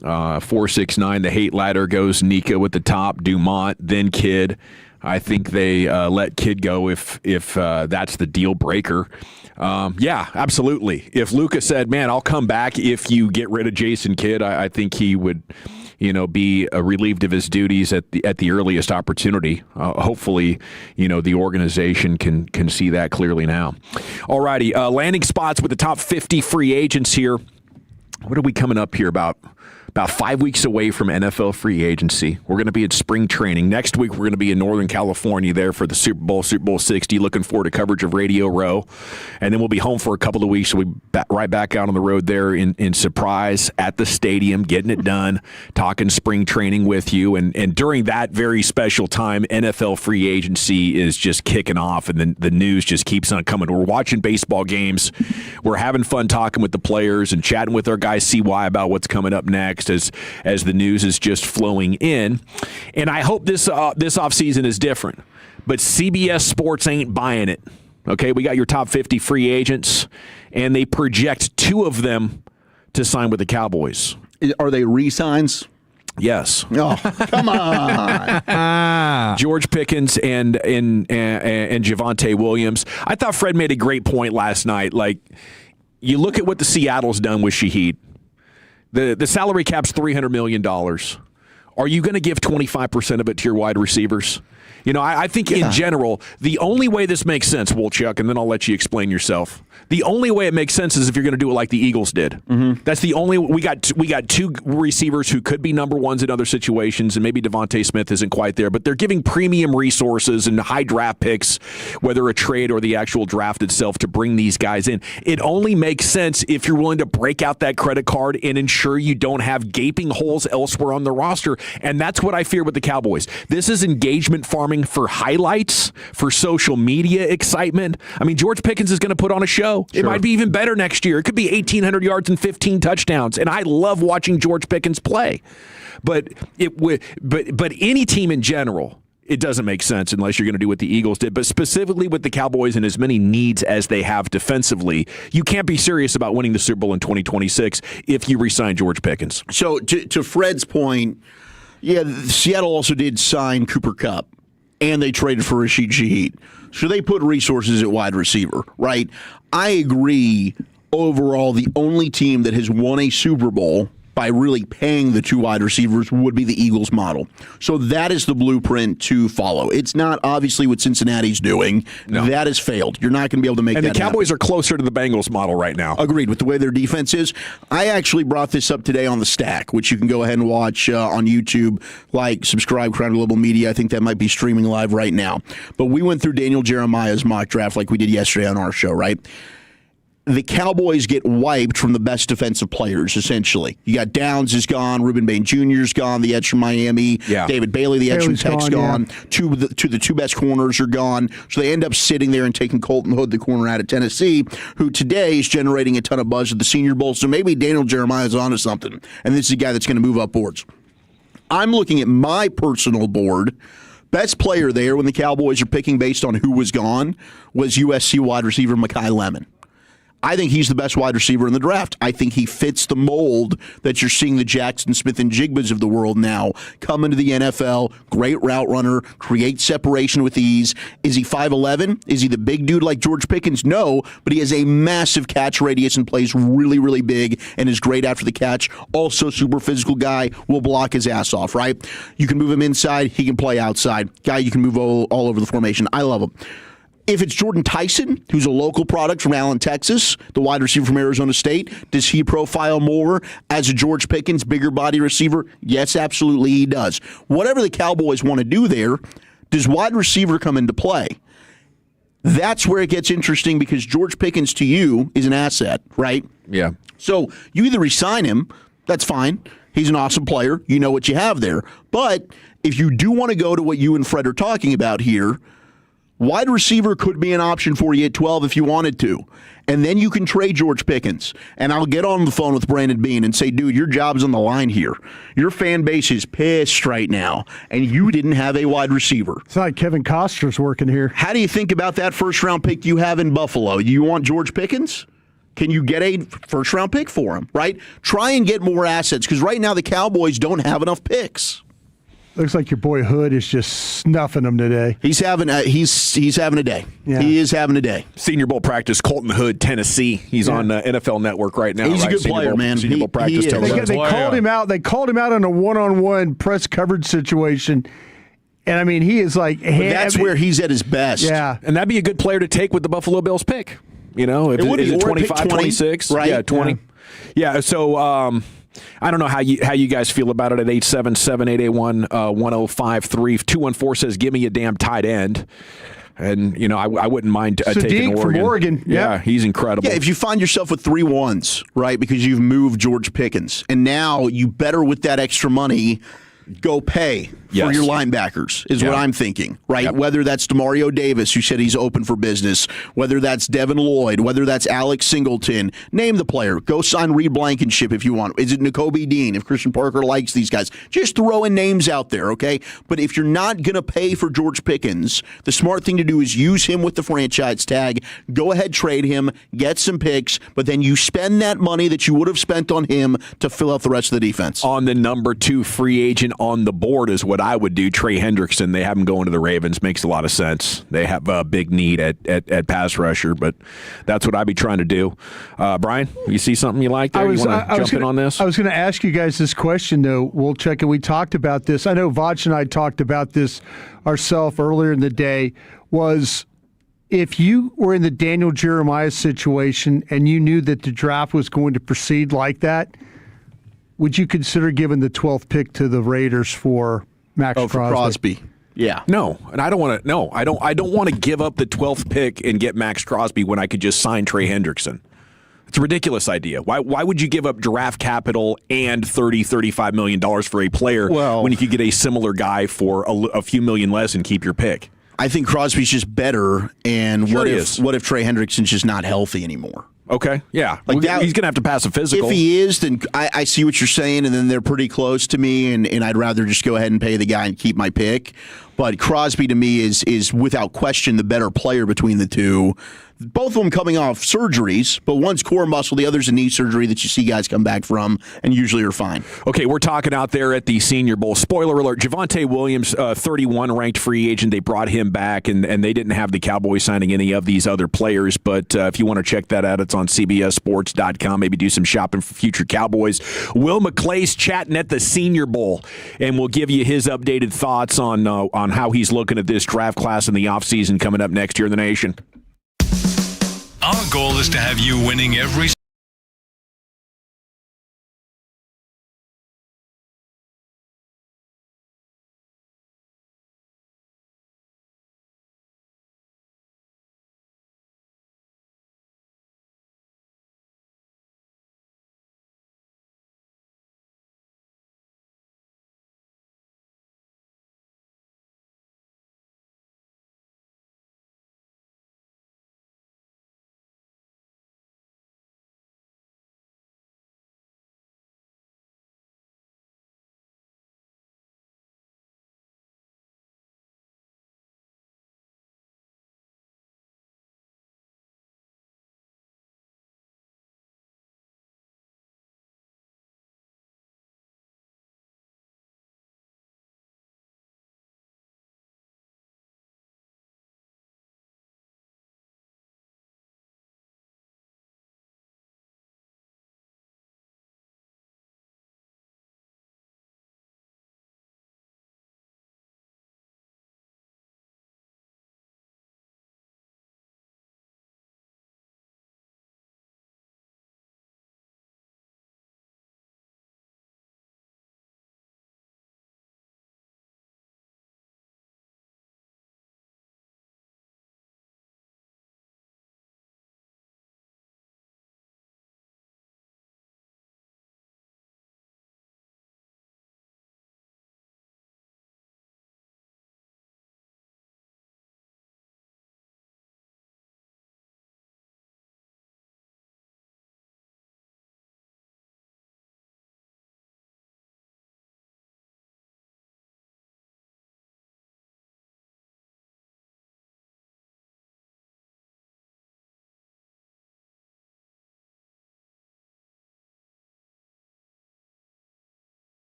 469, the hate ladder goes Nico at the top, Dumont, then Kidd. I think they let Kidd go if that's the deal breaker. Yeah, absolutely. If Luka said, man, I'll come back if you get rid of Jason Kidd, I think he would be relieved of his duties at the earliest opportunity. Hopefully, the organization can see that clearly now. All righty, landing spots with the top 50 free agents here. What are we coming up here about? about 5 weeks away from NFL free agency. We're going to be at spring training. Next week, we're going to be in Northern California there for the Super Bowl 60. Looking forward to coverage of Radio Row. And then we'll be home for a couple of weeks. We'll be right back out on the road there in Surprise at the stadium, getting it done, talking spring training with you. And during that very special time, NFL free agency is just kicking off, and the news just keeps on coming. We're watching baseball games. We're having fun talking with the players and chatting with our guy CY about what's coming up next as the news is just flowing in. And I hope this offseason is different. But CBS Sports ain't buying it. Okay, we got your top 50 free agents, and they project 2 of them to sign with the Cowboys. Are they re-signs? Yes. Oh, come on. George Pickens and Javonte Williams. I thought Fred made a great point last night. Like, you look at what the Seattle's done with Shaheed. The salary cap's $300 million. Are you going to give 25% of it to your wide receivers? You know, I think in general, the only way this makes sense, Wolchuk, and then I'll let you explain yourself. The only way it makes sense is if you're going to do it like the Eagles did. Mm-hmm. That's the only. We got 2 receivers who could be number ones in other situations, and maybe Devontae Smith isn't quite there, but they're giving premium resources and high draft picks, whether a trade or the actual draft itself, to bring these guys in. It only makes sense if you're willing to break out that credit card and ensure you don't have gaping holes elsewhere on the roster, and that's what I fear with the Cowboys. This is engagement farming for highlights, for social media excitement. I mean, George Pickens is going to put on a show. Sure. It might be even better next year. It could be 1,800 yards and 15 touchdowns, and I love watching George Pickens play. But any team in general, it doesn't make sense unless you're going to do what the Eagles did. But specifically with the Cowboys and as many needs as they have defensively, you can't be serious about winning the Super Bowl in 2026 if you re-sign George Pickens. So to Fred's point, yeah, Seattle also did sign Cooper Kupp, and they traded for Rashid Shaheed. So they put resources at wide receiver, right? I agree. Overall, the only team that has won a Super Bowl by really paying the 2 wide receivers would be the Eagles model. So that is the blueprint to follow. It's not obviously what Cincinnati's doing. No. That has failed. You're not going to be able to make that happen. And the Cowboys happen. are closer to the Bengals model right now. Agreed with the way their defense is. I actually brought this up today on The Stack, which you can go ahead and watch on YouTube. Like, subscribe, Crown Global Media. I think that might be streaming live right now. But we went through Daniel Jeremiah's mock draft like we did yesterday on our show, right? The Cowboys get wiped from the best defensive players, essentially. You got Downs is gone, Reuben Bain Jr. is gone, the edge from Miami, David Bailey, the edge from Tech's gone. Two of the 2 best corners are gone. So they end up sitting there and taking Colton Hood, the corner out of Tennessee, who today is generating a ton of buzz at the Senior Bowl. So maybe Daniel Jeremiah is onto something, and this is a guy that's going to move up boards. I'm looking at my personal board. Best player there when the Cowboys are picking based on who was gone was USC wide receiver Mekhi Lemon. I think he's the best wide receiver in the draft. I think he fits the mold that you're seeing the Jackson Smith and Jigbas of the world now come into the NFL. Great route runner, create separation with ease. Is he 5'11"? Is he the big dude like George Pickens? No, but he has a massive catch radius and plays really, really big and is great after the catch. Also, super physical guy, will block his ass off, right? You can move him inside, he can play outside. Guy you can move all over the formation. I love him. If it's Jordan Tyson, who's a local product from Allen, Texas, the wide receiver from Arizona State, does he profile more as a George Pickens, bigger body receiver? Yes, absolutely he does. Whatever the Cowboys want to do there, does wide receiver come into play? That's where it gets interesting because George Pickens to you is an asset, right? Yeah. So you either resign him, that's fine. He's an awesome player. You know what you have there. But if you do want to go to what you and Fred are talking about here, wide receiver could be an option for you at 12 if you wanted to. And then you can trade George Pickens. And I'll get on the phone with Brandon Beane and say, dude, your job's on the line here. Your fan base is pissed right now, and you didn't have a wide receiver. It's like Kevin Costner's working here. How do you think about that first-round pick you have in Buffalo? You want George Pickens? Can you get a first-round pick for him, right? Try and get more assets, because right now the Cowboys don't have enough picks. Looks like your boy Hood is just snuffing them today. He's having a day. Yeah. He is having a day. Senior Bowl practice, Colton Hood, Tennessee. He's on NFL Network right now. He's a good player, man. Senior Bowl practice. They called him out. They called him out in a one-on-one press coverage situation. And, I mean, he is like... that's where he's at his best. Yeah. And that'd be a good player to take with the Buffalo Bills pick. You know, if it would be 25, 26. Right? Yeah, 20. Yeah, so... I don't know how you guys feel about it at 877-881-1053. 214 says, give me a damn tight end. And, I wouldn't mind taking Oregon. From Oregon. Yeah, he's incredible. Yeah, if you find yourself with 3 ones, right, because you've moved George Pickens, and now you better with that extra money go pay for your linebackers is what I'm thinking, right? Yep. Whether that's Demario Davis, who said he's open for business, whether that's Devin Lloyd, whether that's Alex Singleton, name the player. Go sign Reed Blankenship if you want. Is it Nakobe Dean if Christian Parker likes these guys? Just throwing names out there, okay? But if you're not going to pay for George Pickens, the smart thing to do is use him with the franchise tag. Go ahead, trade him, get some picks, but then you spend that money that you would have spent on him to fill out the rest of the defense. On the number 2 free agent on the board is what I would do. Trey Hendrickson, they have him going to the Ravens. Makes a lot of sense. They have a big need at pass rusher, but that's what I'd be trying to do. Brian, you see something you like there? You want to jump in on this? I was going to ask you guys this question, though. We'll check, and we talked about this. I know Vach and I talked about this ourselves earlier in the day, was if you were in the Daniel Jeremiah situation and you knew that the draft was going to proceed like that, would you consider giving the 12th pick to the Raiders for Max Crosby? For Crosby. Yeah. No, and I don't want to. No, I don't want to give up the 12th pick and get Max Crosby when I could just sign Trey Hendrickson. It's a ridiculous idea. Why would you give up draft capital and $35 million for a player when you could get a similar guy for a few million less and keep your pick? I think Crosby's just better, and Sure what he if is. Trey Hendrickson's just not healthy anymore? Okay, yeah. Like that, he's going to have to pass a physical. If he is, then I see what you're saying, and then they're pretty close to me, and I'd rather just go ahead and pay the guy and keep my pick. But Crosby, to me, is without question the better player between the two. Both of them coming off surgeries, but one's core muscle, the other's a knee surgery that you see guys come back from and usually are fine. Okay, we're talking out there at the Senior Bowl. Spoiler alert, Javonte Williams, 31 ranked free agent. They brought him back, and they didn't have the Cowboys signing any of these other players. But if you want to check that out, it's on CBSSports.com. Maybe do some shopping for future Cowboys. Will McClay's chatting at the Senior Bowl, and we'll give you his updated thoughts on how he's looking at this draft class in the offseason coming up next year in the nation. Our goal is to have you winning every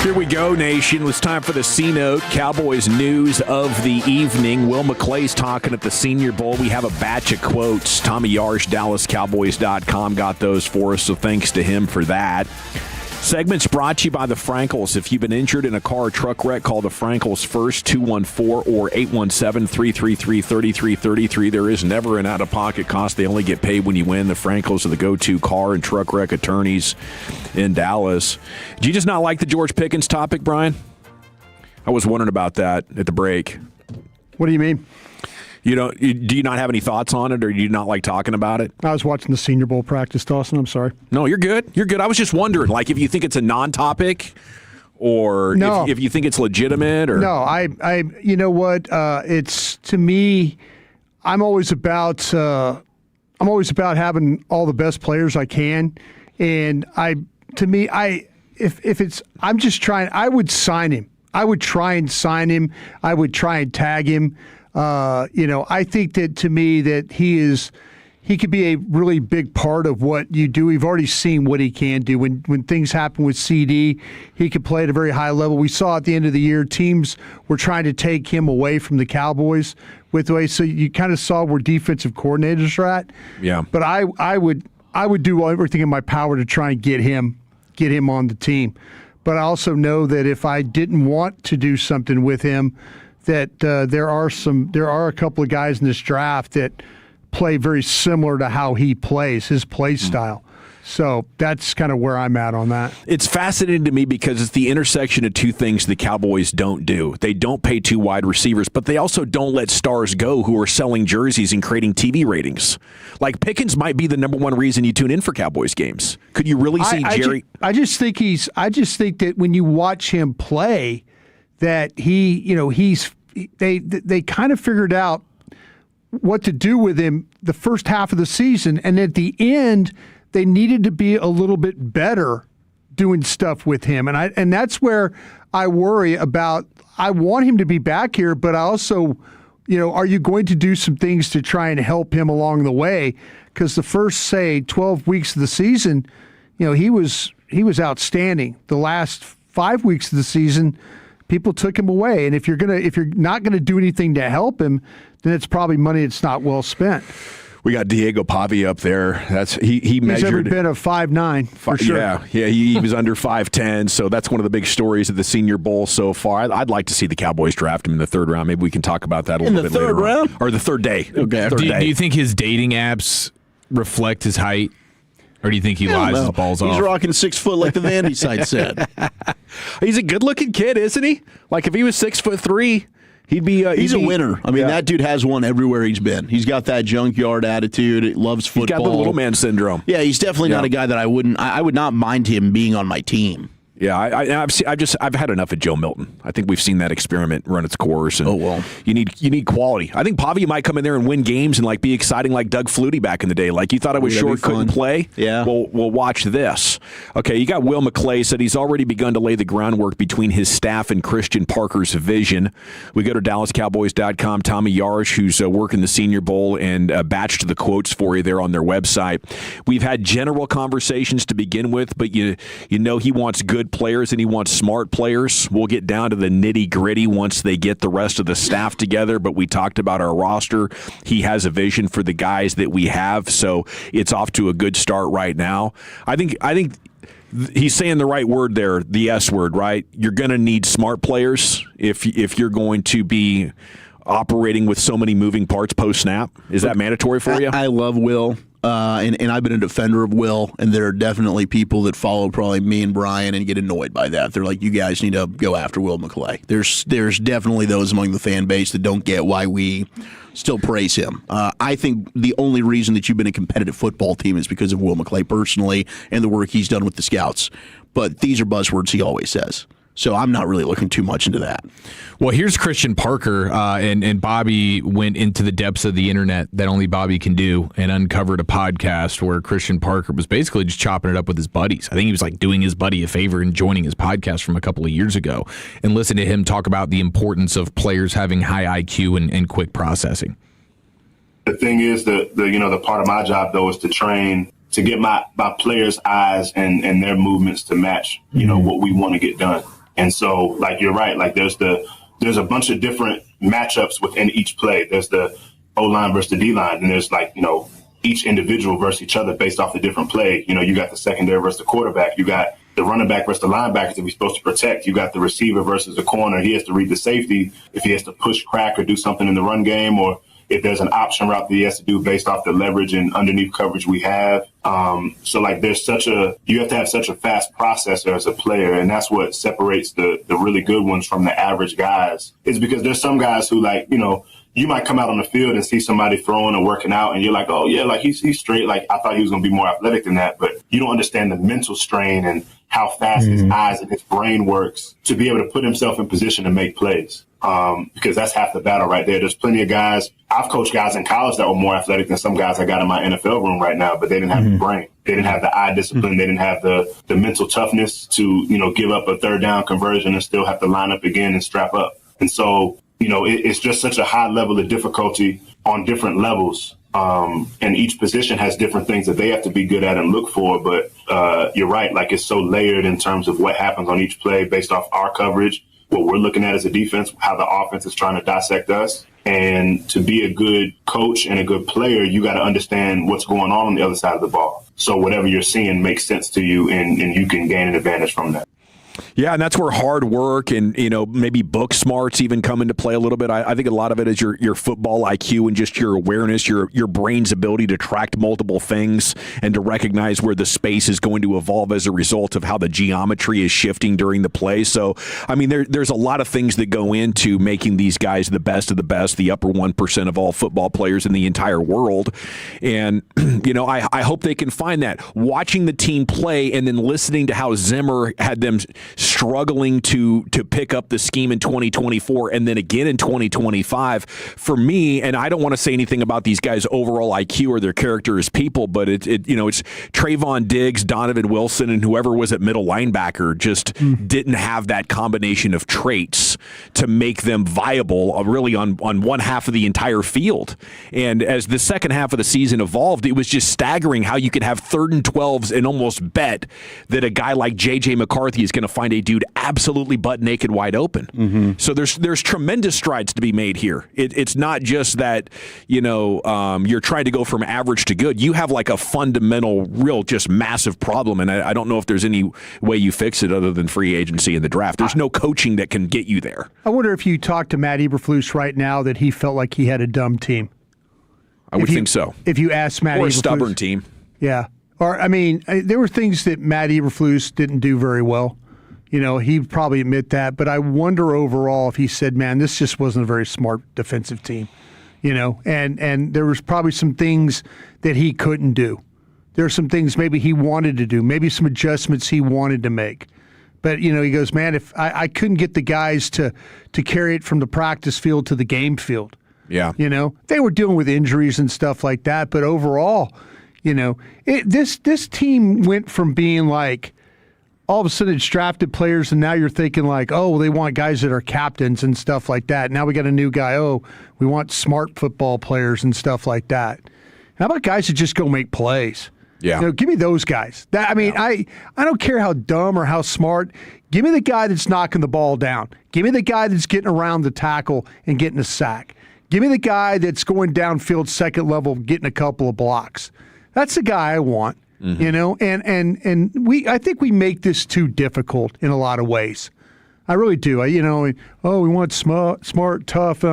Here we go, Nation. It's time for the C-Note, Cowboys news of the evening. Will McClay's talking at the Senior Bowl. We have a batch of quotes. Tommy Yarsh, DallasCowboys.com got those for us, so thanks to him for that. Segment's brought to you by the Frankels. If you've been injured in a car or truck wreck, call the Frankels first, 214 or 817-333-3333. There is never an out-of-pocket cost. They only get paid when you win. The Frankels are the go-to car and truck wreck attorneys in Dallas. Do you just not like the George Pickens topic, Brian? I was wondering about that at the break. What do you mean? Do you not have any thoughts on it, or do you not like talking about it? I was watching the Senior Bowl practice, Dawson. I'm sorry. No, you're good. You're good. I was just wondering, like, if you think it's a non-topic, or no. if you think it's legitimate, or no. I you know what? It's, to me, I'm always about having all the best players I can, and I'm just trying. I would sign him. I would try and sign him. I would try and tag him. I think that, to me, that he could be a really big part of what you do. We've already seen what he can do. When things happen with CD, he could play at a very high level. We saw at the end of the year, teams were trying to take him away from the Cowboys with the way. So you kind of saw where defensive coordinators are at. Yeah. But I would do everything in my power to try and get him on the team. But I also know that if I didn't want to do something with him, that there are a couple of guys in this draft that play very similar to how he plays, his play style. So that's kind of where I'm at on that. It's fascinating to me because it's the intersection of two things the Cowboys don't do. They don't pay two wide receivers, but they also don't let stars go who are selling jerseys and creating TV ratings. Like, Pickens might be the number one reason you tune in for Cowboys games. Could you really see Jerry? I just think that when you watch him play, that they kind of figured out what to do with him the first half of the season, and at the end they needed to be a little bit better doing stuff with him, and that's where I worry about. I want him to be back here, but I also, are you going to do some things to try and help him along the way? Because the first, say, 12 weeks of the season, he was outstanding. The last 5 weeks of the season, people took him away, and if you're not gonna do anything to help him, then it's probably money that's not well spent. We got Diego Pavia up there. He measured. He's every bit of 5'9" for sure. Yeah, he was under 5'10", so that's one of the big stories of the Senior Bowl so far. I'd like to see the Cowboys draft him in the third round. Maybe we can talk about that a little bit later. In the third round? Or the third day. Okay. Do you think his dating apps reflect his height? Or do you think he lies his balls off? He's rocking 6 foot like the Vandy side said. He's a good-looking kid, isn't he? Like, if he was 6'3", he'd be. He's a winner. I mean, that dude has won everywhere he's been. He's got that junkyard attitude. He loves football. He's got the little man syndrome. Yeah, he's definitely not a guy that I would not mind him being on my team. Yeah, I've had enough of Joe Milton. I think we've seen that experiment run its course. And you need quality. I think Pavia might come in there and win games and be exciting like Doug Flutie back in the day. Like, you thought I was short, couldn't play. Yeah. Well, watch this. Okay, you got Will McClay said he's already begun to lay the groundwork between his staff and Christian Parker's vision. We go to DallasCowboys.com. Tommy Yarsh, who's working the Senior Bowl, and batched the quotes for you there on their website. We've had general conversations to begin with, but you know he wants good players and he wants smart players. We'll get down to the nitty-gritty once they get the rest of the staff together, but we talked about our roster. He has a vision for the guys that we have, so it's off to a good start right now. I think he's saying the right word there, the S word, right? You're going to need smart players if you're going to be operating with so many moving parts post-snap. Is that mandatory for you? I love Will. And I've been a defender of Will, and there are definitely people that follow probably me and Brian and get annoyed by that. They're like, you guys need to go after Will McClay. There's definitely those among the fan base that don't get why we still praise him. I think the only reason that you've been a competitive football team is because of Will McClay personally and the work he's done with the scouts. But these are buzzwords he always says. So I'm not really looking too much into that. Well, here's Christian Parker, and Bobby went into the depths of the internet that only Bobby can do and uncovered a podcast where Christian Parker was basically just chopping it up with his buddies. I think he was doing his buddy a favor and joining his podcast from a couple of years ago, and listen to him talk about the importance of players having high IQ and quick processing. The thing is, the part of my job, though, is to train to get my players' eyes and their movements to match, what we want to get done. And so, like, you're right. Like, there's a bunch of different matchups within each play. There's the O-line versus the D-line, and there's, like, each individual versus each other based off the different play. You got the secondary versus the quarterback. You got the running back versus the linebackers that we're supposed to protect. You got the receiver versus the corner. He has to read the safety if he has to push, crack, or do something in the run game, or if there's an option route that he has to do based off the leverage and underneath coverage we have. So, like, you have to have such a fast processor as a player, and that's what separates the really good ones from the average guys, is because there's some guys who, like, you might come out on the field and see somebody throwing or working out, and you're like, oh, yeah, like, he's straight. Like, I thought he was going to be more athletic than that. But you don't understand the mental strain and how fast his eyes and his brain works to be able to put himself in position to make plays. Because that's half the battle right there. There's plenty of guys. I've coached guys in college that were more athletic than some guys I got in my NFL room right now, but they didn't have the brain. They didn't have the eye discipline. They didn't have the mental toughness to, give up a third down conversion and still have to line up again and strap up. And so, it's just such a high level of difficulty on different levels. And each position has different things that they have to be good at and look for. But you're right. Like, it's so layered in terms of what happens on each play based off our coverage, what we're looking at as a defense, how the offense is trying to dissect us. And to be a good coach and a good player, you got to understand what's going on the other side of the ball. So whatever you're seeing makes sense to you, and you can gain an advantage from that. Yeah, and that's where hard work and, maybe book smarts even come into play a little bit. I think a lot of it is your football IQ and just your awareness, your brain's ability to track multiple things and to recognize where the space is going to evolve as a result of how the geometry is shifting during the play. So, I mean, there's a lot of things that go into making these guys the best of the best, the upper 1% of all football players in the entire world. And, I hope they can find that. Watching the team play and then listening to how Zimmer had them struggling to pick up the scheme in 2024 and then again in 2025. For me, and I don't want to say anything about these guys' overall IQ or their character as people, but it's Trayvon Diggs, Donovan Wilson, and whoever was at middle linebacker just didn't have that combination of traits to make them viable really on one half of the entire field. And as the second half of the season evolved, it was just staggering how you could have 3rd and 12s and almost bet that a guy like J.J. McCarthy is going to find a dude absolutely butt naked wide open. So there's tremendous strides to be made here. It's not just that, you're trying to go from average to good. You have like a fundamental, real, just massive problem. And I don't know if there's any way you fix it other than free agency in the draft. There's no coaching that can get you there. I wonder if you talk to Matt Eberflus right now that he felt like he had a dumb team. I would think so. If you ask Matt Eberflus. Or a stubborn team. Yeah. Or, I mean, there were things that Matt Eberflus didn't do very well. He'd probably admit that. But I wonder overall if he said, man, this just wasn't a very smart defensive team. And there was probably some things that he couldn't do. There are some things maybe he wanted to do, maybe some adjustments he wanted to make. But, he goes, man, if I couldn't get the guys to carry it from the practice field to the game field. Yeah. They were dealing with injuries and stuff like that. But overall, this team went from being like, all of a sudden it's drafted players, and now you're thinking like, oh, well, they want guys that are captains and stuff like that. Now we got a new guy. Oh, we want smart football players and stuff like that. How about guys that just go make plays? Yeah. Give me those guys. I don't care how dumb or how smart. Give me the guy that's knocking the ball down. Give me the guy that's getting around the tackle and getting a sack. Give me the guy that's going downfield second level, getting a couple of blocks. That's the guy I want. And I think we make this too difficult in a lot of ways. I really do. We want smart, tough.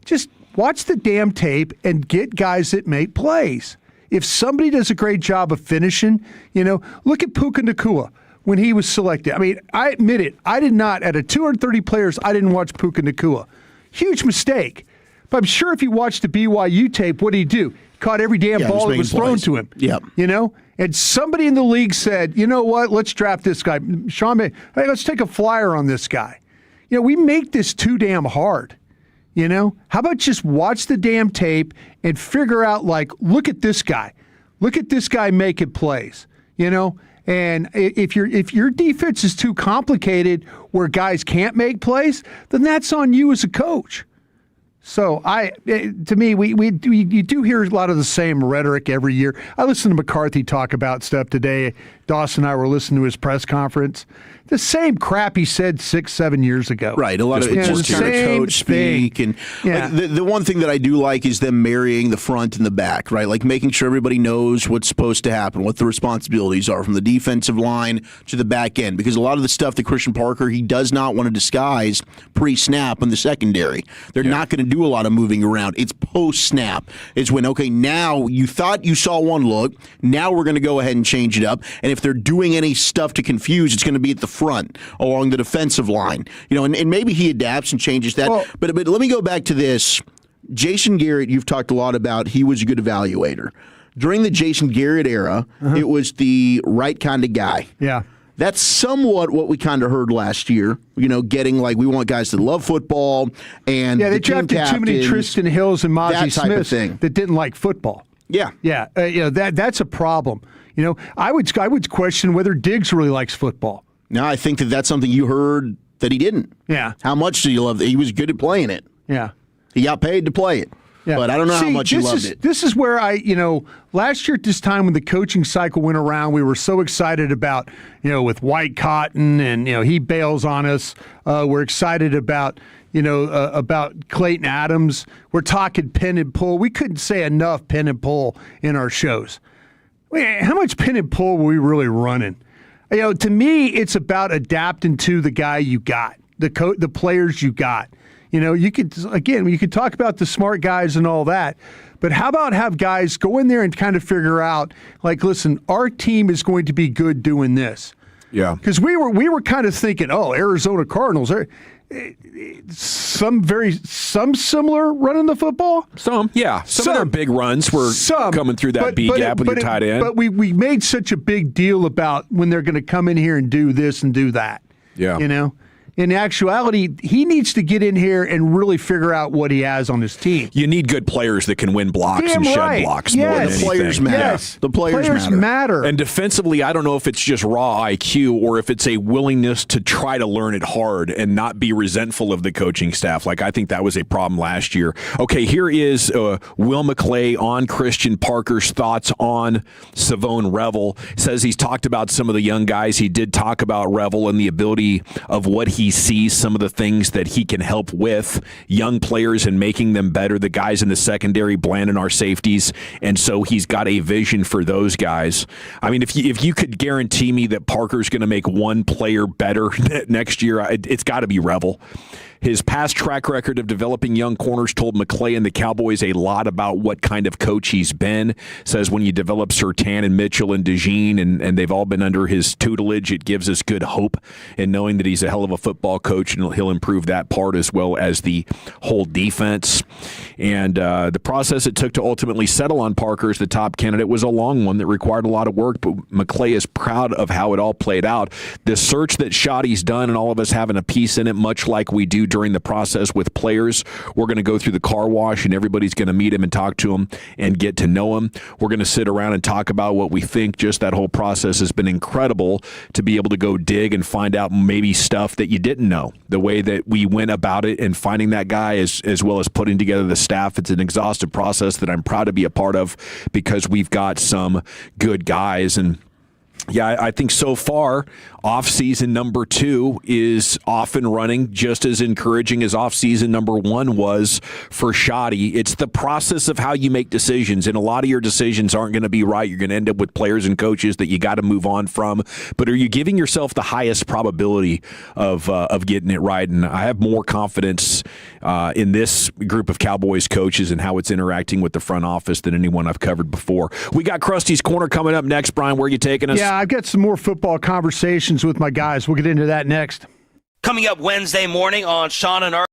Just watch the damn tape and get guys that make plays. If somebody does a great job of finishing, look at Puka Nacua when he was selected. I mean, I admit it. I did not, out of 230 players, I didn't watch Puka Nacua. Huge mistake. But I'm sure if you watched the BYU tape, what did he do? Caught every damn ball that was thrown to him. Yep. And somebody in the league said, you know what, let's draft this guy. Sean May, hey, let's take a flyer on this guy. We make this too damn hard. How about just watch the damn tape and figure out, like, look at this guy. Look at this guy making plays. And if your defense is too complicated where guys can't make plays, then that's on you as a coach. So to me, you do hear a lot of the same rhetoric every year. I listened to McCarthy talk about stuff today Dawson and I were listening to his press conference. The same crap he said 6-7 years ago. Right, a lot of it's just kind of coach speak, and like, the one thing that I do like is them marrying the front and the back, right? Like making sure everybody knows what's supposed to happen, what the responsibilities are from the defensive line to the back end. Because a lot of the stuff that Christian Parker he does not want to disguise pre-snap in the secondary. They're not going to do a lot of moving around. It's post-snap. It's when now you thought you saw one look. Now we're going to go ahead and change it up. And if they're doing any stuff to confuse, it's going to be at the front along the defensive line, and maybe he adapts and changes that. But let me go back to this. Jason Garrett, you've talked a lot about. He was a good evaluator during the Jason Garrett era. It was the right kind of guy. Yeah. That's somewhat what we kind of heard last year, getting like we want guys that love football and they drafted too many Tristan Hills and Mozzie Smith that didn't like football. Yeah, that's a problem. I would question whether Diggs really likes football. Now, I think that's something you heard that he didn't. Yeah. How much do you love it? He was good at playing it. Yeah. He got paid to play it. Yeah. But I don't know how much he loved it. This is where last year at this time when the coaching cycle went around, we were so excited about, with White Cotton and, he bails on us. We're excited about Clayton Adams. We're talking pin and pull. We couldn't say enough pin and pull in our shows. How much pin and pull were we really running? To me, it's about adapting to the guy you got, the players you got. You could talk about the smart guys and all that, but how about have guys go in there and kind of figure out, like, listen, our team is going to be good doing this. Yeah. Because we were kind of thinking, Arizona Cardinals are some similar running the football. Some of their big runs were coming through that B gap with your tight end. But we made such a big deal about when they're going to come in here and do this and do that. Yeah. In actuality, he needs to get in here and really figure out what he has on his team. You need good players that can win blocks and shed blocks more than anything. The players matter. Yes. The players matter. And defensively, I don't know if it's just raw IQ or if it's a willingness to try to learn it hard and not be resentful of the coaching staff. Like, I think that was a problem last year. Okay, here is Will McClay on Christian Parker's thoughts on Savone Revel. Says he's talked about some of the young guys. He did talk about Revel and the ability of what he sees, some of the things that he can help with young players and making them better. The guys in the secondary, Blandon, our safeties, and so he's got a vision for those guys. I mean, if you could guarantee me that Parker's going to make one player better next year, it's got to be Revel. His past track record of developing young corners told McClay and the Cowboys a lot about what kind of coach he's been. Says when you develop Surtain and Mitchell and DeJean, and they've all been under his tutelage, it gives us good hope in knowing that he's a hell of a football coach, and he'll improve that part as well as the whole defense. And the process it took to ultimately settle on Parker as the top candidate was a long one that required a lot of work, but McClay is proud of how it all played out. The search that Shoddy's done and all of us having a piece in it, much like we do during the process with players. We're going to go through the car wash and everybody's going to meet him and talk to him and get to know him. We're going to sit around and talk about what we think. Just that whole process has been incredible to be able to go dig and find out maybe stuff that you didn't know. The way that we went about it and finding that guy as well as putting together the staff. It's an exhaustive process that I'm proud to be a part of because we've got some good guys. And yeah, I think so far, off-season number 2 is off and running just as encouraging as off-season number 1 was for Shoddy. It's the process of how you make decisions, and a lot of your decisions aren't going to be right. You're going to end up with players and coaches that you got to move on from. But are you giving yourself the highest probability of getting it right? And I have more confidence in this group of Cowboys coaches and how it's interacting with the front office than anyone I've covered before. We got Krusty's Corner coming up next. Brian, where are you taking us? Yeah, I've got some more football conversations with my guys. We'll get into that next. Coming up Wednesday morning on Sean and Art.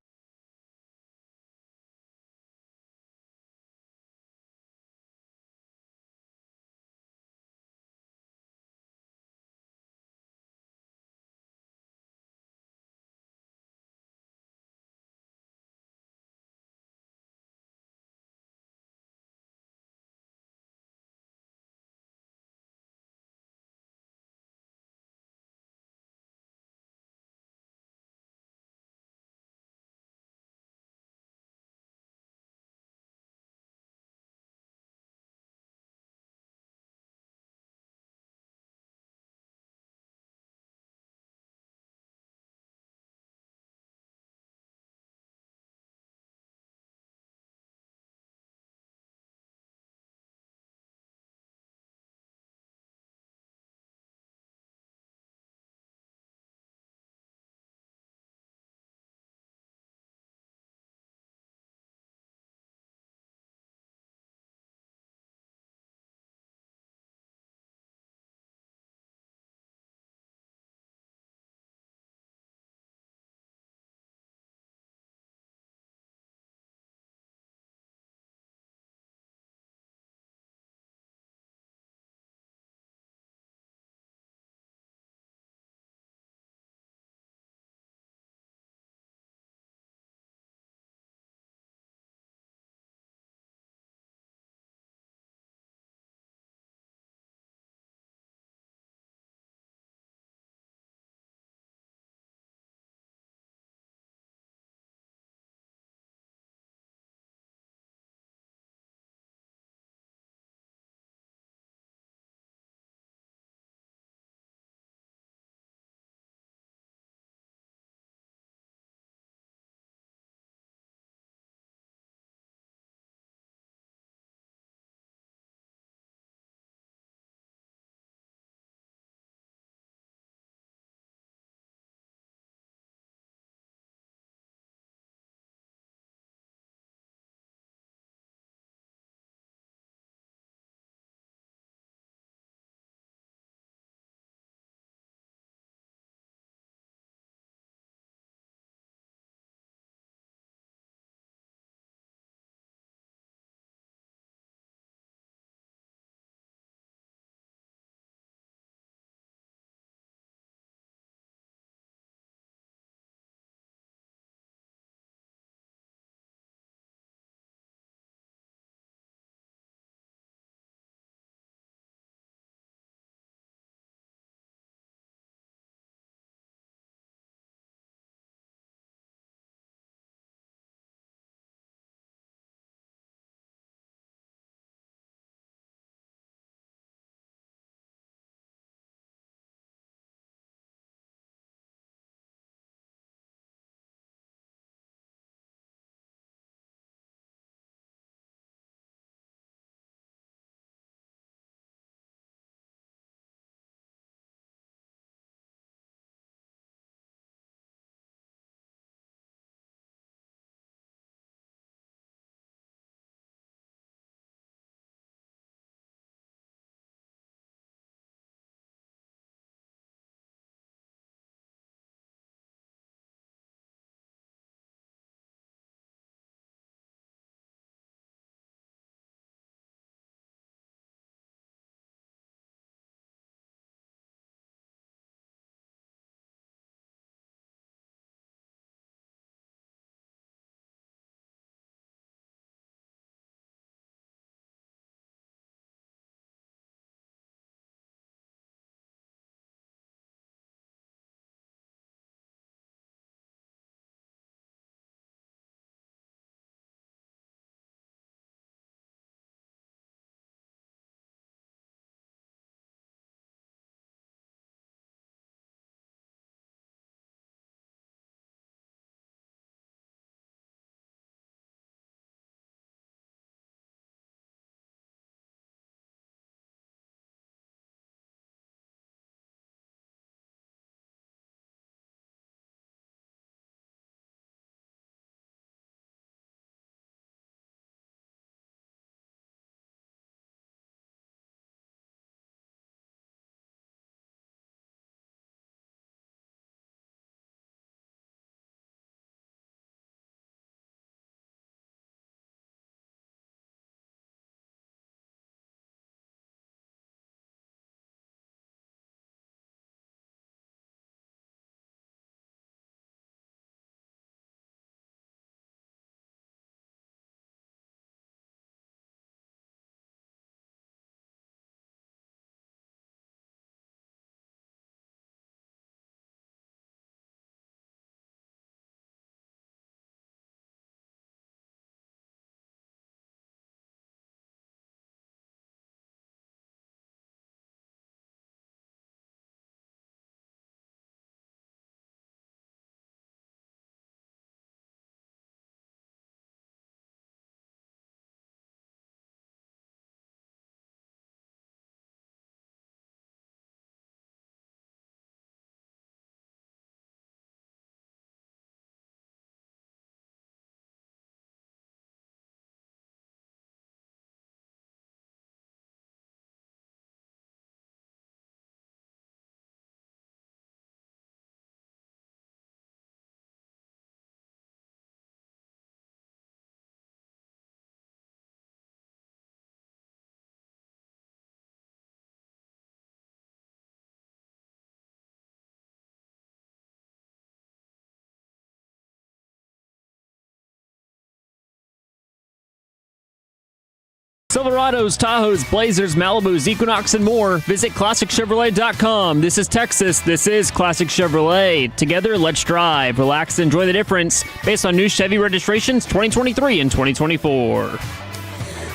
Silverados, Tahoes, Blazers, Malibus, Equinox, and more. Visit ClassicChevrolet.com. This is Texas. This is Classic Chevrolet. Together, let's drive, relax, and enjoy the difference. Based on new Chevy registrations 2023 and 2024.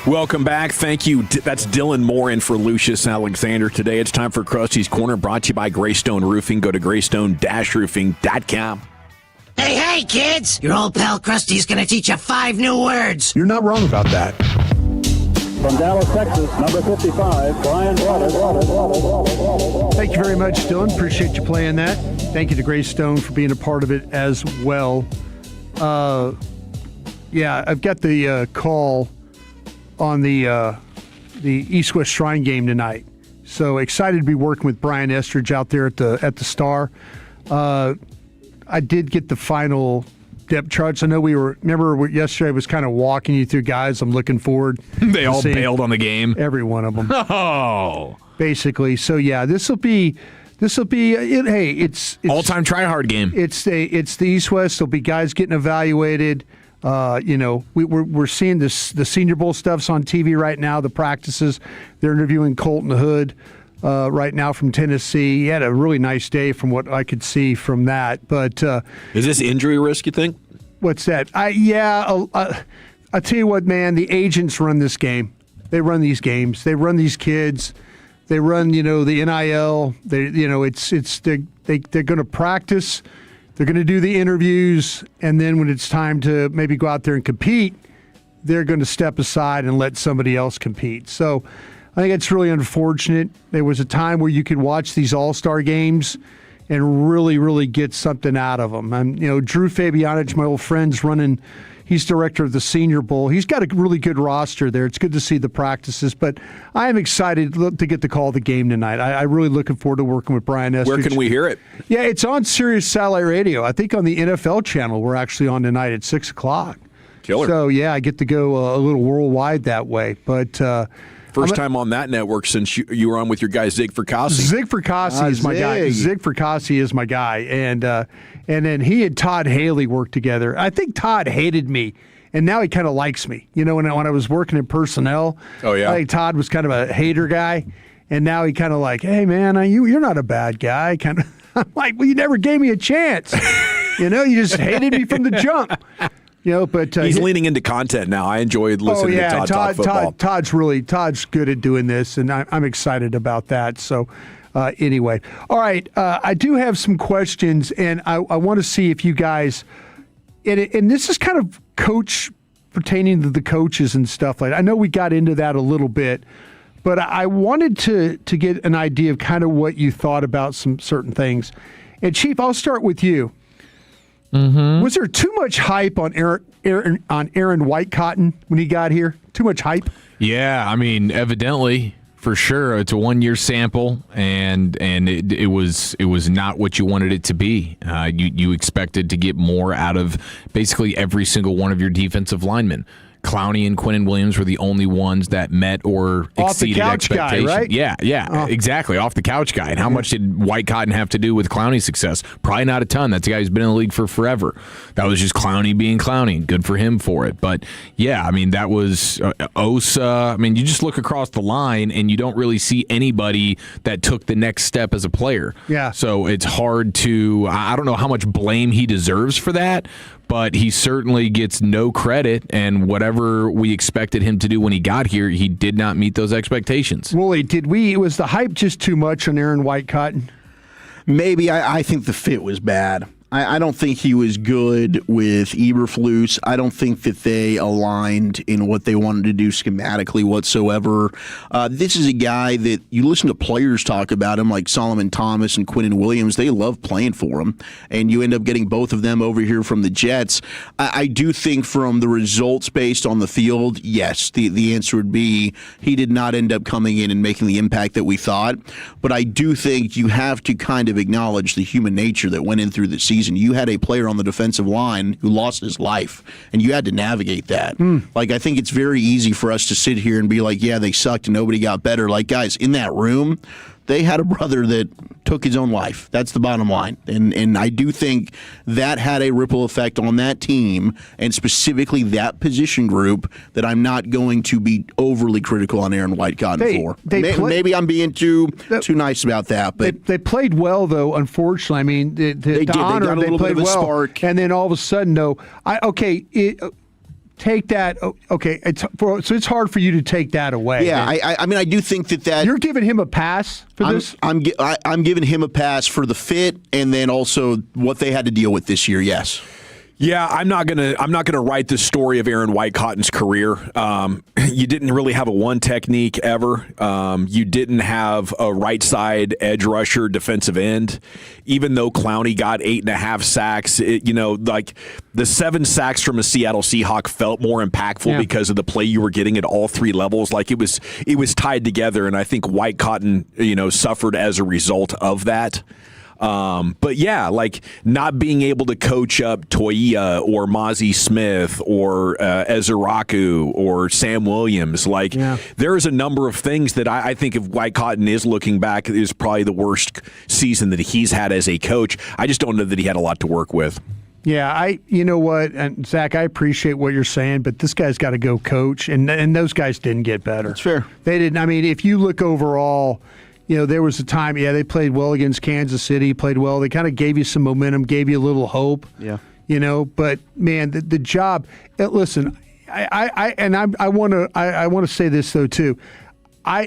Welcome back. Thank you. That's Dylan Moore in for Lucius Alexander. Today it's time for Krusty's Corner, brought to you by Greystone Roofing. Go to greystone-roofing.com. Hey, kids! Your old pal Krusty's gonna teach you 5 new words. You're not wrong about that. From Dallas, Texas, number 55, Brian Waters. Thank you very much, Dylan. Appreciate you playing that. Thank you to Greystone for being a part of it as well. Yeah, I've got the call on the East-West Shrine game tonight. So excited to be working with Brian Estridge out there at the Star. I did get the final depth charts. I know remember yesterday I was kind of walking you through guys I'm looking forward. They all bailed on the game. Every one of them. Oh. Basically. So yeah, this will be hey, it's all-time try-hard game. It's the East-West. There'll be guys getting evaluated. We're seeing the Senior Bowl stuff's on TV right now, the practices. They're interviewing Colton Hood right now from Tennessee. He had a really nice day from what I could see from that. But is this injury risk, you think? What's that? I tell you what, man, the agents run this game. They run these games. They run these kids. They run, the NIL. They're going to practice. They're going to do the interviews, and then when it's time to maybe go out there and compete, they're going to step aside and let somebody else compete. So I think it's really unfortunate. There was a time where you could watch these all-star games and really, really get something out of them. Drew Fabianich, my old friend's running. He's director of the Senior Bowl. He's got a really good roster there. It's good to see the practices, but I am excited to get the call of the game tonight. I'm really looking forward to working with Brian Estridge. Where can we hear it? Yeah, it's on Sirius Satellite Radio. I think on the NFL channel we're actually on tonight at 6 o'clock. Killer. So, yeah, I get to go a little worldwide that way. But first time on that network since you were on with your guy Zig Fracassi. Zig Fracassi is my guy. Zig Fracassi is my guy. And then he and Todd Haley worked together. I think Todd hated me, and now he kind of likes me. When I was working in personnel, oh yeah, I think Todd was kind of a hater guy, and now he kind of like, hey man, you're not a bad guy. Kind of, I'm like, well, you never gave me a chance. You just hated me from the jump. But he's leaning into content now. I enjoyed listening to Todd talk football. Todd's good at doing this, and I'm excited about that. So. Anyway, all right, I do have some questions, and I want to see if you guys, and this is kind of pertaining to the coaches and stuff like that. I know we got into that a little bit, but I wanted to get an idea of kind of what you thought about some certain things. And Chief, I'll start with you. Mm-hmm. Was there too much hype on Aaron Whitecotton when he got here? Too much hype? Yeah, evidently. For sure, it's a 1-year sample, and it was not what you wanted it to be. You expected to get more out of basically every single one of your defensive linemen. Clowney and Quinnen Williams were the only ones that met or exceeded expectations. Guy, right? Yeah, exactly. Off the couch guy. And how much did Whitecotton have to do with Clowney's success? Probably not a ton. That's a guy who's been in the league for forever. That was just Clowney being Clowney. Good for him for it. But yeah, that was Osa. You just look across the line and you don't really see anybody that took the next step as a player. Yeah. So it's hard to. I don't know how much blame he deserves for that. But he certainly gets no credit, and whatever we expected him to do when he got here, he did not meet those expectations. Wooly, was the hype just too much on Aaron Whitecotton? Maybe. I think the fit was bad. I don't think he was good with Eberflus. I don't think that they aligned in what they wanted to do schematically whatsoever. This is a guy that you listen to players talk about him, like Solomon Thomas and Quinnen Williams. They love playing for him, and you end up getting both of them over here from the Jets. I do think from the results based on the field, yes, the answer would be he did not end up coming in and making the impact that we thought. But I do think you have to kind of acknowledge the human nature that went in through the season. You had a player on the defensive line who lost his life, and you had to navigate that. I think it's very easy for us to sit here and be like, yeah, they sucked and nobody got better. Guys, in that room, They had a brother that took his own life. That's the bottom line. And I do think that had a ripple effect on that team and specifically that position group that I'm not going to be overly critical on Aaron White-Cotton for. Maybe I'm being too nice about that. But they played well, though, unfortunately. I mean, they got a little bit of a spark. And then all of a sudden, take that. Okay, so it's hard for you to take that away. Yeah, I mean, I do think that you're giving him a pass for this. I'm giving him a pass for the fit, and then also what they had to deal with this year. Yes. Yeah, I'm not gonna write the story of Aaron White-Cotton's career. You didn't really have a one technique ever. You didn't have a right side edge rusher, defensive end. Even though Clowney got 8.5 sacks, the 7 sacks from a Seattle Seahawk felt more impactful because of the play you were getting at all three levels. Like it was tied together, and I think White-Cotton suffered as a result of that. But yeah, like not being able to coach up Toia or Mozzie Smith or Ezeraku or Sam Williams. There's a number of things that I think if White-Cotton is looking back is probably the worst season that he's had as a coach. I just don't know that he had a lot to work with. Yeah, you know what, and Zach, I appreciate what you're saying, but this guy's got to go coach, and those guys didn't get better. That's fair. They didn't. I mean, if you look overall. There was a time, they played well against Kansas City, played well. They kind of gave you some momentum, gave you a little hope. Yeah. But man, the job. Listen, I want to say this though too. I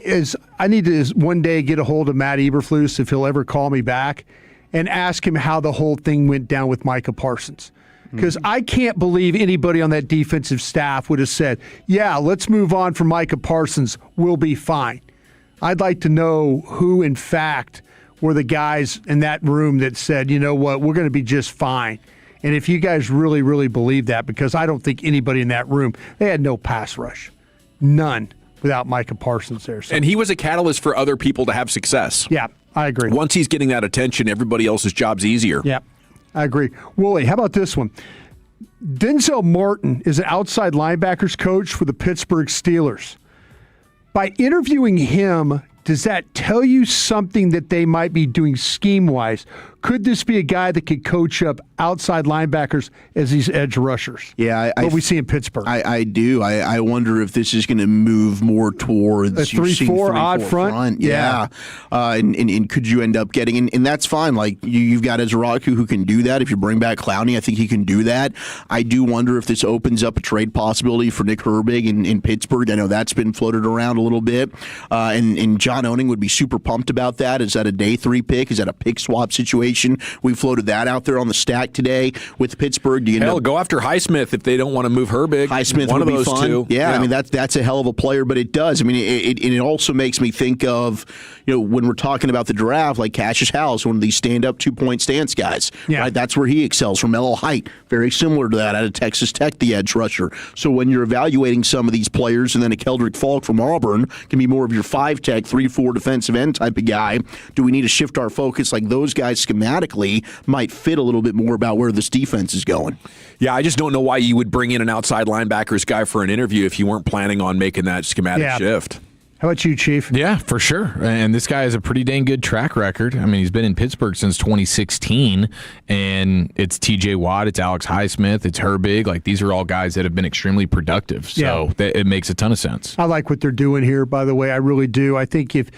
need to one day get a hold of Matt Eberflus if he'll ever call me back, and ask him how the whole thing went down with Micah Parsons. Because I can't believe anybody on that defensive staff would have said, "Yeah, let's move on from Micah Parsons. We'll be fine." I'd like to know who, in fact, were the guys in that room that said, you know what, we're going to be just fine. And if you guys really, really believe that, because I don't think anybody in that room, they had no pass rush. None without Micah Parsons there. So. And he was a catalyst for other people to have success. Yeah, I agree. Once he's getting that attention, everybody else's job's easier. Yeah, I agree. Wooly, how about this one? Denzel Martin is an outside linebackers coach for the Pittsburgh Steelers. By interviewing him, does that tell you something that they might be doing scheme-wise? Could this be a guy that could coach up outside linebackers as these edge rushers? Yeah, what we see in Pittsburgh. I do. I wonder if this is going to move more towards a 3-4 odd front. Yeah. And could you end up getting and that's fine. Like you've got Ezeraku who can do that. If you bring back Clowney, I think he can do that. I do wonder if this opens up a trade possibility for Nick Herbig in Pittsburgh. I know that's been floated around a little bit. And John Owning would be super pumped about that. Is that a day 3 pick? Is that a pick swap situation? We floated that out there on the stack today with Pittsburgh. Go after Highsmith if they don't want to move Herbig. Highsmith one would of those be fun. two. Yeah, I mean that's a hell of a player, but it does. I mean, it also makes me think of when we're talking about the draft, like Cassius House, one of these stand-up 2-point stance guys. Yeah, right? That's where he excels. Romello Height, very similar to that out of Texas Tech, the edge rusher. So when you're evaluating some of these players, and then a Keldrick Falk from Auburn can be more of your 5-tech, 3-4 defensive end type of guy. Do we need to shift our focus? Like those guys schematically might fit a little bit more about where this defense is going. Yeah, I just don't know why you would bring in an outside linebackers guy for an interview if you weren't planning on making that schematic shift. How about you, Chief? Yeah, for sure. And this guy has a pretty dang good track record. I mean, he's been in Pittsburgh since 2016, and it's TJ Watt, it's Alex Highsmith, it's Herbig. Like, these are all guys that have been extremely productive. So it makes a ton of sense. I like what they're doing here, by the way. I really do. I think if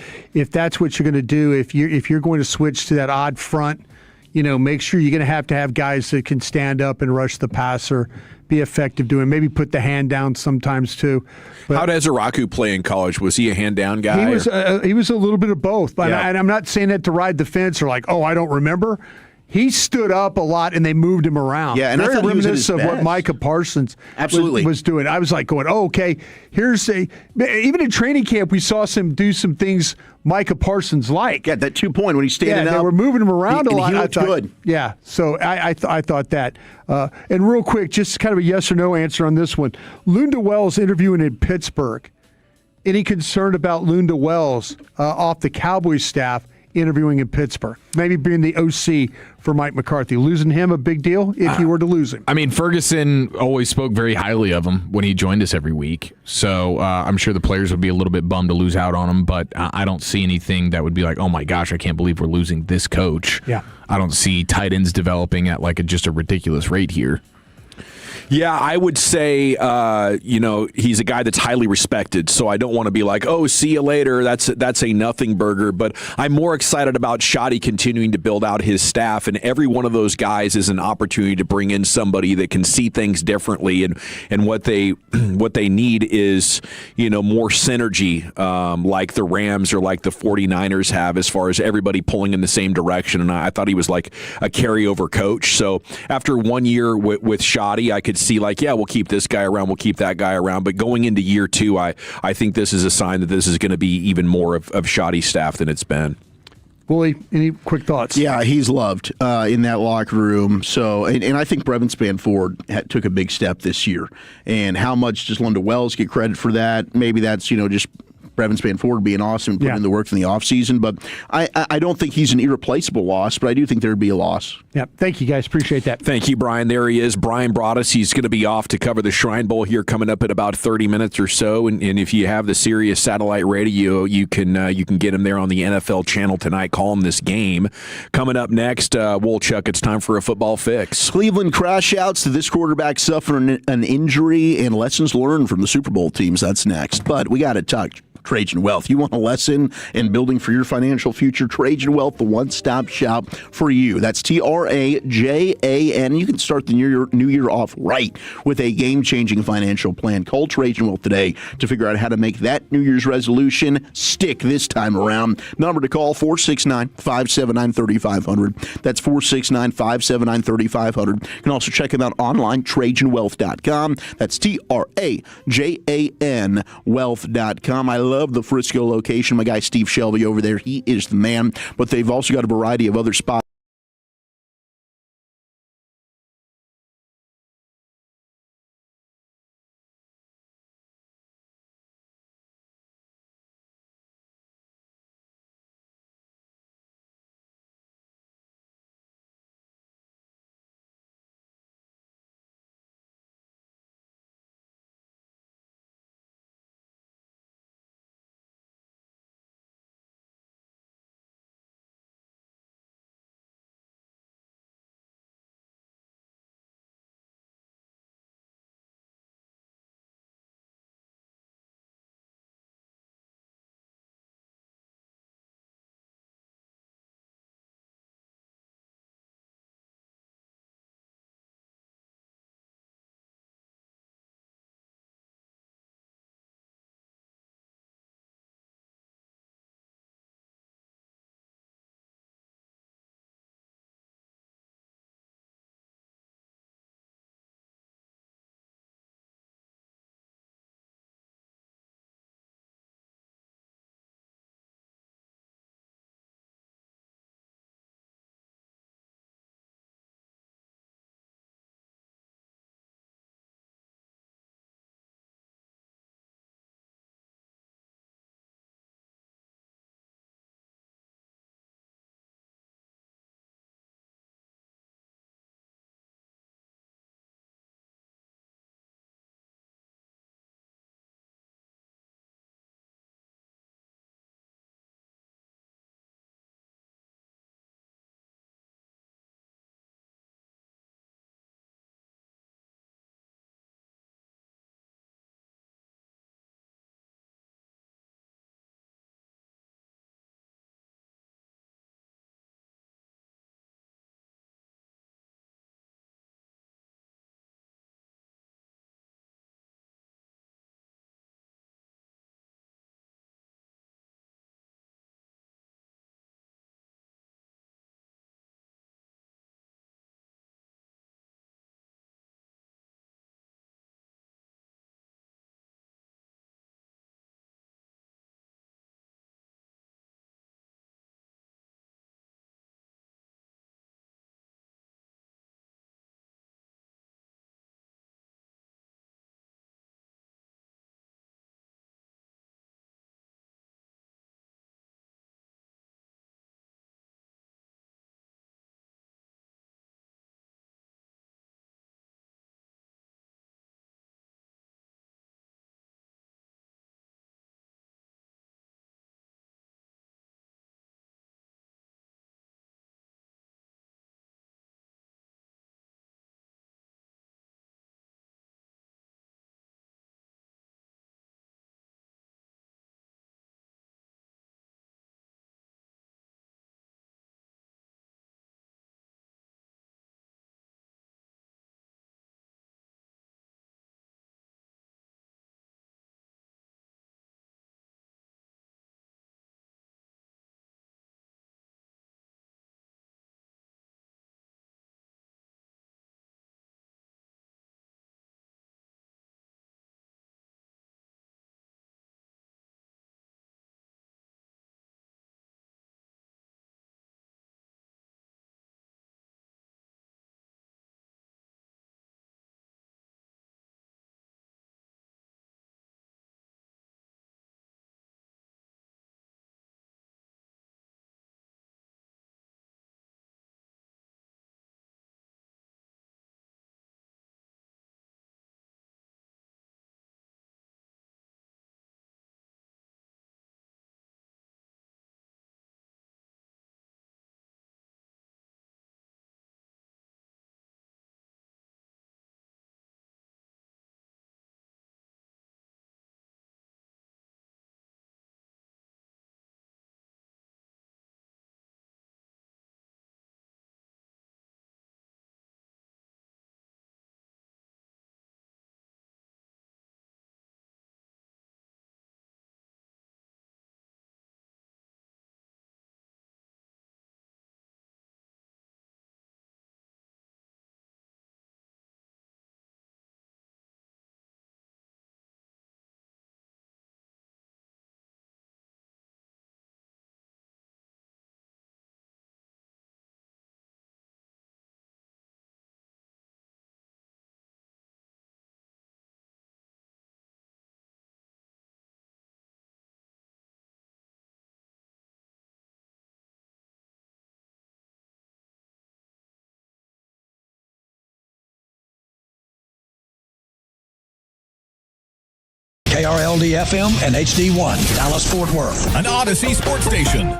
that's what you're going to do, if you're going to switch to that odd front, make sure you're going to have guys that can stand up and rush the passer, be effective doing. Maybe put the hand down sometimes too. But how did Ezeraku play in college? Was he a hand down guy? He was a little bit of both. But and I'm not saying that to ride the fence or like, I don't remember. He stood up a lot and they moved him around. Yeah, and very I thought reminiscent of what Micah Parsons was doing. I was like going, okay, even in training camp we saw him do some things Micah Parsons like. Yeah, that 2-point when he's standing up. They were moving him around a lot. He looked good. Yeah, so I thought that. And real quick, just kind of a yes or no answer on this one. Lunda Wells interviewing in Pittsburgh. Any concern about Lunda Wells off the Cowboys staff interviewing in Pittsburgh, maybe being the OC for Mike McCarthy. Losing him a big deal if you were to lose him. I mean, Ferguson always spoke very highly of him when he joined us every week. So I'm sure the players would be a little bit bummed to lose out on him, but I don't see anything that would be like, oh my gosh, I can't believe we're losing this coach. Yeah. I don't see tight ends developing at like just a ridiculous rate here. Yeah, I would say, he's a guy that's highly respected, so I don't want to be like, oh, see you later, that's a nothing burger, but I'm more excited about Shoddy continuing to build out his staff, and every one of those guys is an opportunity to bring in somebody that can see things differently, and what they need is, more synergy, like the Rams or like the 49ers have, as far as everybody pulling in the same direction, and I thought he was like a carryover coach, so after 1 year with Shoddy, I could see like, yeah, we'll keep this guy around, we'll keep that guy around. But going into year 2, I think this is a sign that this is going to be even more of Shoddy staff than it's been. Willie, any quick thoughts? Yeah, he's loved in that locker room. So, and I think Brevin Spanford took a big step this year. And how much does London Wells get credit for that? Maybe that's, just Brevin Spanford being awesome and putting in the work in the offseason. But I don't think he's an irreplaceable loss, but I do think there'd be a loss. Yeah, thank you, guys. Appreciate that. Thank you, Brian. There he is. Brian brought us. He's going to be off to cover the Shrine Bowl here coming up in about 30 minutes or so. And if you have the Sirius satellite radio, you can get him there on the NFL channel tonight. Call him this game. Coming up next, Wolchuk, it's time for a football fix. Cleveland crash outs to this quarterback suffering an injury and lessons learned from the Super Bowl teams. That's next. But we got to talk Trajan Wealth. You want a lesson in building for your financial future? Trajan Wealth, the one-stop shop for you. That's TRAJAN. You can start the new year off right with a game-changing financial plan. Call Trajan Wealth today to figure out how to make that New Year's resolution stick this time around. Number to call, 469-579-3500. That's 469-579-3500. You can also check them out online, TrajanWealth.com. That's TRAJAN Wealth.com. I love the Frisco location. My guy Steve Shelby over there, he is the man. But they've also got a variety of other spots. KRLD-FM and HD1, Dallas-Fort Worth. An Odyssey sports station.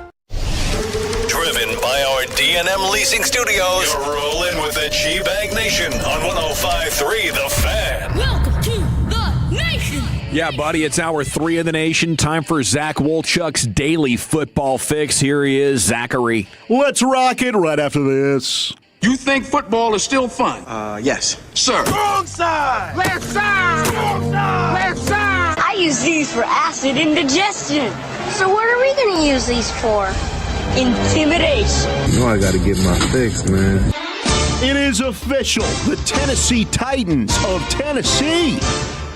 Driven by our D&M Leasing Studios. You're rolling with the G-Bag Nation on 105.3 The Fan. Welcome to the nation. Yeah, buddy, it's hour 3 of the nation. Time for Zach Wolchuk's daily football fix. Here he is, Zachary. Let's rock it right after this. You think football is still fun? Yes. Sir. Wrong side. Left side. Wrong side. Left side. I use these for acid indigestion. So what are we going to use these for? Intimidation. You know I got to get my fix, man. It is official. The Tennessee Titans of Tennessee.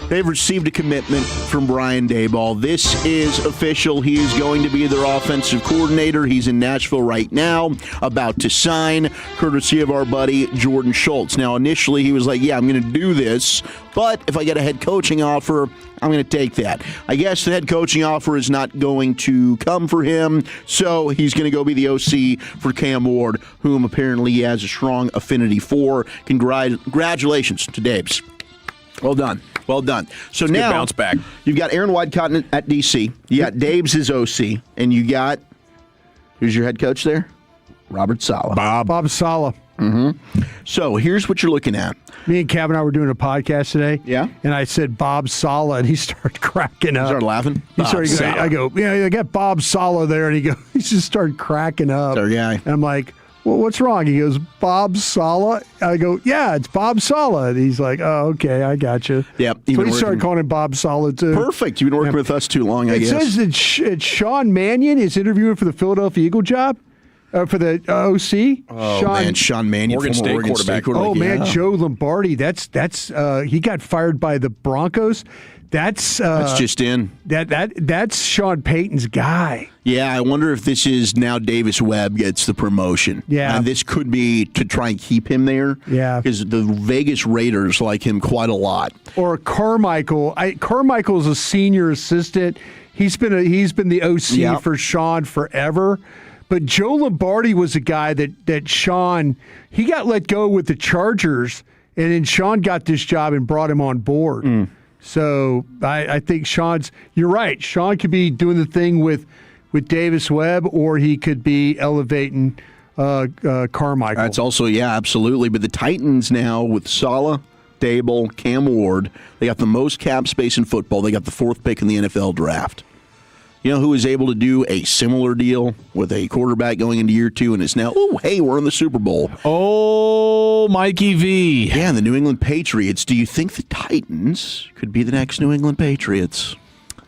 They've received a commitment from Brian Daboll. This is official. He is going to be their offensive coordinator. He's in Nashville right now, about to sign, courtesy of our buddy Jordan Schultz. Now, initially, he was like, yeah, I'm going to do this, but if I get a head coaching offer, I'm going to take that. I guess the head coaching offer is not going to come for him, so he's going to go be the OC for Cam Ward, whom apparently he has a strong affinity for. Congratulations to Dabes. Well done. Well done. So it's now, bounce back. You've got Aaron Whitecotton at DC. You got Dabes as OC. And you got, who's your head coach there? Robert Saleh. Bob Saleh. Mm-hmm. So here's what you're looking at. Me and Cab and I were doing a podcast today. Yeah. And I said Bob Saleh, and he started cracking up. You started laughing? I go, yeah, I got Bob Saleh there, and he just started cracking up. It's our guy. And I'm like, well, what's wrong? He goes, Bob Saleh? I go, yeah, it's Bob Saleh. And he's like, oh, okay, I got you. Yep. So he started calling him Bob Saleh, too. Perfect. You've been working with us too long, I guess. It says that Sean Mannion is interviewing for the Philadelphia Eagle job, for the OC. Oh, Sean Mannion, Oregon State quarterback. Oh, man, Joe Lombardi. That's he got fired by the Broncos. That's just in. That's Sean Payton's guy. Yeah, I wonder if this is now Davis Webb gets the promotion. Yeah. And this could be to try and keep him there. Yeah. Because the Vegas Raiders like him quite a lot. Or Carmichael. Carmichael's a senior assistant. He's been the OC for Sean forever. But Joe Lombardi was a guy that Sean, he got let go with the Chargers, and then Sean got this job and brought him on board. So I think you're right. Sean could be doing the thing with Davis Webb, or he could be elevating Carmichael. That's also, absolutely. But the Titans now with Saleh, Daboll, Cam Ward, they got the most cap space in football. They got the 4th pick in the NFL draft. You know who is able to do a similar deal with a quarterback going into year 2 and is now, we're in the Super Bowl. Oh, Mikey V. Yeah, and the New England Patriots. Do you think the Titans could be the next New England Patriots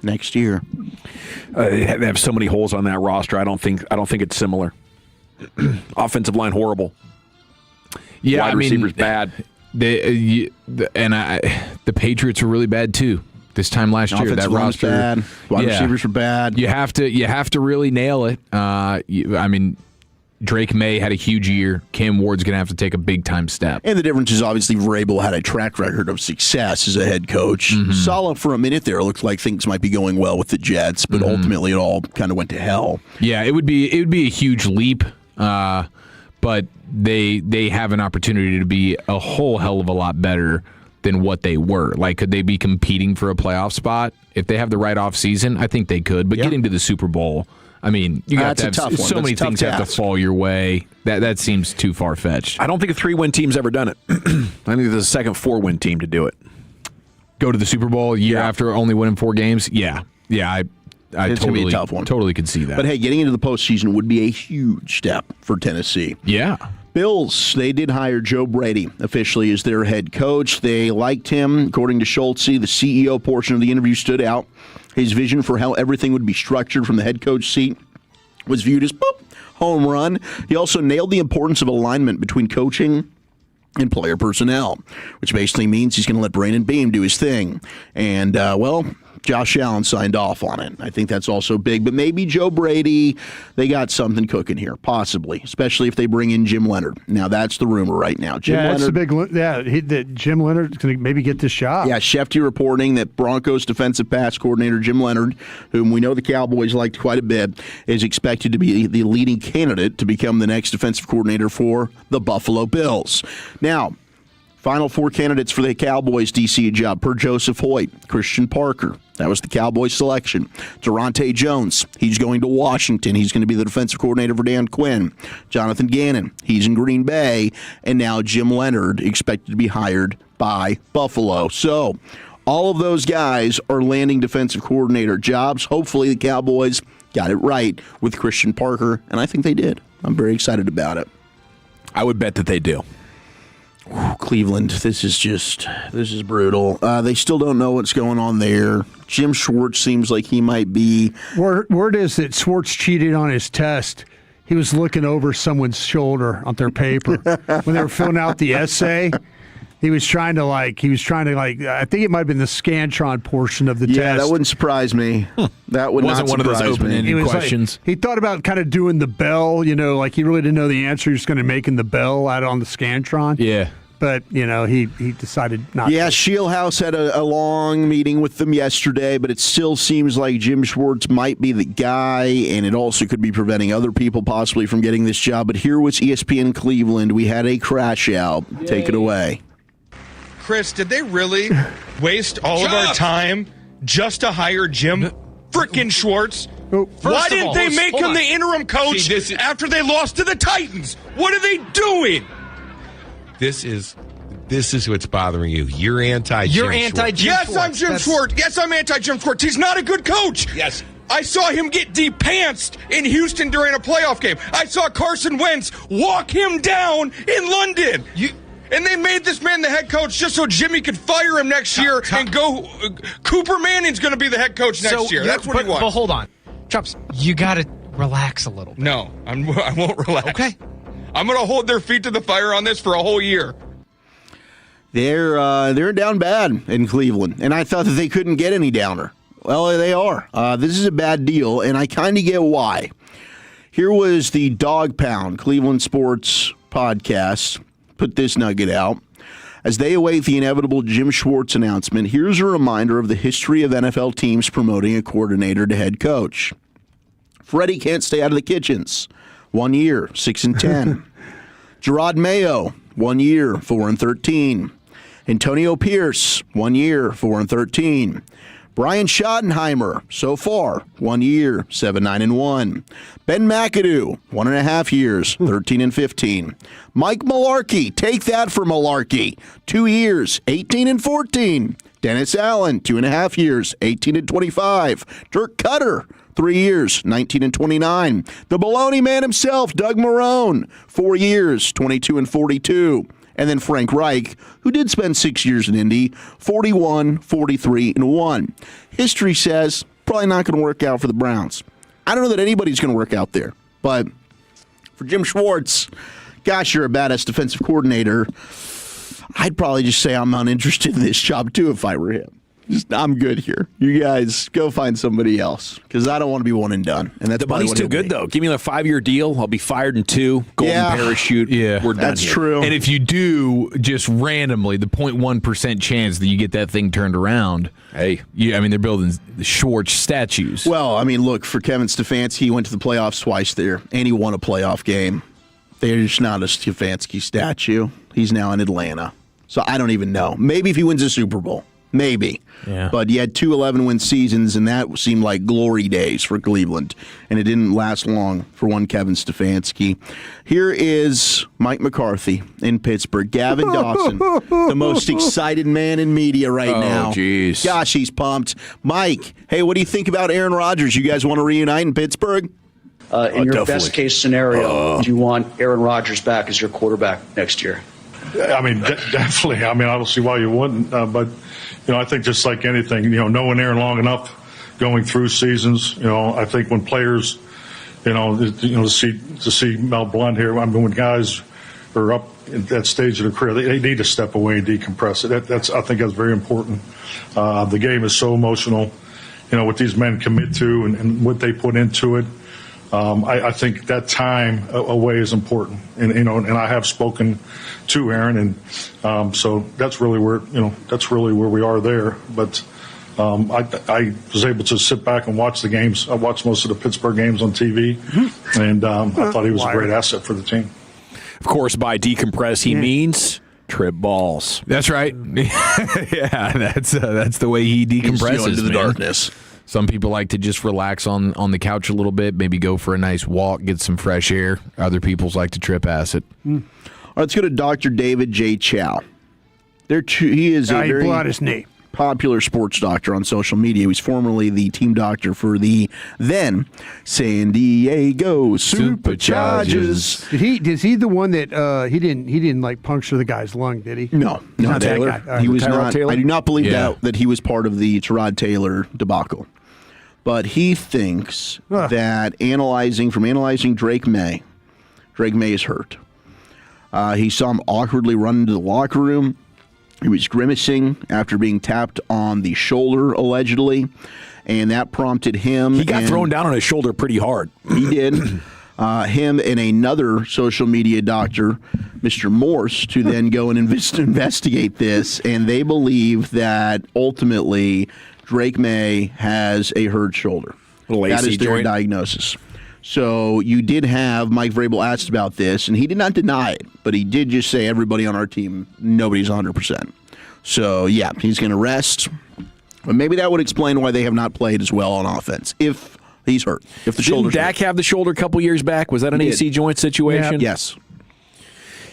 next year? They have so many holes on that roster. I don't think it's similar. Offensive line horrible. Yeah, Wide receivers bad. The Patriots were really bad too. This time last year, that roster, bad. Wide receivers were bad. You have to really nail it. Drake May had a huge year. Cam Ward's going to have to take a big time step. And the difference is obviously Vrabel had a track record of success as a head coach. Saleh for a minute there looked like things might be going well with the Jets, but ultimately it all kind of went to hell. Yeah, it would be a huge leap, but they have an opportunity to be a whole hell of a lot better than what they were. Like, could they be competing for a playoff spot? If they have the right offseason, I think they could. But getting to the Super Bowl, I mean, you got to have so many things have to fall your way. That seems too far-fetched. I don't think a 3-win team's ever done it. I think there's a second 4-win team to do it. Go to the Super Bowl a year after only winning 4 games? Yeah. I it's going to be a tough one. Totally could see that. But hey, getting into the postseason would be a huge step for Tennessee. Yeah. Bills, they did hire Joe Brady officially as their head coach. They liked him. According to Schultz, the CEO portion of the interview stood out. His vision for how everything would be structured from the head coach seat was viewed as home run. He also nailed the importance of alignment between coaching and player personnel, which basically means he's going to let Brandon Beam do his thing. And, Josh Allen signed off on it. I think that's also big. But maybe Joe Brady, they got something cooking here, possibly, especially if they bring in Jim Leonard. Now, that's the rumor right now. That's the big that Jim Leonard's going to maybe get this shot. Yeah, Shefty reporting that Broncos defensive pass coordinator Jim Leonard, whom we know the Cowboys liked quite a bit, is expected to be the leading candidate to become the next defensive coordinator for the Buffalo Bills. Now, Final 4 candidates for the Cowboys DC job per Joseph Hoyt. Christian Parker, that was the Cowboys selection. Durante Jones, he's going to Washington. He's going to be the defensive coordinator for Dan Quinn. Jonathan Gannon, he's in Green Bay. And now Jim Leonard, expected to be hired by Buffalo. So all of those guys are landing defensive coordinator jobs. Hopefully the Cowboys got it right with Christian Parker, and I think they did. I'm very excited about it. I would bet that they do. Cleveland, this is brutal. They still don't know what's going on there. Jim Schwartz seems like he might be. Word is that Schwartz cheated on his test. He was looking over someone's shoulder on their paper when they were filling out the essay. He was trying to I think it might have been the Scantron portion of the test. Yeah, that wouldn't surprise me. That would Wasn't not one of those surprise me. open-ended questions. He thought about kind of doing the bell, he really didn't know the answer. He was going to making the bell out on the Scantron. Yeah. But, he decided not Yeah, to. Shieldhouse had a long meeting with them yesterday, but it still seems like Jim Schwartz might be the guy, and it also could be preventing other people possibly from getting this job. But here was ESPN Cleveland. We had a crash out. Yay. Take it away. Chris, did they really waste all of our time just to hire Jim frickin' Schwartz? Why didn't they make him the interim coach after they lost to the Titans? What are they doing? This is what's bothering you. You're anti-Jim You're anti-Jim Schwartz. Yes, I'm Jim Schwartz. Yes, I'm anti-Jim Schwartz. He's not a good coach. Yes. I saw him get de-pantsed in Houston during a playoff game. I saw Carson Wentz walk him down in London. And they made this man the head coach just so Jimmy could fire him next year and go. Cooper Manning's going to be the head coach next year. That's what he wants. But hold on. Chops, you got to relax a little bit. No, I won't relax. Okay. I'm going to hold their feet to the fire on this for a whole year. They're down bad in Cleveland, and I thought that they couldn't get any downer. Well, they are. This is a bad deal, and I kind of get why. Here was the Dog Pound Cleveland Sports podcast. Put this nugget out. As they await the inevitable Jim Schwartz announcement, here's a reminder of the history of NFL teams promoting a coordinator to head coach. Freddie can't stay out of the kitchens. 1 year, 6-10. Gerard Mayo, 1 year, 4-13. Antonio Pierce, 1 year, 4-13. Brian Schottenheimer, so far, 1 year, 7-9-1. Ben McAdoo, 1.5 years, 13-15. Mike Mularkey, take that for Mularkey, 2 years, 18-14. Dennis Allen, 2.5 years, 18-25. Dirk Cutter, 3 years, 19-29. The Baloney Man himself, Doug Marrone, 4 years, 22-42. And then Frank Reich, who did spend 6 years in Indy, 41, 43-1. History says probably not going to work out for the Browns. I don't know that anybody's going to work out there. But for Jim Schwartz, gosh, you're a badass defensive coordinator. I'd probably just say I'm uninterested in this job, too, if I were him. I'm good here. You guys go find somebody else because I don't want to be one and done. And that's the money's too good, though. Give me a 5-year deal. I'll be fired in 2. Golden parachute. Yeah, we're done. That's here. true. And if you do, just randomly, the 0.1% chance that you get that thing turned around. Hey, they're building the Schwartz statues. Well, look, for Kevin Stefanski, he went to the playoffs twice there, and he won a playoff game. There's not a Stefanski statue. He's now in Atlanta. So I don't even know. Maybe if he wins a Super Bowl. Maybe. Yeah. But you had 2 11-win seasons, and that seemed like glory days for Cleveland. And it didn't last long for one Kevin Stefanski. Here is Mike McCarthy in Pittsburgh. Gavin Dawson, the most excited man in media right now. Oh, jeez. Gosh, he's pumped. Mike, hey, what do you think about Aaron Rodgers? You guys want to reunite in Pittsburgh? In your best case scenario, do you want Aaron Rodgers back as your quarterback next year? Definitely. I don't see why you wouldn't. But I think just like anything, knowing Aaron long enough, going through seasons, I think when players, to see Mel Blunt here, when guys are up at that stage of their career, they need to step away and decompress. I think that's very important. The game is so emotional, what these men commit to and what they put into it. I think that time away is important, and I have spoken to Aaron, and so that's really where we are there. But I was able to sit back and watch the games. I watched most of the Pittsburgh games on TV, and I thought he was a great asset for the team. Of course, by decompress, he means Trip balls. That's right. Yeah, that's the way he decompresses. Into the man. darkness. Some people like to just relax on the couch a little bit, maybe go for a nice walk, get some fresh air. Other people's like to trip acid. All right, let's go to Dr. David J. Chow. He is a he very blew out his knee. Popular sports doctor on social media. He was formerly the team doctor for the then San Diego Superchargers. Is he the one that he didn't like puncture the guy's lung, did he? No, not that Taylor. guy. All right. He was Tyrod not. Taylor? I do not believe that he was part of the Tyrod Taylor debacle. But he thinks that analyzing Drake May is hurt. He saw him awkwardly run into the locker room. He was grimacing after being tapped on the shoulder, allegedly, and that prompted him. He got thrown down on his shoulder pretty hard. He did. Him and another social media doctor, Mr. Morse, to then go and investigate this, and they believe that ultimately Drake May has a hurt shoulder. That is their diagnosis. So you did have Mike Vrabel asked about this, and he did not deny it, but he did just say everybody on our team, nobody's 100%. So, yeah, he's going to rest. But maybe that would explain why they have not played as well on offense, if he's hurt. If the shoulder's Didn't Dak have the shoulder a couple years back? Was that an AC joint situation? Yes.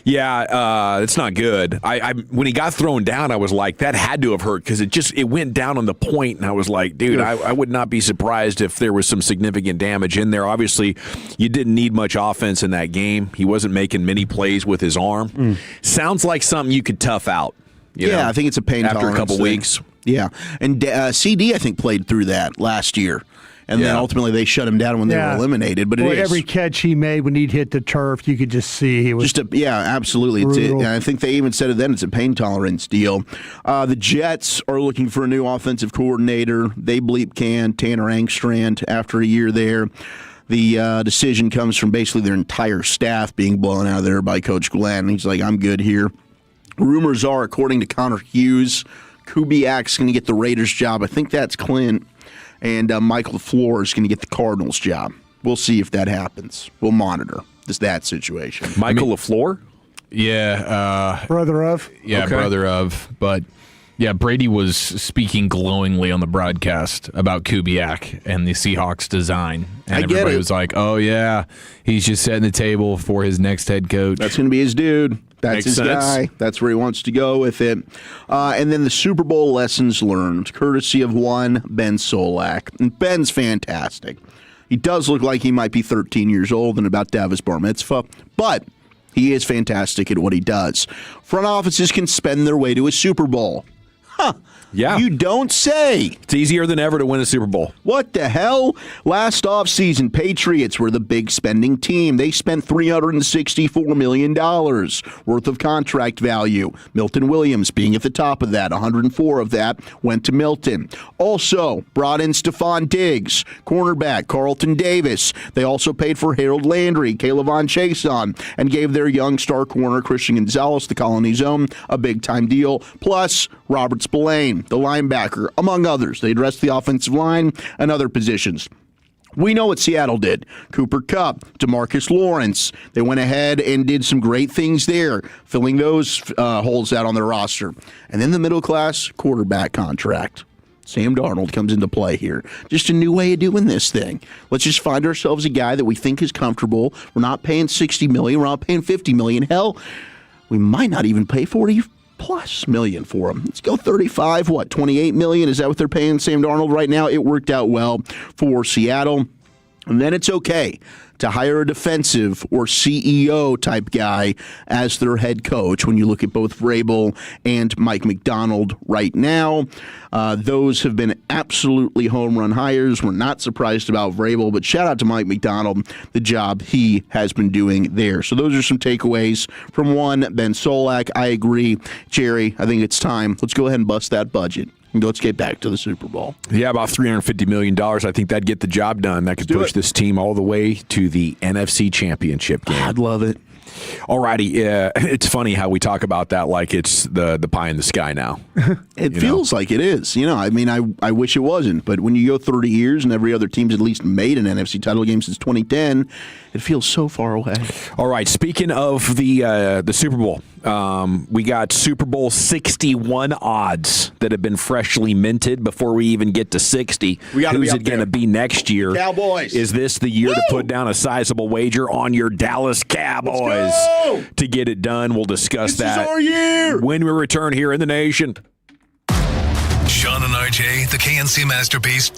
Yeah, it's not good. I when he got thrown down, I was like, that had to have hurt because it went down on the point, and I was like, dude, I would not be surprised if there was some significant damage in there. Obviously, you didn't need much offense in that game. He wasn't making many plays with his arm. Sounds like something you could tough out. You know, I think it's a pain after a tolerance couple thing. weeks. Yeah, and CD I think played through that last year. And then ultimately they shut him down when they were eliminated. But every catch he made when he'd hit the turf, you could just see he was absolutely. I think they even said it then. It's a pain tolerance deal. The Jets are looking for a new offensive coordinator. They bleep Tanner Angstrand after a year there. The decision comes from basically their entire staff being blown out of there by Coach Glenn. He's like, I'm good here. Rumors are, according to Connor Hughes, Kubiak's going to get the Raiders job. I think that's Clint. And Michael LaFleur is going to get the Cardinals job. We'll see if that happens. We'll monitor that situation. Michael LaFleur? Yeah. Brother of? Yeah, Okay. brother of. But, yeah, Brady was speaking glowingly on the broadcast about Kubiak and the Seahawks design. And everybody was like, oh, yeah, he's just setting the table for his next head coach. That's going to be his dude. That's Makes his sense. guy. That's where he wants to go with it. And then the Super Bowl lessons learned, courtesy of one Ben Solak. And Ben's fantastic. He does look like he might be 13 years old and about to have his bar mitzvah, but he is fantastic at what he does. Front offices can spend their way to a Super Bowl. Huh. Yeah. You don't say. It's easier than ever to win a Super Bowl. What the hell? Last offseason, Patriots were the big spending team. They spent $364 million worth of contract value. Milton Williams being at the top of that. 104 of that went to Milton. Also brought in Stephon Diggs, cornerback, Carlton Davis. They also paid for Harold Landry, Kayvon Chason, and gave their young star corner, Christian Gonzalez, the Colony's own, a big-time deal. Plus, Robert Spillane, the linebacker, among others. They addressed the offensive line and other positions. We know what Seattle did. Cooper Kupp, DeMarcus Lawrence. They went ahead and did some great things there, filling those holes out on their roster. And then the middle-class quarterback contract. Sam Darnold comes into play here. Just a new way of doing this thing. Let's just find ourselves a guy that we think is comfortable. We're not paying $60 million. We're not paying $50 million. Hell, we might not even pay $40+ million for him. Let's go 35, $28 million? Is that what they're paying Sam Darnold right now? It worked out well for Seattle. And then it's okay to hire a defensive or CEO type guy as their head coach when you look at both Vrabel and Mike McDonald right now. Those have been absolutely home run hires. We're not surprised about Vrabel, but shout out to Mike McDonald, the job he has been doing there. So those are some takeaways from one, Ben Solak. I agree. Jerry, I think it's time. Let's go ahead and bust that budget. Let's get back to the Super Bowl. Yeah, about $350 million. I think that'd get the job done. That could push this team all the way to the NFC Championship game. I'd love it. All righty. It's funny how we talk about that like it's the pie in the sky now. It feels like it is. I mean, I wish it wasn't. But when you go 30 years and every other team's at least made an NFC title game since 2010, it feels so far away. All right. Speaking of the Super Bowl, we got Super Bowl 61 odds that have been freshly minted before we even get to 60. Who's it going to be next year? Cowboys. Is this the year to put down a sizable wager on your Dallas Cowboys to get it done? We'll discuss that is our year. when we return here in the nation. Sean and RJ, the KNC Masterpiece.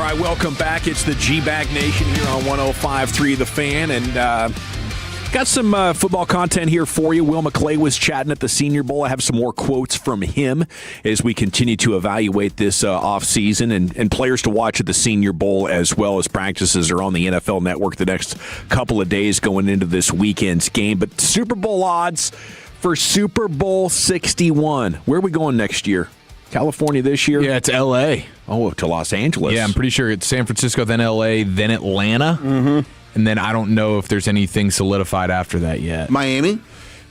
All right, welcome back. It's the G-Bag Nation here on 105.3 The Fan, and got some football content here for you. Will McClay was chatting at the Senior Bowl. I have some more quotes from him as we continue to evaluate this offseason and players to watch at the Senior Bowl, as well as practices are on the NFL Network the next couple of days going into this weekend's game. But Super Bowl odds for Super Bowl 61. Where are we going next year? California this year? Yeah, it's L.A. Oh, to Los Angeles. Yeah, I'm pretty sure it's San Francisco, then L.A., then Atlanta. Mm-hmm. And then I don't know if there's anything solidified after that yet. Miami?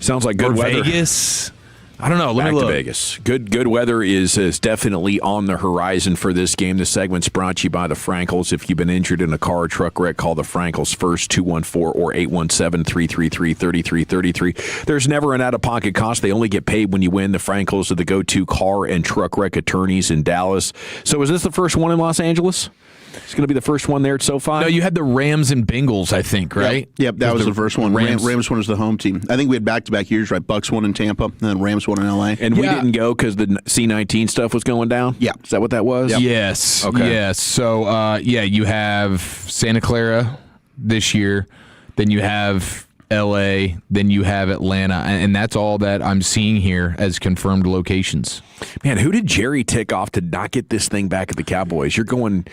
Sounds like good weather. Vegas? I don't know. Let Back me look. to Vegas. Good weather is definitely on the horizon for this game. This segment's brought to you by the Frankels. If you've been injured in a car or truck wreck, call the Frankels first, 214 or 817-333-3333. There's never an out-of-pocket cost. They only get paid when you win. The Frankels are the go-to car and truck wreck attorneys in Dallas. So is this the first one in Los Angeles? It's going to be the first one there at SoFi? No, you had the Rams and Bengals, I think, right? Yep, that was the first one. Rams won as the home team. I think we had back-to-back years, right? Bucks won in Tampa, and then Rams won in L.A. And we didn't go because the C-19 stuff was going down? Yeah. Is that what that was? Yep. Yes. Okay. Yes. So, you have Santa Clara this year, then you have L.A., then you have Atlanta, and that's all that I'm seeing here as confirmed locations. Man, who did Jerry tick off to not get this thing back at the Cowboys? You're going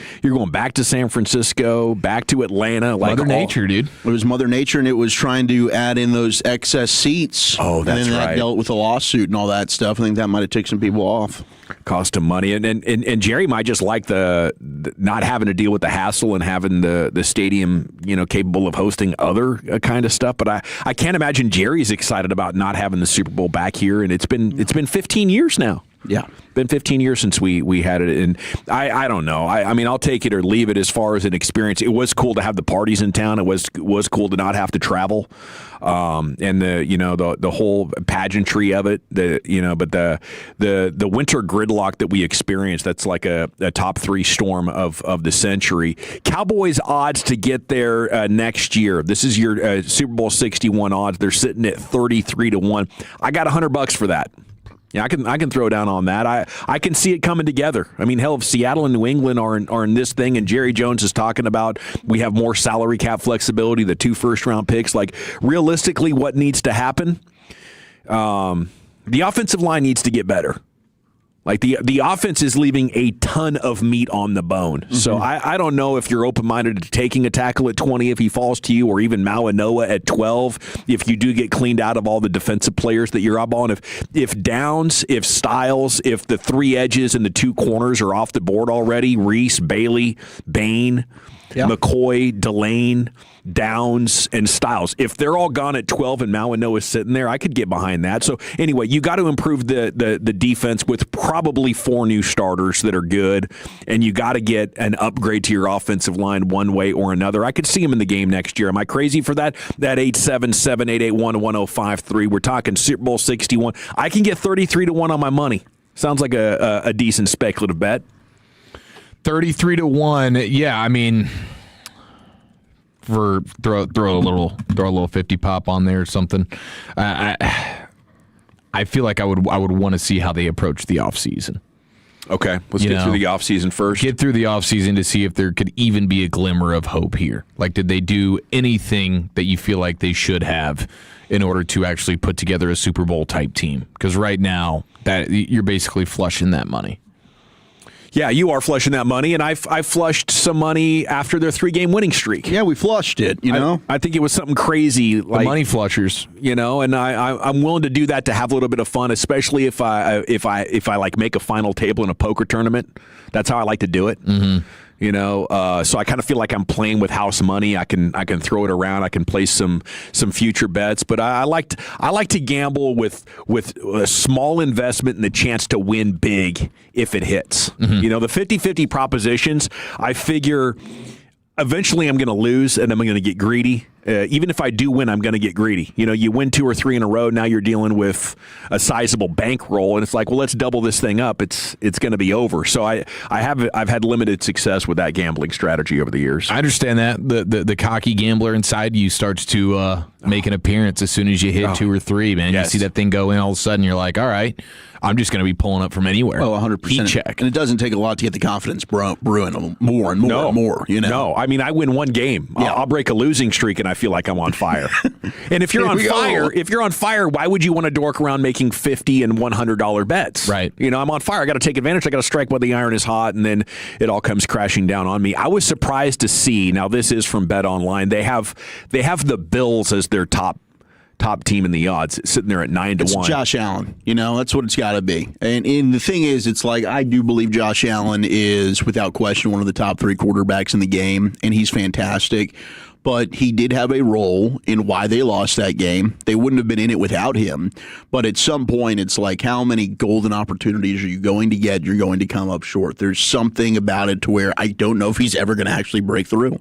back to San Francisco, back to Atlanta. Like Mother Nature, dude. It was Mother Nature, and it was trying to add in those excess seats. Oh, that's and then right. that dealt with a lawsuit and all that stuff. I think that might have ticked some people off. Cost him money, and Jerry might just like the not having to deal with the hassle and having the stadium, capable of hosting other kind of stuff. But I can't imagine Jerry's excited about not having the Super Bowl back here, and it's been 15 years now. Yeah. Been 15 years since we had it, and I don't know. I mean, I'll take it or leave it as far as an experience. It was cool to have the parties in town. It was cool to not have to travel, and the whole pageantry of it. But the winter gridlock that we experienced, that's like a top 3 storm of the century. Cowboys odds to get there next year. This is your Super Bowl 61 odds. They're sitting at 33-1. I got $100 for that. Yeah, I can throw down on that. I can see it coming together. I mean, hell, if Seattle and New England are in this thing, and Jerry Jones is talking about we have more salary cap flexibility, the 2 first-round picks, like realistically what needs to happen, the offensive line needs to get better. Like the offense is leaving a ton of meat on the bone. Mm-hmm. So I don't know if you're open-minded to taking a tackle at 20 if he falls to you, or even Mawanoa at 12 if you do get cleaned out of all the defensive players that you're up on. If Downs, if Styles, if the 3 edges and the 2 corners are off the board already, Reese, Bailey, Bain, McCoy, Delane, Downs, and Styles. If they're all gone at 12 and Mawanoa is sitting there, I could get behind that. So anyway, you got to improve the defense with probably 4 new starters that are good, and you got to get an upgrade to your offensive line one way or another. I could see him in the game next year. Am I crazy for that? That 877-881-1053. We're talking Super Bowl 61. I can get 33-1 on my money. Sounds like a decent speculative bet. 33-1. Yeah, I mean, for throw a little 50 pop on there or something. I feel like I would want to see how they approach the offseason. Okay, let's get through the offseason first. Get through the offseason to see if there could even be a glimmer of hope here. Like, did they do anything that you feel like they should have in order to actually put together a Super Bowl type team? Because right now, that you're basically flushing that money. Yeah, you are flushing that money, and I flushed some money after their 3-game winning streak. Yeah, we flushed it. I think it was something crazy, like the money flushers. And I'm willing to do that to have a little bit of fun, especially if I like make a final table in a poker tournament. That's how I like to do it. Mm-hmm. So I kind of feel like I'm playing with house money. I can throw it around. I can place some future bets, but I like to gamble with a small investment and the chance to win big if it hits. Mm-hmm. The 50-50 propositions, I figure eventually I'm going to lose and I'm going to get greedy Even if I do win, I'm going to get greedy. You win 2 or 3 in a row. Now you're dealing with a sizable bankroll, and it's like, well, let's double this thing up. It's going to be over. So I've had limited success with that gambling strategy over the years. I understand that the cocky gambler inside you starts to make an appearance as soon as you hit 2 or 3. Man, Yes. you see that thing go in, all of a sudden you're like, all right, I'm just going to be pulling up from anywhere. Oh, 100%. Heat check. And it doesn't take a lot to get the confidence brewing more and more and more. No, I mean, I win one game. Yeah. I'll break a losing streak, and I feel like I'm on fire. And if you're on fire, why would you want to dork around making $50 and $100 bets? Right. I'm on fire. I got to take advantage. I got to strike while the iron is hot, and then it all comes crashing down on me. I was surprised to see. Now, this is from Bet Online. They have the Bills as their top team in the odds, sitting there at 9-1. It's Josh Allen. That's what it's got to be. And the thing is, it's like, I do believe Josh Allen is, without question, one of the top 3 quarterbacks in the game, and he's fantastic. But he did have a role in why they lost that game. They wouldn't have been in it without him. But at some point, it's like, how many golden opportunities are you going to get? You're going to come up short. There's something about it to where I don't know if he's ever going to actually break through.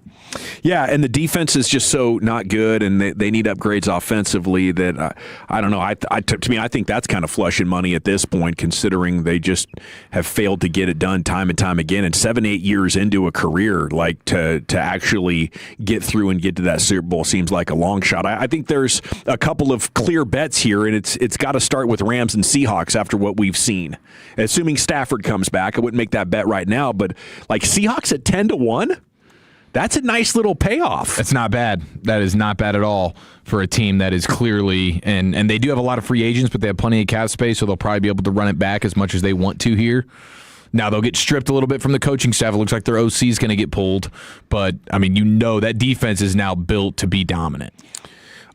Yeah, and the defense is just so not good, and they need upgrades offensively that I don't know. To me, I think that's kind of flushing money at this point, considering they just have failed to get it done time and time again. And 7-8 years into a career, like to actually get through and get to that Super Bowl seems like a long shot. I think there's a couple of clear bets here, and it's got to start with Rams and Seahawks after what we've seen. Assuming Stafford comes back, I wouldn't make that bet right now, but like Seahawks at 10-1. That's a nice little payoff. That's not bad. That is not bad at all for a team that is clearly, and they do have a lot of free agents, but they have plenty of cap space, so they'll probably be able to run it back as much as they want to here. Now, they'll get stripped a little bit from the coaching staff. It looks like their OC is going to get pulled, but, I mean, that defense is now built to be dominant.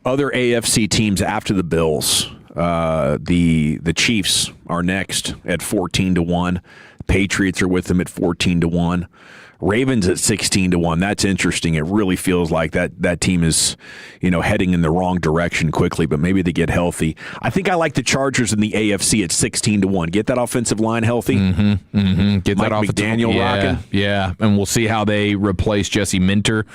Other AFC teams after the Bills, the Chiefs are next at 14-1. Patriots are with them at 14-1. Ravens at 16-1. That's interesting. It really feels like that team is, heading in the wrong direction quickly, but maybe they get healthy. I think I like the Chargers in the AFC at 16-1. Get that offensive line healthy. Get Mike that offensive McDaniel rocking. Yeah, and we'll see how they replace Jesse Minter,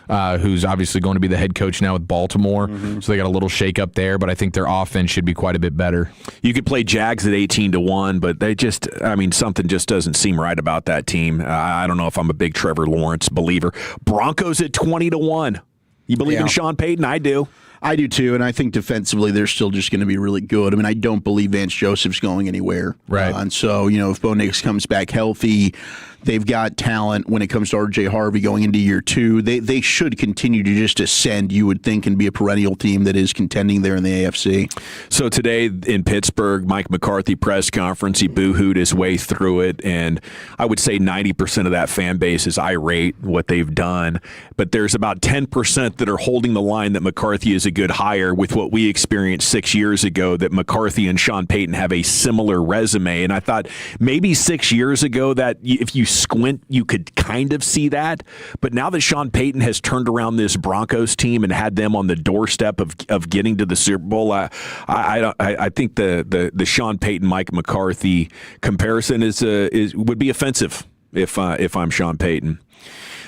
who's obviously going to be the head coach now with Baltimore. So they got a little shake up there, but I think their offense should be quite a bit better. You could play Jags at 18-1, but something just doesn't seem right about that team. I don't know if I'm a big Trevor Lawrence believer. Broncos at 20-1. You believe in Sean Payton? I do. I do too, and I think defensively they're still just going to be really good. I mean, I don't believe Vance Joseph's going anywhere. Right. And so, if Bo Nix comes back healthy, they've got talent when it comes to R.J. Harvey going into year 2. They should continue to just ascend, you would think, and be a perennial team that is contending there in the AFC. So today in Pittsburgh, Mike McCarthy press conference, he boo-hooed his way through it, and I would say 90% of that fan base is irate what they've done, but there's about 10% that are holding the line that McCarthy is a good hire with what we experienced 6 years ago, that McCarthy and Sean Payton have a similar resume. And I thought maybe 6 years ago that if you squint, you could kind of see that. But now that Sean Payton has turned around this Broncos team and had them on the doorstep of getting to the Super Bowl, I think the Sean Payton Mike McCarthy comparison would be offensive if I'm Sean Payton.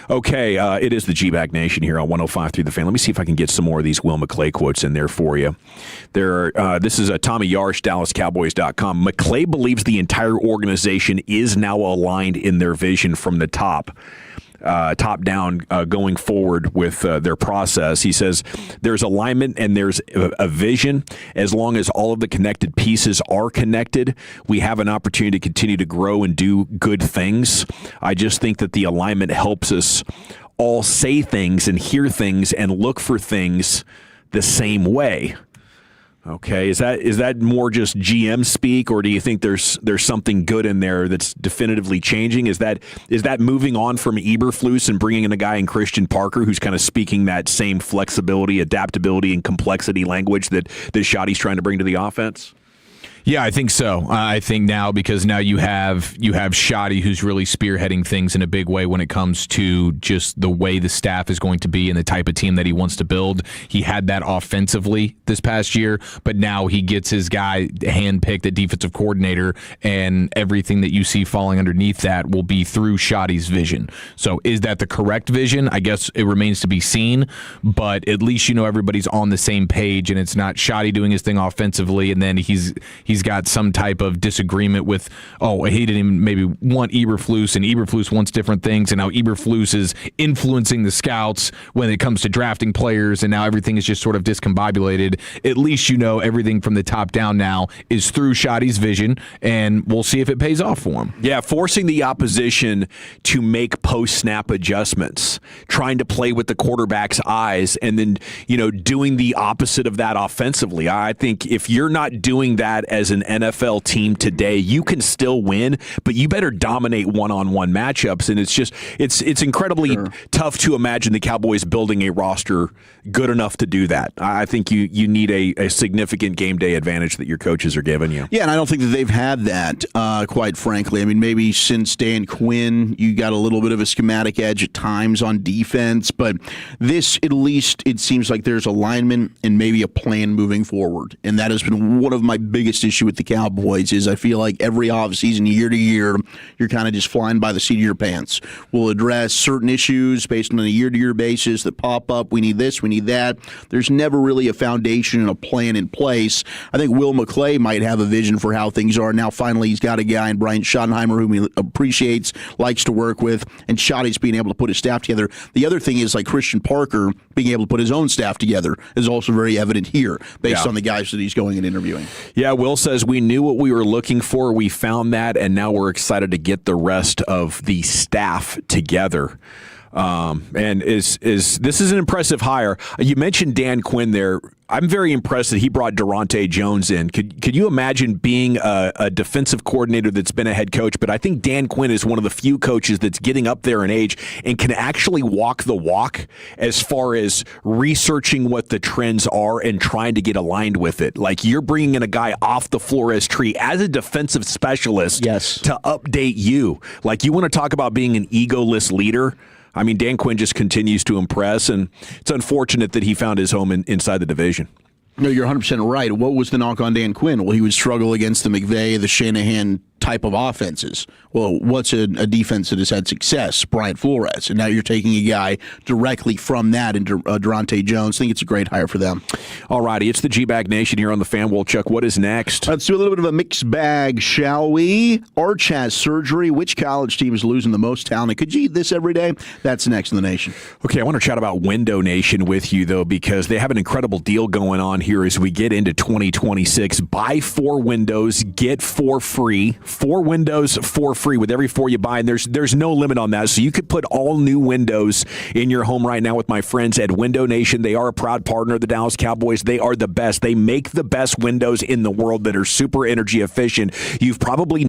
Okay, it is the G-Bag Nation here on 105.3 The Fan. Let me see if I can get some more of these Will McClay quotes in there for you. This is Tommy Yarsh, DallasCowboys.com. McClay believes the entire organization is now aligned in their vision from the top down going forward with their process. He says there's alignment and there's a vision. As long as all of the connected pieces are connected, we have an opportunity to continue to grow and do good things. I just think that the alignment helps us all say things and hear things and look for things the same way. Okay, is that more just GM speak, or do you think there's something good in there that's definitively changing? Is that moving on from Eberflus and bringing in a guy in Christian Parker who's kind of speaking that same flexibility, adaptability, and complexity language that Shoddy's trying to bring to the offense? Yeah, I think so. I think now because now you have Shoddy who's really spearheading things in a big way when it comes to just the way the staff is going to be and the type of team that he wants to build. He had that offensively this past year, but now he gets his guy handpicked at defensive coordinator, and everything that you see falling underneath that will be through Shoddy's vision. So is that the correct vision? I guess it remains to be seen, but at least you know everybody's on the same page, and it's not Shoddy doing his thing offensively, and then he's got some type of disagreement with, he didn't even maybe want Eberflus, and Eberflus wants different things, and now Eberflus is influencing the scouts when it comes to drafting players, and now everything is just sort of discombobulated. At least you know everything from the top down now is through Shoddy's vision, and we'll see if it pays off for him. Yeah, forcing the opposition to make post-snap adjustments, trying to play with the quarterback's eyes, and then, doing the opposite of that offensively. I think if you're not doing that as an NFL team today, you can still win, but you better dominate one-on-one matchups. And it's incredibly tough to imagine the Cowboys building a roster good enough to do that. I think you need a significant game day advantage that your coaches are giving you. Yeah, and I don't think that they've had that, quite frankly. I mean, maybe since Dan Quinn, you got a little bit of a schematic edge at times on defense, but this, at least, it seems like there's alignment and maybe a plan moving forward. And that has been one of my biggest issues with the Cowboys is I feel like every offseason, year to year, you're kind of just flying by the seat of your pants. We'll address certain issues based on a year-to-year basis that pop up. We need this, we need that. There's never really a foundation and a plan in place. I think Will McClay might have a vision for how things are. Now, finally, he's got a guy in Brian Schottenheimer whom he appreciates, likes to work with, and Schotty's being able to put his staff together. The other thing is, like Christian Parker being able to put his own staff together is also very evident here based on the guys that he's going and interviewing. Yeah, Will says we knew what we were looking for. We found that, and now we're excited to get the rest of the staff together. And this is an impressive hire. You mentioned Dan Quinn there. I'm very impressed that he brought Durante Jones in. Could you imagine being a defensive coordinator that's been a head coach? But I think Dan Quinn is one of the few coaches that's getting up there in age and can actually walk the walk as far as researching what the trends are and trying to get aligned with it. Like, you're bringing in a guy off the Flores tree as a defensive specialist to update you. Like, you want to talk about being an egoless leader? I mean, Dan Quinn just continues to impress, and it's unfortunate that he found his home inside the division. No, you're 100% right. What was the knock on Dan Quinn? Well, he would struggle against the McVay, the Shanahan type of offenses. Well, what's a defense that has had success? Brian Flores. And now you're taking a guy directly from that into Durante Jones. I think it's a great hire for them. All righty, it's the G-Bag Nation here on the Fan. Well, Chuck, what is next? Let's do a little bit of a mixed bag, shall we? Arch has surgery. Which college team is losing the most talent? Could you eat this every day? That's next in the Nation. Okay, I want to chat about Window Nation with you, though, because they have an incredible deal going on here as we get into 2026. Buy 4 windows, get 4 free. 4 windows for free with every 4 you buy, and there's no limit on that. So you could put all new windows in your home right now with my friends at Window Nation. They are a proud partner of the Dallas Cowboys. They are the best. They make the best windows in the world that are super energy efficient. You've probably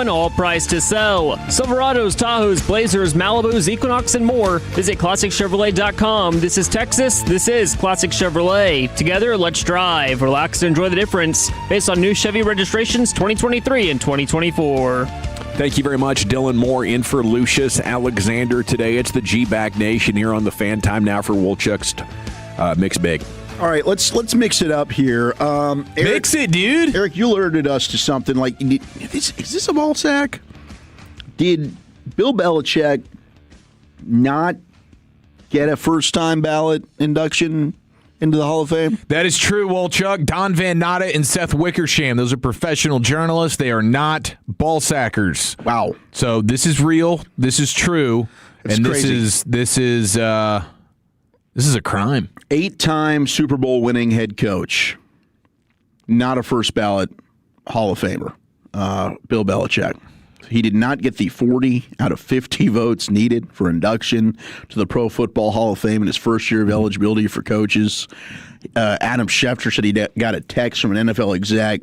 anyone, all price to sell. Silverados, Tahoes, Blazers, Malibus, Equinox, and more. Visit ClassicChevrolet.com. This is Texas. This is Classic Chevrolet. Together, let's drive, relax, and enjoy the difference. Based on new Chevy registrations 2023 and 2024. Thank you very much, Dylan Moore, in for Lucius Alexander today. It's the G-Back Nation here on the Fan. Time now for Wolchuk's Mix Big. All right, let's mix it up here. Eric, mix it, dude. Eric, you alerted us to something like, is this a ball sack? Did Bill Belichick not get a first-time ballot induction into the Hall of Fame? That is true, Wolchuk. Don Van Natta and Seth Wickersham. Those are professional journalists. They are not ball sackers. Wow. So this is real. This is true. That's and crazy. This is a crime. 8-time Super Bowl winning head coach. Not a first ballot Hall of Famer. Bill Belichick. He did not get the 40 out of 50 votes needed for induction to the Pro Football Hall of Fame in his first year of eligibility for coaches. Adam Schefter said he got a text from an NFL exec.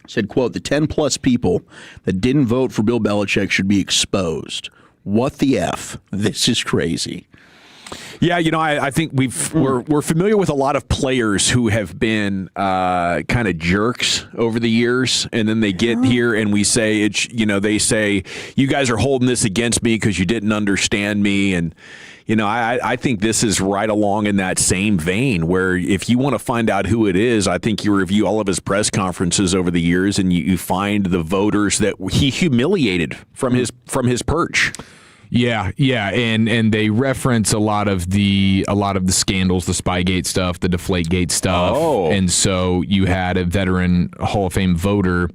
Said, quote, the 10-plus people that didn't vote for Bill Belichick should be exposed. What the F? This is crazy. Yeah, I think we're familiar with a lot of players who have been kind of jerks over the years, and then they get here and we say they say you guys are holding this against me because you didn't understand me, and I think this is right along in that same vein where if you want to find out who it is, I think you review all of his press conferences over the years and you find the voters that he humiliated from his perch. Yeah, and they reference a lot of the scandals, the Spygate stuff, the Deflategate stuff, and so you had a veteran Hall of Fame voter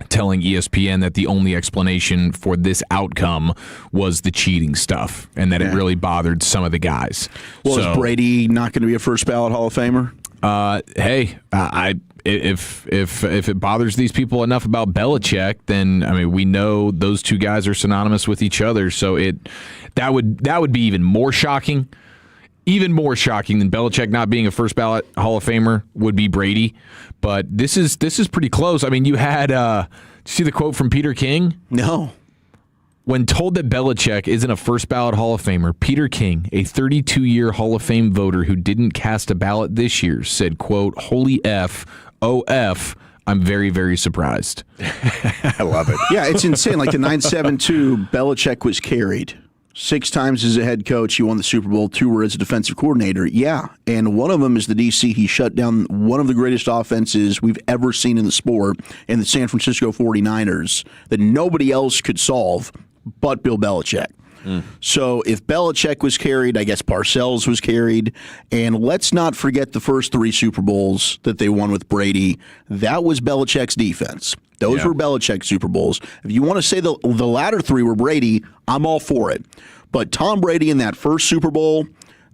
telling ESPN that the only explanation for this outcome was the cheating stuff, and that it really bothered some of the guys. Well, is Brady not going to be a first ballot Hall of Famer? If it bothers these people enough about Belichick, then we know those two guys are synonymous with each other. So that would be even more shocking than Belichick not being a first ballot Hall of Famer would be Brady. But this is pretty close. You had did you see the quote from Peter King? No. When told that Belichick isn't a first ballot Hall of Famer, Peter King, a 32-year Hall of Fame voter who didn't cast a ballot this year, said, quote, holy F, OF, I'm very, very surprised. I love it. Yeah, it's insane. Like the 9-7-2, Belichick was carried 6 times as a head coach. He won the Super Bowl. 2 were as a defensive coordinator. Yeah, and one of them is the DC. He shut down one of the greatest offenses we've ever seen in the sport in the San Francisco 49ers that nobody else could solve but Bill Belichick. So if Belichick was carried, I guess Parcells was carried. And let's not forget the first 3 Super Bowls that they won with Brady. That was Belichick's defense. Those were Belichick's Super Bowls. If you want to say the latter 3 were Brady, I'm all for it. But Tom Brady in that first Super Bowl,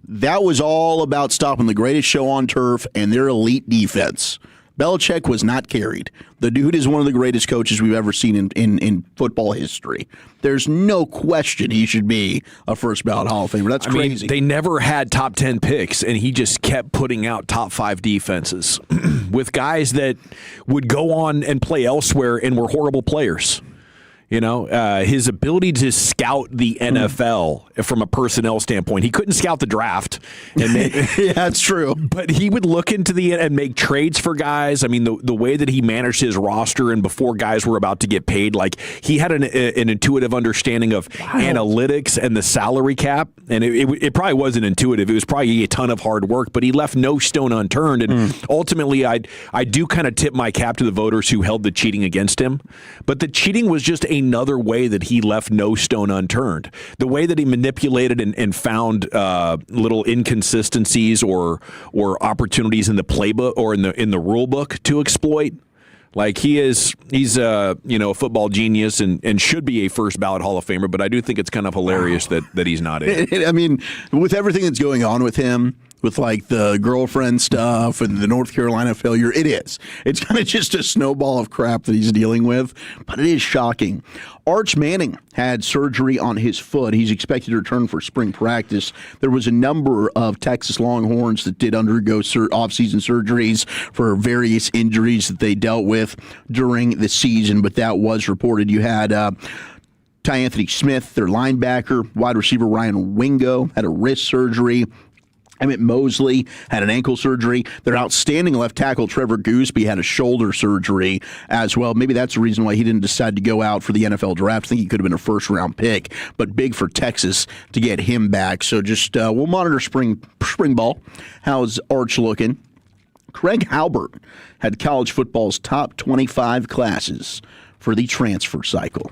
that was all about stopping the greatest show on turf and their elite defense. Belichick was not carried. The dude is one of the greatest coaches we've ever seen in football history. There's no question he should be a first ballot Hall of Famer. That's crazy. They never had top 10 picks, and he just kept putting out top 5 defenses with guys that would go on and play elsewhere and were horrible players. His ability to scout the NFL from a personnel standpoint. He couldn't scout the draft. Yeah, that's true. But he would look into and make trades for guys. The way that he managed his roster and before guys were about to get paid, like he had an intuitive understanding of analytics and the salary cap. And it probably wasn't intuitive. It was probably a ton of hard work, but he left no stone unturned. And ultimately, I do kind of tip my cap to the voters who held the cheating against him. But the cheating was just another way that he left no stone unturned. The way that he manipulated and found little inconsistencies or opportunities in the playbook or in the rule book to exploit. Like he's a football genius and should be a first ballot Hall of Famer, but I do think it's kind of hilarious that he's not in. With everything that's going on with him, with like the girlfriend stuff and the North Carolina failure. It is. It's kind of just a snowball of crap that he's dealing with, but it is shocking. Arch Manning had surgery on his foot. He's expected to return for spring practice. There was a number of Texas Longhorns that did undergo off-season surgeries for various injuries that they dealt with during the season, but that was reported. You had Ty Anthony Smith, their linebacker, wide receiver Ryan Wingo had a wrist surgery. Emmett Mosley had an ankle surgery. Their outstanding left tackle, Trevor Gooseby, had a shoulder surgery as well. Maybe that's the reason why he didn't decide to go out for the NFL draft. I think he could have been a first-round pick, but big for Texas to get him back. So just we'll monitor spring ball. How's Arch looking? Craig Halbert had college football's top 25 classes for the transfer cycle.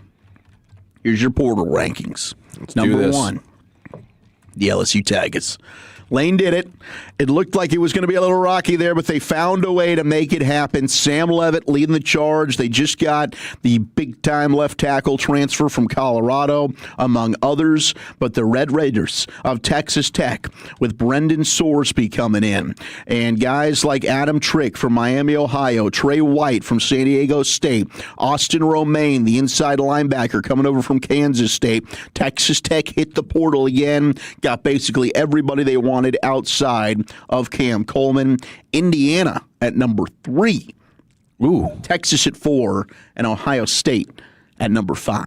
Here's your portal rankings. Number 1, the LSU Tigers. Lane did it. It looked like it was going to be a little rocky there, but they found a way to make it happen. Sam Leavitt leading the charge. They just got the big-time left tackle transfer from Colorado, among others. But the Red Raiders of Texas Tech with Brendan Sorsby coming in. And guys like Adam Trick from Miami, Ohio, Trey White from San Diego State, Austin Romaine, the inside linebacker coming over from Kansas State. Texas Tech hit the portal again, got basically everybody they wanted outside of Cam Coleman. Indiana at number 3. Ooh. Texas at 4, and Ohio State at number 5.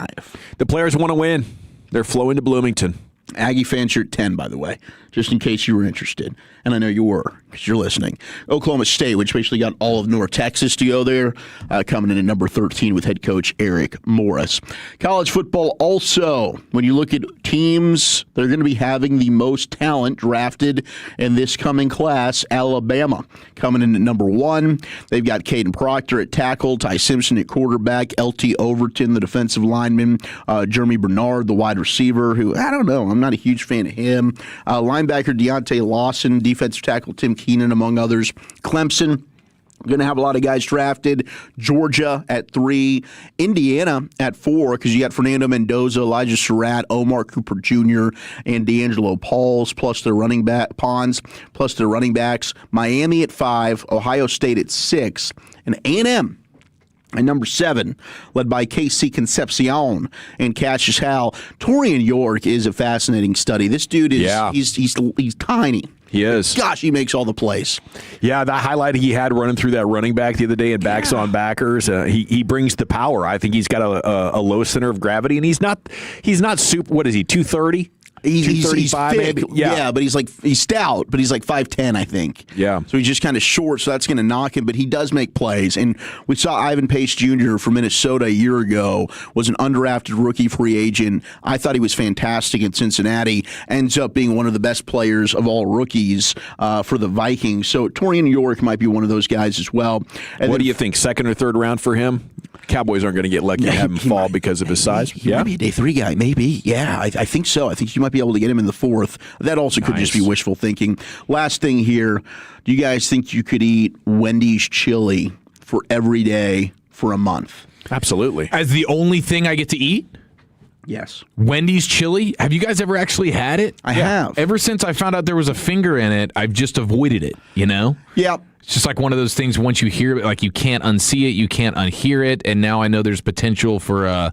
The players want to win. They're flowing to Bloomington. Aggie fans, you're at 10, by the way, just in case you were interested. And I know you were, because you're listening. Oklahoma State, which basically got all of North Texas to go there, coming in at number 13 with head coach Eric Morris. College football also, when you look at teams, they're going to be having the most talent drafted in this coming class. Alabama coming in at number 1. They've got Caden Proctor at tackle, Ty Simpson at quarterback, LT Overton, the defensive lineman, Jeremy Bernard, the wide receiver, who, I don't know, I'm not a huge fan of him. Linebacker Deontay Lawson, defensive tackle Tim Keenan, among others. Clemson, going to have a lot of guys drafted. Georgia at 3. Indiana at 4, because you got Fernando Mendoza, Elijah Surratt, Omar Cooper Jr., and D'Angelo Pauls, plus their running backs. Miami at 5, Ohio State at 6, and A&M and number 7, led by KC Concepcion and Cassius Howell. Torian York is a fascinating study. This dude is he's tiny. He is. Gosh, he makes all the plays. Yeah, that highlight he had running through that running back the other day in backs on backers, he brings the power. I think he's got a low center of gravity, and he's not super. What is he? 230. He's 235 thick, maybe. Yeah, but he's stout, but he's like 5'10", I think. Yeah. So he's just kind of short, so that's going to knock him, but he does make plays. And we saw Ivan Pace Jr. from Minnesota a year ago, was an undrafted rookie free agent. I thought he was fantastic in Cincinnati, ends up being one of the best players of all rookies for the Vikings. So Torian York might be one of those guys as well. And what do you think, second or third round for him? Cowboys aren't going to get lucky to have him fall because of his size. He might be a day 3 guy, maybe. Yeah, I think so. I think you might be able to get him in the 4th. That also could just be wishful thinking. Last thing here, do you guys think you could eat Wendy's chili for every day for a month? Absolutely. As the only thing I get to eat? Yes. Wendy's chili? Have you guys ever actually had it? I have. Ever since I found out there was a finger in it, I've just avoided it, you know? Yeah. It's just like one of those things, once you hear it, like you can't unsee it, you can't unhear it, and now I know there's potential for an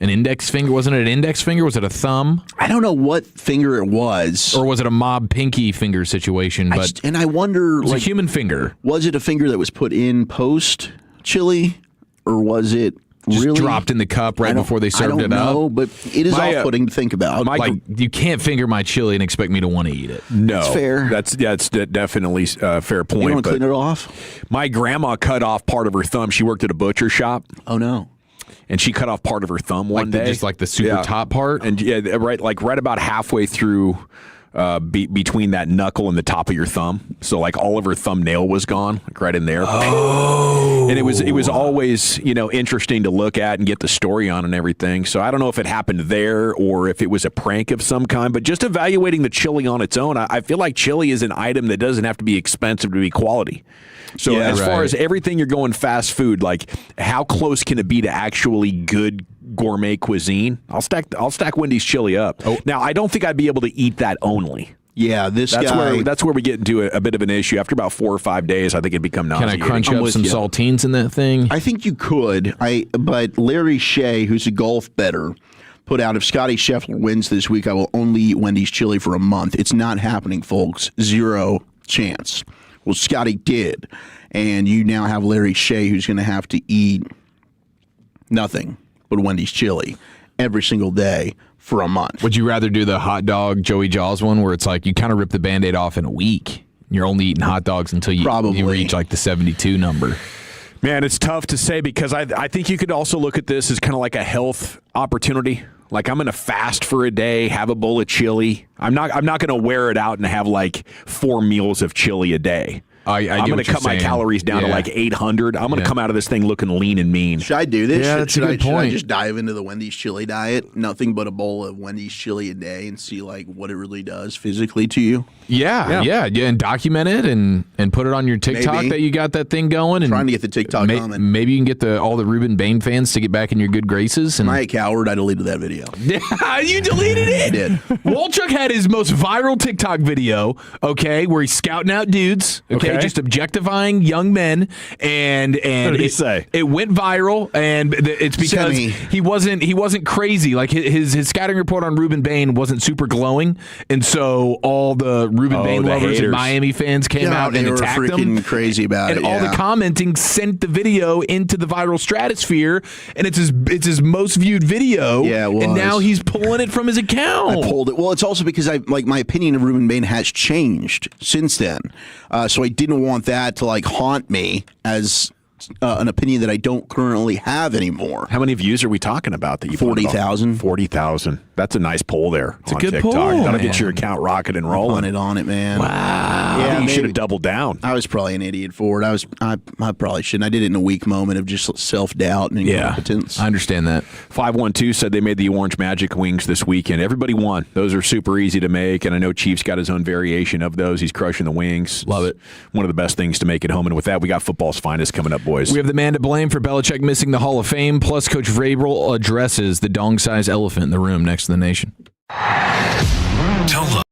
index finger. Wasn't it an index finger? Was it a thumb? I don't know what finger it was. Or was it a mob pinky finger situation? But I wonder, it was a human finger. Was it a finger that was put in post-chili, or was it just really dropped in the cup right before they served it up? I don't know, but it is off-putting to think about. Like, you can't finger my chili and expect me to want to eat it. No. That's fair. That's definitely a fair point. You want to clean it off? My grandma cut off part of her thumb. She worked at a butcher shop. Oh, no. And she cut off part of her thumb one day. Just like the super top part? And right about halfway through between that knuckle and the top of your thumb. So like all of her thumbnail was gone, like right in there. Oh. And it was always, interesting to look at and get the story on and everything. So I don't know if it happened there or if it was a prank of some kind, but just evaluating the chili on its own, I feel like chili is an item that doesn't have to be expensive to be quality. So as far as everything you're going fast food, like how close can it be to actually good gourmet cuisine? I'll stack Wendy's chili up. Now, I don't think I'd be able to eat that only. Yeah, that's where we get into a bit of an issue. After about 4 or 5 days, I think it become nauseating. Can I crunch up some saltines in that thing? I think you could. But Larry Shea, who's a golf bettor, put out, if Scotty Scheffler wins this week, I will only eat Wendy's chili for a month. It's not happening, folks. 0 chance. Well, Scotty did. And you now have Larry Shea, who's going to have to eat nothing but Wendy's chili every single day for a month. Would you rather do the hot dog Joey Jaws one where it's like you kind of rip the Band-Aid off in a week? You're only eating hot dogs until you reach like the 72 number. Man, it's tough to say because I think you could also look at this as kind of like a health opportunity. Like I'm going to fast for a day, have a bowl of chili. I'm not going to wear it out and have like 4 meals of chili a day. I'm going to cut my calories down to like 800. I'm going to come out of this thing looking lean and mean. Should I do this? Yeah, that's a good point. Should I just dive into the Wendy's chili diet? Nothing but a bowl of Wendy's chili a day and see like what it really does physically to you? Yeah, and document it and put it on your TikTok that you got that thing going. And trying to get the TikTok on. Maybe you can get all the Ruben Bain fans to get back in your good graces. And Am I a coward? I deleted that video. You deleted it? I did. Walchuk had his most viral TikTok video, where he's scouting out dudes, just objectifying young men, and what did he say? It went viral, and it's because he wasn't crazy. Like his scouting report on Ruben Bain wasn't super glowing, and so all the Ruben Bain lovers haters. and Miami fans came out and attacked him. They were freaking crazy about it. And all the commenting sent the video into the viral stratosphere, and it's his most viewed video. Yeah, it was. And now he's pulling it from his account. I pulled it. Well, it's also because my opinion of Ruben Bain has changed since then. So I didn't want that to haunt me as an opinion that I don't currently have anymore. How many views are we talking about that you 40,000. 40,000. That's a nice poll there. It's on a good TikTok. poll. That'll get your account rocking and rolling. It on it, man. Wow. Yeah, you should have doubled down. I was probably an idiot for it. I probably shouldn't. I did it in a weak moment of just self-doubt and incompetence. I understand that. 512 said they made the Orange Magic Wings this weekend. Everybody won. Those are super easy to make, and I know Chief's got his own variation of those. He's crushing the wings. Love it. One of the best things to make at home. And with that, we got football's finest coming up, boys. We have the man to blame for Belichick missing the Hall of Fame, plus Coach Vrabel addresses the dong-sized elephant in the room next to the nation. Don't look.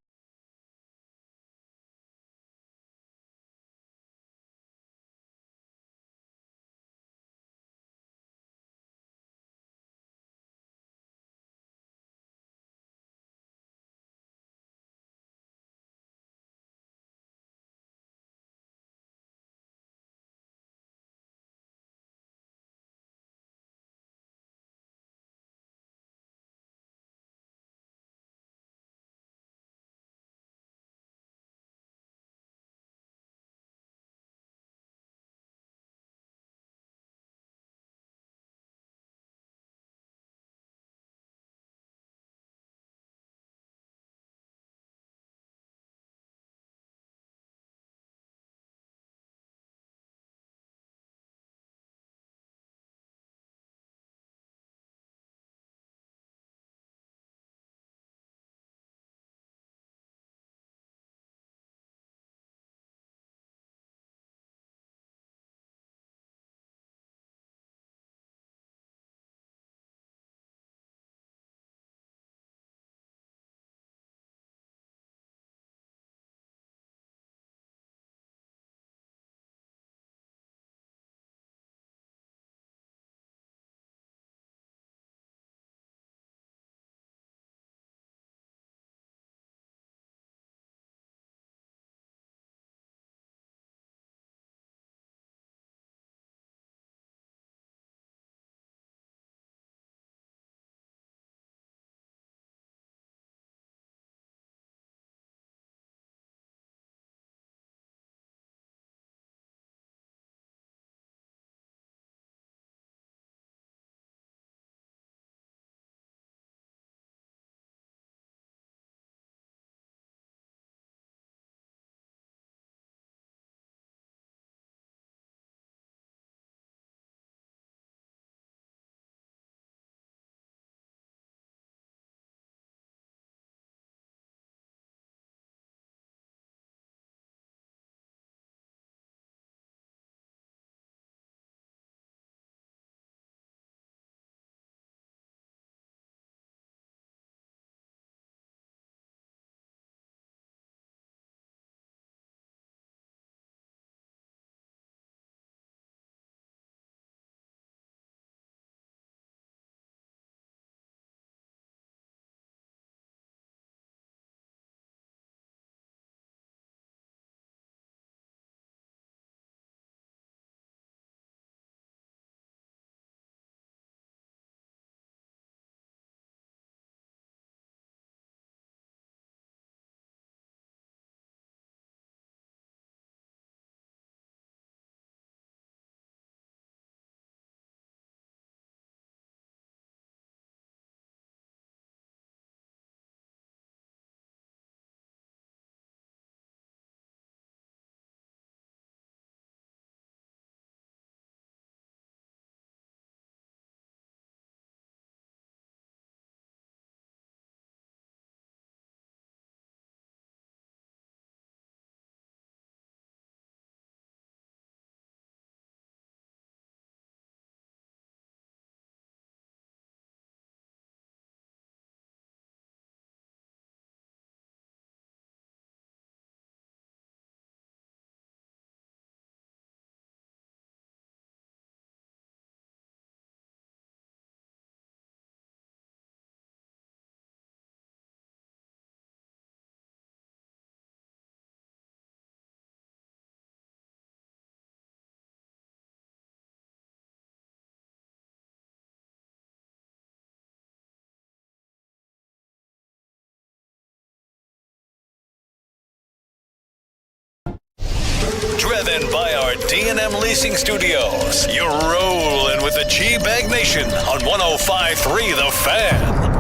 Driven by our D&M Leasing Studios. You're rolling with the G-Bag Nation on 105.3 The Fan.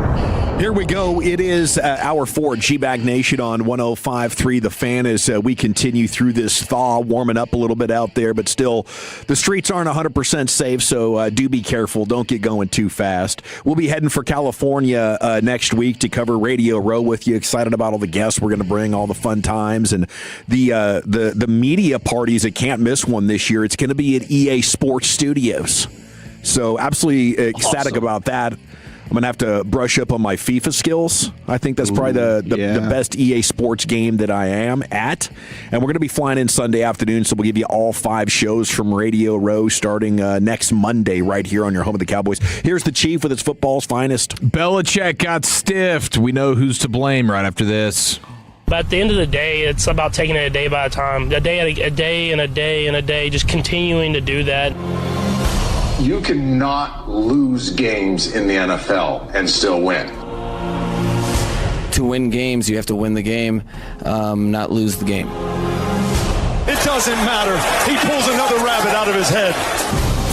Here we go. It is hour 4, G-Bag Nation on 105.3 The Fan as we continue through this thaw, warming up a little bit out there, but still the streets aren't 100% safe, so do be careful. Don't get going too fast. We'll be heading for California next week to cover Radio Row with you. Excited about all the guests we're going to bring, all the fun times, and the media parties that can't miss one this year. It's going to be at EA Sports Studios. So absolutely ecstatic about that. I'm going to have to brush up on my FIFA skills. I think that's probably the best EA Sports game that I am at. And we're going to be flying in Sunday afternoon, so we'll give you all 5 shows from Radio Row starting next Monday right here on your home of the Cowboys. Here's the Chief with his football's finest. Belichick got stiffed. We know who's to blame right after this. But at the end of the day, it's about taking it a day by a time, a day and a day, just continuing to do that. You cannot lose games in the NFL and still win. To win games, you have to win the game, not lose the game. It doesn't matter. He pulls another rabbit out of his head.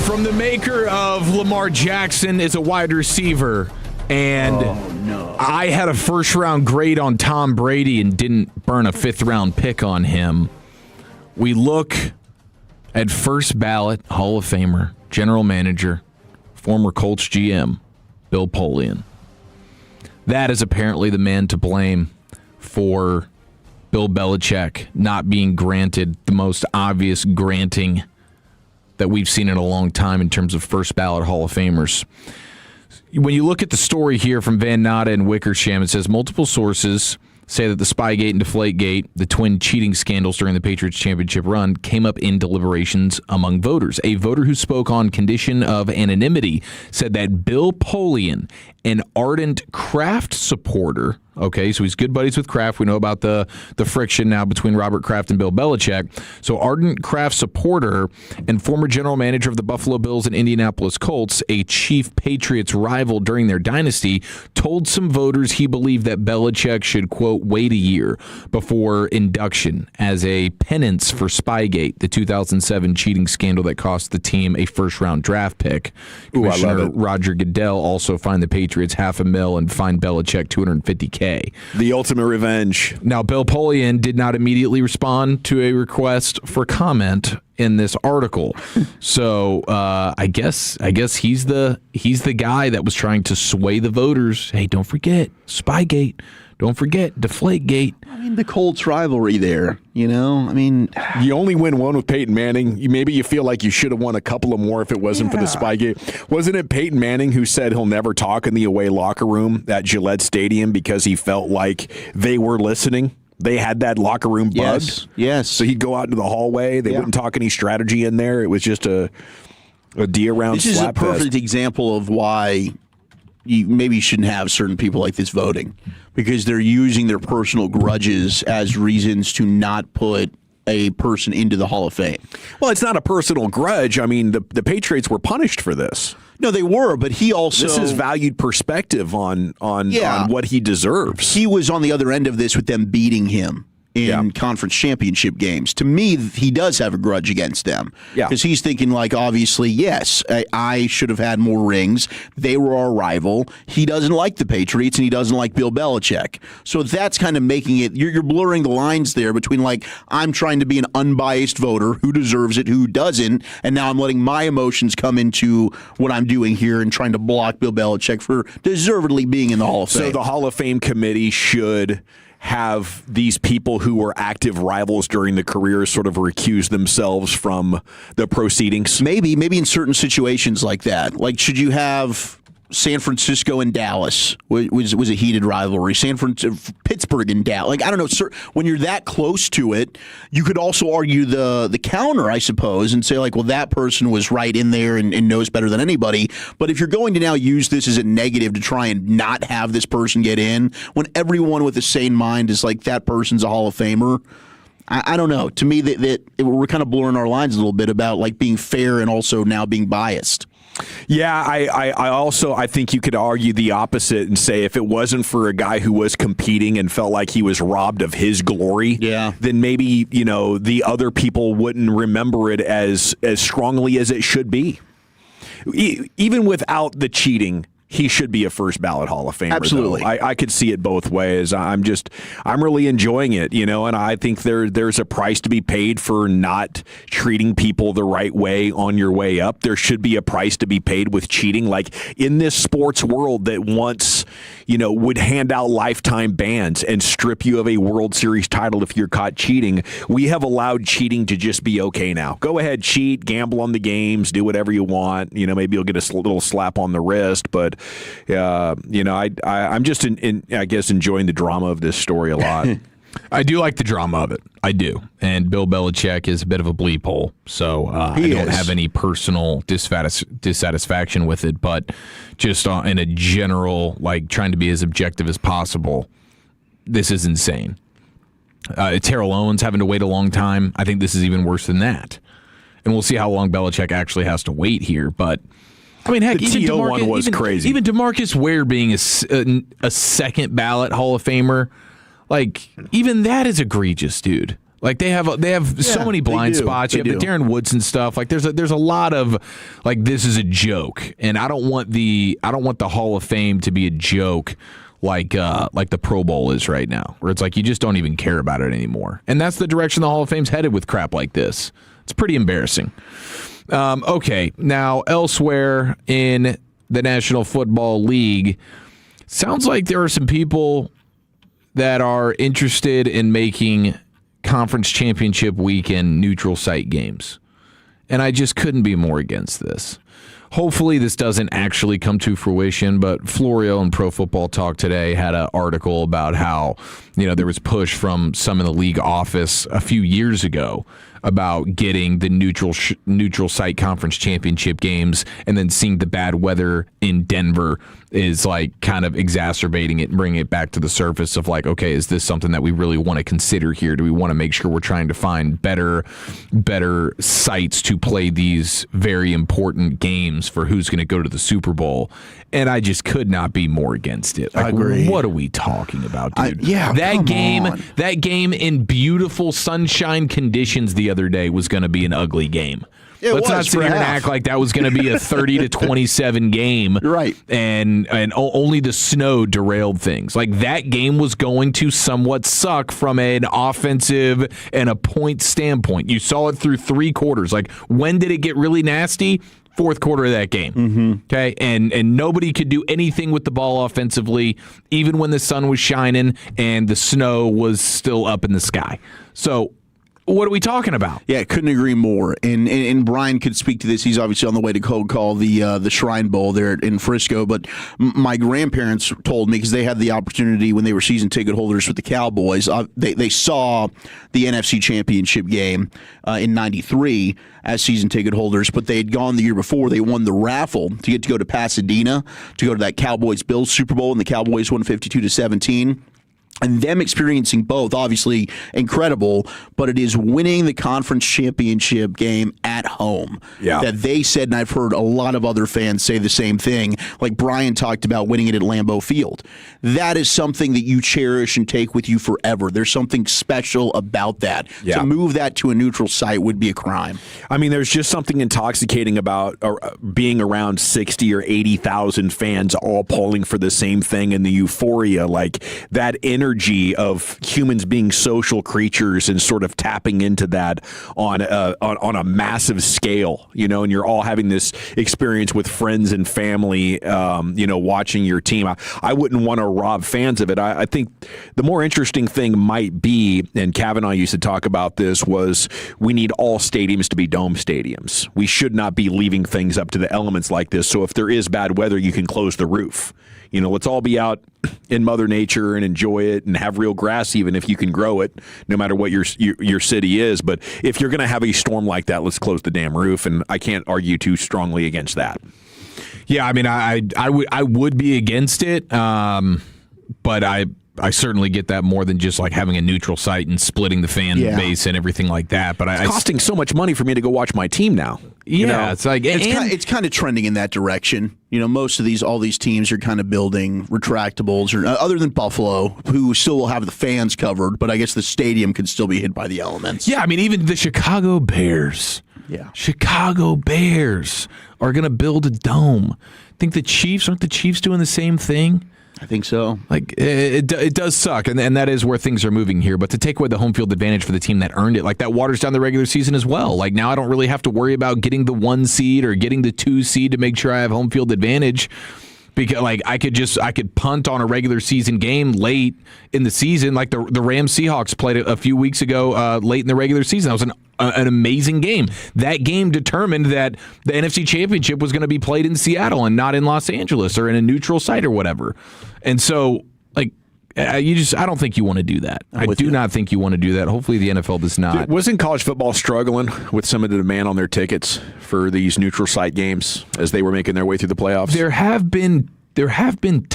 From the maker of Lamar Jackson is a wide receiver. And I had a first-round grade on Tom Brady and didn't burn a fifth-round pick on him. We look at first ballot Hall of Famer, general manager, former Colts GM, Bill Polian. That is apparently the man to blame for Bill Belichick not being granted the most obvious granting that we've seen in a long time in terms of first ballot Hall of Famers. When you look at the story here from Van Natta and Wickersham, it says multiple sources say that the Spygate and Deflategate, the twin cheating scandals during the Patriots championship run, came up in deliberations among voters. A voter who spoke on condition of anonymity said that Bill Polian, an ardent Kraft supporter, okay, so he's good buddies with Kraft. We know about the friction now between Robert Kraft and Bill Belichick. So ardent Kraft supporter and former general manager of the Buffalo Bills and Indianapolis Colts, a chief Patriots rival during their dynasty, told some voters he believed that Belichick should, quote, wait a year before induction as a penance for Spygate, the 2007 cheating scandal that cost the team a first-round draft pick. Commissioner I love it. Roger Goodell also fined the Patriots $500,000 and fined Belichick $250K. The ultimate revenge. Now, Bill Polian did not immediately respond to a request for comment in this article. So I guess he's the guy that was trying to sway the voters. Hey, don't forget Spygate. Don't forget Deflategate. I mean, the Colts rivalry there, you know? I mean, you only win one with Peyton Manning. Maybe you feel like you should have won a couple of more if it wasn't for the Spygate. Wasn't it Peyton Manning who said he'll never talk in the away locker room at Gillette Stadium because he felt like they were listening? They had that locker room bug. Yes. So he'd go out into the hallway. They wouldn't talk any strategy in there. It was just a D around This is a perfect example of why you maybe shouldn't have certain people like this voting, because they're using their personal grudges as reasons to not put a person into the Hall of Fame. Well, it's not a personal grudge. I mean, the Patriots were punished for this. No, they were, but he also... This is valued perspective on what he deserves. He was on the other end of this with them beating him in conference championship games. To me, he does have a grudge against them. Because he's thinking, like, obviously, yes, I should have had more rings. They were our rival. He doesn't like the Patriots, and he doesn't like Bill Belichick. So that's kind of making it, you're blurring the lines there between, like, I'm trying to be an unbiased voter, who deserves it, who doesn't, and now I'm letting my emotions come into what I'm doing here and trying to block Bill Belichick for deservedly being in the Hall of Fame. So the Hall of Fame committee should have these people who were active rivals during the career sort of recuse themselves from the proceedings? Maybe in certain situations like that. Like, should you have San Francisco and Dallas was a heated rivalry. Pittsburgh and Dallas. Like, I don't know. Sir, when you're that close to it, you could also argue the counter, I suppose, and say, like, well, that person was right in there and knows better than anybody. But if you're going to now use this as a negative to try and not have this person get in, when everyone with a sane mind is like, that person's a Hall of Famer, I don't know. To me, that we're kind of blurring our lines a little bit about, like, being fair and also now being biased. Yeah, I think you could argue the opposite and say if it wasn't for a guy who was competing and felt like he was robbed of his glory, then maybe, the other people wouldn't remember it as strongly as it should be. Even without the cheating, he should be a first ballot Hall of Famer. Absolutely. I could see it both ways. I'm really enjoying it, and I think there's a price to be paid for not treating people the right way on your way up. There should be a price to be paid with cheating. Like in this sports world that once, would hand out lifetime bans and strip you of a World Series title if you're caught cheating, we have allowed cheating to just be okay now. Go ahead, cheat, gamble on the games, do whatever you want. Maybe you'll get a little slap on the wrist, but I'm just I guess enjoying the drama of this story a lot. I do like the drama of it. I do. And Bill Belichick is a bit of a bleep hole, so I don't have any personal dissatisfaction with it, but just in a general, trying to be as objective as possible, this is insane. Terrell Owens having to wait a long time. I think this is even worse than that. And we'll see how long Belichick actually has to wait here, but I mean, heck, the T.O. one was crazy. Even DeMarcus Ware being a second ballot Hall of Famer, even that is egregious, dude. They have so many blind spots. You have the Darren Woodson stuff. There's a lot of this is a joke, and I don't want the Hall of Fame to be a joke like the Pro Bowl is right now, where it's you just don't even care about it anymore. And that's the direction the Hall of Fame's headed with crap like this. It's pretty embarrassing. Okay, now elsewhere in the National Football League, sounds like there are some people that are interested in making conference championship weekend neutral site games. And I just couldn't be more against this. Hopefully this doesn't actually come to fruition, but Florio and Pro Football Talk today had an article about how, there was push from some in the league office a few years ago about getting the neutral site conference championship games, and then seeing the bad weather in Denver is kind of exacerbating it and bringing it back to the surface of okay, is this something that we really want to consider here? Do we want to make sure we're trying to find better sites to play these very important games for who's going to go to the Super Bowl? And I just could not be more against it. I agree. What are we talking about, dude? That game in beautiful sunshine conditions the other day was going to be an ugly game. Let's not sit here and act like that was going to be a 30-27 game. Right. And only the snow derailed things. That game was going to somewhat suck from an offensive and a point standpoint. You saw it through 3 quarters. When did it get really nasty? Fourth quarter of that game. Mm-hmm. Okay, and nobody could do anything with the ball offensively, even when the sun was shining and the snow was still up in the sky. So what are we talking about? Yeah, couldn't agree more. And Brian could speak to this. He's obviously on the way to cold call the Shrine Bowl there in Frisco. But my grandparents told me, because they had the opportunity when they were season ticket holders with the Cowboys, they saw the NFC Championship game in '93 as season ticket holders, but they had gone the year before. They won the raffle to get to go to Pasadena to go to that Cowboys-Bills Super Bowl, and the Cowboys won 52-17. And them experiencing both, obviously incredible, but it is winning the conference championship game at home that they said, and I've heard a lot of other fans say the same thing, like Brian talked about winning it at Lambeau Field. That is something that you cherish and take with you forever. There's something special about that. To move that to a neutral site would be a crime. I mean, there's just something intoxicating about being around 60 or 80,000 fans all pulling for the same thing, and the euphoria, that energy of humans being social creatures and sort of tapping into that on a massive scale, and you're all having this experience with friends and family, watching your team. I wouldn't want to rob fans of it. I think the more interesting thing might be, and Kavanaugh used to talk about this, was we need all stadiums to be dome stadiums. We should not be leaving things up to the elements like this. So if there is bad weather, you can close the roof. Let's all be out in Mother Nature and enjoy it and have real grass, even if you can grow it, no matter what your city is. But if you're going to have a storm like that, let's close the damn roof. And I can't argue too strongly against that. Yeah, I mean, I would be against it, but I certainly get that more than just like having a neutral site and splitting the fan base and everything like that. But it's costing so much money for me to go watch my team now. It's like it's kind of trending in that direction. Most of all these teams are kind of building retractables, or other than Buffalo, who still will have the fans covered, but I guess the stadium can still be hit by the elements. Yeah, I mean, even the Chicago Bears. Yeah, Chicago Bears are going to build a dome. I think aren't the Chiefs doing the same thing? I think so. Like it does suck, and that is where things are moving here. But to take away the home field advantage for the team that earned it, like that waters down the regular season as well. Like now I don't really have to worry about getting the 1 seed or getting the 2 seed to make sure I have home field advantage. Because like I could punt on a regular season game late in the season, like the Rams Seahawks played a few weeks ago late in the regular season. That was an amazing game. That game determined that the NFC Championship was going to be played in Seattle and not in Los Angeles or in a neutral site or whatever. And so, like, I don't think you want to do that. I do not think you want to do that. Hopefully the NFL does not. Wasn't college football struggling with some of the demand on their tickets for these neutral site games as they were making their way through the playoffs? There have been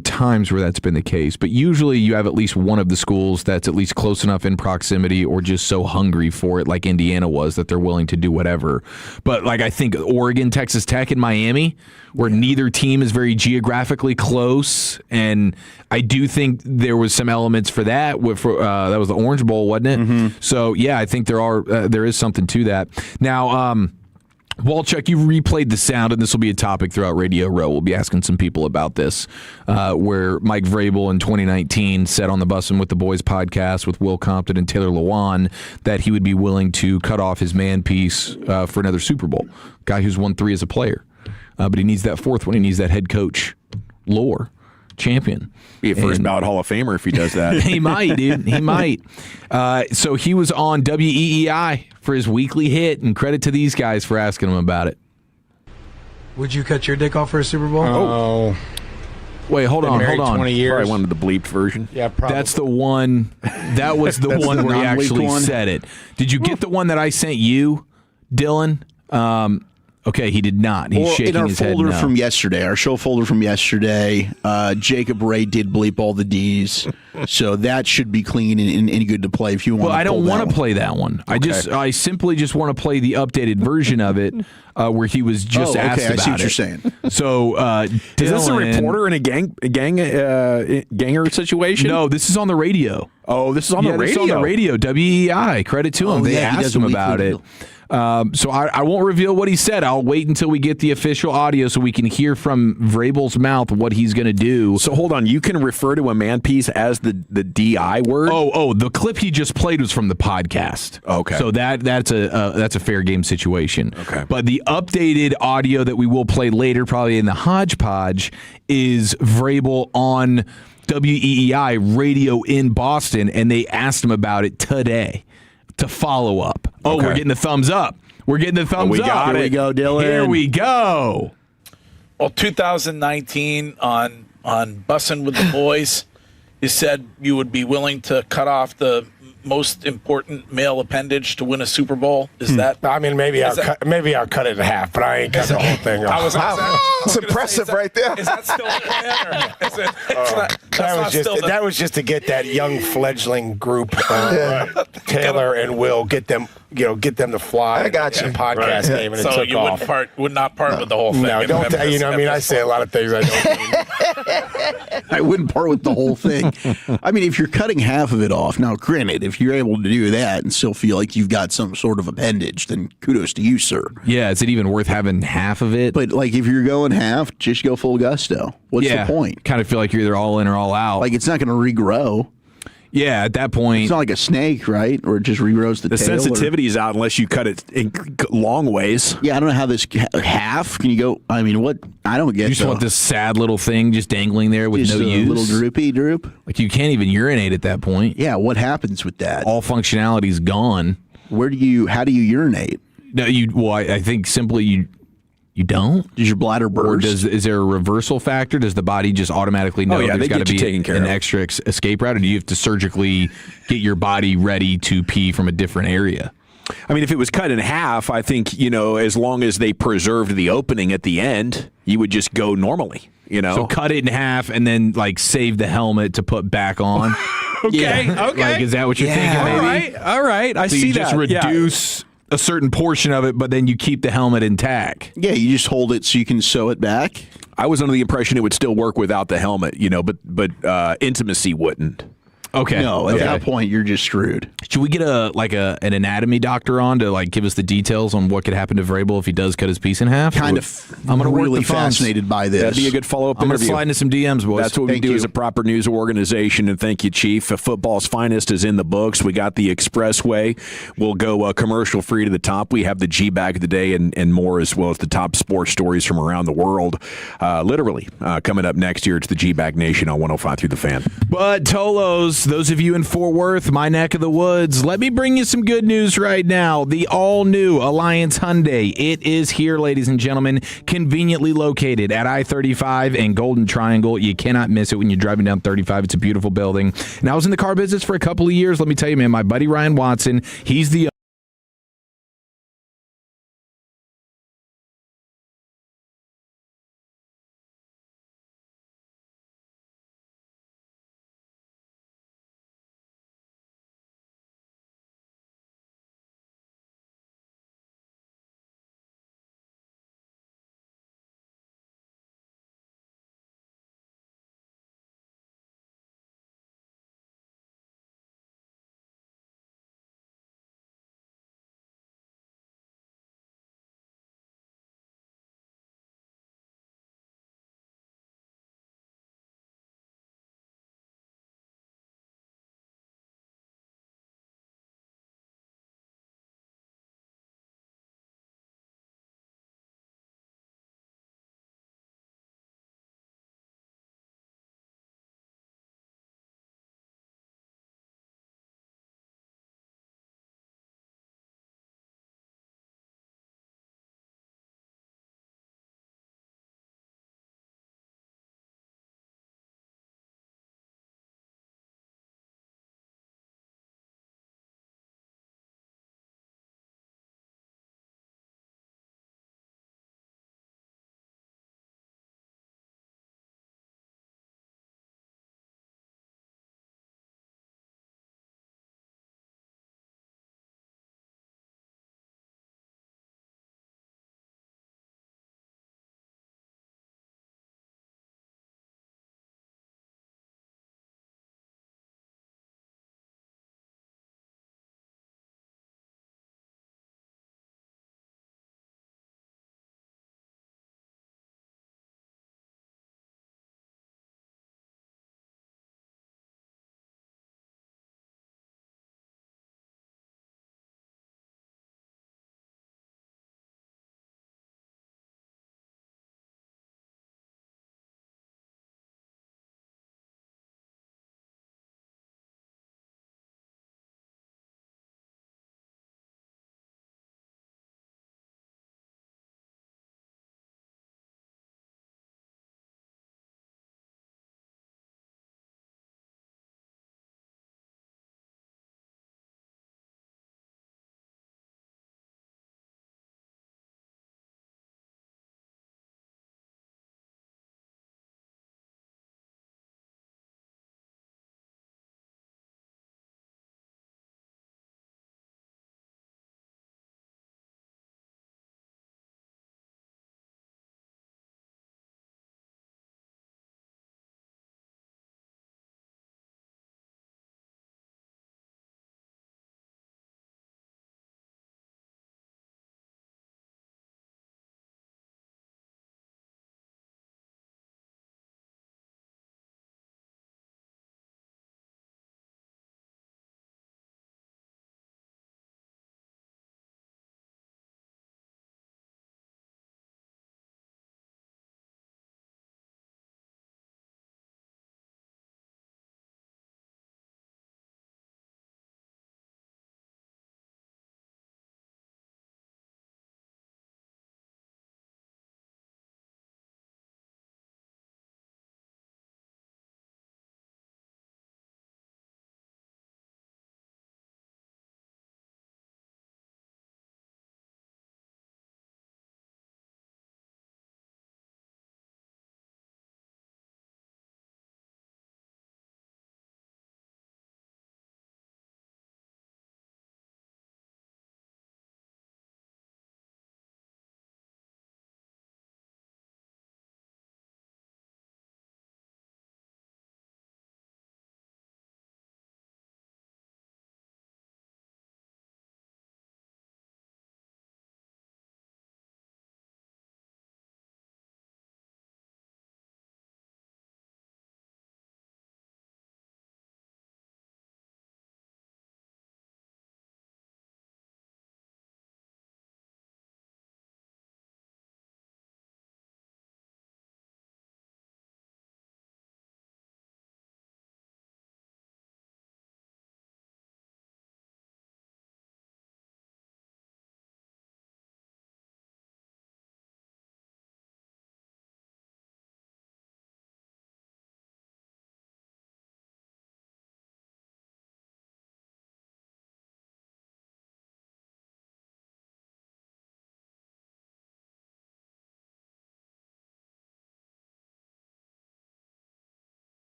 times where that's been the case, but usually you have at least one of the schools that's at least close enough in proximity or just so hungry for it, like Indiana was, that they're willing to do whatever. But like I think Oregon, Texas Tech, and Miami, where neither team is very geographically close, and I do think there was some elements for that. That was the Orange Bowl, wasn't it? Mm-hmm. So yeah, I think there is something to that. Now, Walchuk, you replayed the sound, and this will be a topic throughout Radio Row. We'll be asking some people about this, where Mike Vrabel in 2019 said on the Bussin' with the Boys podcast with Will Compton and Taylor Lewan that he would be willing to cut off his man piece for another Super Bowl. Guy who's won 3 as a player. But he needs that 4th one. He needs that head coach lore. Champion. Be a first ballot Hall of Famer if he does that. He might, dude. He might. So he was on WEEI for his weekly hit, and credit to these guys for asking him about it. Would you cut your dick off for a Super Bowl? Oh. Wait, hold on. 20 years. Probably wanted the bleeped version. Yeah, probably. That's the one. That was the one where he actually said it. Did you get the one that I sent you, Dylan? Okay, he did not. He's shaking his head no. In our folder from yesterday, our show folder from yesterday, Jacob Ray did bleep all the D's, so that should be clean and good to play if you want. Well, I don't want to play that one. Okay. I simply just want to play the updated version of it, where he was just asked about it. I see what you're saying. So, is this a reporter in a ganger situation? No, this is on the radio. Oh, this is on the radio. This is on the radio. WEI. Credit to him. They asked him about it. So I won't reveal what he said. I'll wait until we get the official audio so we can hear from Vrabel's mouth what he's going to do. So hold on. You can refer to a man piece as the DI word? Oh, the clip he just played was from the podcast. Okay. So that's a fair game situation. Okay. But the updated audio that we will play later, probably in the hodgepodge, is Vrabel on WEEI radio in Boston, and they asked him about it today to follow up. Oh, okay. We're getting the thumbs up. We're getting the thumbs up. Here we go, Dylan. Here we go. Well, 2019 on Bussin' with the Boys, you said you would be willing to cut off the most important male appendage to win a Super Bowl. Is that? I mean, maybe I'll cut it in half, but I ain't cut the whole thing off. It's impressive, right there. Is that still the plan? Or is it, that was just to get that young fledgling group, Taylor and Will, get them to fly. I got you. In a podcast game, and so it took you off. would not part with the whole thing. No, don't. I say a lot of things I don't mean. I wouldn't part with the whole thing. I mean, if you're cutting half of it off, now granted, if you're able to do that and still feel like you've got some sort of appendage, then kudos to you, sir. Yeah, is it even worth having half of it? But like, if you're going half, just go full gusto. What's the point? Kind of feel like you're either all in or all out. Like, it's not going to regrow. Yeah, at that point. It's not like a snake, right? Or it just regrows the tail. The sensitivity is out unless you cut it in long ways. Yeah, I don't know how this half. Can you go? I mean, what? I don't get. You just want this sad little thing just dangling there with just no use. Little droop. Like, you can't even urinate at that point. Yeah, what happens with that? All functionality's gone. How do you urinate? No, I think simply you don't? Does your bladder burst? Or is there a reversal factor? Does the body just automatically know there's got to be an extra escape route? Or do you have to surgically get your body ready to pee from a different area? I mean, if it was cut in half, I think, as long as they preserved the opening at the end, you would just go normally, So cut it in half and then, save the helmet to put back on. Okay. Is that what you're thinking, maybe? All right. I so see you just that. reduce a certain portion of it, but then you keep the helmet intact. Yeah, you just hold it so you can sew it back. I was under the impression it would still work without the helmet, but intimacy wouldn't. Okay. No, at that point you're just screwed. Should we get an anatomy doctor on to give us the details on what could happen to Vrabel if he does cut his piece in half? I'm gonna really work the phones. fascinated by this. That'd be a good follow-up I'm interview. gonna slide into some DMs, boys. That's what we do as a proper news organization, and thank you, Chief. Football's finest is in the books. We got the Expressway. We'll go commercial-free to the top. We have the G-Bag of the day and more, as well as the top sports stories from around the world. Literally, coming up next year, it's the G-Bag Nation on 105 through the Fan. But Tolos, those of you in Fort Worth, my neck of the woods, let me bring you some good news right now. The all-new Alliance Hyundai. It is here, ladies and gentlemen, conveniently located at I-35 and Golden Triangle. You cannot miss it when you're driving down 35. It's a beautiful building. And I was in the car business for a couple of years. Let me tell you, man, my buddy Ryan Watson, he's the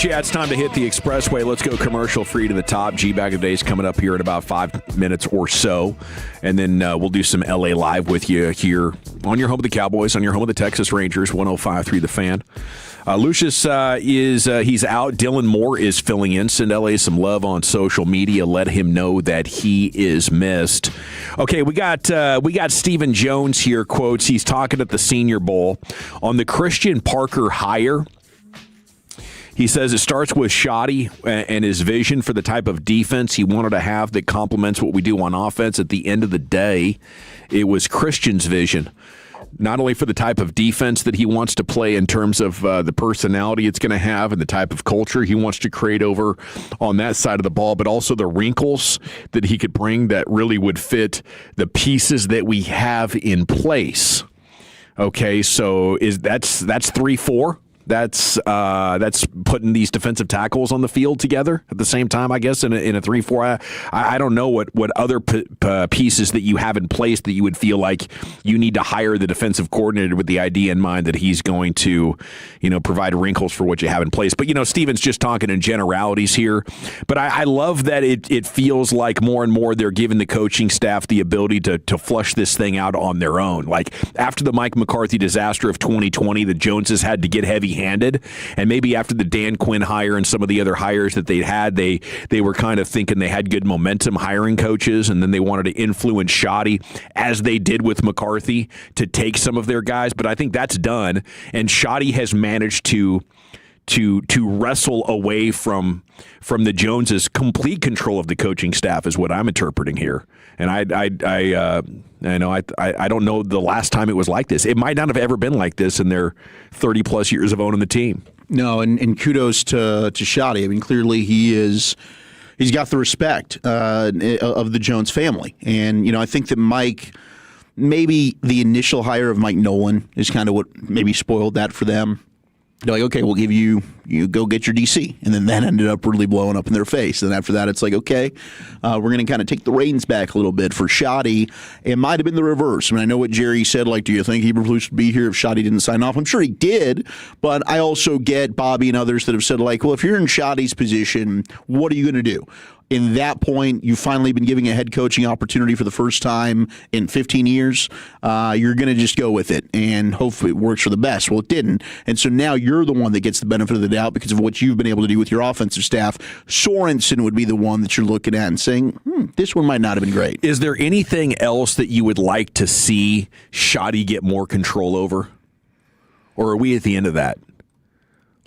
right, yeah, it's time to hit the expressway. Let's go commercial free to the top. G-Bag of the Day is coming up here in about 5 minutes or so. And then we'll do some LA Live with you here on your home of the Cowboys, on your home of the Texas Rangers, 105.3 The Fan. Lucius he's out. Dylan Moore is filling in. Send LA some love on social media. Let him know that he is missed. Okay, we got Stephen Jones here. Quotes. He's talking at the Senior Bowl on the Christian Parker hire. He says it starts with Shoddy and his vision for the type of defense he wanted to have that complements what we do on offense. At the end of the day, it was Christian's vision, not only for the type of defense that he wants to play in terms of the personality it's going to have and the type of culture he wants to create over on that side of the ball, but also the wrinkles that he could bring that really would fit the pieces that we have in place. Okay, so that's 3-4. That's putting these defensive tackles on the field together at the same time, I guess, in a 3-4. I don't know what other pieces that you have in place that you would feel like you need to hire the defensive coordinator with the idea in mind that he's going to, provide wrinkles for what you have in place. But, Steven's just talking in generalities here. But I love that it feels like more and more they're giving the coaching staff the ability to flush this thing out on their own. Like after the Mike McCarthy disaster of 2020, the Joneses had to get heavy-handed, and maybe after the Dan Quinn hire and some of the other hires that they'd had, they were kind of thinking they had good momentum hiring coaches, and then they wanted to influence Shoddy, as they did with McCarthy, to take some of their guys. But I think that's done, and Shoddy has managed to wrestle away from the Joneses' complete control of the coaching staff is what I'm interpreting here. And I don't know the last time it was like this. It might not have ever been like this in their 30-plus years of owning the team. No, and kudos to Shoddy. I mean, clearly he's got the respect of the Jones family. And, I think that Mike, maybe the initial hire of Mike Nolan is kind of what maybe spoiled that for them. They're like, okay, we'll give you go get your DC. And then that ended up really blowing up in their face. And after that, it's like, okay, we're going to kind of take the reins back a little bit. For Shoddy, it might have been the reverse. I mean, I know what Jerry said, like, do you think Eberflus would be here if Shoddy didn't sign off? I'm sure he did. But I also get Bobby and others that have said, like, well, if you're in Shoddy's position, what are you going to do? In that point, you've finally been giving a head coaching opportunity for the first time in 15 years. You're going to just go with it, and hopefully it works for the best. Well, it didn't. And so now you're the one that gets the benefit of the doubt because of what you've been able to do with your offensive staff. Sorensen would be the one that you're looking at and saying, this one might not have been great. Is there anything else that you would like to see Shoddy get more control over? Or are we at the end of that?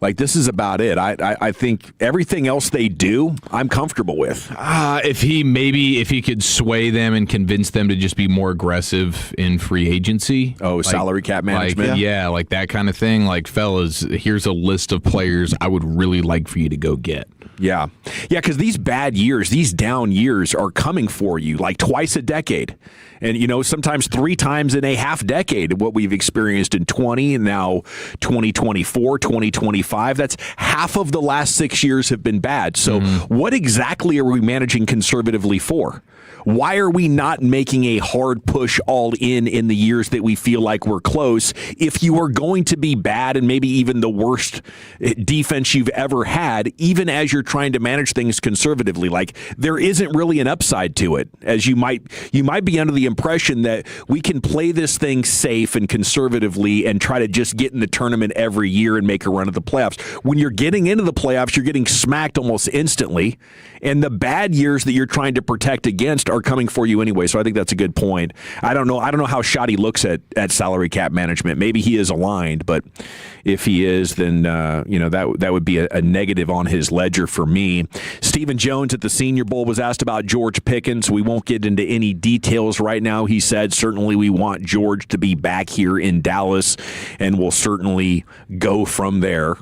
Like, this is about it. I think everything else they do, I'm comfortable with. If he could sway them and convince them to just be more aggressive in free agency. Oh, salary cap management? Like that kind of thing. Like, fellas, here's a list of players I would really like for you to go get. Yeah, because these bad years, these down years are coming for you like twice a decade. And, sometimes 3 times in a half decade, what we've experienced in 20 and now 2024, 2025. That's half of the last 6 years have been bad. So what exactly are we managing conservatively for? Why are we not making a hard push all in the years that we feel like we're close? If you are going to be bad and maybe even the worst defense you've ever had, even as you're trying to manage things conservatively, like there isn't really an upside to it. As you might be under the impression that we can play this thing safe and conservatively and try to just get in the tournament every year and make a run at the playoffs. When you're getting into the playoffs, you're getting smacked almost instantly, and the bad years that you're trying to protect against are coming for you anyway. So I think that's a good point. I don't know how Shoddy looks at salary cap management. Maybe he is aligned, but if he is, then that would be a negative on his ledger for me. Stephen Jones at the Senior Bowl was asked about George Pickens. We won't get into any details right now. He said certainly we want George to be back here in Dallas, and we'll certainly go from there.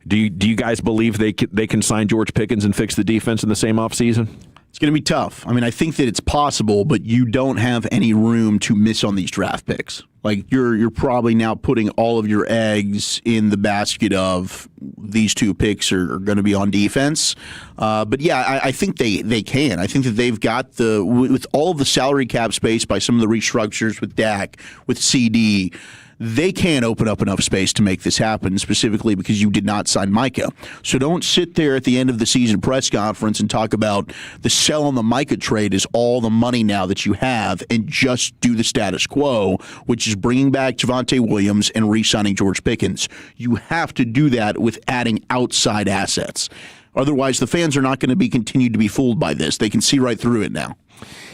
Do you guys believe they can sign George Pickens and fix the defense in the same offseason? It's going to be tough. I mean, I think that it's possible, but you don't have any room to miss on these draft picks. Like, you're probably now putting all of your eggs in the basket of these 2 picks are going to be on defense. But yeah, I think they can. I think that they've got with all of the salary cap space by some of the restructures with Dak, with CD. they can't open up enough space to make this happen, specifically because you did not sign Micah. So don't sit there at the end of the season press conference and talk about the sell on the Micah trade is all the money now that you have, and just do the status quo, which is bringing back Javonte Williams and re-signing George Pickens. You have to do that with adding outside assets. Otherwise, the fans are not going to be continued to be fooled by this. They can see right through it now.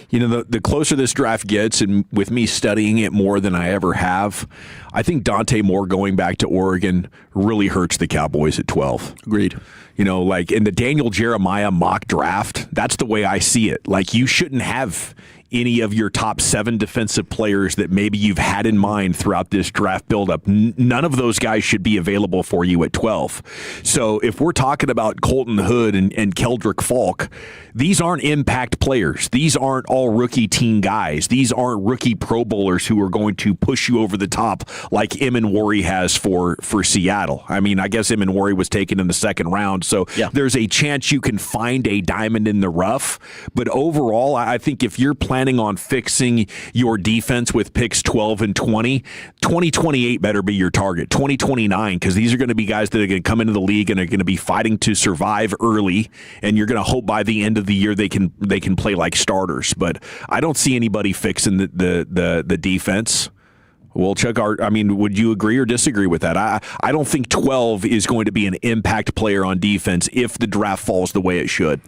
You know, the closer this draft gets, and with me studying it more than I ever have, I think Dante Moore going back to Oregon really hurts the Cowboys at 12. Agreed. You know, like in the Daniel Jeremiah mock draft, that's the way I see it. Like, you shouldn't have any of your top 7 defensive players that maybe you've had in mind throughout this draft buildup. None of those guys should be available for you at 12. So if we're talking about Colton Hood and Keldrick Falk, these aren't impact players. These aren't all rookie team guys. These aren't rookie Pro Bowlers who are going to push you over the top like Emanwari has for Seattle. I mean, I guess Emanwari was taken in the 2nd round, so there's a chance you can find a diamond in the rough. But overall, I think if you're planning on fixing your defense with picks 12 and 20, 2028 better be your target. 2029, because these are going to be guys that are going to come into the league and are going to be fighting to survive early, and you're going to hope by the end of the year they can play like starters. But I don't see anybody fixing the defense. Well, Chuck, would you agree or disagree with that? I don't think 12 is going to be an impact player on defense if the draft falls the way it should.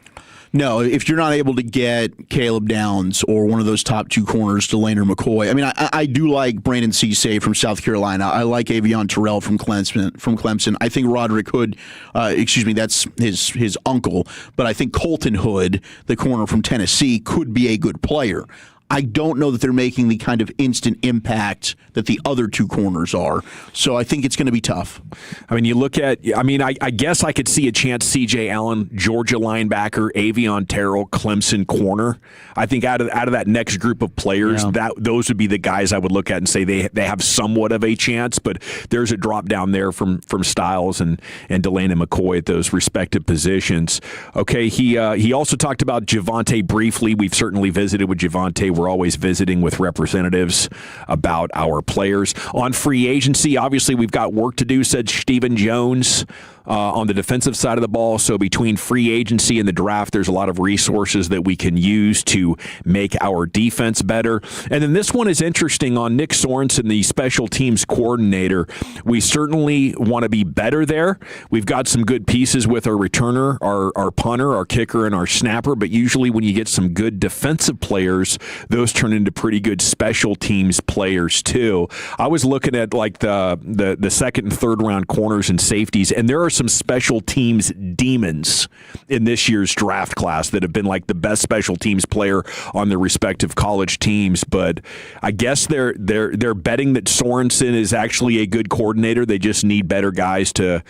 No, if you're not able to get Caleb Downs or one of those top 2 corners, Delane or McCoy. I mean, I do like Brandon Cisse from South Carolina. I like Avion Terrell from Clemson. I think Roderick Hood, that's his uncle, but I think Colton Hood, the corner from Tennessee, could be a good player. I don't know that they're making the kind of instant impact that the other 2 corners are. So I think it's going to be tough. I mean, you look at, I guess I could see a chance C.J. Allen, Georgia linebacker, Avion Terrell, Clemson corner. I think out of that next group of players, those would be the guys I would look at and say they have somewhat of a chance, but there's a drop down there from Styles and Delane and McCoy at those respective positions. Okay, he also talked about Javonte briefly. We've certainly visited with Javonte. We're always visiting with representatives about our players. On free agency, obviously we've got work to do, said Stephen Jones. On the defensive side of the ball. So between free agency and the draft, there's a lot of resources that we can use to make our defense better. And then this one is interesting on Nick Sorensen, the special teams coordinator. We certainly want to be better there. We've got some good pieces with our returner, our punter, our kicker, and our snapper, but usually when you get some good defensive players, those turn into pretty good special teams players too. I was looking at like the second and third round corners and safeties, and there are some special teams demons in this year's draft class that have been like the best special teams player on their respective college teams. But I guess they're betting that Sorensen is actually a good coordinator. They just need better guys to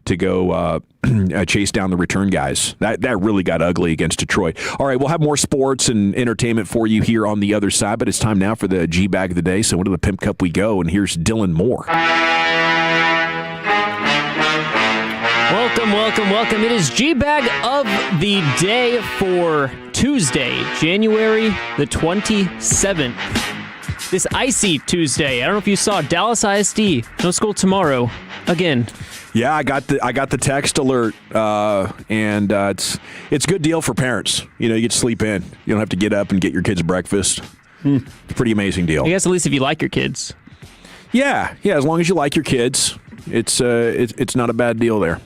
go chase down the return guys. That really got ugly against Detroit. All right, we'll have more sports and entertainment for you here on the other side, but it's time now for the G-Bag of the day. So into the Pimp Cup we go, and here's Dylan Moore. Welcome. It is G-Bag of the day for Tuesday, January the 27th. This icy Tuesday. I don't know if you saw Dallas ISD. No school tomorrow. Again. Yeah, I got the text alert, and it's a good deal for parents. You know, you get to sleep in. You don't have to get up and get your kids breakfast. It's a pretty amazing deal. I guess at least if you like your kids. Yeah. As long as you like your kids, it's not a bad deal there.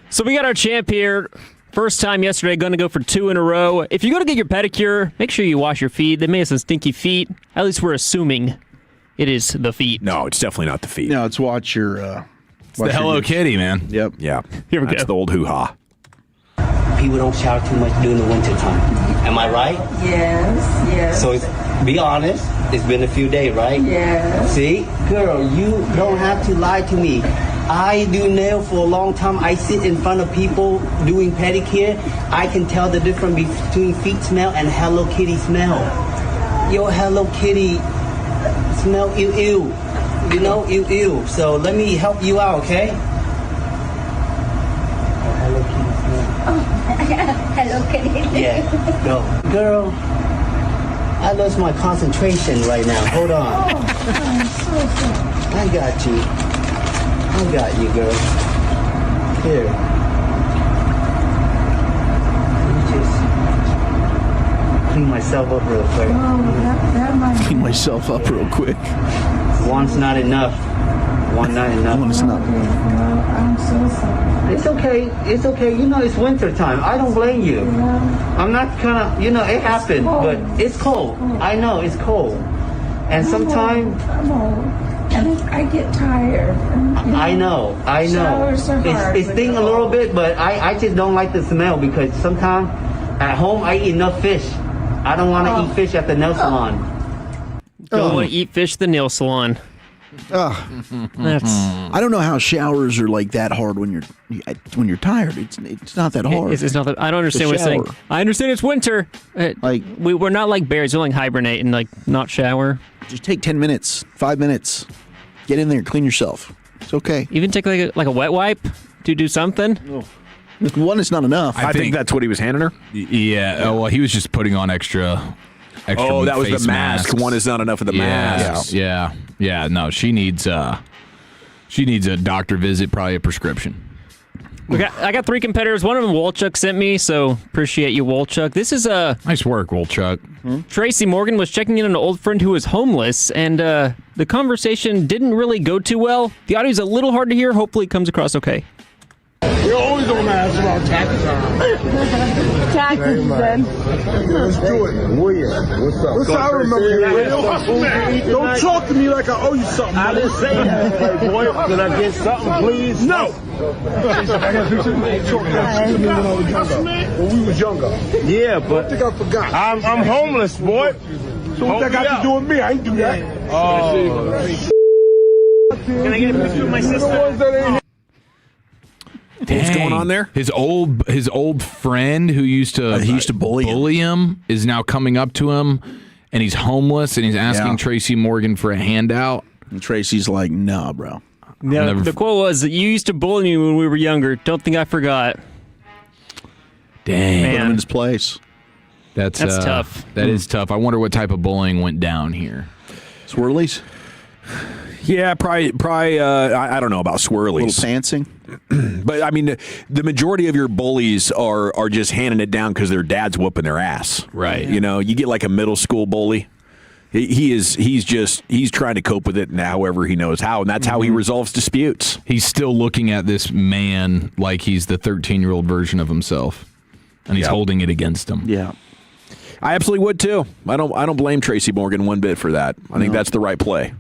So we got our champ here. First time yesterday, going to go for 2 in a row. If you go to get your pedicure, make sure you wash your feet. They may have some stinky feet. At least we're assuming it is the feet. No, it's definitely not the feet. No, it's watch your... it's the Hello Kitty, man. Yep. Yeah. Here we That's go. the old hoo-ha. People don't shower too much during the winter time. Am I right? Yes. So be honest. It's been a few days, right? Yes. See? Girl, you don't have to lie to me. I do nail for a long time. I sit in front of people doing pedicure. I can tell the difference between feet smell and Hello Kitty smell. Your Hello Kitty smell ew. You know, ew. So let me help you out, okay? Hello Kitty smell. Hello Kitty. Yeah, go. Girl, I lost my concentration right now. Hold on. I'm so sorry. I got you. I got you, girl. Here. Let me just clean myself up real quick. That might Clean myself up real quick. One's not enough. One not enough. One is not. I'm so sorry. It's okay. It's okay. You know, it's winter time. I don't blame you. I'm not gonna, you know, it happened, but it's cold. I know it's cold. And sometimes I'm old. And I get tired. And, I know. Showers are hard. It's sting a little bit, but I just don't like the smell because sometimes at home I eat enough fish. I don't want to eat fish at the nail salon. Don't want to eat fish at the nail salon. That's. I don't know how showers are like that hard when you're tired. It's not that hard. It's not that. I don't understand what you're saying. I understand it's winter. We're not like bears. We're like hibernate and like not shower. Just take 10 minutes, 5 minutes. Get in there, clean yourself. It's okay. Even take like a wet wipe to do something. One is not enough. I think that's what he was handing her. Yeah. Oh, well, he was just putting on extra. Oh, that was the mask. Masks. One is not enough of the mask. Yeah. No, she needs a doctor visit, probably a prescription. I got 3 competitors. One of them Wolchuk sent me, so appreciate you, Wolchuk. This is nice work, Wolchuk. Tracy Morgan was checking in on an old friend who was homeless, and the conversation didn't really go too well. The audio's a little hard to hear. Hopefully it comes across okay. You're always on my ass about taxes. Taxes, then. Let's do it. William, what's up? Listen, I remember you. Don't talk to me like I owe you something. I didn't say that. Hey, boy, can I get something, please? No. When we was younger. Yeah, but I think I forgot. I'm homeless, boy. So what that got to do with me? I ain't do that. Oh. Can I get a picture of my sister? Dang. What's going on there? His old friend who used to bully him is now coming up to him, and he's homeless, and he's asking Tracy Morgan for a handout. And Tracy's like, "Nah, bro." Yeah, the quote was, "You used to bully me when we were younger. Don't think I forgot." Dang, put him in his place. That's tough. That is tough. I wonder what type of bullying went down here. Swirlies. Yeah, probably. I don't know about swirlies. Little pantsing. But I mean, the majority of your bullies are just handing it down because their dad's whooping their ass. Right. You know, you get like a middle school bully. He's trying to cope with it however he knows how, and that's how he resolves disputes. He's still looking at this man like he's the 13-year-old version of himself, and he's holding it against him. Yeah. I absolutely would too. I don't blame Tracy Morgan one bit for that. I think that's the right play.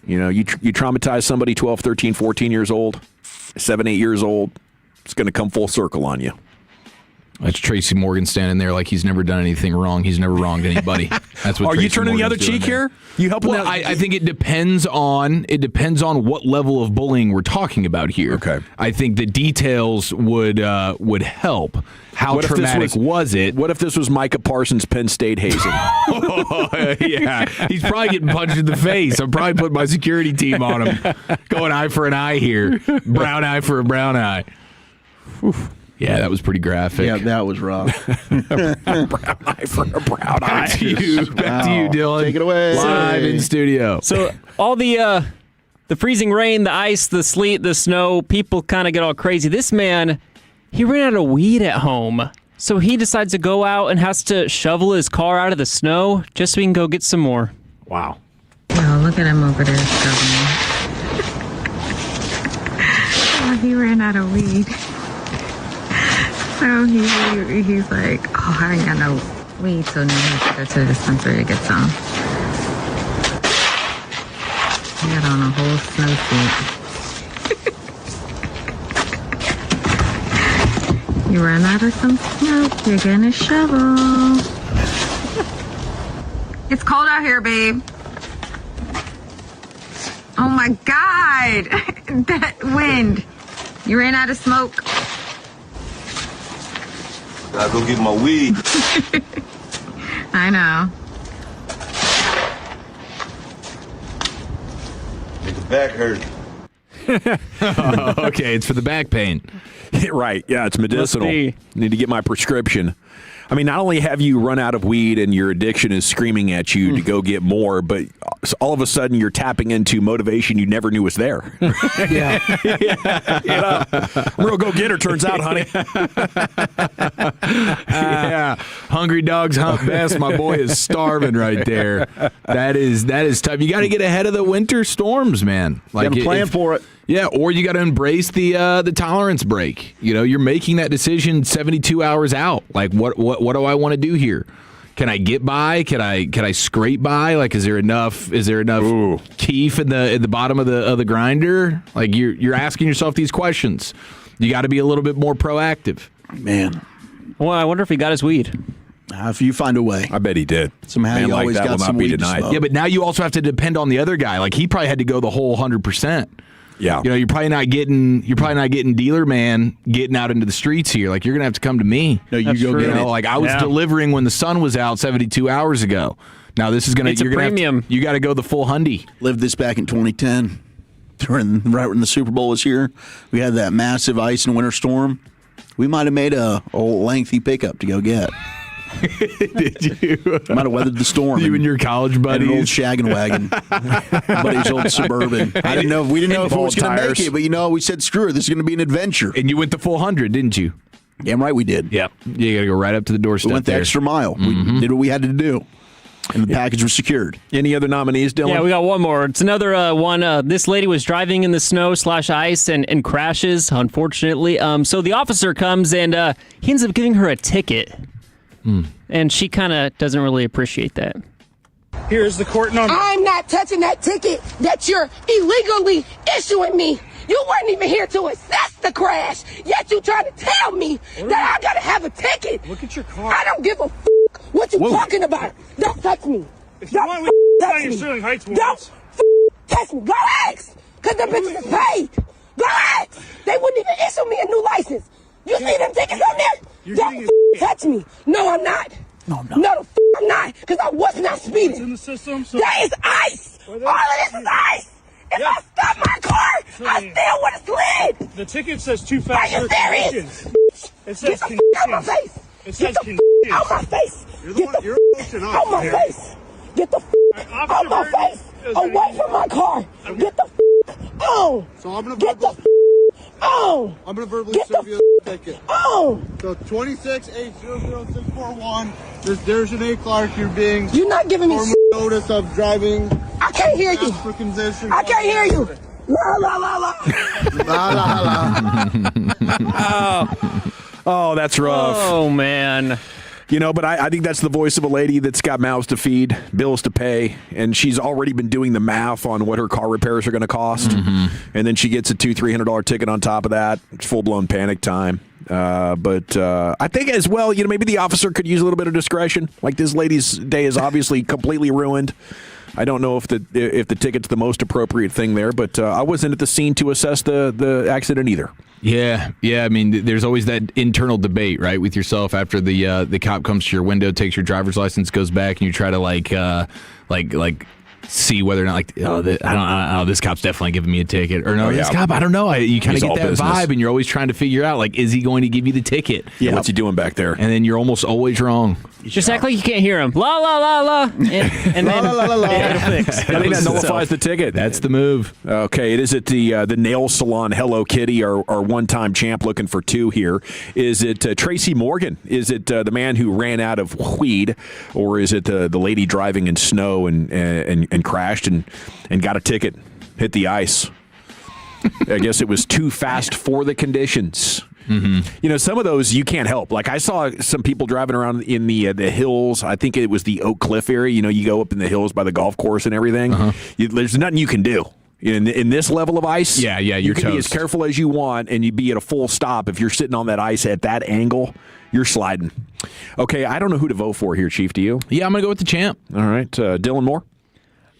You know, you traumatize somebody 12, 13, 14 years old, 7, 8 years old, it's going to come full circle on you. That's Tracy Morgan standing there like he's never done anything wrong. He's never wronged anybody. That's what. Are you turning the other cheek here? You helping? Well, I think it depends on what level of bullying we're talking about here. Okay. I think the details would help. How traumatic was it? What if this was Micah Parsons' Penn State hazing? Yeah, he's probably getting punched in the face. I'm probably putting my security team on him, going eye for an eye here, brown eye for a brown eye. Whew. Yeah, that was pretty graphic. Yeah, that was rough. Brown eye for a brown eye. Back to you, Dylan. Take it away. Live in studio. So all the freezing rain, the ice, the sleet, the snow, people kind of get all crazy. This man, he ran out of weed at home. So he decides to go out and has to shovel his car out of the snow just so he can go get some more. Wow. Oh, look at him over there shoveling. Oh, he ran out of weed. So he's like, oh, I ain't got no weed, so now he has to go to the dispensary to get some. He got on a whole snowsuit. You ran out of some smoke, you're gonna shovel. It's cold out here, babe. Oh my God, that wind. You ran out of smoke. Gotta go get my weed. I know. Make the back hurt. Okay, it's for the back pain. Right, yeah, it's medicinal. Need to get my prescription. I mean, not only have you run out of weed and your addiction is screaming at you to go get more, but all of a sudden you're tapping into motivation you never knew was there. Yeah. Real go-getter, turns out, honey. Yeah, hungry dogs hunt best. My boy is starving right there. That is tough. You got to get ahead of the winter storms, man. Got to plan for it. Yeah, or you got to embrace the tolerance break. You're making that decision 72 hours out. Like, what do I want to do here? Can I get by? Can I scrape by? Like, is there enough keef in the bottom of the grinder? Like, you're asking yourself these questions. You got to be a little bit more proactive. Man. Well, I wonder if he got his weed. If you find a way. I bet he did. Somehow Man you like always that got will some not be weed to denied. smoke. Yeah, but now you also have to depend on the other guy. Like, he probably had to go the whole 100%. Yeah. You're probably not getting dealer man getting out into the streets here. Like, you're gonna have to come to me. No, you go get it. Like, I was delivering when the sun was out 72 hours ago. Now this is gonna. It's a premium. You got to go the full hundy. Lived this back in 2010, right when the Super Bowl was here. We had that massive ice and winter storm. We might have made a lengthy pickup to go get. Did you? Might have weathered the storm. You and your college buddies. An old shaggin' wagon. Buddy's old Suburban. We didn't know if it was going to make it, but we said, screw it, this is going to be an adventure. And you went the full 100, didn't you? Damn right we did. Yep. You got to go right up to the doorstep. We went the extra mile. We did what we had to do. And the package was secured. Any other nominees, Dylan? Yeah, we got one more. It's another one. This lady was driving in the snow/ice and crashes, unfortunately. So the officer comes and he ends up giving her a ticket. And she kind of doesn't really appreciate that. Here's the court number. I'm not touching that ticket that you're illegally issuing me. You weren't even here to assess the crash, yet you trying to tell me that I gotta have a ticket. Look at your car. I don't give a what you talking about. Don't touch me. If you want, we touch your me. Sterling Heights Don't warrants. touch me. Go ask, cause the bitches is paid. Go ask. They wouldn't even issue me a new license. You see them tickets on there? Don't touch me. No, I'm not. No, I'm not. No, I'm not, because I was not speeding. It's in the system. So That is ice. All of this is ice. If I stopped my car, I still would have slid. the ticket says too Are fast you for serious? conditions. It Get says the out my conditions. face. It Get says the conditions. out my face. You're the Get one- the you're pushing us out my here. face. Get the out Officer my Burton face. is Away gonna- from my car. Get the on. So I'm going Get the on. I'm going to verbally Get serve the you a ticket. on. So 26-800-641. There's an A. Clark. You're being You're not giving me formal notice of driving. I can't hear you. For condition. I can't hear you. La la la la. La, la, la. Oh, that's rough. Oh, man. But I think that's the voice of a lady that's got mouths to feed, bills to pay, and she's already been doing the math on what her car repairs are going to cost. And then she gets a $200-$300 ticket on top of that. It's full-blown panic time. But I think as well, maybe the officer could use a little bit of discretion. Like, this lady's day is obviously completely ruined. I don't know if the ticket's the most appropriate thing there, but I wasn't at the scene to assess the accident either. Yeah. I mean, there's always that internal debate, right, with yourself after the cop comes to your window, takes your driver's license, goes back, and you try to see whether or not I don't know, this cop's definitely giving me a ticket, or no, this cop, I don't know. You kind of get that vibe, and you're always trying to figure out, like, is he going to give you the ticket? Yeah, what's he doing back there? And then you're almost always wrong. Just act like you can't hear him. La la la la, and then it'll fix. I think that nullifies the ticket. That's the move. Okay, it is at the nail salon. Hello Kitty, our one-time champ, looking for two here. Is it Tracy Morgan? Is it the man who ran out of weed, or is it the lady driving in snow and crashed and got a ticket, hit the ice? I guess it was too fast for the conditions. Some of those you can't help. Like, I saw some people driving around in the hills. I think it was the Oak Cliff area. You go up in the hills by the golf course and everything. There's nothing you can do. In this level of ice, you're you can be as toast. careful as you want, and you'd be at a full stop. If you're sitting on that ice at that angle, you're sliding. Okay, I don't know who to vote for here, Chief. Do you? Yeah, I'm going to go with the champ. All right, Dylan Moore?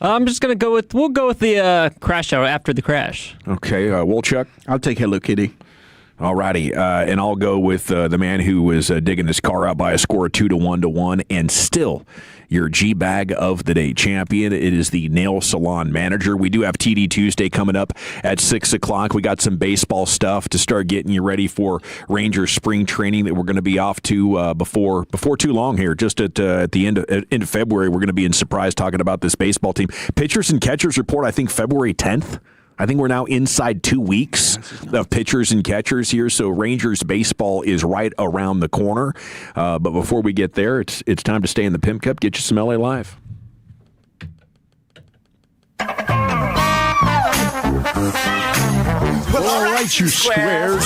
I'm just going to we'll go with the crash hour after the crash. Okay, Wolchuk? I'll take Hello Kitty. All righty, and I'll go with the man who was digging this car out by a score of 2-1 and still your G-Bag of the Day champion. It is the Nail Salon Manager. We do have TD Tuesday coming up at 6 o'clock. We got some baseball stuff to start getting you ready for Rangers spring training that we're going to be off to before too long here. Just at the end of February, we're going to be in Surprise talking about this baseball team. Pitchers and catchers report, I think, February 10th. I think we're now inside 2 weeks of pitchers and catchers here, so Rangers baseball is right around the corner. But before we get there, it's time to stay in the Pimp Cup. Get you some LA Live. Well, all right, you squares.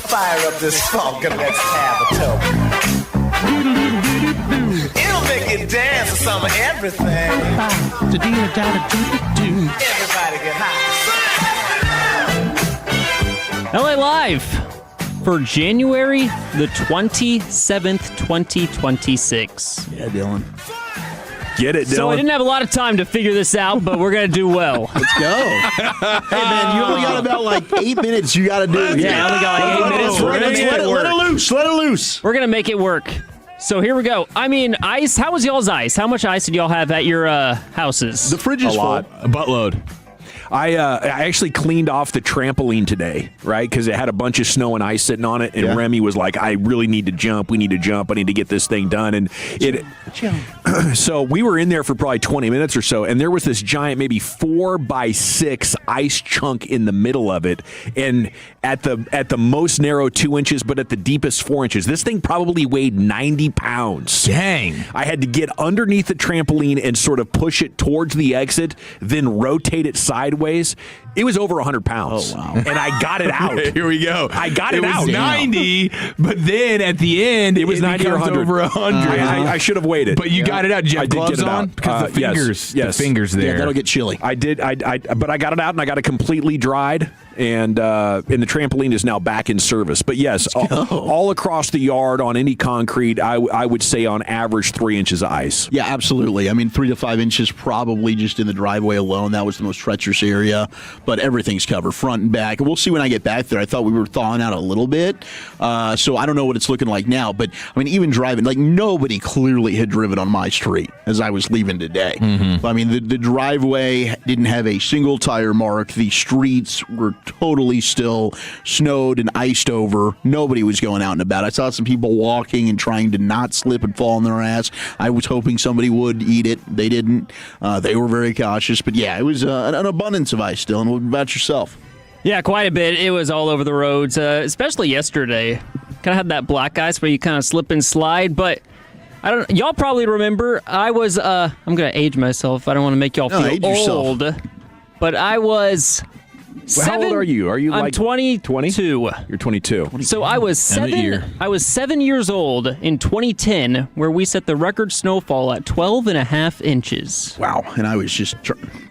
Fire up this funk and let's have a toke. It'll make you dance to some of everything. Everybody get high. LA Live for January the 27th, 2026. Yeah, Dylan. Get it, Dylan. So I didn't have a lot of time to figure this out, but we're going to do well. Let's go. Hey, man, you only got about like 8 minutes you got to do. Yeah, I only got like 8 minutes. Let it loose. Let it loose. We're going to make it work. So here we go. I mean, ice. How was y'all's ice? How much ice did y'all have at your houses? The fridge is full. A buttload. I actually cleaned off the trampoline today, right? Because it had a bunch of snow and ice sitting on it. And Remy was like, I really need to jump. We need to jump. I need to get this thing done. And so we were in there for probably 20 minutes or so. And there was this giant, maybe 4x6 ice chunk in the middle of it. And at the most narrow 2 inches, but at the deepest 4 inches. This thing probably weighed 90 pounds. Dang. I had to get underneath the trampoline and sort of push it towards the exit, then rotate it sideways. It was over 100 pounds. Oh, wow. And I got it out. Here we go. I got it out. It was 90, but then at the end, it was 90 or 100. Over 100. I should have waited. But you got it out. Did you have gloves on? Because the fingers, yes. the fingers there. Yeah, that'll get chilly. I did. But I got it out, and I got it completely dried. And the trampoline is now back in service. But yes, all across the yard on any concrete, I would say on average 3 inches of ice. Yeah, absolutely. I mean, 3 to 5 inches probably just in the driveway alone. That was the most treacherous area. But everything's covered, front and back. And we'll see when I get back there. I thought we were thawing out a little bit. So I don't know what it's looking like now. But, I mean, even driving, like nobody clearly had driven on my street as I was leaving today. Mm-hmm. I mean, the driveway didn't have a single tire mark. The streets were totally still snowed and iced over. Nobody was going out and about. I saw some people walking and trying to not slip and fall on their ass. I was hoping somebody would eat it. They didn't. They were very cautious. But yeah, it was an abundance of ice, Dylan. What about yourself? Yeah, quite a bit. It was all over the roads, especially yesterday. Kind of had that black ice where you kind of slip and slide, but I don't. Y'all probably remember I was. I'm gonna age myself. I don't want to make y'all feel old, but I was. How old are you? Are you I'm like 22. You're 22. So I was 7 years old in 2010, where we set the record snowfall at 12.5 inches. Wow. And I was just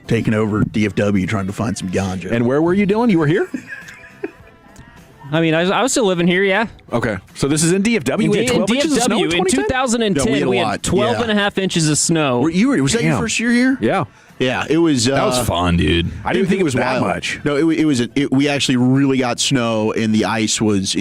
taking over DFW trying to find some ganja. And where were you, Dylan? You were here? I mean, I was still living here, yeah. Okay. So this is in DFW. We had 12 inches of snow in 2010, we had 12.5 inches of snow. Was that your first year here? Yeah. Yeah, it was. That was fun, dude. I didn't think it was that much. No, we actually really got snow, and the ice was